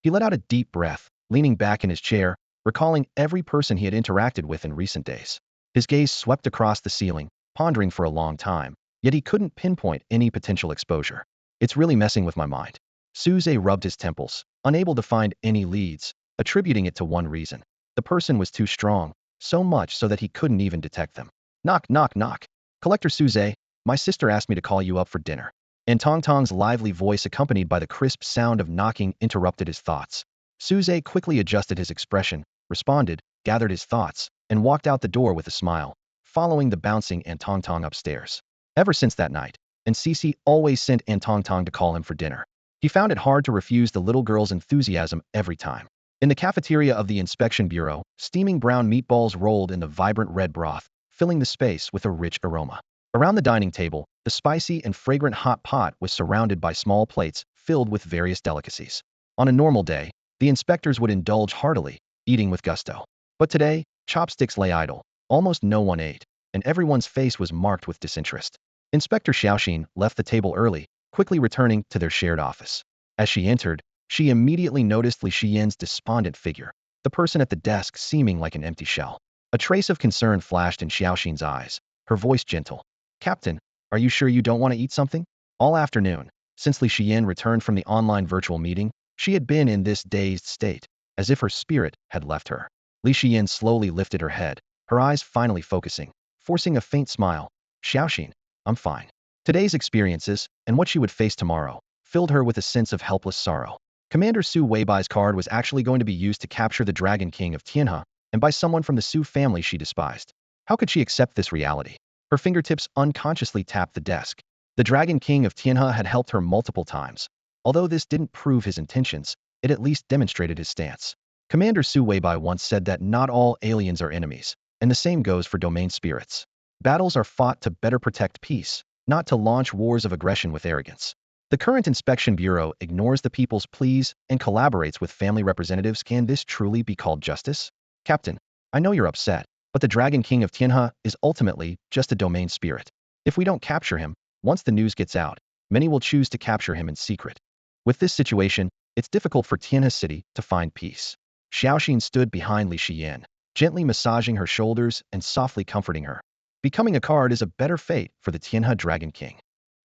Speaker 1: He let out a deep breath, leaning back in his chair, recalling every person he had interacted with in recent days. His gaze swept across the ceiling, pondering for a long time, yet he couldn't pinpoint any potential exposure. It's really messing with my mind. Suze rubbed his temples, unable to find any leads, attributing it to one reason. The person was too strong, so much so that he couldn't even detect them. Knock, knock, knock. Collector Suze, my sister asked me to call you up for dinner. And Tong Tong's lively voice accompanied by the crisp sound of knocking interrupted his thoughts. Suze quickly adjusted his expression, responded, gathered his thoughts, and walked out the door with a smile, following the bouncing Tong Tong upstairs. Ever since that night, Cece always sent Tong Tong to call him for dinner. He found it hard to refuse the little girl's enthusiasm every time. In the cafeteria of the inspection bureau, steaming brown meatballs rolled in the vibrant red broth, filling the space with a rich aroma. Around the dining table, the spicy and fragrant hot pot was surrounded by small plates filled with various delicacies. On a normal day, the inspectors would indulge heartily, eating with gusto. But today, chopsticks lay idle, almost no one ate, and everyone's face was marked with disinterest. Inspector Xiaoxin left the table early, quickly returning to their shared office. As she entered, she immediately noticed Li Xian's despondent figure, the person at the desk seeming like an empty shell. A trace of concern flashed in Xiaoxin's eyes, her voice gentle. Captain, are you sure you don't want to eat something? All afternoon, since Li Xian returned from the online virtual meeting, she had been in this dazed state, as if her spirit had left her. Li Xian slowly lifted her head, her eyes finally focusing, forcing a faint smile. Xiaoxin, I'm fine. Today's experiences, and what she would face tomorrow, filled her with a sense of helpless sorrow. Commander Su Weibai's card was actually going to be used to capture the Dragon King of Tianhe, and by someone from the Su family she despised. How could she accept this reality? Her fingertips unconsciously tapped the desk. The Dragon King of Tianhe had helped her multiple times. Although this didn't prove his intentions, it at least demonstrated his stance. Commander Su Weibai once said that not all aliens are enemies, and the same goes for domain spirits. Battles are fought to better protect peace, not to launch wars of aggression with arrogance. The current Inspection Bureau ignores the people's pleas and collaborates with family representatives. Can this truly be called justice? Captain, I know you're upset, but the Dragon King of Tianhe is ultimately just a domain spirit. If we don't capture him, once the news gets out, many will choose to capture him in secret. With this situation, it's difficult for Tianhe City to find peace. Xiaoxin stood behind Li Xiyan, gently massaging her shoulders and softly comforting her. Becoming a card is a better fate for the Tianhe Dragon King.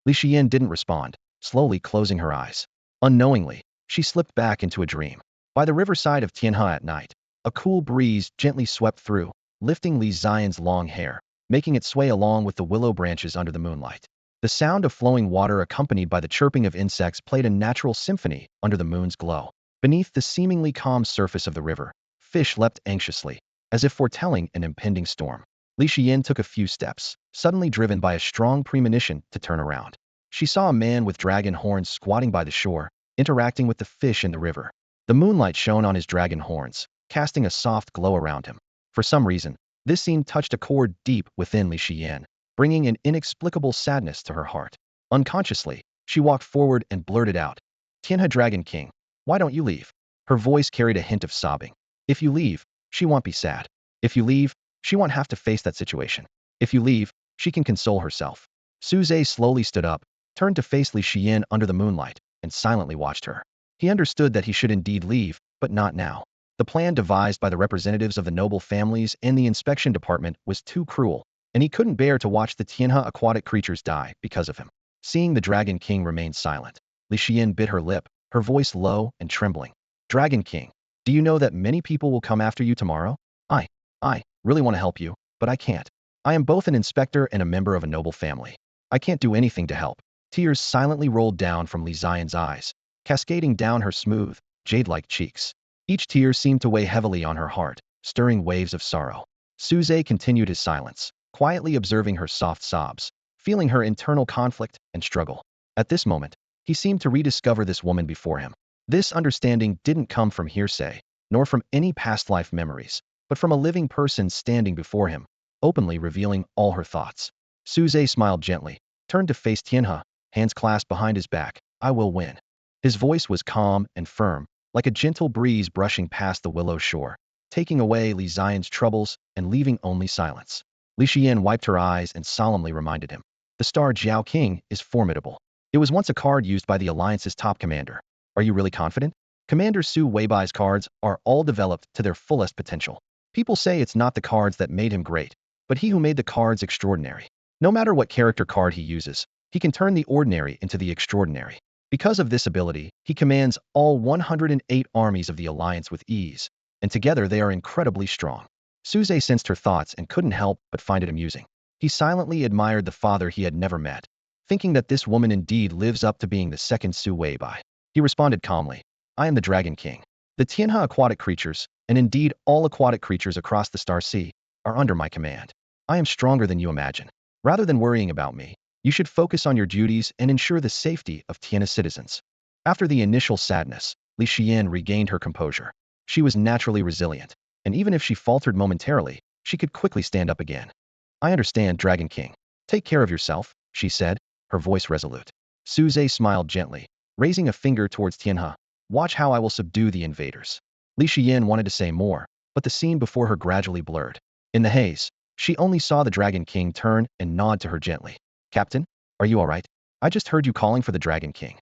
Speaker 1: Li Xiyan didn't respond, slowly closing her eyes. Unknowingly, she slipped back into a dream. By the riverside of Tianhe at night, a cool breeze gently swept through, lifting Li Xian's long hair, making it sway along with the willow branches under the moonlight. The sound of flowing water accompanied by the chirping of insects played a natural symphony under the moon's glow. Beneath the seemingly calm surface of the river, fish leapt anxiously, as if foretelling an impending storm. Li Xiyan took a few steps, suddenly driven by a strong premonition to turn around. She saw a man with dragon horns squatting by the shore, interacting with the fish in the river. The moonlight shone on his dragon horns, casting a soft glow around him. For some reason, this scene touched a chord deep within Li Xiyan, bringing an inexplicable sadness to her heart. Unconsciously, she walked forward and blurted out, "Tianhe Dragon King, why don't you leave?" Her voice carried a hint of sobbing. If you leave, she won't be sad. If you leave, she won't have to face that situation. If you leave, she can console herself. Su Zhe slowly stood up, turned to face Li Xiyan under the moonlight, and silently watched her. He understood that he should indeed leave, but not now. The plan devised by the representatives of the noble families and the inspection department was too cruel, and he couldn't bear to watch the Tianhe aquatic creatures die because of him. Seeing the Dragon King remain silent, Li Xiyan bit her lip, her voice low and trembling. "Dragon King, do you know that many people will come after you tomorrow? I really want to help you, but I can't. I am both an inspector and a member of a noble family. I can't do anything to help." Tears silently rolled down from Li Xian's eyes, cascading down her smooth, jade-like cheeks. Each tear seemed to weigh heavily on her heart, stirring waves of sorrow. Su Zhe continued his silence, quietly observing her soft sobs, feeling her internal conflict and struggle. At this moment, he seemed to rediscover this woman before him. This understanding didn't come from hearsay, nor from any past life memories, but from a living person standing before him, openly revealing all her thoughts. Su Zhe smiled gently, turned to face Tianhe, hands clasped behind his back. "I will win." His voice was calm and firm, like a gentle breeze brushing past the willow shore, taking away Li Xian's troubles and leaving only silence. Li Xiyan wiped her eyes and solemnly reminded him. "The star Jiao King is formidable. It was once a card used by the Alliance's top commander. Are you really confident?" Commander Su Weibai's cards are all developed to their fullest potential. People say it's not the cards that made him great, but he who made the cards extraordinary. No matter what character card he uses, he can turn the ordinary into the extraordinary. Because of this ability, he commands all 108 armies of the Alliance with ease, and together they are incredibly strong. Su Zhe sensed her thoughts and couldn't help but find it amusing. He silently admired the father he had never met, thinking that this woman indeed lives up to being the second Su Weibai. He responded calmly, "I am the Dragon King. The Tianhe aquatic creatures, and indeed all aquatic creatures across the Star Sea, are under my command. I am stronger than you imagine. Rather than worrying about me, you should focus on your duties and ensure the safety of Tianhe citizens." After the initial sadness, Li Xiyan regained her composure. She was naturally resilient, and even if she faltered momentarily, she could quickly stand up again. "I understand, Dragon King. Take care of yourself," she said, her voice resolute. Su Zhe smiled gently, raising a finger towards Tianhe. "Watch how I will subdue the invaders." Li Xiyan wanted to say more, but the scene before her gradually blurred. In the haze, she only saw the Dragon King turn and nod to her gently. "Captain, are you all right? I just heard you calling for the Dragon King."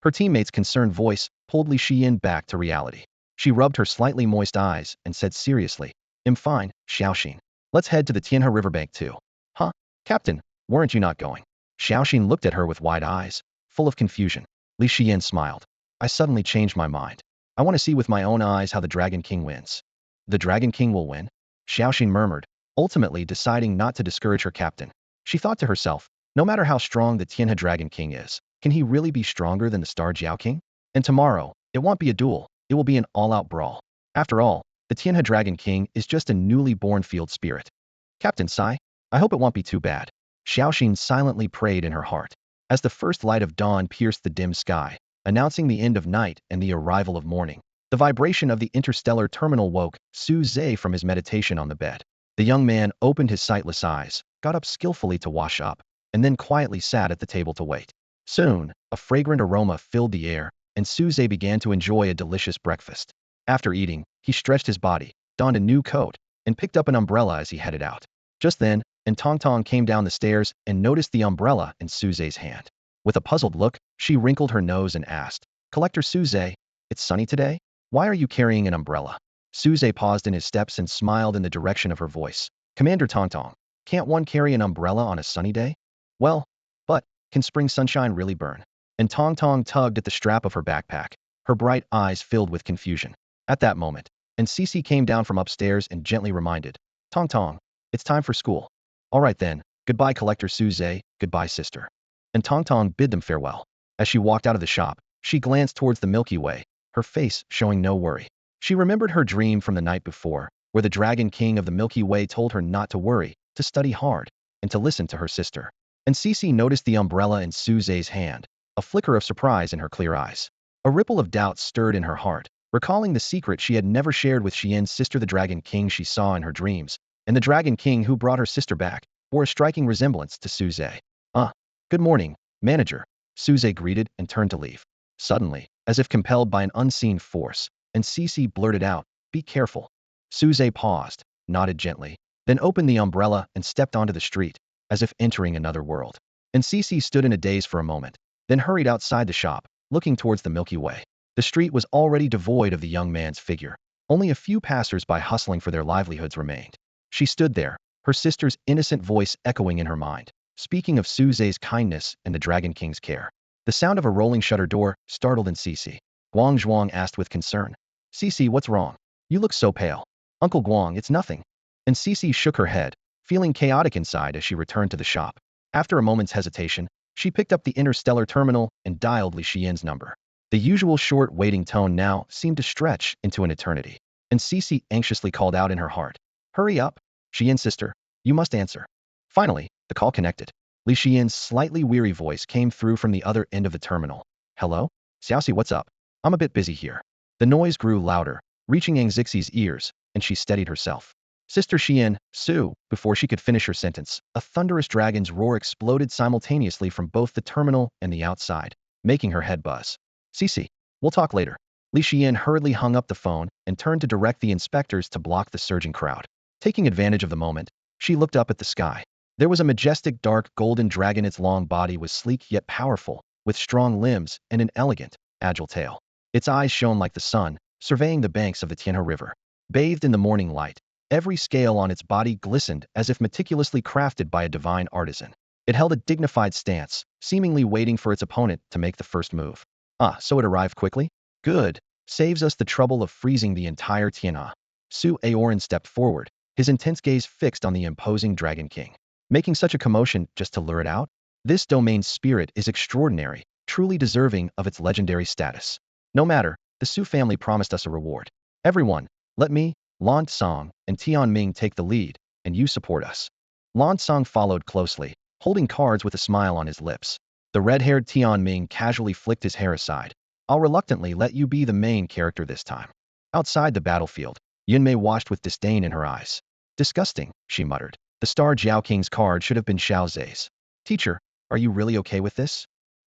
Speaker 1: Her teammate's concerned voice pulled Li Xiyan back to reality. She rubbed her slightly moist eyes and said seriously, "I'm fine, Xiaoxin. Let's head to the Tianhe riverbank too." "Huh? Captain, weren't you not going?" Xiaoxin looked at her with wide eyes, full of confusion. Li Xiyan smiled. "I suddenly changed my mind. I want to see with my own eyes how the Dragon King wins." "The Dragon King will win?" Xiaoxin murmured, ultimately deciding not to discourage her captain. She thought to herself, no matter how strong the Tianhe Dragon King is, can he really be stronger than the Star Jiao King? And tomorrow, it won't be a duel, it will be an all-out brawl. After all, The Tianhe Dragon King is just a newly born field spirit. Captain Sai, I hope it won't be too bad. Xiaoxin silently prayed in her heart. As the first light of dawn pierced the dim sky, announcing the end of night and the arrival of morning, the vibration of the interstellar terminal woke Su Zhe from his meditation on the bed. The young man opened his sightless eyes, got up skillfully to wash up, and then quietly sat at the table to wait. Soon, a fragrant aroma filled the air, and Su Zhe began to enjoy a delicious breakfast. After eating, he stretched his body, donned a new coat, and picked up an umbrella as he headed out. Just then, Tang came down the stairs and noticed the umbrella in Su Zhe's hand. With a puzzled look, she wrinkled her nose and asked, "Collector Su Zhe, it's sunny today? Why are you carrying an umbrella?" Su Zhe paused in his steps and smiled in the direction of her voice. "Commander Tang, can't one carry an umbrella on a sunny day?" "Well, but, can spring sunshine really burn?" And Tang tugged at the strap of her backpack, her bright eyes filled with confusion. At that moment, Cici came down from upstairs and gently reminded, Tang, it's time for school." "All right then, goodbye Collector Su Zhe, goodbye sister." And Tang bid them farewell. As she walked out of the shop, she glanced towards the Milky Way, her face showing no worry. She remembered her dream from the night before, where the Dragon King of the Milky Way told her not to worry, to study hard, and to listen to her sister. And Cici noticed the umbrella in Su Zhe's hand, a flicker of surprise in her clear eyes. A ripple of doubt stirred in her heart, recalling the secret she had never shared with Xian's sister. The Dragon King she saw in her dreams, and the Dragon King who brought her sister back, bore a striking resemblance to Su Zhe. Good morning, manager," Su Zhe greeted and turned to leave. Suddenly, as if compelled by an unseen force, and Cici blurted out, "Be careful." Su Zhe paused, nodded gently, then opened the umbrella and stepped onto the street, as if entering another world. And Cici stood in a daze for a moment, then hurried outside the shop, looking towards the Milky Way. The street was already devoid of the young man's figure. Only a few passers-by hustling for their livelihoods remained. She stood there, her sister's innocent voice echoing in her mind, speaking of Su Zhe's kindness and the Dragon King's care. The sound of a rolling shutter door startled Cici. Guang Zhuang asked with concern, "Cici, what's wrong? You look so pale." "Uncle Guang, it's nothing." And Cici shook her head, feeling chaotic inside as she returned to the shop. After a moment's hesitation, she picked up the interstellar terminal and dialed Li Xian's number. The usual short waiting tone now seemed to stretch into an eternity. And Cici anxiously called out in her heart, "Hurry up, Xian sister, you must answer." Finally, the call connected. Li Xian's slightly weary voice came through from the other end of the terminal. "Hello? Xiaoxi, what's up? I'm a bit busy here." The noise grew louder, reaching Zixi's ears, and she steadied herself. "Sister Xian, Su," before she could finish her sentence, a thunderous dragon's roar exploded simultaneously from both the terminal and the outside, making her head buzz. "Cici, we'll talk later." Li Xian hurriedly hung up the phone and turned to direct the inspectors to block the surging crowd. Taking advantage of the moment, she looked up at the sky. There was a majestic dark golden dragon. Its long body was sleek yet powerful, with strong limbs and an elegant, agile tail. Its eyes shone like the sun, surveying the banks of the Tianhe River. Bathed in the morning light, every scale on its body glistened as if meticulously crafted by a divine artisan. It held a dignified stance, seemingly waiting for its opponent to make the first move. So it arrived quickly? Good. Saves us the trouble of freezing the entire Tianhe. Su Aoran stepped forward, his intense gaze fixed on the imposing Dragon King. Making such a commotion just to lure it out? This domain's spirit is extraordinary, truly deserving of its legendary status. No matter, the Su family promised us a reward. Everyone, let me, Lan Song, and Tian Ming take the lead, and you support us. Lan Song followed closely, holding cards with a smile on his lips. The red-haired Tian Ming casually flicked his hair aside. "I'll reluctantly let you be the main character this time." Outside the battlefield, Yunmei watched with disdain in her eyes. "Disgusting," she muttered. The Star Jiao King's card should have been Xiao Zhe's. "Teacher, are you really okay with this?"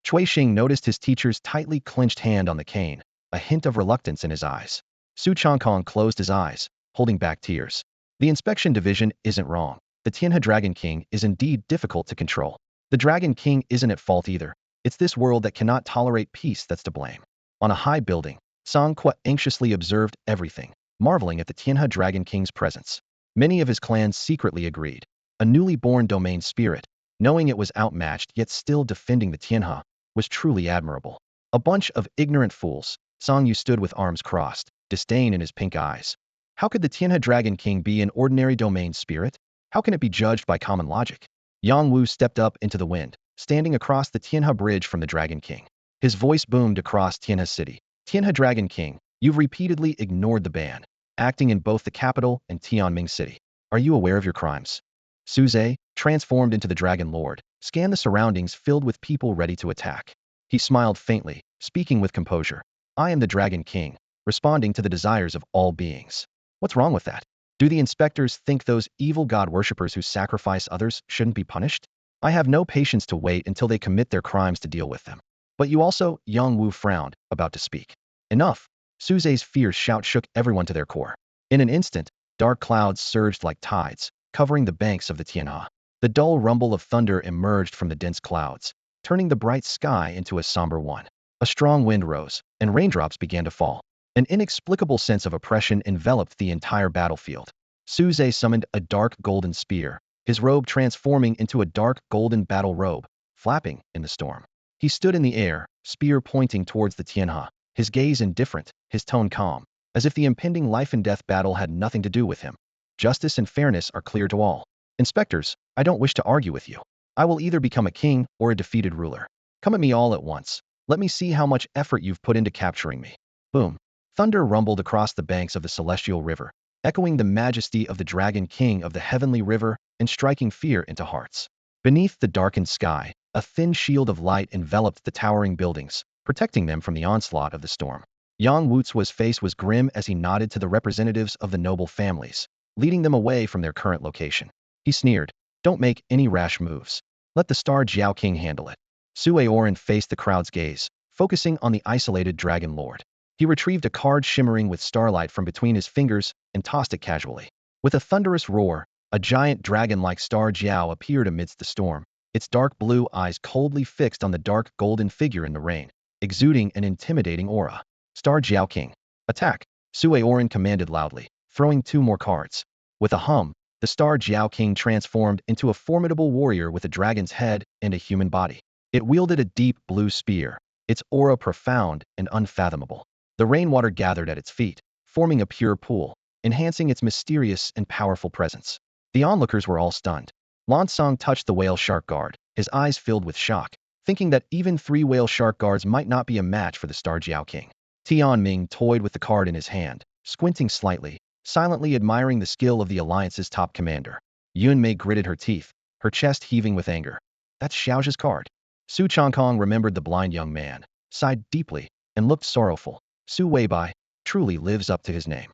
Speaker 1: Cui Xing noticed his teacher's tightly clenched hand on the cane, a hint of reluctance in his eyes. Su Changkong closed his eyes, holding back tears. The inspection division isn't wrong. The Tianhe Dragon King is indeed difficult to control. The Dragon King isn't at fault either. It's this world that cannot tolerate peace that's to blame. On a high building, Song Qua anxiously observed everything, marveling at the Tianhe Dragon King's presence. Many of his clans secretly agreed. A newly born domain spirit, knowing it was outmatched yet still defending the Tianhe, was truly admirable. A bunch of ignorant fools, Song Yu stood with arms crossed, disdain in his pink eyes. How could the Tianhe Dragon King be an ordinary domain spirit? How can it be judged by common logic? Yang Wu stepped up into the wind, standing across the Tianhe Bridge from the Dragon King. His voice boomed across Tianhe City. "Tianhe Dragon King, you've repeatedly ignored the ban. acting in both the capital and Tianming City. Are you aware of your crimes? Suze, transformed into the Dragon Lord, scanned the surroundings filled with people ready to attack. He smiled faintly, speaking with composure. I am the Dragon King, responding to the desires of all beings. What's wrong with that? Do the inspectors think those evil god worshippers who sacrifice others shouldn't be punished? I have no patience to wait until they commit their crimes to deal with them. But you also, Yang Wu frowned, about to speak. Enough! Suze's fierce shout shook everyone to their core. In an instant, dark clouds surged like tides, covering the banks of the Tianhe. The dull rumble of thunder emerged from the dense clouds, turning the bright sky into a somber one. A strong wind rose, and raindrops began to fall. An inexplicable sense of oppression enveloped the entire battlefield. Suze summoned a dark golden spear, his robe transforming into a dark golden battle robe, flapping in the storm. He stood in the air, spear pointing towards the Tianhe, his gaze indifferent, his tone calm, as if the impending life-and-death battle had nothing to do with him. Justice and fairness are clear to all. Inspectors, I don't wish to argue with you. I will either become a king or a defeated ruler. Come at me all at once. Let me see how much effort you've put into capturing me. Boom. Thunder rumbled across the banks of the celestial river, echoing the majesty of the Dragon King of the heavenly river and striking fear into hearts. Beneath the darkened sky, a thin shield of light enveloped the towering buildings, protecting them from the onslaught of the storm. Yang Wuzuo's face was grim as he nodded to the representatives of the noble families, leading them away from their current location. He sneered, "Don't make any rash moves. Let the Star Jiao King handle it." Sue Oren faced the crowd's gaze, focusing on the isolated Dragon Lord. He retrieved a card shimmering with starlight from between his fingers and tossed it casually. With a thunderous roar, a giant dragon-like Star Jiao appeared amidst the storm, its dark blue eyes coldly fixed on the dark golden figure in the rain, exuding an intimidating aura. Star Jiao King, attack! Sue Oren commanded loudly, throwing 2 more cards. With a hum, the Star Jiao King transformed into a formidable warrior with a dragon's head and a human body. It wielded a deep blue spear, its aura profound and unfathomable. The rainwater gathered at its feet, forming a pure pool, enhancing its mysterious and powerful presence. The onlookers were all stunned. Sanzang touched the whale shark guard, his eyes filled with shock, thinking that even 3 whale shark guards might not be a match for the Star Jiao King. Tianming toyed with the card in his hand, squinting slightly, silently admiring the skill of the alliance's top commander. Yunmei gritted her teeth, her chest heaving with anger. That's Xiaozhi's card. Su Chongkong remembered the blind young man, sighed deeply, and looked sorrowful. Su Weibai truly lives up to his name.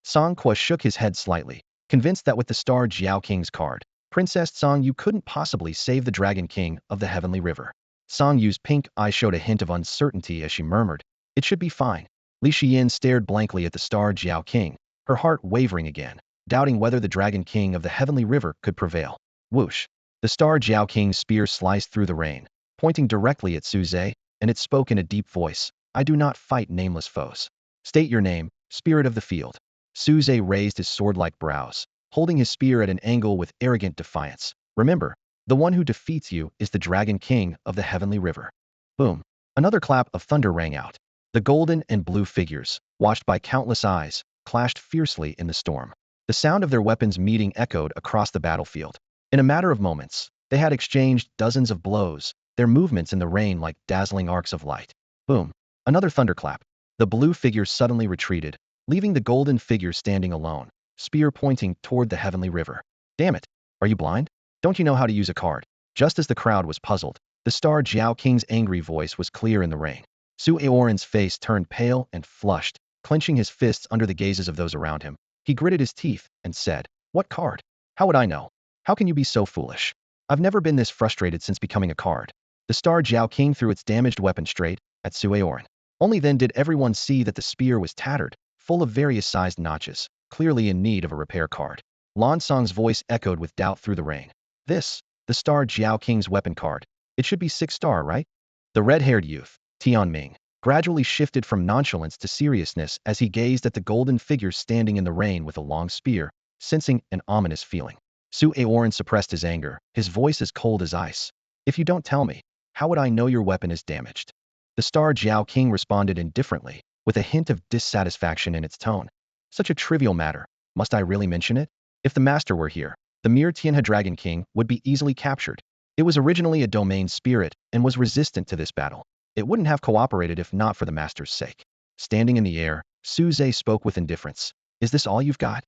Speaker 1: Song Qua shook his head slightly, convinced that with the Star Jiao King's card, Princess Song Yu couldn't possibly save the Dragon King of the Heavenly River. Song Yu's pink eye showed a hint of uncertainty as she murmured, "It should be fine." Li Xiyin stared blankly at the Star Jiao King, her heart wavering again, doubting whether the Dragon King of the Heavenly River could prevail. Whoosh! The Star Jiao King's spear sliced through the rain, pointing directly at Suze, and it spoke in a deep voice, "I do not fight nameless foes. State your name, spirit of the field." Suze raised his sword-like brows, holding his spear at an angle with arrogant defiance. "Remember, the one who defeats you is the Dragon King of the Heavenly River." Boom! Another clap of thunder rang out. The golden and blue figures, watched by countless eyes, clashed fiercely in the storm. The sound of their weapons meeting echoed across the battlefield. In a matter of moments, they had exchanged dozens of blows, their movements in the rain like dazzling arcs of light. Boom! Another thunderclap. The blue figure suddenly retreated, leaving the golden figure standing alone, spear pointing toward the heavenly river. "Damn it! Are you blind? Don't you know how to use a card?" Just as the crowd was puzzled, the Star Jiao King's angry voice was clear in the rain. Su Aoran's face turned pale and flushed, clenching his fists under the gazes of those around him. He gritted his teeth and said, "What card? How would I know? How can you be so foolish? I've never been this frustrated since becoming a card." The Star Jiao King threw its damaged weapon straight at Su Aoran. Only then did everyone see that the spear was tattered, full of various sized notches, clearly in need of a repair card. Lan Song's voice echoed with doubt through the rain. "This, the Star Jiao King's weapon card. It should be 6-star, right?" The red-haired youth, Tianming, gradually shifted from nonchalance to seriousness as he gazed at the golden figure standing in the rain with a long spear, sensing an ominous feeling. Su Aoran suppressed his anger, his voice as cold as ice. "If you don't tell me, how would I know your weapon is damaged?" The Star Jiao King responded indifferently, with a hint of dissatisfaction in its tone. "Such a trivial matter. Must I really mention it? If the master were here, the mere Tianhe Dragon King would be easily captured. It was originally a domain spirit and was resistant to this battle. It wouldn't have cooperated if not for the master's sake." Standing in the air, Suze spoke with indifference. Is this all you've got?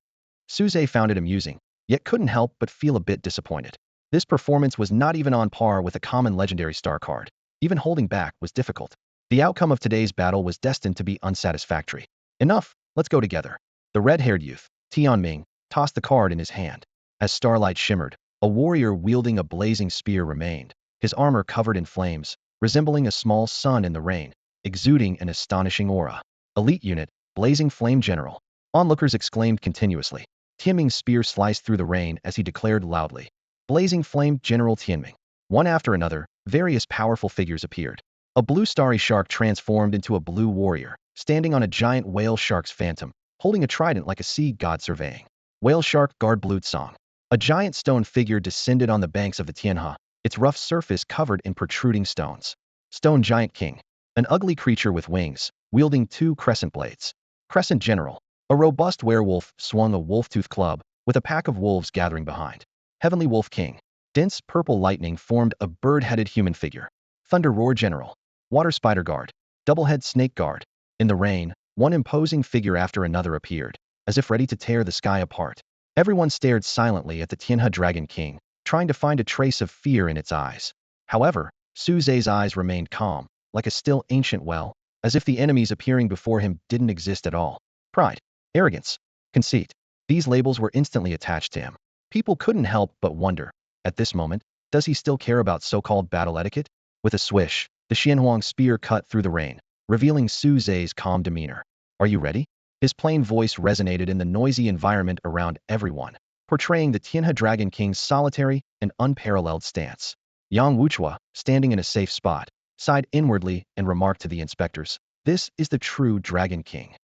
Speaker 1: Suze found it amusing, yet couldn't help but feel a bit disappointed. This performance was not even on par with a common legendary star card. Even holding back was difficult. The outcome of today's battle was destined to be unsatisfactory. Enough, let's go together. The red-haired youth, Tianming, tossed the card in his hand. As starlight shimmered, a warrior wielding a blazing spear remained, his armor covered in flames, resembling a small sun in the rain, exuding an astonishing aura. Elite unit, blazing flame general. Onlookers exclaimed continuously. Tianming's spear sliced through the rain as he declared loudly. Blazing flame General Tianming. One after another, various powerful figures appeared. A blue starry shark transformed into a blue warrior, standing on a giant whale shark's phantom, holding a trident like a sea god surveying. Whale shark guard Blue Song. A giant stone figure descended on the banks of the Tianhe, its rough surface covered in protruding stones. Stone Giant King. An ugly creature with wings, wielding two crescent blades. Crescent General. A robust werewolf swung a wolf-tooth club, with a pack of wolves gathering behind. Heavenly Wolf King. Dense purple lightning formed a bird-headed human figure. Thunder Roar General. Water Spider Guard. Double-head Snake Guard. In the rain, one imposing figure after another appeared, as if ready to tear the sky apart. Everyone stared silently at the Tianhe Dragon King, trying to find a trace of fear in its eyes. However, Suze's eyes remained calm, like a still ancient well, as if the enemies appearing before him didn't exist at all. Pride, arrogance, conceit. These labels were instantly attached to him. People couldn't help but wonder, at this moment, does he still care about so-called battle etiquette? With a swish, the Xianhuang spear cut through the rain, revealing Suze's calm demeanor. Are you ready? His plain voice resonated in the noisy environment around everyone, portraying the Tianhe Dragon King's solitary and unparalleled stance. Yang Wuchua, standing in a safe spot, sighed inwardly and remarked to the inspectors, "This is the true Dragon King."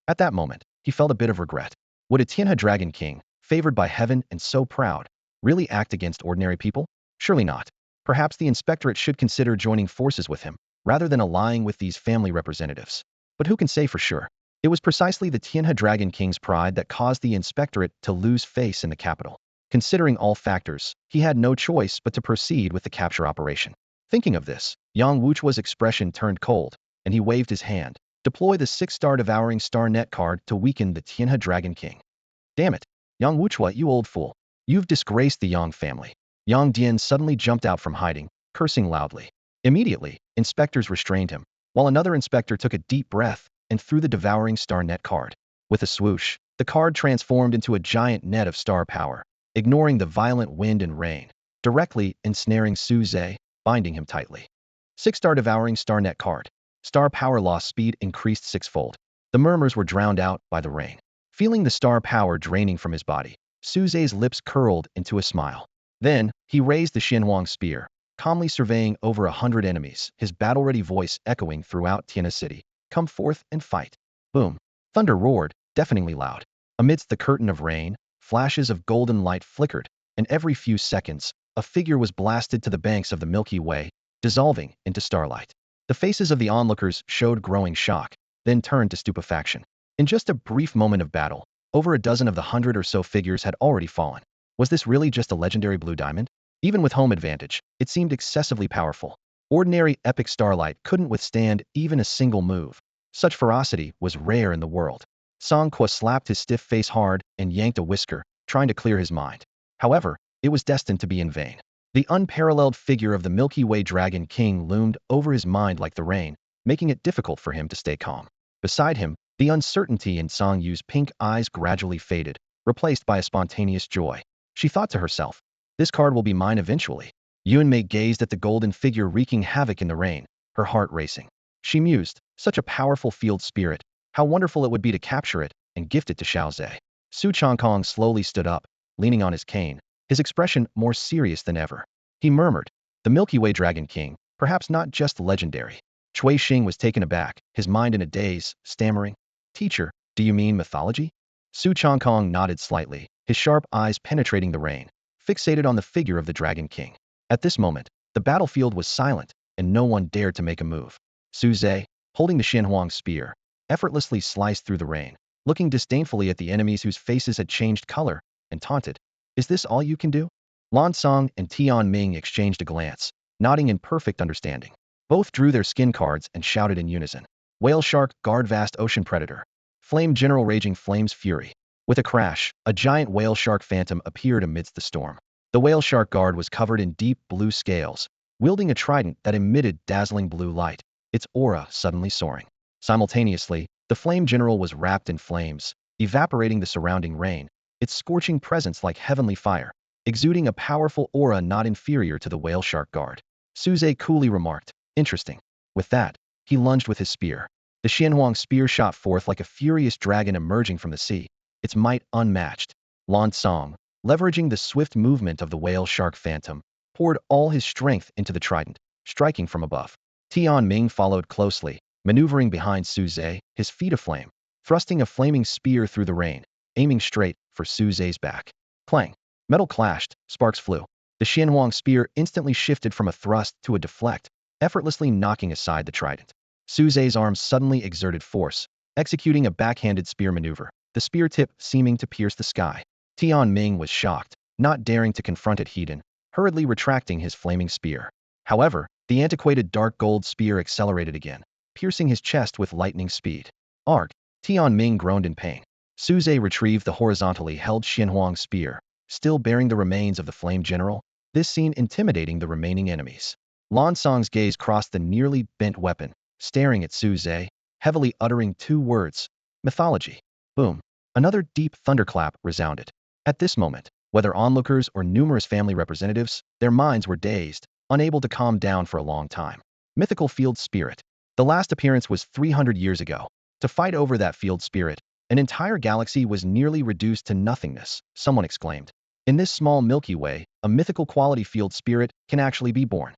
Speaker 1: At that moment, he felt a bit of regret. Would a Tianhe Dragon King, favored by heaven and so proud, really act against ordinary people? Surely not. Perhaps the inspectorate should consider joining forces with him, rather than allying with these family representatives. But who can say for sure? It was precisely the Tianhe Dragon King's pride that caused the inspectorate to lose face in the capital. Considering all factors, he had no choice but to proceed with the capture operation. Thinking of this, Yang Wuchua's expression turned cold, and he waved his hand. Deploy the 6-star Devouring Star Net card to weaken the Tianhe Dragon King. Damn it, Yang Wuchua, you old fool. You've disgraced the Yang family. Yang Dian suddenly jumped out from hiding, cursing loudly. Immediately, inspectors restrained him, while another inspector took a deep breath and threw the Devouring Star Net card. With a swoosh, the card transformed into a giant net of star power, ignoring the violent wind and rain, directly ensnaring Suze, binding him tightly. 6-star Devouring Star Net card. Star power loss speed increased 6-fold. The murmurs were drowned out by the rain. Feeling the star power draining from his body, Suze's lips curled into a smile. Then, he raised the Xianhuang spear, calmly surveying over 100 enemies, his battle-ready voice echoing throughout Tianhe City. Come forth and fight. Boom. Thunder roared, deafeningly loud. Amidst the curtain of rain, flashes of golden light flickered, and every few seconds, a figure was blasted to the banks of the Milky Way, dissolving into starlight. The faces of the onlookers showed growing shock, then turned to stupefaction. In just a brief moment of battle, over a dozen of the 100 or so figures had already fallen. Was this really just a legendary blue diamond? Even with home advantage, it seemed excessively powerful. Ordinary epic starlight couldn't withstand even a single move. Such ferocity was rare in the world. Song Kwa slapped his stiff face hard and yanked a whisker, trying to clear his mind. However, it was destined to be in vain. The unparalleled figure of the Milky Way Dragon King loomed over his mind like the rain, making it difficult for him to stay calm. Beside him, the uncertainty in Song Yu's pink eyes gradually faded, replaced by a spontaneous joy. She thought to herself, this card will be mine eventually. Yunmei gazed at the golden figure wreaking havoc in the rain, her heart racing. She mused, such a powerful field spirit, how wonderful it would be to capture it and gift it to Xiaozhe. Su Chongkong slowly stood up, leaning on his cane, his expression more serious than ever. He murmured, the Milky Way Dragon King, perhaps not just legendary. Cui Xing was taken aback, his mind in a daze, stammering, Teacher, do you mean mythology? Su Chongkong nodded slightly, his sharp eyes penetrating the rain, fixated on the figure of the Dragon King. At this moment, the battlefield was silent, and no one dared to make a move. Suze, holding the Xianhuang spear, effortlessly sliced through the rain, looking disdainfully at the enemies whose faces had changed color, and taunted. Is this all you can do? Lan Song and Tian Ming exchanged a glance, nodding in perfect understanding. Both drew their skin cards and shouted in unison. Whale Shark Guard Vast Ocean Predator. Flame General raging flames fury. With a crash, a giant whale shark phantom appeared amidst the storm. The whale shark guard was covered in deep blue scales, wielding a trident that emitted dazzling blue light, its aura suddenly soaring. Simultaneously, the Flame General was wrapped in flames, evaporating the surrounding rain, its scorching presence like heavenly fire, exuding a powerful aura not inferior to the whale shark guard. Suze coolly remarked, "Interesting." With that, he lunged with his spear. The Xianhuang spear shot forth like a furious dragon emerging from the sea, its might unmatched. Sanzang, leveraging the swift movement of the whale shark phantom, poured all his strength into the trident, striking from above. Tianming followed closely, maneuvering behind Suze, his feet aflame, thrusting a flaming spear through the rain, aiming straight for Suze's back. Clang! Metal clashed, sparks flew. The Xianhuang spear instantly shifted from a thrust to a deflect, effortlessly knocking aside the trident. Suze's arms suddenly exerted force, executing a backhanded spear maneuver, the spear tip seeming to pierce the sky. Tianming was shocked, not daring to confront it head-on, hurriedly retracting his flaming spear. However, the antiquated dark gold spear accelerated again, piercing his chest with lightning speed. Arg! Tianming groaned in pain. Suze retrieved the horizontally held Xianhuang spear, still bearing the remains of the Flame General, this scene intimidating the remaining enemies. Lansang's gaze crossed the nearly bent weapon, staring at Suze, heavily uttering two words, mythology. Boom. Another deep thunderclap resounded. At this moment, whether onlookers or numerous family representatives, their minds were dazed, unable to calm down for a long time. Mythical field spirit. The last appearance was 300 years ago. To fight over that field spirit, an entire galaxy was nearly reduced to nothingness, someone exclaimed. In this small Milky Way, a mythical quality field spirit can actually be born.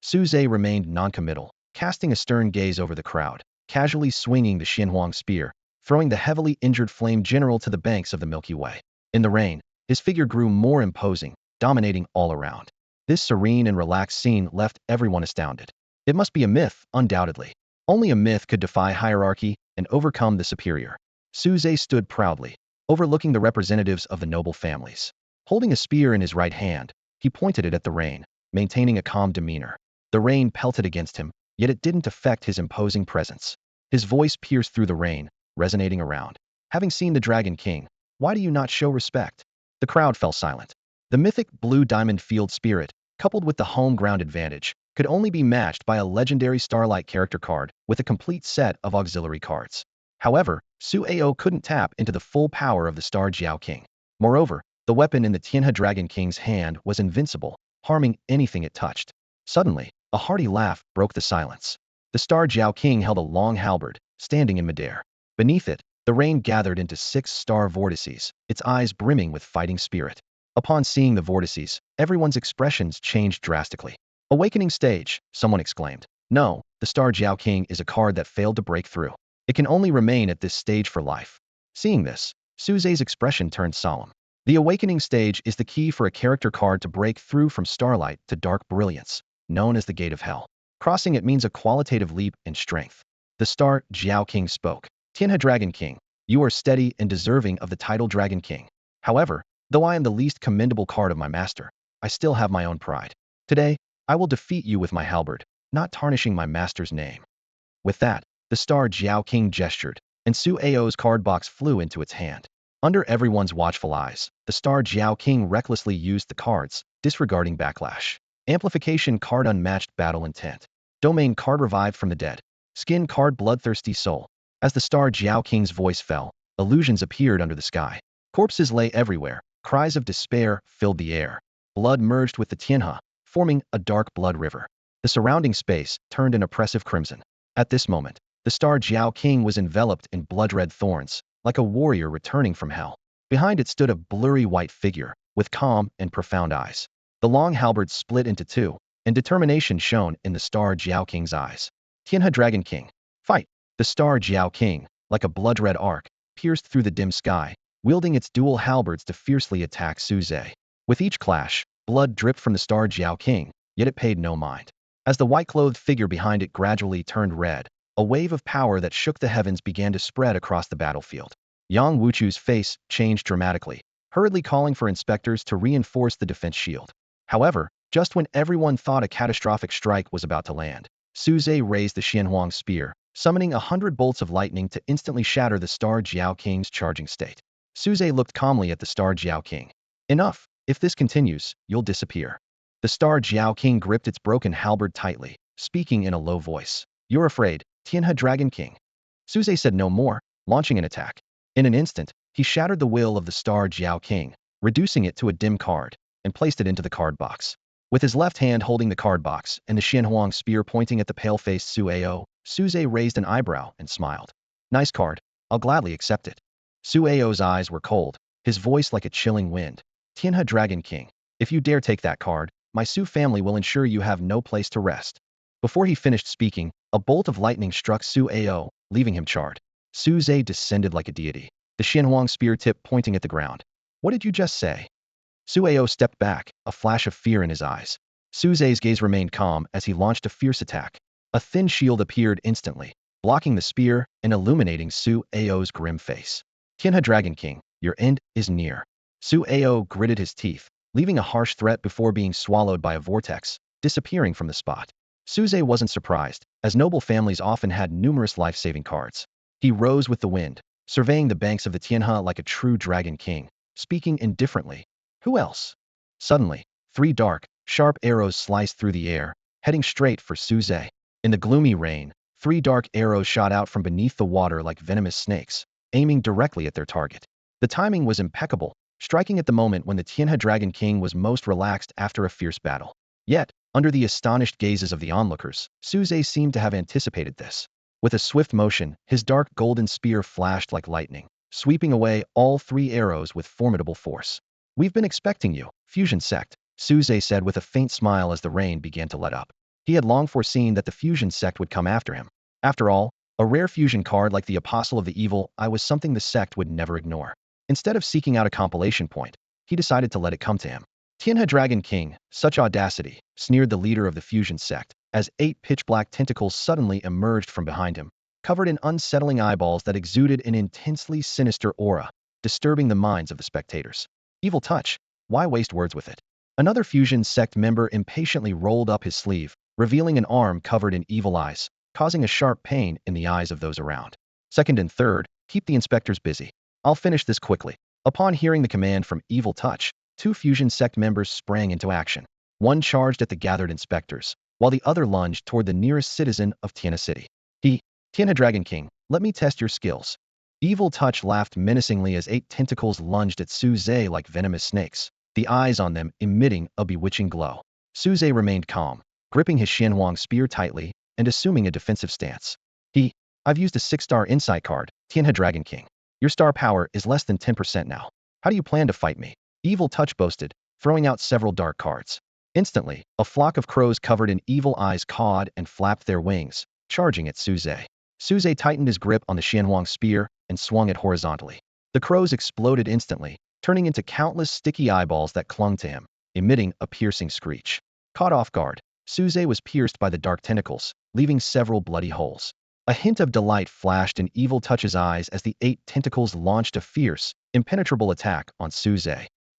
Speaker 1: Suze remained noncommittal, casting a stern gaze over the crowd, casually swinging the Xianhuang spear, throwing the heavily injured Flame General to the banks of the Milky Way. In the rain, his figure grew more imposing, dominating all around. This serene and relaxed scene left everyone astounded. It must be a myth, undoubtedly. Only a myth could defy hierarchy and overcome the superior. Suze stood proudly, overlooking the representatives of the noble families. Holding a spear in his right hand, he pointed it at the rain, maintaining a calm demeanor. The rain pelted against him, yet it didn't affect his imposing presence. His voice pierced through the rain, resonating around. Having seen the Dragon King, why do you not show respect? The crowd fell silent. The mythic blue diamond field spirit, coupled with the home ground advantage, could only be matched by a legendary Starlight character card with a complete set of auxiliary cards. However, Su Ao couldn't tap into the full power of the Star Jiao King. Moreover, the weapon in the Tianhe Dragon King's hand was invincible, harming anything it touched. Suddenly, a hearty laugh broke the silence. The Star Jiao King held a long halberd, standing in midair. Beneath it, the rain gathered into 6 star vortices, its eyes brimming with fighting spirit. Upon seeing the vortices, everyone's expressions changed drastically. Awakening stage, someone exclaimed. No, the Star Jiao King is a card that failed to break through. It can only remain at this stage for life. Seeing this, Suze's expression turned solemn. The awakening stage is the key for a character card to break through from starlight to dark brilliance, known as the Gate of Hell. Crossing it means a qualitative leap in strength. The Star Jiao King spoke. Tianhe Dragon King, you are steady and deserving of the title Dragon King. However, though I am the least commendable card of my master, I still have my own pride. Today, I will defeat you with my halberd, not tarnishing my master's name. With that, the Star Jiao King gestured, and Su Ao's card box flew into its hand. Under everyone's watchful eyes, the Star Jiao King recklessly used the cards, disregarding backlash. Amplification card unmatched battle intent. Domain card revived from the dead. Skin card bloodthirsty soul. As the Star Jiao King's voice fell, illusions appeared under the sky. Corpses lay everywhere, cries of despair filled the air. Blood merged with the Tianhe, forming a dark blood river. The surrounding space turned an oppressive crimson. At this moment, the Star Jiao King was enveloped in blood-red thorns, like a warrior returning from hell. Behind it stood a blurry white figure, with calm and profound eyes. The long halberd split into two, and determination shone in the Star Jiao King's eyes. Tianhe Dragon King, fight! The Star Jiao King, like a blood-red arc, pierced through the dim sky, wielding its dual halberds to fiercely attack Suze. With each clash, blood dripped from the Star Jiao King, yet it paid no mind. As the white-clothed figure behind it gradually turned red, a wave of power that shook the heavens began to spread across the battlefield. Yang Wuchu's face changed dramatically, hurriedly calling for inspectors to reinforce the defense shield. However, just when everyone thought a catastrophic strike was about to land, Suze raised the Xianhuang spear, summoning 100 bolts of lightning to instantly shatter the Star Jiao King's charging state. Suze looked calmly at the Star Jiao King. Enough. If this continues, you'll disappear. The Star Jiao King gripped its broken halberd tightly, speaking in a low voice. You're afraid, Tianhe Dragon King. Suze said no more, launching an attack. In an instant, he shattered the will of the Star Jiao King, reducing it to a dim card, and placed it into the card box. With his left hand holding the card box and the Xianhuang spear pointing at the pale-faced Su Ao, Suze raised an eyebrow and smiled. Nice card. I'll gladly accept it. Su Ao's eyes were cold, his voice like a chilling wind. Tianhe Dragon King, if you dare take that card, my Su family will ensure you have no place to rest. Before he finished speaking, a bolt of lightning struck Su Ao, leaving him charred. Suze descended like a deity, the Xianhuang spear tip pointing at the ground. What did you just say? Su Ao stepped back, a flash of fear in his eyes. Suze's gaze remained calm as he launched a fierce attack. A thin shield appeared instantly, blocking the spear and illuminating Su Ao's grim face. Tianhe Dragon King, your end is near. Su Ao gritted his teeth, leaving a harsh threat before being swallowed by a vortex, disappearing from the spot. Suze wasn't surprised, as noble families often had numerous life-saving cards. He rose with the wind, surveying the banks of the Tianhe like a true dragon king, speaking indifferently. Who else? Suddenly, 3 dark, sharp arrows sliced through the air, heading straight for Suze. In the gloomy rain, 3 dark arrows shot out from beneath the water like venomous snakes, aiming directly at their target. The timing was impeccable, striking at the moment when the Tianhe Dragon King was most relaxed after a fierce battle. Yet, under the astonished gazes of the onlookers, Suze seemed to have anticipated this. With a swift motion, his dark golden spear flashed like lightning, sweeping away all 3 arrows with formidable force. We've been expecting you, Fusion Sect, Suze said with a faint smile as the rain began to let up. He had long foreseen that the Fusion Sect would come after him. After all, a rare fusion card like the Apostle of the Evil Eye was something the sect would never ignore. Instead of seeking out a compilation point, he decided to let it come to him. Tianhe Dragon King, such audacity, sneered the leader of the Fusion Sect, as 8 pitch-black tentacles suddenly emerged from behind him, covered in unsettling eyeballs that exuded an intensely sinister aura, disturbing the minds of the spectators. Evil touch, why waste words with it? Another Fusion Sect member impatiently rolled up his sleeve, revealing an arm covered in evil eyes, causing a sharp pain in the eyes of those around. Second and third, keep the inspectors busy. I'll finish this quickly. Upon hearing the command from Evil Touch, 2 Fusion Sect members sprang into action. One charged at the gathered inspectors, while the other lunged toward the nearest citizen of Tianhe City. Tianhe Dragon King, let me test your skills. Evil Touch laughed menacingly as 8 tentacles lunged at Suze like venomous snakes, the eyes on them emitting a bewitching glow. Suze remained calm, gripping his Xianhuang spear tightly and assuming a defensive stance. I've used a 6-star insight card, Tianhe Dragon King. Your star power is less than 10% now. How do you plan to fight me? Evil Touch boasted, throwing out several dark cards. Instantly, a flock of crows covered in evil eyes cawed and flapped their wings, charging at Suze. Suze tightened his grip on the Xianhuang spear and swung it horizontally. The crows exploded instantly, turning into countless sticky eyeballs that clung to him, emitting a piercing screech. Caught off guard, Suze was pierced by the dark tentacles, leaving several bloody holes. A hint of delight flashed in Evil Touch's eyes as the 8 tentacles launched a fierce, impenetrable attack on Suze.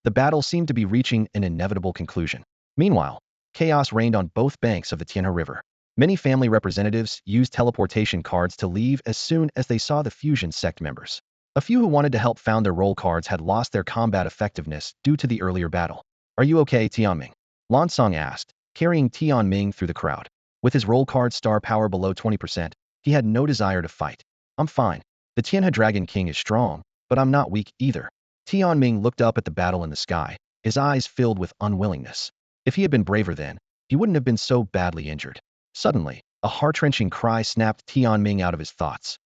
Speaker 1: The battle seemed to be reaching an inevitable conclusion. Meanwhile, chaos reigned on both banks of the Tianhe River. Many family representatives used teleportation cards to leave as soon as they saw the Fusion Sect members. A few who wanted to help found their role cards had lost their combat effectiveness due to the earlier battle. Are you okay, Tianming? Lansong asked, carrying Tianming through the crowd. With his role card star power below 20%, he had no desire to fight. I'm fine. The Tianhe Dragon King is strong, but I'm not weak either. Tianming looked up at the battle in the sky, his eyes filled with unwillingness. If he had been braver then, he wouldn't have been so badly injured. Suddenly, a heart-wrenching cry snapped Tianming out of his thoughts.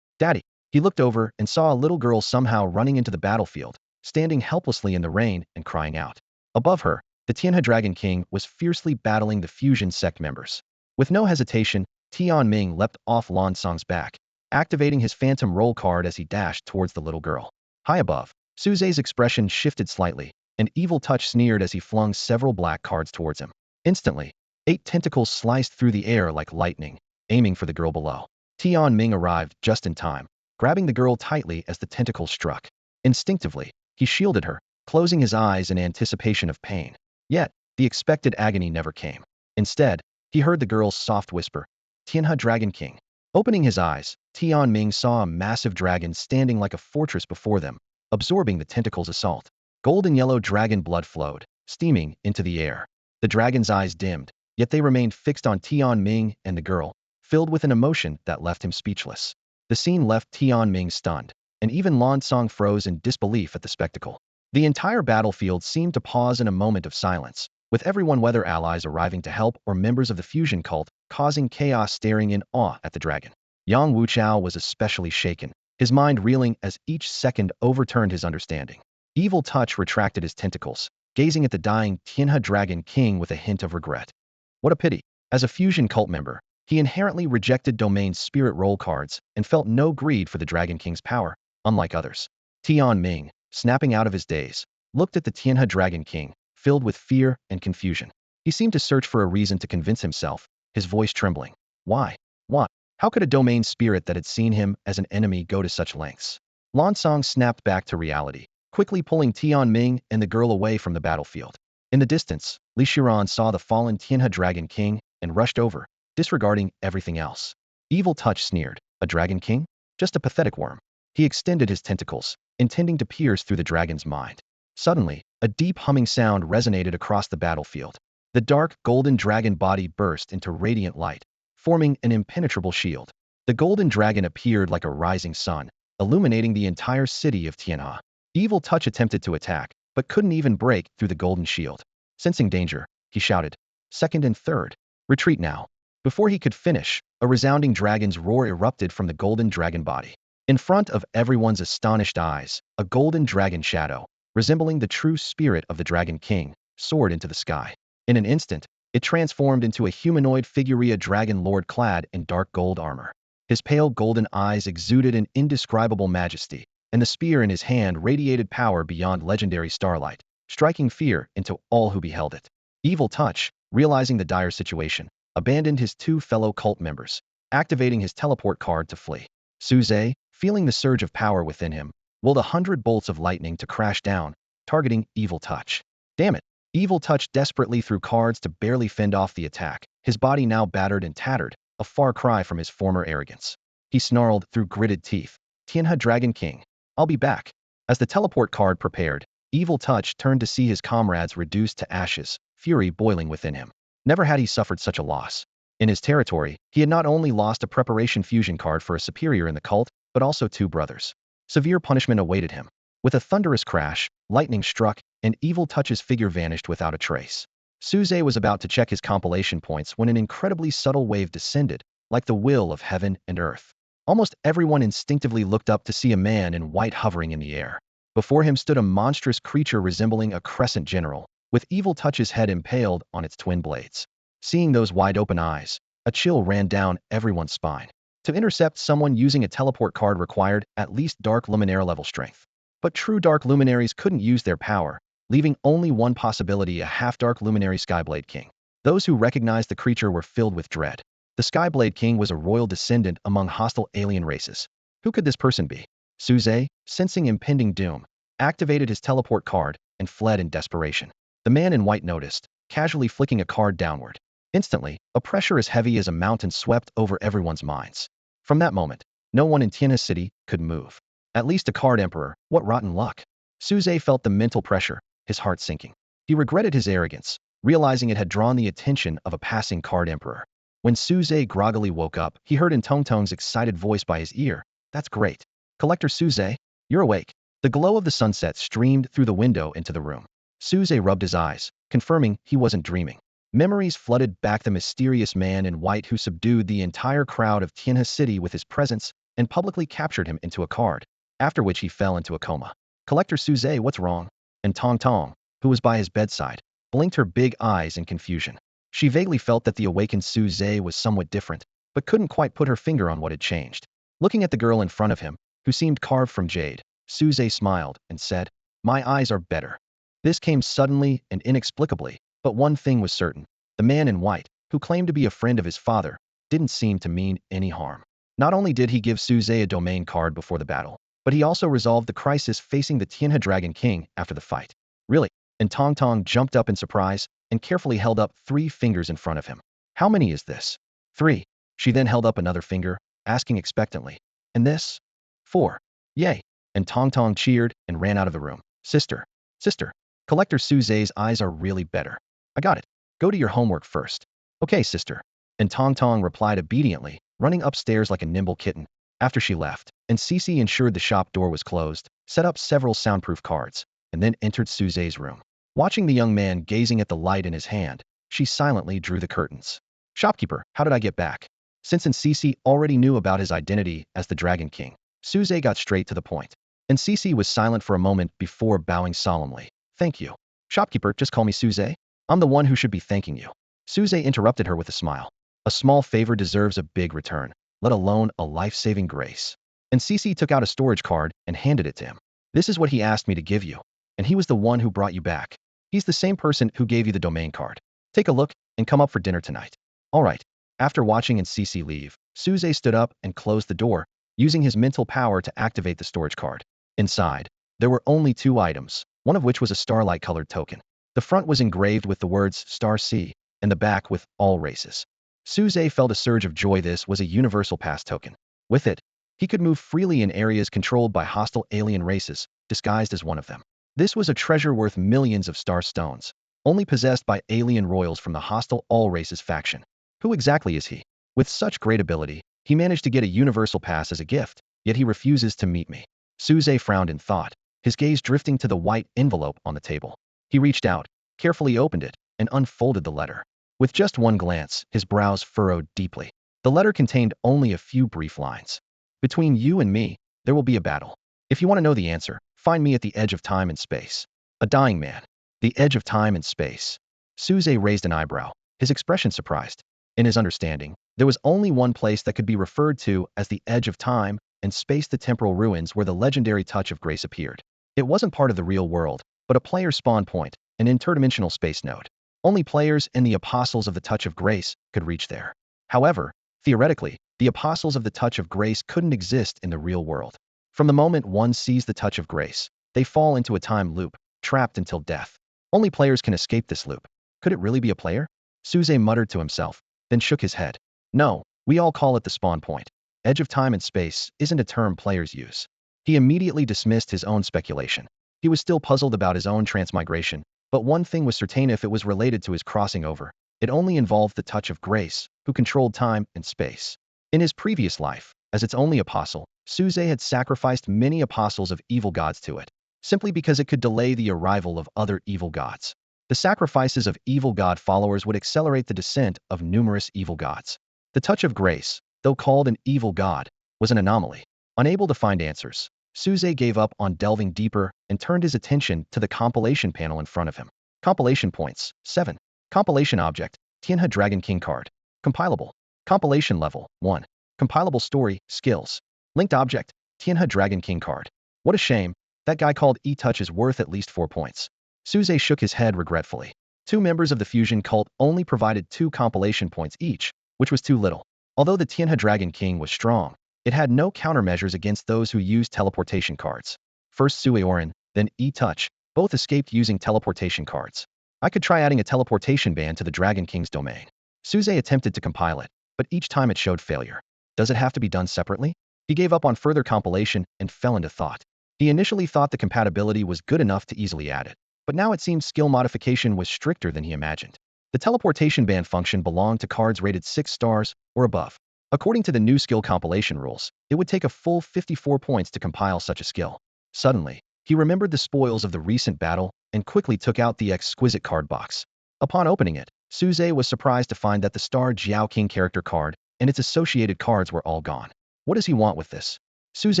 Speaker 1: Daddy! He looked over and saw a little girl somehow running into the battlefield, standing helplessly in the rain and crying out. Above her, the Tianhe Dragon King was fiercely battling the Fusion Sect members. With no hesitation, Tianming leapt off Lansong's back, activating his phantom roll card as he dashed towards the little girl. High above, Suze's expression shifted slightly, and Evil Touch sneered as he flung several black cards towards him. Instantly, 8 tentacles sliced through the air like lightning, aiming for the girl below. Tianming arrived just in time, grabbing the girl tightly as the tentacles struck. Instinctively, he shielded her, closing his eyes in anticipation of pain. Yet, the expected agony never came. Instead, he heard the girl's soft whisper, Tianhe Dragon King. Opening his eyes, Tianming saw a massive dragon standing like a fortress before them, absorbing the tentacle's assault. Golden yellow dragon blood flowed, steaming into the air. The dragon's eyes dimmed, yet they remained fixed on Tianming and the girl, filled with an emotion that left him speechless. The scene left Tianming stunned, and even Lansang froze in disbelief at the spectacle. The entire battlefield seemed to pause in a moment of silence, with everyone, whether allies arriving to help or members of the fusion cult, causing chaos, staring in awe at the dragon. Yang Wuchao was especially shaken, his mind reeling as each second overturned his understanding. Evil Touch retracted his tentacles, gazing at the dying Tianhe Dragon King with a hint of regret. What a pity. As a fusion cult member, he inherently rejected domain spirit role cards and felt no greed for the Dragon King's power, unlike others. Tianming, snapping out of his daze, looked at the Tianhe Dragon King, filled with fear and confusion. He seemed to search for a reason to convince himself, his voice trembling. Why? What? How could a domain spirit that had seen him as an enemy go to such lengths? Lansang snapped back to reality, quickly pulling Tianming and the girl away from the battlefield. In the distance, Li Shiran saw the fallen Tianhe Dragon King and rushed over, disregarding everything else. Evil Touch sneered. A Dragon King? Just a pathetic worm. He extended his tentacles, intending to pierce through the dragon's mind. Suddenly, a deep humming sound resonated across the battlefield. The dark, golden dragon body burst into radiant light, forming an impenetrable shield. The golden dragon appeared like a rising sun, illuminating the entire city of Tianhe. Evil Touch attempted to attack, but couldn't even break through the golden shield. Sensing danger, he shouted, "Second and third, retreat now." Before he could finish, a resounding dragon's roar erupted from the golden dragon body. In front of everyone's astonished eyes, a golden dragon shadow, resembling the true spirit of the Dragon King, soared into the sky. In an instant, it transformed into a humanoid figure, a dragon lord clad in dark gold armor. His pale golden eyes exuded an indescribable majesty, and the spear in his hand radiated power beyond legendary starlight, striking fear into all who beheld it. Evil Touch, realizing the dire situation, abandoned his two fellow cult members, activating his teleport card to flee. Suze, feeling the surge of power within him, willed 100 bolts of lightning to crash down, targeting Evil Touch. Damn it! Evil Touch desperately threw cards to barely fend off the attack, his body now battered and tattered, a far cry from his former arrogance. He snarled through gritted teeth, "Tianhe Dragon King, I'll be back." As the teleport card prepared, Evil Touch turned to see his comrades reduced to ashes, fury boiling within him. Never had he suffered such a loss. In his territory, he had not only lost a preparation fusion card for a superior in the cult, but also 2 brothers. Severe punishment awaited him. With a thunderous crash, lightning struck, and Evil Touch's figure vanished without a trace. Suze was about to check his compilation points when an incredibly subtle wave descended, like the will of heaven and earth. Almost everyone instinctively looked up to see a man in white hovering in the air. Before him stood a monstrous creature resembling a crescent general, with Evil Touch's head impaled on its twin blades. Seeing those wide-open eyes, a chill ran down everyone's spine. To intercept someone using a teleport card required at least Dark Luminary level strength. But true Dark Luminaries couldn't use their power, leaving only one possibility: a half-Dark Luminary Skyblade King. Those who recognized the creature were filled with dread. The Skyblade King was a royal descendant among hostile alien races. Who could this person be? Suze, sensing impending doom, activated his teleport card and fled in desperation. The man in white noticed, casually flicking a card downward. Instantly, a pressure as heavy as a mountain swept over everyone's minds. From that moment, no one in Tianhe City could move. At least a card emperor, what rotten luck. Suze felt the mental pressure, his heart sinking. He regretted his arrogance, realizing it had drawn the attention of a passing card emperor. When Suze groggily woke up, he heard in Tongtong's excited voice by his ear, "That's great. Collector Suze, you're awake." The glow of the sunset streamed through the window into the room. Suze rubbed his eyes, confirming he wasn't dreaming. Memories flooded back: the mysterious man in white who subdued the entire crowd of Tianhe City with his presence and publicly captured him into a card, after which he fell into a coma. "Collector Suze, what's wrong?" And Tong, who was by his bedside, blinked her big eyes in confusion. She vaguely felt that the awakened Suze was somewhat different, but couldn't quite put her finger on what had changed. Looking at the girl in front of him, who seemed carved from jade, Suze smiled and said, "My eyes are better." This came suddenly and inexplicably, but one thing was certain: the man in white, who claimed to be a friend of his father, didn't seem to mean any harm. Not only did he give Suze a domain card before the battle, but he also resolved the crisis facing the Tianhe Dragon King after the fight. "Really?" And Tong jumped up in surprise and carefully held up 3 fingers in front of him. "How many is this?" "3. She then held up another finger. asking expectantly, "And this?" "4. Yay." And Tong Tong cheered and ran out of the room. Sister. Sister. Collector Suze's eyes are really better. I got it. Go to your homework first. Okay, sister. And Tong Tong replied obediently, running upstairs like a nimble kitten. After she left, and Cece ensured the shop door was closed, set up several soundproof cards, and then entered Suze's room. Watching the young man gazing at the light in his hand, she silently drew the curtains. Shopkeeper, how did I get back? Since Cece already knew about his identity as the Dragon King, Suze got straight to the point. And Cece was silent for a moment before bowing solemnly. Thank you. Shopkeeper, just call me Suze. I'm the one who should be thanking you. Suze interrupted her with a smile. A small favor deserves a big return, let alone a life-saving grace. And Cece took out a storage card and handed it to him. This is what he asked me to give you. And he was the one who brought you back. He's the same person who gave you the domain card. Take a look and come up for dinner tonight. All right. After watching and Cece leave, Suze stood up and closed the door, using his mental power to activate the storage card. Inside, there were only 2 items, one of which was a starlight-colored token. The front was engraved with the words Star C, and the back with All Races. Suze felt a surge of joy. This was a universal pass token. With it, he could move freely in areas controlled by hostile alien races, disguised as one of them. This was a treasure worth millions of star stones, only possessed by alien royals from the hostile All Races faction. Who exactly is he? With such great ability, he managed to get a universal pass as a gift, yet he refuses to meet me. Suze frowned in thought, his gaze drifting to the white envelope on the table. He reached out, carefully opened it, and unfolded the letter. With just one glance, his brows furrowed deeply. The letter contained only a few brief lines. Between you and me, there will be a battle. If you want to know the answer, find me at the edge of time and space. A dying man. The edge of time and space. Suze raised an eyebrow, his expression surprised. In his understanding, there was only one place that could be referred to as the edge of time and space, the temporal ruins where the legendary Touch of Grace appeared. It wasn't part of the real world, but a player's spawn point, an interdimensional space node. Only players and the Apostles of the Touch of Grace could reach there. However, theoretically, the Apostles of the Touch of Grace couldn't exist in the real world. From the moment one sees the Touch of Grace, they fall into a time loop, trapped until death. Only players can escape this loop. Could it really be a player? Suze muttered to himself, then shook his head. No, we all call it the spawn point. Edge of time and space isn't a term players use. He immediately dismissed his own speculation. He was still puzzled about his own transmigration, but one thing was certain: if it was related to his crossing over, it only involved the Touch of Grace, who controlled time and space. In his previous life, as its only apostle, Suze had sacrificed many apostles of evil gods to it, simply because it could delay the arrival of other evil gods. The sacrifices of evil god followers would accelerate the descent of numerous evil gods. The Touch of Grace, though called an evil god, was an anomaly. Unable to find answers, Suze gave up on delving deeper and turned his attention to the compilation panel in front of him. Compilation points, 7. Compilation object, Tianhe Dragon King card. Compilable. Compilation level, 1. Compilable story, skills. Linked object, Tianhe Dragon King card. What a shame, that guy called E-Touch is worth at least 4 points. Suze shook his head regretfully. 2 members of the fusion cult only provided 2 compilation points each, which was too little. Although the Tianhe Dragon King was strong, it had no countermeasures against those who used teleportation cards. First Sueorin, then E-Touch, both escaped using teleportation cards. I could try adding a teleportation band to the Dragon King's domain. Suze attempted to compile it, but each time it showed failure. Does it have to be done separately? He gave up on further compilation and fell into thought. He initially thought the compatibility was good enough to easily add it, but now it seemed skill modification was stricter than he imagined. The teleportation band function belonged to cards rated 6 stars or above. According to the new skill compilation rules, it would take a full 54 points to compile such a skill. Suddenly, he remembered the spoils of the recent battle and quickly took out the exquisite card box. Upon opening it, Suze was surprised to find that the Star Jiao King character card and its associated cards were all gone. What does he want with this? Suze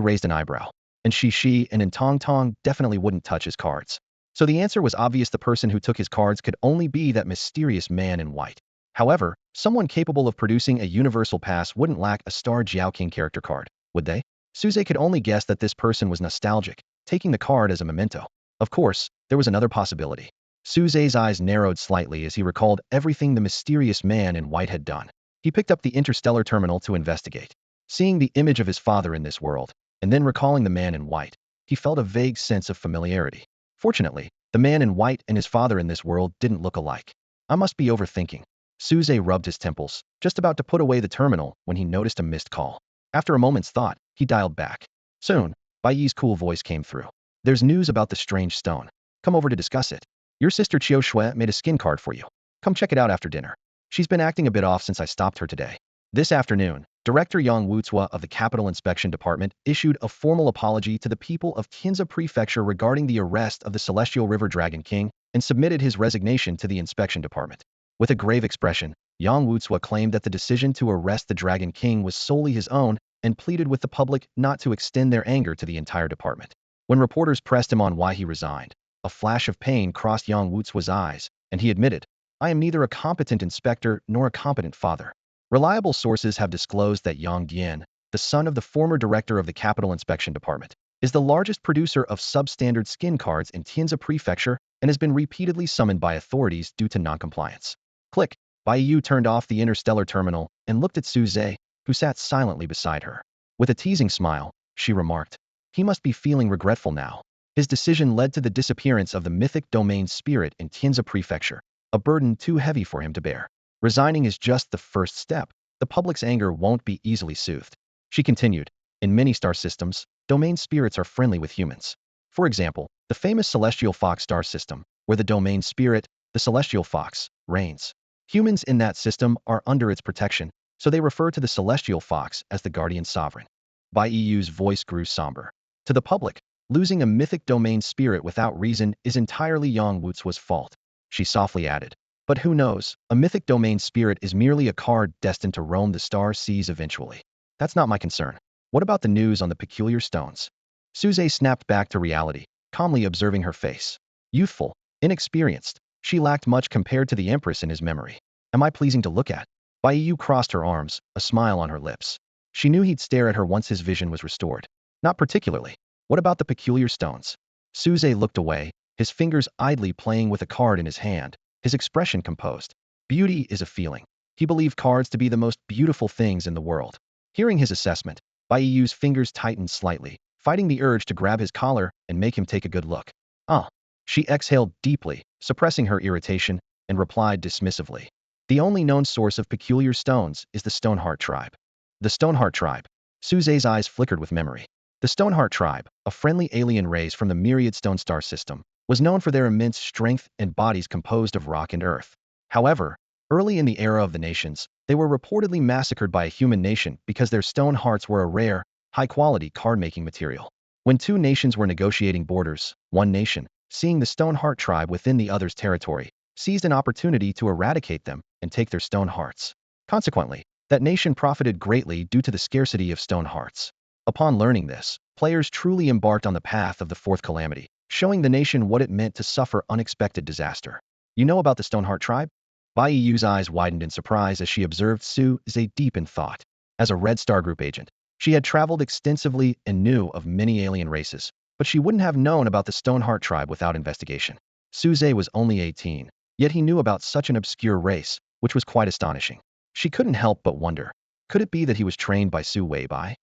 Speaker 1: raised an eyebrow. And Shi and Tong Tong definitely wouldn't touch his cards. So the answer was obvious: the person who took his cards could only be that mysterious man in white. However, someone capable of producing a universal pass wouldn't lack a Star Jiao King character card, would they? Suze could only guess that this person was nostalgic, taking the card as a memento. Of course, there was another possibility. Suze's eyes narrowed slightly as he recalled everything the mysterious man in white had done. He picked up the interstellar terminal to investigate. Seeing the image of his father in this world, and then recalling the man in white, he felt a vague sense of familiarity. Fortunately, the man in white and his father in this world didn't look alike. I must be overthinking. Suze rubbed his temples, just about to put away the terminal when he noticed a missed call. After a moment's thought, he dialed back. Soon, Bai Yi's cool voice came through. There's news about the strange stone. Come over to discuss it. Your sister Qiu Shui made a skin card for you. Come check it out after dinner. She's been acting a bit off since I stopped her today. This afternoon, Director Yang Wucua of the Capital Inspection Department issued a formal apology to the people of Tianzi Prefecture regarding the arrest of the Celestial River Dragon King and submitted his resignation to the inspection department. With a grave expression, Yang Wucua claimed that the decision to arrest the Dragon King was solely his own and pleaded with the public not to extend their anger to the entire department. When reporters pressed him on why he resigned, a flash of pain crossed Yang Wucua's eyes, and he admitted, I am neither a competent inspector nor a competent father. Reliable sources have disclosed that Yang Dian, the son of the former director of the Capital Inspection Department, is the largest producer of substandard skin cards in Tianzi Prefecture and has been repeatedly summoned by authorities due to noncompliance. Click. Bai Yu turned off the interstellar terminal and looked at Su Zhe, who sat silently beside her. With a teasing smile, she remarked, he must be feeling regretful now. His decision led to the disappearance of the mythic domain spirit in Tianzi Prefecture, a burden too heavy for him to bear. Resigning is just the first step. The public's anger won't be easily soothed. She continued, in many star systems, domain spirits are friendly with humans. For example, the famous Celestial Fox star system, where the domain spirit, the Celestial Fox, reigns. Humans in that system are under its protection, so they refer to the Celestial Fox as the guardian sovereign. Bai Yu's voice grew somber. To the public, losing a mythic domain spirit without reason is entirely Yang Wucua's fault. She softly added, but who knows, a mythic domain spirit is merely a card destined to roam the star seas eventually. That's not my concern. What about the news on the peculiar stones? Su Zhe snapped back to reality, calmly observing her face. Youthful, inexperienced, she lacked much compared to the Empress in his memory. Am I pleasing to look at? Bai Yu crossed her arms, a smile on her lips. She knew he'd stare at her once his vision was restored. Not particularly. What about the peculiar stones? Su Zhe looked away, his fingers idly playing with a card in his hand, his expression composed. Beauty is a feeling. He believed cards to be the most beautiful things in the world. Hearing his assessment, Bai Yu's fingers tightened slightly, fighting the urge to grab his collar and make him take a good look. Ah. She exhaled deeply, suppressing her irritation, and replied dismissively. The only known source of peculiar stones is the Stoneheart tribe. The Stoneheart tribe. Su Zhe's eyes flickered with memory. The Stoneheart tribe, a friendly alien race from the myriad stone star system, was known for their immense strength and bodies composed of rock and earth. However, early in the era of the nations, they were reportedly massacred by a human nation because their stone hearts were a rare, high-quality card-making material. When two nations were negotiating borders, one nation, seeing the Stoneheart tribe within the other's territory, seized an opportunity to eradicate them and take their stone hearts. Consequently, that nation profited greatly due to the scarcity of stone hearts. Upon learning this, players truly embarked on the path of the fourth calamity, showing the nation what it meant to suffer unexpected disaster. You know about the Stoneheart tribe? Bai Yu's eyes widened in surprise as she observed Su Zhe deep in thought. As a Red Star Group agent, she had traveled extensively and knew of many alien races, but she wouldn't have known about the Stoneheart tribe without investigation. Su Zhe was only 18, yet he knew about such an obscure race, which was quite astonishing. She couldn't help but wonder, could it be that he was trained by Su Weibai?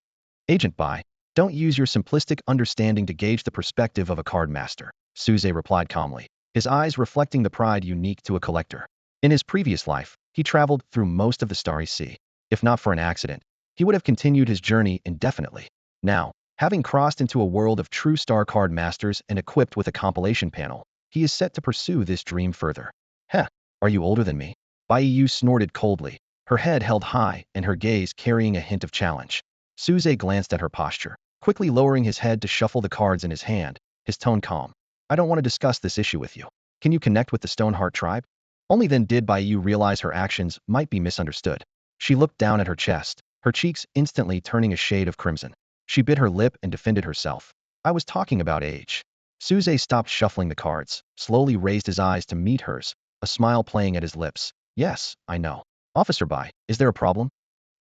Speaker 1: Agent Bai, don't use your simplistic understanding to gauge the perspective of a card master, Su Zhe replied calmly, his eyes reflecting the pride unique to a collector. In his previous life, he traveled through most of the Starry Sea. If not for an accident, he would have continued his journey indefinitely. Now, having crossed into a world of true star card masters and equipped with a compilation panel, he is set to pursue this dream further. Heh, are you older than me? Bai Yu snorted coldly, her head held high and her gaze carrying a hint of challenge. Su Zhe glanced at her posture, quickly lowering his head to shuffle the cards in his hand, his tone calm. I don't want to discuss this issue with you. Can you connect with the Stoneheart tribe? Only then did Bai Yu realize her actions might be misunderstood. She looked down at her chest, her cheeks instantly turning a shade of crimson. She bit her lip and defended herself. I was talking about age. Su Zhe stopped shuffling the cards, slowly raised his eyes to meet hers, a smile playing at his lips. Yes, I know. Officer Bai, is there a problem?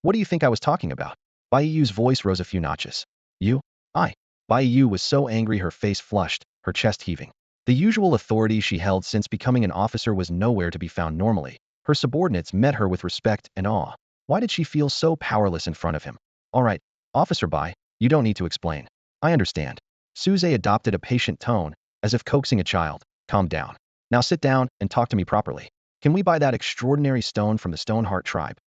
Speaker 1: What do you think I was talking about? Bai Yu's voice rose a few notches. You? I. Bai Yu was so angry her face flushed, her chest heaving. The usual authority she held since becoming an officer was nowhere to be found normally. Her subordinates met her with respect and awe. Why did she feel so powerless in front of him? All right, Officer Bai, you don't need to explain. I understand. Su Zhe adopted a patient tone, as if coaxing a child. Calm down. Now sit down and talk to me properly. Can we buy that extraordinary stone from the Stoneheart tribe?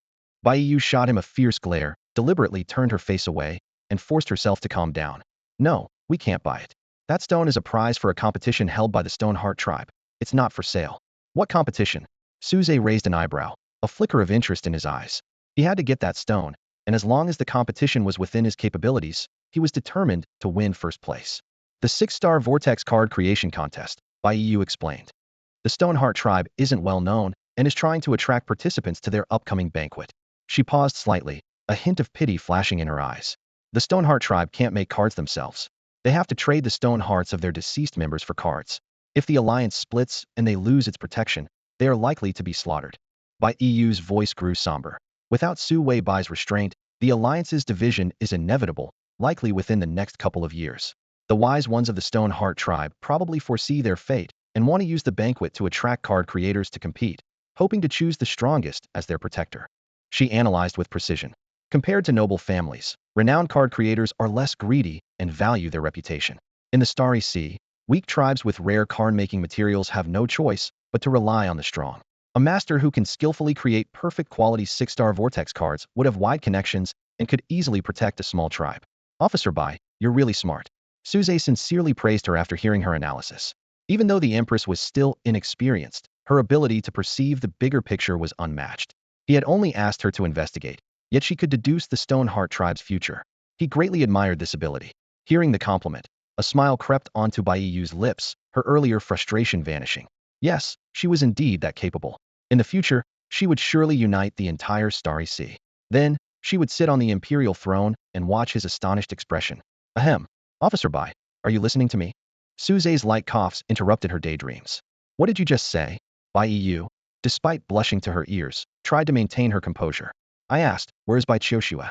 Speaker 1: Bai Yu shot him a fierce glare, deliberately turned her face away and forced herself to calm down. No, we can't buy it. That stone is a prize for a competition held by the Stoneheart tribe. It's not for sale. What competition? Suze raised an eyebrow, a flicker of interest in his eyes. He had to get that stone, and as long as the competition was within his capabilities, he was determined to win first place. The 6-star Vortex card creation contest, by EU explained. The Stoneheart tribe isn't well known and is trying to attract participants to their upcoming banquet. She paused slightly, a hint of pity flashing in her eyes. The Stoneheart tribe can't make cards themselves. They have to trade the stone hearts of their deceased members for cards. If the alliance splits and they lose its protection, they are likely to be slaughtered. Bai Yu's voice grew somber. Without Su Weibai's restraint, the alliance's division is inevitable, likely within the next couple of years. The wise ones of the Stoneheart tribe probably foresee their fate and want to use the banquet to attract card creators to compete, hoping to choose the strongest as their protector. She analyzed with precision. Compared to noble families, renowned card creators are less greedy and value their reputation. In the Starry Sea, weak tribes with rare card-making materials have no choice but to rely on the strong. A master who can skillfully create perfect quality 6-star Vortex cards would have wide connections and could easily protect a small tribe. Officer Bai, you're really smart. Suze sincerely praised her after hearing her analysis. Even though the Empress was still inexperienced, her ability to perceive the bigger picture was unmatched. He had only asked her to investigate, yet she could deduce the Stoneheart tribe's future. He greatly admired this ability. Hearing the compliment, a smile crept onto Bai Yu's lips, her earlier frustration vanishing. Yes, she was indeed that capable. In the future, she would surely unite the entire Starry Sea. Then, she would sit on the imperial throne and watch his astonished expression. Ahem. Officer Bai, are you listening to me? Suze's light coughs interrupted her daydreams. What did you just say? Bai Yu, despite blushing to her ears, tried to maintain her composure. I asked, where's Bai Qiuxue?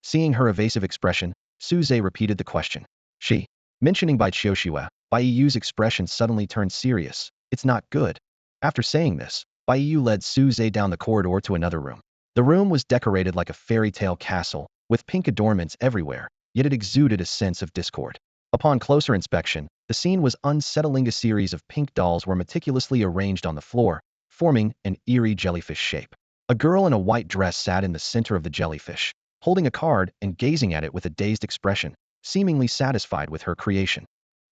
Speaker 1: Seeing her evasive expression, Suze repeated the question. She. Mentioning Bai Qiuxue, Bai Yu's expression suddenly turned serious. It's not good. After saying this, Bai Yu led Suze down the corridor to another room. The room was decorated like a fairy tale castle, with pink adornments everywhere, yet it exuded a sense of discord. Upon closer inspection, the scene was unsettling. A series of pink dolls were meticulously arranged on the floor, forming an eerie jellyfish shape. A girl in a white dress sat in the center of the jellyfish, holding a card and gazing at it with a dazed expression, seemingly satisfied with her creation.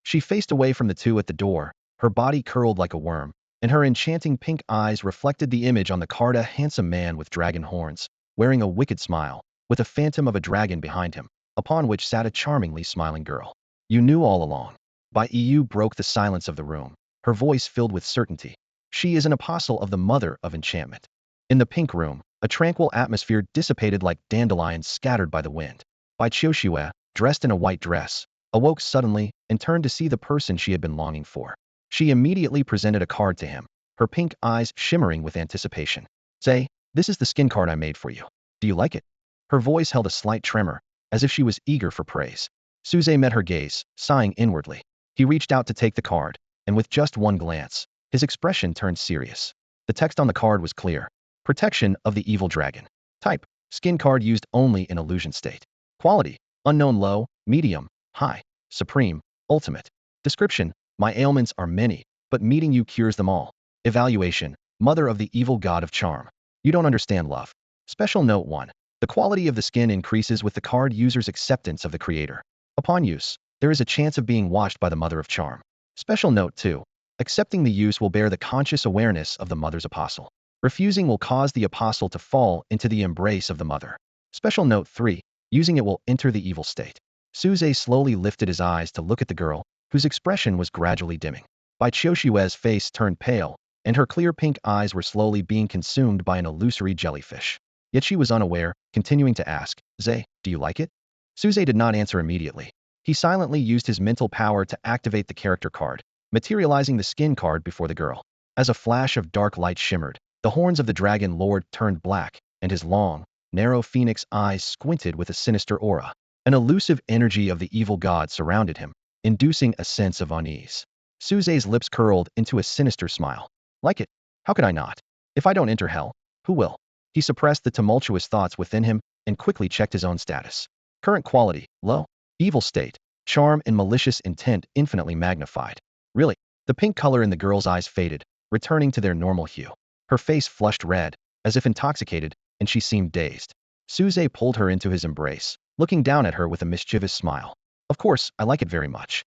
Speaker 1: She faced away from the two at the door, her body curled like a worm, and her enchanting pink eyes reflected the image on the card: a handsome man with dragon horns, wearing a wicked smile, with a phantom of a dragon behind him, upon which sat a charmingly smiling girl. You knew all along. Bai Yu broke the silence of the room, her voice filled with certainty. She is an apostle of the mother of enchantment. In the pink room, a tranquil atmosphere dissipated like dandelions scattered by the wind. Bai Qiuxue, dressed in a white dress, awoke suddenly and turned to see the person she had been longing for. She immediately presented a card to him, her pink eyes shimmering with anticipation. Say, this is the skin card I made for you. Do you like it? Her voice held a slight tremor, as if she was eager for praise. Suze met her gaze, sighing inwardly. He reached out to take the card, and with just one glance, his expression turned serious. The text on the card was clear. Protection of the evil dragon. Type, skin card used only in illusion state. Quality, unknown low, medium, high, supreme, ultimate. Description, my ailments are many, but meeting you cures them all. Evaluation, mother of the evil god of charm. You don't understand love. Special note 1. The quality of the skin increases with the card user's acceptance of the creator. Upon use, there is a chance of being washed by the mother of charm. Special note 2. Accepting the use will bear the conscious awareness of the mother's apostle. Refusing will cause the apostle to fall into the embrace of the mother. Special note 3. Using it will enter the evil state. Suze slowly lifted his eyes to look at the girl, whose expression was gradually dimming. Bai Qiuxue's face turned pale, and her clear pink eyes were slowly being consumed by an illusory jellyfish. Yet she was unaware, continuing to ask, Zay, do you like it? Suze did not answer immediately. He silently used his mental power to activate the character card, materializing the skin card before the girl. As a flash of dark light shimmered, the horns of the dragon lord turned black, and his long, narrow phoenix eyes squinted with a sinister aura. An elusive energy of the evil god surrounded him, inducing a sense of unease. Suze's lips curled into a sinister smile. Like it? How could I not? If I don't enter hell, who will? He suppressed the tumultuous thoughts within him and quickly checked his own status. Current quality, low. Evil state, charm and malicious intent infinitely magnified. Really? The pink color in the girl's eyes faded, returning to their normal hue. Her face flushed red, as if intoxicated, and she seemed dazed. Suze pulled her into his embrace, looking down at her with a mischievous smile. Of course, I like it very much.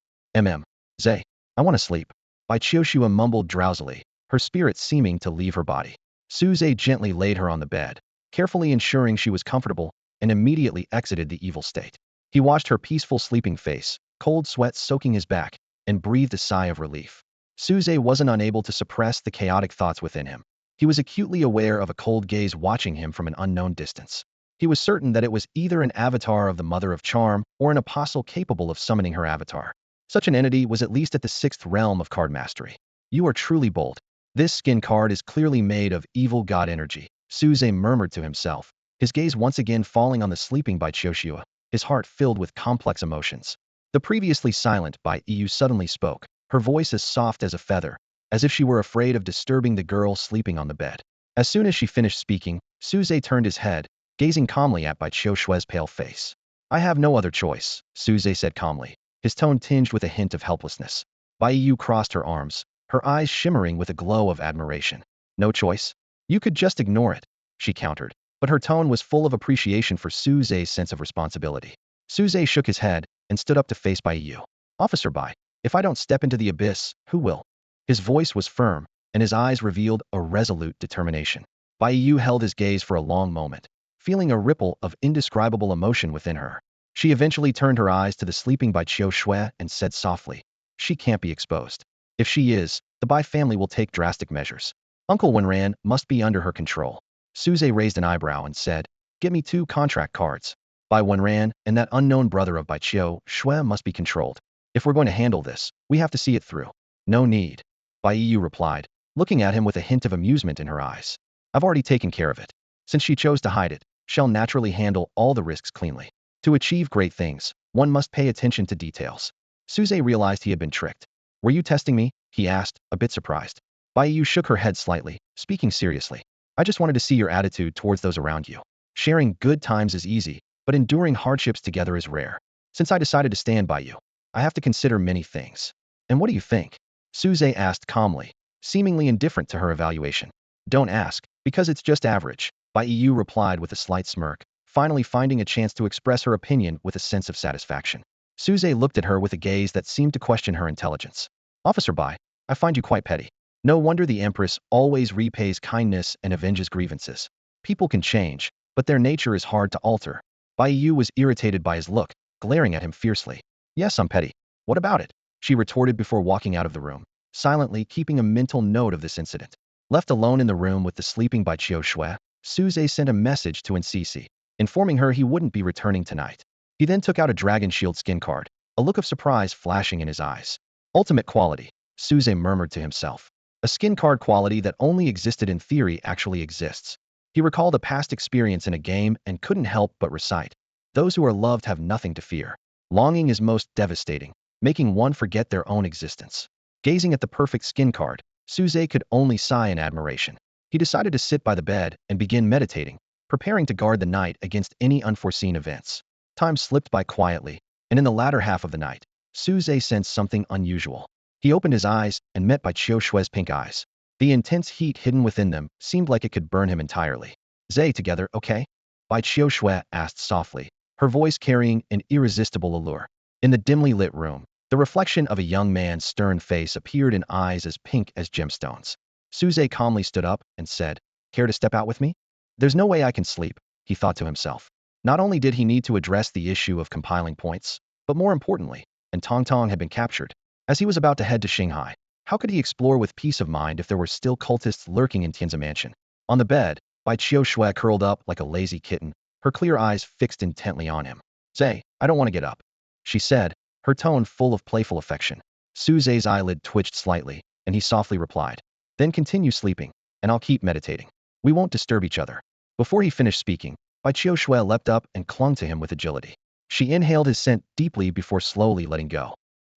Speaker 1: Zay, I want to sleep. Bai Qiushua mumbled drowsily, her spirit seeming to leave her body. Suze gently laid her on the bed, carefully ensuring she was comfortable, and immediately exited the evil state. He watched her peaceful sleeping face, cold sweat soaking his back, and breathed a sigh of relief. Suze wasn't unable to suppress the chaotic thoughts within him. He was acutely aware of a cold gaze watching him from an unknown distance. He was certain that it was either an avatar of the Mother of Charm or an apostle capable of summoning her avatar. Such an entity was at least at the 6th realm of card mastery. You are truly bold. This skin card is clearly made of evil god energy, Suze murmured to himself, his gaze once again falling on the sleeping Bai Qiushua, his heart filled with complex emotions. The previously silent Bai Yu suddenly spoke, her voice as soft as a feather, as if she were afraid of disturbing the girl sleeping on the bed. As soon as she finished speaking, Suze turned his head, gazing calmly at Bai Qiushua's pale face. I have no other choice, Suze said calmly, his tone tinged with a hint of helplessness. Bai Yu crossed her arms, her eyes shimmering with a glow of admiration. No choice? You could just ignore it, she countered, but her tone was full of appreciation for Suze's sense of responsibility. Suze shook his head and stood up to face Bai Yu. Officer Bai, if I don't step into the abyss, who will? His voice was firm, and his eyes revealed a resolute determination. Bai Yu held his gaze for a long moment, feeling a ripple of indescribable emotion within her. She eventually turned her eyes to the sleeping Bai Qiushua and said softly, she can't be exposed. If she is, the Bai family will take drastic measures. Uncle Wenran must be under her control. Suze raised an eyebrow and said, get me 2 contract cards. Bai Wenran and that unknown brother of Bai Qiushua must be controlled. If we're going to handle this, we have to see it through. No need. Bai Yu replied, looking at him with a hint of amusement in her eyes. I've already taken care of it. Since she chose to hide it, she'll naturally handle all the risks cleanly. To achieve great things, one must pay attention to details. Suze realized he had been tricked. Were you testing me? He asked, a bit surprised. Bai Yu shook her head slightly, speaking seriously. I just wanted to see your attitude towards those around you. Sharing good times is easy, but enduring hardships together is rare. Since I decided to stand by you, I have to consider many things. And what do you think? Suze asked calmly, seemingly indifferent to her evaluation. Don't ask, because it's just average, Bai Yu replied with a slight smirk, finally finding a chance to express her opinion with a sense of satisfaction. Suze looked at her with a gaze that seemed to question her intelligence. Officer Bai, I find you quite petty. No wonder the Empress always repays kindness and avenges grievances. People can change, but their nature is hard to alter. Bai Yu was irritated by his look, glaring at him fiercely. Yes, I'm petty. What about it? She retorted before walking out of the room, silently keeping a mental note of this incident. Left alone in the room with the sleeping Bai Qiushua, Suze sent a message to Ncc, informing her he wouldn't be returning tonight. He then took out a dragon shield skin card, a look of surprise flashing in his eyes. Ultimate quality, Suze murmured to himself. A skin card quality that only existed in theory actually exists. He recalled a past experience in a game and couldn't help but recite. Those who are loved have nothing to fear. Longing is most devastating, making one forget their own existence. Gazing at the perfect skin card, Suze could only sigh in admiration. He decided to sit by the bed and begin meditating, preparing to guard the night against any unforeseen events. Time slipped by quietly, and in the latter half of the night, Suze sensed something unusual. He opened his eyes and met Bai Qiushua's pink eyes. The intense heat hidden within them seemed like it could burn him entirely. Zay, together, okay? Bai Qiushua asked softly, her voice carrying an irresistible allure. In the dimly lit room, the reflection of a young man's stern face appeared in eyes as pink as gemstones. Suze calmly stood up and said, care to step out with me? There's no way I can sleep, he thought to himself. Not only did he need to address the issue of compiling points, but more importantly, Tang had been captured. As he was about to head to Shanghai, how could he explore with peace of mind if there were still cultists lurking in Tianzi Mansion? On the bed, Bai Qiushua curled up like a lazy kitten, her clear eyes fixed intently on him. Zay, I don't want to get up, she said, her tone full of playful affection. Suze's eyelid twitched slightly, and he softly replied, then continue sleeping, and I'll keep meditating. We won't disturb each other. Before he finished speaking, Bai Qiushua leapt up and clung to him with agility. She inhaled his scent deeply before slowly letting go.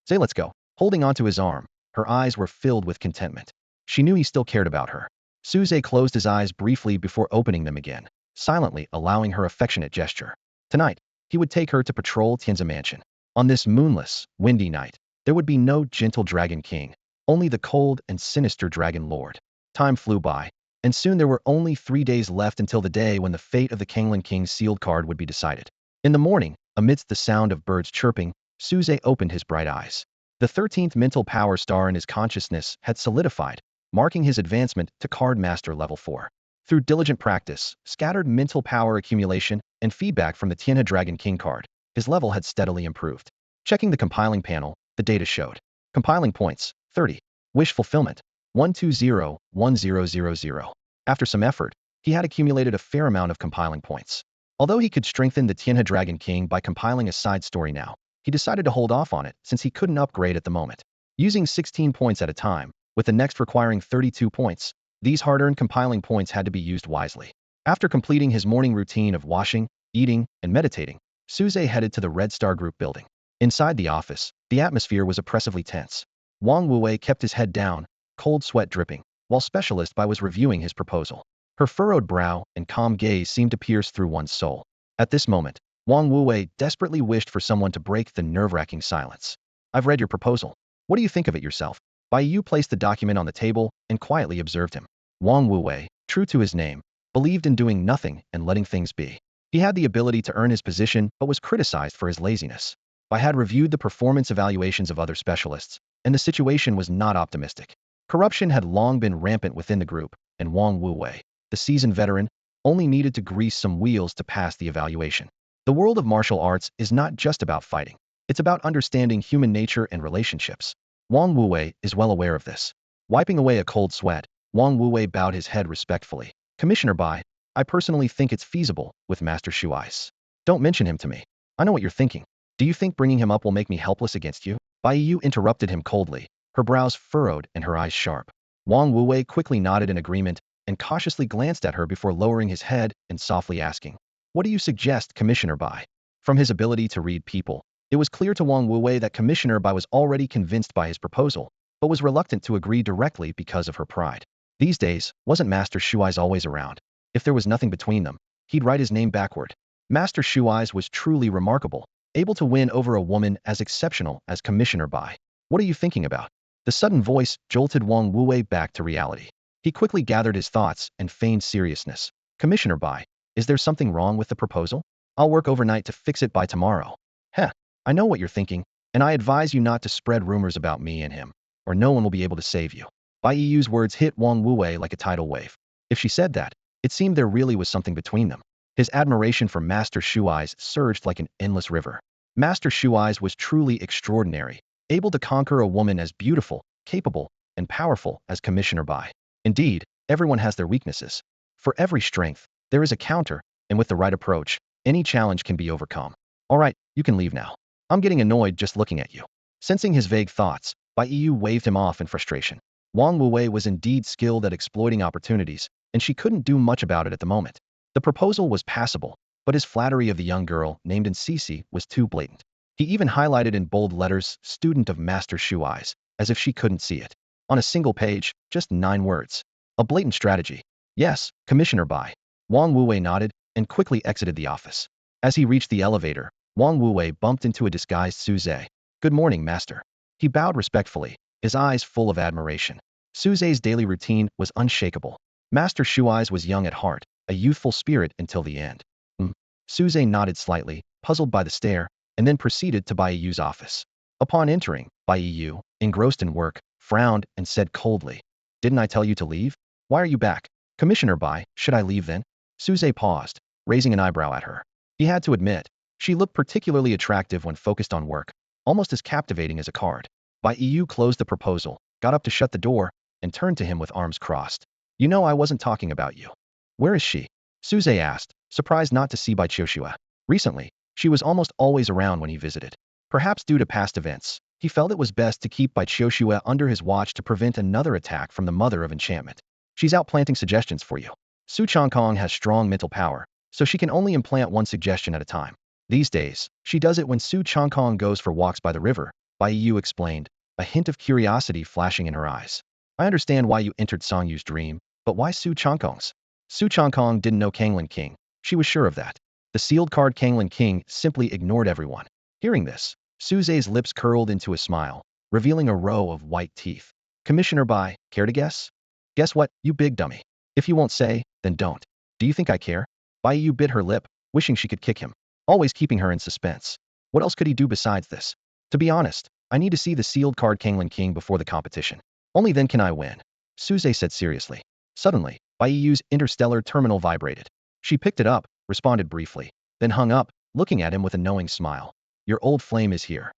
Speaker 1: Zay, let's go. Holding onto his arm, her eyes were filled with contentment. She knew he still cared about her. Suze closed his eyes briefly before opening them again, silently allowing her affectionate gesture. Tonight, he would take her to patrol Tianzi Mansion. On this moonless, windy night, there would be no gentle dragon king, only the cold and sinister dragon lord. Time flew by, and soon there were only 3 days left until the day when the fate of the Kanglan King's sealed card would be decided. In the morning, amidst the sound of birds chirping, Suze opened his bright eyes. The 13th mental power star in his consciousness had solidified, marking his advancement to Card Master Level 4. Through diligent practice, scattered mental power accumulation, and feedback from the Tianhe Dragon King card, his level had steadily improved. Checking the compiling panel, the data showed. Compiling points, 30. Wish fulfillment, 120-1000. After some effort, he had accumulated a fair amount of compiling points. Although he could strengthen the Tianhe Dragon King by compiling a side story now, he decided to hold off on it since he couldn't upgrade at the moment. Using 16 points at a time, with the next requiring 32 points, these hard-earned compiling points had to be used wisely. After completing his morning routine of washing, eating, and meditating, Suze headed to the Red Star Group building. Inside the office, the atmosphere was oppressively tense. Wang Wuwei kept his head down, cold sweat dripping, while Specialist Bai was reviewing his proposal. Her furrowed brow and calm gaze seemed to pierce through one's soul. At this moment, Wang Wuwei desperately wished for someone to break the nerve-wracking silence. I've read your proposal. What do you think of it yourself? Bai Yu placed the document on the table and quietly observed him. Wang Wuwei, true to his name, believed in doing nothing and letting things be. He had the ability to earn his position but was criticized for his laziness. Bai had reviewed the performance evaluations of other specialists, and the situation was not optimistic. Corruption had long been rampant within the group, and Wang Wuwei, the seasoned veteran, only needed to grease some wheels to pass the evaluation. The world of martial arts is not just about fighting. It's about understanding human nature and relationships. Wang Wuwei is well aware of this. Wiping away a cold sweat, Wang Wuwei bowed his head respectfully. Commissioner Bai, I personally think it's feasible with Master Shuai's. Don't mention him to me. I know what you're thinking. Do you think bringing him up will make me helpless against you? Bai Yu interrupted him coldly, her brows furrowed and her eyes sharp. Wang Wuwei quickly nodded in agreement and cautiously glanced at her before lowering his head and softly asking, What do you suggest, Commissioner Bai? From his ability to read people, it was clear to Wang Wuwei that Commissioner Bai was already convinced by his proposal, but was reluctant to agree directly because of her pride. These days, wasn't Master Shuai's always around? If there was nothing between them, he'd write his name backward. Master Shuai's was truly remarkable, able to win over a woman as exceptional as Commissioner Bai. What are you thinking about? The sudden voice jolted Wang Wuwei back to reality. He quickly gathered his thoughts and feigned seriousness. Commissioner Bai, is there something wrong with the proposal? I'll work overnight to fix it by tomorrow. Heh, I know what you're thinking, and I advise you not to spread rumors about me and him, or no one will be able to save you. Bai Yu's words hit Wang Wuwei like a tidal wave. If she said that, it seemed there really was something between them. His admiration for Master Shuai's surged like an endless river. Master Shuai's was truly extraordinary, able to conquer a woman as beautiful, capable, and powerful as Commissioner Bai. Indeed, everyone has their weaknesses. For every strength, there is a counter, and with the right approach, any challenge can be overcome. All right, you can leave now. I'm getting annoyed just looking at you. Sensing his vague thoughts, Bai Yu waved him off in frustration. Wang Wuwei was indeed skilled at exploiting opportunities, and she couldn't do much about it at the moment. The proposal was passable, but his flattery of the young girl named Ncisi was too blatant. He even highlighted in bold letters, student of Master Shuai's, as if she couldn't see it. On a single page, just 9 words. A blatant strategy. Yes, Commissioner Bai. Wang Wuwei nodded and quickly exited the office. As he reached the elevator, Wang Wuwei bumped into a disguised Suze. Good morning, Master. He bowed respectfully, his eyes full of admiration. Suze's daily routine was unshakable. Master Shuai's was young at heart, a youthful spirit until the end. Suze nodded slightly, puzzled by the stare, and then proceeded to Bai Yu's office. Upon entering, Bai Yu, engrossed in work, frowned and said coldly, Didn't I tell you to leave? Why are you back? Commissioner Bai, should I leave then? Suze paused, raising an eyebrow at her. He had to admit, she looked particularly attractive when focused on work, almost as captivating as a card. Bai Yu closed the proposal, got up to shut the door, and turned to him with arms crossed. You know I wasn't talking about you. Where is she? Suze asked, surprised not to see Bai Qiushua. Recently, she was almost always around when he visited. Perhaps due to past events, he felt it was best to keep Bai Qiushua under his watch to prevent another attack from the Mother of Enchantment. She's out planting suggestions for you. Su Changkong has strong mental power, so she can only implant one suggestion at a time. These days, she does it when Su Changkong goes for walks by the river, Bai Yu explained, a hint of curiosity flashing in her eyes. I understand why you entered Song Yu's dream, but why Su Changkong's? Su Changkong didn't know Kanglan King. She was sure of that. The sealed card Kanglan King simply ignored everyone. Hearing this, Suze's lips curled into a smile, revealing a row of white teeth. Commissioner Bai, care to guess? Guess what, you big dummy. If you won't say, then don't. Do you think I care? Bai Yu bit her lip, wishing she could kick him, always keeping her in suspense. What else could he do besides this? To be honest, I need to see the sealed card Kanglan King before the competition. Only then can I win. Suze said seriously. Suddenly, Bai Yu's interstellar terminal vibrated. She picked it up, responded briefly, then hung up, looking at him with a knowing smile. Your old flame is here.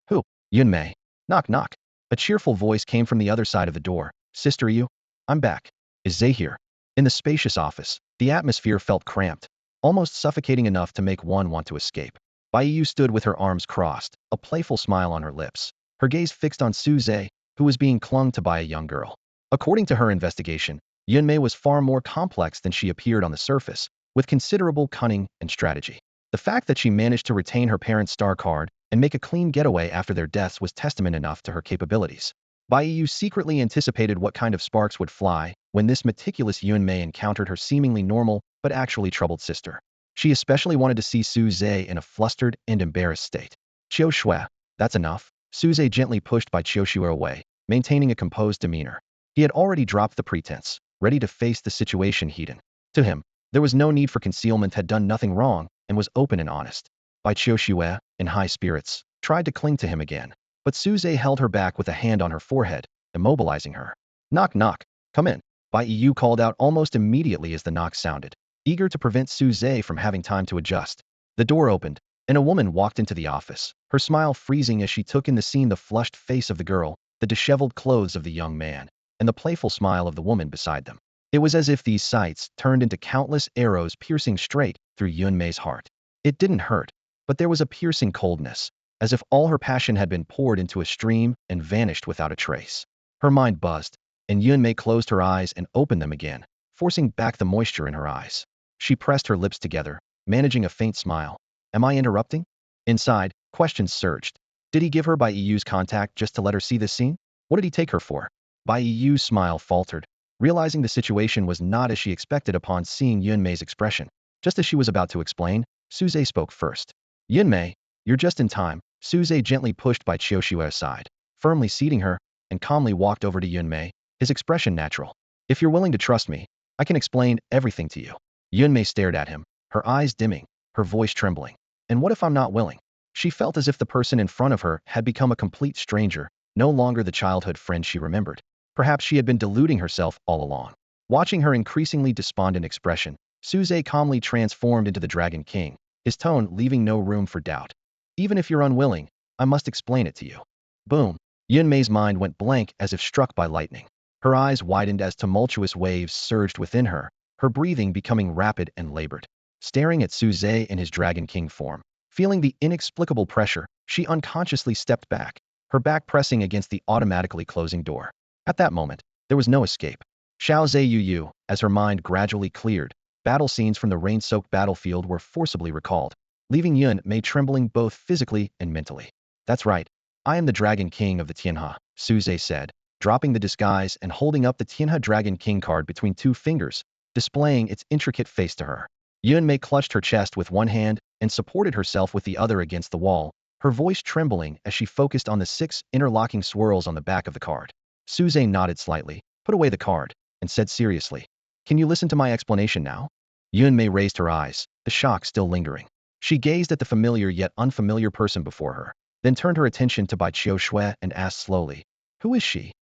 Speaker 1: Who? Yunmei. Knock knock. A cheerful voice came from the other side of the door. Sister Yu? I'm back. Is Zay here? In the spacious office, the atmosphere felt cramped, almost suffocating enough to make one want to escape. Bai Yu stood with her arms crossed, a playful smile on her lips, her gaze fixed on Suze, who was being clung to by a young girl. According to her investigation, Yunmei was far more complex than she appeared on the surface, with considerable cunning and strategy. The fact that she managed to retain her parents' star card and make a clean getaway after their deaths was testament enough to her capabilities. Bai Yu secretly anticipated what kind of sparks would fly when this meticulous Yunmei encountered her seemingly normal but actually troubled sister. She especially wanted to see Suze in a flustered and embarrassed state. Qiu Shui, that's enough. Suze gently pushed Bai Qiu Shui away, maintaining a composed demeanor. He had already dropped the pretense, ready to face the situation he'd in. To him, there was no need for concealment, had done nothing wrong, and was open and honest. Bai Qiu Shui, in high spirits, tried to cling to him again, but Suze held her back with a hand on her forehead, immobilizing her. Knock knock, come in. Bai Yu called out almost immediately as the knock sounded, eager to prevent Suze from having time to adjust. The door opened, and a woman walked into the office, her smile freezing as she took in the scene: the flushed face of the girl, the disheveled clothes of the young man, and the playful smile of the woman beside them. It was as if these sights turned into countless arrows piercing straight through Yunmei's heart. It didn't hurt, but there was a piercing coldness, as if all her passion had been poured into a stream and vanished without a trace. Her mind buzzed, and Yunmei closed her eyes and opened them again, forcing back the moisture in her eyes. She pressed her lips together, managing a faint smile. Am I interrupting? Inside, questions surged. Did he give her Bai Yu's contact just to let her see this scene? What did he take her for? Bai Yu's smile faltered, realizing the situation was not as she expected upon seeing Yunmei's expression. Just as she was about to explain, Suze spoke first. Yunmei, you're just in time. Suze gently pushed Bai Qiu Shui aside, firmly seating her, and calmly walked over to Yunmei, his expression natural. If you're willing to trust me, I can explain everything to you. Yunmei stared at him, her eyes dimming, her voice trembling. And what if I'm not willing? She felt as if the person in front of her had become a complete stranger, no longer the childhood friend she remembered. Perhaps she had been deluding herself all along. Watching her increasingly despondent expression, Suze calmly transformed into the Dragon King, his tone leaving no room for doubt. Even if you're unwilling, I must explain it to you. Boom. Yunmei's mind went blank as if struck by lightning. Her eyes widened as tumultuous waves surged within her, her breathing becoming rapid and labored. Staring at Suze in his Dragon King form, feeling the inexplicable pressure, she unconsciously stepped back, her back pressing against the automatically closing door. At that moment, there was no escape. Xiao Zhe Yu, as her mind gradually cleared, battle scenes from the rain-soaked battlefield were forcibly recalled, leaving Yunmei trembling both physically and mentally. That's right. I am the Dragon King of the Tianhe, Suze said, dropping the disguise and holding up the Tianhe Dragon King card between two fingers, displaying its intricate face to her. Yunmei clutched her chest with one hand and supported herself with the other against the wall, her voice trembling as she focused on the 6 interlocking swirls on the back of the card. Suze nodded slightly, put away the card, and said seriously, Can you listen to my explanation now? Yunmei raised her eyes, the shock still lingering. She gazed at the familiar yet unfamiliar person before her, then turned her attention to Bai Qiu Shui and asked slowly, Who is she?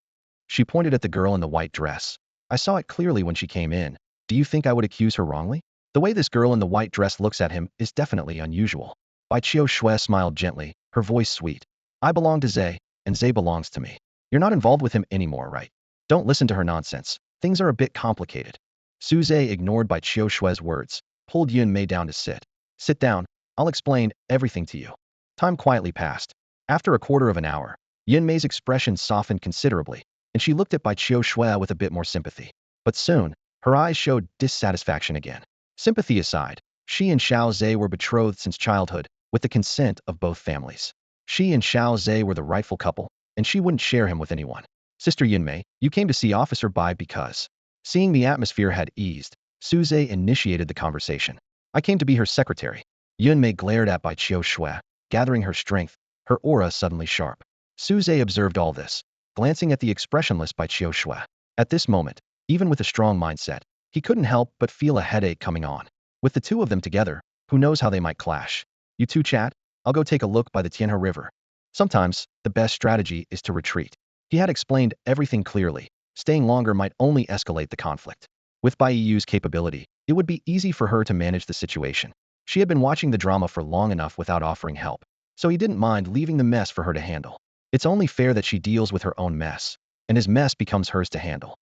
Speaker 1: She pointed at the girl in the white dress. I saw it clearly when she came in. Do you think I would accuse her wrongly? The way this girl in the white dress looks at him is definitely unusual. Bai Qiu Shui smiled gently, her voice sweet. I belong to Zay, and Zay belongs to me. You're not involved with him anymore, right? Don't listen to her nonsense. Things are a bit complicated. Suze ignored Bai Qiu Shui's words, pulled Yunmei down to sit. Sit down, I'll explain everything to you. Time quietly passed. After a quarter of an hour, Yunmei's expression softened considerably, and she looked at Bai Qiu Shui with a bit more sympathy. But soon, her eyes showed dissatisfaction again. Sympathy aside, she and Xiao Zhe were betrothed since childhood, with the consent of both families. She and Xiao Zhe were the rightful couple, and she wouldn't share him with anyone. Sister Yunmei, you came to see Officer Bai because... Seeing the atmosphere had eased, Suze initiated the conversation. I came to be her secretary. Yunmei glared at Bai Qiu Shui, gathering her strength, her aura suddenly sharp. Suze observed all this, glancing at the expressionless Bai Qiu Shui. At this moment, even with a strong mindset, He couldn't help but feel a headache coming on. With the two of them together, who knows how they might clash. You two chat? I'll go take a look by the Tianhe River. Sometimes, the best strategy is to retreat. He had explained everything clearly. Staying longer might only escalate the conflict. With Bai Yu's capability, it would be easy for her to manage the situation. She had been watching the drama for long enough without offering help, so he didn't mind leaving the mess for her to handle. It's only fair that she deals with her own mess, and his mess becomes hers to handle.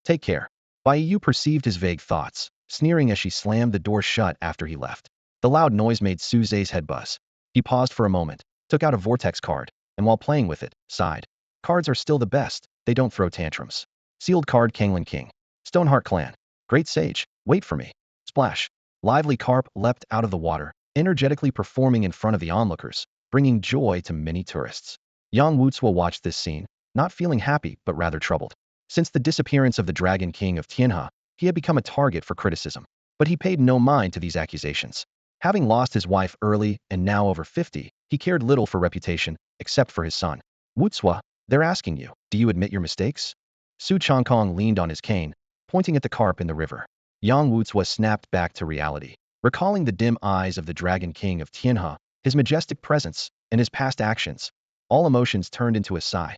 Speaker 1: Take care. Bai Yu perceived his vague thoughts, sneering as she slammed the door shut after he left. The loud noise made Su Zhe's head buzz. He paused for a moment, took out a vortex card, and while playing with it, sighed. Cards are still the best, they don't throw tantrums. Sealed card Kanglin King. Stoneheart Clan. Great Sage, wait for me. Splash. Lively carp leapt out of the water, energetically performing in front of the onlookers, bringing joy to many tourists. Yang Wuzuo watched this scene, not feeling happy but rather troubled. Since the disappearance of the Dragon King of Tianhe, he had become a target for criticism. But he paid no mind to these accusations. Having lost his wife early and now over 50, he cared little for reputation, except for his son. Wuzuo, they're asking you, do you admit your mistakes? Su Changkong leaned on his cane, pointing at the carp in the river. Yang Wuzuo snapped back to reality, recalling the dim eyes of the Dragon King of Tianhe, his majestic presence, and his past actions. All emotions turned into a sigh.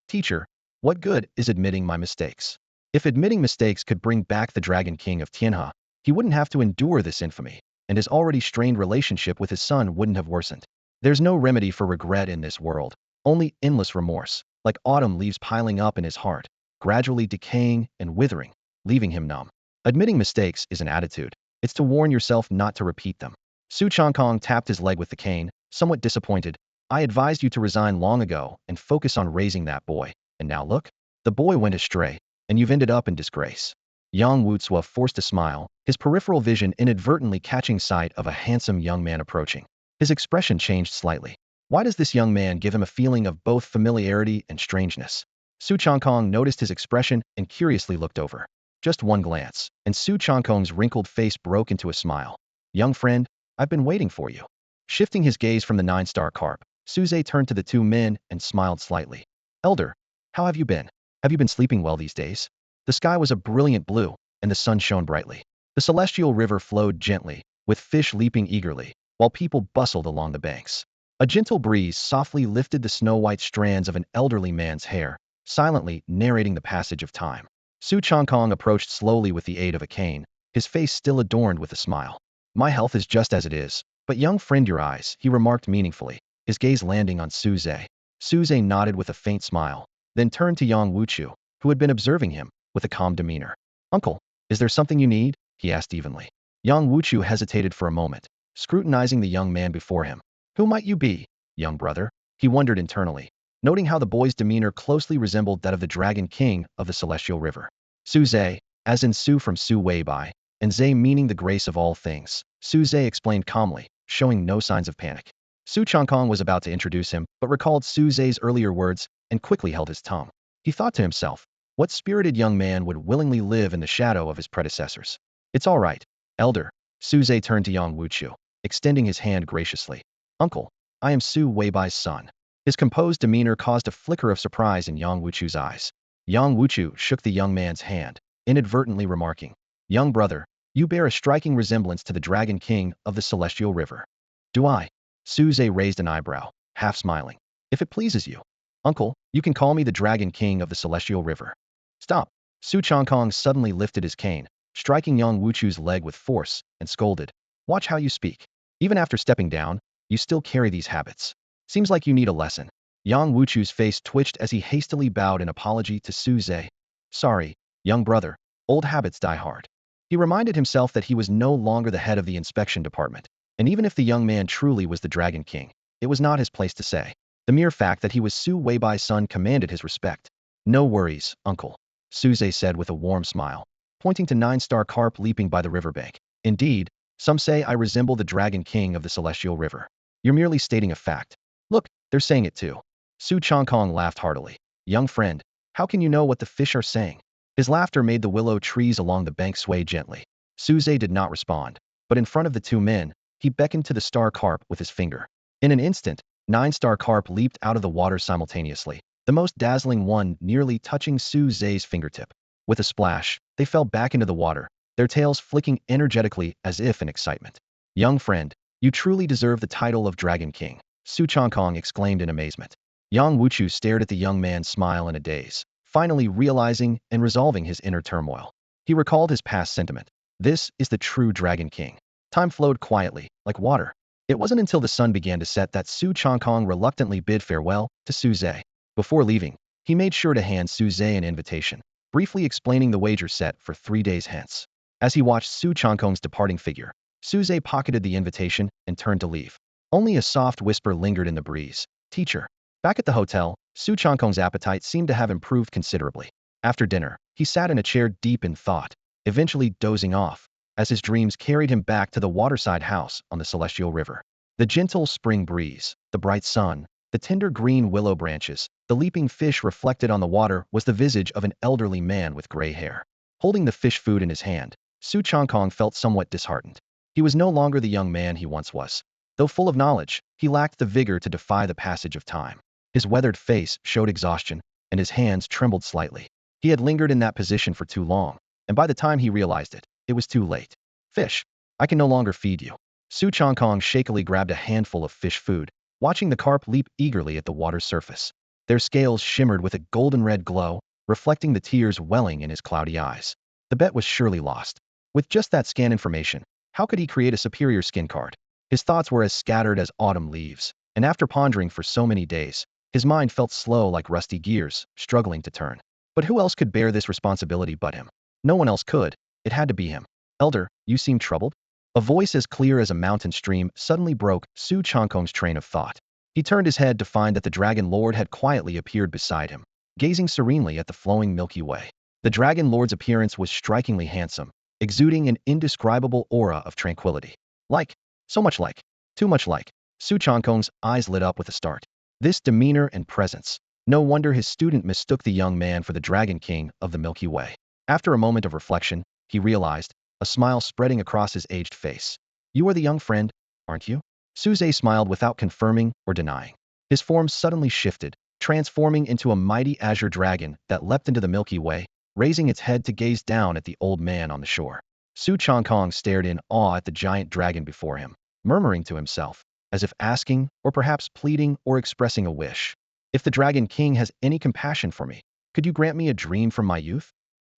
Speaker 1: Teacher, what good is admitting my mistakes? If admitting mistakes could bring back the Dragon King of Tianhe, he wouldn't have to endure this infamy, and his already strained relationship with his son wouldn't have worsened. There's no remedy for regret in this world, only endless remorse, like autumn leaves piling up in his heart, gradually decaying and withering, leaving him numb. Admitting mistakes is an attitude. It's to warn yourself not to repeat them. Su Changkong tapped his leg with the cane, somewhat disappointed. I advised you to resign long ago and focus on raising that boy. And now look, the boy went astray, and you've ended up in disgrace. Yang Wuzuo forced a smile, his peripheral vision inadvertently catching sight of a handsome young man approaching. His expression changed slightly. Why does this young man give him a feeling of both familiarity and strangeness? Su Changkong noticed his expression and curiously looked over. Just one glance, and Su Changkong's wrinkled face broke into a smile. Young friend, I've been waiting for you. Shifting his gaze from the 9-star carp, Su Zhe turned to the two men and smiled slightly. Elder, how have you been? Have you been sleeping well these days? The sky was a brilliant blue, and the sun shone brightly. The celestial river flowed gently, with fish leaping eagerly, while people bustled along the banks. A gentle breeze softly lifted the snow-white strands of an elderly man's hair, silently narrating the passage of time. Su Changkong approached slowly with the aid of a cane, his face still adorned with a smile. My health is just as it is, but young friend your eyes, he remarked meaningfully, his gaze landing on Su Zhe. Su Zhe nodded with a faint smile, then turned to Yang Wuzuo, who had been observing him, with a calm demeanor. Uncle, is there something you need? He asked evenly. Yang Wuzuo hesitated for a moment, scrutinizing the young man before him. Who might you be, young brother? He wondered internally, noting how the boy's demeanor closely resembled that of the Dragon King of the Celestial River. Su Zhe, as in Su from Su Weibai, and Zhe meaning the grace of all things, Su Zhe explained calmly, showing no signs of panic. Su Changkong was about to introduce him, but recalled Su Zhe's earlier words and quickly held his tongue. He thought to himself, what spirited young man would willingly live in the shadow of his predecessors? It's all right, elder. Su Zhe turned to Yang Wuzuo, extending his hand graciously. Uncle, I am Su Weibai's son. His composed demeanor caused a flicker of surprise in Yang Wuzuo's eyes. Yang Wuzuo shook the young man's hand, inadvertently remarking, young brother, you bear a striking resemblance to the Dragon King of the Celestial River. Do I? Su Zhe raised an eyebrow, half smiling. If it pleases you. Uncle, you can call me the Dragon King of the Celestial River. Stop. Su Changkong suddenly lifted his cane, striking Yang Wuzuo's leg with force, and scolded. Watch how you speak. Even after stepping down, you still carry these habits. Seems like you need a lesson. Yang Wuzuo's face twitched as he hastily bowed in apology to Su Zhe. Sorry, young brother, old habits die hard. He reminded himself that he was no longer the head of the inspection department, and even if the young man truly was the Dragon King, it was not his place to say. The mere fact that he was Su Weibai's son commanded his respect. No worries, uncle, Su Zhe said with a warm smile, pointing to 9-star carp leaping by the riverbank. Indeed, some say I resemble the Dragon King of the Celestial River. You're merely stating a fact. Look, they're saying it too. Su Changkong laughed heartily. Young friend, how can you know what the fish are saying? His laughter made the willow trees along the bank sway gently. Su Zhe did not respond, but in front of the two men, he beckoned to the star carp with his finger. In an instant, 9-star carp leaped out of the water simultaneously, the most dazzling one nearly touching Su Zhe's fingertip. With a splash, they fell back into the water, their tails flicking energetically as if in excitement. Young friend, you truly deserve the title of Dragon King, Su Changkong exclaimed in amazement. Yang Wuchu stared at the young man's smile in a daze, finally realizing and resolving his inner turmoil. He recalled his past sentiment. This is the true Dragon King. Time flowed quietly, like water. It wasn't until the sun began to set that Su Changkong reluctantly bid farewell to Su Zhe. Before leaving, he made sure to hand Su Zhe an invitation, briefly explaining the wager set for 3 days hence. As he watched Su Changkong's departing figure, Su Zhe pocketed the invitation and turned to leave. Only a soft whisper lingered in the breeze. Teacher. Back at the hotel, Su Changkong's appetite seemed to have improved considerably. After dinner, he sat in a chair deep in thought, eventually dozing off, as his dreams carried him back to the waterside house on the Celestial River. The gentle spring breeze, the bright sun, the tender green willow branches, the leaping fish reflected on the water was the visage of an elderly man with gray hair. Holding the fish food in his hand, Su Changkong felt somewhat disheartened. He was no longer the young man he once was. Though full of knowledge, he lacked the vigor to defy the passage of time. His weathered face showed exhaustion, and his hands trembled slightly. He had lingered in that position for too long, and by the time he realized it, it was too late. Fish, I can no longer feed you. Su Changkong shakily grabbed a handful of fish food, watching the carp leap eagerly at the water's surface. Their scales shimmered with a golden-red glow, reflecting the tears welling in his cloudy eyes. The bet was surely lost. With just that scan information, how could he create a superior skin card? His thoughts were as scattered as autumn leaves, and after pondering for so many days, his mind felt slow like rusty gears, struggling to turn. But who else could bear this responsibility but him? No one else could. It had to be him. Elder, you seem troubled? A voice as clear as a mountain stream suddenly broke Su Changkong's train of thought. He turned his head to find that the Dragon Lord had quietly appeared beside him, gazing serenely at the flowing Milky Way. The Dragon Lord's appearance was strikingly handsome, exuding an indescribable aura of tranquility. Like, so much like, too much like. Su Changkong's eyes lit up with a start. This demeanor and presence. No wonder his student mistook the young man for the Dragon King of the Milky Way. After a moment of reflection, he realized, a smile spreading across his aged face. You are the young friend, aren't you? Su Zhe smiled without confirming or denying. His form suddenly shifted, transforming into a mighty azure dragon that leapt into the Milky Way, raising its head to gaze down at the old man on the shore. Su Changkong stared in awe at the giant dragon before him, murmuring to himself, as if asking, or perhaps pleading or expressing a wish. If the Dragon King has any compassion for me, could you grant me a dream from my youth?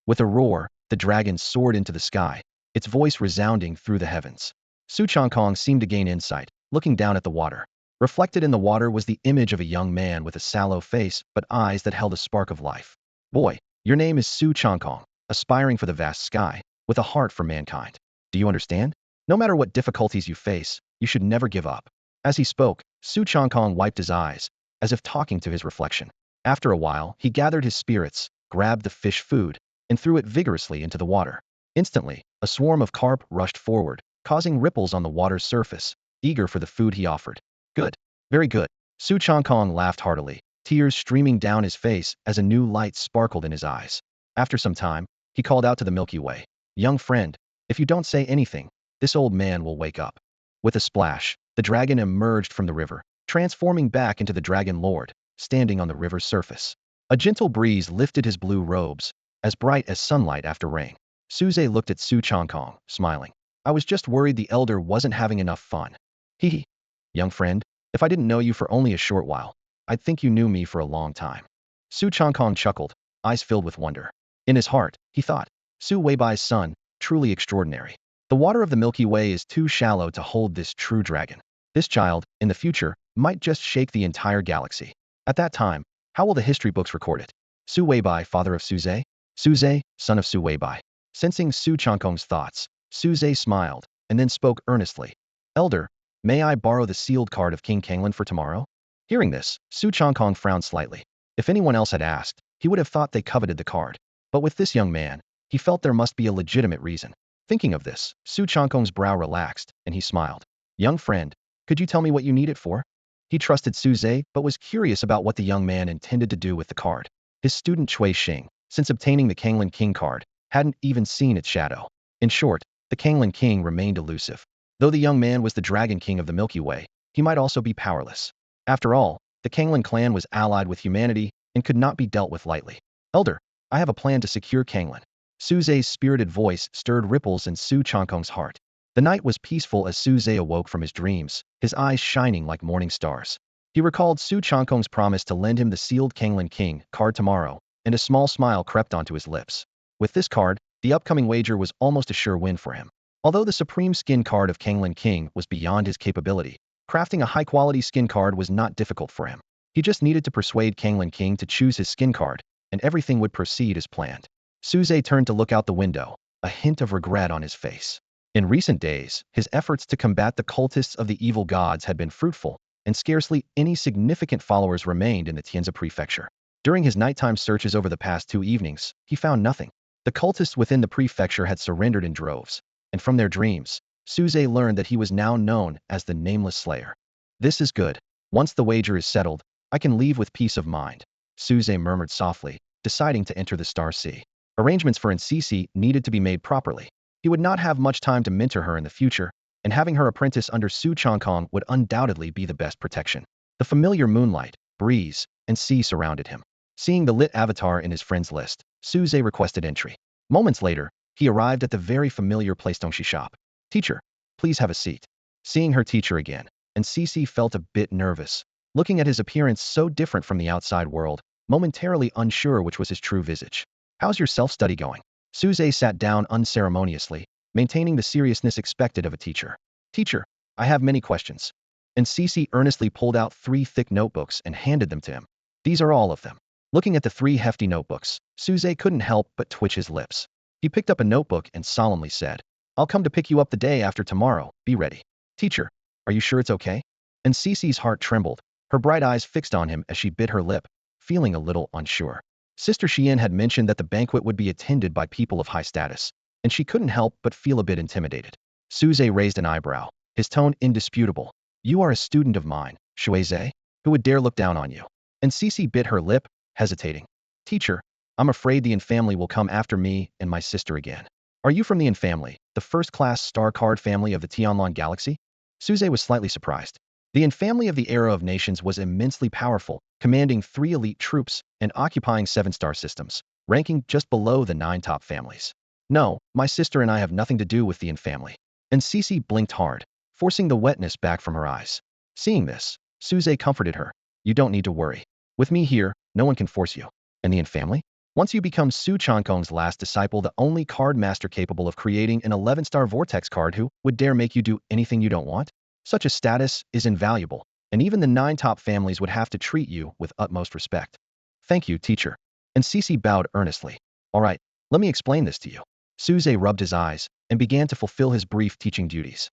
Speaker 1: With a roar, the dragon soared into the sky, its voice resounding through the heavens. Su Changkong seemed to gain insight, looking down at the water. Reflected in the water was the image of a young man with a sallow face but eyes that held a spark of life. Boy, your name is Su Changkong, aspiring for the vast sky, with a heart for mankind. Do you understand? No matter what difficulties you face, you should never give up. As he spoke, Su Changkong wiped his eyes, as if talking to his reflection. After a while, he gathered his spirits, grabbed the fish food, and threw it vigorously into the water. Instantly, a swarm of carp rushed forward, causing ripples on the water's surface, eager for the food he offered. Good. Very good. Su Changkong laughed heartily, tears streaming down his face as a new light sparkled in his eyes. After some time, he called out to the Milky Way. Young friend, if you don't say anything, this old man will wake up. With a splash, the dragon emerged from the river, transforming back into the Dragon Lord, standing on the river's surface. A gentle breeze lifted his blue robes, as bright as sunlight after rain. Su Zhe looked at Su Changkong, smiling. I was just worried the elder wasn't having enough fun. Hee hee. Young friend, if I didn't know you for only a short while, I'd think you knew me for a long time. Su Changkong chuckled, eyes filled with wonder. In his heart, he thought, Su Weibai's son, truly extraordinary. The water of the Milky Way is too shallow to hold this true dragon. This child, in the future, might just shake the entire galaxy. At that time, how will the history books record it? Su Weibai, father of Su Zhe? Su Zhe, son of Su Weibai. Sensing Su Changkong's thoughts, Su Zhe smiled, and then spoke earnestly. Elder, may I borrow the sealed card of King Kanglan for tomorrow? Hearing this, Su Changkong frowned slightly. If anyone else had asked, he would have thought they coveted the card. But with this young man, he felt there must be a legitimate reason. Thinking of this, Su Changkong's brow relaxed, and he smiled. Young friend, could you tell me what you need it for? He trusted Su Zhe, but was curious about what the young man intended to do with the card. His student Cui Xing, since obtaining the Kanglan King card, hadn't even seen its shadow. In short, the Kanglan King remained elusive. Though the young man was the Dragon King of the Milky Way, he might also be powerless. After all, the Kanglan clan was allied with humanity and could not be dealt with lightly. Elder, I have a plan to secure Kanglan. Suze's spirited voice stirred ripples in Su Changkong's heart. The night was peaceful as Suze awoke from his dreams, his eyes shining like morning stars. He recalled Su Changkong's promise to lend him the sealed Kanglan King card tomorrow, and a small smile crept onto his lips. With this card, the upcoming wager was almost a sure win for him. Although the supreme skin card of Kanglan King was beyond his capability, crafting a high-quality skin card was not difficult for him. He just needed to persuade Kanglan King to choose his skin card, and everything would proceed as planned. Suze turned to look out the window, a hint of regret on his face. In recent days, his efforts to combat the cultists of the evil gods had been fruitful, and scarcely any significant followers remained in the Tianzi prefecture. During his nighttime searches over the past 2 evenings, he found nothing. The cultists within the prefecture had surrendered in droves, and from their dreams, Suze learned that he was now known as the Nameless Slayer. This is good. Once the wager is settled, I can leave with peace of mind, Suze murmured softly, deciding to enter the Star Sea. Arrangements for Ncc needed to be made properly. He would not have much time to mentor her in the future, and having her apprentice under Su Changkong would undoubtedly be the best protection. The familiar moonlight, breeze, and sea surrounded him. Seeing the lit avatar in his friends list, Suze requested entry. Moments later, he arrived at the very familiar Playstongshi shop. Teacher, please have a seat. Seeing her teacher again, Ncc felt a bit nervous. Looking at his appearance so different from the outside world, momentarily unsure which was his true visage. How's your self-study going? Suze sat down unceremoniously, maintaining the seriousness expected of a teacher. Teacher, I have many questions. Ncc earnestly pulled out 3 thick notebooks and handed them to him. These are all of them. Looking at the 3 hefty notebooks, Suze couldn't help but twitch his lips. He picked up a notebook and solemnly said, I'll come to pick you up the day after tomorrow, be ready. Teacher, are you sure it's okay? Ncc's heart trembled, her bright eyes fixed on him as she bit her lip, feeling a little unsure. Sister Xian had mentioned that the banquet would be attended by people of high status, and she couldn't help but feel a bit intimidated. Suze raised an eyebrow, his tone indisputable. You are a student of mine, Shuize. Who would dare look down on you? Ncc bit her lip, hesitating. Teacher, I'm afraid the Yin family will come after me and my sister again. Are you from the Yin family, the first-class star card family of the Tianlong galaxy? Suze was slightly surprised. The Yin family of the Era of Nations was immensely powerful, commanding 3 elite troops and occupying 7 star systems, ranking just below the 9 top families. No, my sister and I have nothing to do with the Yin family. Ncc blinked hard, forcing the wetness back from her eyes. Seeing this, Suze comforted her. You don't need to worry. With me here, no one can force you. And the Yin family? Once you become Su Changkong's last disciple, the only card master capable of creating an 11-star vortex card, who would dare make you do anything you don't want? Such a status is invaluable, and even the 9 top families would have to treat you with utmost respect. Thank you, teacher. Ncc bowed earnestly. All right, let me explain this to you. Suze rubbed his eyes and began to fulfill his brief teaching duties.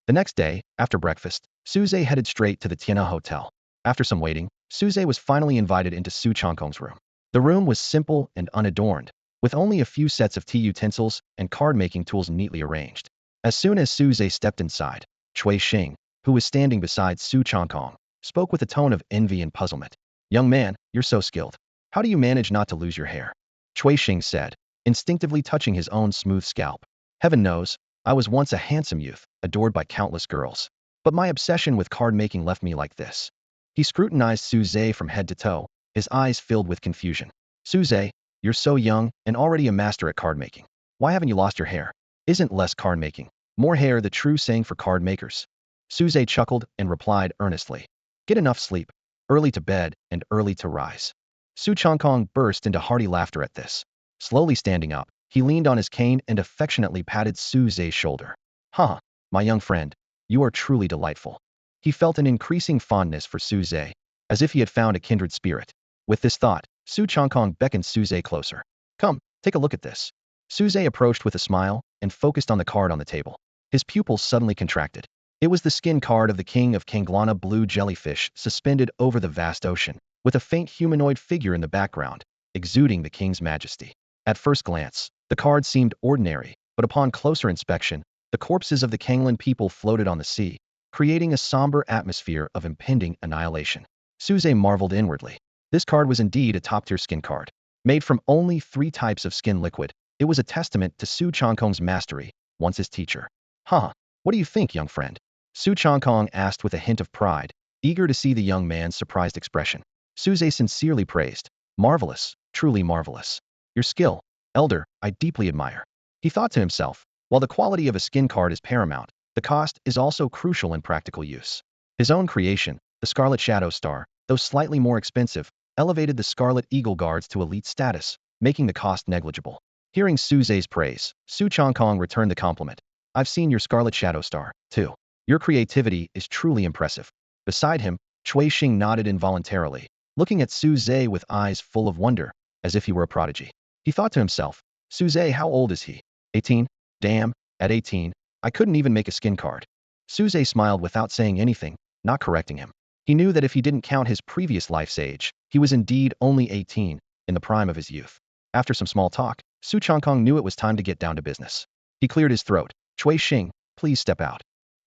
Speaker 1: The next day, after breakfast, Suze headed straight to the Tiana Hotel. After some waiting, Suze was finally invited into Su Changkong's room. The room was simple and unadorned, with only a few sets of tea utensils and card-making tools neatly arranged. As soon as Suze stepped inside, Cui Xing, who was standing beside Su Changkong, spoke with a tone of envy and puzzlement. Young man, you're so skilled. How do you manage not to lose your hair? Cui Xing said, instinctively touching his own smooth scalp. Heaven knows, I was once a handsome youth, adored by countless girls. But my obsession with card-making left me like this. He scrutinized Suze from head to toe, his eyes filled with confusion. Suze, you're so young and already a master at card-making. Why haven't you lost your hair? Isn't less card-making, more hair the true saying for card makers? Suze chuckled and replied earnestly. Get enough sleep, early to bed and early to rise. Su Changkong burst into hearty laughter at this. Slowly standing up, he leaned on his cane and affectionately patted Suze's shoulder. Huh, my young friend, you are truly delightful. He felt an increasing fondness for Suze, as if he had found a kindred spirit. With this thought, Su Changkong beckoned Suze closer. Come, take a look at this. Suze approached with a smile and focused on the card on the table. His pupils suddenly contracted. It was the skin card of the king of Kanglana blue jellyfish suspended over the vast ocean, with a faint humanoid figure in the background, exuding the king's majesty. At first glance, the card seemed ordinary, but upon closer inspection, the corpses of the Kanglan people floated on the sea, creating a somber atmosphere of impending annihilation. Suze marveled inwardly. This card was indeed a top-tier skin card. Made from only 3 types of skin liquid, it was a testament to Su Changkong's mastery, once his teacher. Huh, what do you think, young friend? Su Changkong asked with a hint of pride, eager to see the young man's surprised expression. Suze sincerely praised. Marvelous, truly marvelous. Your skill, Elder, I deeply admire. He thought to himself, while the quality of a skin card is paramount, the cost is also crucial in practical use. His own creation, the Scarlet Shadow Star, though slightly more expensive, elevated the Scarlet Eagle Guards to elite status, making the cost negligible. Hearing Su Zhe's praise, Su Chongkong returned the compliment. I've seen your Scarlet Shadow Star, too. Your creativity is truly impressive. Beside him, Cui Xing nodded involuntarily, looking at Su Zhe with eyes full of wonder, as if he were a prodigy. He thought to himself, Su Zhe, how old is he? 18? Damn, at 18, I couldn't even make a skin card. Su Zhe smiled without saying anything, not correcting him. He knew that if he didn't count his previous life's age, he was indeed only 18, in the prime of his youth. After some small talk, Su Chongkong knew it was time to get down to business. He cleared his throat. Cui Xing, please step out.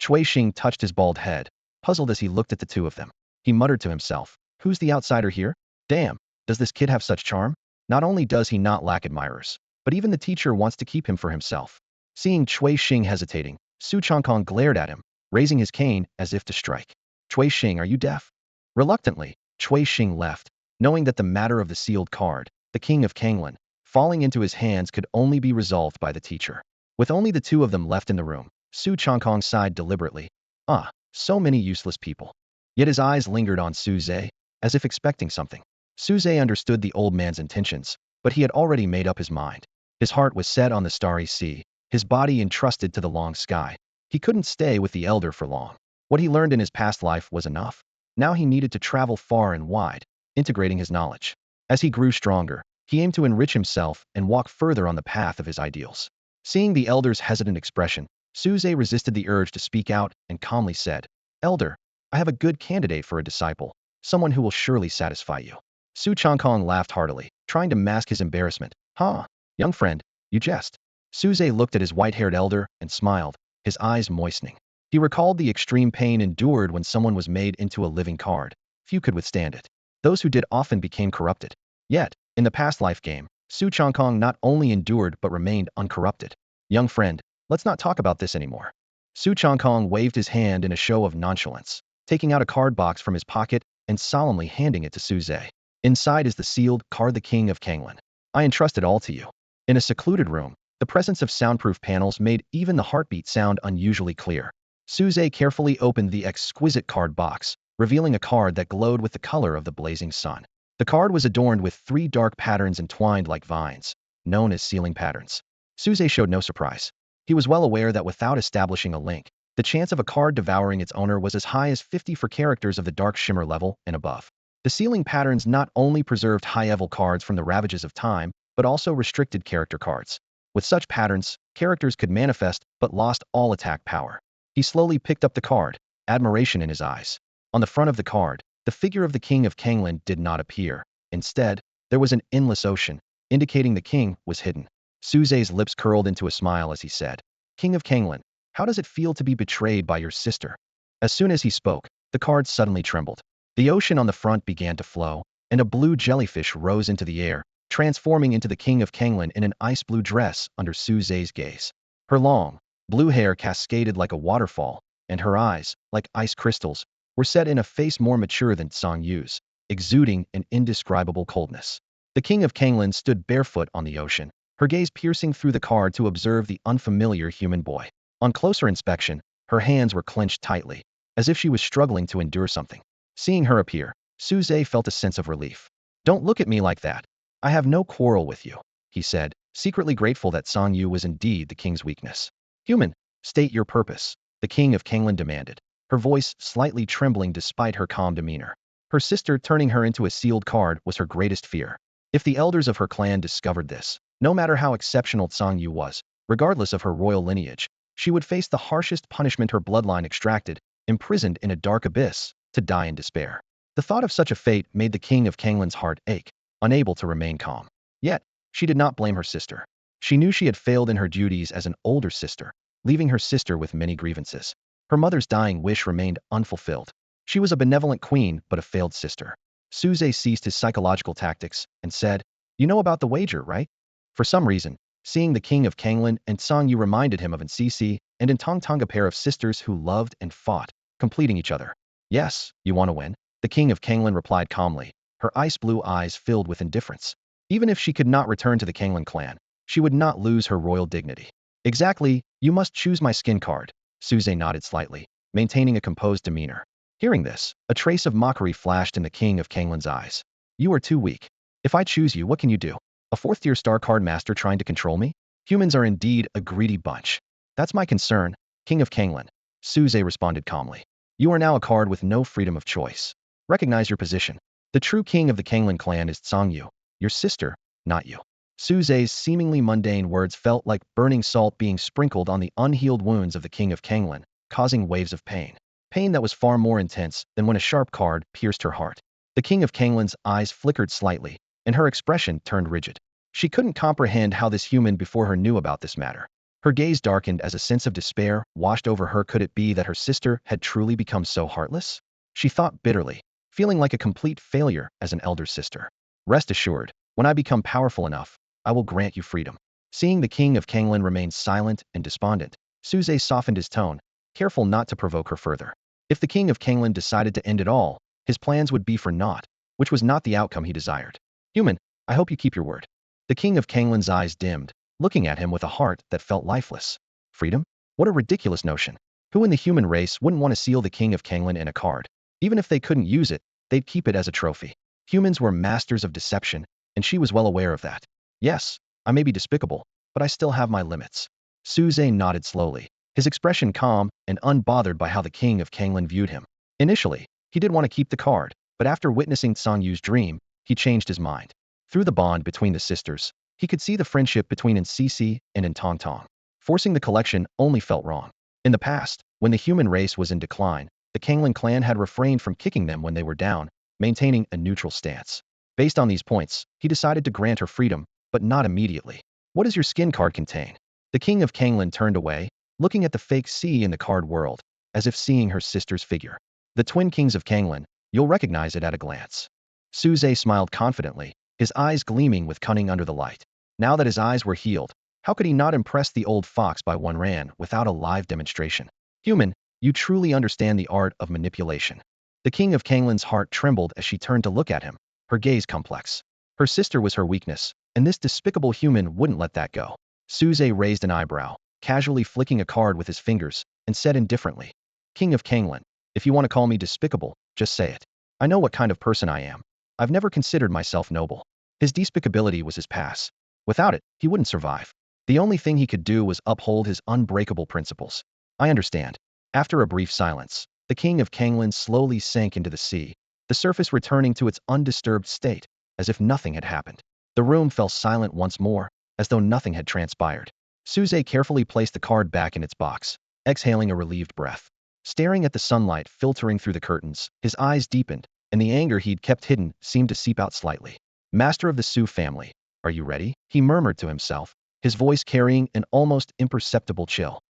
Speaker 1: Cui Xing touched his bald head, puzzled as he looked at the two of them. He muttered to himself, who's the outsider here? Damn, does this kid have such charm? Not only does he not lack admirers, but even the teacher wants to keep him for himself. Seeing Cui Xing hesitating, Su Chongkong glared at him, raising his cane as if to strike. Cui Xing, are you deaf? Reluctantly, Cui Xing left, knowing that the matter of the sealed card, the King of Kanglan, falling into his hands could only be resolved by the teacher. With only the two of them left in the room, Su Chongkong sighed deliberately. Ah, so many useless people. Yet his eyes lingered on Su Zhe, as if expecting something. Su Zhe understood the old man's intentions, but he had already made up his mind. His heart was set on the starry sea, his body entrusted to the long sky. He couldn't stay with the elder for long. What he learned in his past life was enough. Now he needed to travel far and wide, integrating his knowledge. As he grew stronger, he aimed to enrich himself and walk further on the path of his ideals. Seeing the elder's hesitant expression, Su Zhe resisted the urge to speak out and calmly said, Elder, I have a good candidate for a disciple, someone who will surely satisfy you. Su Chongkong laughed heartily, trying to mask his embarrassment. Huh, young friend, you jest. Su Zhe looked at his white-haired elder and smiled, his eyes moistening. He recalled the extreme pain endured when someone was made into a living card. Few could withstand it. Those who did often became corrupted. Yet, in the past life game, Su Chongkong not only endured but remained uncorrupted. Young friend, let's not talk about this anymore. Su Chongkong waved his hand in a show of nonchalance, taking out a card box from his pocket and solemnly handing it to Su Zhe. Inside is the sealed card, the King of Kanglan. I entrust it all to you. In a secluded room, the presence of soundproof panels made even the heartbeat sound unusually clear. Su Zhe carefully opened the exquisite card box, revealing a card that glowed with the color of the blazing sun. The card was adorned with 3 dark patterns entwined like vines, known as sealing patterns. Su Zhe showed no surprise. He was well aware that without establishing a link, the chance of a card devouring its owner was as high as 50 for characters of the dark shimmer level and above. The sealing patterns not only preserved high-level cards from the ravages of time, but also restricted character cards. With such patterns, characters could manifest but lost all attack power. He slowly picked up the card, admiration in his eyes. On the front of the card, the figure of the King of Kanglan did not appear. Instead, there was an endless ocean, indicating the king was hidden. Su Zhe's lips curled into a smile as he said, King of Kanglan, how does it feel to be betrayed by your sister? As soon as he spoke, the card suddenly trembled. The ocean on the front began to flow, and a blue jellyfish rose into the air, transforming into the King of Kanglan in an ice-blue dress under Su Zhe's gaze. Her long, blue hair cascaded like a waterfall, and her eyes, like ice crystals, were set in a face more mature than Tsang Yu's, exuding an indescribable coldness. The King of Kanglan stood barefoot on the ocean, her gaze piercing through the card to observe the unfamiliar human boy. On closer inspection, her hands were clenched tightly, as if she was struggling to endure something. Seeing her appear, Su Zhe felt a sense of relief. Don't look at me like that. I have no quarrel with you, he said, secretly grateful that Tsang Yu was indeed the king's weakness. Human, state your purpose, the King of Kanglan demanded, her voice slightly trembling despite her calm demeanor. Her sister turning her into a sealed card was her greatest fear. If the elders of her clan discovered this, no matter how exceptional Tsang Yu was, regardless of her royal lineage, she would face the harshest punishment her bloodline extracted, imprisoned in a dark abyss, to die in despair. The thought of such a fate made the King of Kanglan's heart ache, unable to remain calm. Yet, she did not blame her sister. She knew she had failed in her duties as an older sister, leaving her sister with many grievances. Her mother's dying wish remained unfulfilled. She was a benevolent queen, but a failed sister. Su Zhe ceased his psychological tactics and said, You know about the wager, right? For some reason, seeing the King of Kanglan and Tsang Yu reminded him of an Cici and in Tang Tang, a pair of sisters who loved and fought, completing each other. Yes, you want to win? The King of Kanglan replied calmly, her ice-blue eyes filled with indifference. Even if she could not return to the Kanglan clan, She would not lose her royal dignity. Exactly, you must choose my skin card. Suze nodded slightly, maintaining a composed demeanor. Hearing this, a trace of mockery flashed in the king of Kanglin's eyes. You are too weak. If I choose you, what can you do? A fourth-tier star card master trying to control me? Humans are indeed a greedy bunch. That's my concern, King of Kanglin. Suze responded calmly. You are now a card with no freedom of choice. Recognize your position. The true king of the Kanglin clan is Tsang Yu, your sister, not you. Suze's seemingly mundane words felt like burning salt being sprinkled on the unhealed wounds of the king of Kanglin, causing waves of pain. Pain that was far more intense than when a sharp card pierced her heart. The king of Kanglin's eyes flickered slightly, and her expression turned rigid. She couldn't comprehend how this human before her knew about this matter. Her gaze darkened as a sense of despair washed over her. Could it be that her sister had truly become so heartless? She thought bitterly, feeling like a complete failure as an elder sister. Rest assured, when I become powerful enough, I will grant you freedom. Seeing the king of Kanglin remain silent and despondent, Suze softened his tone, careful not to provoke her further. If the king of Kanglin decided to end it all, his plans would be for naught, which was not the outcome he desired. Human, I hope you keep your word. The king of Kanglin's eyes dimmed, looking at him with a heart that felt lifeless. Freedom? What a ridiculous notion. Who in the human race wouldn't want to seal the king of Kanglin in a card? Even if they couldn't use it, they'd keep it as a trophy. Humans were masters of deception, and she was well aware of that. Yes, I may be despicable, but I still have my limits. Suze nodded slowly, his expression calm and unbothered by how the king of Kanglin viewed him. Initially, he did want to keep the card, but after witnessing Tsang Yu's dream, he changed his mind. Through the bond between the sisters, he could see the friendship between Ncc and Tang. Forcing the collection only felt wrong. In the past, when the human race was in decline, the Kanglin clan had refrained from kicking them when they were down, maintaining a neutral stance. Based on these points, he decided to grant her freedom, but not immediately. What does your skin card contain? The king of Kanglin turned away, looking at the fake C in the card world, as if seeing her sister's figure. The twin kings of Kanglin, you'll recognize it at a glance. Suze smiled confidently, his eyes gleaming with cunning under the light. Now that his eyes were healed, how could he not impress the old fox by one ran without a live demonstration? Human, you truly understand the art of manipulation. The king of Kanglin's heart trembled as she turned to look at him, her gaze complex. Her sister was her weakness, and this despicable human wouldn't let that go. Suze raised an eyebrow, casually flicking a card with his fingers, and said indifferently, King of Kanglin, if you want to call me despicable, just say it. I know what kind of person I am. I've never considered myself noble. His despicability was his pass. Without it, he wouldn't survive. The only thing he could do was uphold his unbreakable principles. I understand. After a brief silence, the king of Kanglin slowly sank into the sea, the surface returning to its undisturbed state, as if nothing had happened. The room fell silent once more, as though nothing had transpired. Suze carefully placed the card back in its box, exhaling a relieved breath. Staring at the sunlight filtering through the curtains, his eyes deepened, and the anger he'd kept hidden seemed to seep out slightly. Master of the Su family, are you ready? He murmured to himself, his voice carrying an almost imperceptible chill.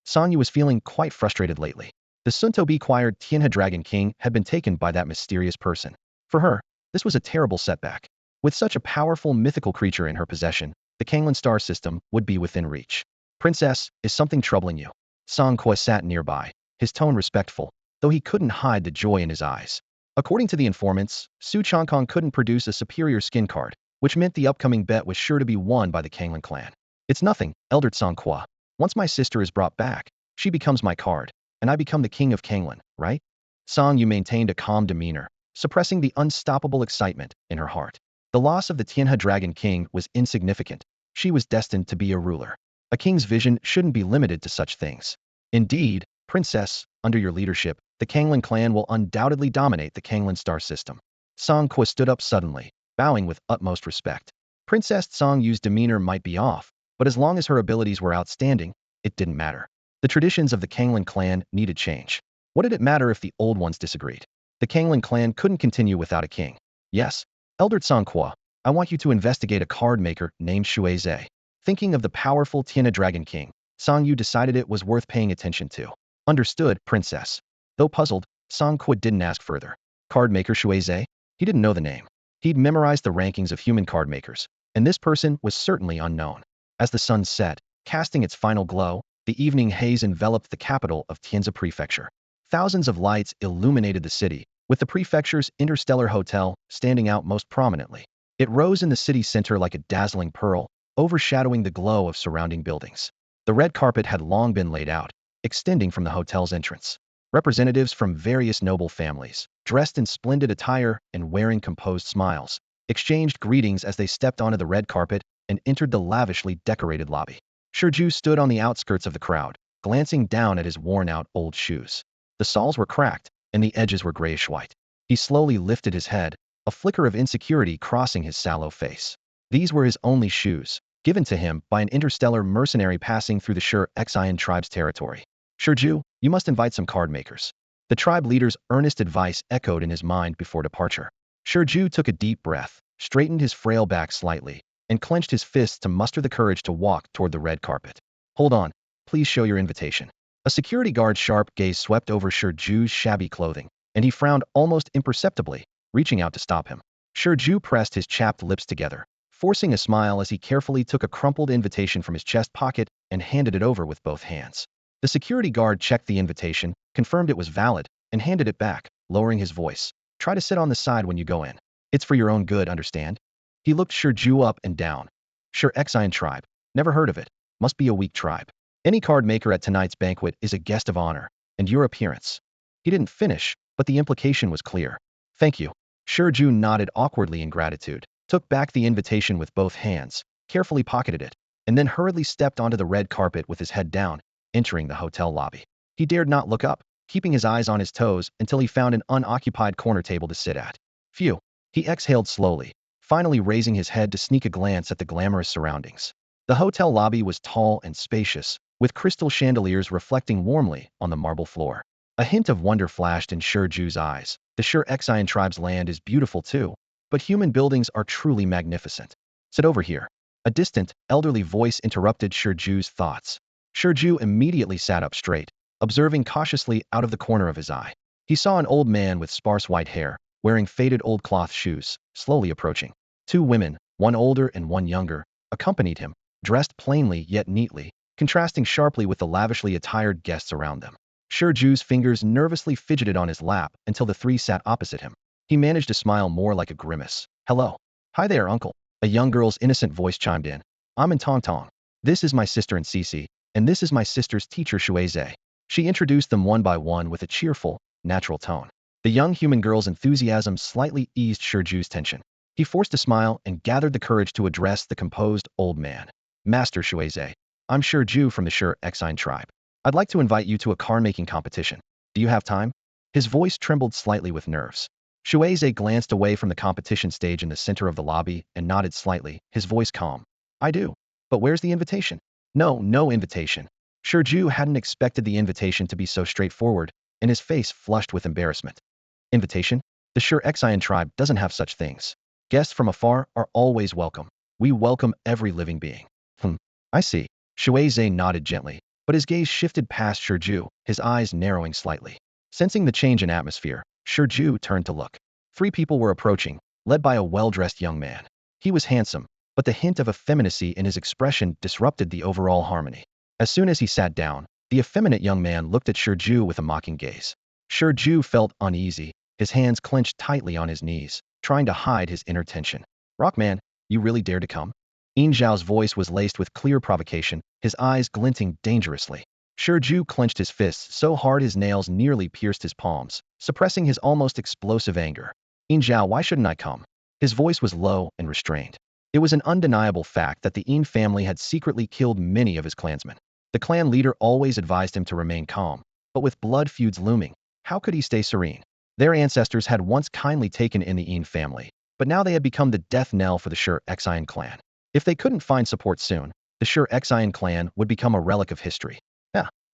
Speaker 1: Sanyu was feeling quite frustrated lately. The Suntobi-acquired Tianhe Dragon King had been taken by that mysterious person. For her, this was a terrible setback. With such a powerful mythical creature in her possession, the Kanglin star system would be within reach. Princess, is something troubling you? Song Kwa sat nearby, his tone respectful, though he couldn't hide the joy in his eyes. According to the informants, Su Changkong couldn't produce a superior skin card, which meant the upcoming bet was sure to be won by the Kanglin clan. It's nothing, Elder Song Kwa. Once my sister is brought back, she becomes my card, and I become the king of Kanglin, right? Song Yu maintained a calm demeanor, suppressing the unstoppable excitement in her heart. The loss of the Tianhe Dragon King was insignificant. She was destined to be a ruler. A king's vision shouldn't be limited to such things. Indeed, Princess, under your leadership, the Kanglin clan will undoubtedly dominate the Kanglin star system. Song Kwa stood up suddenly, bowing with utmost respect. Princess Song Yu's demeanor might be off, but as long as her abilities were outstanding, it didn't matter. The traditions of the Kanglin clan needed change. What did it matter if the old ones disagreed? The Kanglin clan couldn't continue without a king. Yes, Elder Song Kwa, I want you to investigate a card maker named Shuizhe. Thinking of the powerful Tianhe Dragon King, Song Yu decided it was worth paying attention to. Understood, Princess. Though puzzled, Song Kwa didn't ask further. Card maker Shuizhe? He didn't know the name. He'd memorized the rankings of human card makers, and this person was certainly unknown. As the sun set, casting its final glow, the evening haze enveloped the capital of Tianzi Prefecture. Thousands of lights illuminated the city, with the prefecture's interstellar hotel standing out most prominently. It rose in the city center like a dazzling pearl, overshadowing the glow of surrounding buildings. The red carpet had long been laid out, extending from the hotel's entrance. Representatives from various noble families, dressed in splendid attire and wearing composed smiles, exchanged greetings as they stepped onto the red carpet and entered the lavishly decorated lobby. Shurju stood on the outskirts of the crowd, glancing down at his worn-out old shoes. The soles were cracked, and the edges were grayish-white. He slowly lifted his head, a flicker of insecurity crossing his sallow face. These were his only shoes, given to him by an interstellar mercenary passing through the Shur-Xian tribe's territory. Shurju, you must invite some card makers. The tribe leader's earnest advice echoed in his mind before departure. Shurju took a deep breath, straightened his frail back slightly, and clenched his fists to muster the courage to walk toward the red carpet. Hold on, please show your invitation. A security guard's sharp gaze swept over Shurju's shabby clothing, and he frowned almost imperceptibly, reaching out to stop him. Shurju pressed his chapped lips together, forcing a smile as he carefully took a crumpled invitation from his chest pocket and handed it over with both hands. The security guard checked the invitation, confirmed it was valid, and handed it back, lowering his voice. Try to sit on the side when you go in. It's for your own good, understand? He looked Shurju up and down. Shur-Xian tribe. Never heard of it. Must be a weak tribe. Any card maker at tonight's banquet is a guest of honor, and your appearance. He didn't finish, but the implication was clear. Thank you. Shurju nodded awkwardly in gratitude, took back the invitation with both hands, carefully pocketed it, and then hurriedly stepped onto the red carpet with his head down, entering the hotel lobby. He dared not look up, keeping his eyes on his toes until he found an unoccupied corner table to sit at. Phew. He exhaled slowly, finally raising his head to sneak a glance at the glamorous surroundings. The hotel lobby was tall and spacious, with crystal chandeliers reflecting warmly on the marble floor. A hint of wonder flashed in Shurju's eyes. The Shur-Xian tribe's land is beautiful too, but human buildings are truly magnificent. Sit over here. A distant, elderly voice interrupted Shurju's thoughts. Shurju immediately sat up straight, observing cautiously out of the corner of his eye. He saw an old man with sparse white hair, wearing faded old cloth shoes, slowly approaching. Two women, one older and one younger, accompanied him, dressed plainly yet neatly, contrasting sharply with the lavishly attired guests around them. Shurju's fingers nervously fidgeted on his lap until the three sat opposite him. He managed to smile more like a grimace. Hello. Hi there, uncle. A young girl's innocent voice chimed in. I'm in Tong Tong. This is my sister in Cici, and this is my sister's teacher Shuizhe. She introduced them one by one with a cheerful, natural tone. The young human girl's enthusiasm slightly eased Shurju's tension. He forced a smile and gathered the courage to address the composed old man. Master Shuizhe, I'm Shurju from the Shur-Xian tribe. I'd like to invite you to a card-making competition. Do you have time? His voice trembled slightly with nerves. Shuizhe glanced away from the competition stage in the center of the lobby and nodded slightly, his voice calm. I do. But where's the invitation? No invitation. Shurju hadn't expected the invitation to be so straightforward, and his face flushed with embarrassment. Invitation? The Shur-Xian tribe doesn't have such things. Guests from afar are always welcome. We welcome every living being. I see. Shuizhe nodded gently, but his gaze shifted past Shurju, his eyes narrowing slightly. Sensing the change in atmosphere, Shurju turned to look. Three people were approaching, led by a well-dressed young man. He was handsome, but the hint of effeminacy in his expression disrupted the overall harmony. As soon as he sat down, the effeminate young man looked at Shurju with a mocking gaze. Shurju felt uneasy, his hands clenched tightly on his knees, trying to hide his inner tension. Rockman, you really dare to come? Yin Zhao's voice was laced with clear provocation, his eyes glinting dangerously. Shurju clenched his fists so hard his nails nearly pierced his palms, suppressing his almost explosive anger. Yin Zhao, why shouldn't I come? His voice was low and restrained. It was an undeniable fact that the Yin family had secretly killed many of his clansmen. The clan leader always advised him to remain calm, but with blood feuds looming, how could he stay serene? Their ancestors had once kindly taken in the Yin family, but now they had become the death knell for the Shur-Xian clan. If they couldn't find support soon, the Shur-Xian clan would become a relic of history.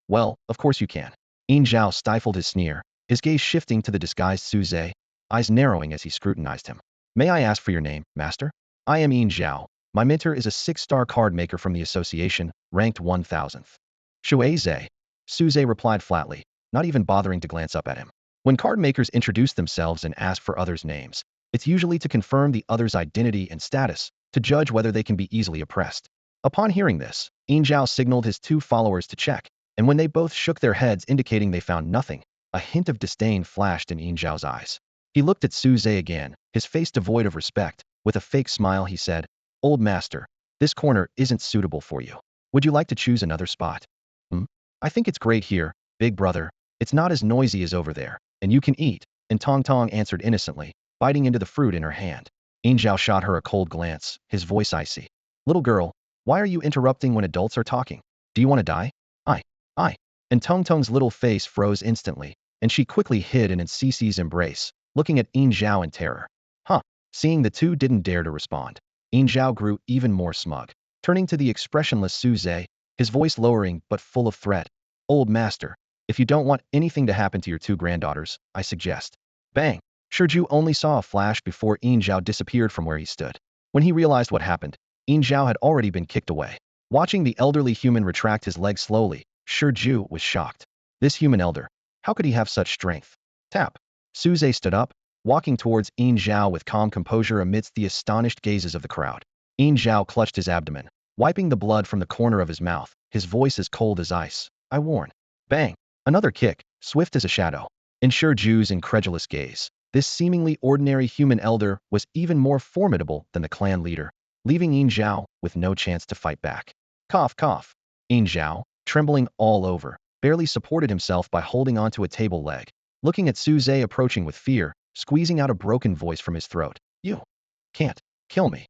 Speaker 1: Well, of course you can. Yin Zhao stifled his sneer, his gaze shifting to the disguised Suzhe, eyes narrowing as he scrutinized him. May I ask for your name, master? I am Yin Zhao. My mentor is a 6-star card maker from the association, ranked 1000th. Shuizhe. Suzhe replied flatly, not even bothering to glance up at him. When card makers introduce themselves and ask for others' names, it's usually to confirm the other's identity and status, to judge whether they can be easily oppressed. Upon hearing this, Yin Zhao signaled his two followers to check, and when they both shook their heads indicating they found nothing, a hint of disdain flashed in Yin Zhao's eyes. He looked at Suzhe again, his face devoid of respect. With a fake smile he said, Old master, This corner isn't suitable for you. Would you like to choose another spot? Hmm? I think it's great here, big brother. It's not as noisy as over there, and you can eat. And Tong Tong answered innocently, biting into the fruit in her hand. Yin Zhao shot her a cold glance, his voice icy. Little girl, why are you interrupting when adults are talking? Do you want to die? I. I. And Tong Tong's little face froze instantly, and she quickly hid in Cece's embrace, looking at Yin Zhao in terror. Huh. Seeing the two didn't dare to respond, Yin Zhao grew even more smug, turning to the expressionless Su Zhe, his voice lowering but full of threat. Old master, if you don't want anything to happen to your two granddaughters, I suggest. Bang! Shiju only saw a flash before Yin Zhao disappeared from where he stood. When he realized what happened, Yin Zhao had already been kicked away. Watching the elderly human retract his leg slowly, Shiju was shocked. This human elder, how could he have such strength? Tap. Su Zhe stood up, walking towards Yin Zhao with calm composure amidst the astonished gazes of the crowd. Yin Zhao clutched his abdomen, wiping the blood from the corner of his mouth, his voice as cold as ice. I warn. Bang! Another kick, swift as a shadow. In Shiju's incredulous gaze, this seemingly ordinary human elder was even more formidable than the clan leader, leaving Yin Zhao with no chance to fight back. Cough, cough. Yin Zhao, trembling all over, barely supported himself by holding onto a table leg, looking at Su Zhe approaching with fear, squeezing out a broken voice from his throat. You can't kill me.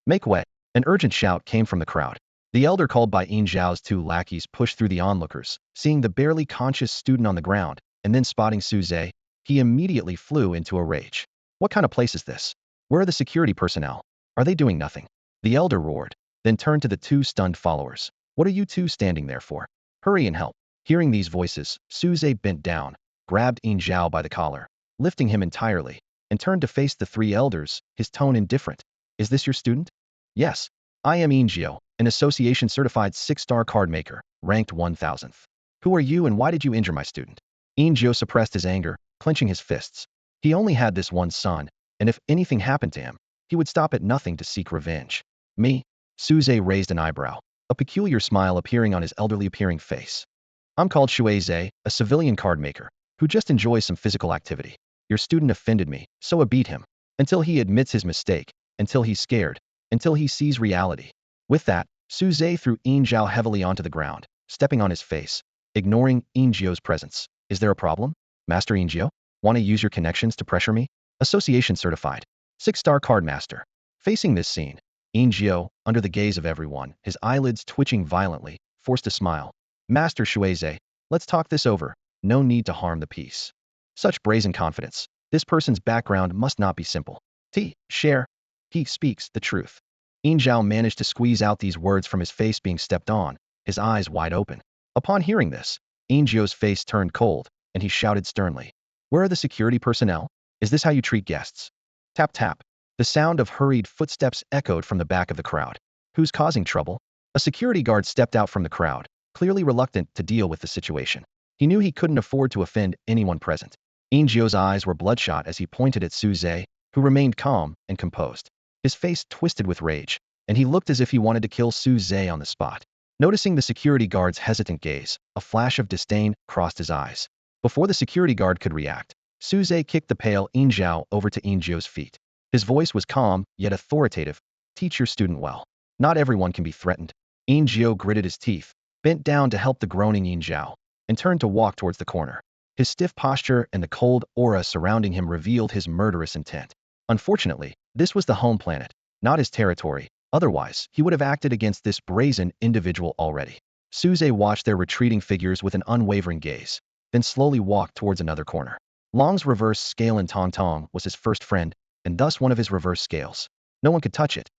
Speaker 1: Make way. An urgent shout came from the crowd. The elder called by Yin Zhao's two lackeys pushed through the onlookers, seeing the barely conscious student on the ground, and then spotting Su Zhe, he immediately flew into a rage. What kind of place is this? Where are the security personnel? Are they doing nothing? The elder roared, then turned to the two stunned followers. What are you two standing there for? Hurry and help. Hearing these voices, Su Zhe bent down, grabbed Yin Zhao by the collar, lifting him entirely, and turned to face the three elders, his tone indifferent. Is this your student? Yes. I am Yin Zhao, an association-certified 6-star card maker, ranked 1000th. Who are you and why did you injure my student? Yin Zhao suppressed his anger, clenching his fists. He only had this one son, and if anything happened to him, he would stop at nothing to seek revenge. Me? Su Zhe raised an eyebrow, a peculiar smile appearing on his elderly-appearing face. I'm called Shui Zhe, a civilian card maker, who just enjoys some physical activity. Your student offended me, so I beat him. Until he admits his mistake, until he's scared, until he sees reality. With that, Su Zhe threw Yin Zhao heavily onto the ground, stepping on his face, ignoring Yin Zhao's presence. Is there a problem? Master Yin Zhao? Want to use your connections to pressure me? Association certified. 6-star card master. Facing this scene, Yin Zhao, under the gaze of everyone, his eyelids twitching violently, forced a smile. Master Shuizhe, let's talk this over. No need to harm the peace. Such brazen confidence. This person's background must not be simple. Share. He speaks the truth. Yin Zhao managed to squeeze out these words from his face being stepped on, his eyes wide open. Upon hearing this, Yin Zhao's face turned cold, and he shouted sternly. Where are the security personnel? Is this how you treat guests? Tap tap. The sound of hurried footsteps echoed from the back of the crowd. Who's causing trouble? A security guard stepped out from the crowd, clearly reluctant to deal with the situation. He knew he couldn't afford to offend anyone present. Yin Zhao's eyes were bloodshot as he pointed at Su Zhe, who remained calm and composed. His face twisted with rage, and he looked as if he wanted to kill Su Zhe on the spot. Noticing the security guard's hesitant gaze, a flash of disdain crossed his eyes. Before the security guard could react, Su Zhe kicked the pale Yin Zhao over to Yin Zhao's feet. His voice was calm, yet authoritative. Teach your student well. Not everyone can be threatened. Yin Zhao gritted his teeth, bent down to help the groaning Yin Zhao, and turned to walk towards the corner. His stiff posture and the cold aura surrounding him revealed his murderous intent. Unfortunately, this was the home planet, not his territory. Otherwise, he would have acted against this brazen individual already. Su Zhe watched their retreating figures with an unwavering gaze, then slowly walked towards another corner. Long's reverse scale in Tong Tong was his first friend, and thus one of his reverse scales. No one could touch it.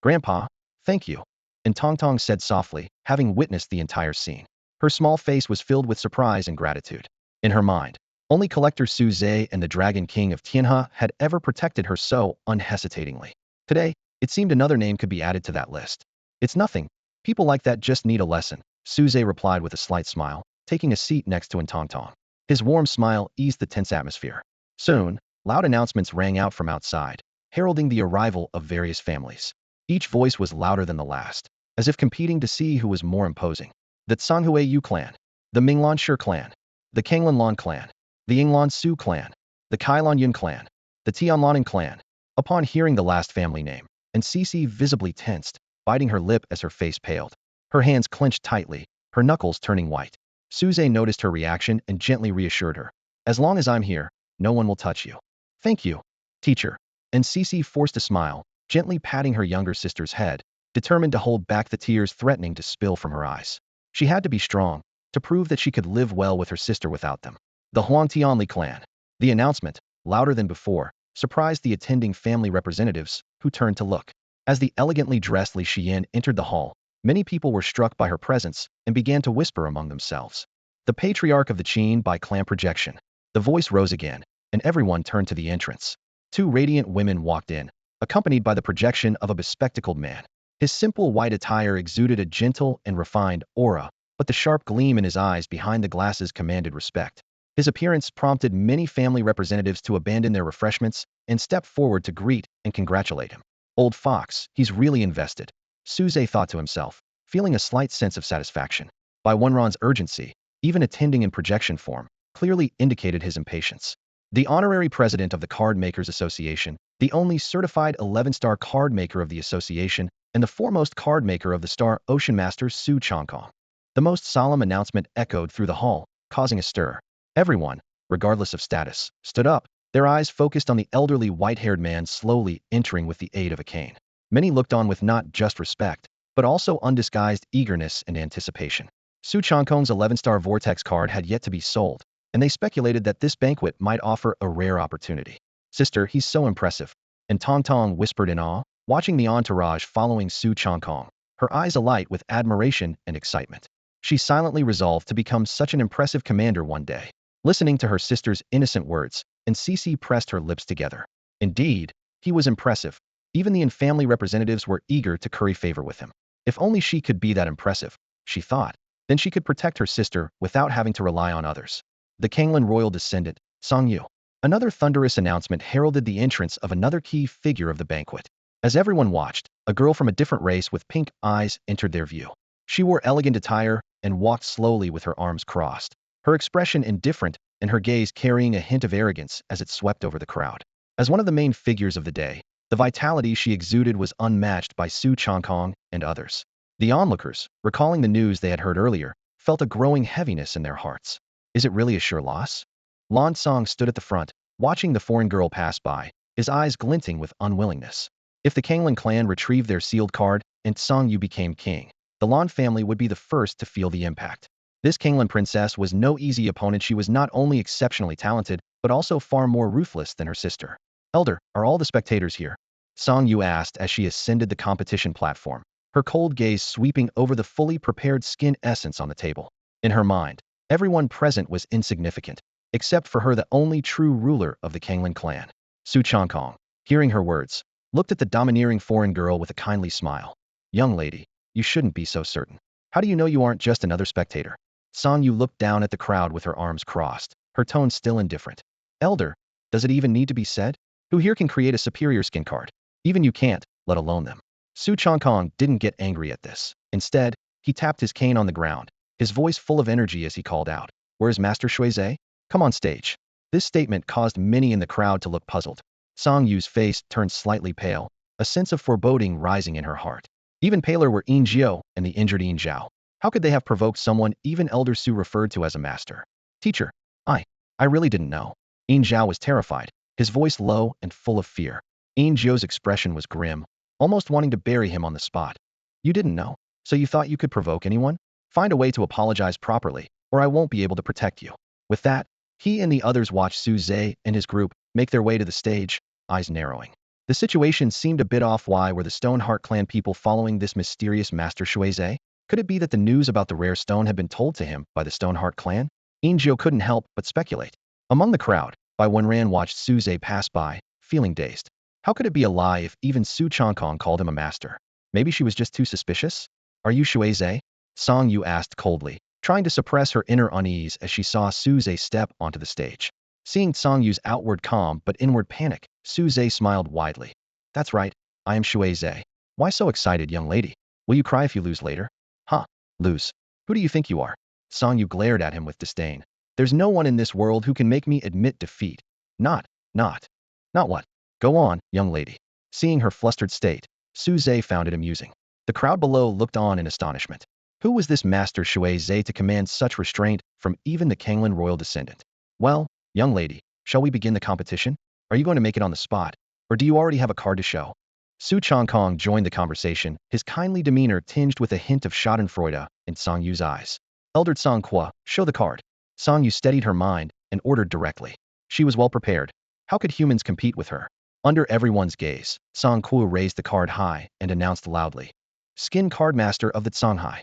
Speaker 1: Grandpa, thank you. And Tong Tong said softly, having witnessed the entire scene. Her small face was filled with surprise and gratitude. In her mind, only Collector Su Zhe and the Dragon King of Tianhe had ever protected her so unhesitatingly. Today, it seemed another name could be added to that list. It's nothing. People like that just need a lesson, Su Zhe replied with a slight smile, taking a seat next to Tong Tong. His warm smile eased the tense atmosphere. Soon, loud announcements rang out from outside, heralding the arrival of various families. Each voice was louder than the last, as if competing to see who was more imposing. The Tsanghui Yu clan, the Minglan Shi clan, the Kanglan Lan clan, the Yinglan Su clan, the Kailan Yun clan, the Tianlanan clan. Upon hearing the last family name, and Cece visibly tensed, biting her lip as her face paled. Her hands clenched tightly, her knuckles turning white. Suze noticed her reaction and gently reassured her. As long as I'm here, no one will touch you. Thank you, teacher. And Cece forced a smile, gently patting her younger sister's head, determined to hold back the tears threatening to spill from her eyes. She had to be strong, to prove that she could live well with her sister without them. The Huangtianli clan. The announcement, louder than before, surprised the attending family representatives, who turned to look. As the elegantly dressed Li Xian entered the hall, many people were struck by her presence and began to whisper among themselves. The patriarch of the Qin by clan projection. The voice rose again, and everyone turned to the entrance. Two radiant women walked in, accompanied by the projection of a bespectacled man. His simple white attire exuded a gentle and refined aura, but the sharp gleam in his eyes behind the glasses commanded respect. His appearance prompted many family representatives to abandon their refreshments and step forward to greet and congratulate him. Old fox, he's really invested, Suze thought to himself, feeling a slight sense of satisfaction. By Wenron's urgency, even attending in projection form, clearly indicated his impatience. The honorary president of the Card Makers Association, the only certified 11-star card maker of the association, and the foremost card maker of the Star Ocean Master Su Changkong. The most solemn announcement echoed through the hall, causing a stir. Everyone, regardless of status, stood up, their eyes focused on the elderly white-haired man slowly entering with the aid of a cane. Many looked on with not just respect, but also undisguised eagerness and anticipation. Su Changkong's 11-star Vortex card had yet to be sold, and they speculated that this banquet might offer a rare opportunity. Sister, he's so impressive. And Tong Tong whispered in awe, watching the entourage following Su Changkong, her eyes alight with admiration and excitement. She silently resolved to become such an impressive commander one day. Listening to her sister's innocent words, and Cece pressed her lips together. Indeed, he was impressive. Even the in-family representatives were eager to curry favor with him. If only she could be that impressive, she thought, then she could protect her sister without having to rely on others. The Kanglan royal descendant, Song Yu. Another thunderous announcement heralded the entrance of another key figure of the banquet. As everyone watched, a girl from a different race with pink eyes entered their view. She wore elegant attire and walked slowly with her arms crossed, her expression indifferent and her gaze carrying a hint of arrogance as it swept over the crowd. As one of the main figures of the day, the vitality she exuded was unmatched by Su Changkong and others. The onlookers, recalling the news they had heard earlier, felt a growing heaviness in their hearts. Is it really a sure loss? Lan Song stood at the front, watching the foreign girl pass by, his eyes glinting with unwillingness. If the Kanglan clan retrieved their sealed card and Song Yu became king, the Lan family would be the first to feel the impact. This Kanglan princess was no easy opponent. She was not only exceptionally talented, but also far more ruthless than her sister. Elder, are all the spectators here? Song Yu asked as she ascended the competition platform, her cold gaze sweeping over the fully prepared skin essence on the table. In her mind, everyone present was insignificant, except for her, the only true ruler of the Kanglan clan. Su Changkong, hearing her words, looked at the domineering foreign girl with a kindly smile. Young lady, you shouldn't be so certain. How do you know you aren't just another spectator? Song Yu looked down at the crowd with her arms crossed, her tone still indifferent. Elder, does it even need to be said? Who here can create a superior skin card? Even you can't, let alone them. Su Changkong didn't get angry at this. Instead, he tapped his cane on the ground, his voice full of energy as he called out, "Where's Master Shuizhe? Come on stage." This statement caused many in the crowd to look puzzled. Song Yu's face turned slightly pale, a sense of foreboding rising in her heart. Even paler were Yin Jiao and the injured Yin Zhao. How could they have provoked someone even Elder Su referred to as a master? Teacher, I really didn't know. Yin Zhao was terrified, his voice low and full of fear. Yin Jiao's expression was grim, almost wanting to bury him on the spot. You didn't know, so you thought you could provoke anyone? Find a way to apologize properly, or I won't be able to protect you. With that, he and the others watched Su Zhe and his group make their way to the stage, eyes narrowing. The situation seemed a bit off. Why were the Stoneheart clan people following this mysterious Master Shuizhe? Could it be that the news about the rare stone had been told to him by the Stoneheart clan? Injio couldn't help but speculate. Among the crowd, Bai Wenran watched Su Zhe pass by, feeling dazed. How could it be a lie if even Su Changkong called him a master? Maybe she was just too suspicious? Are you Shuizhe? Song Yu asked coldly, trying to suppress her inner unease as she saw Su Zhe step onto the stage. Seeing Song Yu's outward calm but inward panic, Su Zhe smiled widely. That's right, I am Shuizhe. Why so excited, young lady? Will you cry if you lose later? Huh, lose. Who do you think you are? Song Yu glared at him with disdain. There's no one in this world who can make me admit defeat. Not what? Go on, young lady. Seeing her flustered state, Su Zhe found it amusing. The crowd below looked on in astonishment. Who was this Master Shui Zhe to command such restraint from even the Kanglan royal descendant? Well, young lady, shall we begin the competition? Are you going to make it on the spot, or do you already have a card to show? Su Changkong joined the conversation, his kindly demeanor tinged with a hint of schadenfreude in Song Yu's eyes. Elder Song Qua, show the card. Song Yu steadied her mind and ordered directly. She was well prepared. How could humans compete with her? Under everyone's gaze, Song Qua raised the card high and announced loudly, Skin Card Master of the Songhai.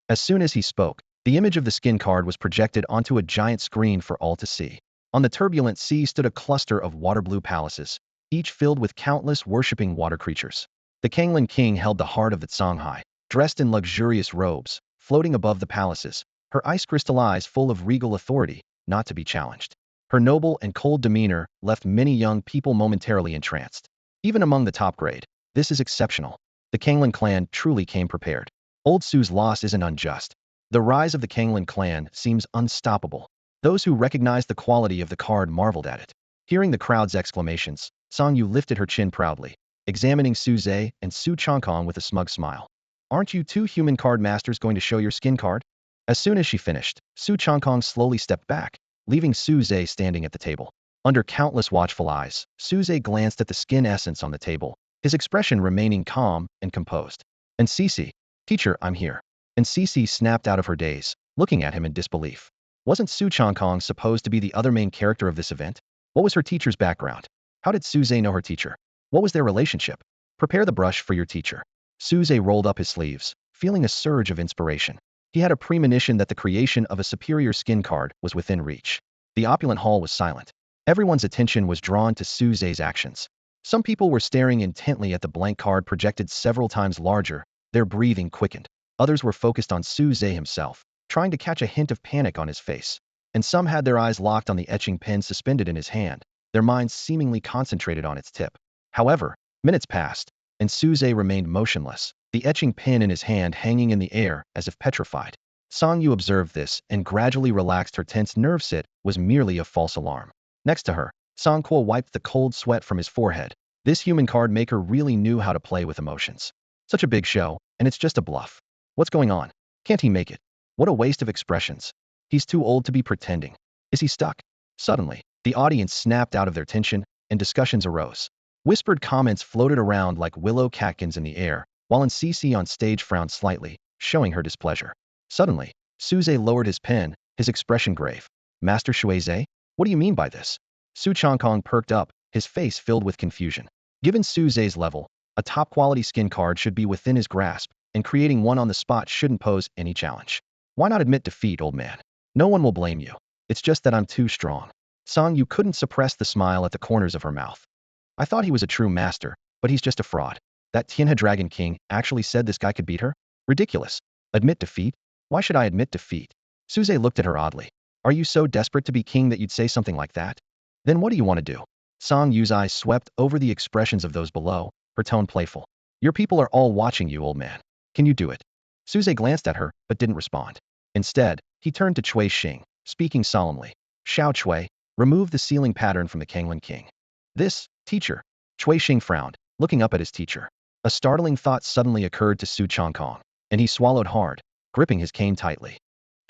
Speaker 1: As soon as he spoke, the image of the skin card was projected onto a giant screen for all to see. On the turbulent sea stood a cluster of water-blue palaces, each filled with countless worshipping water creatures. The Kanglan king held the heart of the Songhai, dressed in luxurious robes, floating above the palaces, her ice-crystal eyes full of regal authority, not to be challenged. Her noble and cold demeanor left many young people momentarily entranced. Even among the top grade, this is exceptional. The Kanglan clan truly came prepared. Old Su's loss isn't unjust. The rise of the Kanglan clan seems unstoppable. Those who recognized the quality of the card marveled at it. Hearing the crowd's exclamations, Song Yu lifted her chin proudly, examining Su Zhe and Su Changkong with a smug smile. Aren't you two human card masters going to show your skin card? As soon as she finished, Su Changkong slowly stepped back, leaving Su Zhe standing at the table. Under countless watchful eyes, Su Zhe glanced at the skin essence on the table, his expression remaining calm and composed. And Cece, teacher, I'm here. And Cece snapped out of her daze, looking at him in disbelief. Wasn't Su Changkong supposed to be the other main character of this event? What was her teacher's background? How did Su Zhe know her teacher? What was their relationship? Prepare the brush for your teacher. Su Zhe rolled up his sleeves, feeling a surge of inspiration. He had a premonition that the creation of a superior skin card was within reach. The opulent hall was silent. Everyone's attention was drawn to Su Zhe's actions. Some people were staring intently at the blank card projected several times larger, their breathing quickened. Others were focused on Su Zhe himself, trying to catch a hint of panic on his face. And some had their eyes locked on the etching pen suspended in his hand, their minds seemingly concentrated on its tip. However, minutes passed, and Su Zhe remained motionless, the etching pen in his hand hanging in the air as if petrified. Song Yu observed this and gradually relaxed her tense nerves. It was merely a false alarm. Next to her, Song Kuo wiped the cold sweat from his forehead. This human card maker really knew how to play with emotions. Such a big show, and it's just a bluff. What's going on? Can't he make it? What a waste of expressions. He's too old to be pretending. Is he stuck? Suddenly, the audience snapped out of their tension, and discussions arose. Whispered comments floated around like willow catkins in the air, while Cece on stage frowned slightly, showing her displeasure. Suddenly, Su Zhe lowered his pen, his expression grave. Master Shui Zhe? What do you mean by this? Su Changkong perked up, his face filled with confusion. Given Su Zhe's level, a top-quality skin card should be within his grasp, and creating one on the spot shouldn't pose any challenge. Why not admit defeat, old man? No one will blame you. It's just that I'm too strong. Song Yu couldn't suppress the smile at the corners of her mouth. I thought he was a true master, but he's just a fraud. That Tianhe Dragon King actually said this guy could beat her? Ridiculous. Admit defeat? Why should I admit defeat? Su Zhe looked at her oddly. Are you so desperate to be king that you'd say something like that? Then what do you want to do? Song Yu's eyes swept over the expressions of those below, her tone playful. Your people are all watching you, old man. Can you do it? Su Zhe glanced at her, but didn't respond. Instead, he turned to Cui Xing, speaking solemnly. Xiao Cui, remove the sealing pattern from the Kanglan King. This, teacher. Cui Xing frowned, looking up at his teacher. A startling thought suddenly occurred to Su Changkong, and he swallowed hard, gripping his cane tightly.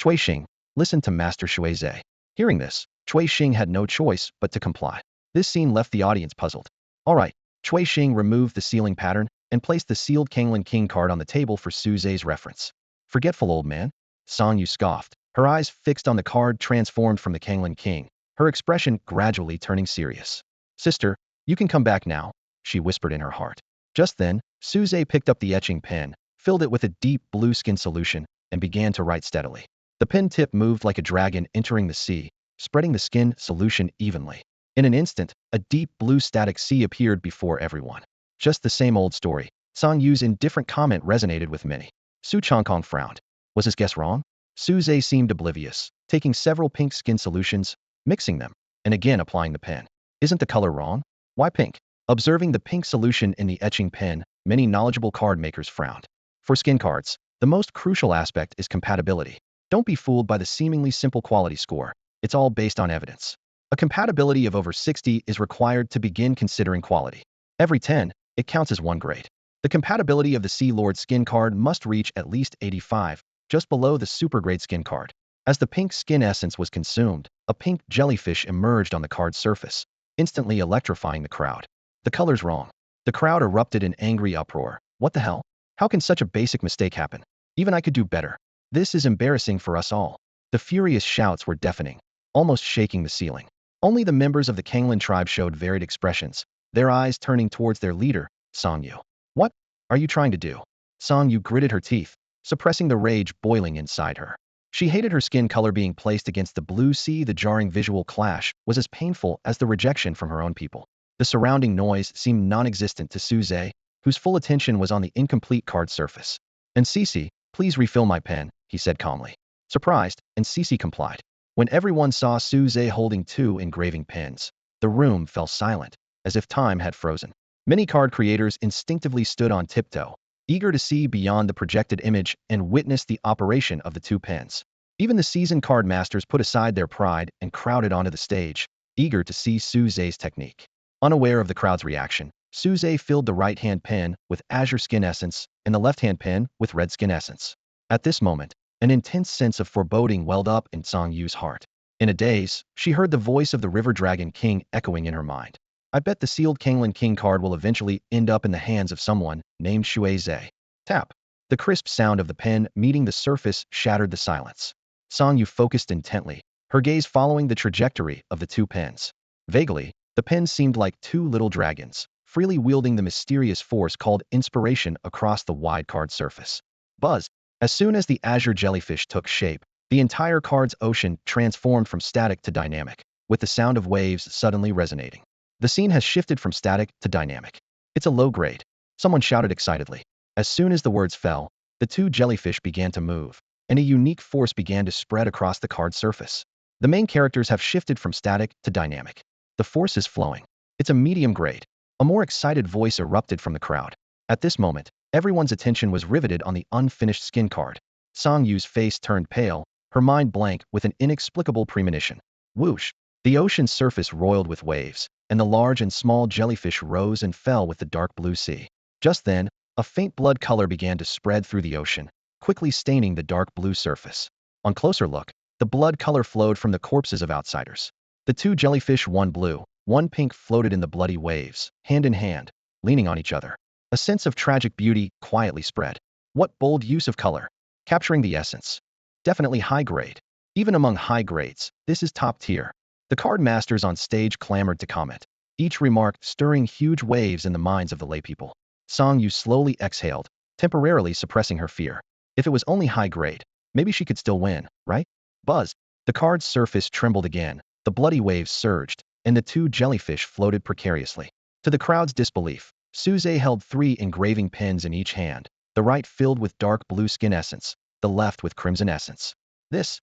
Speaker 1: Cui Xing, listen to Master Shui Zhe. Hearing this, Cui Xing had no choice but to comply. This scene left the audience puzzled. All right, Cui Xing removed the sealing pattern and placed the sealed Kanglan King card on the table for Su Zhe's reference. Forgetful old man? Song Yu scoffed, her eyes fixed on the card transformed from the Kanglan King, her expression gradually turning serious. Sister, you can come back now, she whispered in her heart. Just then, Su Zhe picked up the etching pen, filled it with a deep blue skin solution, and began to write steadily. The pen tip moved like a dragon entering the sea, spreading the skin solution evenly. In an instant, a deep blue static sea appeared before everyone. Just the same old story. Song Yu's indifferent comment resonated with many. Su Changkong frowned. Was his guess wrong? Su Zhe seemed oblivious, taking several pink skin solutions, mixing them, and again applying the pen. Isn't the color wrong? Why pink? Observing the pink solution in the etching pen, many knowledgeable card makers frowned. For skin cards, the most crucial aspect is compatibility. Don't be fooled by the seemingly simple quality score. It's all based on evidence. A compatibility of over 60 is required to begin considering quality. Every 10, it counts as one grade. The compatibility of the Sea Lord skin card must reach at least 85, just below the super grade skin card. As the pink skin essence was consumed, a pink jellyfish emerged on the card's surface, instantly electrifying the crowd. The color's wrong. The crowd erupted in angry uproar. What the hell? How can such a basic mistake happen? Even I could do better. This is embarrassing for us all. The furious shouts were deafening, almost shaking the ceiling. Only the members of the Kanglan tribe showed varied expressions, their eyes turning towards their leader, Songyu. What are you trying to do? Songyu gritted her teeth, suppressing the rage boiling inside her. She hated her skin color being placed against the blue sea. The jarring visual clash was as painful as the rejection from her own people. The surrounding noise seemed non-existent to Suze, whose full attention was on the incomplete card surface. And Cece, please refill my pen, he said calmly. Surprised, and Cece complied. When everyone saw Suze holding 2 engraving pens, the room fell silent, as if time had frozen. Many card creators instinctively stood on tiptoe, eager to see beyond the projected image and witness the operation of the 2 pens. Even the seasoned card masters put aside their pride and crowded onto the stage, eager to see Suze's technique. Unaware of the crowd's reaction, Suze filled the right-hand pen with azure skin essence and the left-hand pen with red skin essence. At this moment, an intense sense of foreboding welled up in Songyu's heart. In a daze, she heard the voice of the River Dragon King echoing in her mind. I bet the sealed Kanglan King card will eventually end up in the hands of someone named Shuizhe. Tap. The crisp sound of the pen meeting the surface shattered the silence. Songyu focused intently, her gaze following the trajectory of the 2 pens. Vaguely, the pens seemed like 2 little dragons, freely wielding the mysterious force called inspiration across the wide card surface. Buzz. As soon as the azure jellyfish took shape, the entire card's ocean transformed from static to dynamic, with the sound of waves suddenly resonating. The scene has shifted from static to dynamic. It's a low grade. Someone shouted excitedly. As soon as the words fell, the 2 jellyfish began to move, and a unique force began to spread across the card's surface. The main characters have shifted from static to dynamic. The force is flowing. It's a medium grade. A more excited voice erupted from the crowd. At this moment, everyone's attention was riveted on the unfinished skin card. Songyu's face turned pale, her mind blank with an inexplicable premonition. Whoosh! The ocean's surface roiled with waves, and the large and small jellyfish rose and fell with the dark blue sea. Just then, a faint blood color began to spread through the ocean, quickly staining the dark blue surface. On closer look, the blood color flowed from the corpses of outsiders. The 2 jellyfish, one blue, one pink, floated in the bloody waves, hand in hand, leaning on each other. A sense of tragic beauty quietly spread. What bold use of color! Capturing the essence. Definitely high grade. Even among high grades, this is top tier. The card masters on stage clamored to comment, each remark stirring huge waves in the minds of the laypeople. Songyu slowly exhaled, temporarily suppressing her fear. If it was only high grade, maybe she could still win, right? Buzz. The card's surface trembled again, the bloody waves surged, and the 2 jellyfish floated precariously. To the crowd's disbelief, Suze held 3 engraving pens in each hand, the right filled with dark blue skin essence, the left with crimson essence. This.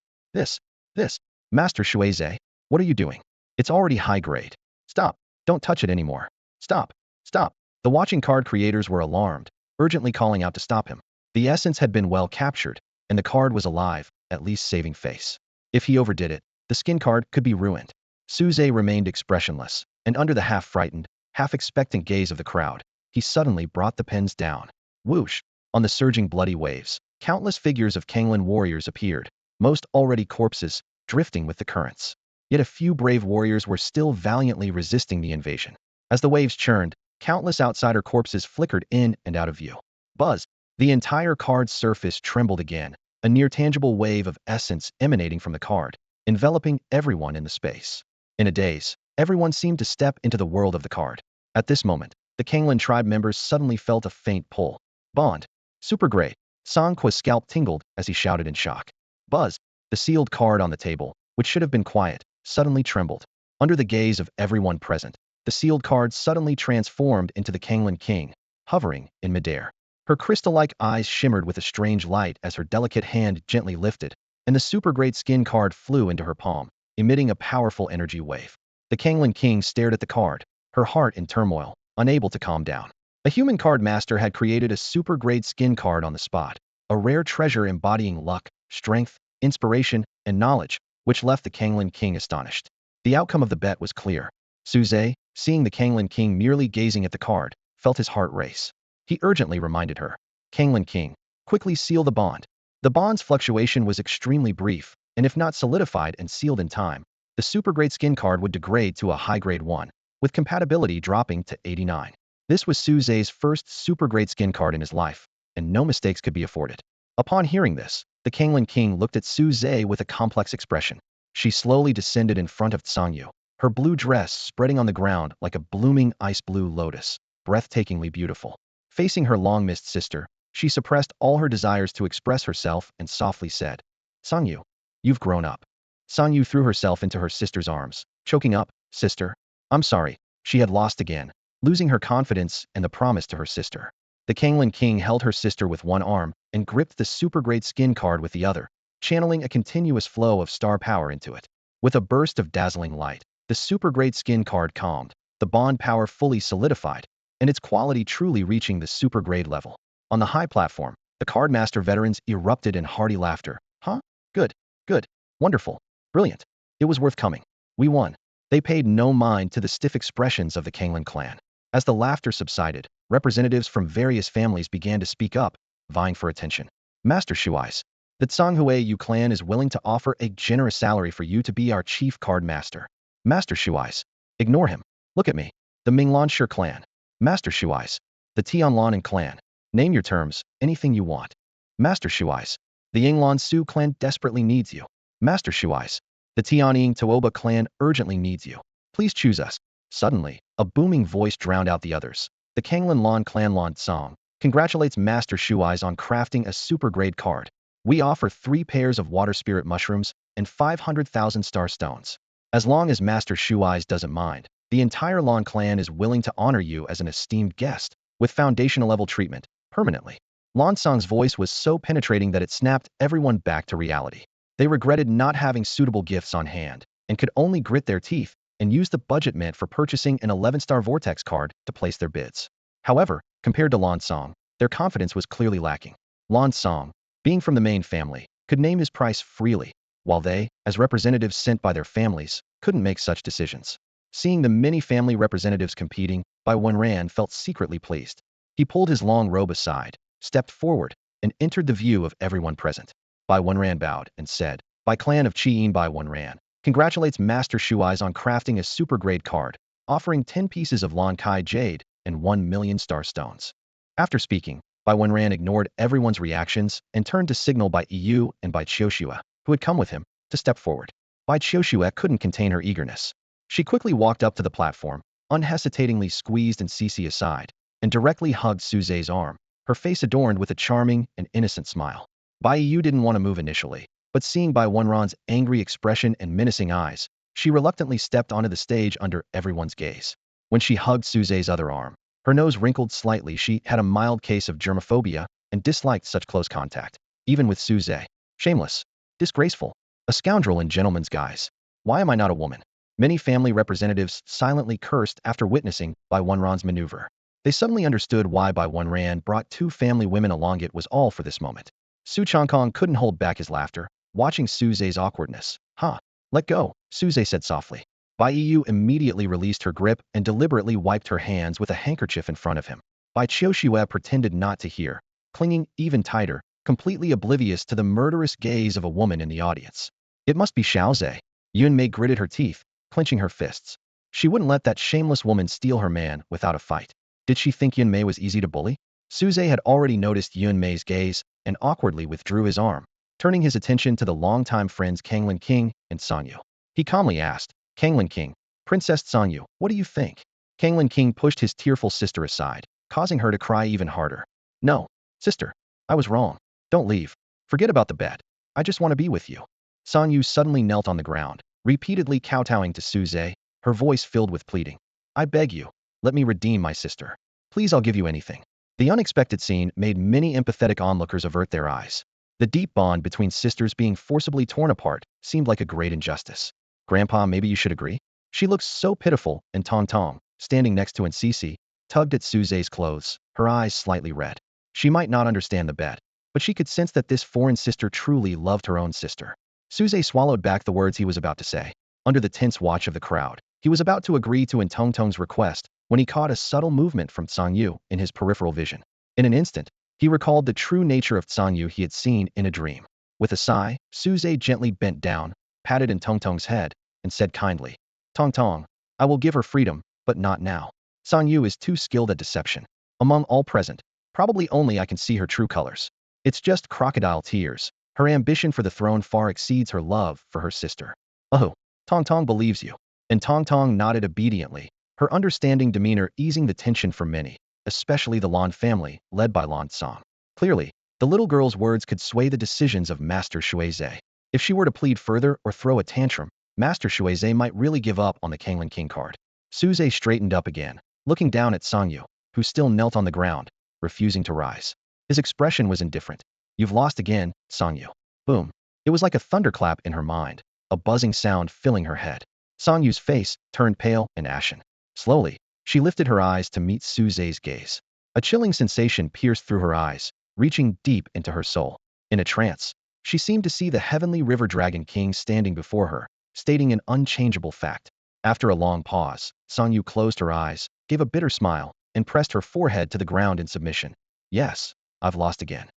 Speaker 1: Master Shuizhe, what are you doing? It's already high grade. Stop. Don't touch it anymore. Stop. The watching card creators were alarmed, urgently calling out to stop him. The essence had been well captured, and the card was alive, at least saving face. If he overdid it, the skin card could be ruined. Suze remained expressionless, and under the half-frightened, half-expectant gaze of the crowd, he suddenly brought the pens down. Whoosh! On the surging bloody waves, countless figures of Kanglan warriors appeared, most already corpses, drifting with the currents. Yet a few brave warriors were still valiantly resisting the invasion. As the waves churned, countless outsider corpses flickered in and out of view. Buzz! The entire card's surface trembled again, a near-tangible wave of essence emanating from the card, enveloping everyone in the space. In a daze, everyone seemed to step into the world of the card. At this moment, the Kanglan tribe members suddenly felt a faint pull. Bond. Super great. Songqua's scalp tingled as he shouted in shock. Buzz. The sealed card on the table, which should have been quiet, suddenly trembled. Under the gaze of everyone present, the sealed card suddenly transformed into the Kanglan King, hovering in midair. Her crystal-like eyes shimmered with a strange light as her delicate hand gently lifted, and the super great skin card flew into her palm, emitting a powerful energy wave. The Kanglan King stared at the card, her heart in turmoil, unable to calm down. A human card master had created a super grade skin card on the spot, a rare treasure embodying luck, strength, inspiration, and knowledge, which left the Kanglan King astonished. The outcome of the bet was clear. Suze, seeing the Kanglan King merely gazing at the card, felt his heart race. he urgently reminded her. Kanglin King, quickly seal the bond. The bond's fluctuation was extremely brief, and if not solidified and sealed in time, the super-grade skin card would degrade to a high-grade 1, with compatibility dropping to 89. This was Su Zhe's first super-grade skin card in his life, and no mistakes could be afforded. Upon hearing this, the Kanglin King looked at Su Zhe with a complex expression. She slowly descended in front of Tsangyu, her blue dress spreading on the ground like a blooming ice blue lotus, breathtakingly beautiful. Facing her long-missed sister, she suppressed all her desires to express herself and softly said, "Sangyu, you've grown up." Sangyu threw herself into her sister's arms, choking up, "Sister, I'm sorry." She had lost again, losing her confidence and the promise to her sister. The Kanglin King held her sister with one arm and gripped the super-grade skin card with the other, channeling a continuous flow of star power into it. With a burst of dazzling light, the super-grade skin card calmed, the bond power fully solidified, and its quality truly reaching the super-grade level. On the high platform, the Cardmaster veterans erupted in hearty laughter. "Huh? Good. Good. Wonderful. Brilliant. It was worth coming. We won." They paid no mind to the stiff expressions of the Kanglin clan. As the laughter subsided, representatives from various families began to speak up, vying for attention. "Master Shuais, the Tsanghui Yu clan is willing to offer a generous salary for you to be our chief card master." "Master Shuais, ignore him. Look at me." "The Minglanshi clan." "Master Shuais, the Tianlanan clan." "Name your terms, anything you want." "Master Shuais, the Yinglan Su clan desperately needs you." "Master Shuais, the Tianying Tuoba clan urgently needs you. Please choose us." Suddenly, a booming voice drowned out the others. The Kanglin Lan clan Lan Tsang congratulates Master Shuais on crafting a super-grade card. "We offer 3 pairs of water spirit mushrooms and 500,000 star stones. As long as Master Shuais doesn't mind, the entire Lan clan is willing to honor you as an esteemed guest, with foundational level treatment, permanently." Lan Tsang's voice was so penetrating that it snapped everyone back to reality. They regretted not having suitable gifts on hand, and could only grit their teeth and use the budget meant for purchasing an 11-star Vortex card to place their bids. However, compared to Lan Tsang, their confidence was clearly lacking. Lan Tsang, being from the main family, could name his price freely, while they, as representatives sent by their families, couldn't make such decisions. Seeing the many family representatives competing, Bai Wenran felt secretly pleased. He pulled his long robe aside, stepped forward, and entered the view of everyone present. Bai Wenran bowed and said, "By clan of Chiyin Bai Wenran, congratulates Master Shuais on crafting a super-grade card, offering 10 pieces of Lan Kai Jade and 1 million star stones." After speaking, Bai Wenran ignored everyone's reactions and turned to signal Bai Yu and Bai Qiushue, who had come with him, to step forward. Bai Qiushue couldn't contain her eagerness. She quickly walked up to the platform, unhesitatingly squeezed and Cece aside, and directly hugged Su Zhe's arm, her face adorned with a charming and innocent smile. Bai Yu didn't want to move initially, but seeing Bai Wenran's angry expression and menacing eyes, she reluctantly stepped onto the stage under everyone's gaze. When she hugged Su Zhe's other arm, her nose wrinkled slightly. She had a mild case of germophobia and disliked such close contact, even with Su Zhe. Shameless. Disgraceful. A scoundrel in gentleman's guise. Why am I not a woman? Many family representatives silently cursed after witnessing Bai Wenran's maneuver. They suddenly understood why Bai Wenran brought 2 family women along. It was all for this moment. Su Changkong couldn't hold back his laughter, watching Su Zhe's awkwardness. "Ha! Let go," Su Zhe said softly. Bai Yu immediately released her grip and deliberately wiped her hands with a handkerchief in front of him. Bai Qiushue pretended not to hear, clinging even tighter, completely oblivious to the murderous gaze of a woman in the audience. "It must be Xiao Zhe." Yun Mei gritted her teeth, clenching her fists. She wouldn't let that shameless woman steal her man without a fight. Did she think Yun Mei was easy to bully? Su Zhe had already noticed Yun Mei's gaze and awkwardly withdrew his arm, turning his attention to the longtime friends Kanglin King and Sangyu. He calmly asked, "Kanglin King, Princess Sangyu, what do you think?" Kanglin King pushed his tearful sister aside, causing her to cry even harder. "No, sister, I was wrong. Don't leave. Forget about the bet. I just want to be with you." Sangyu suddenly knelt on the ground, repeatedly kowtowing to Su Zhe, her voice filled with pleading. "I beg you, let me redeem my sister. Please, I'll give you anything." The unexpected scene made many empathetic onlookers avert their eyes. The deep bond between sisters being forcibly torn apart seemed like a great injustice. "Grandpa, maybe you should agree?" She looked so pitiful, and Tong Tong, standing next to Ncc, tugged at Su Zhe's clothes, her eyes slightly red. She might not understand the bet, but she could sense that this foreign sister truly loved her own sister. Su Zhe swallowed back the words he was about to say. Under the tense watch of the crowd, he was about to agree to Tong Tong's request when he caught a subtle movement from Tsang Yu in his peripheral vision. In an instant, he recalled the true nature of Sanyu he had seen in a dream. With a sigh, Suze gently bent down, patted in Tongtong's head, and said kindly, Tongtong, I will give her freedom, but not now. Sanyu is too skilled at deception. Among all present, probably only I can see her true colors. It's just crocodile tears. Her ambition for the throne far exceeds her love for her sister. Oh, Tongtong believes you. And Tongtong nodded obediently, her understanding demeanor easing the tension for many, especially the Lan family, led by Lan Tsang. Clearly, the little girl's words could sway the decisions of Master Shuizhe. If she were to plead further or throw a tantrum, Master Shuizhe might really give up on the Kanglan King card. Suze straightened up again, looking down at Sangyu, who still knelt on the ground, refusing to rise. His expression was indifferent. You've lost again, Sangyu. Boom. It was like a thunderclap in her mind, a buzzing sound filling her head. Sangyu's face turned pale and ashen. Slowly, she lifted her eyes to meet Suze's gaze. A chilling sensation pierced through her eyes, reaching deep into her soul. In a trance, she seemed to see the heavenly river dragon king standing before her, stating an unchangeable fact. After a long pause, Sangyu closed her eyes, gave a bitter smile, and pressed her forehead to the ground in submission. Yes, I've lost again.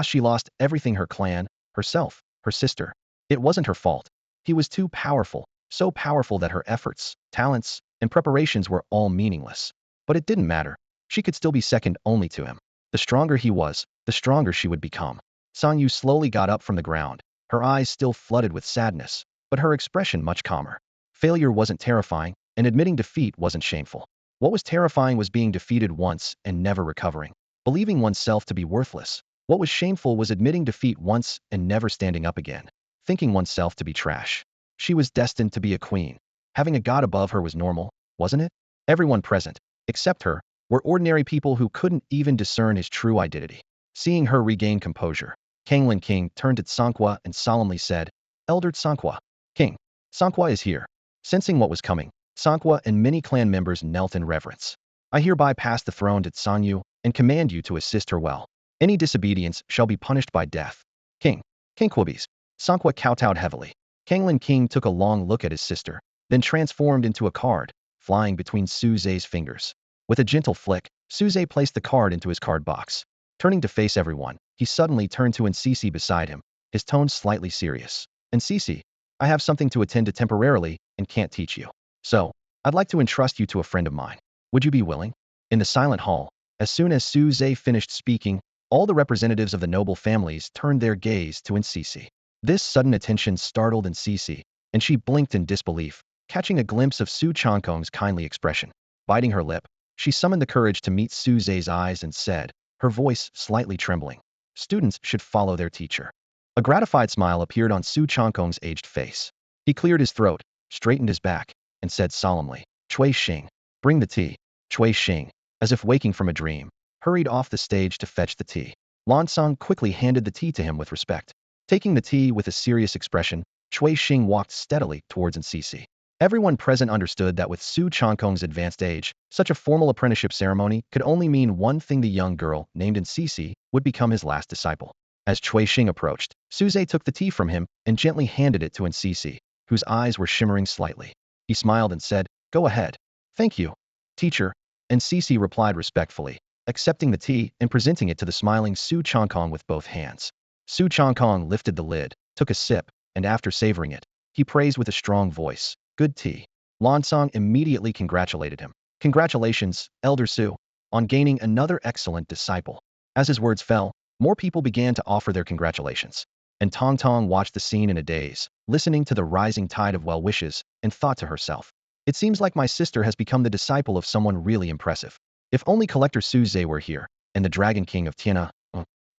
Speaker 1: She lost everything: her clan, herself, her sister. It wasn't her fault. He was too powerful, so powerful that her efforts, talents, and preparations were all meaningless. But it didn't matter. She could still be second only to him. The stronger he was, the stronger she would become. Sangyu slowly got up from the ground, her eyes still flooded with sadness, but her expression much calmer. Failure wasn't terrifying, and admitting defeat wasn't shameful. What was terrifying was being defeated once and never recovering, believing oneself to be worthless. What was shameful was admitting defeat once and never standing up again, thinking oneself to be trash. She was destined to be a queen. Having a god above her was normal, wasn't it? Everyone present, except her, were ordinary people who couldn't even discern his true identity. Seeing her regain composure, Kanglan King turned to Tsanqua and solemnly said, Elder Tsanqua, King, Tsanqua is here. Sensing what was coming, Tsanqua and many clan members knelt in reverence. I hereby pass the throne to Tsanyu and command you to assist her well. Any disobedience shall be punished by death. King Quibis. Tsanqua kowtowed heavily. Kanglan King took a long look at his sister, then transformed into a card, flying between Suze's fingers. With a gentle flick, Suze placed the card into his card box. Turning to face everyone, he suddenly turned to Ncc beside him, his tone slightly serious. Ncc, I have something to attend to temporarily and can't teach you. So, I'd like to entrust you to a friend of mine. Would you be willing? In the silent hall, as soon as Suze finished speaking, all the representatives of the noble families turned their gaze to Ncc. This sudden attention startled Ncc, and she blinked in disbelief, catching a glimpse of Su Changkong's kindly expression. Biting her lip, she summoned the courage to meet Suze's eyes and said, her voice slightly trembling, students should follow their teacher. A gratified smile appeared on Su Changkong's aged face. He cleared his throat, straightened his back, and said solemnly, Cui Xing, bring the tea. Cui Xing, as if waking from a dream, hurried off the stage to fetch the tea. Lan Song quickly handed the tea to him with respect. Taking the tea with a serious expression, Cui Xing walked steadily towards Ncc. Everyone present understood that with Su Changkong's advanced age, such a formal apprenticeship ceremony could only mean one thing: the young girl, named Ncc, would become his last disciple. As Cui Xing approached, Suze took the tea from him and gently handed it to Ncc, whose eyes were shimmering slightly. He smiled and said, Go ahead. Thank you, teacher. Ncc replied respectfully, accepting the tea and presenting it to the smiling Su Changkong with both hands. Su Changkong lifted the lid, took a sip, and after savoring it, he praised with a strong voice, Good tea. Lan Song immediately congratulated him. Congratulations, Elder Su, on gaining another excellent disciple. As his words fell, more people began to offer their congratulations. And Tong Tong watched the scene in a daze, listening to the rising tide of well wishes, and thought to herself, It seems like my sister has become the disciple of someone really impressive. If only Collector Suze were here, and the Dragon King of Tiana,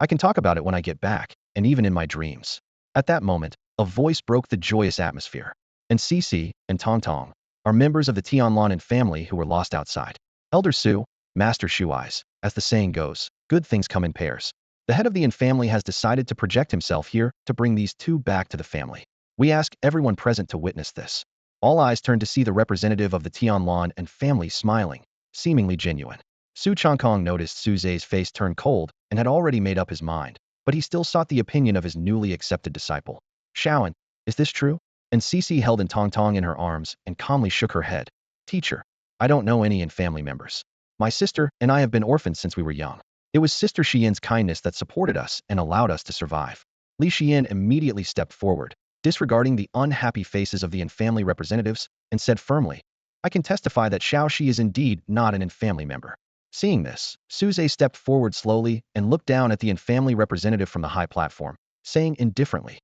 Speaker 1: I can talk about it when I get back, and even in my dreams. At that moment, a voice broke the joyous atmosphere. Ncc and Tong Tong are members of the Tianlan family who were lost outside. Elder Su, Master Shu Eyes, as the saying goes, good things come in pairs. The head of the family has decided to project himself here to bring these two back to the family. We ask everyone present to witness this. All eyes turned to see the representative of the Tianlan and family smiling, seemingly genuine. Su Changkong noticed Suze's face turn cold and had already made up his mind, but he still sought the opinion of his newly accepted disciple. Shaoan, is this true? And Cece held in Tong Tong in her arms and calmly shook her head. Teacher, I don't know any in family members. My sister and I have been orphans since we were young. It was Sister Xian's kindness that supported us and allowed us to survive. Li Xian immediately stepped forward, disregarding the unhappy faces of the in-family representatives, and said firmly, I can testify that Xiao Shi is indeed not an in-family member. Seeing this, Suze stepped forward slowly and looked down at the in-family representative from the high platform, saying indifferently,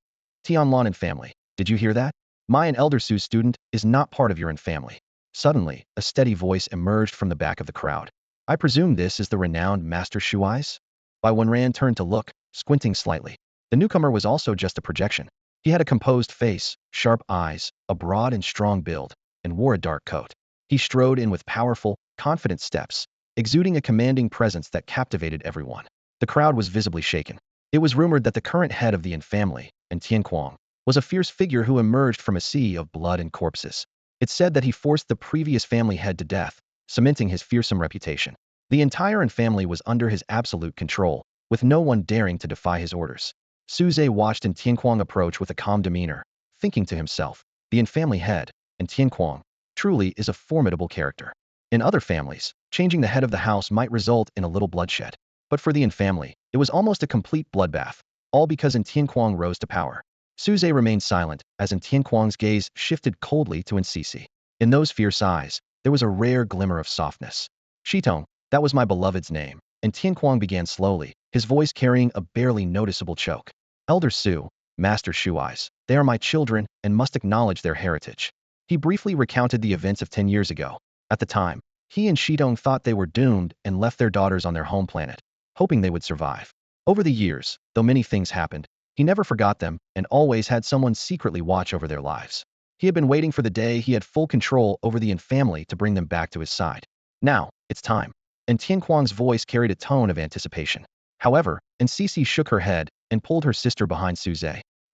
Speaker 1: Tianlan in-family, did you hear that? My and Elder Su's student is not part of your in-family. Suddenly, a steady voice emerged from the back of the crowd. I presume this is the renowned Master Shuai's? Bai Wenran turned to look, squinting slightly. The newcomer was also just a projection. He had a composed face, sharp eyes, a broad and strong build, and wore a dark coat. He strode in with powerful, confident steps, exuding a commanding presence that captivated everyone. The crowd was visibly shaken. It was rumored that the current head of the Yin family, Tianquang, was a fierce figure who emerged from a sea of blood and corpses. It said that he forced the previous family head to death, cementing his fearsome reputation. The entire Yin family was under his absolute control, with no one daring to defy his orders. Suze watched Tianquang approach with a calm demeanor, thinking to himself, the Yin family head, Tianquang, truly is a formidable character. In other families, changing the head of the house might result in a little bloodshed. But for the Yin family, it was almost a complete bloodbath, all because Tianquang rose to power. Suze remained silent as Tianquang's gaze shifted coldly to Ncisi. In those fierce eyes, there was a rare glimmer of softness. Shitong, that was my beloved's name, and Tianquang began slowly, his voice carrying a barely noticeable choke. Elder Su, Master Shuai's, they are my children and must acknowledge their heritage. He briefly recounted the events of 10 years ago. At the time, he and Shitong thought they were doomed and left their daughters on their home planet, hoping they would survive. Over the years, though many things happened, he never forgot them and always had someone secretly watch over their lives. He had been waiting for the day he had full control over the Yin family to bring them back to his side. Now, it's time. And Tianquang's voice carried a tone of anticipation. However, Ncisi shook her head and pulled her sister behind Suze.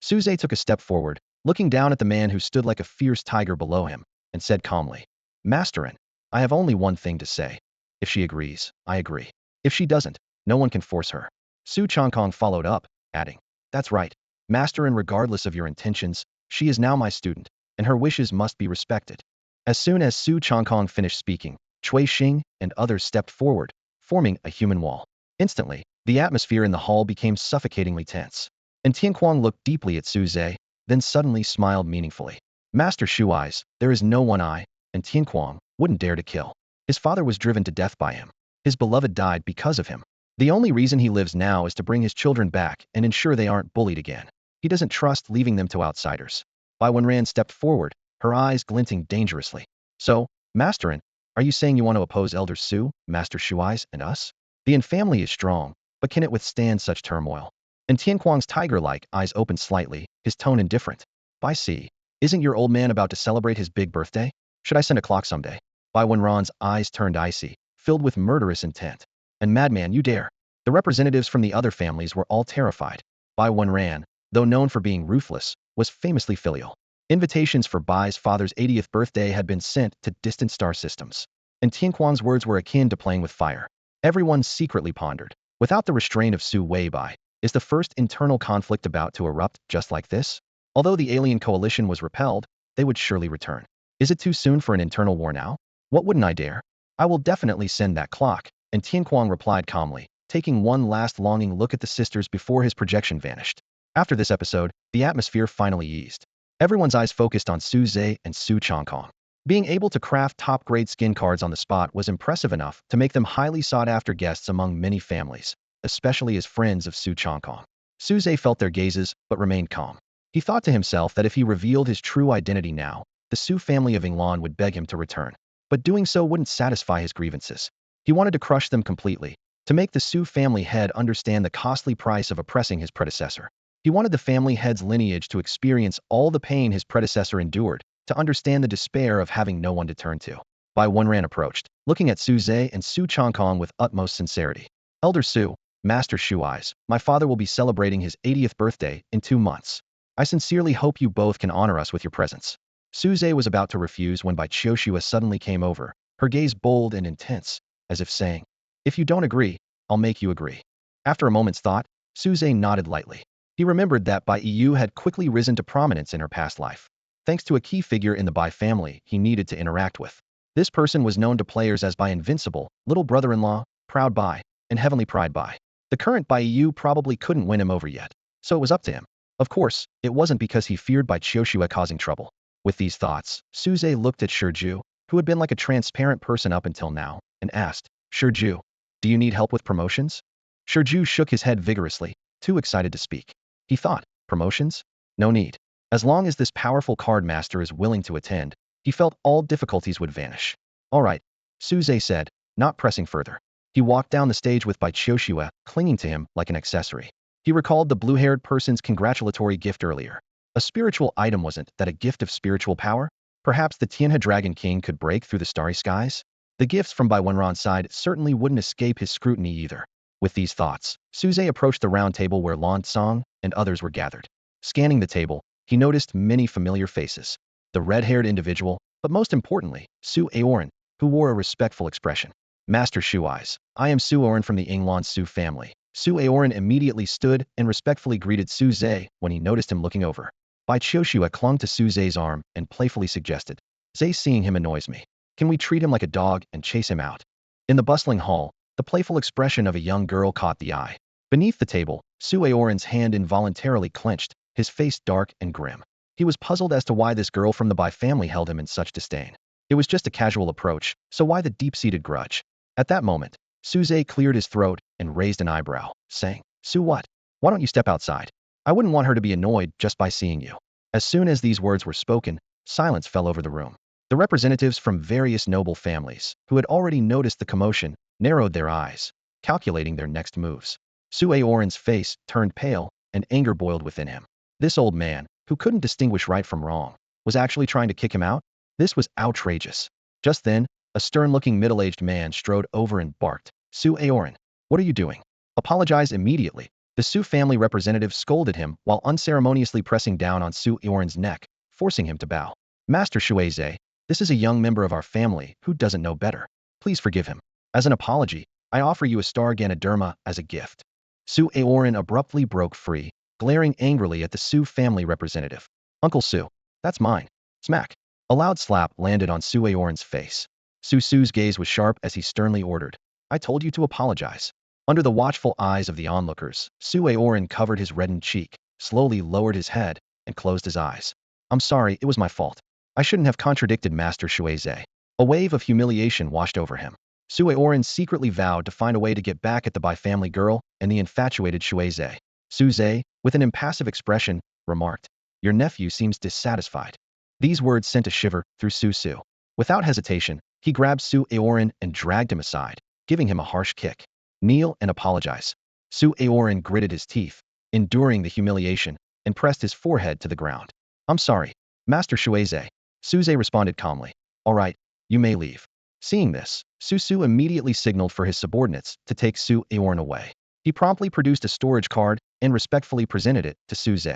Speaker 1: Suze took a step forward, looking down at the man who stood like a fierce tiger below him, and said calmly, Masterin, I have only one thing to say. If she agrees, I agree. If she doesn't, no one can force her. Su Changkong followed up, adding, That's right, Masterin, regardless of your intentions, she is now my student, and her wishes must be respected. As soon as Su Changkong finished speaking, Cui Xing and others stepped forward, forming a human wall. Instantly, the atmosphere in the hall became suffocatingly tense. And Tianquang looked deeply at Suze, then suddenly smiled meaningfully. Master Shuai's, there is no one I, and Tianquang, wouldn't dare to kill. His father was driven to death by him. His beloved died because of him. The only reason he lives now is to bring his children back and ensure they aren't bullied again. He doesn't trust leaving them to outsiders. Bai Wenran stepped forward, her eyes glinting dangerously. So, Masterin, are you saying you want to oppose Elder Su, Master Shuai's, and us? The Yin family is strong, but can it withstand such turmoil? And Tianquang's tiger-like eyes opened slightly, his tone indifferent. Bai Si, isn't your old man about to celebrate his big birthday? Should I send a clock someday? Bai Wenran's eyes turned icy, filled with murderous intent. And madman, you dare. The representatives from the other families were all terrified. Bai Wenran, though known for being ruthless, was famously filial. Invitations for Bai's father's 80th birthday had been sent to distant star systems. And Tianquang's words were akin to playing with fire. Everyone secretly pondered. Without the restraint of Su Weibai, is the first internal conflict about to erupt just like this? Although the alien coalition was repelled, they would surely return. Is it too soon for an internal war now? What wouldn't I dare? I will definitely send that clock, and Tianquang replied calmly, taking one last longing look at the sisters before his projection vanished. After this episode, the atmosphere finally eased. Everyone's eyes focused on Suze and Su Changkong. Being able to craft top-grade skin cards on the spot was impressive enough to make them highly sought-after guests among many families, especially as friends of Su Changkong. Suze felt their gazes, but remained calm. He thought to himself that if he revealed his true identity now, the Su family of Erlang would beg him to return. But doing so wouldn't satisfy his grievances. He wanted to crush them completely, to make the Su family head understand the costly price of oppressing his predecessor. He wanted the family head's lineage to experience all the pain his predecessor endured, to understand the despair of having no one to turn to. Bai Wenran approached, looking at Suze and Su Changkong with utmost sincerity. Elder Su, Master Shuai's, my father will be celebrating his 80th birthday in 2 months. I sincerely hope you both can honor us with your presence. Suze was about to refuse when Bai Chioshua suddenly came over, her gaze bold and intense, as if saying, If you don't agree, I'll make you agree. After a moment's thought, Suze nodded lightly. He remembered that Bai Yu had quickly risen to prominence in her past life, thanks to a key figure in the Bai family he needed to interact with. This person was known to players as Bai Invincible, little brother-in-law, Proud Bai. and heavenly pride by. The current Bai Yu probably couldn't win him over yet, so it was up to him. Of course, it wasn't because he feared Bai Qiushue causing trouble. With these thoughts, Suze looked at Shiju, who had been like a transparent person up until now, and asked, Shiju, do you need help with promotions? Shiju shook his head vigorously, too excited to speak. He thought, promotions? No need. As long as this powerful card master is willing to attend, he felt all difficulties would vanish. All right, Suze said, not pressing further. He walked down the stage with Bai Qiushue clinging to him like an accessory. He recalled the blue-haired person's congratulatory gift earlier. A spiritual item, wasn't that a gift of spiritual power? Perhaps the Tianhe Dragon King could break through the starry skies? The gifts from Bai Wenron's side certainly wouldn't escape his scrutiny either. With these thoughts, Suze approached the round table where Sanzang and others were gathered. Scanning the table, he noticed many familiar faces. The red-haired individual, but most importantly, Su Aoran, who wore a respectful expression. Master Shu Eyes, I am Su Aoran from the Yinglan Su family. Su Aoran immediately stood and respectfully greeted Su Zhe when he noticed him looking over. Bai Qiushue clung to Su Zhe's arm and playfully suggested, Zhe, seeing him annoys me. Can we treat him like a dog and chase him out? In the bustling hall, the playful expression of a young girl caught the eye. Beneath the table, Su Aoran's hand involuntarily clenched, his face dark and grim. He was puzzled as to why this girl from the Bai family held him in such disdain. It was just a casual approach, so why the deep-seated grudge? At that moment, Su Zhe cleared his throat and raised an eyebrow, saying, Su what? Why don't you step outside? I wouldn't want her to be annoyed just by seeing you. As soon as these words were spoken, silence fell over the room. The representatives from various noble families, who had already noticed the commotion, narrowed their eyes, calculating their next moves. Su Aoran's face turned pale, and anger boiled within him. This old man, who couldn't distinguish right from wrong, was actually trying to kick him out? This was outrageous. Just then, a stern-looking middle-aged man strode over and barked, Su Aoran, what are you doing? Apologize immediately. The Su family representative scolded him while unceremoniously pressing down on Su Aoran's neck, forcing him to bow. Master Shuizhe, this is a young member of our family who doesn't know better. Please forgive him. As an apology, I offer you a star Ganoderma as a gift. Su Aoran abruptly broke free, glaring angrily at the Su family representative. Uncle Su, that's mine. Smack. A loud slap landed on Su Aoran's face. Su's gaze was sharp as he sternly ordered, I told you to apologize. Under the watchful eyes of the onlookers, Su Aoran covered his reddened cheek, slowly lowered his head, and closed his eyes. I'm sorry, it was my fault. I shouldn't have contradicted Master Shuizhe. A wave of humiliation washed over him. Su Aoran secretly vowed to find a way to get back at the Bai family girl and the infatuated Shuizhe. Su Zhe, with an impassive expression, remarked, Your nephew seems dissatisfied. These words sent a shiver through Su. Without hesitation, he grabbed Su Aoran and dragged him aside, giving him a harsh kick. Kneel and apologize. Su Aoran gritted his teeth, enduring the humiliation, and pressed his forehead to the ground. I'm sorry, Master Shuizhe. Suze responded calmly. All right, you may leave. Seeing this, Su immediately signaled for his subordinates to take Su Aoran away. He promptly produced a storage card and respectfully presented it to Suze.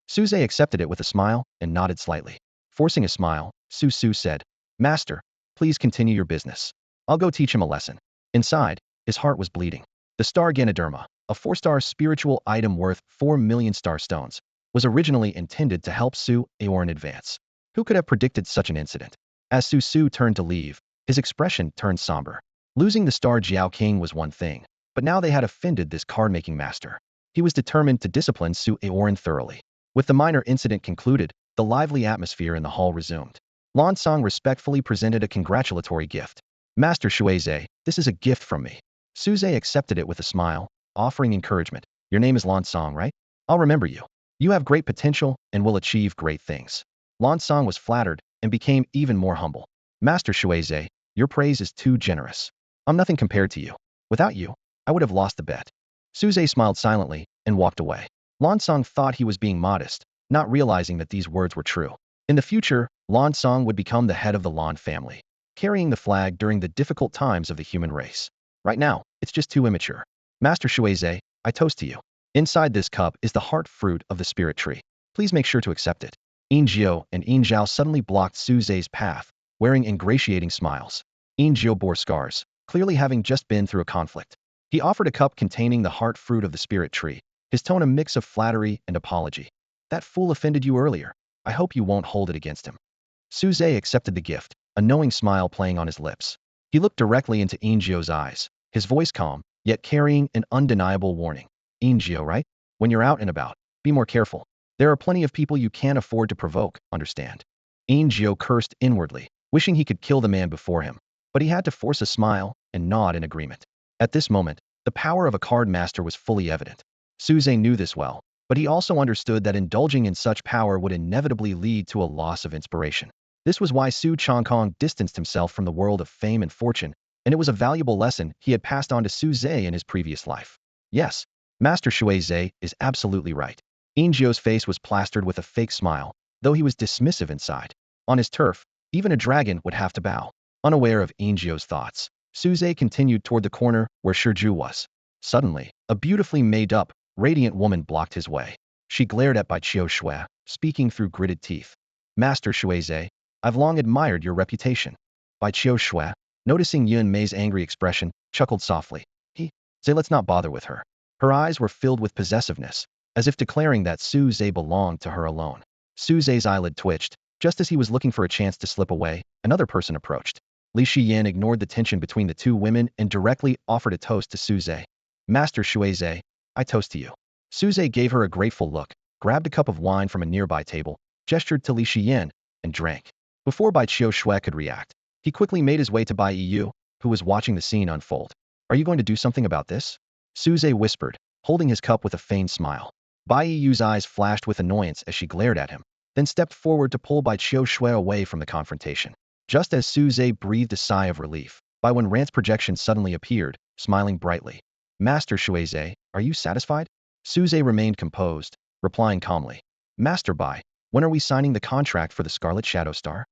Speaker 1: Suze accepted it with a smile and nodded slightly. Forcing a smile, Su said, Master, please continue your business. I'll go teach him a lesson. Inside, his heart was bleeding. The star Ganoderma, a 4-star spiritual item worth 4 million star stones, was originally intended to help Su Aoran advance. Who could have predicted such an incident? As Su turned to leave, his expression turned somber. Losing the star Jiao King was one thing, but now they had offended this card-making master. He was determined to discipline Su Aoran thoroughly. With the minor incident concluded, the lively atmosphere in the hall resumed. Lansang respectfully presented a congratulatory gift. Master Shuizhe, this is a gift from me. Suze accepted it with a smile, offering encouragement. Your name is Lansang, right? I'll remember you. You have great potential and will achieve great things. Lansang was flattered and became even more humble. Master Shuizhe, your praise is too generous. I'm nothing compared to you. Without you, I would have lost the bet. Suze smiled silently and walked away. Lansang thought he was being modest, not realizing that these words were true. In the future, Lansang would become the head of the Lan family, carrying the flag during the difficult times of the human race. Right now, it's just too immature. Master Shuizhe, I toast to you. Inside this cup is the heart fruit of the spirit tree. Please make sure to accept it. Yinjiao and Yinjiao suddenly blocked Suze's path, wearing ingratiating smiles. Yinjiao bore scars, clearly having just been through a conflict. He offered a cup containing the heart fruit of the spirit tree, his tone a mix of flattery and apology. That fool offended you earlier. I hope you won't hold it against him. Suze accepted the gift, a knowing smile playing on his lips. He looked directly into Yinjiao's eyes, his voice calm, yet carrying an undeniable warning. Ingio, right? When you're out and about, be more careful. There are plenty of people you can't afford to provoke, understand? Ingio cursed inwardly, wishing he could kill the man before him, but he had to force a smile and nod in agreement. At this moment, the power of a card master was fully evident. Suze knew this well, but he also understood that indulging in such power would inevitably lead to a loss of inspiration. This was why Su Changkong distanced himself from the world of fame and fortune, and it was a valuable lesson he had passed on to Su Zhe in his previous life. Yes, Master Shui Zhe is absolutely right. Ingio's face was plastered with a fake smile, though he was dismissive inside. On his turf, even a dragon would have to bow. Unaware of Ingio's thoughts, Su Zhe continued toward the corner where Shiju was. Suddenly, a beautifully made-up, radiant woman blocked his way. She glared at Bai Qiu Shui, speaking through gritted teeth. Master Shui Zhe, I've long admired your reputation. Bai Qiu Shui, noticing Yun Mei's angry expression, chuckled softly. Zhe, let's not bother with her. Her eyes were filled with possessiveness, as if declaring that Su Zhe belonged to her alone. Su Zhe's eyelid twitched. Just as he was looking for a chance to slip away, another person approached. Li Shiyan ignored the tension between the two women and directly offered a toast to Su Zhe. Master Shui Zhe, I toast to you. Su Zhe gave her a grateful look, grabbed a cup of wine from a nearby table, gestured to Li Shiyan, and drank. Before Bai Qiu Shui could react, he quickly made his way to Bai Yu, who was watching the scene unfold. Are you going to do something about this? Su Zhe whispered, holding his cup with a feigned smile. Bai Yu's eyes flashed with annoyance as she glared at him, then stepped forward to pull Bai Qiu Shui away from the confrontation. Just as Su Zhe breathed a sigh of relief, Bai Wenran's projection suddenly appeared, smiling brightly. Master Shui Zhe, are you satisfied? Su Zhe remained composed, replying calmly. Master Bai, when are we signing the contract for the Scarlet Shadow Star?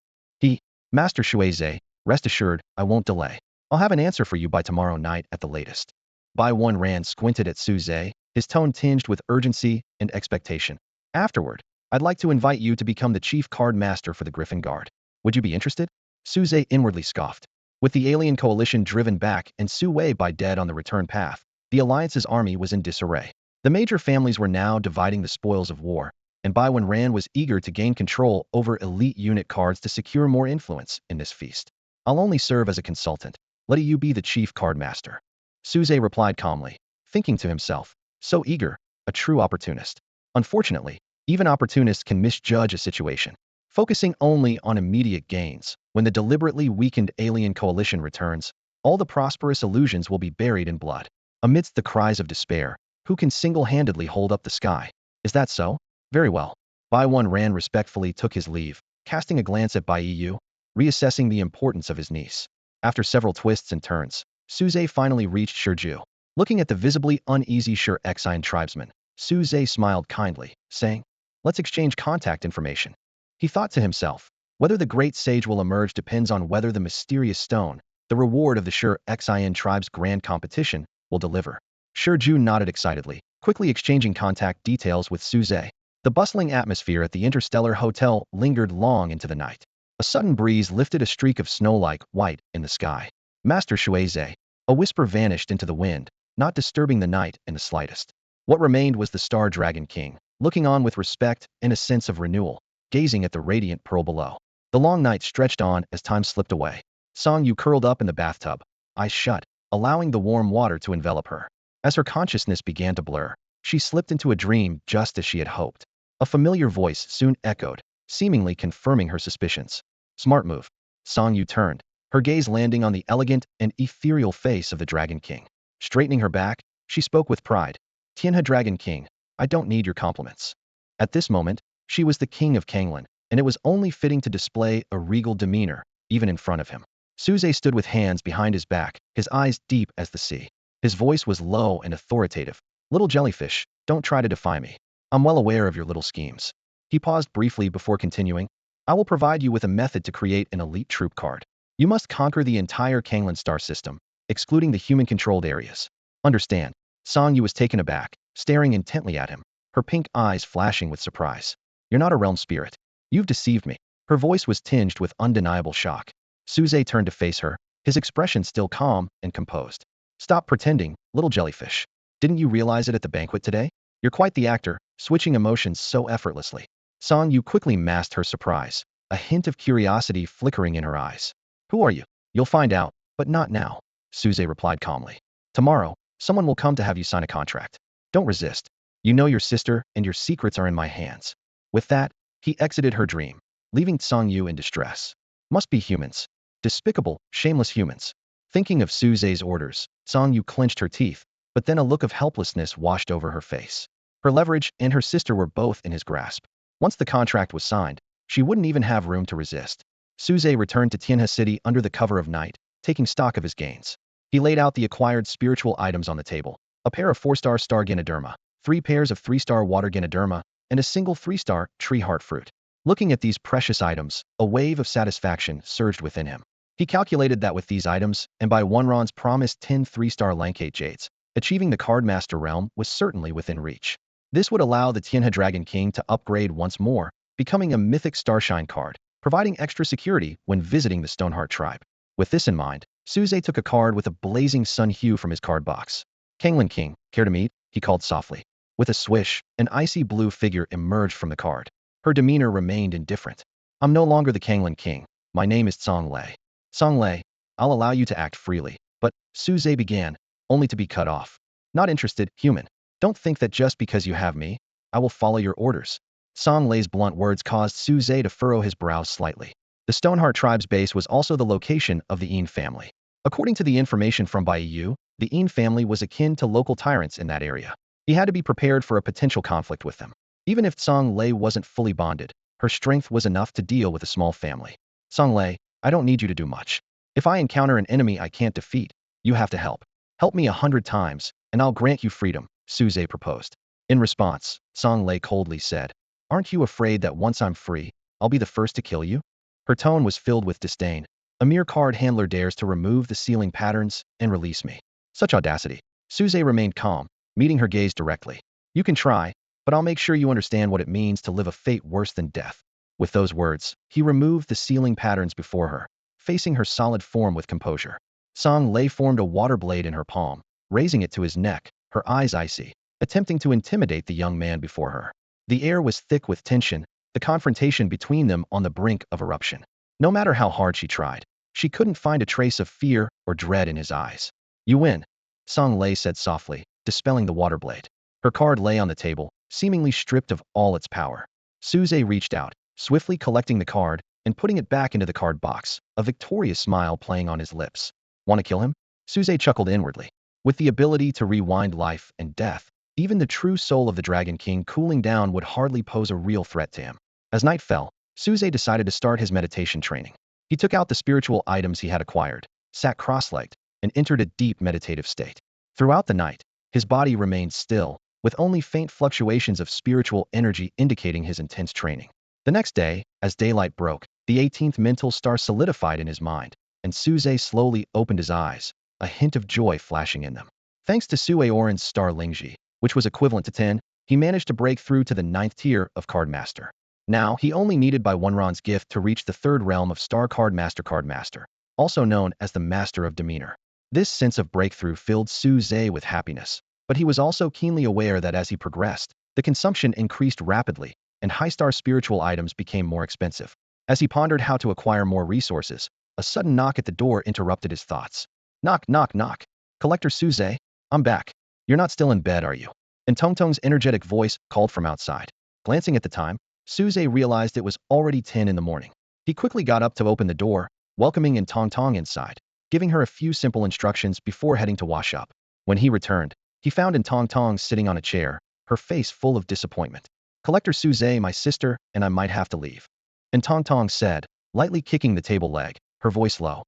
Speaker 1: Master Shui Zhe, rest assured, I won't delay. I'll have an answer for you by tomorrow night at the latest. Bai Wenran squinted at Su Zhe, his tone tinged with urgency and expectation. Afterward, I'd like to invite you to become the chief card master for the Griffin Guard. Would you be interested? Su Zhe inwardly scoffed. With the alien coalition driven back and Su Wei Bai dead on the return path, the Alliance's army was in disarray. The major families were now dividing the spoils of war, and Bai Wenran was eager to gain control over elite unit cards to secure more influence in this feast. I'll only serve as a consultant. Let you be the chief card master. Su Zhe replied calmly, thinking to himself, so eager, a true opportunist. Unfortunately, even opportunists can misjudge a situation. Focusing only on immediate gains, when the deliberately weakened alien coalition returns, all the prosperous illusions will be buried in blood. Amidst the cries of despair, who can single-handedly hold up the sky? Is that so? Very well. Bai Wenran respectfully took his leave, casting a glance at Bai Yu, reassessing the importance of his niece. After several twists and turns, Su Zhe finally reached Shiju. Looking at the visibly uneasy Shi Xian tribesman, Su Zhe smiled kindly, saying, let's exchange contact information. He thought to himself, whether the great sage will emerge depends on whether the mysterious stone, the reward of the Shi Xian tribe's grand competition, will deliver. Shiju nodded excitedly, quickly exchanging contact details with Su Zhe. The bustling atmosphere at the Interstellar Hotel lingered long into the night. A sudden breeze lifted a streak of snow-like white in the sky. Master Shui Zhe. A whisper vanished into the wind, not disturbing the night in the slightest. What remained was the Star Dragon King, looking on with respect and a sense of renewal, gazing at the radiant pearl below. The long night stretched on as time slipped away. Song Yu curled up in the bathtub, eyes shut, allowing the warm water to envelop her. As her consciousness began to blur, she slipped into a dream just as she had hoped. A familiar voice soon echoed, seemingly confirming her suspicions. Smart move. Song Yu turned, her gaze landing on the elegant and ethereal face of the Dragon King. Straightening her back, she spoke with pride. Tianhe Dragon King, I don't need your compliments. At this moment, she was the king of Kanglan, and it was only fitting to display a regal demeanor, even in front of him. Su Zhe stood with hands behind his back, his eyes deep as the sea. His voice was low and authoritative. Little jellyfish, don't try to defy me. I'm well aware of your little schemes. He paused briefly before continuing. I will provide you with a method to create an elite troop card. You must conquer the entire Kanglan star system, excluding the human-controlled areas. Understand? Song Yu was taken aback, staring intently at him, her pink eyes flashing with surprise. You're not a realm spirit. You've deceived me. Her voice was tinged with undeniable shock. Su Zhe turned to face her, his expression still calm and composed. Stop pretending, little jellyfish. Didn't you realize it at the banquet today? You're quite the actor, switching emotions so effortlessly. Song Yu quickly masked her surprise, a hint of curiosity flickering in her eyes. Who are you? You'll find out, but not now, Su Zhe replied calmly. Tomorrow, Someone will come to have you sign a contract. Don't resist. You know your sister, and your secrets are in my hands. With that, he exited her dream, leaving Tsang Yu in distress. Must be humans. Despicable, shameless humans. Thinking of Suze's orders, Tsang Yu clenched her teeth, but then a look of helplessness washed over her face. Her leverage and her sister were both in his grasp. Once the contract was signed, she wouldn't even have room to resist. Suze returned to Tianhe City under the cover of night, taking stock of his gains. He laid out the acquired spiritual items on the table: a pair of 4-star star Ganoderma, 3 pairs of 3-star water Ganoderma, and a single 3-star tree heart fruit. Looking at these precious items, a wave of satisfaction surged within him. He calculated that with these items, and by Wenron's promised 10 3-star Lankate Jades, achieving the Cardmaster realm was certainly within reach. This would allow the Tianhe Dragon King to upgrade once more, becoming a mythic Starshine card, providing extra security when visiting the Stoneheart tribe. With this in mind, Suze took a card with a blazing sun hue from his card box. Kanglin King, care to meet? He called softly. With a swish, an icy blue figure emerged from the card. Her demeanor remained indifferent. I'm no longer the Kanglin King. My name is Tsang Lei. Tsang Lei, I'll allow you to act freely. But, Suze began, only to be cut off. Not interested, human. Don't think that just because you have me, I will follow your orders. Tsang Lei's blunt words caused Suze to furrow his brows slightly. The Stoneheart tribe's base was also the location of the Yin family. According to the information from Baiyu, the Yin family was akin to local tyrants in that area. He had to be prepared for a potential conflict with them. Even if Tsang Lei wasn't fully bonded, her strength was enough to deal with a small family. Tsang Lei, I don't need you to do much. If I encounter an enemy I can't defeat, you have to help. Help me 100 times, and I'll grant you freedom, Suze proposed. In response, Tsang Lei coldly said, Aren't you afraid that once I'm free, I'll be the first to kill you? Her tone was filled with disdain. A mere card handler dares to remove the sealing patterns and release me. Such audacity. Suze remained calm, meeting her gaze directly. You can try, but I'll make sure you understand what it means to live a fate worse than death. With those words, he removed the sealing patterns before her, facing her solid form with composure. Tsang Lei formed a water blade in her palm, raising it to his neck, her eyes icy, attempting to intimidate the young man before her. The air was thick with tension, the confrontation between them on the brink of eruption. No matter how hard she tried, she couldn't find a trace of fear or dread in his eyes. You win, Tsang Lei said softly, dispelling the water blade. Her card lay on the table, seemingly stripped of all its power. Suze reached out, swiftly collecting the card and putting it back into the card box, a victorious smile playing on his lips. Want to kill him? Suze chuckled inwardly. With the ability to rewind life and death, even the true soul of the Dragon King cooling down would hardly pose a real threat to him. As night fell, Suze decided to start his meditation training. He took out the spiritual items he had acquired, sat cross-legged, and entered a deep meditative state. Throughout the night, his body remained still, with only faint fluctuations of spiritual energy indicating his intense training. The next day, as daylight broke, the 18th mental star solidified in his mind, and Suze slowly opened his eyes, a hint of joy flashing in them. Thanks to Sue Oren's star Lingji, which was equivalent to 10, he managed to break through to the 9th tier of Cardmaster. Now, he only needed by Wenron's gift to reach the 3rd realm of Star Cardmaster, also known as the Master of Demeanor. This sense of breakthrough filled Suze with happiness, but he was also keenly aware that as he progressed, the consumption increased rapidly, and high-star spiritual items became more expensive. As he pondered how to acquire more resources, a sudden knock at the door interrupted his thoughts. Knock, knock, knock. Collector Suze, I'm back. You're not still in bed, are you? And Tongtong's energetic voice called from outside. Glancing at the time, Suze realized it was already 10 in the morning. He quickly got up to open the door, welcoming in Tongtong inside, giving her a few simple instructions before heading to wash up. When he returned, he found in Tongtong sitting on a chair, her face full of disappointment. Collector Suze, my sister, and I might have to leave. And Tongtong said, lightly kicking the table leg, her voice low.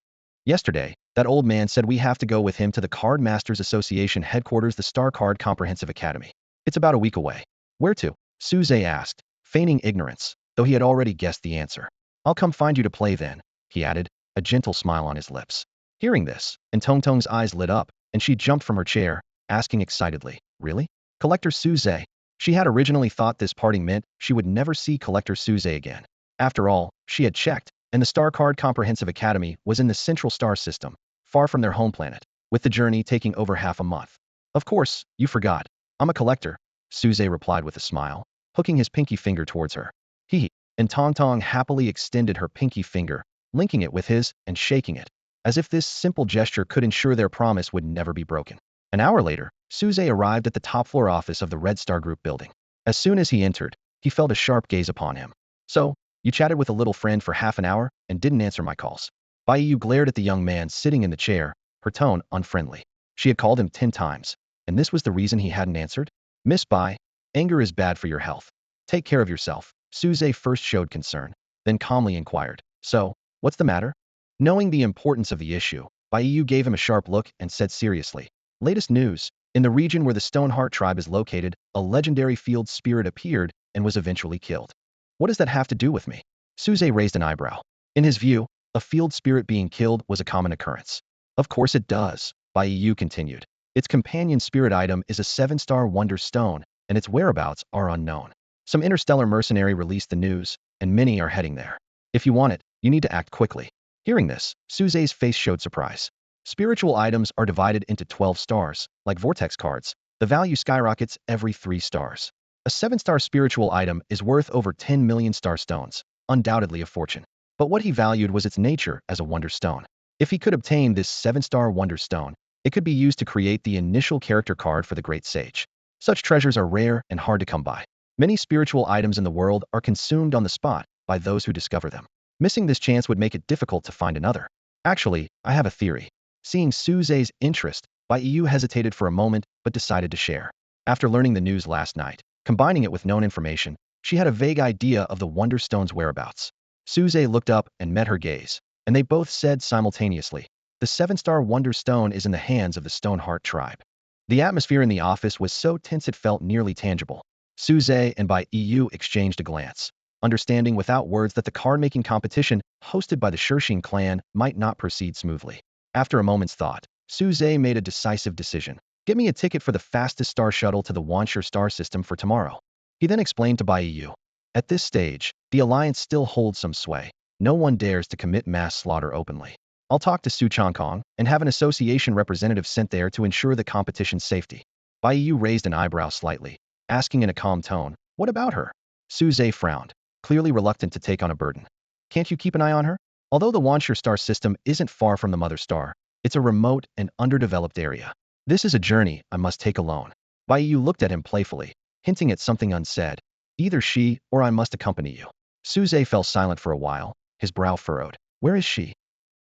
Speaker 1: Yesterday, that old man said we have to go with him to the Card Masters Association headquarters, the Star Card Comprehensive Academy. It's about a week away. Where to? Suze asked, feigning ignorance, though he had already guessed the answer. I'll come find you to play then, he added, a gentle smile on his lips. Hearing this, and Tongtong's eyes lit up, and she jumped from her chair, asking excitedly, Really? Collector Suze? She had originally thought this parting meant she would never see Collector Suze again. After all, she had checked, and the Star Card Comprehensive Academy was in the Central Star System, far from their home planet, with the journey taking over half a month. Of course, you forgot. I'm a collector, Suze replied with a smile, hooking his pinky finger towards her. He, and Tongtong happily extended her pinky finger, linking it with his and shaking it, as if this simple gesture could ensure their promise would never be broken. An hour later, Suze arrived at the top-floor office of the Red Star Group building. As soon as he entered, he felt a sharp gaze upon him. "So, you chatted with a little friend for half an hour and didn't answer my calls." Bai Yu glared at the young man sitting in the chair, her tone unfriendly. She had called him 10 times, and this was the reason he hadn't answered? "Miss Bai, anger is bad for your health. Take care of yourself." Suze first showed concern, then calmly inquired, "So, what's the matter?" Knowing the importance of the issue, Bai Yu gave him a sharp look and said seriously, "Latest news. In the region where the Stoneheart tribe is located, a legendary field spirit appeared and was eventually killed." "What does that have to do with me?" Suze raised an eyebrow. In his view, a field spirit being killed was a common occurrence. "Of course it does," Bai Yu continued. "Its companion spirit item is a 7-star wonder stone, and its whereabouts are unknown. Some interstellar mercenary released the news, and many are heading there. If you want it, you need to act quickly." Hearing this, Suze's face showed surprise. Spiritual items are divided into 12 stars, like vortex cards. The value skyrockets every 3 stars. A 7-star spiritual item is worth over 10 million star stones, undoubtedly a fortune. But what he valued was its nature as a wonder stone. If he could obtain this 7-star wonder stone, it could be used to create the initial character card for the Great Sage. Such treasures are rare and hard to come by. Many spiritual items in the world are consumed on the spot by those who discover them. Missing this chance would make it difficult to find another. "Actually, I have a theory." Seeing Suze's interest, Bai Yu hesitated for a moment but decided to share. After learning the news last night, combining it with known information, she had a vague idea of the Wonder Stone's whereabouts. Suze looked up and met her gaze, and they both said simultaneously, "The 7-star Wonder Stone is in the hands of the Stoneheart tribe." The atmosphere in the office was so tense it felt nearly tangible. Suze and Bai Yu exchanged a glance, understanding without words that the card-making competition hosted by the Shirxing clan might not proceed smoothly. After a moment's thought, Suze made a decisive decision. "Get me a ticket for the fastest star shuttle to the Wanshur star system for tomorrow." He then explained to Bai Yu. At this stage, the alliance still holds some sway. No one dares to commit mass slaughter openly. "I'll talk to Su Changkong and have an association representative sent there to ensure the competition's safety." Bai Yu raised an eyebrow slightly, asking in a calm tone, "What about her?" Suze frowned, clearly reluctant to take on a burden. "Can't you keep an eye on her? Although the Wanshur star system isn't far from the mother star, it's a remote and underdeveloped area. This is a journey I must take alone." Bai Yu looked at him playfully, hinting at something unsaid. "Either she or I must accompany you." Suze fell silent for a while, his brow furrowed. "Where is she?"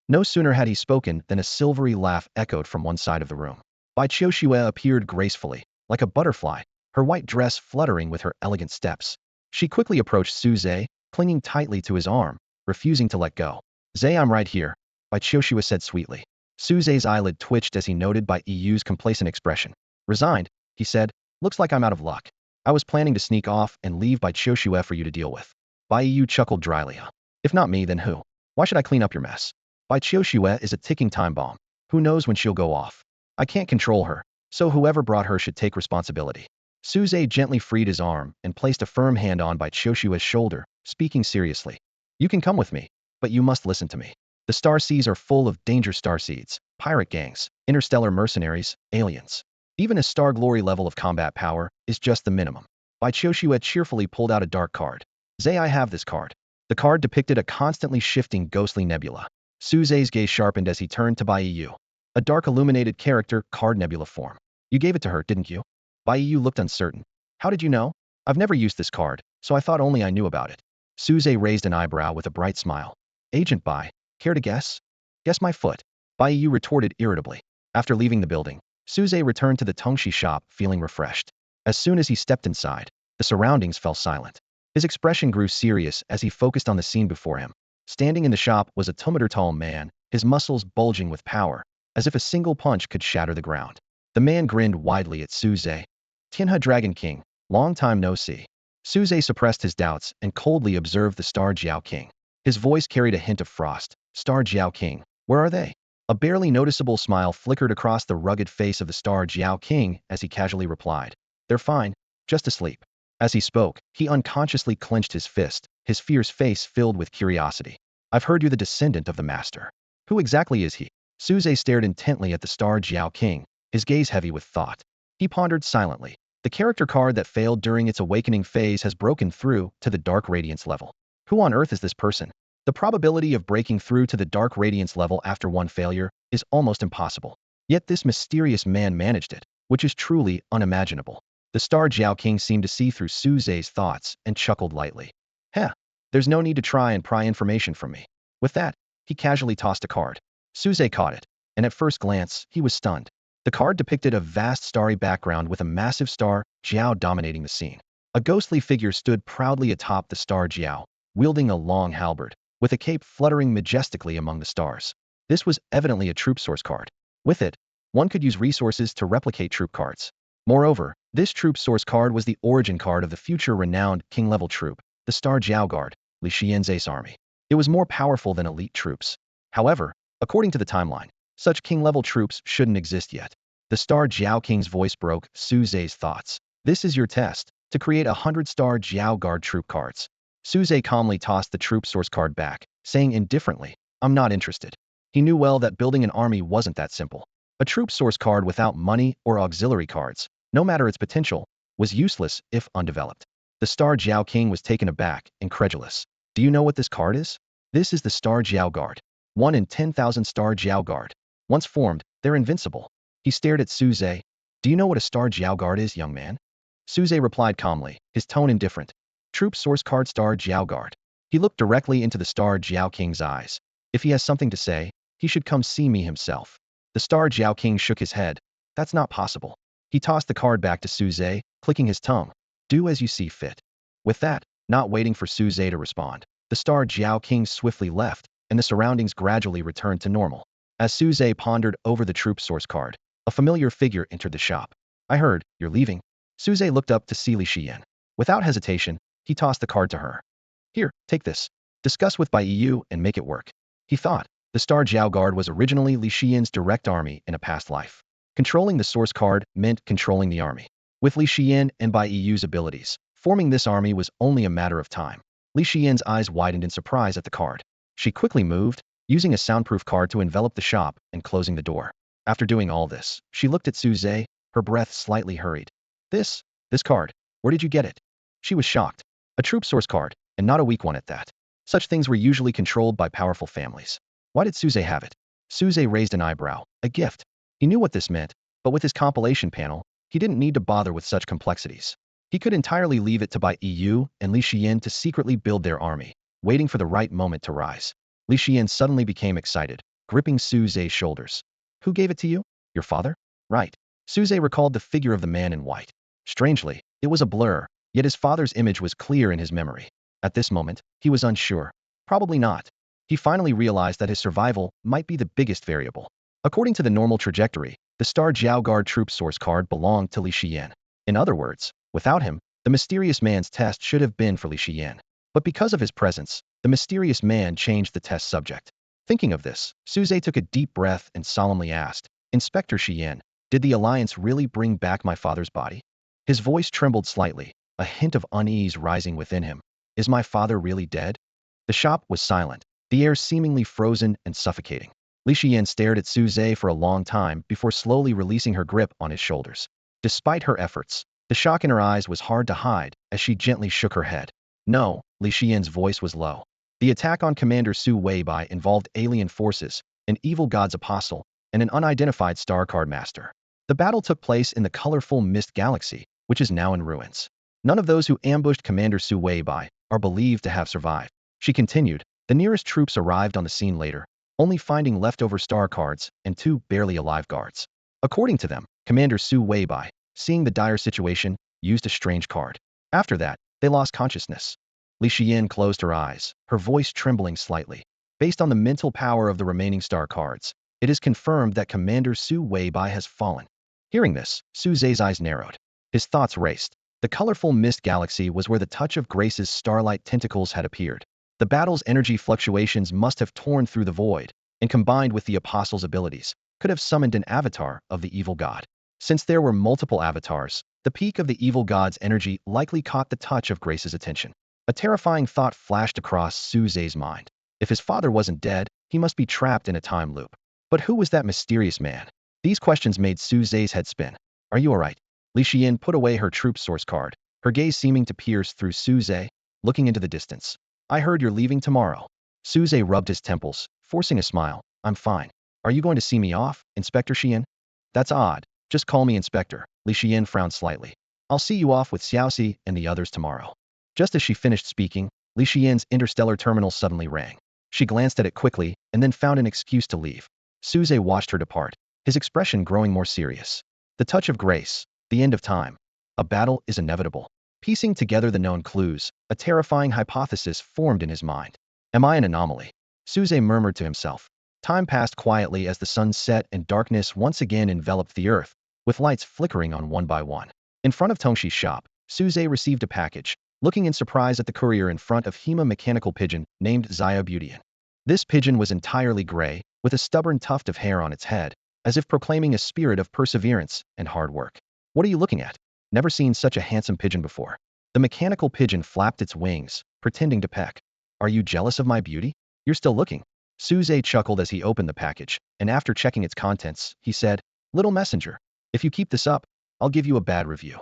Speaker 1: No sooner had he spoken than a silvery laugh echoed from one side of the room. Bai Qiuxue appeared gracefully, like a butterfly, her white dress fluttering with her elegant steps. She quickly approached Suze, clinging tightly to his arm, refusing to let go. "Zay, I'm right here," Bai Qiuxue said sweetly. Suze's eyelid twitched as he noted Bai Yu's complacent expression. "Resigned," he said. "Looks like I'm out of luck. I was planning to sneak off and leave Bai Qiuxue for you to deal with." Bai Yu chuckled dryly. "If not me, then who? Why should I clean up your mess? Bai Qiuxue is a ticking time bomb. Who knows when she'll go off? I can't control her, so whoever brought her should take responsibility." Suze gently freed his arm and placed a firm hand on Bai Qiuxue's shoulder, speaking seriously. "You can come with me, but you must listen to me. The star seas are full of danger starseeds, pirate gangs, interstellar mercenaries, aliens. Even a star glory level of combat power is just the minimum." Bai Qiuxue cheerfully pulled out a dark card. "Zay, I have this card." The card depicted a constantly shifting ghostly nebula. Suze's gaze sharpened as he turned to Bai Yu. "A dark illuminated character card nebula form. You gave it to her, didn't you?" Bai Yu looked uncertain. "How did you know?" "I've never used this card, so I thought only I knew about it." Suze raised an eyebrow with a bright smile. "Agent Bai, care to guess?" "Guess my foot," Bai Yu retorted irritably. After leaving the building, Suze returned to the Tongxi shop feeling refreshed. As soon as he stepped inside, the surroundings fell silent. His expression grew serious as he focused on the scene before him. Standing in the shop was a 2-meter tall man, his muscles bulging with power, as if a single punch could shatter the ground. The man grinned widely at Suze. "Tianhe Dragon King, long time no see." Suze suppressed his doubts and coldly observed the Star Jiao King. His voice carried a hint of frost. "Star Jiao King, where are they?" A barely noticeable smile flickered across the rugged face of the Star Jiao King as he casually replied. "They're fine, just asleep." As he spoke, he unconsciously clenched his fist, his fierce face filled with curiosity. "I've heard you're the descendant of the master. Who exactly is he?" Suze stared intently at the Star Jiao King, his gaze heavy with thought. He pondered silently. The character card that failed during its awakening phase has broken through to the Dark Radiance level. Who on earth is this person? The probability of breaking through to the Dark Radiance level after one failure is almost impossible. Yet this mysterious man managed it, which is truly unimaginable. The Star Jiao King seemed to see through Su Zhe's thoughts and chuckled lightly. Heh, there's no need to try and pry information from me. With that, he casually tossed a card. Su Zhe caught it, and at first glance, he was stunned. The card depicted a vast starry background with a massive star, Jiao, dominating the scene. A ghostly figure stood proudly atop the star Jiao, wielding a long halberd, with a cape fluttering majestically among the stars. This was evidently a troop source card. With it, one could use resources to replicate troop cards. Moreover, this troop source card was the origin card of the future renowned king-level troop, the Star Jiao Guard, Li Xian's ace army. It was more powerful than elite troops. However, according to the timeline, such king-level troops shouldn't exist yet. The Star Jiao King's voice broke Su Zhe's thoughts. This is your test, to create 100-star Jiao Guard troop cards. Su Zhe calmly tossed the troop source card back, saying indifferently, I'm not interested. He knew well that building an army wasn't that simple. A troop source card without money or auxiliary cards, no matter its potential, was useless if undeveloped. The Star Jiao King was taken aback, incredulous. Do you know what this card is? This is the Star Jiao Guard. 1 in 10,000 Star Jiao Guard. Once formed, they're invincible. He stared at Su Zhe. Do you know what a Star Jiao Guard is, young man? Su Zhe replied calmly, his tone indifferent. Troop source card Star Jiao Guard. He looked directly into the Star Jiao King's eyes. If he has something to say, he should come see me himself. The Star Jiao King shook his head. That's not possible. He tossed the card back to Su Zhe, clicking his tongue. Do as you see fit. With that, not waiting for Su Zhe to respond, the Star Jiao King swiftly left, and the surroundings gradually returned to normal. As Su Zhe pondered over the troop source card, a familiar figure entered the shop. I heard, you're leaving. Su Zhe looked up to see Li Xian. Without hesitation, he tossed the card to her. Here, take this. Discuss with Bai Yu and make it work. He thought. The Star Jiao Guard was originally Li Xian's direct army in a past life. Controlling the source card meant controlling the army. With Li Xian and Bai Yu's abilities, forming this army was only a matter of time. Li Xian's eyes widened in surprise at the card. She quickly moved, using a soundproof card to envelop the shop and closing the door. After doing all this, she looked at Su Zhe, her breath slightly hurried. This card, where did you get it? She was shocked. A troop source card, and not a weak one at that. Such things were usually controlled by powerful families. Why did Su Zhe have it? Su Zhe raised an eyebrow. A gift. He knew what this meant, but with his compilation panel, he didn't need to bother with such complexities. He could entirely leave it to Bai Yu and Li Xian to secretly build their army, waiting for the right moment to rise. Li Xian suddenly became excited, gripping Su Zhe's shoulders. Who gave it to you? Your father? Right. Su Zhe recalled the figure of the man in white. Strangely, it was a blur, yet his father's image was clear in his memory. At this moment, he was unsure. Probably not. He finally realized that his survival might be the biggest variable. According to the normal trajectory, the Star Jiao Guard troop source card belonged to Li Xian. In other words, without him, the mysterious man's test should have been for Li Xian. But because of his presence, the mysterious man changed the test subject. Thinking of this, Su Zhe took a deep breath and solemnly asked, Inspector Xian, did the Alliance really bring back my father's body? His voice trembled slightly, a hint of unease rising within him. Is my father really dead? The shop was silent, the air seemingly frozen and suffocating. Li Xian stared at Su Zhe for a long time before slowly releasing her grip on his shoulders. Despite her efforts, the shock in her eyes was hard to hide as she gently shook her head. No, Li Xian's voice was low. The attack on Commander Su Weibai involved alien forces, an evil god's apostle, and an unidentified star card master. The battle took place in the colorful Mist Galaxy, which is now in ruins. None of those who ambushed Commander Su Weibai are believed to have survived. She continued. The nearest troops arrived on the scene later, only finding leftover star cards and 2 barely alive guards. According to them, Commander Su Weibai, seeing the dire situation, used a strange card. After that, they lost consciousness. Li Xian closed her eyes, her voice trembling slightly. Based on the mental power of the remaining star cards, it is confirmed that Commander Su Weibai has fallen. Hearing this, Su Zhe's eyes narrowed. His thoughts raced. The colorful Mist Galaxy was where the touch of Grace's starlight tentacles had appeared. The battle's energy fluctuations must have torn through the void, and combined with the apostle's abilities, could have summoned an avatar of the evil god. Since there were multiple avatars, the peak of the evil god's energy likely caught the touch of Grace's attention. A terrifying thought flashed across Su Zhe's mind. If his father wasn't dead, he must be trapped in a time loop. But who was that mysterious man? These questions made Su Zhe's head spin. Are you alright? Li Xian put away her troop source card, her gaze seeming to pierce through Su Zhe, looking into the distance. I heard you're leaving tomorrow. Su Zhe rubbed his temples, forcing a smile. I'm fine. Are you going to see me off, Inspector Xian? That's odd. Just call me Inspector. Li Xian frowned slightly. I'll see you off with Xiaoxi and the others tomorrow. Just as she finished speaking, Li Xian's interstellar terminal suddenly rang. She glanced at it quickly and then found an excuse to leave. Suze watched her depart, his expression growing more serious. The touch of grace. The end of time. A battle is inevitable. Piecing together the known clues, a terrifying hypothesis formed in his mind. Am I an anomaly? Suze murmured to himself. Time passed quietly as the sun set and darkness once again enveloped the earth, with lights flickering on one by one. In front of Tongshi's shop, Suze received a package, looking in surprise at the courier in front of Hema mechanical pigeon named Zaya Beautyan. This pigeon was entirely gray, with a stubborn tuft of hair on its head, as if proclaiming a spirit of perseverance and hard work. What are you looking at? Never seen such a handsome pigeon before. The mechanical pigeon flapped its wings, pretending to peck. Are you jealous of my beauty? You're still looking. Suze chuckled as he opened the package, and after checking its contents, he said, Little messenger, if you keep this up, I'll give you a bad review.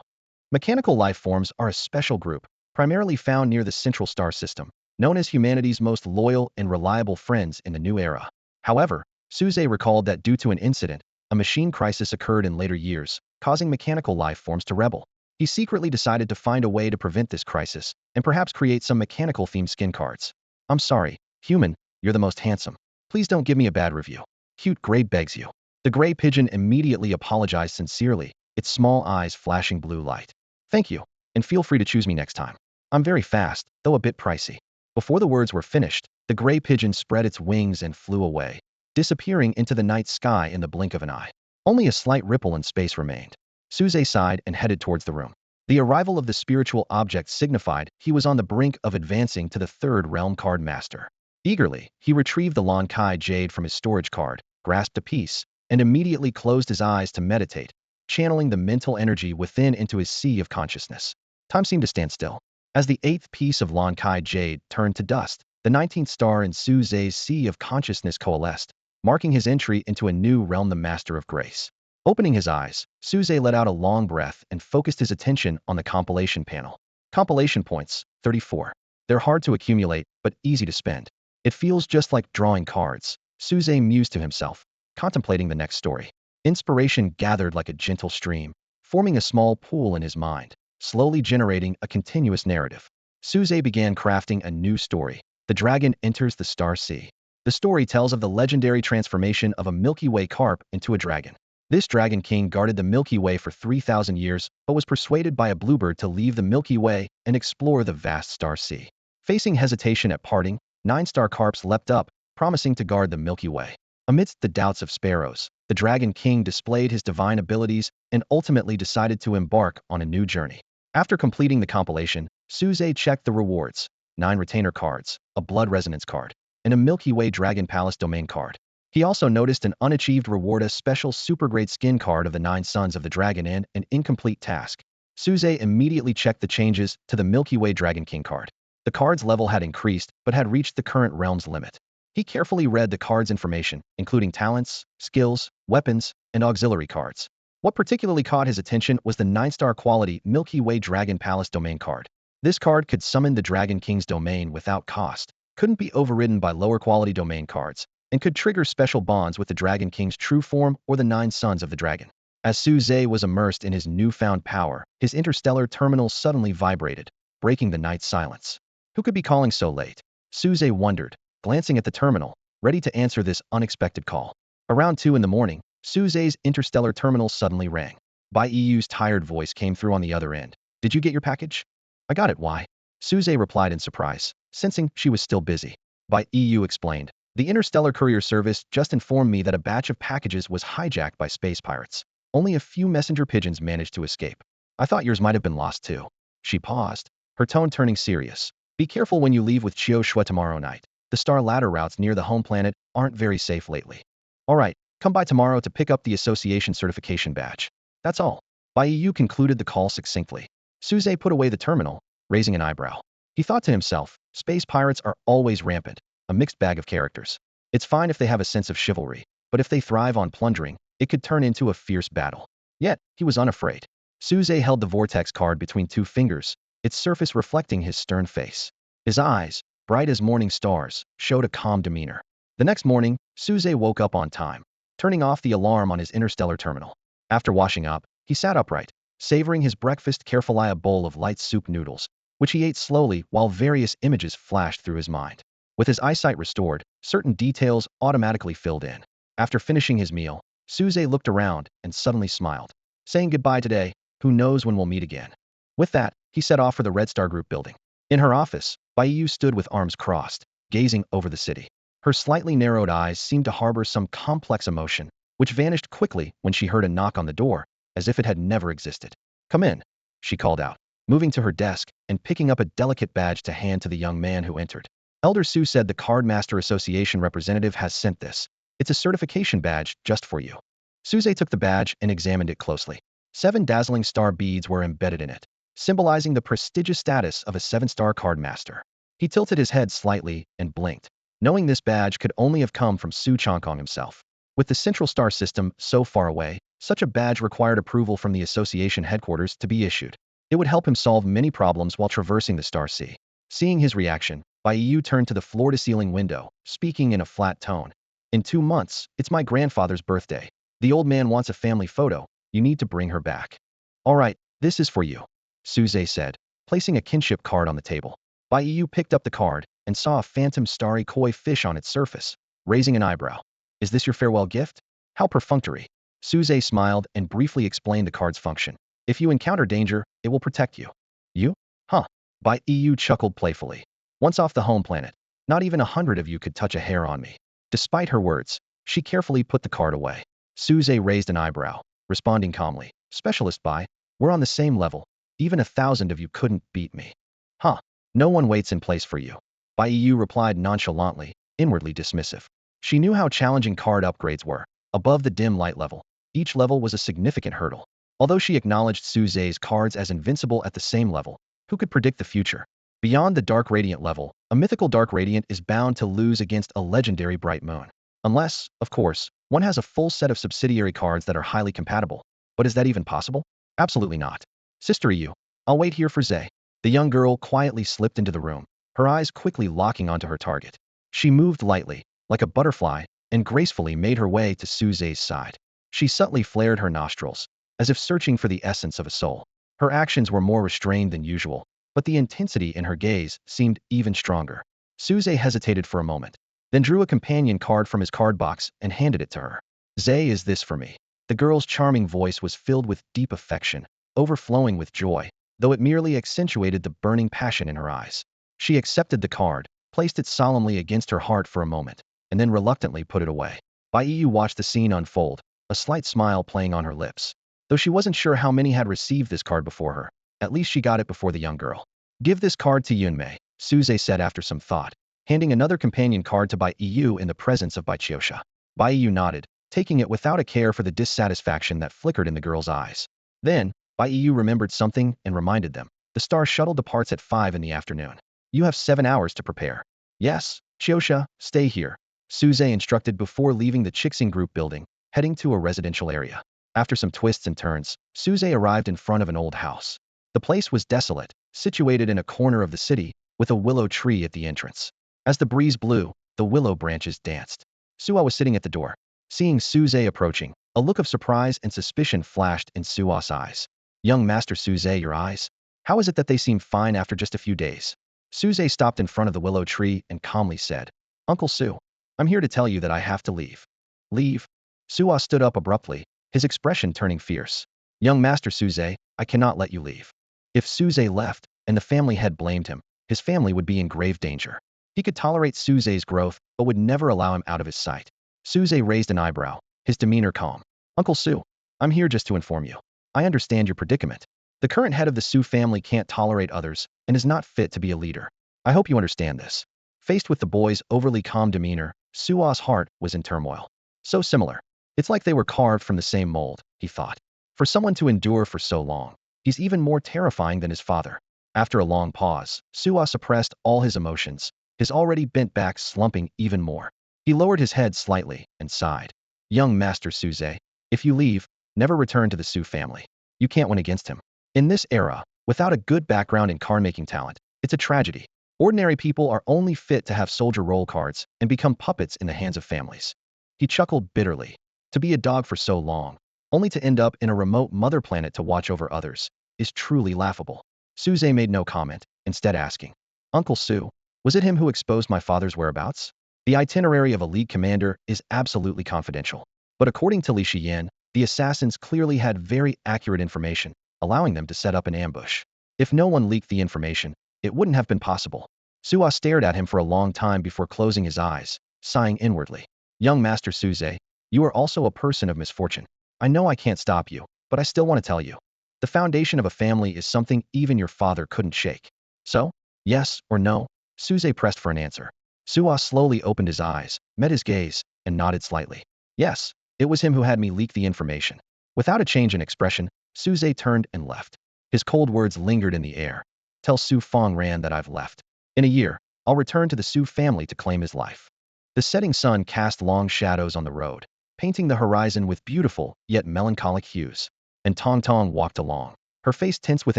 Speaker 1: Mechanical life forms are a special group, primarily found near the central star system, known as humanity's most loyal and reliable friends in the new era. However, Suze recalled that due to an incident, a machine crisis occurred in later years, causing mechanical life forms to rebel. He secretly decided to find a way to prevent this crisis, and perhaps create some mechanical-themed skin cards. I'm sorry, human, you're the most handsome. Please don't give me a bad review. Cute Gray begs you. The gray pigeon immediately apologized sincerely, its small eyes flashing blue light. Thank you, and feel free to choose me next time. I'm very fast, though a bit pricey. Before the words were finished, the gray pigeon spread its wings and flew away, disappearing into the night sky in the blink of an eye. Only a slight ripple in space remained. Suze sighed and headed towards the room. The arrival of the spiritual object signified he was on the brink of advancing to the third realm card master. Eagerly, he retrieved the Lan Kai jade from his storage card, grasped a piece, and immediately closed his eyes to meditate, channeling the mental energy within into his sea of consciousness. Time seemed to stand still. As the 8th piece of Lan Kai jade turned to dust, the 19th star in Suze's sea of consciousness coalesced, marking his entry into a new realm, the Master of Grace. Opening his eyes, Suze let out a long breath and focused his attention on the compilation panel. Compilation points, 34. They're hard to accumulate, but easy to spend. It feels just like drawing cards, Suze mused to himself, contemplating the next story. Inspiration gathered like a gentle stream, forming a small pool in his mind, slowly generating a continuous narrative. Suze began crafting a new story. The dragon enters the star sea. The story tells of the legendary transformation of a Milky Way carp into a dragon. This dragon king guarded the Milky Way for 3,000 years, but was persuaded by a bluebird to leave the Milky Way and explore the vast star sea. Facing hesitation at parting, 9-star carps leapt up, promising to guard the Milky Way. Amidst the doubts of sparrows, the dragon king displayed his divine abilities and ultimately decided to embark on a new journey. After completing the compilation, Suze checked the rewards: 9 retainer cards, a blood resonance card, and a Milky Way Dragon Palace domain card. He also noticed an unachieved reward, a special supergrade skin card of the 9 Sons of the Dragon, and an incomplete task. Suze immediately checked the changes to the Milky Way Dragon King card. The card's level had increased, but had reached the current realm's limit. He carefully read the card's information, including talents, skills, weapons, and auxiliary cards. What particularly caught his attention was the 9-star quality Milky Way Dragon Palace domain card. This card could summon the Dragon King's domain without cost, couldn't be overridden by lower quality domain cards, and could trigger special bonds with the Dragon King's true form or the 9 Sons of the Dragon. As Suze was immersed in his newfound power, his interstellar terminal suddenly vibrated, breaking the night's silence. Who could be calling so late? Suze wondered, glancing at the terminal, ready to answer this unexpected call. Around 2 in the morning, Suze's interstellar terminal suddenly rang. Bai Yu's tired voice came through on the other end. Did you get your package? I got it, why? Suze replied in surprise, sensing she was still busy. Bai Yu explained. The Interstellar Courier Service just informed me that a batch of packages was hijacked by space pirates. Only a few messenger pigeons managed to escape. I thought yours might have been lost too. She paused, her tone turning serious. Be careful when you leave with Chiu Shui tomorrow night. The star ladder routes near the home planet aren't very safe lately. All right, come by tomorrow to pick up the association certification badge. That's all. Bai Yu concluded the call succinctly. Suze put away the terminal, raising an eyebrow. He thought to himself, space pirates are always rampant, a mixed bag of characters. It's fine if they have a sense of chivalry, but if they thrive on plundering, it could turn into a fierce battle. Yet, he was unafraid. Suze held the vortex card between 2 fingers, its surface reflecting his stern face. His eyes, bright as morning stars, showed a calm demeanor. The next morning, Suze woke up on time. turning off the alarm on his interstellar terminal. After washing up, he sat upright, savoring his breakfast carefully, a bowl of light soup noodles, which he ate slowly while various images flashed through his mind. With his eyesight restored, certain details automatically filled in. After finishing his meal, Suze looked around and suddenly smiled, saying goodbye today, who knows when we'll meet again. With that, he set off for the Red Star Group building. In her office, Baiyu stood with arms crossed, gazing over the city. Her slightly narrowed eyes seemed to harbor some complex emotion, which vanished quickly when she heard a knock on the door, as if it had never existed. "Come in," she called out, moving to her desk and picking up a delicate badge to hand to the young man who entered. Elder Su said the Cardmaster Association representative has sent this. It's a certification badge just for you. Suze took the badge and examined it closely. 7 dazzling star beads were embedded in it, symbolizing the prestigious status of a 7-star cardmaster. He tilted his head slightly and blinked, knowing this badge could only have come from Su Changkong himself. With the central star system so far away, such a badge required approval from the association headquarters to be issued. It would help him solve many problems while traversing the Star Sea. Seeing his reaction, Baiyu turned to the floor-to-ceiling window, speaking in a flat tone. "In 2 months, it's my grandfather's birthday. The old man wants a family photo. You need to bring her back." "All right, this is for you," Suze said, placing a kinship card on the table. Baiyu picked up the card and saw a phantom starry koi fish on its surface, raising an eyebrow. "Is this your farewell gift? How perfunctory." Suze smiled and briefly explained the card's function. "If you encounter danger, it will protect you." "You? Huh." Baiyu chuckled playfully. "Once off the home planet, not even 100 of you could touch a hair on me." Despite her words, she carefully put the card away. Suze raised an eyebrow, responding calmly. "Specialist Bai, we're on the same level. Even 1,000 of you couldn't beat me." "Huh. No one waits in place for you." Baiyu replied nonchalantly, inwardly dismissive. She knew how challenging card upgrades were. Above the dim light level, each level was a significant hurdle. Although she acknowledged Suze's cards as invincible at the same level, who could predict the future? Beyond the Dark Radiant level, a mythical Dark Radiant is bound to lose against a legendary Bright Moon. Unless, of course, one has a full set of subsidiary cards that are highly compatible. But is that even possible? Absolutely not. "Sister Yu, I'll wait here for Zay." The young girl quietly slipped into the room, her eyes quickly locking onto her target. She moved lightly, like a butterfly, and gracefully made her way to Suze's side. She subtly flared her nostrils, as if searching for the essence of a soul. Her actions were more restrained than usual, but the intensity in her gaze seemed even stronger. Suze hesitated for a moment, then drew a companion card from his card box and handed it to her. "Zay, is this for me?" The girl's charming voice was filled with deep affection, overflowing with joy, though it merely accentuated the burning passion in her eyes. She accepted the card, placed it solemnly against her heart for a moment, and then reluctantly put it away. Baiyu watched the scene unfold, a slight smile playing on her lips. Though she wasn't sure how many had received this card before her, at least she got it before the young girl. "Give this card to Yunmei," Suze said after some thought, handing another companion card to Baiyu in the presence of Baiqiusha. Baiyu nodded, taking it without a care for the dissatisfaction that flickered in the girl's eyes. Then, Baiyu remembered something and reminded them. "The Star Shuttle departs at 5 in the afternoon. You have 7 hours to prepare." "Yes, Chiosha, stay here," Suze instructed before leaving the Chixing Group building, heading to a residential area. After some twists and turns, Suze arrived in front of an old house. The place was desolate, situated in a corner of the city, with a willow tree at the entrance. As the breeze blew, the willow branches danced. Suwa was sitting at the door. Seeing Suze approaching, a look of surprise and suspicion flashed in Suwa's eyes. "Young Master Suze, your eyes? How is it that they seem fine after just a few days?" Suze stopped in front of the willow tree and calmly said, "Uncle Su, I'm here to tell you that I have to leave." "Leave?" Suwa stood up abruptly, his expression turning fierce. "Young Master Suze, I cannot let you leave." If Suze left, and the family had blamed him, his family would be in grave danger. He could tolerate Suze's growth, but would never allow him out of his sight. Suze raised an eyebrow, his demeanor calm. "Uncle Su, I'm here just to inform you. I understand your predicament. The current head of the Su family can't tolerate others and is not fit to be a leader. I hope you understand this." Faced with the boy's overly calm demeanor, Suwa's heart was in turmoil. So similar. It's like they were carved from the same mold, he thought. For someone to endure for so long, he's even more terrifying than his father. After a long pause, Suwa suppressed all his emotions, his already bent back slumping even more. He lowered his head slightly and sighed. "Young Master Suze, if you leave, never return to the Su family. You can't win against him. In this era, without a good background in card-making talent, it's a tragedy. Ordinary people are only fit to have soldier role cards and become puppets in the hands of families." He chuckled bitterly. To be a dog for so long, only to end up in a remote mother planet to watch over others, is truly laughable. Suze made no comment, instead asking, Uncle Su, was it him who exposed my father's whereabouts? The itinerary of a league commander is absolutely confidential. But according to Li Shiyan, the assassins clearly had very accurate information, allowing them to set up an ambush. If no one leaked the information, it wouldn't have been possible. Suwa stared at him for a long time before closing his eyes, sighing inwardly. Young Master Suze, you are also a person of misfortune. I know I can't stop you, but I still want to tell you. The foundation of a family is something even your father couldn't shake. So, yes or no? Suze pressed for an answer. Suwa slowly opened his eyes, met his gaze, and nodded slightly. Yes, it was him who had me leak the information. Without a change in expression, Suze turned and left. His cold words lingered in the air. Tell Su Fongran that I've left. In a year, I'll return to the Su family to claim his life. The setting sun cast long shadows on the road, painting the horizon with beautiful, yet melancholic hues. And Tong Tong walked along, her face tense with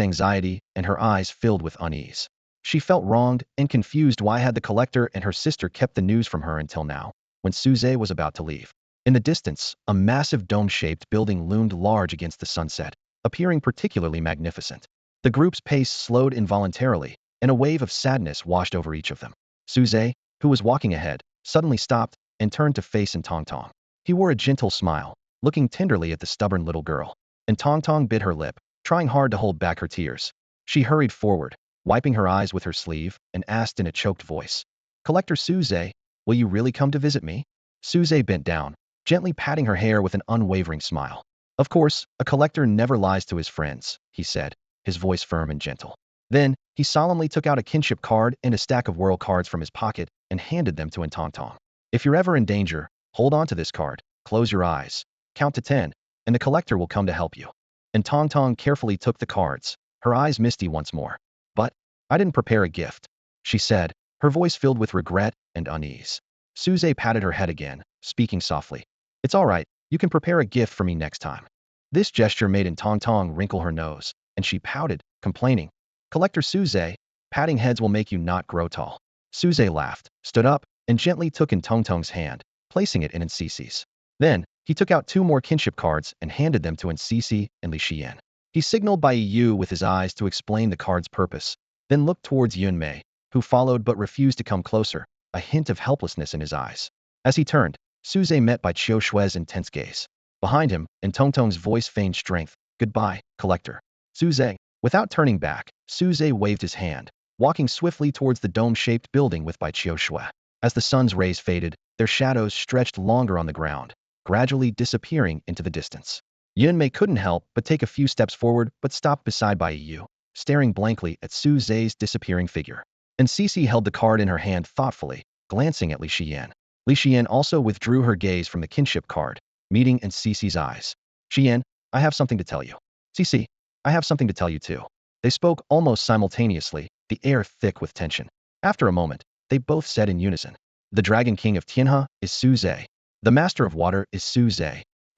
Speaker 1: anxiety and her eyes filled with unease. She felt wronged and confused. Why had the collector and her sister kept the news from her until now, when Suze was about to leave? In the distance, a massive dome-shaped building loomed large against the sunset, appearing particularly magnificent. The group's pace slowed involuntarily, and a wave of sadness washed over each of them. Suze, who was walking ahead, suddenly stopped and turned to face Tong Tong. He wore a gentle smile, looking tenderly at the stubborn little girl. And Tong Tong bit her lip, trying hard to hold back her tears. She hurried forward, wiping her eyes with her sleeve, and asked in a choked voice, Collector Suze, will you really come to visit me? Suze bent down, gently patting her hair with an unwavering smile. Of course, a collector never lies to his friends, he said, his voice firm and gentle. Then, he solemnly took out a kinship card and a stack of world cards from his pocket and handed them to Tong Tong. If you're ever in danger, hold on to this card, close your eyes, count to 10, and the collector will come to help you. And Tong Tong carefully took the cards, her eyes misty once more. But, I didn't prepare a gift, she said, her voice filled with regret and unease. Suze patted her head again, speaking softly. It's all right, you can prepare a gift for me next time. This gesture made Tong Tong wrinkle her nose, and she pouted, complaining. Collector Suze, patting heads will make you not grow tall. Suze laughed, stood up, and gently took Tong Tong's hand, placing it in Cece's. Then, he took out 2 more kinship cards and handed them to Cece and Li Xian. He signaled by Yu with his eyes to explain the card's purpose, then looked towards Yun Mei, who followed but refused to come closer, a hint of helplessness in his eyes. As he turned, Suze met by Chiu Shue's intense gaze. Behind him, Tong Tong's voice feigned strength. Goodbye, collector. Suze. Without turning back, Suze waved his hand, walking swiftly towards the dome-shaped building with Bai Chiu Shui. As the sun's rays faded, their shadows stretched longer on the ground, gradually disappearing into the distance. Yun Mei couldn't help but take a few steps forward but stopped beside Bai Yu, staring blankly at Suze's disappearing figure. And Cece held the card in her hand thoughtfully, glancing at Li Xian. Li Xian also withdrew her gaze from the kinship card, meeting in Cece's eyes. Xian, I have something to tell you. Cece, I have something to tell you too. They spoke almost simultaneously, the air thick with tension. After a moment, they both said in unison. The Dragon King of Tianhe is Suze. The Master of Water is Suze.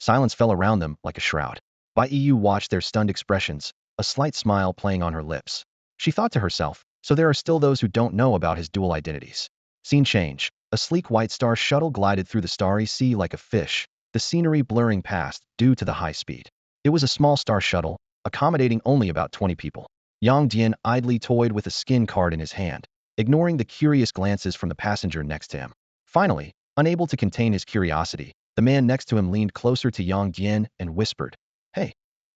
Speaker 1: Silence fell around them like a shroud. Bai Yu watched their stunned expressions, a slight smile playing on her lips. She thought to herself, so there are still those who don't know about his dual identities. Scene change. A sleek white star shuttle glided through the starry sea like a fish, the scenery blurring past due to the high speed. It was a small star shuttle, accommodating only about 20 people. Yang Dian idly toyed with a skin card in his hand, ignoring the curious glances from the passenger next to him. Finally, unable to contain his curiosity, the man next to him leaned closer to Yang Dian and whispered, Hey,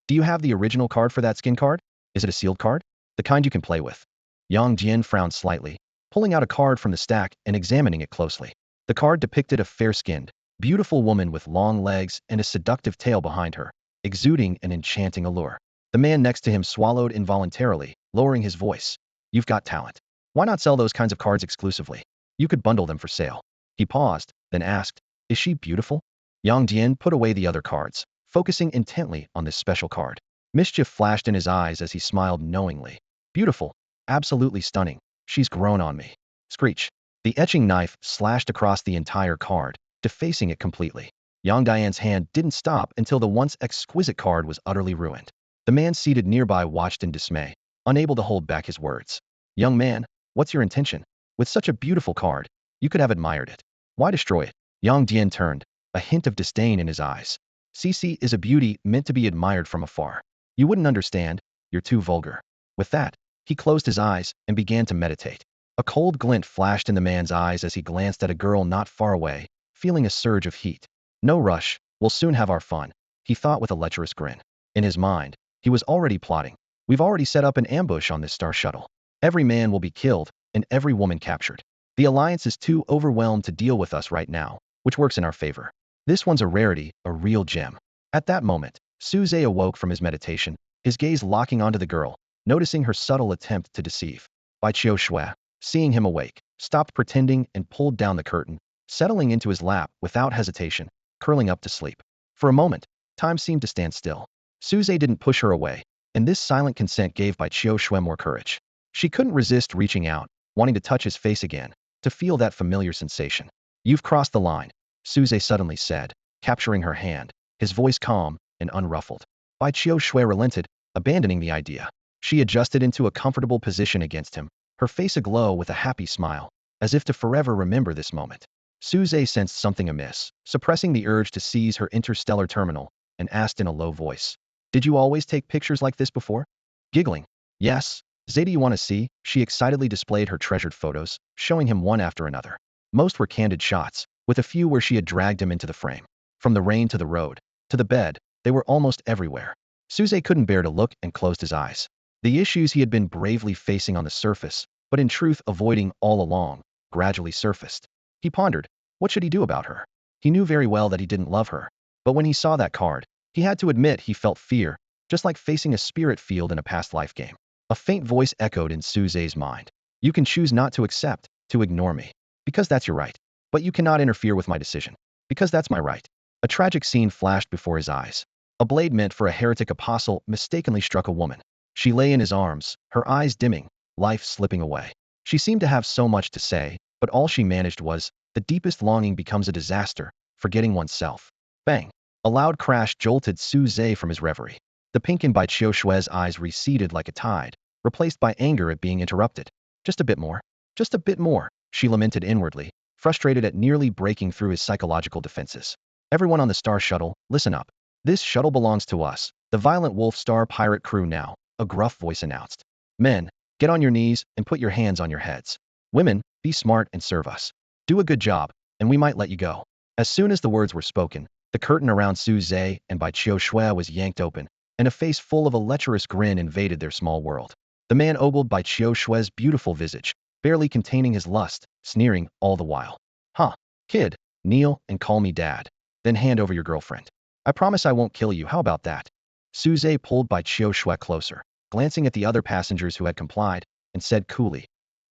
Speaker 1: do you have the original card for that skin card? Is it a sealed card? The kind you can play with. Yang Dian frowned slightly, pulling out a card from the stack and examining it closely. The card depicted a fair-skinned, beautiful woman with long legs and a seductive tail behind her, exuding an enchanting allure. The man next to him swallowed involuntarily, lowering his voice. You've got talent. Why not sell those kinds of cards exclusively? You could bundle them for sale. He paused, then asked, Is she beautiful? Yang Dian put away the other cards, focusing intently on this special card. Mischief flashed in his eyes as he smiled knowingly. Beautiful. Absolutely stunning. She's grown on me. Screech. The etching knife slashed across the entire card, defacing it completely. Yang Dian's hand didn't stop until the once exquisite card was utterly ruined. The man seated nearby watched in dismay, unable to hold back his words. Young man, what's your intention? With such a beautiful card, you could have admired it. Why destroy it? Yang Dian turned, a hint of disdain in his eyes. Cece is a beauty meant to be admired from afar. You wouldn't understand, you're too vulgar. With that, he closed his eyes and began to meditate. A cold glint flashed in the man's eyes as he glanced at a girl not far away, feeling a surge of heat. No rush, we'll soon have our fun, he thought with a lecherous grin. In his mind, he was already plotting. We've already set up an ambush on this star shuttle. Every man will be killed, and every woman captured. The Alliance is too overwhelmed to deal with us right now, which works in our favor. This one's a rarity, a real gem. At that moment, Suze awoke from his meditation, his gaze locking onto the girl, noticing her subtle attempt to deceive. Bai Qiushui, seeing him awake, stopped pretending and pulled down the curtain, settling into his lap without hesitation, curling up to sleep. For a moment, time seemed to stand still. Suze didn't push her away, and this silent consent gave Bai Qiushui more courage. She couldn't resist reaching out, wanting to touch his face again, to feel that familiar sensation. You've crossed the line, Suze suddenly said, capturing her hand, his voice calm and unruffled. Bai Qiushui relented, abandoning the idea. She adjusted into a comfortable position against him, her face aglow with a happy smile, as if to forever remember this moment. Suze sensed something amiss, suppressing the urge to seize her interstellar terminal, and asked in a low voice, "Did you always take pictures like this before?" Giggling, "Yes. Zay, do you want to see?" She excitedly displayed her treasured photos, showing him one after another. Most were candid shots, with a few where she had dragged him into the frame. From the rain to the road, to the bed, they were almost everywhere. Suze couldn't bear to look and closed his eyes. The issues he had been bravely facing on the surface, but in truth avoiding all along, gradually surfaced. He pondered, what should he do about her? He knew very well that he didn't love her, but when he saw that card, he had to admit he felt fear, just like facing a spirit field in a past life game. A faint voice echoed in Suze's mind. You can choose not to accept, to ignore me, because that's your right. But you cannot interfere with my decision, because that's my right. A tragic scene flashed before his eyes. A blade meant for a heretic apostle mistakenly struck a woman. She lay in his arms, her eyes dimming, life slipping away. She seemed to have so much to say, but all she managed was, the deepest longing becomes a disaster, forgetting oneself. Bang! A loud crash jolted Suze from his reverie. The pink in Bai Qiushui's eyes receded like a tide, replaced by anger at being interrupted. Just a bit more. Just a bit more, she lamented inwardly, frustrated at nearly breaking through his psychological defenses. Everyone on the Star Shuttle, listen up. This shuttle belongs to us, the Violent Wolf Star pirate crew now, a gruff voice announced. Men, get on your knees and put your hands on your heads. Women, be smart and serve us. Do a good job, and we might let you go. As soon as the words were spoken, the curtain around Suze and Bai Qiushui was yanked open, and a face full of a lecherous grin invaded their small world. The man ogled Bai Qiushui's beautiful visage, barely containing his lust, sneering all the while. Huh, kid, kneel and call me dad. Then hand over your girlfriend. I promise I won't kill you, how about that? Suze pulled Bai Qiushui closer, glancing at the other passengers who had complied, and said coolly,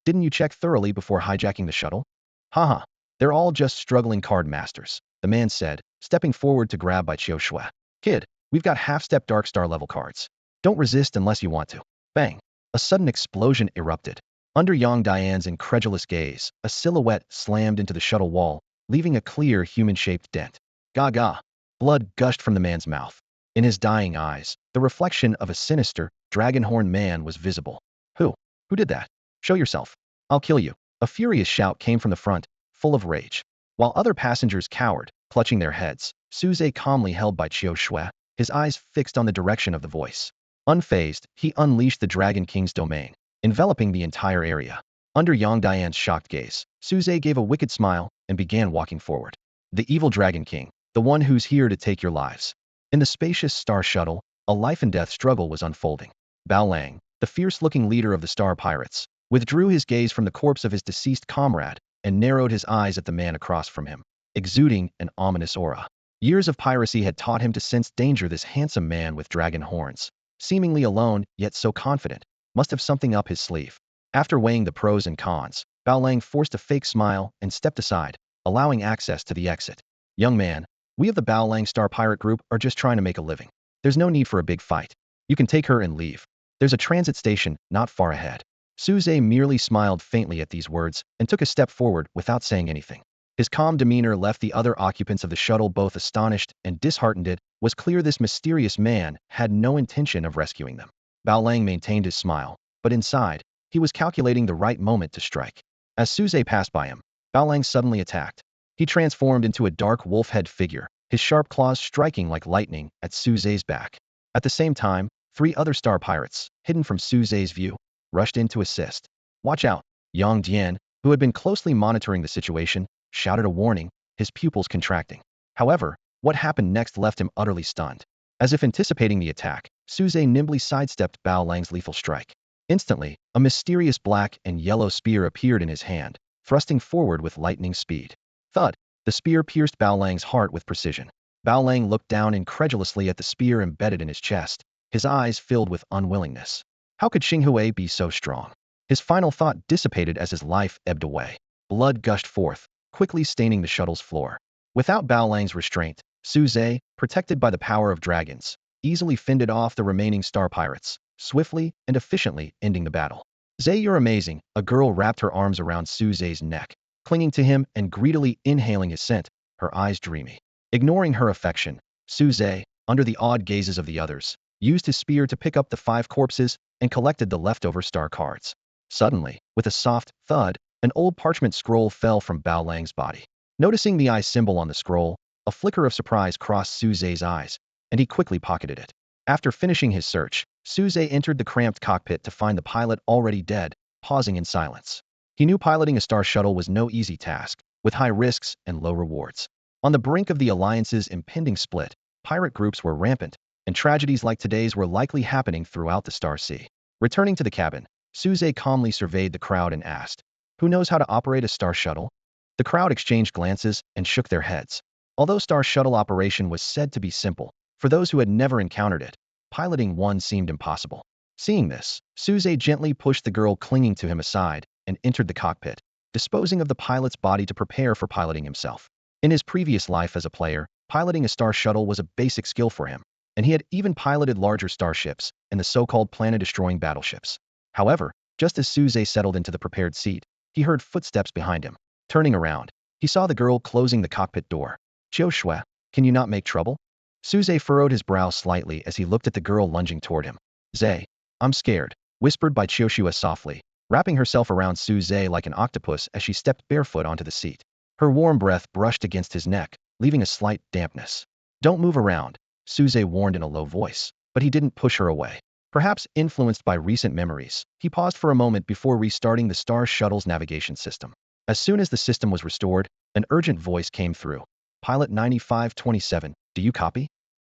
Speaker 1: didn't you check thoroughly before hijacking the shuttle? Haha, they're all just struggling card masters, the man said, stepping forward to grab Bai Qiushui. Kid, we've got half-step Dark Star level cards. Don't resist unless you want to. Bang! A sudden explosion erupted. Under Yang Dian's incredulous gaze, a silhouette slammed into the shuttle wall, leaving a clear human-shaped dent. Gaga! Blood gushed from the man's mouth. In his dying eyes, the reflection of a sinister, dragon-horned man was visible. Who? Who did that? Show yourself. I'll kill you. A furious shout came from the front, full of rage. While other passengers cowered, clutching their heads, Suze calmly held Bai Qiushui, his eyes fixed on the direction of the voice. Unfazed, he unleashed the Dragon King's domain, enveloping the entire area. Under Yang Dian's shocked gaze, Suze gave a wicked smile and began walking forward. The evil Dragon King, the one who's here to take your lives. In the spacious Star Shuttle, a life-and-death struggle was unfolding. Bao Lang, the fierce-looking leader of the Star Pirates, withdrew his gaze from the corpse of his deceased comrade and narrowed his eyes at the man across from him, exuding an ominous aura. Years of piracy had taught him to sense danger. This handsome man with dragon horns, seemingly alone yet so confident, must have something up his sleeve. After weighing the pros and cons, Bao Lang forced a fake smile and stepped aside, allowing access to the exit. Young man, we of the Bao Lang Star Pirate Group are just trying to make a living. There's no need for a big fight. You can take her and leave. There's a transit station not far ahead. Suze merely smiled faintly at these words and took a step forward without saying anything. His calm demeanor left the other occupants of the shuttle both astonished and disheartened. It was clear this mysterious man had no intention of rescuing them. Bao Lang maintained his smile, but inside, he was calculating the right moment to strike. As Suze passed by him, Bao Lang suddenly attacked. He transformed into a dark wolf-head figure, his sharp claws striking like lightning at Suzai's back. At the same time, 3 other star pirates, hidden from Suzai's view, rushed in to assist. Watch out! Yang Dian, who had been closely monitoring the situation, shouted a warning, his pupils contracting. However, what happened next left him utterly stunned. As if anticipating the attack, Suzai nimbly sidestepped Bao Lang's lethal strike. Instantly, a mysterious black and yellow spear appeared in his hand, thrusting forward with lightning speed. Thud! The spear pierced Bao Lang's heart with precision. Bao Lang looked down incredulously at the spear embedded in his chest, his eyes filled with unwillingness. How could Xinghui be so strong? His final thought dissipated as his life ebbed away. Blood gushed forth, quickly staining the shuttle's floor. Without Bao Lang's restraint, Suzai, protected by the power of dragons, easily fended off the remaining star pirates, swiftly and efficiently ending the battle. "Zai, you're amazing," a girl wrapped her arms around Suzai's neck, clinging to him and greedily inhaling his scent, her eyes dreamy. Ignoring her affection, Suzai, under the awed gazes of the others, used his spear to pick up the 5 corpses and collected the leftover star cards. Suddenly, with a soft thud, an old parchment scroll fell from Bao Lang's body. Noticing the eye symbol on the scroll, a flicker of surprise crossed Suzai's eyes, and he quickly pocketed it. After finishing his search, Suzai entered the cramped cockpit to find the pilot already dead, pausing in silence. He knew piloting a star shuttle was no easy task, with high risks and low rewards. On the brink of the Alliance's impending split, pirate groups were rampant, and tragedies like today's were likely happening throughout the Star Sea. Returning to the cabin, Suzai calmly surveyed the crowd and asked, "Who knows how to operate a star shuttle?" The crowd exchanged glances and shook their heads. Although star shuttle operation was said to be simple, for those who had never encountered it, piloting one seemed impossible. Seeing this, Suzai gently pushed the girl clinging to him aside and entered the cockpit, disposing of the pilot's body to prepare for piloting himself. In his previous life as a player, piloting a star shuttle was a basic skill for him, and he had even piloted larger starships and the so-called planet-destroying battleships. However, just as Suzai settled into the prepared seat, he heard footsteps behind him. Turning around, he saw the girl closing the cockpit door. "Qiu Shui, can you not make trouble?" Suzai furrowed his brow slightly as he looked at the girl lunging toward him. "Zai, I'm scared," whispered by Qiu Shui softly, wrapping herself around Suzai like an octopus as she stepped barefoot onto the seat. Her warm breath brushed against his neck, leaving a slight dampness. "Don't move around," Suzai warned in a low voice, but he didn't push her away. Perhaps influenced by recent memories, he paused for a moment before restarting the Star Shuttle's navigation system. As soon as the system was restored, an urgent voice came through. "Pilot 9527, do you copy?"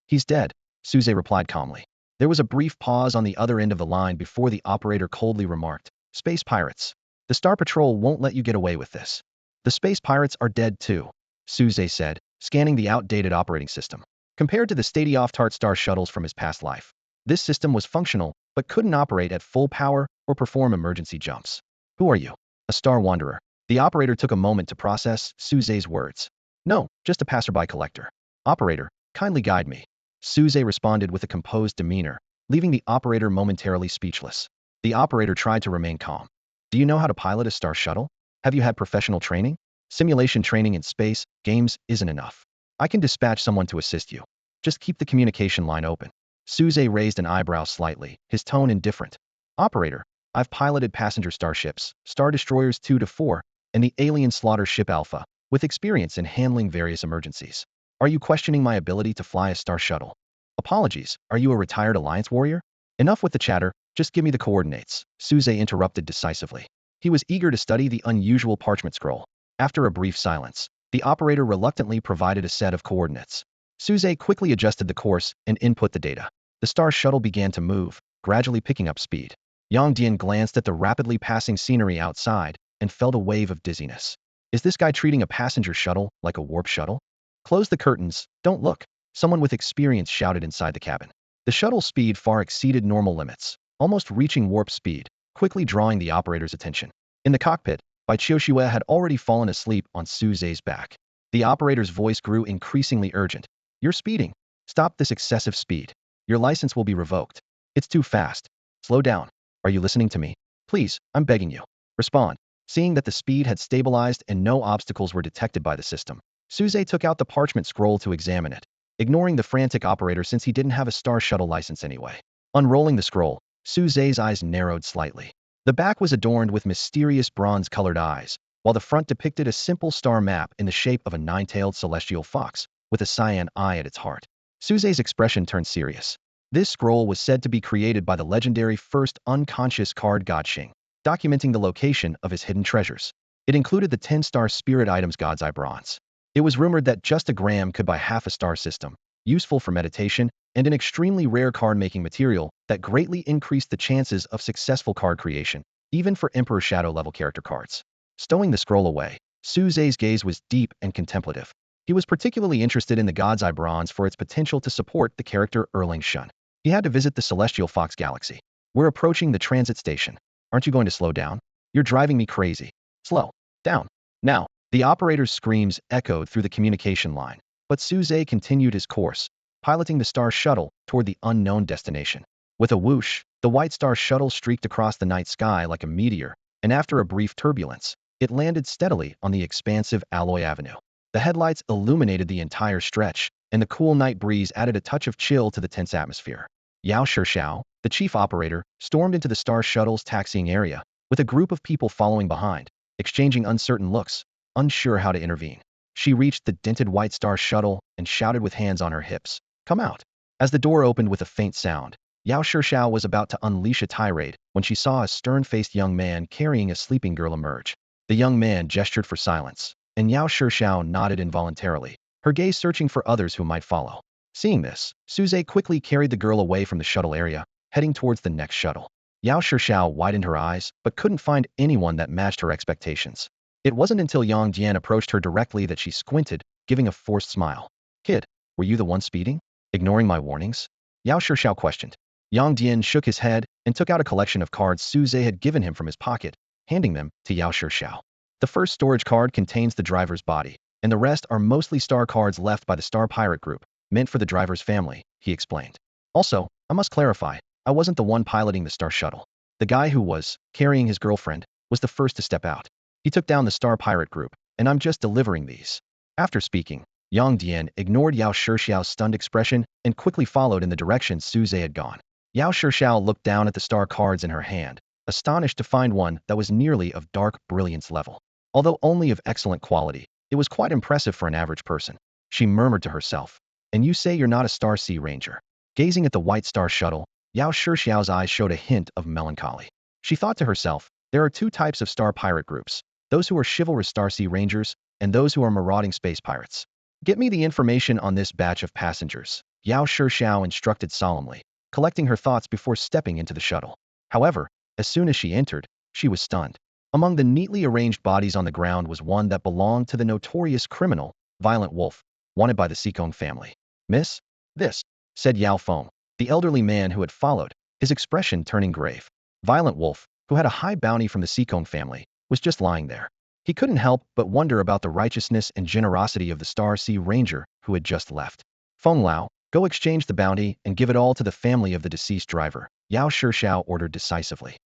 Speaker 1: "He's dead," Suzai replied calmly. There was a brief pause on the other end of the line before the operator coldly remarked, "Space pirates. The Star Patrol won't let you get away with this." "The space pirates are dead too," Suzai said, scanning the outdated operating system. Compared to the state-of-the-art star shuttles from his past life, this system was functional, but couldn't operate at full power or perform emergency jumps. "Who are you?" "A star wanderer." The operator took a moment to process Suzai's words. "No, just a passerby collector." "Operator, kindly guide me." Suzai responded with a composed demeanor, leaving the operator momentarily speechless. The operator tried to remain calm. "Do you know how to pilot a star shuttle? Have you had professional training? Simulation training in space games isn't enough. I can dispatch someone to assist you. Just keep the communication line open." Suzai raised an eyebrow slightly, his tone indifferent. "Operator, I've piloted passenger starships, Star Destroyers 2 to 4, and the alien slaughter ship Alpha, with experience in handling various emergencies. Are you questioning my ability to fly a star shuttle?" "Apologies, are you a retired Alliance warrior?" "Enough with the chatter, just give me the coordinates," Suzai interrupted decisively. He was eager to study the unusual parchment scroll. After a brief silence, the operator reluctantly provided a set of coordinates. Suzai quickly adjusted the course and input the data. The star shuttle began to move, gradually picking up speed. Yang Dian glanced at the rapidly passing scenery outside and felt a wave of dizziness. Is this guy treating a passenger shuttle like a warp shuttle? "Close the curtains, don't look," someone with experience shouted inside the cabin. The shuttle's speed far exceeded normal limits, almost reaching warp speed, quickly drawing the operator's attention. In the cockpit, Bai Qiuxue had already fallen asleep on Suzai's back. The operator's voice grew increasingly urgent. "You're speeding. Stop this excessive speed. Your license will be revoked. It's too fast. Slow down. Are you listening to me? Please, I'm begging you. Respond." Seeing that the speed had stabilized and no obstacles were detected by the system, Suzai took out the parchment scroll to examine it, ignoring the frantic operator since he didn't have a star shuttle license anyway. Unrolling the scroll, Suzai's eyes narrowed slightly. The back was adorned with mysterious bronze-colored eyes, while the front depicted a simple star map in the shape of a nine-tailed celestial fox, with a cyan eye at its heart. Suze's expression turned serious. This scroll was said to be created by the legendary first unconscious card god Xing, documenting the location of his hidden treasures. It included the 10-star spirit items God's Eye bronze. It was rumored that just a gram could buy half a star system, useful for meditation, and an extremely rare card-making material that greatly increased the chances of successful card creation, even for Emperor Shadow-level character cards. Stowing the scroll away, Suze's gaze was deep and contemplative. He was particularly interested in the God's Eye bronze for its potential to support the character Erlang Shun. He had to visit the Celestial Fox Galaxy. We're approaching the transit station. Aren't you going to slow down? You're driving me crazy. Slow down. Now. The operator's screams echoed through the communication line, but Suze continued his course, piloting the star shuttle toward the unknown destination. With a whoosh, the white star shuttle streaked across the night sky like a meteor, and after a brief turbulence, it landed steadily on the expansive Alloy Avenue. The headlights illuminated the entire stretch, and the cool night breeze added a touch of chill to the tense atmosphere. Yao Shixiao, the chief operator, stormed into the star shuttle's taxiing area, with a group of people following behind, exchanging uncertain looks, unsure how to intervene. She reached the dented white star shuttle and shouted with hands on her hips, "Come out!" As the door opened with a faint sound, Yao Shixiao was about to unleash a tirade when she saw a stern-faced young man carrying a sleeping girl emerge. The young man gestured for silence, and Yao Shixiao nodded involuntarily, her gaze searching for others who might follow. Seeing this, Suze quickly carried the girl away from the shuttle area, heading towards the next shuttle. Yao Shixiao widened her eyes, but couldn't find anyone that matched her expectations. It wasn't until Yang Dian approached her directly that she squinted, giving a forced smile. "Kid, were you the one speeding? Ignoring my warnings?" Yao Shixiao questioned. Yang Dian shook his head and took out a collection of cards Suze had given him from his pocket, handing them to Yao Shixiao. The first storage card contains the driver's body, and the rest are mostly star cards left by the Star Pirate Group, meant for the driver's family, he explained. Also, I must clarify, I wasn't the one piloting the star shuttle. The guy who was carrying his girlfriend was the first to step out. He took down the Star Pirate Group, and I'm just delivering these. After speaking, Yang Dian ignored Yao Shixiao's stunned expression and quickly followed in the direction Suze had gone. Yao Shixiao looked down at the star cards in her hand, astonished to find one that was nearly of dark brilliance level. Although only of excellent quality, it was quite impressive for an average person. She murmured to herself, "And you say you're not a Star Sea Ranger?" Gazing at the white star shuttle, Yao Shixiao's eyes showed a hint of melancholy. She thought to herself, there are two types of star pirate groups, those who are chivalrous Star Sea Rangers, and those who are marauding space pirates. "Get me the information on this batch of passengers," Yao Shixiao instructed solemnly, collecting her thoughts before stepping into the shuttle. However, as soon as she entered, she was stunned. Among the neatly arranged bodies on the ground was one that belonged to the notorious criminal, Violent Wolf, wanted by the Sikong family. "Miss? This," said Yao Feng, the elderly man who had followed, his expression turning grave. Violent Wolf, who had a high bounty from the Sikong family, was just lying there. He couldn't help but wonder about the righteousness and generosity of the Star Sea Ranger who had just left. "Feng Lao, go exchange the bounty and give it all to the family of the deceased driver," Yao Shixiao ordered decisively.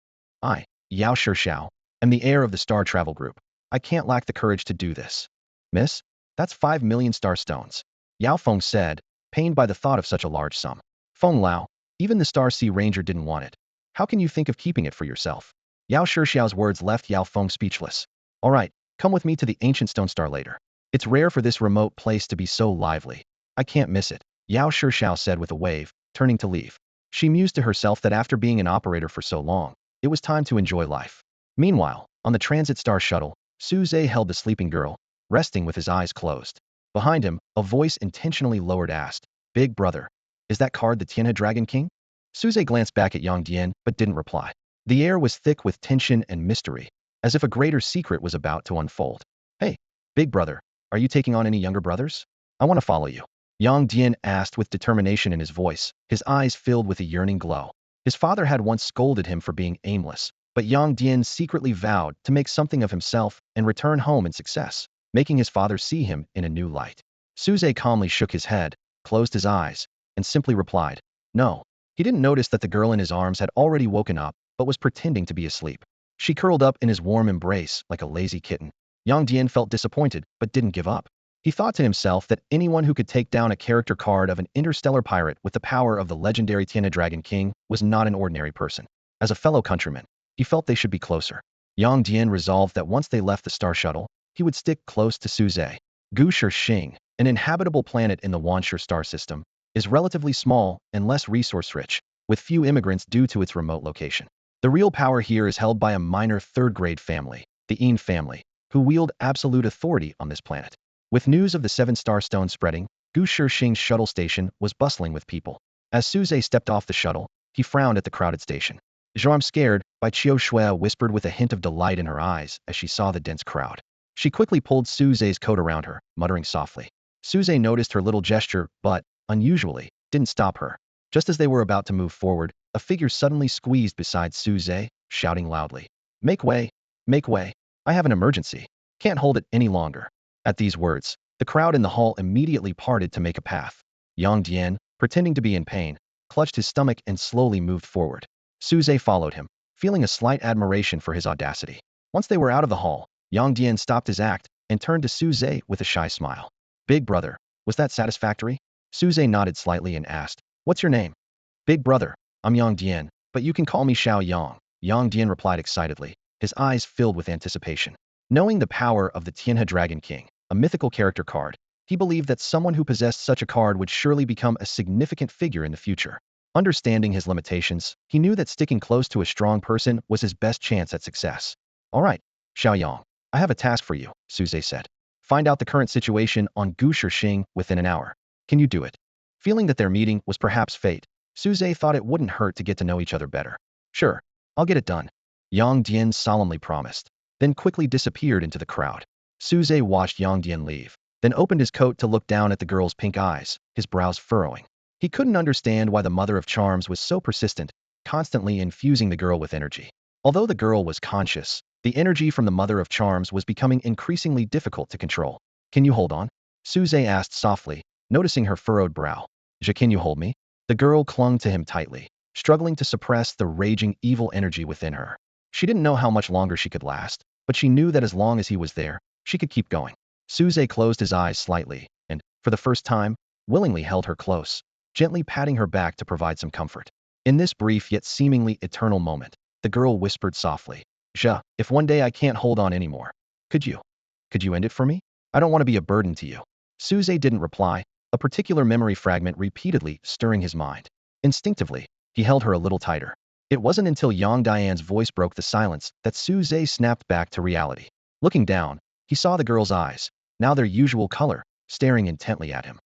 Speaker 1: "I, Yao Shixiao, am the heir of the Star Travel Group. I can't lack the courage to do this." "Miss, that's 5 million star stones," Yao Feng said, pained by the thought of such a large sum. "Feng Lao, even the Star Sea Ranger didn't want it. How can you think of keeping it for yourself?" Yao Shixiao's words left Yao Feng speechless. "All right, come with me to the ancient stone star later. It's rare for this remote place to be so lively. I can't miss it," Yao Shixiao said with a wave, turning to leave. She mused to herself that after being an operator for so long, it was time to enjoy life. Meanwhile, on the transit star shuttle, Suze held the sleeping girl, resting with his eyes closed. Behind him, a voice intentionally lowered asked, "Big brother, is that card the Tianhe Dragon King?" Suze glanced back at Yang Dian, but didn't reply. The air was thick with tension and mystery, as if a greater secret was about to unfold. "Hey, big brother, are you taking on any younger brothers? I want to follow you," Yang Dian asked with determination in his voice, his eyes filled with a yearning glow. His father had once scolded him for being aimless, but Yang Dian secretly vowed to make something of himself and return home in success, making his father see him in a new light. Suze calmly shook his head, closed his eyes, and simply replied, "No." He didn't notice that the girl in his arms had already woken up, but was pretending to be asleep. She curled up in his warm embrace like a lazy kitten. Yang Dian felt disappointed, but didn't give up. He thought to himself that anyone who could take down a character card of an interstellar pirate with the power of the legendary Tianhe Dragon King was not an ordinary person. As a fellow countryman, he felt they should be closer. Yang Dian resolved that once they left the star shuttle, he would stick close to Suzhou. Gushi Xing, an inhabitable planet in the Wanshi star system, is relatively small and less resource-rich, with few immigrants due to its remote location. The real power here is held by a minor third-grade family, the Yin family, who wield absolute authority on this planet. With news of the seven-star stone spreading, Gushi Xing's shuttle station was bustling with people. As Suzhou stepped off the shuttle, he frowned at the crowded station. "I'm scared," Bai Qiu Shui whispered with a hint of delight in her eyes as she saw the dense crowd. She quickly pulled Suzhou's coat around her, muttering softly. Suzhou noticed her little gesture, but, unusually, didn't stop her. Just as they were about to move forward, a figure suddenly squeezed beside Suzhou, shouting loudly. "Make way! Make way! I have an emergency. Can't hold it any longer." At these words, the crowd in the hall immediately parted to make a path. Yang Dian, pretending to be in pain, clutched his stomach and slowly moved forward. Suzhou followed him, feeling a slight admiration for his audacity. Once they were out of the hall, Yang Dian stopped his act and turned to Suzhou with a shy smile. "Big brother, was that satisfactory?" Suzhou nodded slightly and asked, "What's your name?" "Big brother, I'm Yang Dian, but you can call me Xiao Yang," Yang Dian replied excitedly, his eyes filled with anticipation. Knowing the power of the Tianhe Dragon King, a mythical character card, he believed that someone who possessed such a card would surely become a significant figure in the future. Understanding his limitations, he knew that sticking close to a strong person was his best chance at success. "All right, Xiao Yang, I have a task for you," Suzhou said. "Find out the current situation on Gushi Xing within an hour. Can you do it?" Feeling that their meeting was perhaps fate, Suzhou thought it wouldn't hurt to get to know each other better. "Sure, I'll get it done," Yang Dian solemnly promised, then quickly disappeared into the crowd. Suzhou watched Yang Dian leave, then opened his coat to look down at the girl's pink eyes, his brows furrowing. He couldn't understand why the Mother of Charms was so persistent, constantly infusing the girl with energy. Although the girl was conscious, the energy from the Mother of Charms was becoming increasingly difficult to control. "Can you hold on?" Suzhou asked softly, noticing her furrowed brow. Can you hold me?" The girl clung to him tightly, struggling to suppress the raging evil energy within her. She didn't know how much longer she could last, but she knew that as long as he was there, she could keep going. Suzhou closed his eyes slightly, and, for the first time, willingly held her close, gently patting her back to provide some comfort. In this brief yet seemingly eternal moment, the girl whispered softly, if one day I can't hold on anymore, could you end it for me? I don't want to be a burden to you." Suzhou didn't reply, a particular memory fragment repeatedly stirring his mind. Instinctively, he held her a little tighter. It wasn't until Yang Dian's voice broke the silence that Suzhou snapped back to reality. Looking down, he saw the girl's eyes, now their usual color, staring intently at him.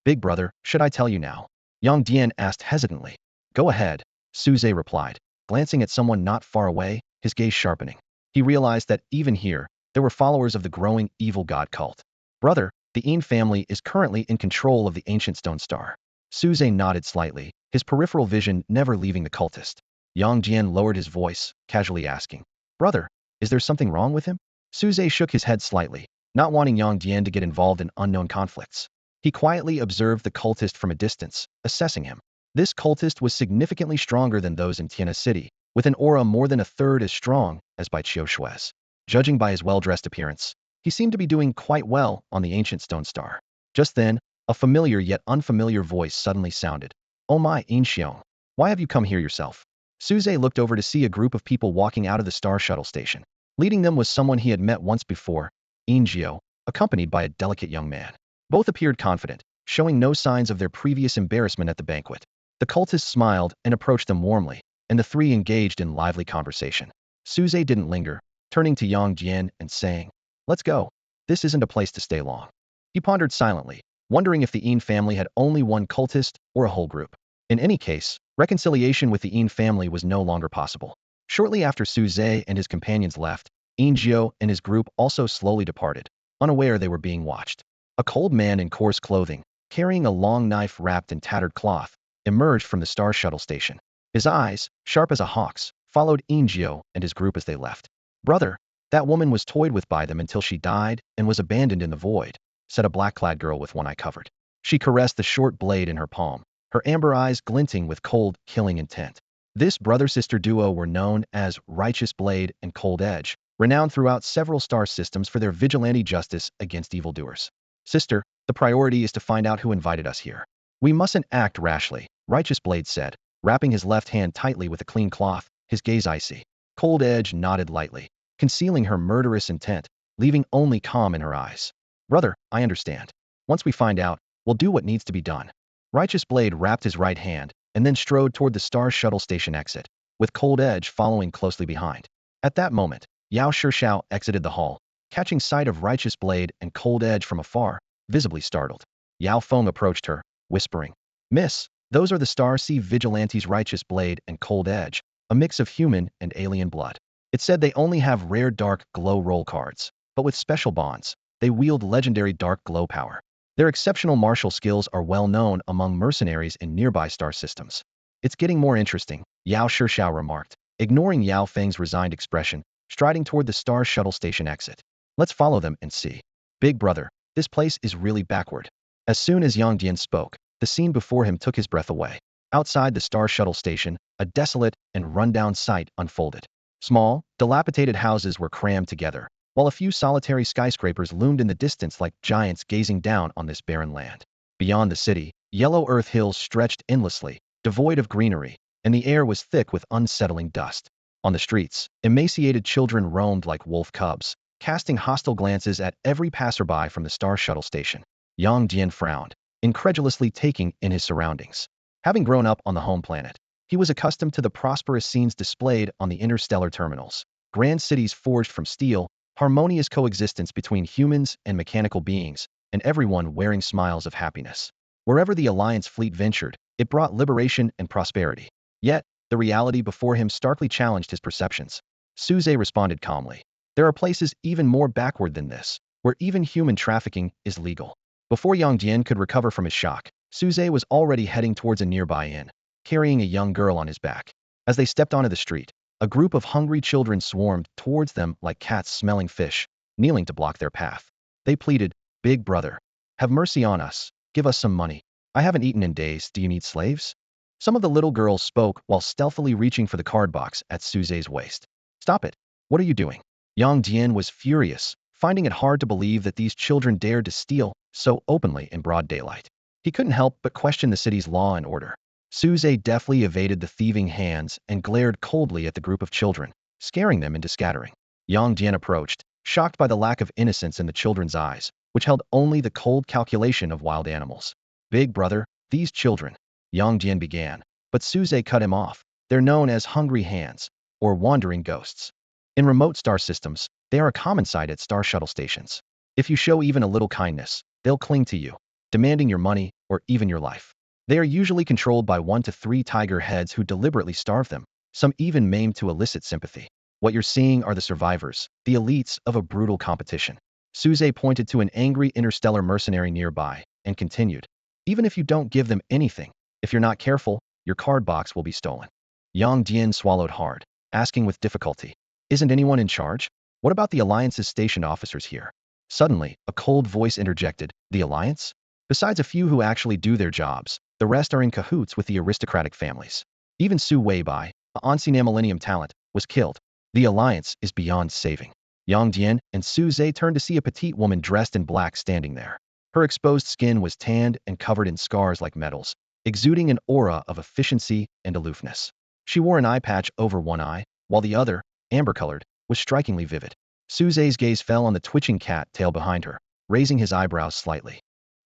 Speaker 1: Big brother, should I tell you now?" Yang Dian asked hesitantly. "Go ahead," Suzhou replied, glancing at someone not far away, his gaze sharpening. He realized that, even here, there were followers of the growing evil god cult. "Brother, the Yin family is currently in control of the ancient stone star." Suzhou nodded slightly, his peripheral vision never leaving the cultist. Yang Dian lowered his voice, casually asking, "Brother, is there something wrong with him?" Suzhou shook his head slightly, not wanting Yang Dian to get involved in unknown conflicts. He quietly observed the cultist from a distance, assessing him. This cultist was significantly stronger than those in Tianhe City, with an aura more than a third as strong as Bai Qiu Shui's. Judging by his well-dressed appearance, he seemed to be doing quite well on the ancient stone star. Just then, a familiar yet unfamiliar voice suddenly sounded. "Oh my, Yin Xiong, why have you come here yourself?" Suzhou looked over to see a group of people walking out of the star shuttle station. Leading them was someone he had met once before, Yin Jiao, accompanied by a delicate young man. Both appeared confident, showing no signs of their previous embarrassment at the banquet. The cultist smiled and approached them warmly, and the three engaged in lively conversation. Suzhou didn't linger, turning to Yang Dian and saying, "Let's go. This isn't a place to stay long." He pondered silently, wondering if the Yin family had only one cultist or a whole group. In any case, reconciliation with the Yin family was no longer possible. Shortly after Suzhou and his companions left, Yin Jiao and his group also slowly departed, unaware they were being watched. A cold man in coarse clothing, carrying a long knife wrapped in tattered cloth, emerged from the star shuttle station. His eyes, sharp as a hawk's, followed Yin Jiao and his group as they left. "Brother, that woman was toyed with by them until she died and was abandoned in the void," said a black-clad girl with one eye covered. She caressed the short blade in her palm, her amber eyes glinting with cold, killing intent. This brother-sister duo were known as Righteous Blade and Cold Edge, renowned throughout several star systems for their vigilante justice against evildoers. "Sister, the priority is to find out who invited us here. We mustn't act rashly," Righteous Blade said, wrapping his left hand tightly with a clean cloth, his gaze icy. Cold Edge nodded lightly, concealing her murderous intent, leaving only calm in her eyes. Brother, I understand. Once we find out, we'll do what needs to be done. Righteous Blade wrapped his right hand and then strode toward the Star Shuttle Station exit, with Cold Edge following closely behind. At that moment, Yao Shixiao exited the hall, catching sight of Righteous Blade and Cold Edge from afar, visibly startled. Yao Feng approached her, whispering, Miss, those are the Star Sea Vigilantes Righteous Blade and Cold Edge, a mix of human and alien blood. It said they only have rare dark glow roll cards, but with special bonds, they wield legendary dark glow power. Their exceptional martial skills are well known among mercenaries in nearby star systems. It's getting more interesting, Yao Shixiao remarked, ignoring Yao Feng's resigned expression, striding toward the Star Shuttle Station exit. Let's follow them and see. Big brother, this place is really backward. As soon as Yang Dian spoke, the scene before him took his breath away. Outside the Star Shuttle Station, a desolate and rundown sight unfolded. Small, dilapidated houses were crammed together, while a few solitary skyscrapers loomed in the distance like giants gazing down on this barren land. Beyond the city, yellow earth hills stretched endlessly, devoid of greenery, and the air was thick with unsettling dust. On the streets, emaciated children roamed like wolf cubs, casting hostile glances at every passerby from the Star Shuttle Station. Yang Dian frowned, incredulously taking in his surroundings. Having grown up on the home planet, he was accustomed to the prosperous scenes displayed on the interstellar terminals. Grand cities forged from steel, harmonious coexistence between humans and mechanical beings, and everyone wearing smiles of happiness. Wherever the Alliance fleet ventured, it brought liberation and prosperity. Yet, the reality before him starkly challenged his perceptions. Suze responded calmly. There are places even more backward than this, where even human trafficking is legal. Before Yang Dian could recover from his shock, Suze was already heading towards a nearby inn, carrying a young girl on his back. As they stepped onto the street, a group of hungry children swarmed towards them like cats smelling fish, kneeling to block their path. They pleaded, Big brother, have mercy on us, give us some money. I haven't eaten in days, do you need slaves? Some of the little girls spoke while stealthily reaching for the card box at Suze's waist. Stop it, what are you doing? Yang Dian was furious, finding it hard to believe that these children dared to steal so openly in broad daylight. He couldn't help but question the city's law and order. Suze deftly evaded the thieving hands and glared coldly at the group of children, scaring them into scattering. Yang Dian approached, shocked by the lack of innocence in the children's eyes, which held only the cold calculation of wild animals. Big brother, these children, Yang Dian began, but Suze cut him off. They're known as hungry hands, or wandering ghosts. In remote star systems, they are a common sight at star shuttle stations. If you show even a little kindness, they'll cling to you, demanding your money or even your life. They are usually controlled by 1 to 3 tiger heads who deliberately starve them, some even maimed to elicit sympathy. What you're seeing are the survivors, the elites of a brutal competition. Suze pointed to an angry interstellar mercenary nearby and continued, even if you don't give them anything, if you're not careful, your card box will be stolen. Yang Dian swallowed hard, asking with difficulty, Isn't anyone in charge? What about the Alliance's station officers here? Suddenly, a cold voice interjected, The Alliance? Besides a few who actually do their jobs, the rest are in cahoots with the aristocratic families. Even Su Weibai, a Ancient Millennium talent, was killed. The Alliance is beyond saving. Yang Dian and Su Zhe turned to see a petite woman dressed in black standing there. Her exposed skin was tanned and covered in scars like metals, exuding an aura of efficiency and aloofness. She wore an eye patch over one eye, while the other, amber-colored, was strikingly vivid. Su Zhe's gaze fell on the twitching cat tail behind her, raising his eyebrows slightly.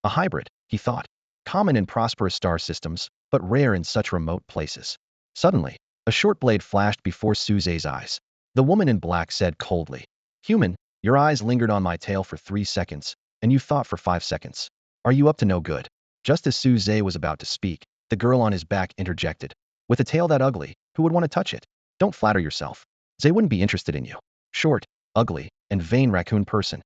Speaker 1: A hybrid, he thought. Common in prosperous star systems, but rare in such remote places. Suddenly, a short blade flashed before Su Zhe's eyes. The woman in black said coldly, Human, your eyes lingered on my tail for 3 seconds, and you thought for 5 seconds. Are you up to no good? Just as Su Zhe was about to speak, the girl on his back interjected. With a tail that ugly, who would want to touch it? Don't flatter yourself. Zhe wouldn't be interested in you. Short, ugly, and vain raccoon person.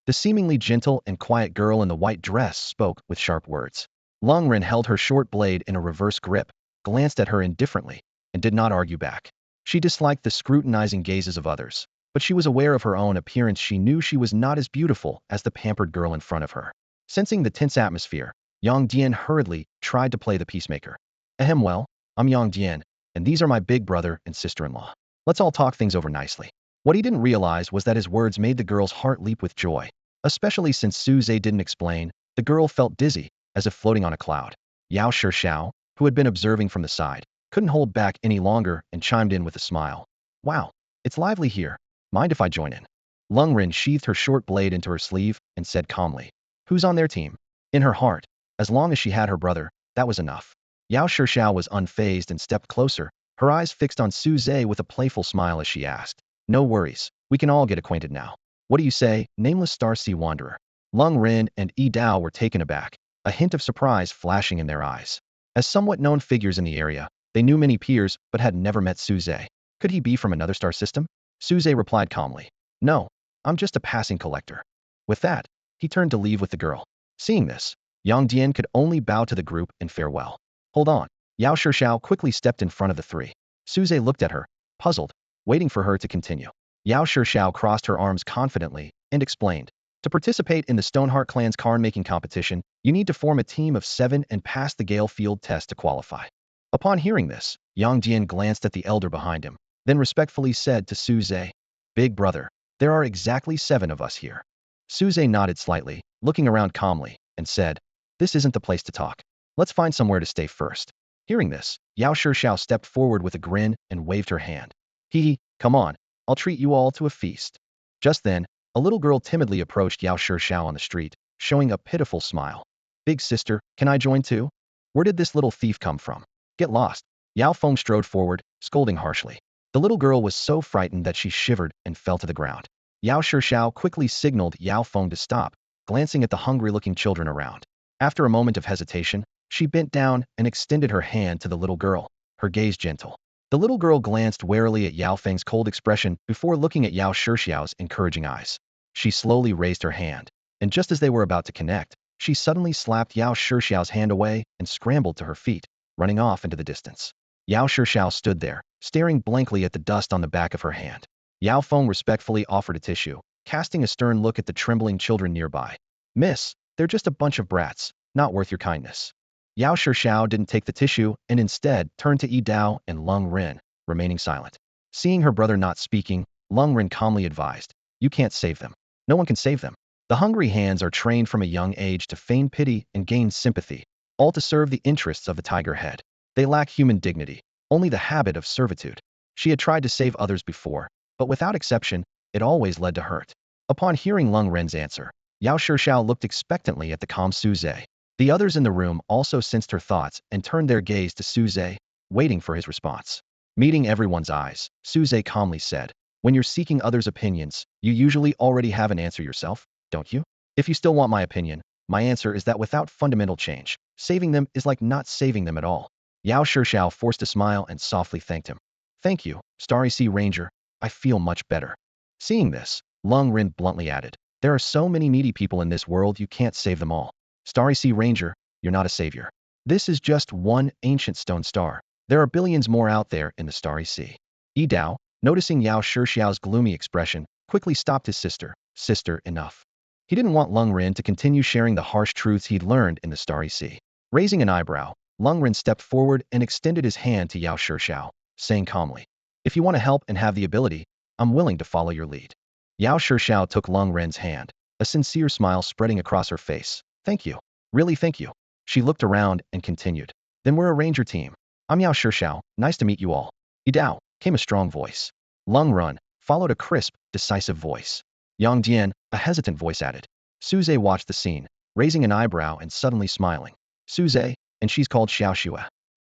Speaker 1: The seemingly gentle and quiet girl in the white dress spoke with sharp words. Lungren held her short blade in a reverse grip, glanced at her indifferently, and did not argue back. She disliked the scrutinizing gazes of others, but she was aware of her own appearance. She knew she was not as beautiful as the pampered girl in front of her. Sensing the tense atmosphere, Yang Dian hurriedly tried to play the peacemaker. Well, I'm Yang Dian, and these are my big brother and sister-in-law. Let's all talk things over nicely. What he didn't realize was that his words made the girl's heart leap with joy. Especially since Su Zhe didn't explain, the girl felt dizzy, as if floating on a cloud. Yao Shixiao, who had been observing from the side, couldn't hold back any longer and chimed in with a smile. Wow, It's lively here. Mind if I join in? Lung Rin sheathed her short blade into her sleeve and said calmly, "Who's on their team?" In her heart, as long as she had her brother, that was enough. Yao Shixiao was unfazed and stepped closer, her eyes fixed on Su Zhe with a playful smile as she asked, "No worries, we can all get acquainted now. What do you say, nameless Star Sea Wanderer?" Lung Rin and Yi Dao were taken aback, a hint of surprise flashing in their eyes. As somewhat known figures in the area, they knew many peers but had never met Su Zhe. Could he be from another star system? Su Zhe replied calmly, "No, I'm just a passing collector." With that, he turned to leave with the girl. Seeing this, Yang Dian could only bow to the group in farewell. Hold on. Yao Shixiao quickly stepped in front of the three. Su Zhe looked at her, puzzled, waiting for her to continue. Yao Shixiao crossed her arms confidently and explained, "To participate in the Stoneheart clan's card-making competition, you need to form a team of 7 and pass the Gale Field test to qualify." Upon hearing this, Yang Dian glanced at the elder behind him, then respectfully said to Su Zhe, "Big brother, there are exactly 7 of us here." Su Zhe nodded slightly, looking around calmly, and said, "This isn't the place to talk. Let's find somewhere to stay first." Hearing this, Yao Shixiao stepped forward with a grin and waved her hand. "Hee, come on, I'll treat you all to a feast." Just then, a little girl timidly approached Yao Shixiao on the street, showing a pitiful smile. "Big sister, can I join too? Where did this little thief come from?" "Get lost." Yao Feng strode forward, scolding harshly. The little girl was so frightened that she shivered and fell to the ground. Yao Shixiao quickly signaled Yao Feng to stop, glancing at the hungry-looking children around. After a moment of hesitation, she bent down and extended her hand to the little girl, her gaze gentle. The little girl glanced warily at Yao Feng's cold expression before looking at Yao Shixiao's encouraging eyes. She slowly raised her hand, and just as they were about to connect, she suddenly slapped Yao Shixiao's hand away and scrambled to her feet, running off into the distance. Yao Shixiao stood there, staring blankly at the dust on the back of her hand. Yao Feng respectfully offered a tissue, casting a stern look at the trembling children nearby. "Miss, they're just a bunch of brats, not worth your kindness." Yao Shixiao didn't take the tissue and instead turned to Yi Dao and Lung Rin, remaining silent. Seeing her brother not speaking, Lung Rin calmly advised, "You can't save them. No one can save them. The hungry hands are trained from a young age to feign pity and gain sympathy, all to serve the interests of the tiger head. They lack human dignity, only the habit of servitude." She had tried to save others before, but without exception, it always led to hurt. Upon hearing Lung Ren's answer, Yao Shixiao looked expectantly at the calm Su Zhe. The others in the room also sensed her thoughts and turned their gaze to Su Zhe, waiting for his response. Meeting everyone's eyes, Su Zhe calmly said, "When you're seeking others' opinions, you usually already have an answer yourself, don't you? If you still want my opinion, my answer is that without fundamental change, saving them is like not saving them at all." Yao Shixiao forced a smile and softly thanked him. "Thank you, Starry Sea Ranger, I feel much better." Seeing this, Lung Rin bluntly added, "There are so many needy people in this world you can't save them all. Starry Sea Ranger, you're not a savior. This is just one ancient stone star. There are billions more out there in the Starry Sea." Yi Dao, noticing Yao Shixiao's gloomy expression, quickly stopped his sister. "Sister, enough." He didn't want Lung Rin to continue sharing the harsh truths he'd learned in the Starry Sea. Raising an eyebrow, Lung Rin stepped forward and extended his hand to Yao Shixiao, saying calmly, "If you want to help and have the ability, I'm willing to follow your lead." Yao Shixiao took Lung Ren's hand, a sincere smile spreading across her face. "Thank you. Really thank you." She looked around and continued, "Then we're a ranger team. I'm Yao Shixiao, nice to meet you all." "Yi Dao," came a strong voice. Lung Run, followed a crisp, decisive voice. Yang Dian, a hesitant voice added. Su Zhe watched the scene, raising an eyebrow and suddenly smiling. Su Zhe, and she's called Xiao Xue.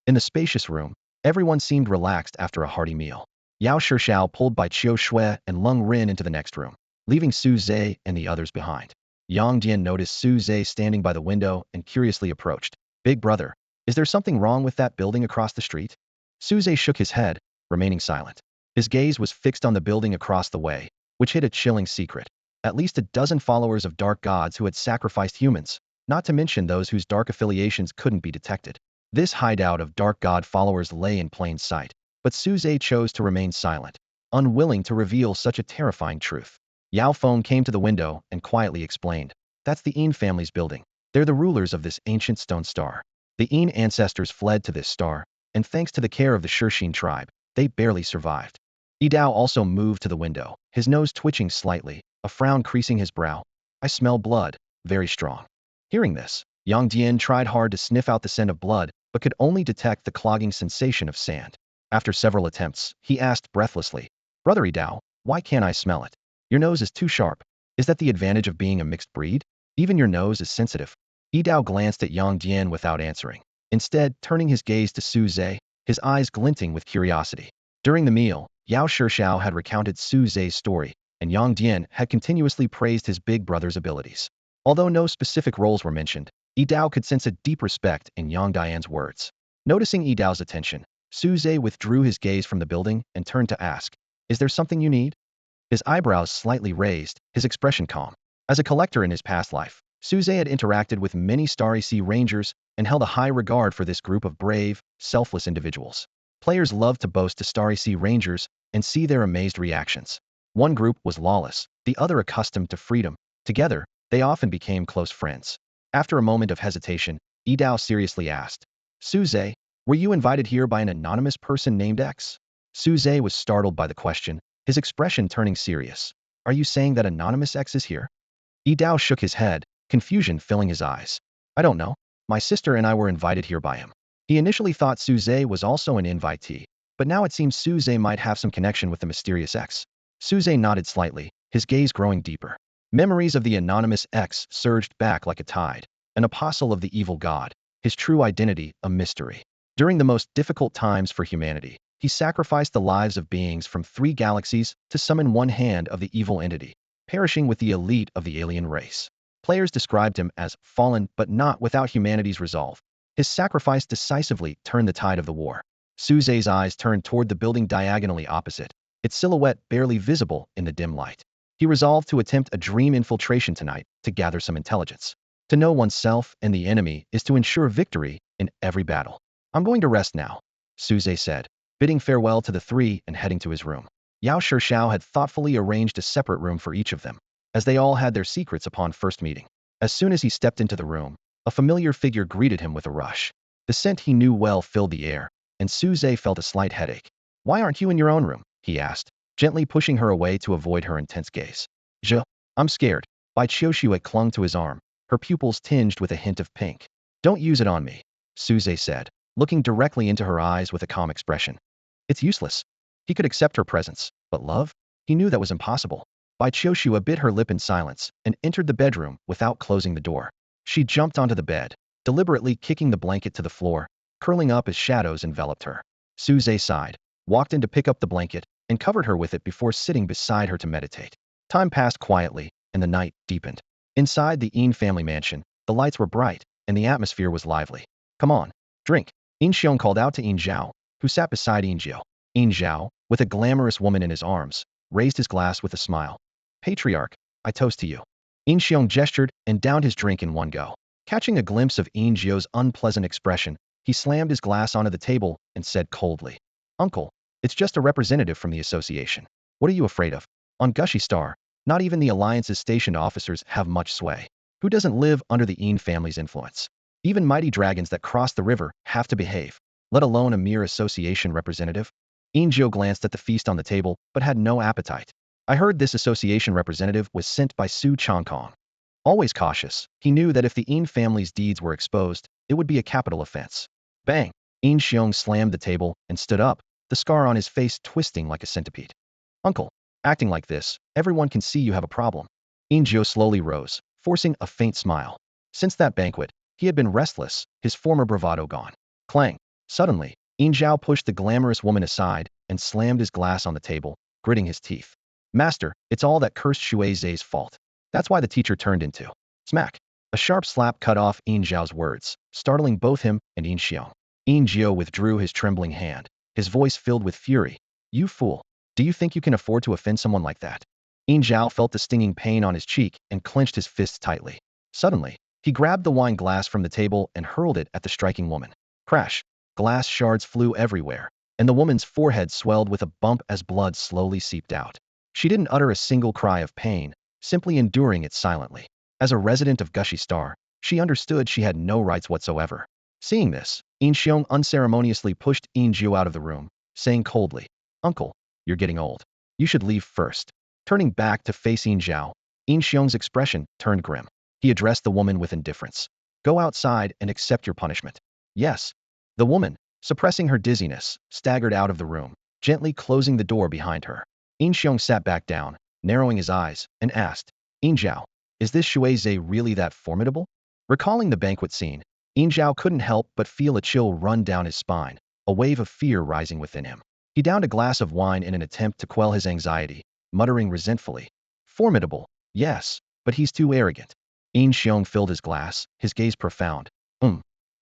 Speaker 1: In the spacious room, everyone seemed relaxed after a hearty meal. Yao Shixiao pulled by Qiu Shui and Lung Rin into the next room, leaving Su Zhe and the others behind. Yang Dian noticed Su Zhe standing by the window and curiously approached. "Big brother, is there something wrong with that building across the street?" Su Zhe shook his head, remaining silent. His gaze was fixed on the building across the way, which hid a chilling secret. At least a dozen followers of dark gods who had sacrificed humans, not to mention those whose dark affiliations couldn't be detected. This hideout of dark god followers lay in plain sight, but Su Zhe chose to remain silent, unwilling to reveal such a terrifying truth. Yao Feng came to the window and quietly explained, "That's the Yin family's building. They're the rulers of this ancient stone star. The Yin ancestors fled to this star, and thanks to the care of the Shixin tribe, they barely survived." Yi Dao also moved to the window, his nose twitching slightly, a frown creasing his brow. "I smell blood, very strong." Hearing this, Yang Dian tried hard to sniff out the scent of blood, but could only detect the clogging sensation of sand. After several attempts, he asked breathlessly, Brother Dao, why can't I smell it? Your nose is too sharp. Is that the advantage of being a mixed breed? Even your nose is sensitive. Dao glanced at Yang Dian without answering, instead turning his gaze to Su Zhe, his eyes glinting with curiosity. During the meal, Yao Shixiao had recounted Su Zhe's story, and Yang Dian had continuously praised his big brother's abilities. Although no specific roles were mentioned, Dao could sense a deep respect in Yang Dian's words. Noticing Dao's attention, Su Zhe withdrew his gaze from the building and turned to ask, "Is there something you need?" His eyebrows slightly raised, his expression calm. As a collector in his past life, Su Zhe had interacted with many Starry Sea Rangers and held a high regard for this group of brave, selfless individuals. Players loved to boast to Starry Sea Rangers and see their amazed reactions. One group was lawless, the other accustomed to freedom. Together, they often became close friends. After a moment of hesitation, Dao seriously asked, "Su Zhe, were you invited here by an anonymous person named X?" Su Zhe was startled by the question, his expression turning serious. "Are you saying that anonymous X is here?" Dao shook his head, confusion filling his eyes. "I don't know. My sister and I were invited here by him." He initially thought Su Zhe was also an invitee, but now it seems Su Zhe might have some connection with the mysterious X. Su Zhe nodded slightly, his gaze growing deeper. Memories of the anonymous X surged back like a tide, an apostle of the evil god, his true identity a mystery. During the most difficult times for humanity, he sacrificed the lives of beings from 3 galaxies to summon one hand of the evil entity, perishing with the elite of the alien race. Players described him as fallen but not without humanity's resolve. His sacrifice decisively turned the tide of the war. Su Zhe's eyes turned toward the building diagonally opposite, its silhouette barely visible in the dim light. He resolved to attempt a dream infiltration tonight to gather some intelligence. To know oneself and the enemy is to ensure victory in every battle. "I'm going to rest now," Su Zhe said, bidding farewell to the 3 and heading to his room. Yao Shixiao had thoughtfully arranged a separate room for each of them, as they all had their secrets upon first meeting. As soon as he stepped into the room, a familiar figure greeted him with a rush. The scent he knew well filled the air, and Su Zhe felt a slight headache. "Why aren't you in your own room?" he asked, gently pushing her away to avoid her intense gaze. "I'm scared." Bai Qiuxue clung to his arm, her pupils tinged with a hint of pink. "Don't use it on me," Su Zhe said, looking directly into her eyes with a calm expression. "It's useless." He could accept her presence, but love? He knew that was impossible. Bai Qiuxue bit her lip in silence and entered the bedroom without closing the door. She jumped onto the bed, deliberately kicking the blanket to the floor, curling up as shadows enveloped her. Su Zhe sighed, walked in to pick up the blanket, and covered her with it before sitting beside her to meditate. Time passed quietly, and the night deepened. Inside the Yin family mansion, the lights were bright, and the atmosphere was lively. "Come on, drink," Yin Xiong called out to Yin Zhao, who sat beside Yin Jiao. Yin Zhao, with a glamorous woman in his arms, raised his glass with a smile. "Patriarch, I toast to you." Yin Xiong gestured and downed his drink in one go. Catching a glimpse of Yin Jiao's unpleasant expression, he slammed his glass onto the table and said coldly, "Uncle, it's just a representative from the association. What are you afraid of? On Gushy Star, not even the Alliance's stationed officers have much sway. Who doesn't live under the Yin family's influence? Even mighty dragons that cross the river have to behave, let alone a mere association representative." Yin Jiao glanced at the feast on the table, but had no appetite. "I heard this association representative was sent by Su Changkong." Always cautious, he knew that if the Yin family's deeds were exposed, it would be a capital offense. Bang! Yin Xiong slammed the table and stood up, the scar on his face twisting like a centipede. "Uncle, acting like this, everyone can see you have a problem." Yin Jiao slowly rose, forcing a faint smile. Since that banquet, he had been restless, his former bravado gone. Clang! Suddenly, Yin Zhao pushed the glamorous woman aside and slammed his glass on the table, gritting his teeth. "Master, it's all that cursed Shui Zhe's fault. That's why the teacher turned into..." Smack! A sharp slap cut off Yin Zhao's words, startling both him and Yin Xiong. Yin Jiao withdrew his trembling hand, his voice filled with fury. "You fool! Do you think you can afford to offend someone like that?" Yin Zhao felt the stinging pain on his cheek and clenched his fists tightly. Suddenly, he grabbed the wine glass from the table and hurled it at the striking woman. Crash! Glass shards flew everywhere, and the woman's forehead swelled with a bump as blood slowly seeped out. She didn't utter a single cry of pain, simply enduring it silently. As a resident of Gushy Star, she understood she had no rights whatsoever. Seeing this, Yin Xiong unceremoniously pushed Yin Jiao out of the room, saying coldly, "Uncle, you're getting old. You should leave first." Turning back to face Yin Jiao, Yin Xiong's expression turned grim. He addressed the woman with indifference. "Go outside and accept your punishment." "Yes." The woman, suppressing her dizziness, staggered out of the room, gently closing the door behind her. Yin Xiong sat back down, narrowing his eyes, and asked, Yin Zhao, is this Shui Zhe really that formidable? Recalling the banquet scene, Yin Zhao couldn't help but feel a chill run down his spine, a wave of fear rising within him. He downed a glass of wine in an attempt to quell his anxiety, muttering resentfully, formidable, yes, but he's too arrogant. Yin Xiong filled his glass, his gaze profound.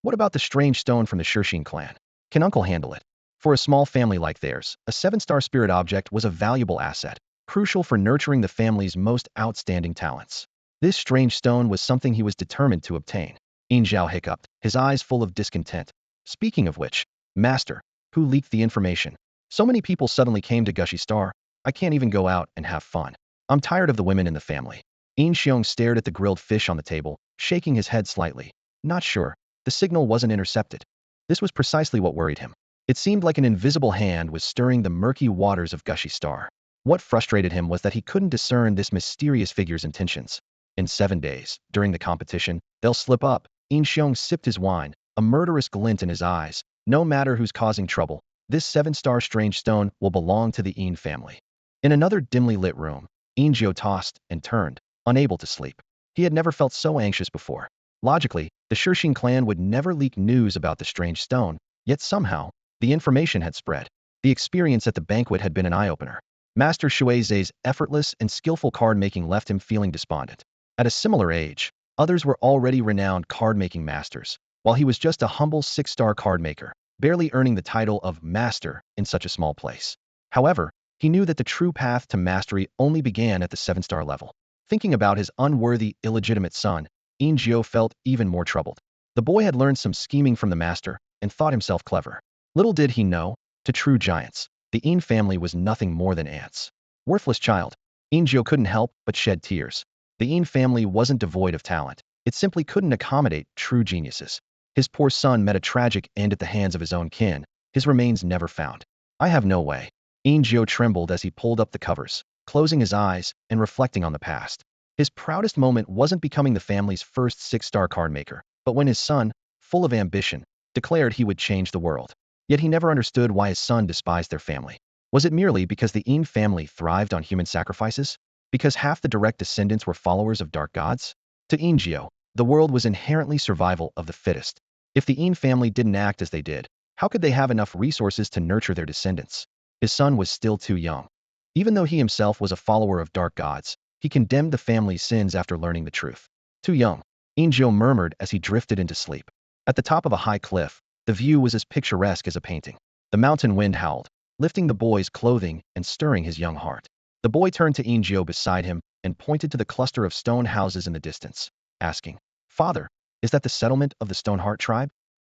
Speaker 1: What about the strange stone from the Shixin clan? Can uncle handle it? For a small family like theirs, a 7-star spirit object was a valuable asset, crucial for nurturing the family's most outstanding talents. This strange stone was something he was determined to obtain. Yin Zhao hiccuped, his eyes full of discontent. Speaking of which, Master, who leaked the information? So many people suddenly came to Gushy Star, I can't even go out and have fun. I'm tired of the women in the family. Yin Xiong stared at the grilled fish on the table, shaking his head slightly. Not sure. The signal wasn't intercepted. This was precisely what worried him. It seemed like an invisible hand was stirring the murky waters of Gushy Star. What frustrated him was that he couldn't discern this mysterious figure's intentions. In 7 days, during the competition, they'll slip up. Yin Xiong sipped his wine, a murderous glint in his eyes. No matter who's causing trouble, this 7-star strange stone will belong to the Yin family. In another dimly lit room, Yin Zhao tossed and turned, unable to sleep. He had never felt so anxious before. Logically, the Shixin clan would never leak news about the strange stone, yet somehow, the information had spread. The experience at the banquet had been an eye-opener. Master Shui Zhe's effortless and skillful card-making left him feeling despondent. At a similar age, others were already renowned card-making masters, while he was just a humble 6-star card maker, barely earning the title of master in such a small place. However, he knew that the true path to mastery only began at the 7-star level. Thinking about his unworthy, illegitimate son, Yin Zhao felt even more troubled. The boy had learned some scheming from the master and thought himself clever. Little did he know, to true giants, the Yin family was nothing more than ants. Worthless child. Yin Zhao couldn't help but shed tears. The Yin family wasn't devoid of talent. It simply couldn't accommodate true geniuses. His poor son met a tragic end at the hands of his own kin, his remains never found. I have no way. Yin Zhao trembled as he pulled up the covers, closing his eyes and reflecting on the past. His proudest moment wasn't becoming the family's first 6-star card maker, but when his son, full of ambition, declared he would change the world. Yet he never understood why his son despised their family. Was it merely because the Yin family thrived on human sacrifices? Because half the direct descendants were followers of dark gods? To Yin Zhao, the world was inherently survival of the fittest. If the Yin family didn't act as they did, how could they have enough resources to nurture their descendants? His son was still too young. Even though he himself was a follower of dark gods, he condemned the family's sins after learning the truth. Too young, Yin Zhao murmured as he drifted into sleep. At the top of a high cliff, the view was as picturesque as a painting. The mountain wind howled, lifting the boy's clothing and stirring his young heart. The boy turned to Yin Zhao beside him and pointed to the cluster of stone houses in the distance, asking, Father, is that the settlement of the Stoneheart tribe?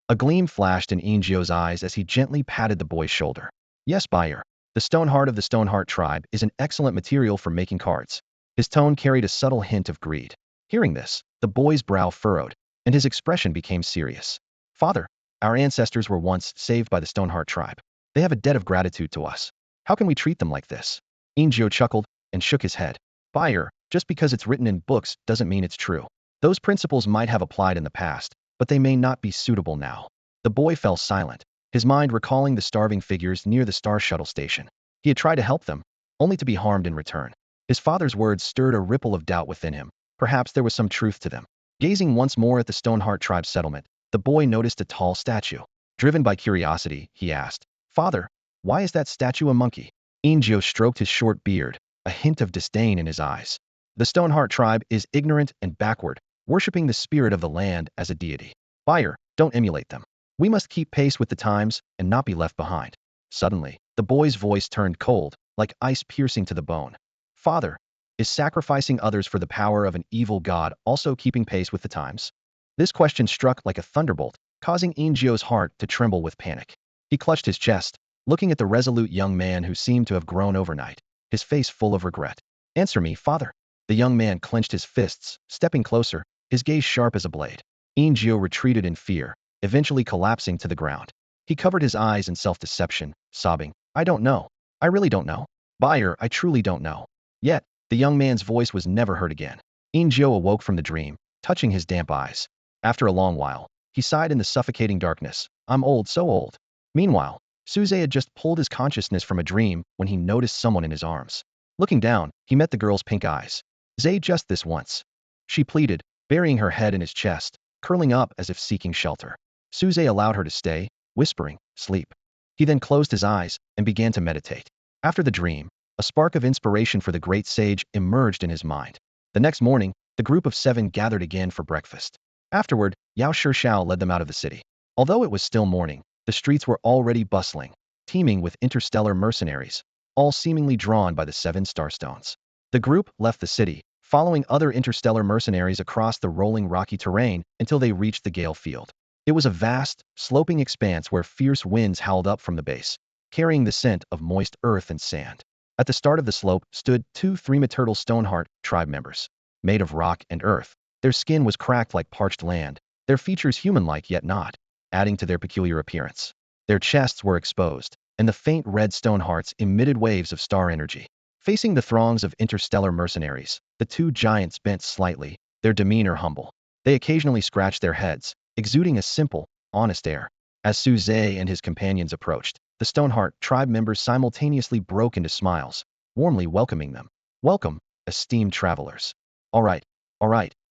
Speaker 1: A gleam flashed in Yin Zhao's eyes as he gently patted the boy's shoulder. Yes, buyer. The Stoneheart of the Stoneheart tribe is an excellent material for making cards. His tone carried a subtle hint of greed. Hearing this, the boy's brow furrowed, and his expression became serious. Father, our ancestors were once saved by the Stoneheart tribe. They have a debt of gratitude to us. How can we treat them like this? Yin Zhao chuckled and shook his head. Buyer, just because it's written in books doesn't mean it's true. Those principles might have applied in the past, but they may not be suitable now. The boy fell silent, his mind recalling the starving figures near the Star Shuttle station. He had tried to help them, only to be harmed in return. His father's words stirred a ripple of doubt within him. Perhaps there was some truth to them. Gazing once more at the Stoneheart tribe settlement, the boy noticed a tall statue. Driven by curiosity, he asked, Father, why is that statue a monkey? Yin Zhao stroked his short beard, a hint of disdain in his eyes. The Stoneheart tribe is ignorant and backward, worshipping the spirit of the land as a deity. Buyer, don't emulate them. We must keep pace with the times and not be left behind. Suddenly, the boy's voice turned cold, like ice piercing to the bone. Father, is sacrificing others for the power of an evil god also keeping pace with the times? This question struck like a thunderbolt, causing Yin Zhao's heart to tremble with panic. He clutched his chest, looking at the resolute young man who seemed to have grown overnight, his face full of regret. Answer me, father. The young man clenched his fists, stepping closer, his gaze sharp as a blade. Yin Zhao retreated in fear, eventually collapsing to the ground. He covered his eyes in self-deception, sobbing, I don't know. I really don't know. Buyer, I truly don't know. Yet, the young man's voice was never heard again. Yin Zhao awoke from the dream, touching his damp eyes. After a long while, he sighed in the suffocating darkness. I'm old, so old. Meanwhile, Suze had just pulled his consciousness from a dream when he noticed someone in his arms. Looking down, he met the girl's pink eyes. "Zay, just this once," she pleaded, burying her head in his chest, curling up as if seeking shelter. Suze allowed her to stay, whispering, "Sleep." He then closed his eyes and began to meditate. After the dream, a spark of inspiration for the great sage emerged in his mind. The next morning, the group of 7 gathered again for breakfast. Afterward, Yao Shishao led them out of the city. Although it was still morning, the streets were already bustling, teeming with interstellar mercenaries, all seemingly drawn by the 7 starstones. The group left the city, following other interstellar mercenaries across the rolling rocky terrain until they reached the Gale Field. It was a vast, sloping expanse where fierce winds howled up from the base, carrying the scent of moist earth and sand. At the start of the slope stood 2 three-turtle Stoneheart tribe members. Made of rock and earth, their skin was cracked like parched land, their features human-like yet not, adding to their peculiar appearance. Their chests were exposed, and the faint red stone hearts emitted waves of star energy. Facing the throngs of interstellar mercenaries, the 2 giants bent slightly, their demeanor humble. They occasionally scratched their heads, exuding a simple, honest air. As Suze and his companions approached, the Stoneheart tribe members simultaneously broke into smiles, warmly welcoming them. "Welcome, esteemed travelers. All right,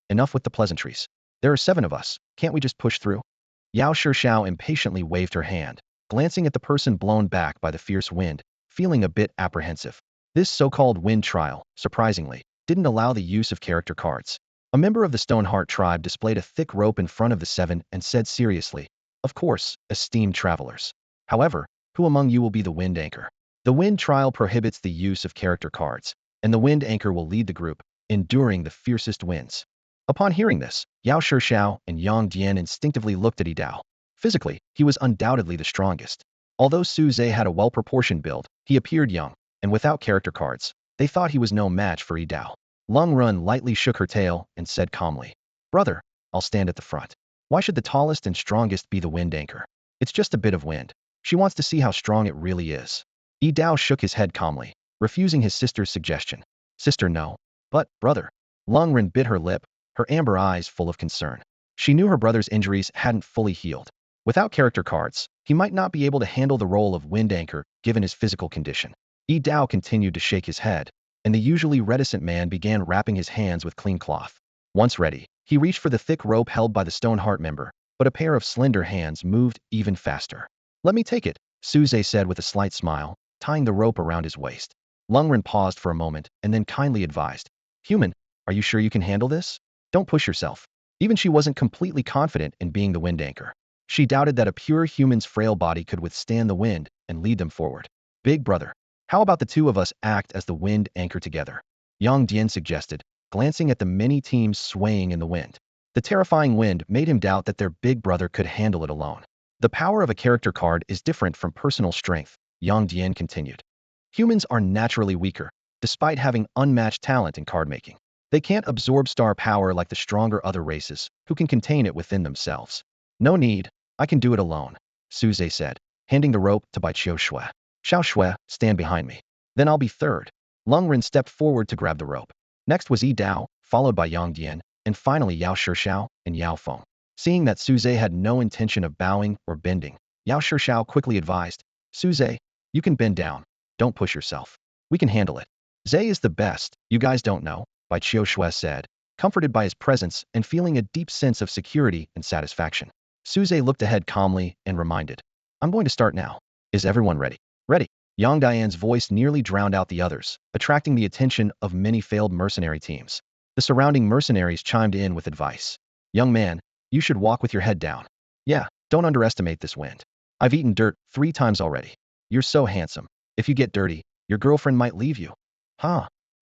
Speaker 1: enough with the pleasantries. There are 7 of us, can't we just push through?" Yao Shishao impatiently waved her hand, glancing at the person blown back by the fierce wind, feeling a bit apprehensive. This so-called wind trial, surprisingly, didn't allow the use of character cards. A member of the Stoneheart tribe displayed a thick rope in front of the 7 and said seriously, "Of course, esteemed travelers. However, who among you will be the wind anchor? The wind trial prohibits the use of character cards, and the wind anchor will lead the group, enduring the fiercest winds." Upon hearing this, Yao Shishao and Yang Dian instinctively looked at Yidao. Physically, he was undoubtedly the strongest. Although Suze had a well-proportioned build, he appeared young, and without character cards, they thought he was no match for Yidao. Lung Run lightly shook her tail and said calmly, "Brother, I'll stand at the front. Why should the tallest and strongest be the wind anchor? It's just a bit of wind. She wants to see how strong it really is." Yidao shook his head calmly, refusing his sister's suggestion. "Sister, no. But, brother." Lung Ren bit her lip, her amber eyes full of concern. She knew her brother's injuries hadn't fully healed. Without character cards, he might not be able to handle the role of wind anchor given his physical condition. Yidao continued to shake his head, and the usually reticent man began wrapping his hands with clean cloth. Once ready, he reached for the thick rope held by the Stoneheart member, but a pair of slender hands moved even faster. "Let me take it," Suze said with a slight smile, tying the rope around his waist. Lungren paused for a moment and then kindly advised, "Human, are you sure you can handle this? Don't push yourself." Even she wasn't completely confident in being the wind anchor. She doubted that a pure human's frail body could withstand the wind and lead them forward. "Big brother, how about the 2 of us act as the wind anchor together?" Yang Dian suggested, glancing at the many teams swaying in the wind. The terrifying wind made him doubt that their big brother could handle it alone. "The power of a character card is different from personal strength," Yang Dian continued. "Humans are naturally weaker, despite having unmatched talent in card making. They can't absorb star power like the stronger other races, who can contain it within themselves." "No need, I can do it alone," Suze said, handing the rope to Bai Xiao Shui. "Xiao Shui, stand behind me. Then I'll be third." Lungren stepped forward to grab the rope. Next was Yi Dao, followed by Yang Dian, and finally Yao Shishao and Yao Feng. Seeing that Suze had no intention of bowing or bending, Yao Shishao quickly advised, "Suze, you can bend down. Don't push yourself. We can handle it." "Zay is the best, you guys don't know," Bai Xiao Shui said, comforted by his presence and feeling a deep sense of security and satisfaction. Suze looked ahead calmly and reminded, "I'm going to start now. Is everyone ready?" "Ready." Yang Dian's voice nearly drowned out the others, attracting the attention of many failed mercenary teams. The surrounding mercenaries chimed in with advice. "Young man, you should walk with your head down. Yeah, don't underestimate this wind. I've eaten dirt 3 times already. You're so handsome. If you get dirty, your girlfriend might leave you." "Huh?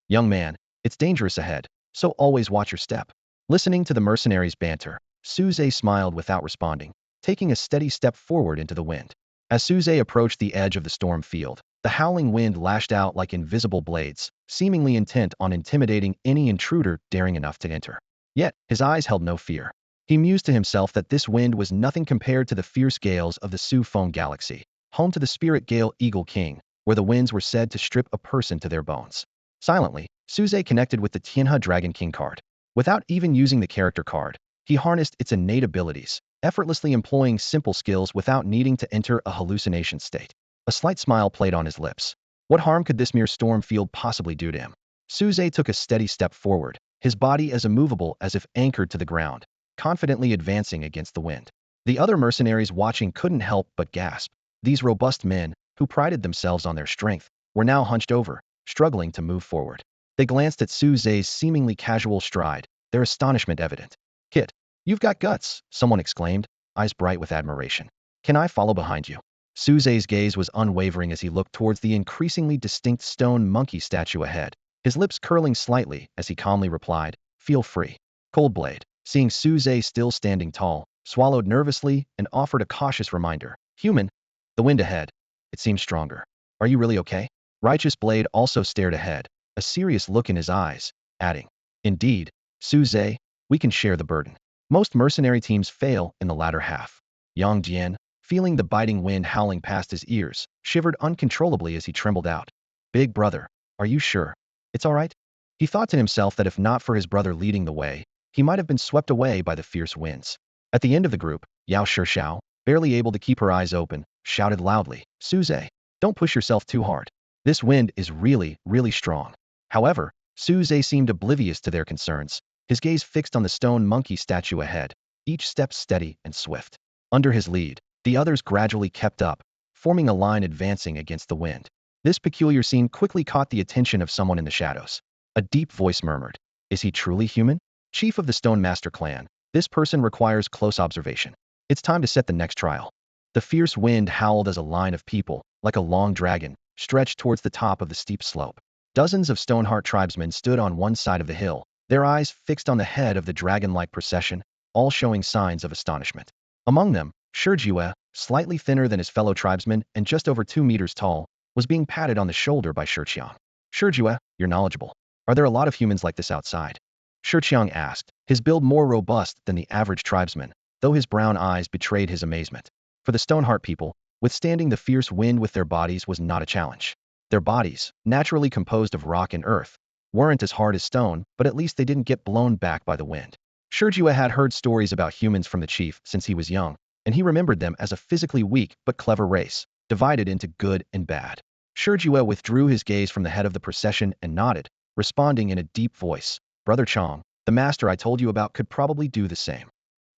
Speaker 1: Young man, it's dangerous ahead, so always watch your step." Listening to the mercenaries' banter, Suze smiled without responding, taking a steady step forward into the wind. As Suze approached the edge of the storm field, the howling wind lashed out like invisible blades, seemingly intent on intimidating any intruder daring enough to enter. Yet, his eyes held no fear. He mused to himself that this wind was nothing compared to the fierce gales of the Su Feng galaxy, home to the spirit gale Eagle King, where the winds were said to strip a person to their bones. Silently, Suze connected with the Tianhe Dragon King card. Without even using the character card, he harnessed its innate abilities, effortlessly employing simple skills without needing to enter a hallucination state. A slight smile played on his lips. What harm could this mere storm field possibly do to him? Suze took a steady step forward, his body as immovable as if anchored to the ground, confidently advancing against the wind. The other mercenaries watching couldn't help but gasp. These robust men, who prided themselves on their strength, were now hunched over, struggling to move forward. They glanced at Suze's seemingly casual stride, their astonishment evident. "Kit, you've got guts," someone exclaimed, eyes bright with admiration. "Can I follow behind you?" Suze's gaze was unwavering as he looked towards the increasingly distinct stone monkey statue ahead, his lips curling slightly as he calmly replied, "Feel free." Coldblade, seeing Suze still standing tall, swallowed nervously and offered a cautious reminder. "Human, the wind ahead. It seems stronger. Are you really okay?" Righteous Blade also stared ahead, a serious look in his eyes, adding, "Indeed, Suze, we can share the burden. Most mercenary teams fail in the latter half." Yang Jian, feeling the biting wind howling past his ears, shivered uncontrollably as he trembled out. "Big brother, are you sure? It's all right?" He thought to himself that if not for his brother leading the way, he might have been swept away by the fierce winds. At the end of the group, Yao Shixiao, barely able to keep her eyes open, shouted loudly, "Suze, don't push yourself too hard. This wind is really, really strong." However, Suze seemed oblivious to their concerns, his gaze fixed on the stone monkey statue ahead, each step steady and swift. Under his lead, the others gradually kept up, forming a line advancing against the wind. This peculiar scene quickly caught the attention of someone in the shadows. A deep voice murmured, "Is he truly human?" Chief of the Stone Master clan, this person requires close observation. It's time to set the next trial. The fierce wind howled as a line of people, like a long dragon, stretched towards the top of the steep slope. Dozens of Stoneheart tribesmen stood on one side of the hill, their eyes fixed on the head of the dragon-like procession, all showing signs of astonishment. Among them, Shijue, slightly thinner than his fellow tribesmen and just over 2 meters tall, was being patted on the shoulder by Shiqiang. "Shijue, you're knowledgeable. Are there a lot of humans like this outside?" Shiqiang asked, his build more robust than the average tribesman, though his brown eyes betrayed his amazement. For the Stoneheart people, withstanding the fierce wind with their bodies was not a challenge. Their bodies, naturally composed of rock and earth, weren't as hard as stone, but at least they didn't get blown back by the wind. Shijue had heard stories about humans from the chief since he was young, and he remembered them as a physically weak but clever race, divided into good and bad. Shijue withdrew his gaze from the head of the procession and nodded, responding in a deep voice, "Brother Chong, the master I told you about could probably do the same."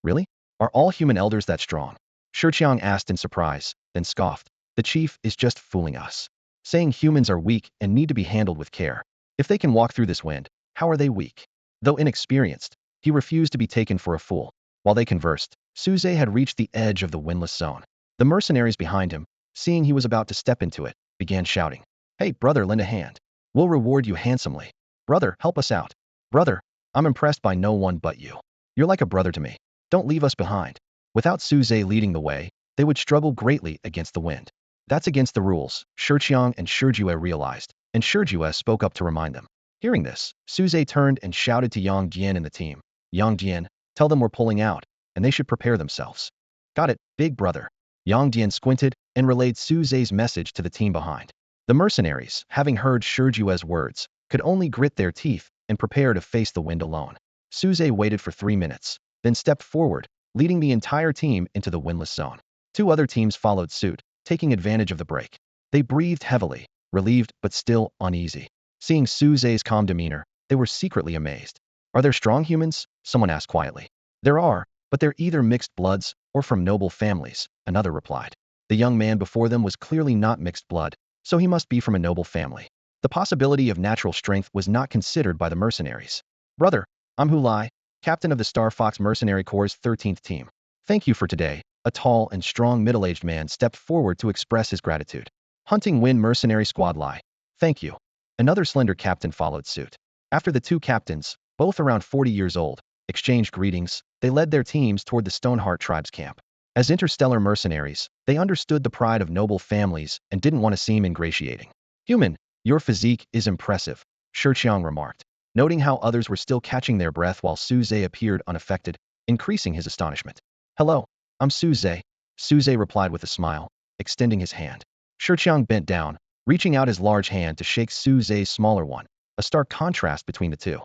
Speaker 1: "Really? Are all human elders that strong?" Shiqiang asked in surprise, then scoffed. "The chief is just fooling us, saying humans are weak and need to be handled with care. If they can walk through this wind, how are they weak?" Though inexperienced, he refused to be taken for a fool. While they conversed, Suze had reached the edge of the windless zone. The mercenaries behind him, seeing he was about to step into it, began shouting, "Hey, brother, lend a hand. We'll reward you handsomely. Brother, help us out. Brother, I'm impressed by no one but you. You're like a brother to me. Don't leave us behind." Without Suze leading the way, they would struggle greatly against the wind. That's against the rules, Shiqiang and Shijue realized, and Shijue spoke up to remind them. Hearing this, Suze turned and shouted to Yang Jian and the team, "Yang Jian, tell them we're pulling out, and they should prepare themselves." "Got it, big brother." Yang Jian squinted and relayed Suze's message to the team behind. The mercenaries, having heard Shijue's words, could only grit their teeth and prepare to face the wind alone. Suze waited for 3 minutes, then stepped forward, leading the entire team into the windless zone. 2 other teams followed suit, taking advantage of the break. They breathed heavily, relieved but still uneasy. Seeing Suze's calm demeanor, they were secretly amazed. "Are there strong humans?" someone asked quietly. "There are, but they're either mixed bloods or from noble families," another replied. The young man before them was clearly not mixed blood, so he must be from a noble family. The possibility of natural strength was not considered by the mercenaries. "Brother, I'm Hulai, captain of the Star Fox Mercenary Corps' 13th team. Thank you for today." A tall and strong middle-aged man stepped forward to express his gratitude. "Hunting Wind Mercenary Squad Lai. Thank you." Another slender captain followed suit. After the 2 captains, both around 40 years old, exchanged greetings, they led their teams toward the Stoneheart tribe's camp. As interstellar mercenaries, they understood the pride of noble families and didn't want to seem ingratiating. "Human, your physique is impressive," Shiqiang remarked, noting how others were still catching their breath while Suze appeared unaffected, increasing his astonishment. "Hello, I'm Suze," Suze replied with a smile, extending his hand. Shiqiang bent down, reaching out his large hand to shake Suze's smaller one, a stark contrast between the two.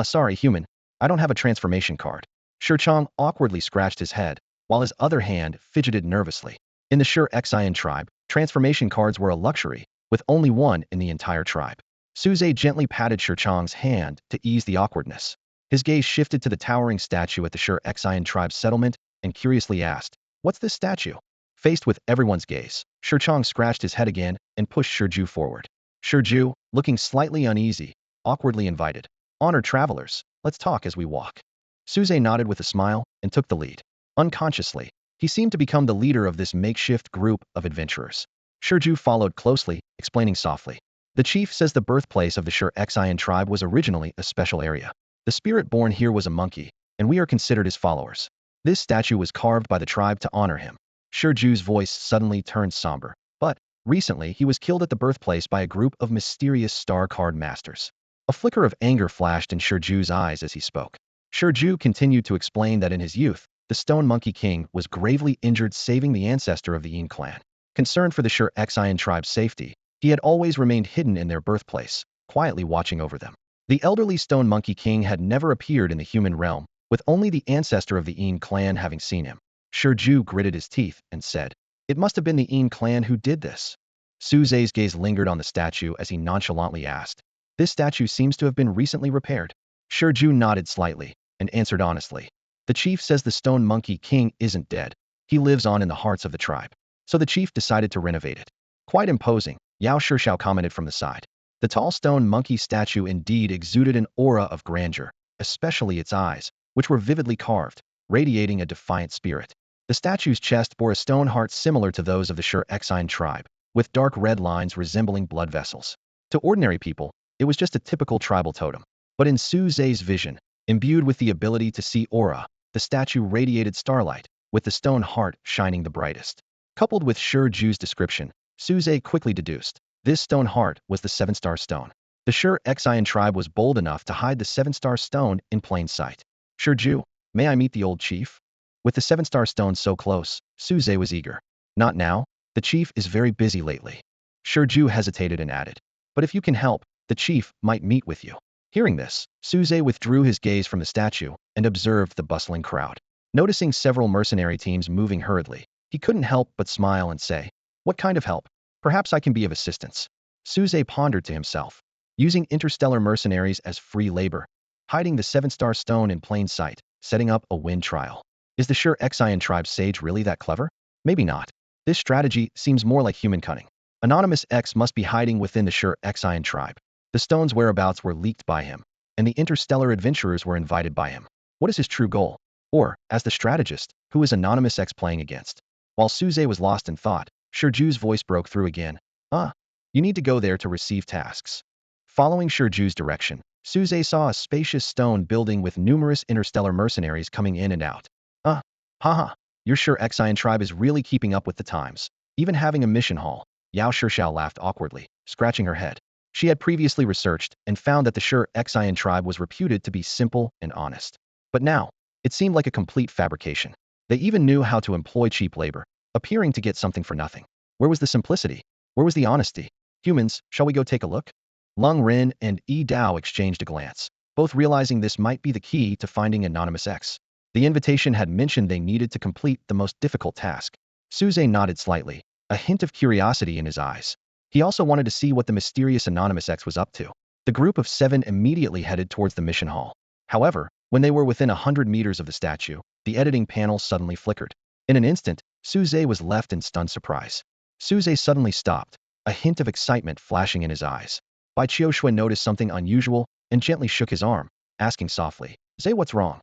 Speaker 1: Sorry, human, I don't have a transformation card." Shiqiang awkwardly scratched his head, while his other hand fidgeted nervously. In the Xian tribe, transformation cards were a luxury, with only one in the entire tribe. Suze gently patted Chang's hand to ease the awkwardness. His gaze shifted to the towering statue at the Xian tribe's settlement and curiously asked, "What's this statue?" Faced with everyone's gaze, Chang scratched his head again and pushed Shiju forward. Shiju, looking slightly uneasy, awkwardly invited, "Honored travelers, let's talk as we walk." Suze nodded with a smile and took the lead. Unconsciously, he seemed to become the leader of this makeshift group of adventurers. Shiju followed closely, explaining softly. The chief says the birthplace of the Xian tribe was originally a special area. The spirit born here was a monkey, and we are considered his followers. This statue was carved by the tribe to honor him. Shiju's voice suddenly turned somber. But, recently he was killed at the birthplace by a group of mysterious star card masters. A flicker of anger flashed in Shiju's eyes as he spoke. Shiju continued to explain that in his youth, the Stone Monkey King was gravely injured saving the ancestor of the Yin clan. Concerned for the Xian tribe's safety, he had always remained hidden in their birthplace, quietly watching over them. The elderly Stone Monkey King had never appeared in the human realm, with only the ancestor of the Yin clan having seen him. Shiju gritted his teeth and said, "It must have been the Yin clan who did this." Suze's gaze lingered on the statue as he nonchalantly asked, "This statue seems to have been recently repaired." Shiju nodded slightly and answered honestly, "The chief says the Stone Monkey King isn't dead. He lives on in the hearts of the tribe. So the chief decided to renovate it." "Quite imposing," Yao Shishao commented from the side. The tall stone monkey statue indeed exuded an aura of grandeur, especially its eyes, which were vividly carved, radiating a defiant spirit. The statue's chest bore a stone heart similar to those of the Xian tribe, with dark red lines resembling blood vessels. To ordinary people, it was just a typical tribal totem. But in Suze's vision, imbued with the ability to see aura, the statue radiated starlight, with the stone heart shining the brightest. Coupled with Shiju's description, Suze quickly deduced, this stone heart was the seven-star stone. The Xian tribe was bold enough to hide the seven-star stone in plain sight. "Shiju, may I meet the old chief?" With the seven-star stone so close, Suze was eager. "Not now, the chief is very busy lately." Shiju hesitated and added, "But if you can help, the chief might meet with you." Hearing this, Suze withdrew his gaze from the statue and observed the bustling crowd. Noticing several mercenary teams moving hurriedly, he couldn't help but smile and say, "What kind of help? Perhaps I can be of assistance." Suze pondered to himself. Using interstellar mercenaries as free labor, hiding the seven-star stone in plain sight, setting up a wind trial. Is the Xian tribe sage really that clever? Maybe not. This strategy seems more like human cunning. Anonymous X must be hiding within the Xian tribe. The stone's whereabouts were leaked by him, and the interstellar adventurers were invited by him. What is his true goal? Or, as the strategist, who is Anonymous X playing against? While Suze was lost in thought, Shiju's voice broke through again. You need to go there to receive tasks." Following Shiju's direction, Suze saw a spacious stone building with numerous interstellar mercenaries coming in and out. Haha, your Xian tribe is really keeping up with the times, even having a mission hall." Yao Shishao laughed awkwardly, scratching her head. She had previously researched and found that the Xian tribe was reputed to be simple and honest. But now, it seemed like a complete fabrication. They even knew how to employ cheap labor, appearing to get something for nothing. Where was the simplicity? Where was the honesty? "Humans, shall we go take a look?" Lung Ren and Yi Dao exchanged a glance, both realizing this might be the key to finding Anonymous X. The invitation had mentioned they needed to complete the most difficult task. Suze nodded slightly, a hint of curiosity in his eyes. He also wanted to see what the mysterious Anonymous X was up to. The group of 7 immediately headed towards the mission hall. However, when they were within 100 meters of the statue, the editing panel suddenly flickered. In an instant, Suze was left in stunned surprise. Suze suddenly stopped, a hint of excitement flashing in his eyes. Bai Qiushui noticed something unusual and gently shook his arm, asking softly, "Zay, what's wrong?"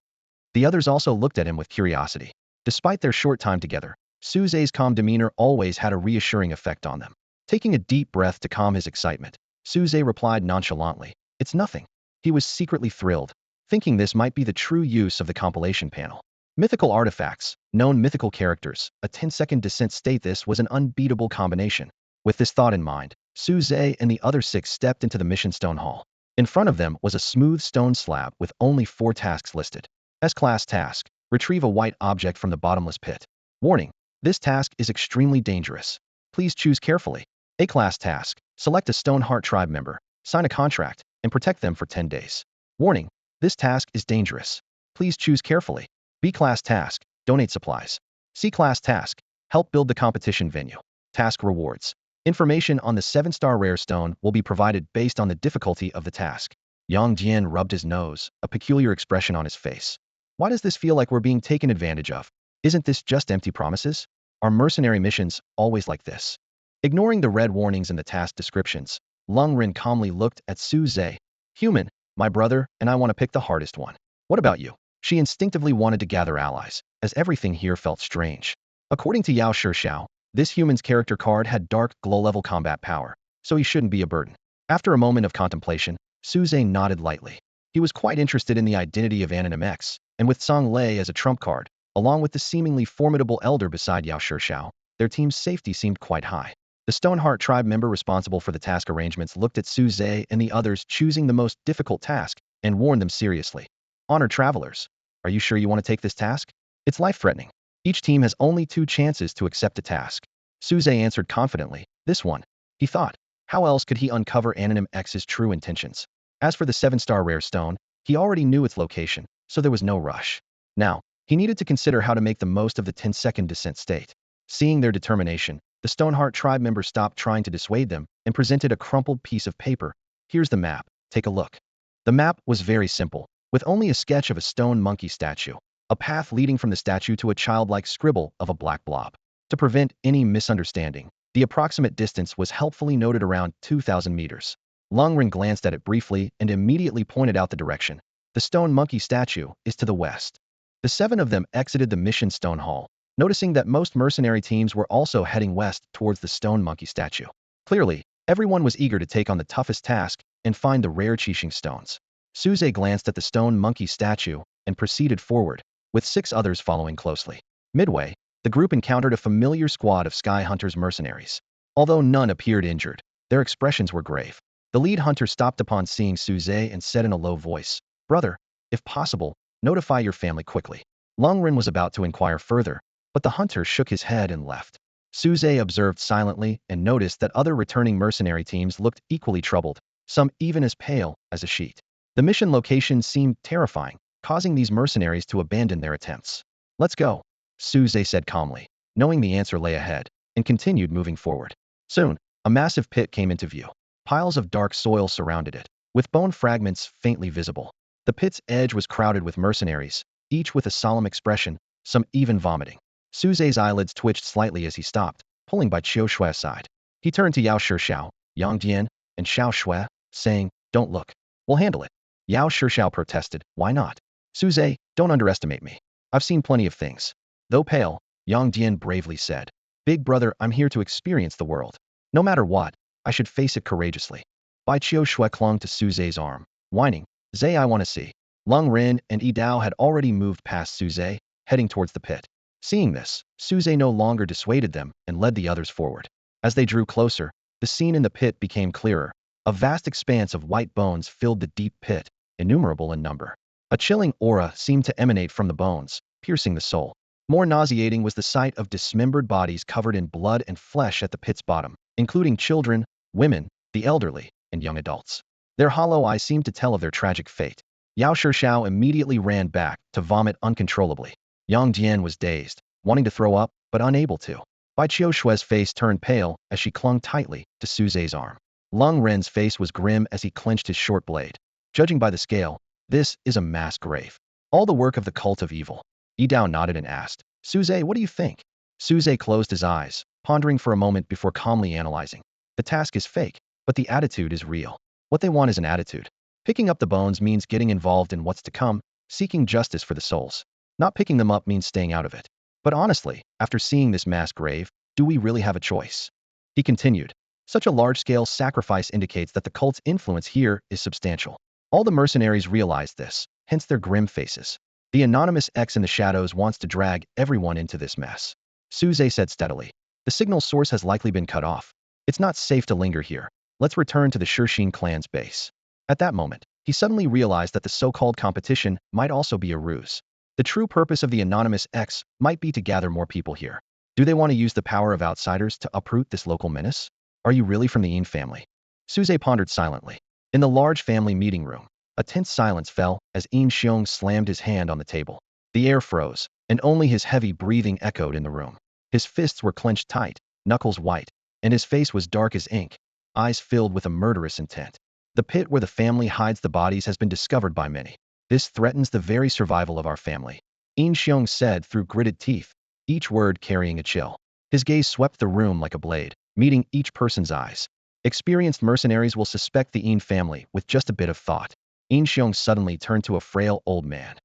Speaker 1: The others also looked at him with curiosity. Despite their short time together, Suze's calm demeanor always had a reassuring effect on them. Taking a deep breath to calm his excitement, Suze replied nonchalantly, "It's nothing." He was secretly thrilled, thinking this might be the true use of the compilation panel. Mythical artifacts, known mythical characters, a 10-second descent state. This was an unbeatable combination. With this thought in mind, Suze and the other 6 stepped into the mission stone hall. In front of them was a smooth stone slab with only 4 tasks listed. S-class task, retrieve a white object from the bottomless pit. Warning, this task is extremely dangerous. Please choose carefully. A-class task, select a Stoneheart tribe member, sign a contract, and protect them for 10 days. Warning, this task is dangerous. Please choose carefully. B-class task, donate supplies. C-Class Task. Help build the competition venue. Task Rewards. Information on the 7-star rare stone will be provided based on the difficulty of the task. Yang Jian rubbed his nose, a peculiar expression on his face. Why does this feel like we're being taken advantage of? Isn't this just empty promises? Are mercenary missions always like this? Ignoring the red warnings in the task descriptions, Lung Ren calmly looked at Su Zhe. Human, my brother, and I want to pick the hardest one. What about you? She instinctively wanted to gather allies, as everything here felt strange. According to Yao Shixiao, this human's character card had dark, glow-level combat power, so he shouldn't be a burden. After a moment of contemplation, Su Zhe nodded lightly. He was quite interested in the identity of Anonym X, and with Song Lei as a trump card, along with the seemingly formidable elder beside Yao Shixiao, their team's safety seemed quite high. The Stoneheart tribe member responsible for the task arrangements looked at Su Zhe and the others choosing the most difficult task and warned them seriously. Honored travelers, are you sure you want to take this task? It's life-threatening. Each team has only 2 chances to accept the task. Su Zhe answered confidently, this one. He thought, how else could he uncover Anonym X's true intentions? As for the 7-star rare stone, he already knew its location, so there was no rush. Now, he needed to consider how to make the most of the 10-second descent state. Seeing their determination, the Stoneheart tribe member stopped trying to dissuade them and presented a crumpled piece of paper. Here's the map, take a look. The map was very simple, with only a sketch of a stone monkey statue, a path leading from the statue to a childlike scribble of a black blob. To prevent any misunderstanding, the approximate distance was helpfully noted around 2,000 meters. Lungren glanced at it briefly and immediately pointed out the direction. The stone monkey statue is to the west. The 7 of them exited the mission stone hall, noticing that most mercenary teams were also heading west towards the stone monkey statue. Clearly, everyone was eager to take on the toughest task and find the rare Qixing stones. Su Zhe glanced at the stone monkey statue and proceeded forward, with 6 others following closely. Midway, the group encountered a familiar squad of Sky Hunter's mercenaries. Although none appeared injured, their expressions were grave. The lead hunter stopped upon seeing Su Zhe and said in a low voice, brother, if possible, notify your family quickly. Lungren was about to inquire further, but the hunter shook his head and left. Su Zhe observed silently and noticed that other returning mercenary teams looked equally troubled, some even as pale as a sheet. The mission location seemed terrifying, causing these mercenaries to abandon their attempts. Let's go, Su Zhe said calmly, knowing the answer lay ahead, and continued moving forward. Soon, a massive pit came into view. Piles of dark soil surrounded it, with bone fragments faintly visible. The pit's edge was crowded with mercenaries, each with a solemn expression, some even vomiting. Su Zhe's eyelids twitched slightly as he stopped, pulling by Qiu Shui aside. He turned to Yao Shixiao, Yang Dian, and Xiao Shui, saying, don't look. We'll handle it. Yao Shixiao protested, why not? Su Zhe, don't underestimate me. I've seen plenty of things. Though pale, Yang Dian bravely said, big brother, I'm here to experience the world. No matter what, I should face it courageously. Bai Qiu Shui clung to Su Zhe's arm, whining, Zhe, I want to see. Lung Ren and Yi Dao had already moved past Su Zhe, heading towards the pit. Seeing this, Su Zhe no longer dissuaded them and led the others forward. As they drew closer, the scene in the pit became clearer. A vast expanse of white bones filled the deep pit, innumerable in number. A chilling aura seemed to emanate from the bones, piercing the soul. More nauseating was the sight of dismembered bodies covered in blood and flesh at the pit's bottom, including children, women, the elderly, and young adults. Their hollow eyes seemed to tell of their tragic fate. Yao Shixiao immediately ran back to vomit uncontrollably. Yang Jian was dazed, wanting to throw up, but unable to. Bai Qiu Shui's face turned pale as she clung tightly to Su Zhe's arm. Lung Ren's face was grim as he clenched his short blade. Judging by the scale, this is a mass grave. All the work of the cult of evil. Yi Dao nodded and asked, Su Zhe, what do you think? Su Zhe closed his eyes, pondering for a moment before calmly analyzing. The task is fake, but the attitude is real. What they want is an attitude. Picking up the bones means getting involved in what's to come, seeking justice for the souls. Not picking them up means staying out of it. But honestly, after seeing this mass grave, do we really have a choice? He continued. Such a large-scale sacrifice indicates that the cult's influence here is substantial. All the mercenaries realize this, hence their grim faces. The anonymous X in the shadows wants to drag everyone into this mess. Su Zhe said steadily. The signal source has likely been cut off. It's not safe to linger here. Let's return to the Shixin clan's base. At that moment, he suddenly realized that the so-called competition might also be a ruse. The true purpose of the anonymous X might be to gather more people here. Do they want to use the power of outsiders to uproot this local menace? Are you really from the Yin family? Su Zhe pondered silently. In the large family meeting room, a tense silence fell as Yin Xiong slammed his hand on the table. The air froze, and only his heavy breathing echoed in the room. His fists were clenched tight, knuckles white, and his face was dark as ink, eyes filled with a murderous intent. The pit where the family hides the bodies has been discovered by many. This threatens the very survival of our family, In Xiong said through gritted teeth, each word carrying a chill. His gaze swept the room like a blade, meeting each person's eyes. Experienced mercenaries will suspect the In family with just a bit of thought. In Xiong suddenly turned to a frail old man.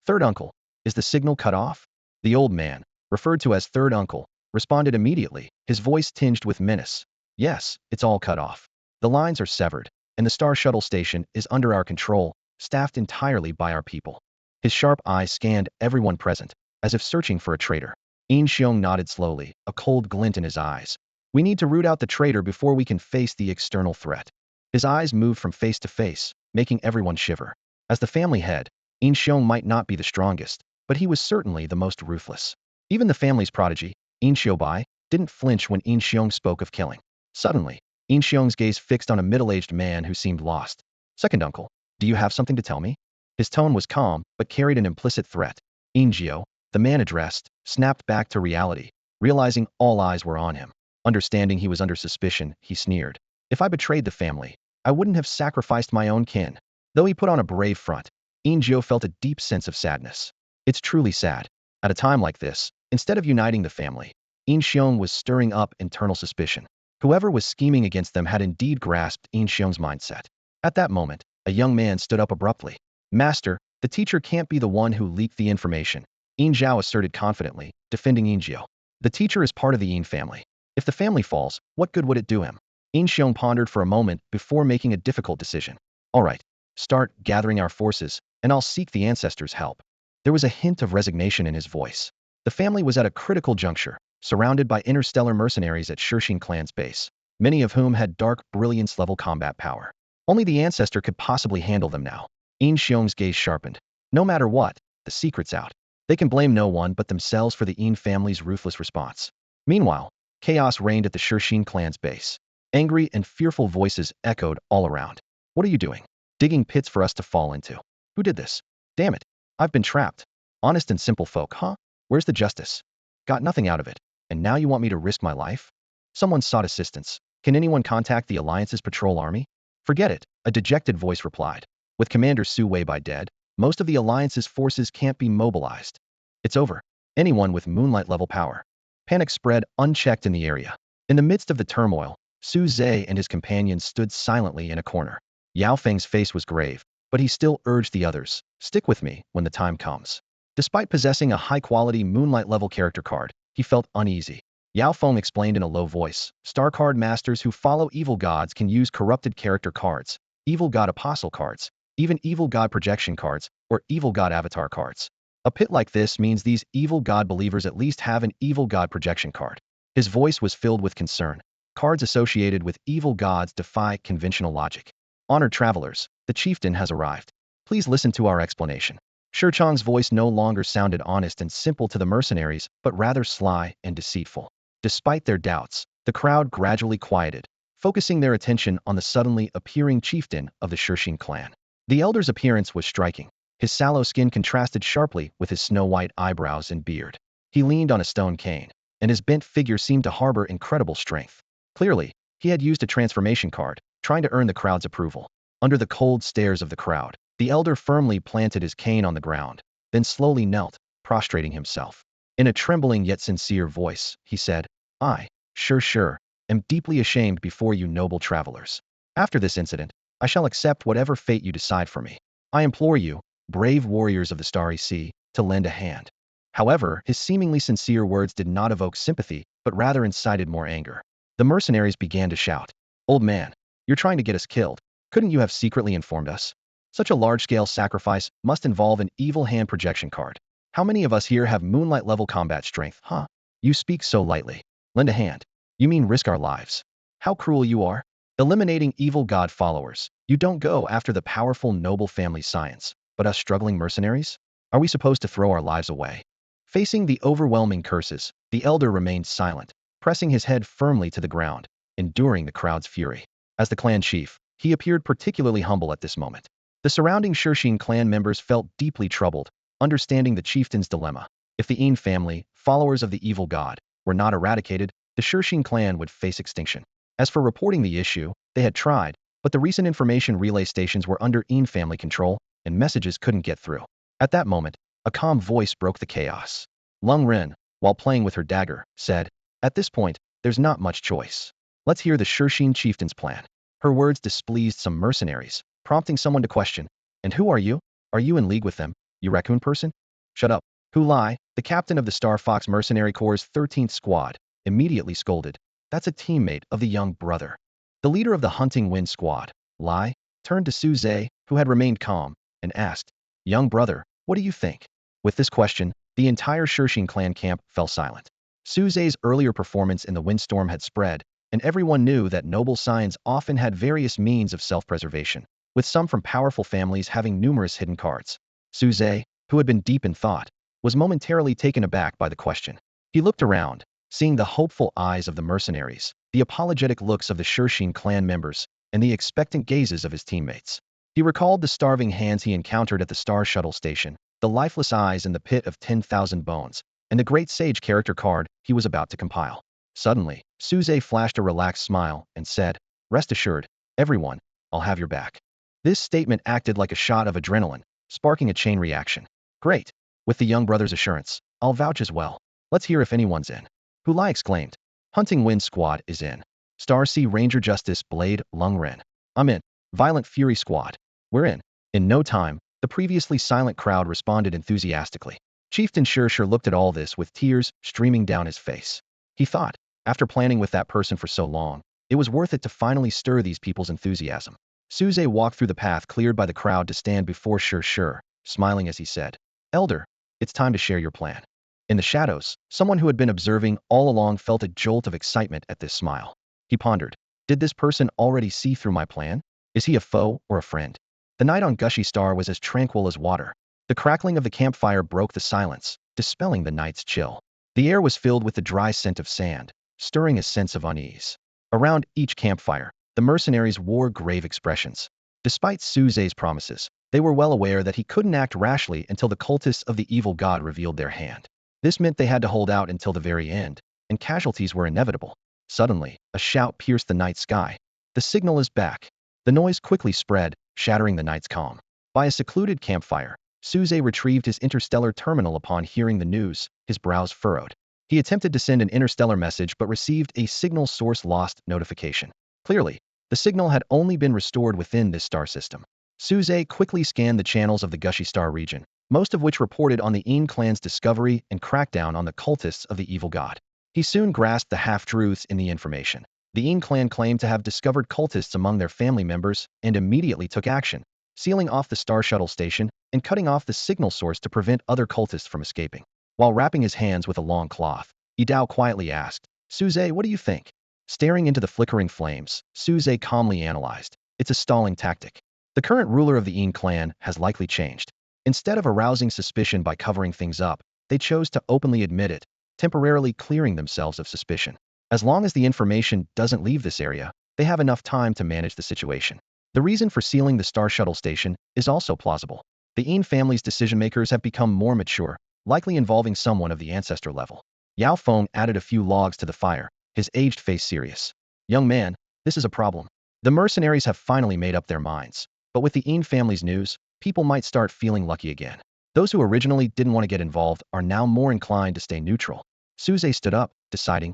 Speaker 1: Third uncle, is the signal cut off? The old man, referred to as third uncle, responded immediately, his voice tinged with menace. Yes, it's all cut off. The lines are severed, and the Star Shuttle station is under our control, staffed entirely by our people. His sharp eyes scanned everyone present, as if searching for a traitor. In Xiong nodded slowly, a cold glint in his eyes. We need to root out the traitor before we can face the external threat. His eyes moved from face to face, making everyone shiver. As the family head, In Xiong might not be the strongest, but he was certainly the most ruthless. Even the family's prodigy, In Xiaobai, didn't flinch when In Xiong spoke of killing. Suddenly, In Xiong's gaze fixed on a middle-aged man who seemed lost. Second uncle, do you have something to tell me? His tone was calm, but carried an implicit threat. In Xiao, the man addressed, snapped back to reality, realizing all eyes were on him. Understanding he was under suspicion, he sneered. If I betrayed the family, I wouldn't have sacrificed my own kin. Though he put on a brave front, In Xiao felt a deep sense of sadness. It's truly sad. At a time like this, instead of uniting the family, In Xiong was stirring up internal suspicion. Whoever was scheming against them had indeed grasped In Xiong's mindset. At that moment, a young man stood up abruptly. Master, the teacher can't be the one who leaked the information, In Zhao asserted confidently, defending In Xiao. The teacher is part of the In family. If the family falls, what good would it do him? In Xiong pondered for a moment before making a difficult decision. All right, start gathering our forces, and I'll seek the ancestors' help. There was a hint of resignation in his voice. The family was at a critical juncture, surrounded by interstellar mercenaries at Shirxing clan's base, many of whom had dark brilliance-level combat power. Only the ancestor could possibly handle them now. In Xiong's gaze sharpened. No matter what, the secret's out. They can blame no one but themselves for the In family's ruthless response. Meanwhile, chaos reigned at the Shirxing clan's base. Angry and fearful voices echoed all around. What are you doing? Digging pits for us to fall into. Who did this? Damn it. I've been trapped. Honest and simple folk, huh? Where's the justice? Got nothing out of it. And now you want me to risk my life? Someone sought assistance. Can anyone contact the Alliance's patrol army? Forget it, a dejected voice replied. With Commander Su Weibai dead, most of the Alliance's forces can't be mobilized. It's over. Anyone with moonlight-level power. Panic spread unchecked in the area. In the midst of the turmoil, Su Zhe and his companions stood silently in a corner. Yao Feng's face was grave, but he still urged the others, stick with me when the time comes. Despite possessing a high-quality moonlight-level character card, he felt uneasy. Yao Feng explained in a low voice, Star Card masters who follow evil gods can use corrupted character cards, evil god apostle cards, even evil god projection cards, or evil god avatar cards. A pit like this means these evil god believers at least have an evil god projection card. His voice was filled with concern. Cards associated with evil gods defy conventional logic. Honored travelers, the chieftain has arrived. Please listen to our explanation. Shirchang's voice no longer sounded honest and simple to the mercenaries, but rather sly and deceitful. Despite their doubts, the crowd gradually quieted, focusing their attention on the suddenly appearing chieftain of the Shirxing clan. The elder's appearance was striking. His sallow skin contrasted sharply with his snow-white eyebrows and beard. He leaned on a stone cane, and his bent figure seemed to harbor incredible strength. Clearly, he had used a transformation card, trying to earn the crowd's approval. Under the cold stares of the crowd, the elder firmly planted his cane on the ground, then slowly knelt, prostrating himself. In a trembling yet sincere voice, he said, I, sure, am deeply ashamed before you noble travelers. After this incident, I shall accept whatever fate you decide for me. I implore you, brave warriors of the Starry Sea, to lend a hand. However, his seemingly sincere words did not evoke sympathy, but rather incited more anger. The mercenaries began to shout, Old man, you're trying to get us killed. Couldn't you have secretly informed us? Such a large-scale sacrifice must involve an evil hand projection card. How many of us here have moonlight-level combat strength, huh? You speak so lightly. Lend a hand. You mean risk our lives? How cruel you are. Eliminating evil god followers, you don't go after the powerful noble family science, but us struggling mercenaries? Are we supposed to throw our lives away? Facing the overwhelming curses, the elder remained silent, pressing his head firmly to the ground, enduring the crowd's fury. As the clan chief, he appeared particularly humble at this moment. The surrounding Shirxing clan members felt deeply troubled, understanding the chieftain's dilemma. If the Yin family, followers of the evil god, were not eradicated, the Shurxin clan would face extinction. As for reporting the issue, they had tried, but the recent information relay stations were under Yin family control, and messages couldn't get through. At that moment, a calm voice broke the chaos. Lung Ren, while playing with her dagger, said, "At this point, there's not much choice. Let's hear the Shurxin chieftain's plan." Her words displeased some mercenaries, prompting someone to question, "And who are you? Are you in league with them, you raccoon person?" "Shut up." Hu Lai, the captain of the Star Fox Mercenary Corps' 13th Squad, immediately scolded, "That's a teammate of the young brother." The leader of the Hunting Wind Squad, Lai, turned to Su Zhe, who had remained calm, and asked, "Young brother, what do you think?" With this question, the entire Shurxin clan camp fell silent. Su Zhe's earlier performance in the windstorm had spread, and everyone knew that noble scions often had various means of self-preservation, with some from powerful families having numerous hidden cards. Su Zhe, who had been deep in thought, was momentarily taken aback by the question. He looked around, seeing the hopeful eyes of the mercenaries, the apologetic looks of the Shurxin clan members, and the expectant gazes of his teammates. He recalled the starving hands he encountered at the Star Shuttle station, the lifeless eyes in the pit of 10,000 bones, and the great sage character card he was about to compile. Suddenly, Su Zhe flashed a relaxed smile and said, "Rest assured, everyone, I'll have your back." This statement acted like a shot of adrenaline, sparking a chain reaction. "Great. With the young brother's assurance, I'll vouch as well. Let's hear if anyone's in." Hu Lai exclaimed, "Hunting Wind Squad is in. Star Sea Ranger Justice Blade Lung Ren. I'm in. Violent Fury Squad. We're in." In no time, the previously silent crowd responded enthusiastically. Chieftain Shurshur looked at all this with tears streaming down his face. He thought, after planning with that person for so long, it was worth it to finally stir these people's enthusiasm. Su Zhe walked through the path cleared by the crowd to stand before Shurshur, smiling as he said, "Elder, it's time to share your plan." In the shadows, someone who had been observing all along felt a jolt of excitement at this smile. He pondered, did this person already see through my plan? Is he a foe or a friend? The night on Gushy Star was as tranquil as water. The crackling of the campfire broke the silence, dispelling the night's chill. The air was filled with the dry scent of sand, stirring a sense of unease. Around each campfire, the mercenaries wore grave expressions. Despite Su Zhe's promises, they were well aware that he couldn't act rashly until the cultists of the evil god revealed their hand. This meant they had to hold out until the very end, and casualties were inevitable. Suddenly, a shout pierced the night sky. "The signal is back." The noise quickly spread, shattering the night's calm. By a secluded campfire, Su Zhe retrieved his interstellar terminal upon hearing the news, his brows furrowed. He attempted to send an interstellar message but received a signal source lost notification. Clearly, the signal had only been restored within this star system. Su Zhe quickly scanned the channels of the Gushy Star region, most of which reported on the Yin clan's discovery and crackdown on the cultists of the evil god. He soon grasped the half-truths in the information. The Yin clan claimed to have discovered cultists among their family members and immediately took action, sealing off the Star Shuttle station and cutting off the signal source to prevent other cultists from escaping. While wrapping his hands with a long cloth, Yidao quietly asked, "Su Zhe, what do you think?" Staring into the flickering flames, Su Zhe calmly analyzed, "It's a stalling tactic. The current ruler of the Yin clan has likely changed. Instead of arousing suspicion by covering things up, they chose to openly admit it, temporarily clearing themselves of suspicion. As long as the information doesn't leave this area, they have enough time to manage the situation." The reason for sealing the Star Shuttle station is also plausible. The Yin family's decision-makers have become more mature, likely involving someone of the ancestor level. Yao Feng added a few logs to the fire, his aged face serious. "Young man, this is a problem. The mercenaries have finally made up their minds, but with the Yin family's news, people might start feeling lucky again. Those who originally didn't want to get involved are now more inclined to stay neutral." Su Zhe stood up, deciding,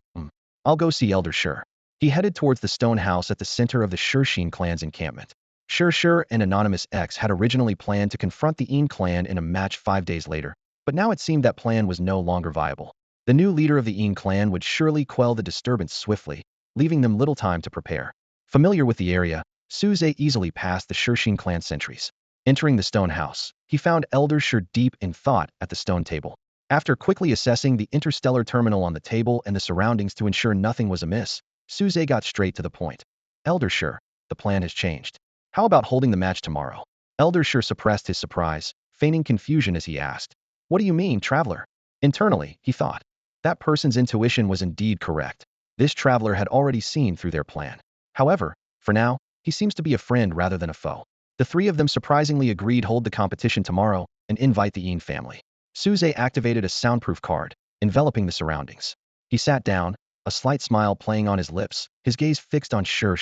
Speaker 1: I'll go see Elder Shur." He headed towards the stone house at the center of the Shurxin clan's encampment. Shur and Anonymous X had originally planned to confront the Yin clan in a match 5 days later, but now it seemed that plan was no longer viable. The new leader of the Yin clan would surely quell the disturbance swiftly, leaving them little time to prepare. Familiar with the area, Su Zhe easily passed the Shurxin clan sentries. Entering the stone house, he found Elder Shur deep in thought at the stone table. After quickly assessing the interstellar terminal on the table and the surroundings to ensure nothing was amiss, Su Zhe got straight to the point. "Elder Shur, the plan has changed. How about holding the match tomorrow?" Elder Shur suppressed his surprise, feigning confusion as he asked, "What do you mean, traveler?" Internally, he thought, that person's intuition was indeed correct. This traveler had already seen through their plan. However, for now, he seems to be a friend rather than a foe. The three of them surprisingly agreed hold the competition tomorrow and invite the Yin family. Suze activated a soundproof card, enveloping the surroundings. He sat down, a slight smile playing on his lips, his gaze fixed on Sure.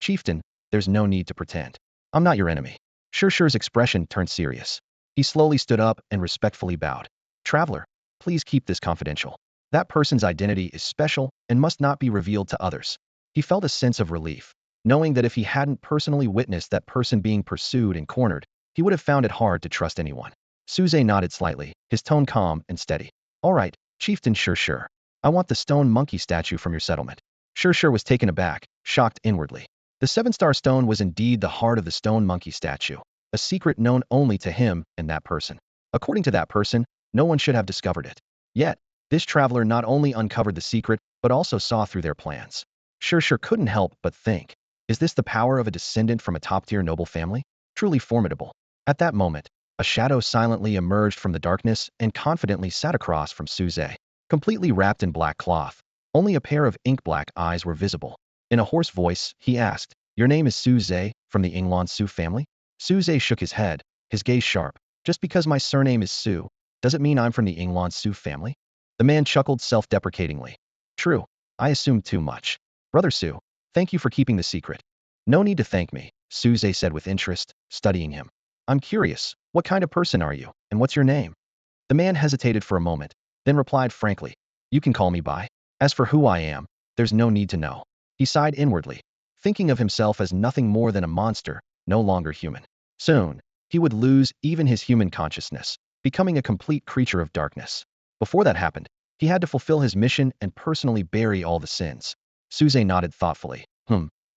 Speaker 1: Chieftain, there's no need to pretend. I'm not your enemy. Sure's expression turned serious. He slowly stood up and respectfully bowed. Traveler, please keep this confidential. That person's identity is special and must not be revealed to others. He felt a sense of relief, knowing that if he hadn't personally witnessed that person being pursued and cornered, he would have found it hard to trust anyone. Suze nodded slightly, his tone calm and steady. All right, Chieftain Sure. I want the stone monkey statue from your settlement. Sure was taken aback, shocked inwardly. The seven-star stone was indeed the heart of the stone monkey statue, a secret known only to him and that person. According to that person, no one should have discovered it. Yet, this traveler not only uncovered the secret, but also saw through their plans. Sure couldn't help but think, is this the power of a descendant from a top-tier noble family? Truly formidable. At that moment, a shadow silently emerged from the darkness and confidently sat across from Suze, completely wrapped in black cloth. Only a pair of ink-black eyes were visible. In a hoarse voice, he asked, "Your name is Suze, from the Yingluan Su family?" Suze shook his head, his gaze sharp. "Just because my surname is Su, does it mean I'm from the Yingluan Su family?" The man chuckled self-deprecatingly. "True, I assumed too much. Brother Su, thank you for keeping the secret." "No need to thank me," Suze said with interest, studying him. "I'm curious, what kind of person are you, and what's your name?" The man hesitated for a moment, then replied frankly, "You can call me by. As for who I am, there's no need to know." He sighed inwardly, thinking of himself as nothing more than a monster, no longer human. Soon, he would lose even his human consciousness, becoming a complete creature of darkness. Before that happened, he had to fulfill his mission and personally bury all the sins. Suze nodded thoughtfully.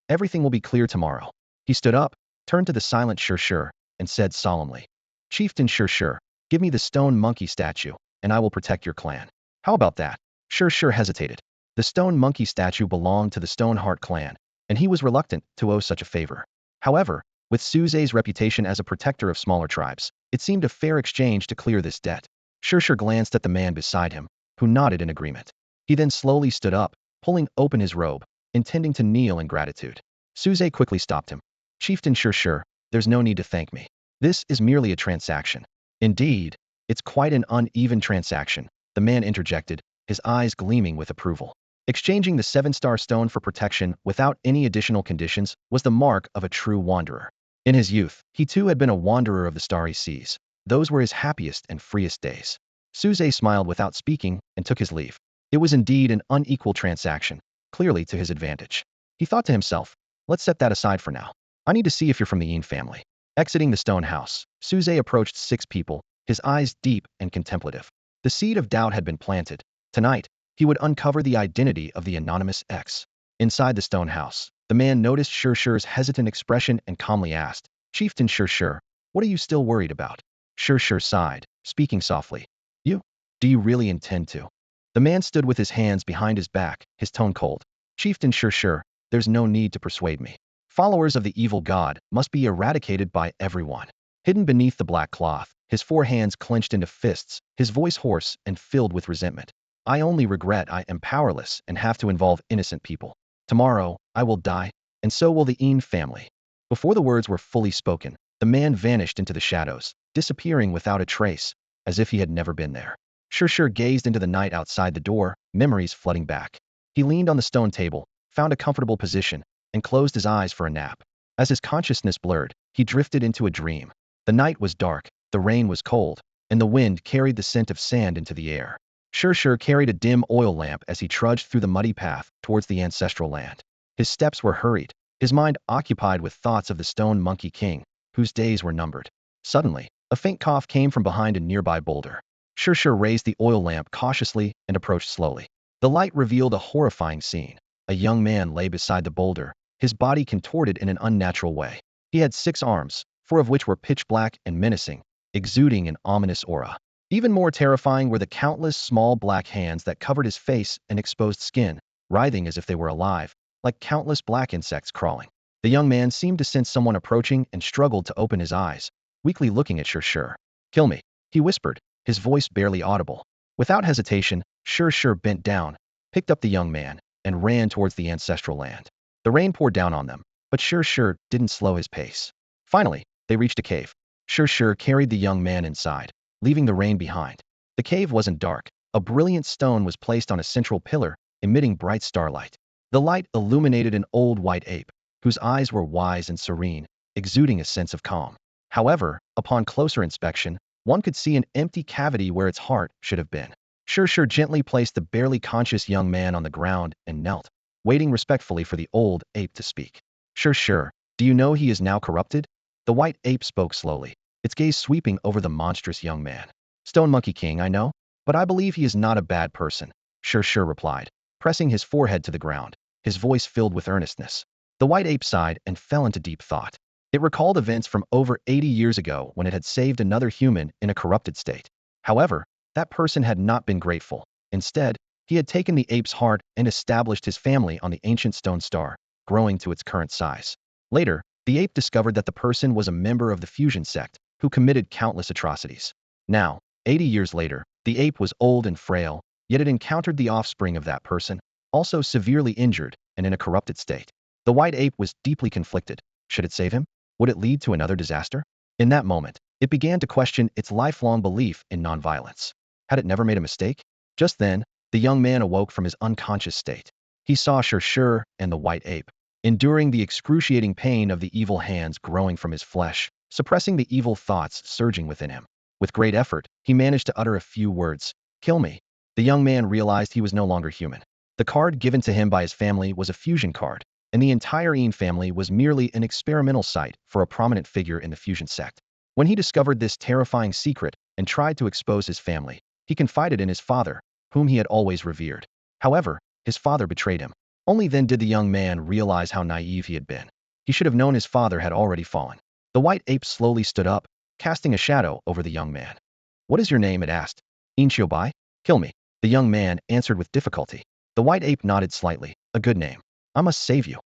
Speaker 1: Everything will be clear tomorrow." He stood up, turned to the silent Sure, and said solemnly, "Chieftain Sure, give me the stone monkey statue, and I will protect your clan." "How about that?" Sure hesitated. The stone monkey statue belonged to the Stoneheart clan, and he was reluctant to owe such a favor. However, with Suze's reputation as a protector of smaller tribes, it seemed a fair exchange to clear this debt. Sure glanced at the man beside him, who nodded in agreement. He then slowly stood up, pulling open his robe, intending to kneel in gratitude. Suze quickly stopped him. "Chieftain Sure, there's no need to thank me. This is merely a transaction." "Indeed, it's quite an uneven transaction," the man interjected, his eyes gleaming with approval. Exchanging the seven-star stone for protection without any additional conditions was the mark of a true wanderer. In his youth, he too had been a wanderer of the starry seas. Those were his happiest and freest days. Suze smiled without speaking and took his leave. It was indeed an unequal transaction, clearly to his advantage. He thought to himself, let's set that aside for now. I need to see if you're from the Yin family. Exiting the stone house, Suze approached 6 people, his eyes deep and contemplative. The seed of doubt had been planted. Tonight, he would uncover the identity of the anonymous X. Inside the stone house, the man noticed Sure's hesitant expression and calmly asked, "Chieftain Sure, what are you still worried about?" Sure sighed, speaking softly. "You? Do you really intend to?" The man stood with his hands behind his back, his tone cold. "Chieftain Sure, there's no need to persuade me. Followers of the evil god must be eradicated by everyone." Hidden beneath the black cloth, his 4 hands clenched into fists, his voice hoarse and filled with resentment. "I only regret I am powerless and have to involve innocent people. Tomorrow, I will die, and so will the Yin family." Before the words were fully spoken, the man vanished into the shadows, disappearing without a trace, as if he had never been there. Sure gazed into the night outside the door, memories flooding back. He leaned on the stone table, found a comfortable position, and closed his eyes for a nap. As his consciousness blurred, he drifted into a dream. The night was dark, the rain was cold, and the wind carried the scent of sand into the air. Sure carried a dim oil lamp as he trudged through the muddy path towards the ancestral land. His steps were hurried, his mind occupied with thoughts of the stone monkey king, whose days were numbered. Suddenly, a faint cough came from behind a nearby boulder. Sure raised the oil lamp cautiously and approached slowly. The light revealed a horrifying scene. A young man lay beside the boulder, his body contorted in an unnatural way. He had 6 arms, 4 of which were pitch black and menacing, exuding an ominous aura. Even more terrifying were the countless small black hands that covered his face and exposed skin, writhing as if they were alive, like countless black insects crawling. The young man seemed to sense someone approaching and struggled to open his eyes, weakly looking at Sure. "Kill me," he whispered, his voice barely audible. Without hesitation, Sure bent down, picked up the young man, and ran towards the ancestral land. The rain poured down on them, but Sure didn't slow his pace. Finally, they reached a cave. Sure carried the young man inside. leaving the rain behind. The cave wasn't dark. A brilliant stone was placed on a central pillar, emitting bright starlight. The light illuminated an old white ape, whose eyes were wise and serene, exuding a sense of calm. However, upon closer inspection, one could see an empty cavity where its heart should have been. Sure gently placed the barely conscious young man on the ground and knelt, waiting respectfully for the old ape to speak. Sure, do you know he is now corrupted? The white ape spoke slowly, its gaze sweeping over the monstrous young man. Stone Monkey King, I know, but I believe he is not a bad person. Sure replied, pressing his forehead to the ground, his voice filled with earnestness. The white ape sighed and fell into deep thought. It recalled events from over 80 years ago when it had saved another human in a corrupted state. However, that person had not been grateful. Instead, he had taken the ape's heart and established his family on the ancient stone star, growing to its current size. Later, the ape discovered that the person was a member of the fusion sect, who committed countless atrocities. Now, 80 years later, the ape was old and frail, yet it encountered the offspring of that person, also severely injured and in a corrupted state. The white ape was deeply conflicted. Should it save him? Would it lead to another disaster? In that moment, it began to question its lifelong belief in nonviolence. Had it never made a mistake? Just then, the young man awoke from his unconscious state. He saw Sure and the white ape, enduring the excruciating pain of the evil hands growing from his flesh, suppressing the evil thoughts surging within him. With great effort, he managed to utter a few words. Kill me. The young man realized he was no longer human. The card given to him by his family was a fusion card, and the entire Yin family was merely an experimental site for a prominent figure in the fusion sect. When he discovered this terrifying secret and tried to expose his family, he confided in his father, whom he had always revered. However, his father betrayed him. Only then did the young man realize how naive he had been. He should have known his father had already fallen. The white ape slowly stood up, casting a shadow over the young man. What is your name? It asked. Inshiobai? Kill me. The young man answered with difficulty. The white ape nodded slightly. A good name. I must save you.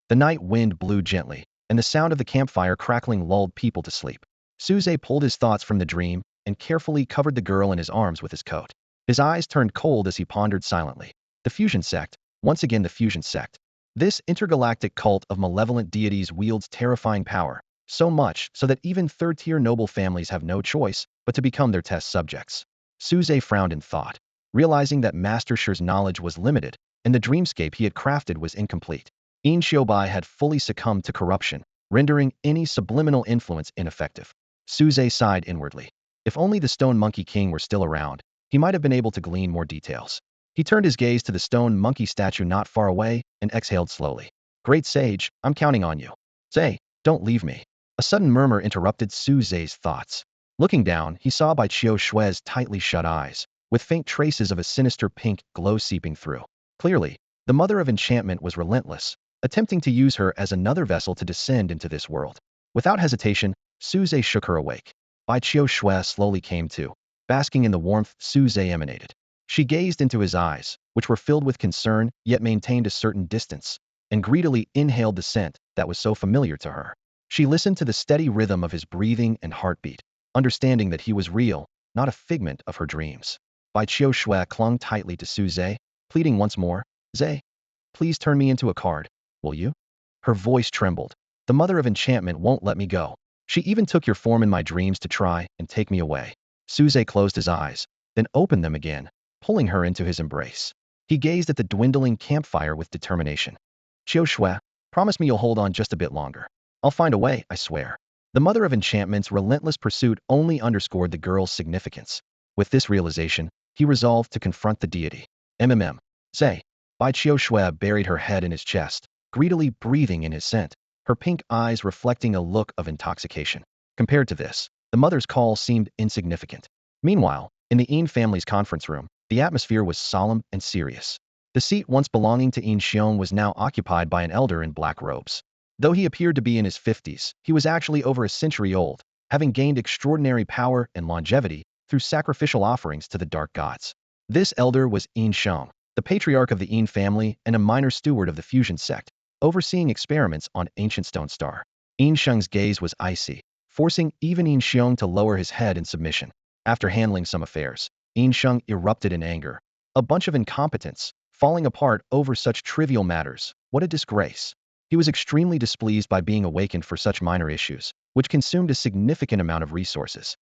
Speaker 1: The night wind blew gently, and the sound of the campfire crackling lulled people to sleep. Suze pulled his thoughts from the dream and carefully covered the girl in his arms with his coat. His eyes turned cold as he pondered silently. The fusion sect, once again the fusion sect. This intergalactic cult of malevolent deities wields terrifying power, so much so that even third-tier noble families have no choice but to become their test subjects. Suze frowned in thought, realizing that Master Shi's knowledge was limited and the dreamscape he had crafted was incomplete. In Shiobai had fully succumbed to corruption, rendering any subliminal influence ineffective. Suze sighed inwardly. If only the Stone Monkey King were still around, he might have been able to glean more details. He turned his gaze to the stone monkey statue not far away and exhaled slowly. Great sage, I'm counting on you. Say, don't leave me. A sudden murmur interrupted Suze's thoughts. Looking down, he saw Bai Qiu Shue's tightly shut eyes, with faint traces of a sinister pink glow seeping through. Clearly, the mother of enchantment was relentless, attempting to use her as another vessel to descend into this world. Without hesitation, Suze shook her awake. Bai Qiu Shue slowly came to, basking in the warmth Suze emanated. She gazed into his eyes, which were filled with concern yet maintained a certain distance, and greedily inhaled the scent that was so familiar to her. She listened to the steady rhythm of his breathing and heartbeat, understanding that he was real, not a figment of her dreams. Bai Qiu Shue clung tightly to Suze, pleading once more, Zhe, please turn me into a card, will you? Her voice trembled. The mother of enchantment won't let me go. She even took your form in my dreams to try and take me away. Suze closed his eyes, then opened them again, pulling her into his embrace. He gazed at the dwindling campfire with determination. Qiu Shue, promise me you'll hold on just a bit longer. I'll find a way, I swear. The mother of enchantment's relentless pursuit only underscored the girl's significance. With this realization, he resolved to confront the deity. Say. Bai Qiu Shue buried her head in his chest, greedily breathing in his scent, her pink eyes reflecting a look of intoxication. Compared to this, the mother's call seemed insignificant. Meanwhile, in the Yin family's conference room, the atmosphere was solemn and serious. The seat once belonging to Yin Xiong was now occupied by an elder in black robes. Though he appeared to be in his 50s, he was actually over a century old, having gained extraordinary power and longevity through sacrificial offerings to the dark gods. This elder was Yin Xiong, the patriarch of the Yin family and a minor steward of the fusion sect, overseeing experiments on ancient stone star. Yin Xiong's gaze was icy, forcing even Yin Xiong to lower his head in submission. After handling some affairs, Yin Xiong erupted in anger. A bunch of incompetents, falling apart over such trivial matters. What a disgrace. He was extremely displeased by being awakened for such minor issues, which consumed a significant amount of resources.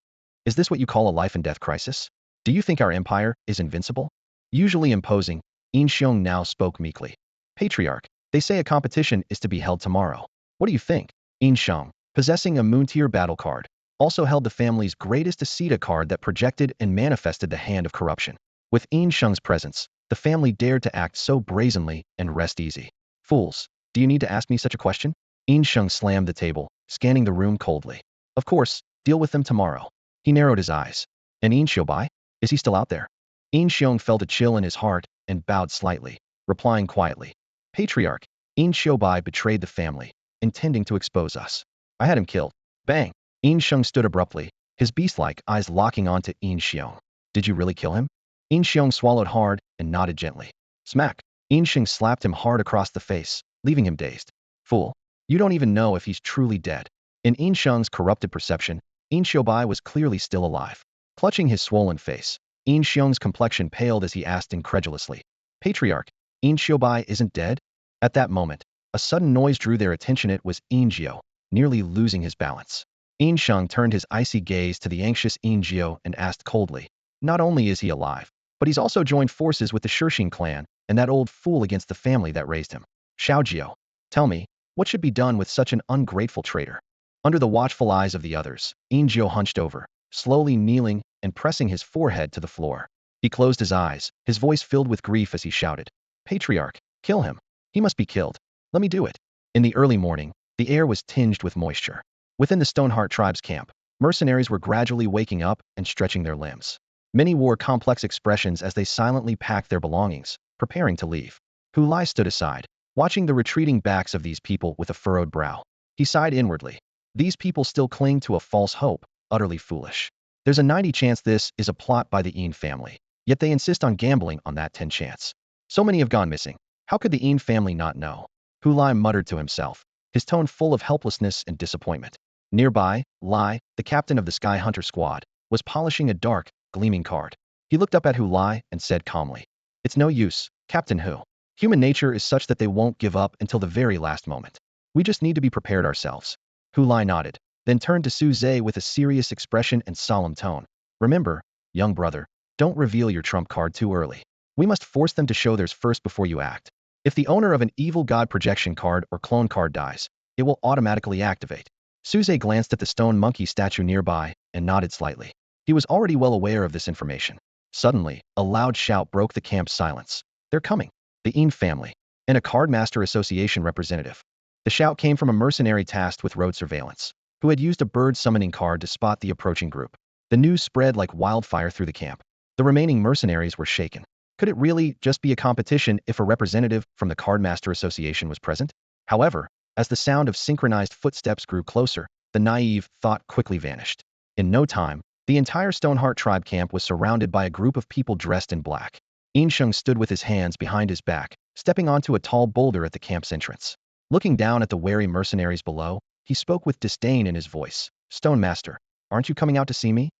Speaker 1: Is this what you call a life and death crisis? Do you think our empire is invincible? Usually imposing, In Xiong now spoke meekly. Patriarch, they say a competition is to be held tomorrow. What do you think? In Xiong, possessing a moon-tier battle card, also held the family's greatest Asita card that projected and manifested the hand of corruption. With In Xiong's presence, the family dared to act so brazenly and rest easy. Fools, do you need to ask me such a question? In Xiong slammed the table, scanning the room coldly. Of course, deal with them tomorrow. He narrowed his eyes. And In Xiaobai? Is he still out there? In Xiong felt a chill in his heart and bowed slightly, replying quietly. Patriarch, In Xiaobai betrayed the family, intending to expose us. I had him killed. Bang! In Xiong stood abruptly, his beast-like eyes locking onto In Xiong. Did you really kill him? In Xiong swallowed hard and nodded gently. Smack! In Xiong slapped him hard across the face, leaving him dazed. Fool! You don't even know if he's truly dead. In Xiong's corrupted perception, In Xiaobai was clearly still alive. Clutching his swollen face, In Xiong's complexion paled as he asked incredulously. Patriarch, In Xiaobai isn't dead? At that moment, a sudden noise drew their attention. It was In Jiao, nearly losing his balance. In Xiong turned his icy gaze to the anxious In Jiao and asked coldly. Not only is he alive, but he's also joined forces with the Shirxing clan and that old fool against the family that raised him. Xiao Jiao, tell me, what should be done with such an ungrateful traitor? Under the watchful eyes of the others, In Jiao hunched over, slowly kneeling and pressing his forehead to the floor. He closed his eyes, his voice filled with grief as he shouted. Patriarch, kill him. He must be killed. Let me do it. In the early morning, the air was tinged with moisture. Within the Stoneheart tribe's camp, mercenaries were gradually waking up and stretching their limbs. Many wore complex expressions as they silently packed their belongings, preparing to leave. Hu Lai stood aside, watching the retreating backs of these people with a furrowed brow. He sighed inwardly. These people still cling to a false hope, utterly foolish. There's a 90 chance this is a plot by the Yin family, yet they insist on gambling on that 10 chance. So many have gone missing. How could the Yin family not know? Hu Lai muttered to himself, his tone full of helplessness and disappointment. Nearby, Lai, the captain of the Sky Hunter squad, was polishing a dark, gleaming card. He looked up at Hu Lai and said calmly, It's no use, Captain Hu. Human nature is such that they won't give up until the very last moment. We just need to be prepared ourselves. Hu Lai nodded, then turned to Su Zhe with a serious expression and solemn tone. Remember, young brother, don't reveal your trump card too early. We must force them to show theirs first before you act. If the owner of an evil god projection card or clone card dies, it will automatically activate. Su Zhe glanced at the stone monkey statue nearby and nodded slightly. He was already well aware of this information. Suddenly, a loud shout broke the camp's silence. They're coming. The Yin family, and a Cardmaster Association representative. The shout came from a mercenary tasked with road surveillance, who had used a bird summoning card to spot the approaching group. The news spread like wildfire through the camp. The remaining mercenaries were shaken. Could it really just be a competition if a representative from the Cardmaster Association was present? However, as the sound of synchronized footsteps grew closer, the naive thought quickly vanished. In no time, the entire Stoneheart tribe camp was surrounded by a group of people dressed in black. In Xiong stood with his hands behind his back, stepping onto a tall boulder at the camp's entrance. Looking down at the wary mercenaries below, he spoke with disdain in his voice. Stone Master, aren't you coming out to see me?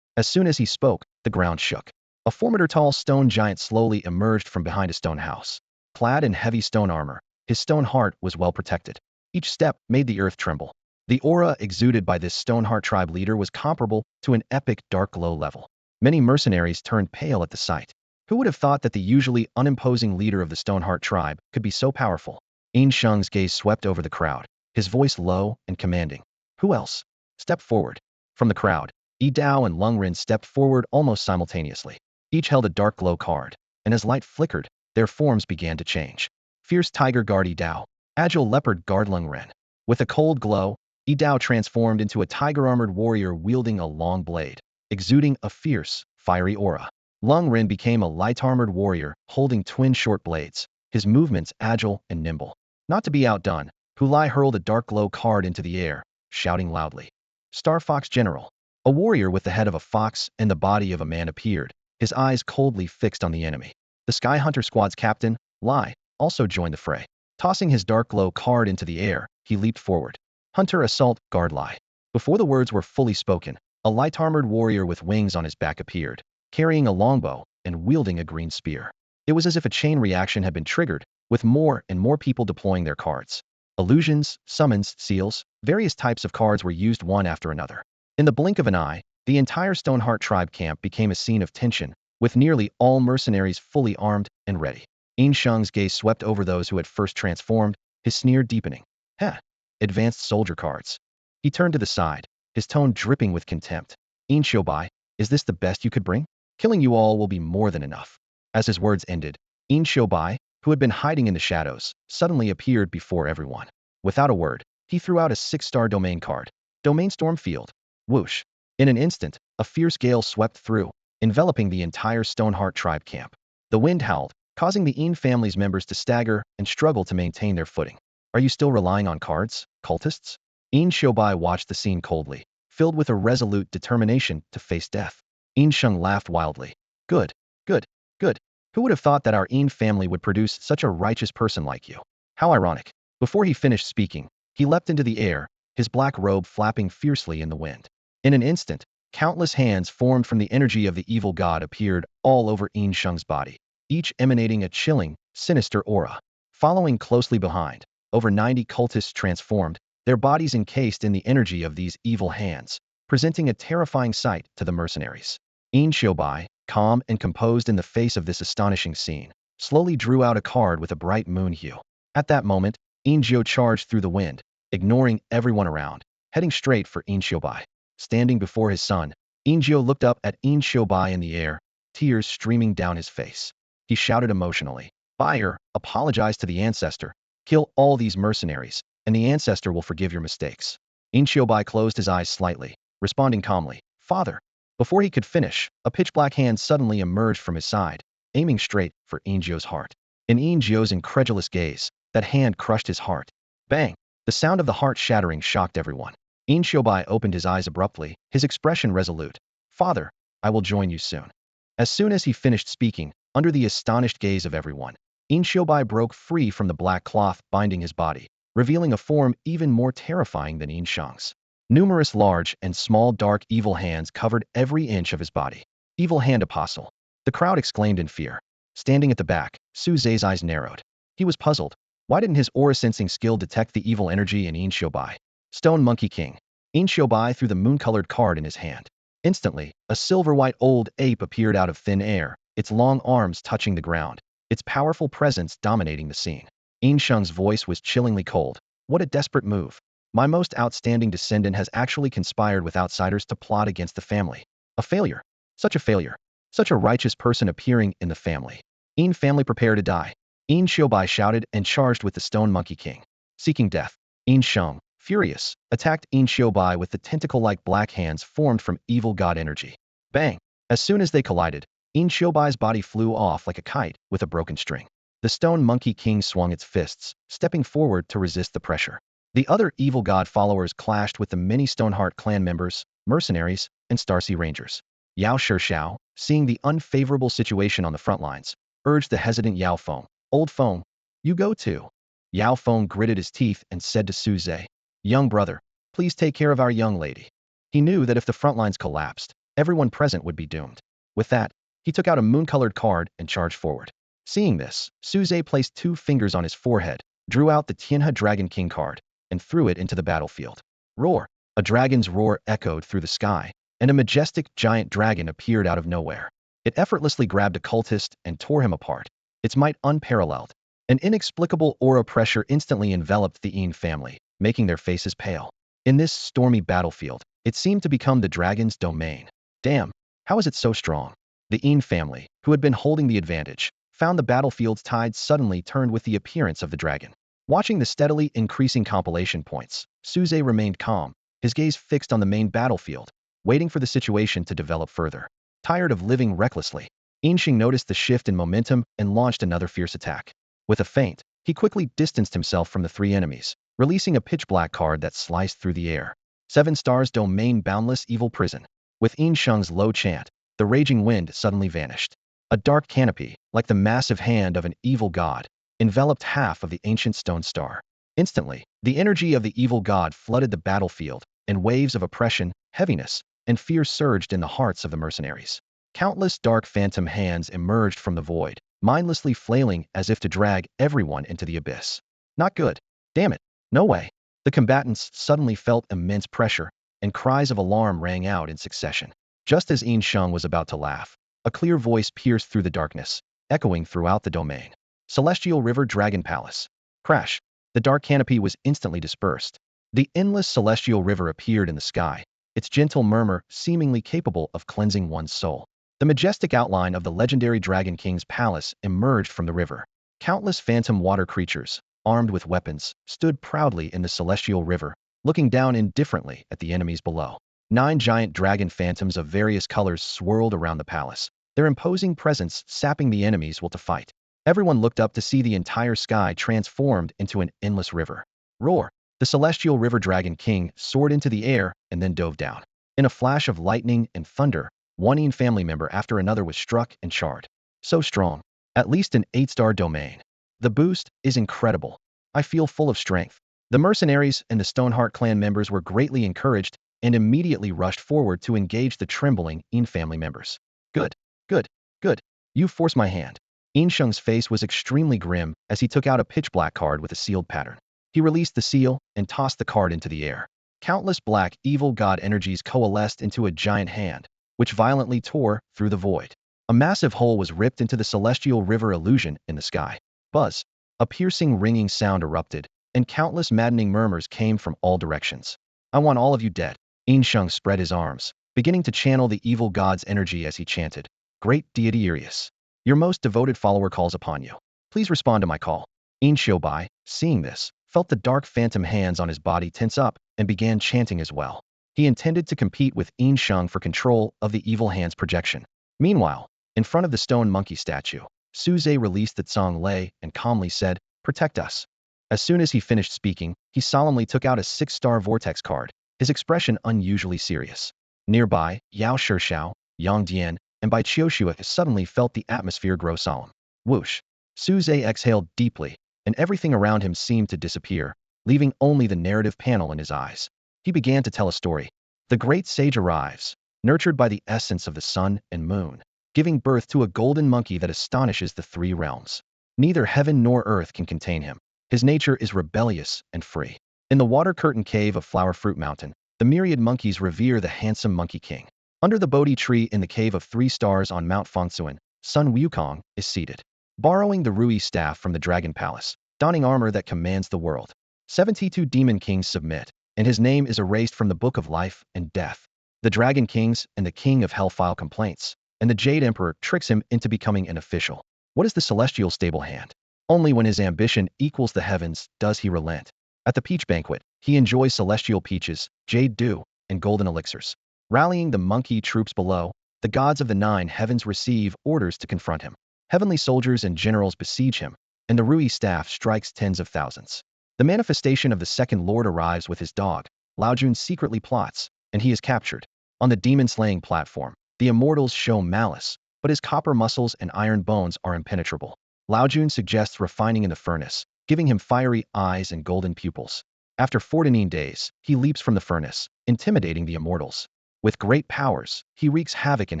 Speaker 1: As soon as he spoke, the ground shook. A formidable stone giant slowly emerged from behind a stone house. Clad in heavy stone armor, his stone heart was well protected. Each step made the earth tremble. The aura exuded by this Stoneheart tribe leader was comparable to an epic dark glow level. Many mercenaries turned pale at the sight. Who would have thought that the usually unimposing leader of the Stoneheart tribe could be so powerful? In Xiong's gaze swept over the crowd, his voice low and commanding. Who else? Step forward. From the crowd, Yi Dao and Lung Rin stepped forward almost simultaneously. Each held a dark glow card, and as light flickered, their forms began to change. Fierce tiger guard Yi Dao, agile leopard guard Lung Rin. With a cold glow, Yi Dao transformed into a tiger-armored warrior wielding a long blade, exuding a fierce, fiery aura. Lung Rin became a light-armored warrior holding twin short blades, his movements agile and nimble. Not to be outdone, Hu Lai hurled a dark glow card into the air, shouting loudly. Star Fox General. A warrior with the head of a fox and the body of a man appeared, his eyes coldly fixed on the enemy. The Sky Hunter squad's captain, Lai, also joined the fray. Tossing his dark glow card into the air, he leaped forward. Hunter Assault Guard Lai. Before the words were fully spoken, a light-armored warrior with wings on his back appeared, carrying a longbow and wielding a green spear. It was as if a chain reaction had been triggered, with more and more people deploying their cards. Illusions, summons, seals, various types of cards were used one after another. In the blink of an eye, The entire Stoneheart tribe camp became a scene of tension, with nearly all mercenaries fully armed and ready. Yin Sheng's gaze swept over those who had first transformed, his sneer deepening. Heh, advanced soldier cards. He turned to the side, his tone dripping with contempt. Yin Shobai, is this the best you could bring? Killing you all will be more than enough. As his words ended, Yin Shobai, who had been hiding in the shadows, suddenly appeared before everyone. Without a word, he threw out a 6-star domain card. Domain Stormfield. Whoosh. In an instant, a fierce gale swept through, enveloping the entire Stoneheart tribe camp. The wind howled, causing the Yin family's members to stagger and struggle to maintain their footing. Are you still relying on cards, cultists? Yin Shobai watched the scene coldly, filled with a resolute determination to face death. Yin Sheng laughed wildly. Good, good, good. Who would have thought that our Yin family would produce such a righteous person like you? How ironic. Before he finished speaking, he leapt into the air, his black robe flapping fiercely in the wind. In an instant, countless hands formed from the energy of the evil god appeared all over Yin Sheng's body, each emanating a chilling, sinister aura. Following closely behind, over 90 cultists transformed, their bodies encased in the energy of these evil hands, presenting a terrifying sight to the mercenaries. Yin Shobai, calm and composed in the face of this astonishing scene, slowly drew out a card with a bright moon hue. At that moment, Yin Zhou charged through the wind, ignoring everyone around, heading straight for Yin Shobai. Standing before his son, Yin Zhou looked up at Yin Shobai in the air, tears streaming down his face. He shouted emotionally, Buyer, apologize to the ancestor, kill all these mercenaries, and the ancestor will forgive your mistakes. Yin Shobai closed his eyes slightly, responding calmly, Father. Before he could finish, a pitch-black hand suddenly emerged from his side, aiming straight for Yin Zhou's heart. In Yin Zhou's incredulous gaze, that hand crushed his heart. Bang! The sound of the heart shattering shocked everyone. Yin Shobai opened his eyes abruptly, his expression resolute. Father, I will join you soon. As soon as he finished speaking, under the astonished gaze of everyone, Yin Shobai broke free from the black cloth binding his body, revealing a form even more terrifying than Yin Sheng's. Numerous large and small dark evil hands covered every inch of his body. Evil hand apostle. The crowd exclaimed in fear. Standing at the back, Su Zhe's eyes narrowed. He was puzzled. Why didn't his aura sensing skill detect the evil energy in Yin Shobai? Stone Monkey King. Yin Shobai threw the moon-colored card in his hand. Instantly, a silver-white old ape appeared out of thin air, its long arms touching the ground, its powerful presence dominating the scene. Yin Sheng's voice was chillingly cold. What a desperate move. My most outstanding descendant has actually conspired with outsiders to plot against the family. A failure. Such a failure. Such a righteous person appearing in the family. Yin family prepare to die. Yin Shobai shouted and charged with the Stone Monkey King. Seeking death. Yin Sheng, furious, attacked Yin Shobai with the tentacle-like black hands formed from evil god energy. Bang! As soon as they collided, Yin Shobai's body flew off like a kite with a broken string. The Stone Monkey King swung its fists, stepping forward to resist the pressure. The other evil god followers clashed with the many Stoneheart clan members, mercenaries, and Starsea Rangers. Yao Shishao, seeing the unfavorable situation on the front lines, urged the hesitant Yao Feng. Old Feng, you go too. Yao Feng gritted his teeth and said to Su Zhe, Young brother, please take care of our young lady. He knew that if the front lines collapsed, everyone present would be doomed. With that, he took out a moon-colored card and charged forward. Seeing this, Su Zhe placed 2 fingers on his forehead, drew out the Tianhe Dragon King card, and threw it into the battlefield. Roar! A dragon's roar echoed through the sky, and a majestic giant dragon appeared out of nowhere. It effortlessly grabbed a cultist and tore him apart, its might unparalleled. An inexplicable aura pressure instantly enveloped the Yin family, making their faces pale. In this stormy battlefield, it seemed to become the dragon's domain. Damn, how is it so strong? The Yin family, who had been holding the advantage, found the battlefield's tide suddenly turned with the appearance of the dragon. Watching the steadily increasing compilation points, Su Zhe remained calm, his gaze fixed on the main battlefield, waiting for the situation to develop further. Tired of living recklessly, Yin Sheng noticed the shift in momentum and launched another fierce attack. With a feint, he quickly distanced himself from the 3 enemies, releasing a pitch-black card that sliced through the air. 7 stars domain boundless evil prison. With Yin Sheng's low chant, the raging wind suddenly vanished. A dark canopy, like the massive hand of an evil god, enveloped half of the ancient stone star. Instantly, the energy of the evil god flooded the battlefield, and waves of oppression, heaviness, and fear surged in the hearts of the mercenaries. Countless dark phantom hands emerged from the void, mindlessly flailing as if to drag everyone into the abyss. Not good. Damn it. No way. The combatants suddenly felt immense pressure, and cries of alarm rang out in succession. Just as Yin Sheng was about to laugh, a clear voice pierced through the darkness, echoing throughout the domain. Celestial River Dragon Palace. Crash. The dark canopy was instantly dispersed. The endless celestial river appeared in the sky, its gentle murmur seemingly capable of cleansing one's soul. The majestic outline of the legendary Dragon King's palace emerged from the river. Countless phantom water creatures, armed with weapons, stood proudly in the celestial river, looking down indifferently at the enemies below. 9 giant dragon phantoms of various colors swirled around the palace, their imposing presence sapping the enemy's will to fight. Everyone looked up to see the entire sky transformed into an endless river. Roar! The celestial river Dragon King soared into the air and then dove down. In a flash of lightning and thunder, one Yin family member after another was struck and charred. So strong. At least an 8-star domain. The boost is incredible. I feel full of strength. The mercenaries and the Stoneheart clan members were greatly encouraged and immediately rushed forward to engage the trembling Yin family members. Good, good, good. You forced my hand. Yin Sheng's face was extremely grim as he took out a pitch-black card with a sealed pattern. He released the seal and tossed the card into the air. Countless black, evil god energies coalesced into a giant hand, which violently tore through the void. A massive hole was ripped into the celestial river illusion in the sky. Buzz. A piercing ringing sound erupted, and countless maddening murmurs came from all directions. I want all of you dead. Yin Sheng spread his arms, beginning to channel the evil god's energy as he chanted, Great deity Arius, your most devoted follower calls upon you. Please respond to my call. Yin Shoubai, seeing this, felt the dark phantom hands on his body tense up and began chanting as well. He intended to compete with Yin Sheng for control of the evil hand's projection. Meanwhile, in front of the stone monkey statue, Suze released the Tsang Lei and calmly said, Protect us. As soon as he finished speaking, he solemnly took out a 6-star vortex card, his expression unusually serious. Nearby, Yao Shishao, Yang Dian, and Bai Qiushua suddenly felt the atmosphere grow solemn. Whoosh. Suze exhaled deeply, and everything around him seemed to disappear, leaving only the narrative panel in his eyes. He began to tell a story. The great sage arrives, nurtured by the essence of the sun and moon, giving birth to a golden monkey that astonishes the 3 realms. Neither heaven nor earth can contain him. His nature is rebellious and free. In the water curtain cave of Flower Fruit Mountain, the myriad monkeys revere the handsome Monkey King. Under the Bodhi tree in the cave of 3 stars on Mount Fengsuan, Sun Wukong is seated, borrowing the Rui staff from the Dragon Palace, donning armor that commands the world. 72 demon kings submit, and his name is erased from the Book of Life and Death. The Dragon Kings and the King of Hell file complaints, and the Jade Emperor tricks him into becoming an official. What is the celestial stable hand? Only when his ambition equals the heavens does he relent. At the peach banquet, he enjoys celestial peaches, jade dew, and golden elixirs. Rallying the monkey troops below, the gods of the 9 heavens receive orders to confront him. Heavenly soldiers and generals besiege him, and the Rui staff strikes tens of thousands. The manifestation of the second lord arrives with his dog. Laojun secretly plots, and he is captured. On the demon-slaying platform, the immortals show malice, but his copper muscles and iron bones are impenetrable. Laojun suggests refining in the furnace, giving him fiery eyes and golden pupils. After 14 days, he leaps from the furnace, intimidating the immortals. With great powers, he wreaks havoc in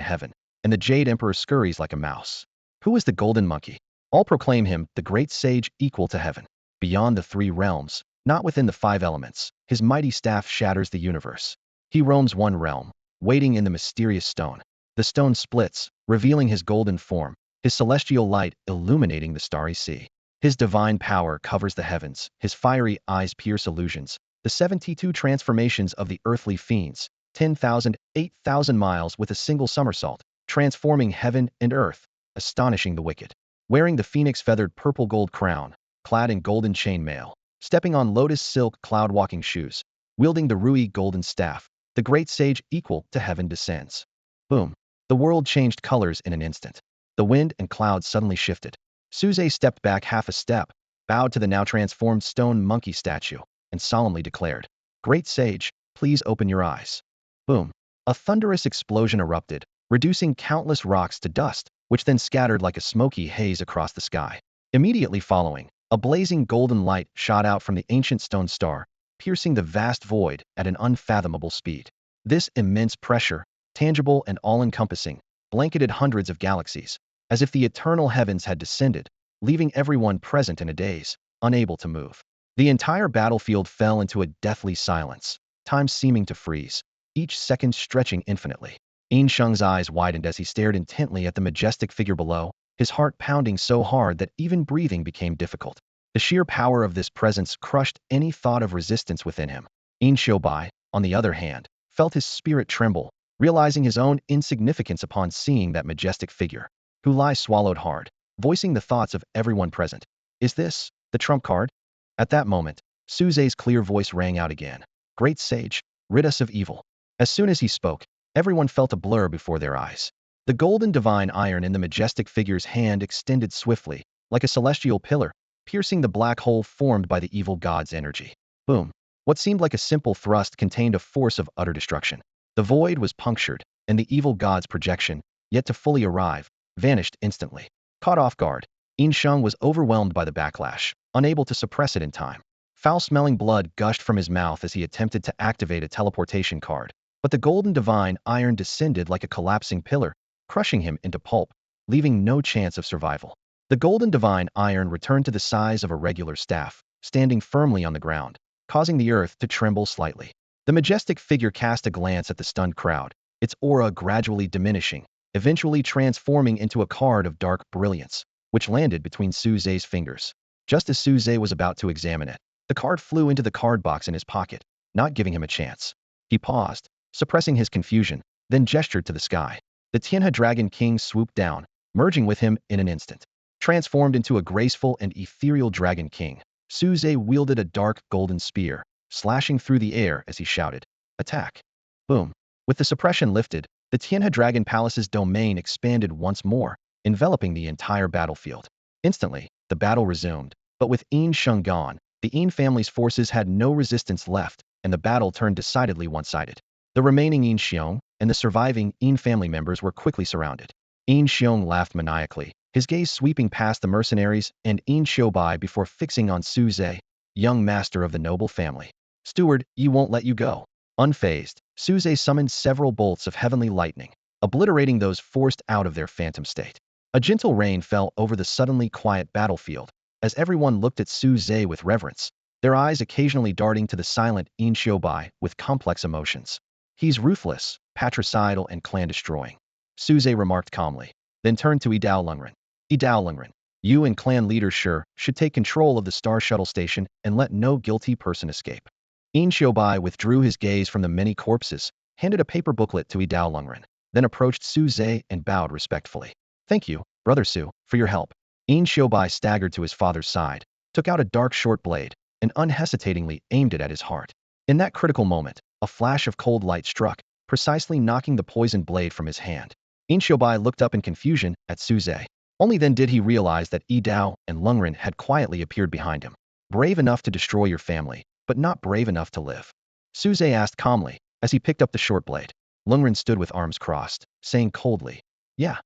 Speaker 1: heaven, and the Jade Emperor scurries like a mouse. Who is the golden monkey? All proclaim him the great sage equal to heaven. Beyond the 3 realms, not within the 5 elements, his mighty staff shatters the universe. He roams one realm, waiting in the mysterious stone. The stone splits, revealing his golden form, his celestial light illuminating the starry sea. His divine power covers the heavens, his fiery eyes pierce illusions. The 72 transformations of the earthly fiends, 10,000, 8,000 miles with a single somersault, transforming heaven and earth, astonishing the wicked. Wearing the phoenix-feathered purple gold crown, clad in golden chainmail, stepping on lotus silk cloud-walking shoes, wielding the Rui golden staff, the great sage equal to heaven descends. Boom. The world changed colors in an instant. The wind and clouds suddenly shifted. Suze stepped back half a step, bowed to the now transformed stone monkey statue, and solemnly declared, Great sage, please open your eyes. Boom. A thunderous explosion erupted, reducing countless rocks to dust, which then scattered like a smoky haze across the sky. Immediately following, a blazing golden light shot out from the ancient stone star, piercing the vast void at an unfathomable speed. This immense pressure, tangible and all-encompassing, blanketed hundreds of galaxies, as if the eternal heavens had descended, leaving everyone present in a daze, unable to move. The entire battlefield fell into a deathly silence, time seeming to freeze. each second stretching infinitely. Yin Sheng's eyes widened as he stared intently at the majestic figure below, his heart pounding so hard that even breathing became difficult. The sheer power of this presence crushed any thought of resistance within him. Yin Shoubai, on the other hand, felt his spirit tremble, realizing his own insignificance upon seeing that majestic figure. Hu Lai swallowed hard, voicing the thoughts of everyone present. Is this the trump card? At that moment, Su Zhe's clear voice rang out again. Great sage, rid us of evil. As soon as he spoke, everyone felt a blur before their eyes. The golden divine iron in the majestic figure's hand extended swiftly, like a celestial pillar, piercing the black hole formed by the evil god's energy. Boom. What seemed like a simple thrust contained a force of utter destruction. The void was punctured, and the evil god's projection, yet to fully arrive, vanished instantly. Caught off guard, Yin Sheng was overwhelmed by the backlash, unable to suppress it in time. Foul-smelling blood gushed from his mouth as he attempted to activate a teleportation card, but the golden divine iron descended like a collapsing pillar, crushing him into pulp, leaving no chance of survival. The golden divine iron returned to the size of a regular staff, standing firmly on the ground, causing the earth to tremble slightly. The majestic figure cast a glance at the stunned crowd, its aura gradually diminishing, eventually transforming into a card of dark brilliance, which landed between Su Zhe's fingers. Just as Su Zhe was about to examine it, the card flew into the card box in his pocket, not giving him a chance. He paused, suppressing his confusion, then gestured to the sky. The Tianhe Dragon King swooped down, merging with him in an instant. Transformed into a graceful and ethereal Dragon King, Su Zhe wielded a dark golden spear, slashing through the air as he shouted, "Attack!" Boom. With the suppression lifted, the Tianhe Dragon Palace's domain expanded once more, enveloping the entire battlefield. Instantly, the battle resumed, but with Yin Sheng gone, the Yin family's forces had no resistance left, and the battle turned decidedly one-sided. The remaining Yin Xiong and the surviving Yin family members were quickly surrounded. Yin Xiong laughed maniacally, his gaze sweeping past the mercenaries and Yin Shoubai before fixing on Su Zhe, young master of the noble family. Steward, you won't let you go. Unfazed, Su Zhe summoned several bolts of heavenly lightning, obliterating those forced out of their phantom state. A gentle rain fell over the suddenly quiet battlefield, as everyone looked at Su Zhe with reverence, their eyes occasionally darting to the silent Yin Shoubai with complex emotions. He's ruthless, patricidal, and clan-destroying, Su Zhe remarked calmly, then turned to Yidao Lungren. Yidao Lungren, you and clan leaders sure should take control of the Star Shuttle Station and let no guilty person escape. Yin Shoubai withdrew his gaze from the many corpses, handed a paper booklet to Yidao Lungren, then approached Su Zhe and bowed respectfully. Thank you, Brother Su, for your help. Yin Shoubai staggered to his father's side, took out a dark short blade, and unhesitatingly aimed it at his heart. In that critical moment, a flash of cold light struck, precisely knocking the poisoned blade from his hand. Yin Shoubai looked up in confusion at Su Zhe. Only then did he realize that Yidao and Lungren had quietly appeared behind him. Brave enough to destroy your family, but not brave enough to live? Su Zhe asked calmly, as he picked up the short blade. Lungren stood with arms crossed, saying coldly, yeah.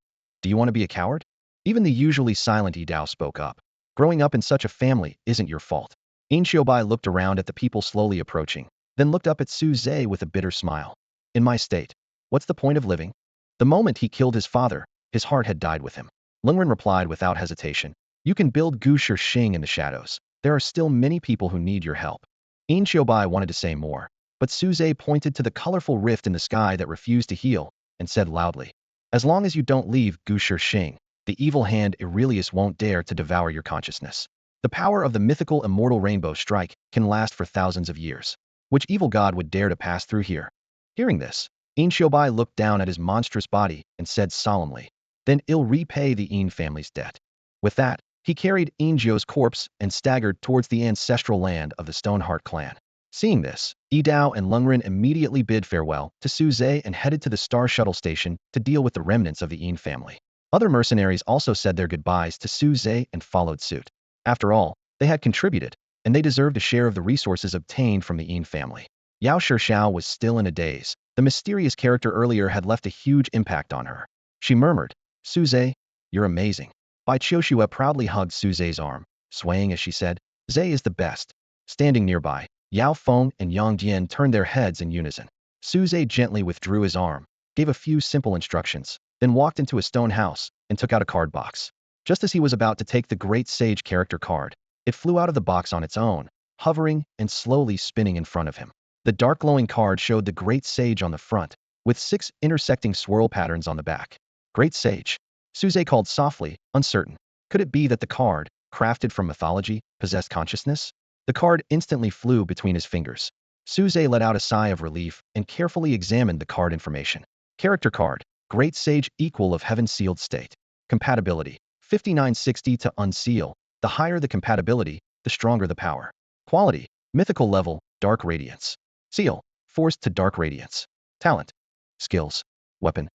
Speaker 1: Do you want to be a coward? Even the usually silent Yidao spoke up. Growing up in such a family isn't your fault. Yin Shoubai looked around at the people slowly approaching, then looked up at Su Zhe with a bitter smile. In my state, what's the point of living? The moment he killed his father, his heart had died with him. Lungren replied without hesitation, you can build Gushi Xing in the shadows. There are still many people who need your help. Yin Shoubai wanted to say more, but Su Zhe pointed to the colorful rift in the sky that refused to heal, and said loudly, as long as you don't leave Gushi Xing, the evil hand Aurelius won't dare to devour your consciousness. The power of the mythical immortal rainbow strike can last for thousands of years. Which evil god would dare to pass through here? Hearing this, Yin Shoubai looked down at his monstrous body and said solemnly, then I'll repay the Yin family's debt. With that, he carried Yin Zhou's corpse and staggered towards the ancestral land of the Stoneheart clan. Seeing this, Yidao and Lungren immediately bid farewell to Su Zhe and headed to the Star Shuttle Station to deal with the remnants of the Yin family. Other mercenaries also said their goodbyes to Su Zhe and followed suit. After all, they had contributed, and they deserved a share of the resources obtained from the Yin family. Yao Shixiao was still in a daze. The mysterious character earlier had left a huge impact on her. She murmured, Su Zhe, you're amazing. Bai Qiushue proudly hugged Su Zhe's arm, swaying as she said, Zhe is the best. Standing nearby, Yao Feng and Yang Jian turned their heads in unison. Su Zhe gently withdrew his arm, gave a few simple instructions, then walked into a stone house and took out a card box. Just as he was about to take the Great Sage character card, it flew out of the box on its own, hovering and slowly spinning in front of him. The dark glowing card showed the Great Sage on the front, with 6 intersecting swirl patterns on the back. Great Sage. Suze called softly, uncertain. Could it be that the card, crafted from mythology, possessed consciousness? The card instantly flew between his fingers. Suze let out a sigh of relief and carefully examined the card information. Character card, Great Sage equal of Heaven Sealed State. Compatibility, 5960 to unseal. The higher the compatibility, the stronger the power. Quality, mythical level, Dark Radiance. Seal, forced to Dark Radiance. Talent, skills, weapon,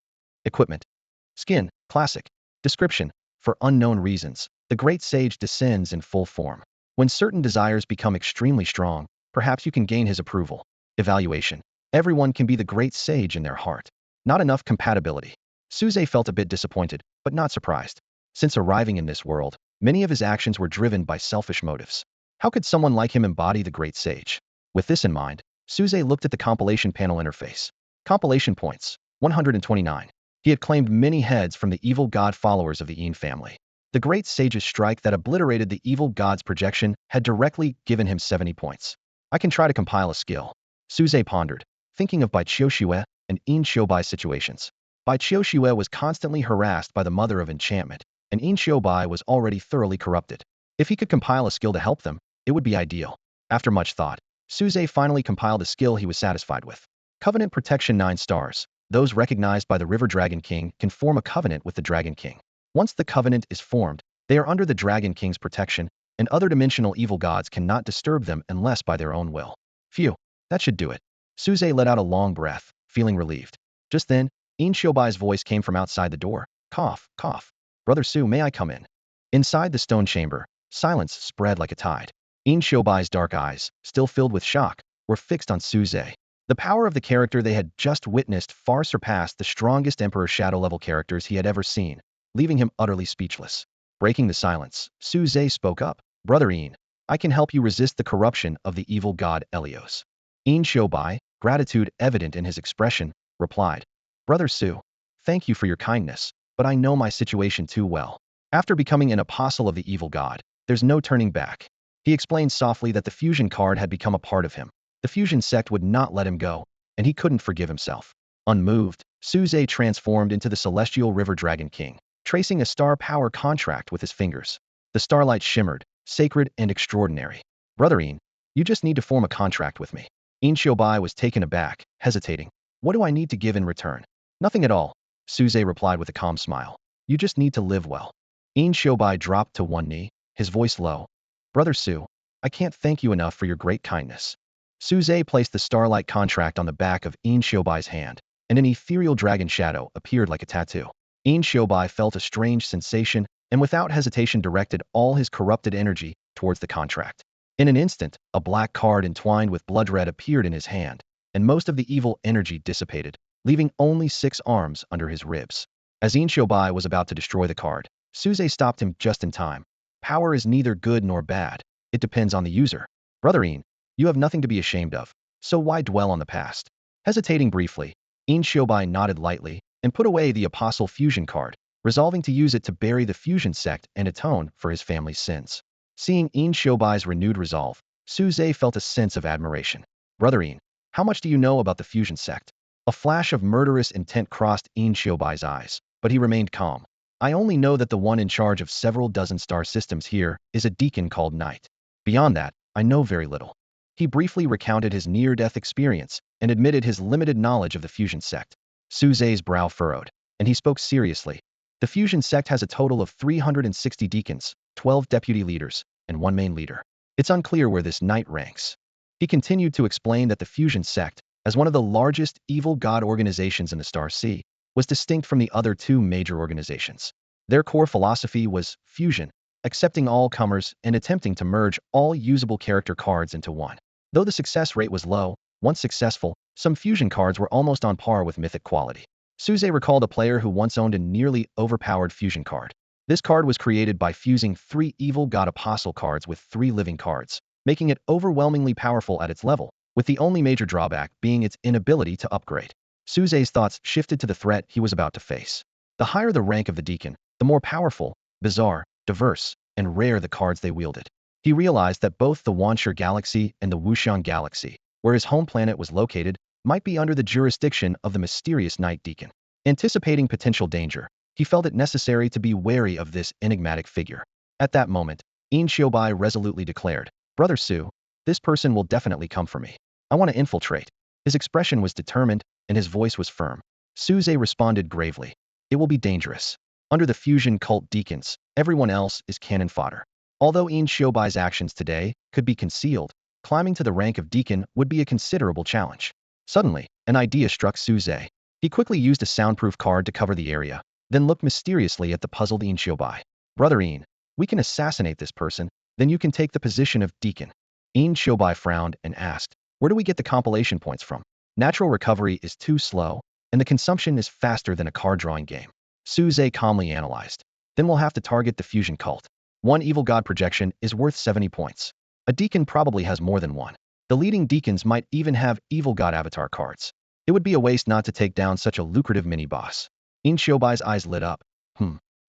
Speaker 1: equipment. Skin, classic. Description, for unknown reasons, the Great Sage descends in full form. When certain desires become extremely strong, perhaps you can gain his approval. Evaluation, everyone can be the Great Sage in their heart. Not enough compatibility. Suze felt a bit disappointed, but not surprised. Since arriving in this world, many of his actions were driven by selfish motives. How could someone like him embody the Great Sage? With this in mind, Suze looked at the compilation panel interface. Compilation points, 129. He had claimed many heads from the evil god followers of the Yin family. The Great Sage's strike that obliterated the evil god's projection had directly given him 70 points. I can try to compile a skill. Suze pondered, thinking of Bai Qiuxue and Yin Xiubai situations. Bai Qiuxue was constantly harassed by the Mother of Enchantment, and Yin Xiubai was already thoroughly corrupted. If he could compile a skill to help them, it would be ideal. After much thought, Suze finally compiled a skill he was satisfied with. Covenant Protection 9 stars. Those recognized by the River Dragon King can form a covenant with the Dragon King. Once the covenant is formed, they are under the Dragon King's protection, and other dimensional evil gods cannot disturb them unless by their own will. Phew, that should do it. Suze let out a long breath, feeling relieved. Just then, Yin Xiubai's voice came from outside the door. Cough, cough. Brother Su, may I come in? Inside the stone chamber, silence spread like a tide. Yin Xiubai's dark eyes, still filled with shock, were fixed on Suze. The power of the character they had just witnessed far surpassed the strongest Emperor Shadow-level characters he had ever seen, leaving him utterly speechless. Breaking the silence, Suze spoke up. Brother Yin, I can help you resist the corruption of the evil god Elios. Yin Xiubai, gratitude evident in his expression, replied. Brother Su, thank you for your kindness, but I know my situation too well. After becoming an apostle of the evil god, there's no turning back. He explained softly that the fusion card had become a part of him. The fusion sect would not let him go, and he couldn't forgive himself. Unmoved, Suze transformed into the celestial River Dragon King, tracing a star power contract with his fingers. The starlight shimmered, sacred and extraordinary. Brother Yin, you just need to form a contract with me. Yin Xiubai was taken aback, hesitating. What do I need to give in return? Nothing at all, Suze replied with a calm smile. You just need to live well. Yin Xiubai dropped to one knee, his voice low. Brother Su, I can't thank you enough for your great kindness. Suze placed the starlight contract on the back of Yin Xiubai's hand, and an ethereal dragon shadow appeared like a tattoo. Yin Xiubai felt a strange sensation and without hesitation directed all his corrupted energy towards the contract. In an instant, a black card entwined with blood red appeared in his hand, and most of the evil energy dissipated, leaving only 6 arms under his ribs. As Yin Xiubai was about to destroy the card, Suze stopped him just in time. Power is neither good nor bad. It depends on the user. Brother Yin, you have nothing to be ashamed of, so why dwell on the past? Hesitating briefly, Yin Xiubai nodded lightly and put away the Apostle Fusion card, resolving to use it to bury the Fusion sect and atone for his family's sins. Seeing Yin Xiubai's renewed resolve, Suze felt a sense of admiration. Brother Yin, how much do you know about the Fusion sect? A flash of murderous intent crossed Yin Xiubai's eyes, but he remained calm. I only know that the one in charge of several dozen star systems here is a deacon called Knight. Beyond that, I know very little. He briefly recounted his near-death experience and admitted his limited knowledge of the Fusion sect. Suze's brow furrowed, and he spoke seriously. The Fusion sect has a total of 360 deacons, 12 deputy leaders, and 1 main leader. It's unclear where this Knight ranks. He continued to explain that the Fusion sect, as one of the largest evil god organizations in the Star Sea, was distinct from the other 2 major organizations. Their core philosophy was fusion, accepting all comers and attempting to merge all usable character cards into one. Though the success rate was low, once successful, some fusion cards were almost on par with mythic quality. Suze recalled a player who once owned a nearly overpowered fusion card. This card was created by fusing 3 evil god apostle cards with 3 living cards, making it overwhelmingly powerful at its level, with the only major drawback being its inability to upgrade. Suze's thoughts shifted to the threat he was about to face. The higher the rank of the deacon, the more powerful, bizarre, diverse, and rare the cards they wielded. He realized that both the Wanshur Galaxy and the Wuxian Galaxy, where his home planet was located, might be under the jurisdiction of the mysterious Night Deacon. Anticipating potential danger, he felt it necessary to be wary of this enigmatic figure. At that moment, In Xiaobai resolutely declared, "Brother Su, this person will definitely come for me. I want to infiltrate." His expression was determined, and his voice was firm. Su Zhe responded gravely, "It will be dangerous. Under the fusion cult deacons, everyone else is cannon fodder." Although In Xiaobai's actions today could be concealed, climbing to the rank of deacon would be a considerable challenge. Suddenly, an idea struck Su Zhe. He quickly used a soundproof card to cover the area, then looked mysteriously at the puzzled In Xiaobai. "Brother In, we can assassinate this person, then you can take the position of deacon." In Xiaobai frowned and asked, "Where do we get the compilation points from? Natural recovery is too slow, and the consumption is faster than a card drawing game." Su Zhe calmly analyzed. "Then we'll have to target the fusion cult. One evil god projection is worth 70 points. A deacon probably has more than one. The leading deacons might even have evil god avatar cards. It would be a waste not to take down such a lucrative mini-boss." In Xiaobai's eyes lit up.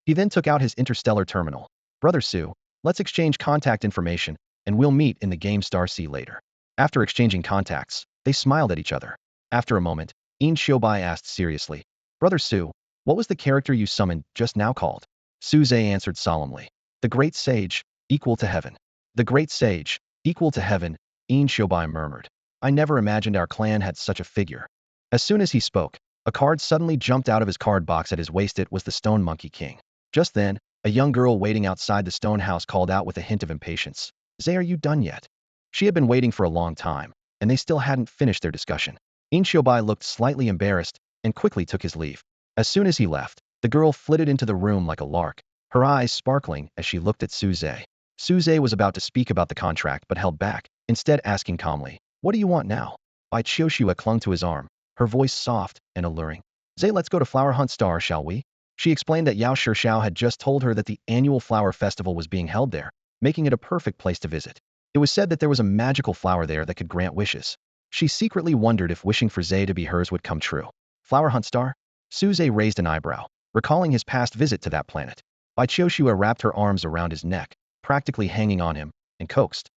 Speaker 1: He then took out his interstellar terminal. "Brother Su, let's exchange contact information, and we'll meet in the game Star C later." After exchanging contacts, they smiled at each other. After a moment, In Xiaobai asked seriously, "Brother Su, what was the character you summoned just now called?" Su Zhe answered solemnly, "The Great Sage, equal to heaven." "The Great Sage, equal to heaven," In Xiaobai murmured. "I never imagined our clan had such a figure." As soon as he spoke, a card suddenly jumped out of his card box at his waist. It was the Stone Monkey King. Just then, a young girl waiting outside the stone house called out with a hint of impatience, "Zhe, are you done yet?" She had been waiting for a long time, and they still hadn't finished their discussion. In Xiaobai looked slightly embarrassed and quickly took his leave. As soon as he left, the girl flitted into the room like a lark, her eyes sparkling as she looked at Su Zhe. Su Zhe was about to speak about the contract but held back, instead asking calmly, "What do you want now?" Bai Qiushua clung to his arm, her voice soft and alluring. "Zhe, let's go to Flower Hunt Star, shall we?" She explained that Yao Shixiao had just told her that the annual flower festival was being held there, making it a perfect place to visit. It was said that there was a magical flower there that could grant wishes. She secretly wondered if wishing for Zhe to be hers would come true. Flower Hunt Star? Su Zhe raised an eyebrow, recalling his past visit to that planet. Bai Qiushua wrapped her arms around his neck, practically hanging on him, and coaxed.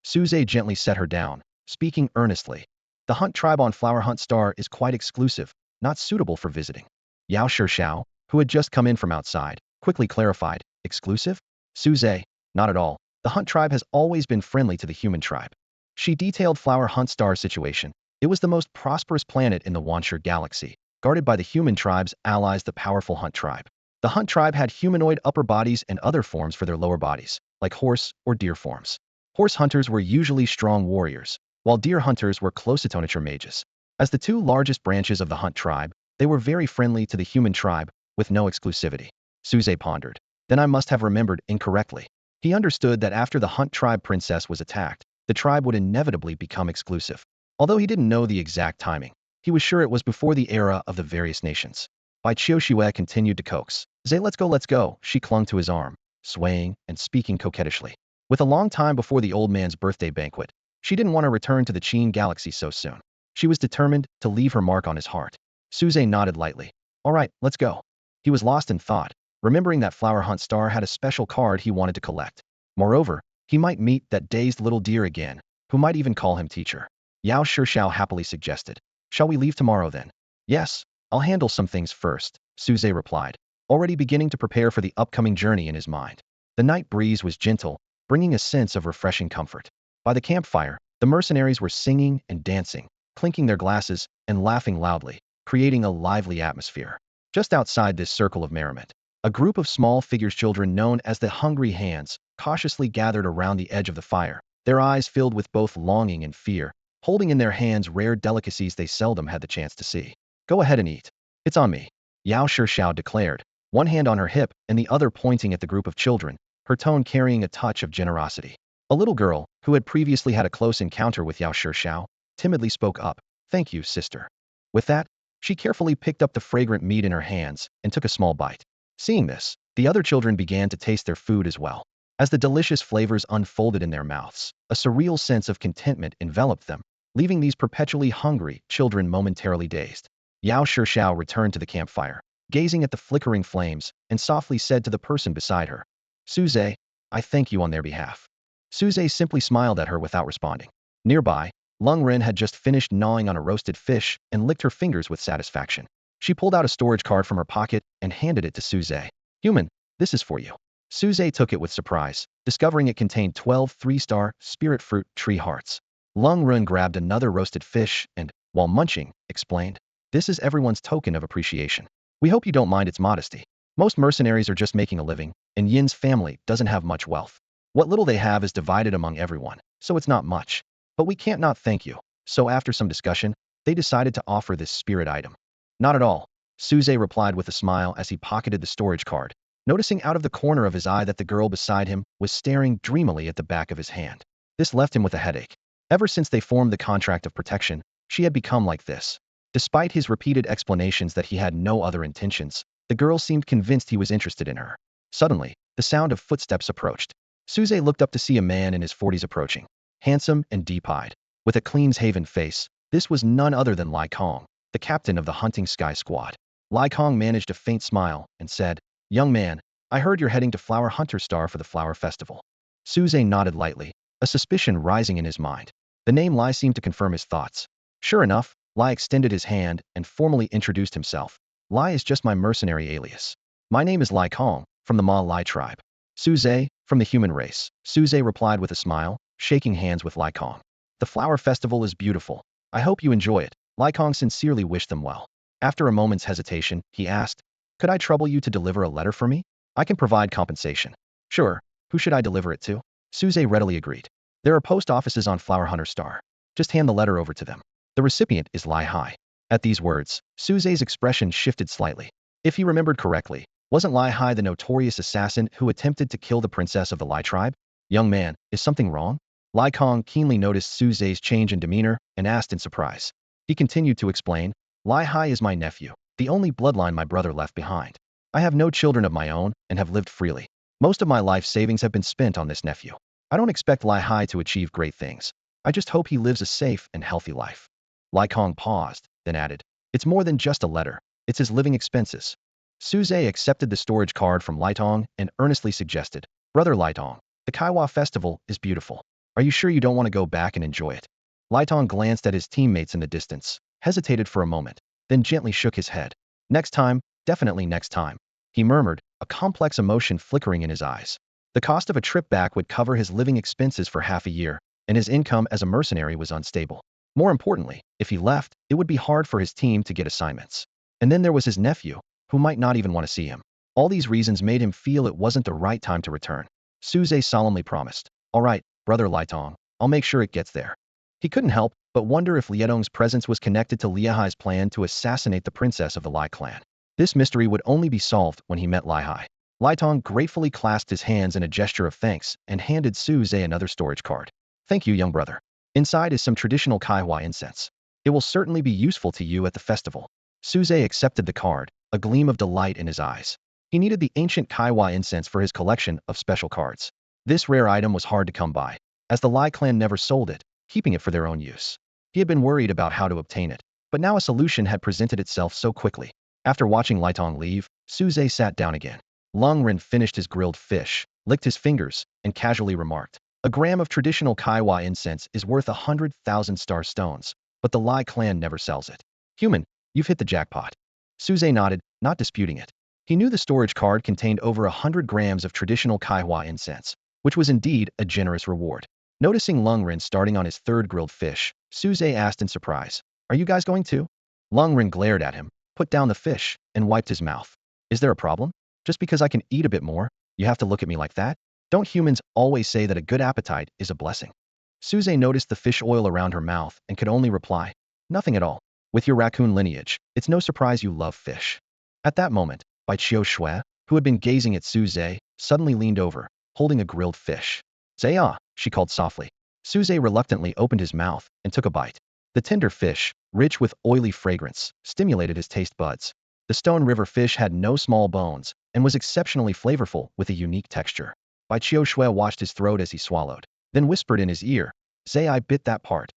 Speaker 1: Su Zhe gently set her down, speaking earnestly. "The Hunt tribe on Flower Hunt Star is quite exclusive, not suitable for visiting." Yao Shixiao, who had just come in from outside, quickly clarified, "Exclusive?" Su Zhe, "Not at all. The Hunt tribe has always been friendly to the human tribe." She detailed Flower Hunt Star's situation. It was the most prosperous planet in the Wanshur galaxy, guarded by the human tribe's allies, the powerful Hunt tribe. The Hunt tribe had humanoid upper bodies and other forms for their lower bodies, like horse or deer forms. Horse hunters were usually strong warriors, while deer hunters were clositonature mages. As the two largest branches of the Hunt tribe, they were very friendly to the human tribe, with no exclusivity. Su Zhe pondered. Then I must have remembered incorrectly. He understood that after the Hunt tribe princess was attacked, the tribe would inevitably become exclusive. Although he didn't know the exact timing, he was sure it was before the era of the various nations. Bai Qiushua continued to coax. "Zhe, let's go, let's go." She clung to his arm, swaying and speaking coquettishly. With a long time before the old man's birthday banquet, she didn't want to return to the Qin galaxy so soon. She was determined to leave her mark on his heart. Su Zhe nodded lightly. "All right, let's go." He was lost in thought, remembering that Flower Hunt Star had a special card he wanted to collect. Moreover, he might meet that dazed little deer again, who might even call him teacher. Yao Shixiao happily suggested, "Shall we leave tomorrow then?" "Yes, I'll handle some things first," Su Zhe replied, already beginning to prepare for the upcoming journey in his mind. The night breeze was gentle, bringing a sense of refreshing comfort. By the campfire, the mercenaries were singing and dancing, clinking their glasses and laughing loudly, creating a lively atmosphere. Just outside this circle of merriment, a group of small figures, children known as the Hungry Hands, cautiously gathered around the edge of the fire, their eyes filled with both longing and fear, holding in their hands rare delicacies they seldom had the chance to see. "Go ahead and eat. It's on me," Yao Shixiao declared, one hand on her hip and the other pointing at the group of children, her tone carrying a touch of generosity. A little girl, who had previously had a close encounter with Yao Shixiao, timidly spoke up, "Thank you, sister." With that, she carefully picked up the fragrant meat in her hands and took a small bite. Seeing this, the other children began to taste their food as well. As the delicious flavors unfolded in their mouths, a surreal sense of contentment enveloped them, leaving these perpetually hungry children momentarily dazed. Yao Shixiao returned to the campfire, gazing at the flickering flames, and softly said to the person beside her, "Su Zhe, I thank you on their behalf." Su Zhe simply smiled at her without responding. Nearby, Lung Ren had just finished gnawing on a roasted fish and licked her fingers with satisfaction. She pulled out a storage card from her pocket and handed it to Suze. Human, this is for you. Suze took it with surprise, discovering it contained 12 three-star spirit fruit tree hearts. Lung Ren grabbed another roasted fish and, while munching, explained, "This is everyone's token of appreciation. We hope you don't mind its modesty. Most mercenaries are just making a living, and Yin's family doesn't have much wealth. What little they have is divided among everyone, so it's not much. But we can't not thank you." So after some discussion, they decided to offer this spirit item. Not at all, Suze replied with a smile as he pocketed the storage card, noticing out of the corner of his eye that the girl beside him was staring dreamily at the back of his hand. This left him with a headache. Ever since they formed the contract of protection, she had become like this. Despite his repeated explanations that he had no other intentions, the girl seemed convinced he was interested in her. Suddenly, the sound of footsteps approached. Suze looked up to see a man in his 40s approaching. Handsome and deep-eyed, with a clean-shaven face, this was none other than Lai Kong, the captain of the hunting sky squad. Lai Kong managed a faint smile and said, "Young man, I heard you're heading to Flower Hunter Star for the Flower Festival." Suze nodded lightly, a suspicion rising in his mind. The name Lai seemed to confirm his thoughts. Sure enough, Lai extended his hand and formally introduced himself. "Lai is just my mercenary alias. My name is Lai Kong, from the Ma Lai tribe." "Suze, from the human race," Suze replied with a smile, shaking hands with Lai Kong. "The flower festival is beautiful. I hope you enjoy it." Lai Kong sincerely wished them well. After a moment's hesitation, he asked, "Could I trouble you to deliver a letter for me? I can provide compensation." "Sure. Who should I deliver it to?" Suze readily agreed. "There are post offices on Flower Hunter Star. Just hand the letter over to them. The recipient is Lai Hai." At these words, Suze's expression shifted slightly. If he remembered correctly, wasn't Lai Hai the notorious assassin who attempted to kill the princess of the Lai tribe? "Young man, is something wrong?" Lai Kong keenly noticed Suze's change in demeanor and asked in surprise. He continued to explain, "Lai Hai is my nephew, the only bloodline my brother left behind. I have no children of my own and have lived freely. Most of my life savings have been spent on this nephew. I don't expect Lai Hai to achieve great things. I just hope he lives a safe and healthy life." Lai Kong paused, then added, "It's more than just a letter. It's his living expenses." Suze accepted the storage card from Lai Tong and earnestly suggested, "Brother Lai Tong, the Kaiwa festival is beautiful. Are you sure you don't want to go back and enjoy it?" Lai Tong glanced at his teammates in the distance, hesitated for a moment, then gently shook his head. "Next time, definitely next time," he murmured, a complex emotion flickering in his eyes. The cost of a trip back would cover his living expenses for half a year, and his income as a mercenary was unstable. More importantly, if he left, it would be hard for his team to get assignments. And then there was his nephew, who might not even want to see him. All these reasons made him feel it wasn't the right time to return. Suze solemnly promised, "All right, Brother Lai Tong, I'll make sure it gets there." He couldn't help but wonder if Liedong's presence was connected to Liahai's plan to assassinate the princess of the Lai clan. This mystery would only be solved when he met Liahai. Lai Tong gratefully clasped his hands in a gesture of thanks and handed Suze another storage card. "Thank you, young brother. Inside is some traditional Kaiwa incense. It will certainly be useful to you at the festival." Suze accepted the card, a gleam of delight in his eyes. He needed the ancient Kaiwa incense for his collection of special cards. This rare item was hard to come by, as the Lai clan never sold it, keeping it for their own use. He had been worried about how to obtain it, but now a solution had presented itself so quickly. After watching Lai Tong leave, Suze sat down again. Lung Ren finished his grilled fish, licked his fingers, and casually remarked, "A gram of traditional Kaiwa incense is worth 100,000 star stones, but the Lai clan never sells it. Human, you've hit the jackpot." Suze nodded, not disputing it. He knew the storage card contained over 100 grams of traditional Kaiwa incense, which was indeed a generous reward. Noticing Lung Ren starting on his third grilled fish, Suze asked in surprise, "Are you guys going to?" Lung Ren glared at him, put down the fish, and wiped his mouth. "Is there a problem? Just because I can eat a bit more, you have to look at me like that? Don't humans always say that a good appetite is a blessing?" Suze noticed the fish oil around her mouth and could only reply, "Nothing at all. With your raccoon lineage, it's no surprise you love fish." At that moment, Bai Qiu Shui, who had been gazing at Suze, suddenly leaned over, holding a grilled fish. "Zaya," she called softly. Suze reluctantly opened his mouth and took a bite. The tender fish, rich with oily fragrance, stimulated his taste buds. The Stone River fish had no small bones and was exceptionally flavorful with a unique texture. Bai Qiu Shui washed his throat as he swallowed, then whispered in his ear, "Zai bit that part."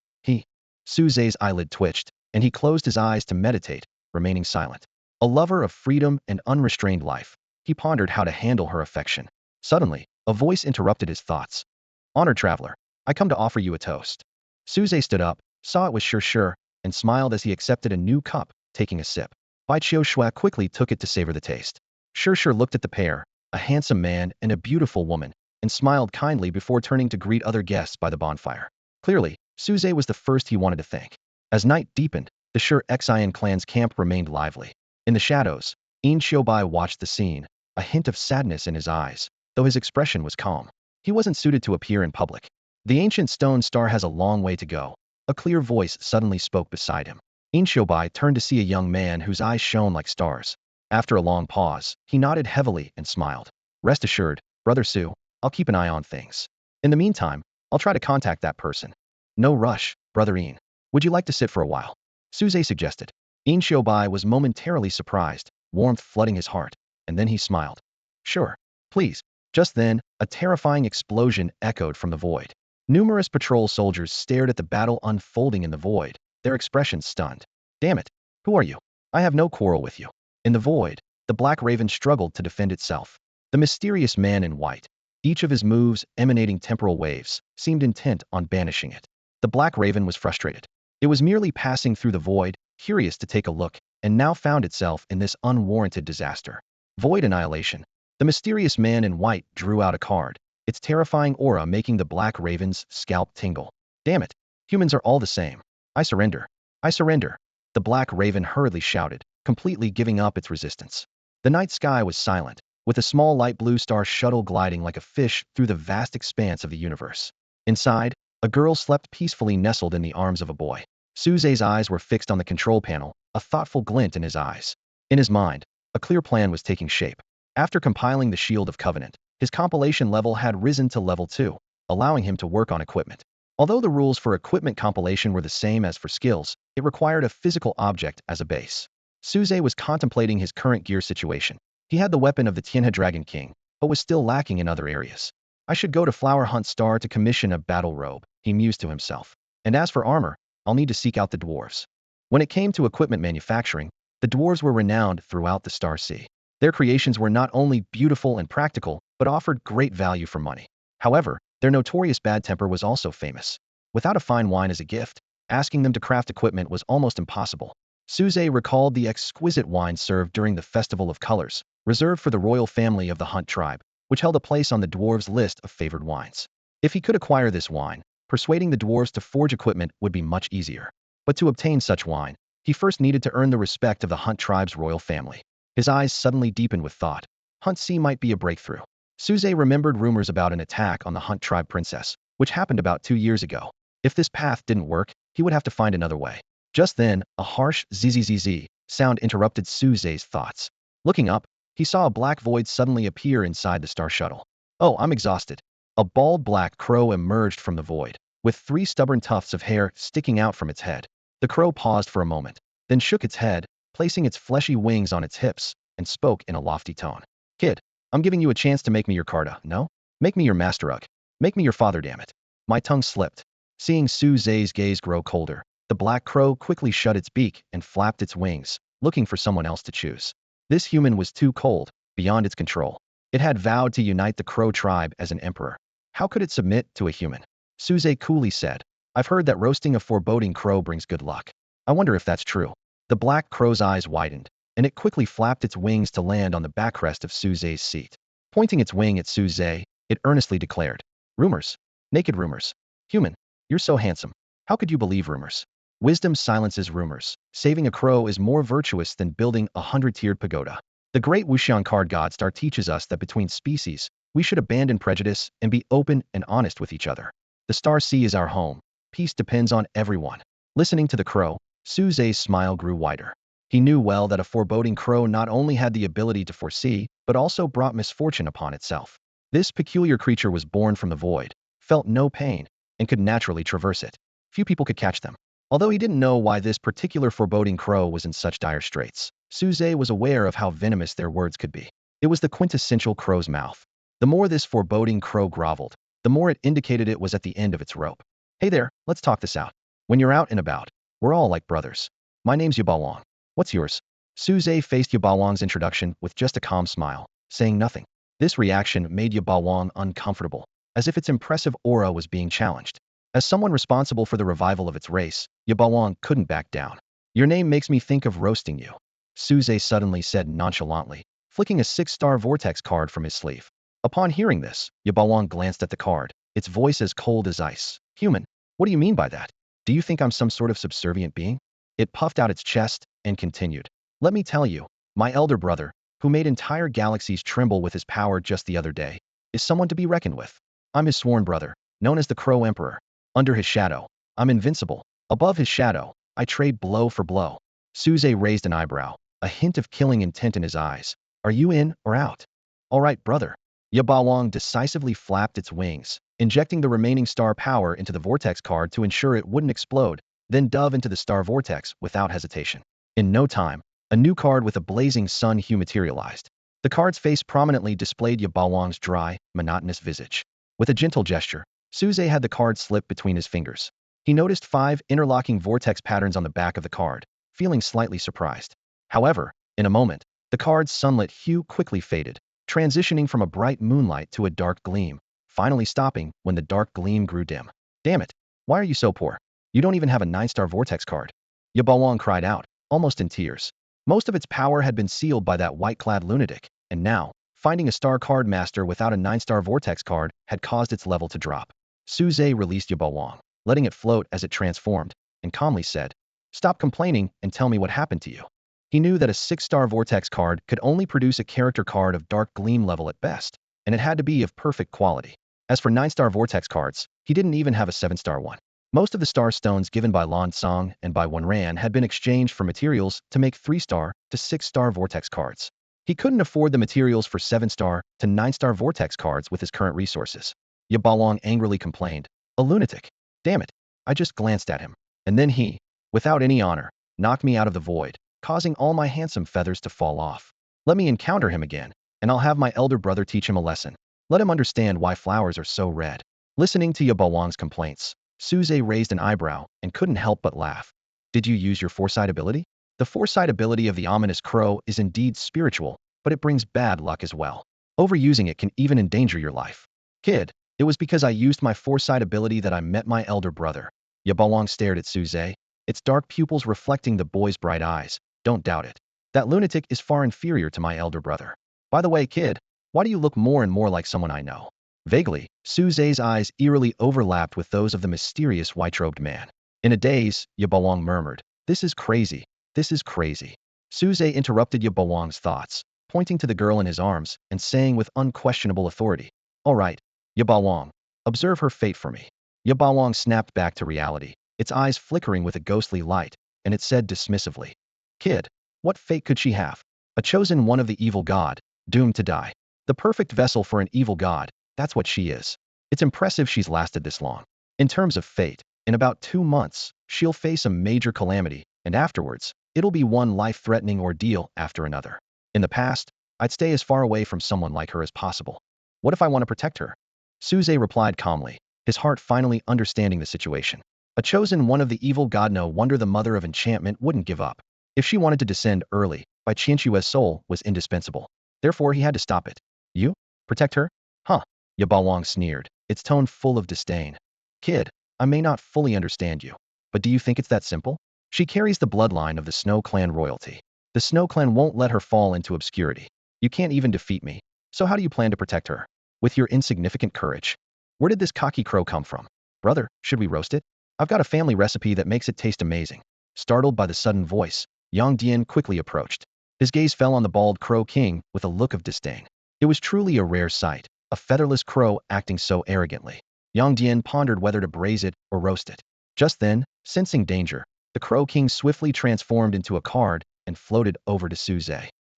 Speaker 1: Suze's eyelid twitched, and he closed his eyes to meditate, remaining silent. A lover of freedom and unrestrained life, he pondered how to handle her affection. Suddenly, a voice interrupted his thoughts. "Honored traveler, I come to offer you a toast." Suze stood up, saw it was sure, and smiled as he accepted a new cup, taking a sip. Bai Qiu quickly took it to savor the taste. Sure looked at the pair, a handsome man and a beautiful woman, and smiled kindly before turning to greet other guests by the bonfire. Clearly, Suze was the first he wanted to thank. As night deepened, the Xian clan's camp remained lively. In the shadows, Yin Xiubai watched the scene, a hint of sadness in his eyes, though his expression was calm. He wasn't suited to appear in public. The ancient stone star has a long way to go. A clear voice suddenly spoke beside him. Yin Xiubai turned to see a young man whose eyes shone like stars. After a long pause, he nodded heavily and smiled. Rest assured, Brother Su, I'll keep an eye on things. In the meantime, I'll try to contact that person. No rush, Brother Yin. Would you like to sit for a while? Suze suggested. Yin Xiubai was momentarily surprised, warmth flooding his heart, and then he smiled. Sure, please. Just then, a terrifying explosion echoed from the void. Numerous patrol soldiers stared at the battle unfolding in the void, their expressions stunned. Damn it, who are you? I have no quarrel with you. In the void, the Black Raven struggled to defend itself. The mysterious man in white, each of his moves emanating temporal waves, seemed intent on banishing it. The Black Raven was frustrated. It was merely passing through the void, curious to take a look, and now found itself in this unwarranted disaster. Void annihilation. The mysterious man in white drew out a card, its terrifying aura making the Black Raven's scalp tingle. Damn it, humans are all the same. I surrender. I surrender. The Black Raven hurriedly shouted, completely giving up its resistance. The night sky was silent, with a small light blue star shuttle gliding like a fish through the vast expanse of the universe. Inside, a girl slept peacefully nestled in the arms of a boy. Suze's eyes were fixed on the control panel, a thoughtful glint in his eyes. In his mind, a clear plan was taking shape. After compiling the Shield of Covenant, his compilation level had risen to level 2, allowing him to work on equipment. Although the rules for equipment compilation were the same as for skills, it required a physical object as a base. Suze was contemplating his current gear situation. He had the weapon of the Tianhe Dragon King, but was still lacking in other areas. I should go to Flower Hunt Star to commission a battle robe, he mused to himself. And as for armor, I'll need to seek out the dwarves. When it came to equipment manufacturing, the dwarves were renowned throughout the Star Sea. Their creations were not only beautiful and practical, but offered great value for money. However, their notorious bad temper was also famous. Without a fine wine as a gift, asking them to craft equipment was almost impossible. Suze recalled the exquisite wine served during the Festival of Colors, reserved for the royal family of the Hunt tribe, which held a place on the dwarves' list of favored wines. If he could acquire this wine, persuading the dwarves to forge equipment would be much easier. But to obtain such wine, he first needed to earn the respect of the Hunt tribe's royal family. His eyes suddenly deepened with thought. Hunt Sea might be a breakthrough. Suze remembered rumors about an attack on the Hunt tribe princess, which happened about 2 years ago. If this path didn't work, he would have to find another way. Just then, a harsh zzz sound interrupted Suze's thoughts. Looking up, he saw a black void suddenly appear inside the star shuttle. Oh, I'm exhausted. A bald black crow emerged from the void, with 3 stubborn tufts of hair sticking out from its head. The crow paused for a moment, then shook its head, placing its fleshy wings on its hips, and spoke in a lofty tone. Kid, I'm giving you a chance to make me your Carta, no? Make me your masterug. Make me your father, damn it. My tongue slipped. Seeing Suze's gaze grow colder, the black crow quickly shut its beak and flapped its wings, looking for someone else to choose. This human was too cold, beyond its control. It had vowed to unite the crow tribe as an emperor. How could it submit to a human? Suze coolly said, I've heard that roasting a foreboding crow brings good luck. I wonder if that's true. The black crow's eyes widened, and it quickly flapped its wings to land on the backrest of Suze's seat. Pointing its wing at Suze, it earnestly declared, Rumors. Naked rumors. Human, you're so handsome. How could you believe rumors? Wisdom silences rumors. Saving a crow is more virtuous than building a 100-tiered pagoda. The great Wuxian card God Star teaches us that between species, we should abandon prejudice and be open and honest with each other. The Star Sea is our home. Peace depends on everyone. Listening to the crow, Suze's smile grew wider. He knew well that a foreboding crow not only had the ability to foresee, but also brought misfortune upon itself. This peculiar creature was born from the void, felt no pain, and could naturally traverse it. Few people could catch them. Although he didn't know why this particular foreboding crow was in such dire straits, Suze was aware of how venomous their words could be. It was the quintessential crow's mouth. The more this foreboding crow groveled, the more it indicated it was at the end of its rope. Hey there, let's talk this out. When you're out and about, we're all like brothers. My name's Yabawang. What's yours? Suze faced Yabawang's introduction with just a calm smile, saying nothing. This reaction made Yabawang uncomfortable, as if its impressive aura was being challenged. As someone responsible for the revival of its race, Yabalong couldn't back down. Your name makes me think of roasting you, Suze suddenly said nonchalantly, flicking a 6-star vortex card from his sleeve. Upon hearing this, Yabalong glanced at the card, its voice as cold as ice. Human, what do you mean by that? Do you think I'm some sort of subservient being? It puffed out its chest and continued. Let me tell you, my elder brother, who made entire galaxies tremble with his power just the other day, is someone to be reckoned with. I'm his sworn brother, known as the Crow Emperor. Under his shadow, I'm invincible. Above his shadow, I trade blow for blow. Suze raised an eyebrow, a hint of killing intent in his eyes. Are you in or out? All right, brother. Yabalong decisively flapped its wings, injecting the remaining star power into the vortex card to ensure it wouldn't explode, then dove into the star vortex without hesitation. In no time, a new card with a blazing sun hue materialized. The card's face prominently displayed Yabalong's dry, monotonous visage. With a gentle gesture, Suze had the card slip between his fingers. He noticed 5 interlocking vortex patterns on the back of the card, feeling slightly surprised. However, in a moment, the card's sunlit hue quickly faded, transitioning from a bright moonlight to a dark gleam, finally stopping when the dark gleam grew dim. Damn it, why are you so poor? You don't even have a 9-star vortex card. Yabalong cried out, almost in tears. Most of its power had been sealed by that white-clad lunatic, and now, finding a star card master without a 9-star vortex card had caused its level to drop. Suze released Yabalong, letting it float as it transformed, and calmly said, Stop complaining and tell me what happened to you. He knew that a 6-star vortex card could only produce a character card of dark gleam level at best, and it had to be of perfect quality. As for 9-star vortex cards, he didn't even have a 7-star one. Most of the star stones given by Sanzang and by Wenran had been exchanged for materials to make 3-star to 6-star vortex cards. He couldn't afford the materials for 7-star to 9-star vortex cards with his current resources. Yabalong angrily complained, a lunatic. Damn it, I just glanced at him. And then he, without any honor, knocked me out of the void, causing all my handsome feathers to fall off. Let me encounter him again, and I'll have my elder brother teach him a lesson. Let him understand why flowers are so red. Listening to Yabalong's complaints, Suze raised an eyebrow and couldn't help but laugh. Did you use your foresight ability? The foresight ability of the ominous crow is indeed spiritual, but it brings bad luck as well. Overusing it can even endanger your life. Kid, it was because I used my foresight ability that I met my elder brother. Yabalong stared at Suze, its dark pupils reflecting the boy's bright eyes. Don't doubt it. That lunatic is far inferior to my elder brother. By the way, kid, why do you look more and more like someone I know? Vaguely, Suze's eyes eerily overlapped with those of the mysterious white-robed man. In a daze, Yabalong murmured, This is crazy. This is crazy. Suze interrupted Yabalong's thoughts, pointing to the girl in his arms and saying with unquestionable authority, All right, Yabalong, observe her fate for me. Yabalong snapped back to reality, its eyes flickering with a ghostly light, and it said dismissively, Kid, what fate could she have? A chosen one of the evil god, doomed to die. The perfect vessel for an evil god, that's what she is. It's impressive she's lasted this long. In terms of fate, in about 2 months, she'll face a major calamity, and afterwards, it'll be one life-threatening ordeal after another. In the past, I'd stay as far away from someone like her as possible. What if I want to protect her? Suze replied calmly, his heart finally understanding the situation. A chosen one of the evil god, no wonder the mother of enchantment wouldn't give up. If she wanted to descend early, Bai Qianxue's soul was indispensable. Therefore, he had to stop it. You? Protect her? Huh. Yabalong sneered, its tone full of disdain. Kid, I may not fully understand you, but do you think it's that simple? She carries the bloodline of the Snow Clan royalty. The Snow Clan won't let her fall into obscurity. You can't even defeat me, so how do you plan to protect her? With your insignificant courage. Where did this cocky crow come from? Brother, should we roast it? I've got a family recipe that makes it taste amazing. Startled by the sudden voice, Yang Dian quickly approached. His gaze fell on the bald crow king with a look of disdain. It was truly a rare sight, a featherless crow acting so arrogantly. Yang Dian pondered whether to braise it or roast it. Just then, sensing danger, the crow king swiftly transformed into a card and floated over to Suze.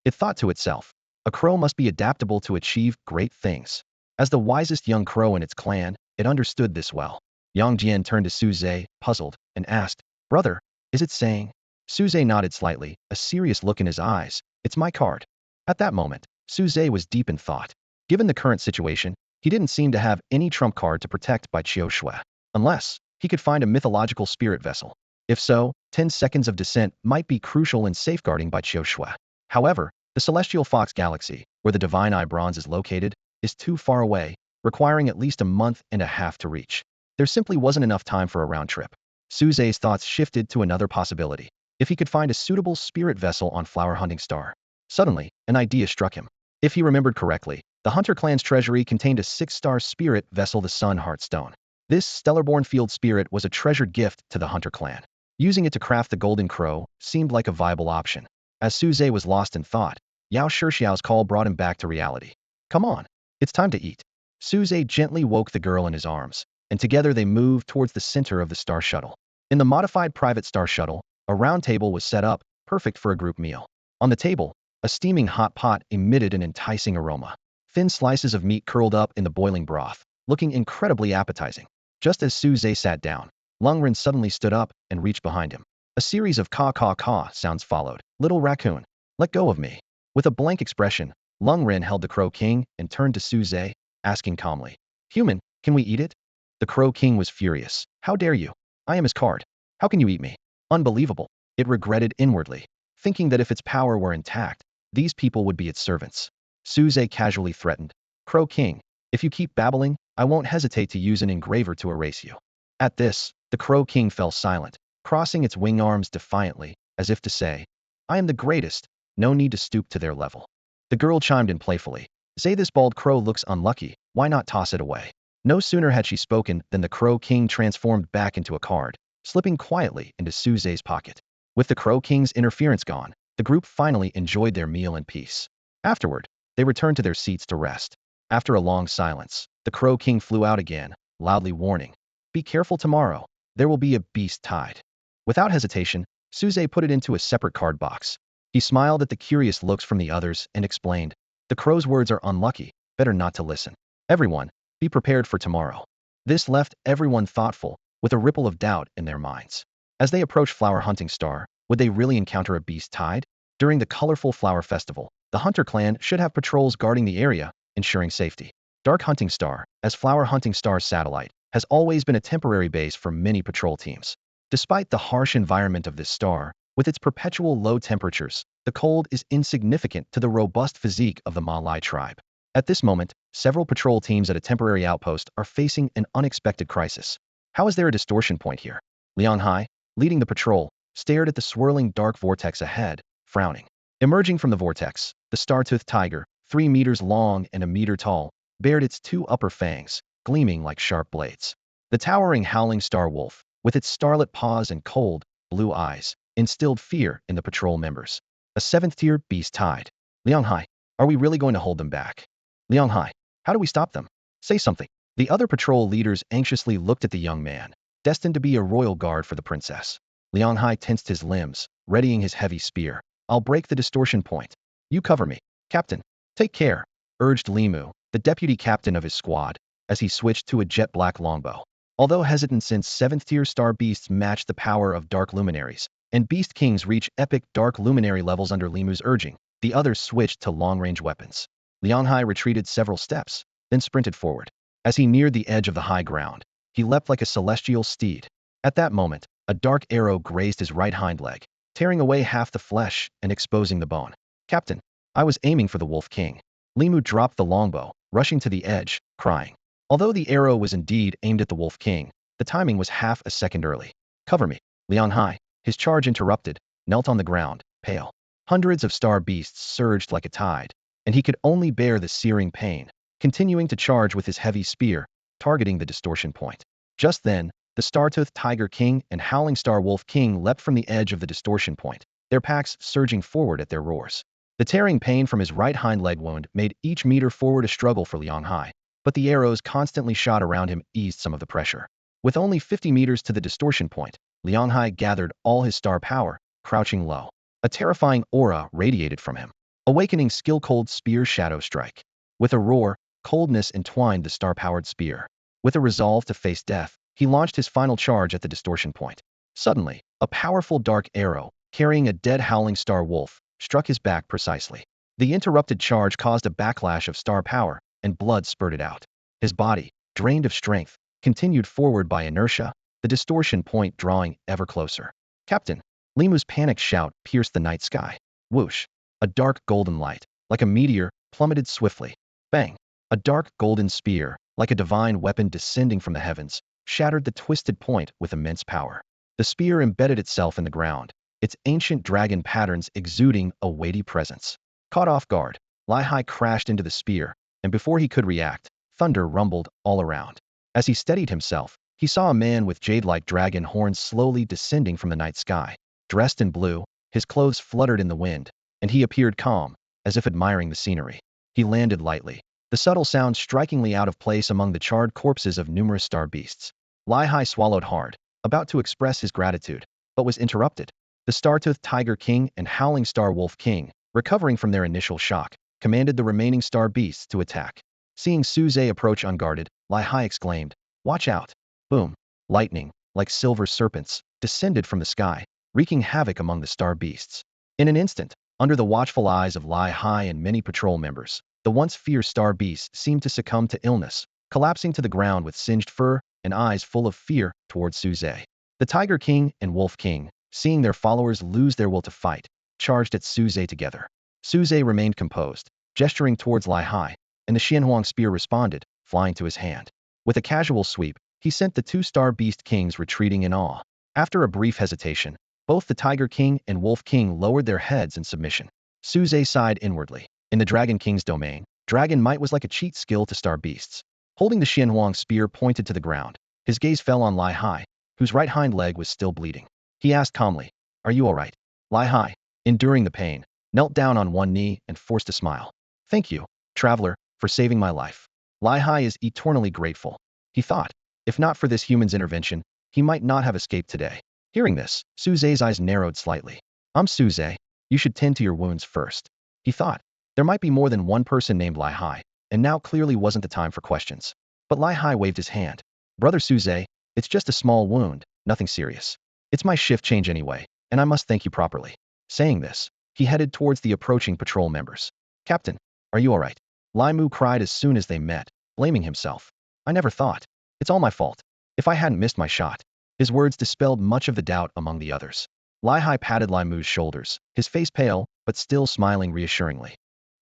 Speaker 1: It thought to itself, a crow must be adaptable to achieve great things. As the wisest young crow in its clan, it understood this well. Yang Jian turned to Suze, puzzled, and asked, Brother, is it saying? Suze nodded slightly, a serious look in his eyes. It's my card. At that moment, Suze was deep in thought. Given the current situation, he didn't seem to have any trump card to protect Bai Qianxue, unless he could find a mythological spirit vessel. If so, 10 seconds of descent might be crucial in safeguarding Bai Qianxue. However, the Celestial Fox Galaxy, where the Divine Eye Bronze is located, is too far away, requiring at least a month and a half to reach. There simply wasn't enough time for a round trip. Suzei's thoughts shifted to another possibility. If he could find a suitable spirit vessel on Flower Hunting Star. Suddenly, an idea struck him. If he remembered correctly, the Hunter clan's treasury contained a 6-star spirit vessel, the Sun Heartstone. This stellarborn field spirit was a treasured gift to the Hunter clan. Using it to craft the Golden Crow seemed like a viable option. As Suzei was lost in thought, Yao Shixiao's call brought him back to reality. Come on, it's time to eat. Suzei gently woke the girl in his arms, and together they moved towards the center of the Star Shuttle. In the modified private Star Shuttle, a round table was set up, perfect for a group meal. On the table, a steaming hot pot emitted an enticing aroma. Thin slices of meat curled up in the boiling broth, looking incredibly appetizing. Just as Suzei sat down, Lungren suddenly stood up and reached behind him. A series of caw-caw-caw sounds followed. Little raccoon, let go of me. With a blank expression, Lungren held the Crow King and turned to Suzei, asking calmly, Human, can we eat it? The Crow King was furious. How dare you? I am his card. How can you eat me? Unbelievable. It regretted inwardly, thinking that if its power were intact, these people would be its servants. Suzei casually threatened, Crow King, if you keep babbling, I won't hesitate to use an engraver to erase you. At this, the Crow King fell silent, crossing its wing arms defiantly, as if to say, I am the greatest, no need to stoop to their level. The girl chimed in playfully, Say this bald crow looks unlucky, why not toss it away? No sooner had she spoken than the Crow King transformed back into a card, slipping quietly into Suzei's pocket. With the Crow King's interference gone, the group finally enjoyed their meal in peace. Afterward, they returned to their seats to rest. After a long silence, the Crow King flew out again, loudly warning, Be careful tomorrow, there will be a beast tide. Without hesitation, Suzei put it into a separate card box. He smiled at the curious looks from the others and explained, The crow's words are unlucky, better not to listen. Everyone, be prepared for tomorrow. This left everyone thoughtful, with a ripple of doubt in their minds. As they approached Flower Hunting Star, would they really encounter a beast tide? During the colorful flower festival, the Hunter clan should have patrols guarding the area, ensuring safety. Dark Hunting Star, as Flower Hunting Star's satellite, has always been a temporary base for many patrol teams. Despite the harsh environment of this star, with its perpetual low temperatures, the cold is insignificant to the robust physique of the Malai tribe. At this moment, several patrol teams at a temporary outpost are facing an unexpected crisis. How is there a distortion point here? Liang Hai, leading the patrol, stared at the swirling dark vortex ahead, frowning. Emerging from the vortex, the star-toothed tiger, 3 meters long and a meter tall, bared its 2 upper fangs, gleaming like sharp blades. The towering howling star wolf, with its starlit paws and cold, blue eyes, instilled fear in the patrol members. A 7th-tier beast tide. Liang Hai, are we really going to hold them back? Liang Hai, how do we stop them? Say something. The other patrol leaders anxiously looked at the young man, destined to be a royal guard for the princess. Liang Hai tensed his limbs, readying his heavy spear. I'll break the distortion point. You cover me. Captain, take care, urged Limu, the deputy captain of his squad, as he switched to a jet-black longbow. Although hesitant since 7th-tier star beasts match the power of dark luminaries, and beast kings reach epic dark luminary levels under Limu's urging, the others switched to long-range weapons. Liang Hai retreated several steps, then sprinted forward. As he neared the edge of the high ground, he leapt like a celestial steed. At that moment, a dark arrow grazed his right hind leg, tearing away half the flesh and exposing the bone. Captain, I was aiming for the Wolf King. Limu dropped the longbow, rushing to the edge, crying. Although the arrow was indeed aimed at the Wolf King, the timing was half a second early. Cover me. Liang Hai, his charge interrupted, knelt on the ground, pale. Hundreds of star beasts surged like a tide, and he could only bear the searing pain, continuing to charge with his heavy spear, targeting the distortion point. Just then, the Star-Toothed Tiger King and Howling Star Wolf King leapt from the edge of the distortion point, their packs surging forward at their roars. The tearing pain from his right hind leg wound made each meter forward a struggle for Liang Hai, but the arrows constantly shot around him eased some of the pressure. With only 50 meters to the distortion point, Liang Hai gathered all his star power, crouching low. A terrifying aura radiated from him, awakening skill-cold spear shadow strike. With a roar, coldness entwined the star-powered spear. With a resolve to face death, he launched his final charge at the distortion point. Suddenly, a powerful dark arrow, carrying a dead howling star wolf, struck his back precisely. The interrupted charge caused a backlash of star power, and blood spurted out. His body, drained of strength, continued forward by inertia, the distortion point drawing ever closer. Captain, Limu's panicked shout pierced the night sky. Whoosh! A dark golden light, like a meteor, plummeted swiftly. Bang! A dark golden spear, like a divine weapon descending from the heavens, shattered the twisted point with immense power. The spear embedded itself in the ground, its ancient dragon patterns exuding a weighty presence. Caught off guard, Lihai crashed into the spear, and before he could react, thunder rumbled all around. As he steadied himself, he saw a man with jade-like dragon horns slowly descending from the night sky. Dressed in blue, his clothes fluttered in the wind, and he appeared calm, as if admiring the scenery. He landed lightly, the subtle sound strikingly out of place among the charred corpses of numerous star beasts. Lihai swallowed hard, about to express his gratitude, but was interrupted. The Star-Toothed Tiger King and Howling Star Wolf King, recovering from their initial shock, commanded the remaining star beasts to attack. Seeing Suze approach unguarded, Lihai exclaimed, "Watch out!" Boom! Lightning, like silver serpents, descended from the sky, wreaking havoc among the star beasts. In an instant, under the watchful eyes of Lihai and many patrol members, the once fierce star beasts seemed to succumb to illness, collapsing to the ground with singed fur and eyes full of fear towards Suze. The Tiger King and Wolf King, seeing their followers lose their will to fight, charged at Suze together. Suze remained composed, gesturing towards Lihai, and the Xianhuang spear responded, flying to his hand. With a casual sweep, he sent the two star beast kings retreating in awe. After a brief hesitation, both the Tiger King and Wolf King lowered their heads in submission. Suze sighed inwardly. In the Dragon King's domain, dragon might was like a cheat skill to star beasts. Holding the Xianhuang spear pointed to the ground, his gaze fell on Lihai, whose right hind leg was still bleeding. He asked calmly, "Are you all right?" Lihai, enduring the pain, knelt down on one knee and forced a smile. "Thank you, traveler, for saving my life." Lihai is eternally grateful. He thought, if not for this human's intervention, he might not have escaped today. Hearing this, Suze's eyes narrowed slightly. "I'm Suze. You should tend to your wounds first." He thought, there might be more than one person named Lihai, and now clearly wasn't the time for questions. But Lihai waved his hand. "Brother Suze, it's just a small wound, nothing serious. It's my shift change anyway, and I must thank you properly." Saying this, he headed towards the approaching patrol members. "Captain, are you all right?" Lai Mu cried as soon as they met, blaming himself. "I never thought. It's all my fault. If I hadn't missed my shot." His words dispelled much of the doubt among the others. Lihai patted Lai Mu's shoulders, his face pale, but still smiling reassuringly.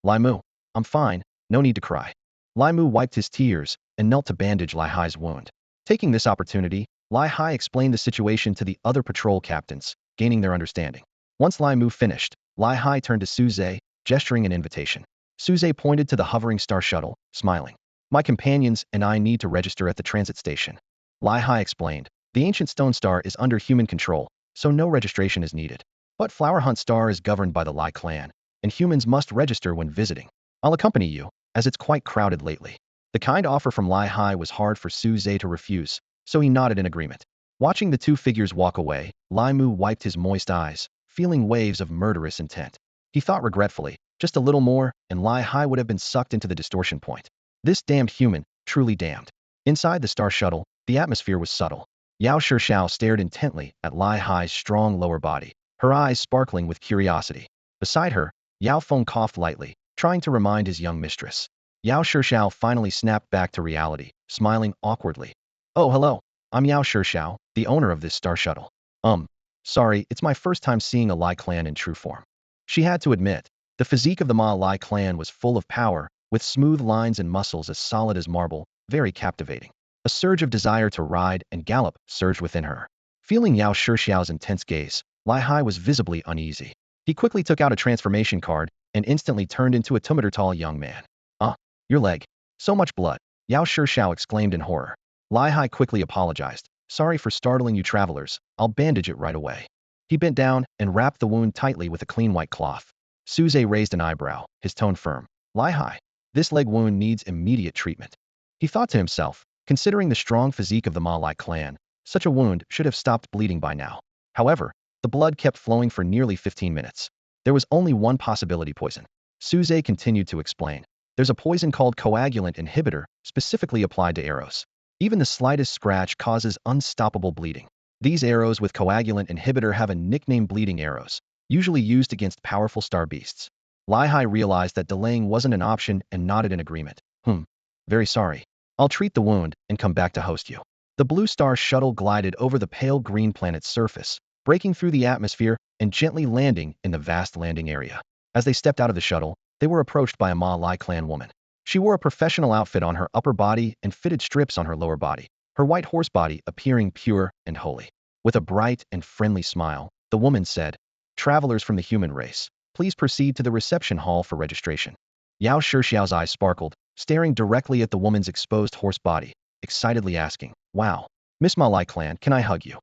Speaker 1: "Lai Mu, I'm fine, no need to cry." Lai Mu wiped his tears and knelt to bandage Lihai's wound. Taking this opportunity, Lihai explained the situation to the other patrol captains, gaining their understanding. Once Lai Mu finished, Lihai turned to Suze, gesturing an invitation. Suze pointed to the hovering star shuttle, smiling. "My companions and I need to register at the transit station." Lihai explained, "The ancient stone star is under human control, so no registration is needed. But Flower Hunt Star is governed by the Lai clan, and humans must register when visiting. I'll accompany you, as it's quite crowded lately." The kind offer from Lihai was hard for Suze to refuse, so he nodded in agreement. Watching the two figures walk away, Lai Mu wiped his moist eyes, feeling waves of murderous intent. He thought regretfully, just a little more, and Lihai would have been sucked into the distortion point. This damned human, truly damned. Inside the star shuttle, the atmosphere was subtle. Yao Shishao stared intently at Lihai's strong lower body, her eyes sparkling with curiosity. Beside her, Yao Feng coughed lightly, trying to remind his young mistress. Yao Shishao finally snapped back to reality, smiling awkwardly. "Oh, hello. I'm Yao Shishao, the owner of this star shuttle. Sorry, it's my first time seeing a Lai clan in true form." She had to admit, the physique of the Ma Lai clan was full of power, with smooth lines and muscles as solid as marble, very captivating. A surge of desire to ride and gallop surged within her. Feeling Yao Shixiao's intense gaze, Lihai was visibly uneasy. He quickly took out a transformation card and instantly turned into a 2-meter-tall young man. Your leg. So much blood." Yao Shixiao exclaimed in horror. Lihai quickly apologized. "Sorry for startling you travelers, I'll bandage it right away." He bent down and wrapped the wound tightly with a clean white cloth. Suze raised an eyebrow, his tone firm. "Lihai, this leg wound needs immediate treatment." He thought to himself, considering the strong physique of the Ma Lai clan, such a wound should have stopped bleeding by now. However, the blood kept flowing for nearly 15 minutes. There was only one possibility: poison. Suze continued to explain. "There's a poison called coagulant inhibitor, specifically applied to arrows. Even the slightest scratch causes unstoppable bleeding. These arrows with coagulant inhibitor have a nickname: bleeding arrows, usually used against powerful star beasts." Lihai realized that delaying wasn't an option and nodded in agreement. Very sorry. I'll treat the wound and come back to host you." The blue star shuttle glided over the pale green planet's surface, breaking through the atmosphere and gently landing in the vast landing area. As they stepped out of the shuttle, they were approached by a Ma Lai clan woman. She wore a professional outfit on her upper body and fitted strips on her lower body. her white horse body appearing pure and holy. With a bright and friendly smile, the woman said, "Travelers from the human race, please proceed to the reception hall for registration." Yao Shixiao's eyes sparkled, staring directly at the woman's exposed horse body, excitedly asking, "Wow, Miss Ma Lai clan, can I hug you?"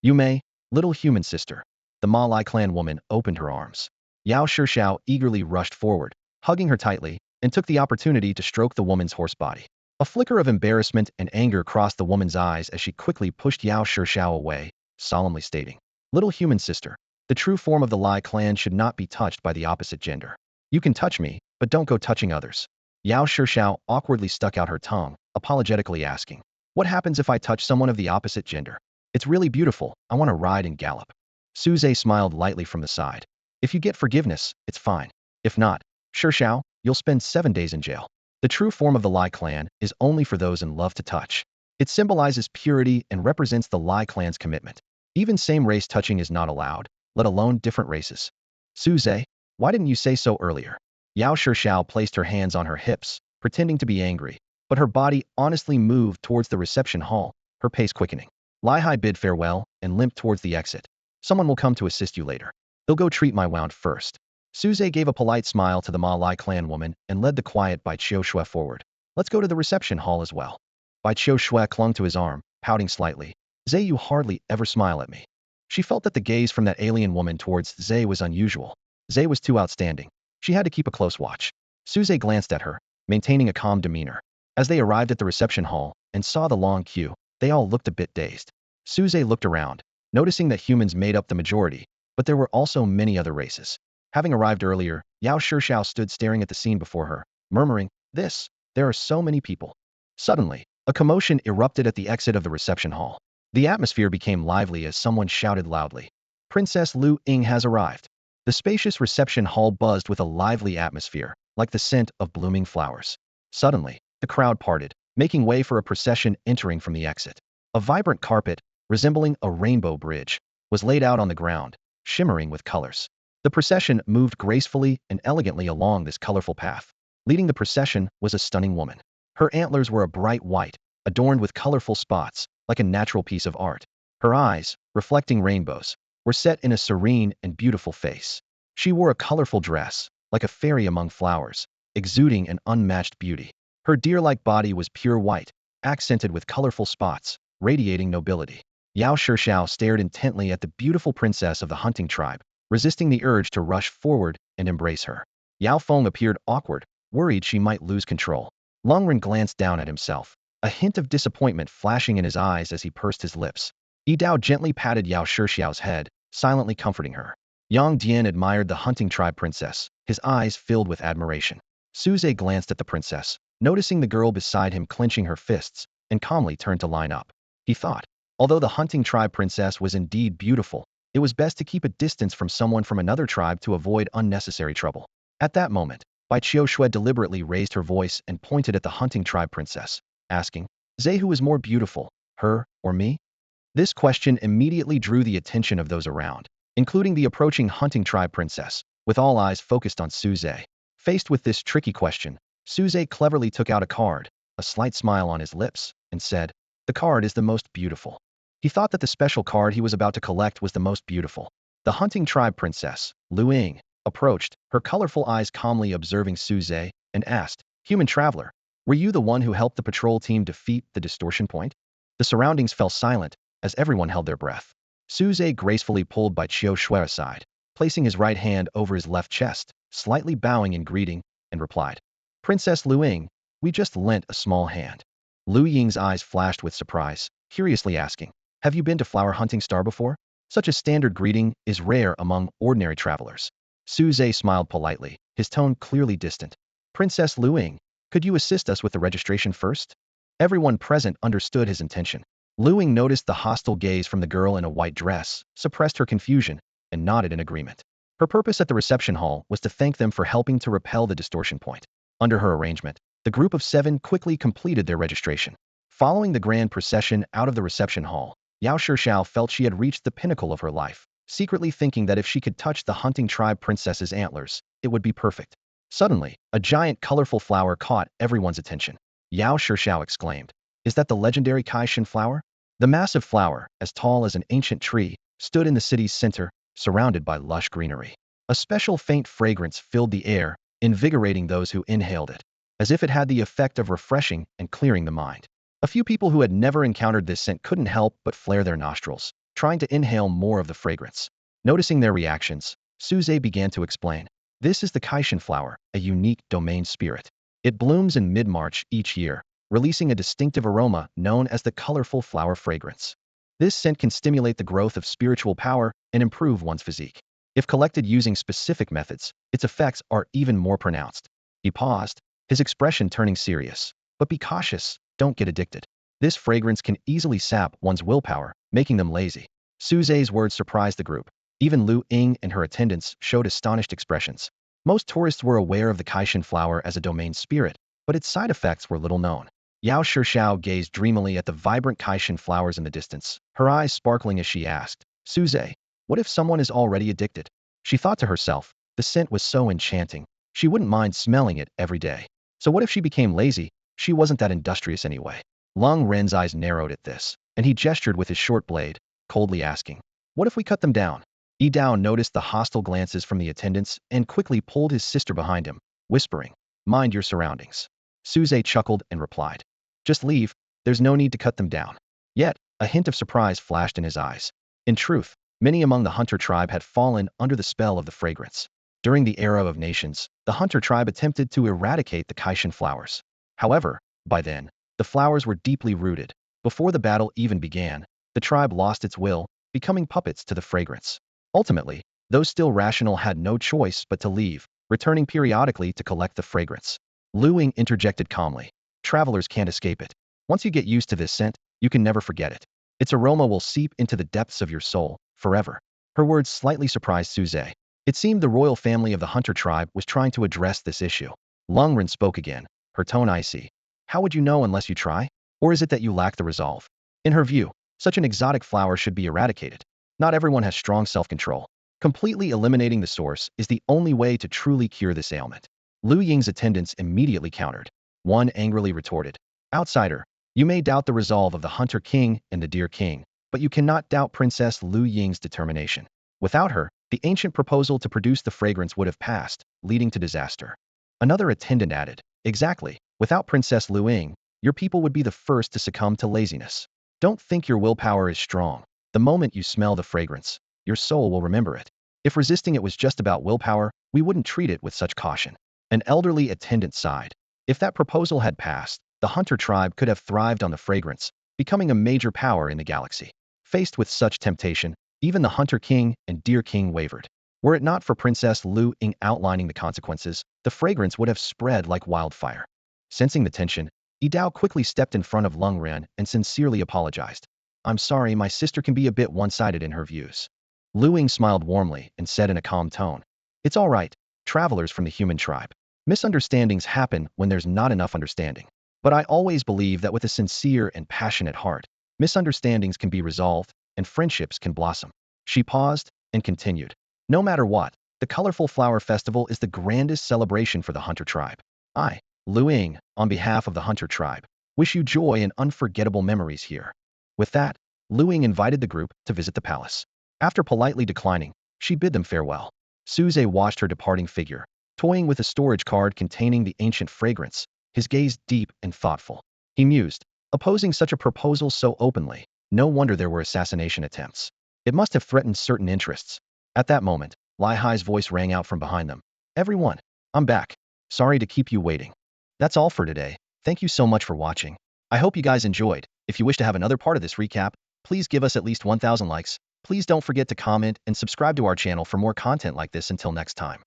Speaker 1: "You may, little human sister." The Ma Lai clan woman opened her arms. Yao Shixiao eagerly rushed forward, hugging her tightly, and took the opportunity to stroke the woman's horse body. A flicker of embarrassment and anger crossed the woman's eyes as she quickly pushed Yao Shixiao away, solemnly stating, "Little human sister, the true form of the Lai clan should not be touched by the opposite gender. You can touch me, but don't go touching others." Yao Shixiao awkwardly stuck out her tongue, apologetically asking, "What happens if I touch someone of the opposite gender? It's really beautiful, I want to ride and gallop." Suze smiled lightly from the side. "If you get forgiveness, it's fine. If not, Shixiao, you'll spend 7 days in jail. The true form of the Lai clan is only for those in love to touch. It symbolizes purity and represents the Lai clan's commitment. Even same-race touching is not allowed, let alone different races." "Suze, why didn't you say so earlier?" Yao Shixiao placed her hands on her hips, pretending to be angry, but her body honestly moved towards the reception hall, her pace quickening. Lai Hai bid farewell and limped towards the exit. "Someone will come to assist you later. They'll go treat my wound first." Suze gave a polite smile to the Ma Lai clan woman and led the quiet Bai Qiu Shui forward. "Let's go to the reception hall as well." Bai Qiu Shui clung to his arm, pouting slightly. "Zhe, you hardly ever smile at me." She felt that the gaze from that alien woman towards Zhe was unusual. Zhe was too outstanding. She had to keep a close watch. Suze glanced at her, maintaining a calm demeanor. As they arrived at the reception hall and saw the long queue, they all looked a bit dazed. Suze looked around, noticing that humans made up the majority, but there were also many other races. Having arrived earlier, Yao Shixiao stood staring at the scene before her, murmuring, there are so many people." Suddenly, a commotion erupted at the exit of the reception hall. The atmosphere became lively as someone shouted loudly, "Princess Lu Ying has arrived." The spacious reception hall buzzed with a lively atmosphere, like the scent of blooming flowers. Suddenly, the crowd parted, making way for a procession entering from the exit. A vibrant carpet, resembling a rainbow bridge, was laid out on the ground, shimmering with colors. The procession moved gracefully and elegantly along this colorful path. Leading the procession was a stunning woman. Her antlers were a bright white, adorned with colorful spots, like a natural piece of art. Her eyes, reflecting rainbows, were set in a serene and beautiful face. She wore a colorful dress, like a fairy among flowers, exuding an unmatched beauty. Her deer-like body was pure white, accented with colorful spots, radiating nobility. Yao Shixiao stared intently at the beautiful princess of the hunting tribe, resisting the urge to rush forward and embrace her. Yao Feng appeared awkward, worried she might lose control. Longren glanced down at himself, a hint of disappointment flashing in his eyes as he pursed his lips. Yidao gently patted Yao Shixiao's head, silently comforting her. Yang Dian admired the hunting tribe princess, his eyes filled with admiration. Suze glanced at the princess, noticing the girl beside him clenching her fists, and calmly turned to line up. He thought, although the hunting tribe princess was indeed beautiful, it was best to keep a distance from someone from another tribe to avoid unnecessary trouble. At that moment, Bai Qiu Shui deliberately raised her voice and pointed at the hunting tribe princess, asking, "Zhe, who is more beautiful, her or me?" This question immediately drew the attention of those around, including the approaching hunting tribe princess, with all eyes focused on Suze. Faced with this tricky question, Suze cleverly took out a card, a slight smile on his lips, and said, "The card is the most beautiful." He thought that the special card he was about to collect was the most beautiful. The hunting tribe princess, Lu Ying, approached, her colorful eyes calmly observing Suze, and asked, "Human traveler, were you the one who helped the patrol team defeat the distortion point?" The surroundings fell silent, as everyone held their breath. Suze gracefully pulled Bai Qiu Shui aside, placing his right hand over his left chest, slightly bowing in greeting, and replied, "Princess Lu Ying, we just lent a small hand." Lu Ying's eyes flashed with surprise, curiously asking, "Have you been to Flower Hunting Star before?" Such a standard greeting is rare among ordinary travelers. Suze smiled politely, his tone clearly distant. "Princess Lu Ying, could you assist us with the registration first?" Everyone present understood his intention. Lu Ying noticed the hostile gaze from the girl in a white dress, suppressed her confusion, and nodded in agreement. Her purpose at the reception hall was to thank them for helping to repel the distortion point. Under her arrangement, the group of 7 quickly completed their registration. Following the grand procession out of the reception hall, Yao Shixiao felt she had reached the pinnacle of her life, secretly thinking that if she could touch the hunting tribe princess's antlers, it would be perfect. Suddenly, a giant colorful flower caught everyone's attention. Yao Shixiao exclaimed, Is that the legendary Kaishin flower? The massive flower, as tall as an ancient tree, stood in the city's center, surrounded by lush greenery. A special faint fragrance filled the air, invigorating those who inhaled it, as if it had the effect of refreshing and clearing the mind. A few people who had never encountered this scent couldn't help but flare their nostrils, trying to inhale more of the fragrance. Noticing their reactions, Suze began to explain. This is the Kaishin flower, a unique domain spirit. It blooms in mid-March each year, releasing a distinctive aroma known as the colorful flower fragrance. This scent can stimulate the growth of spiritual power and improve one's physique. If collected using specific methods, its effects are even more pronounced. He paused, his expression turning serious. But be cautious, don't get addicted. This fragrance can easily sap one's willpower, making them lazy. Suze's words surprised the group. Even Lu Ying and her attendants showed astonished expressions. Most tourists were aware of the Kaishin flower as a domain spirit, but its side effects were little known. Yao Shixiao gazed dreamily at the vibrant Kaishin flowers in the distance, her eyes sparkling as she asked, Suze, what if someone is already addicted? She thought to herself, the scent was so enchanting, she wouldn't mind smelling it every day. So what if she became lazy? She wasn't that industrious anyway. Lung Ren's eyes narrowed at this, and he gestured with his short blade, coldly asking, what if we cut them down? Yi Dao noticed the hostile glances from the attendants and quickly pulled his sister behind him, whispering, mind your surroundings. Suze chuckled and replied, just leave, there's no need to cut them down. Yet, a hint of surprise flashed in his eyes. In truth, many among the hunter tribe had fallen under the spell of the fragrance. During the era of nations, the hunter tribe attempted to eradicate the Kaishin flowers. However, by then, the flowers were deeply rooted. Before the battle even began, the tribe lost its will, becoming puppets to the fragrance. Ultimately, those still rational had no choice but to leave, returning periodically to collect the fragrance. Lu Ying interjected calmly. Travelers can't escape it. Once you get used to this scent, you can never forget it. Its aroma will seep into the depths of your soul, forever. Her words slightly surprised Suze. It seemed the royal family of the hunter tribe was trying to address this issue. Lungren spoke again, her tone icy. How would you know unless you try? Or is it that you lack the resolve? In her view, such an exotic flower should be eradicated. Not everyone has strong self-control. Completely eliminating the source is the only way to truly cure this ailment. Lu Ying's attendants immediately countered. One angrily retorted, outsider, you may doubt the resolve of the Hunter King and the Deer King, but you cannot doubt Princess Lu Ying's determination. Without her, the ancient proposal to produce the fragrance would have passed, leading to disaster. Another attendant added, exactly, without Princess Lu Ying, your people would be the first to succumb to laziness. Don't think your willpower is strong. The moment you smell the fragrance, your soul will remember it. If resisting it was just about willpower, we wouldn't treat it with such caution. An elderly attendant sighed. If that proposal had passed, the hunter tribe could have thrived on the fragrance, becoming a major power in the galaxy. Faced with such temptation, even the Hunter King and Deer King wavered. Were it not for Princess Lu Ying outlining the consequences, the fragrance would have spread like wildfire. Sensing the tension, Yi Dao quickly stepped in front of Lung Ren and sincerely apologized. I'm sorry, my sister can be a bit one-sided in her views. Lu Ying smiled warmly and said in a calm tone, it's all right, travelers from the human tribe. Misunderstandings happen when there's not enough understanding. But I always believe that with a sincere and passionate heart, misunderstandings can be resolved and friendships can blossom. She paused and continued. No matter what, the colorful flower festival is the grandest celebration for the hunter tribe. I, Lu Ying, on behalf of the hunter tribe, wish you joy and unforgettable memories here. With that, Lu Ying invited the group to visit the palace. After politely declining, she bid them farewell. Suze watched her departing figure, toying with a storage card containing the ancient fragrance, his gaze deep and thoughtful. He mused, opposing such a proposal so openly, no wonder there were assassination attempts. It must have threatened certain interests. At that moment, Lai Hai's voice rang out from behind them. Everyone, I'm back. Sorry to keep you waiting. That's all for today. Thank you so much for watching. I hope you guys enjoyed. If you wish to have another part of this recap, please give us at least 1,000 likes. Please don't forget to comment and subscribe to our channel for more content like this. Until next time.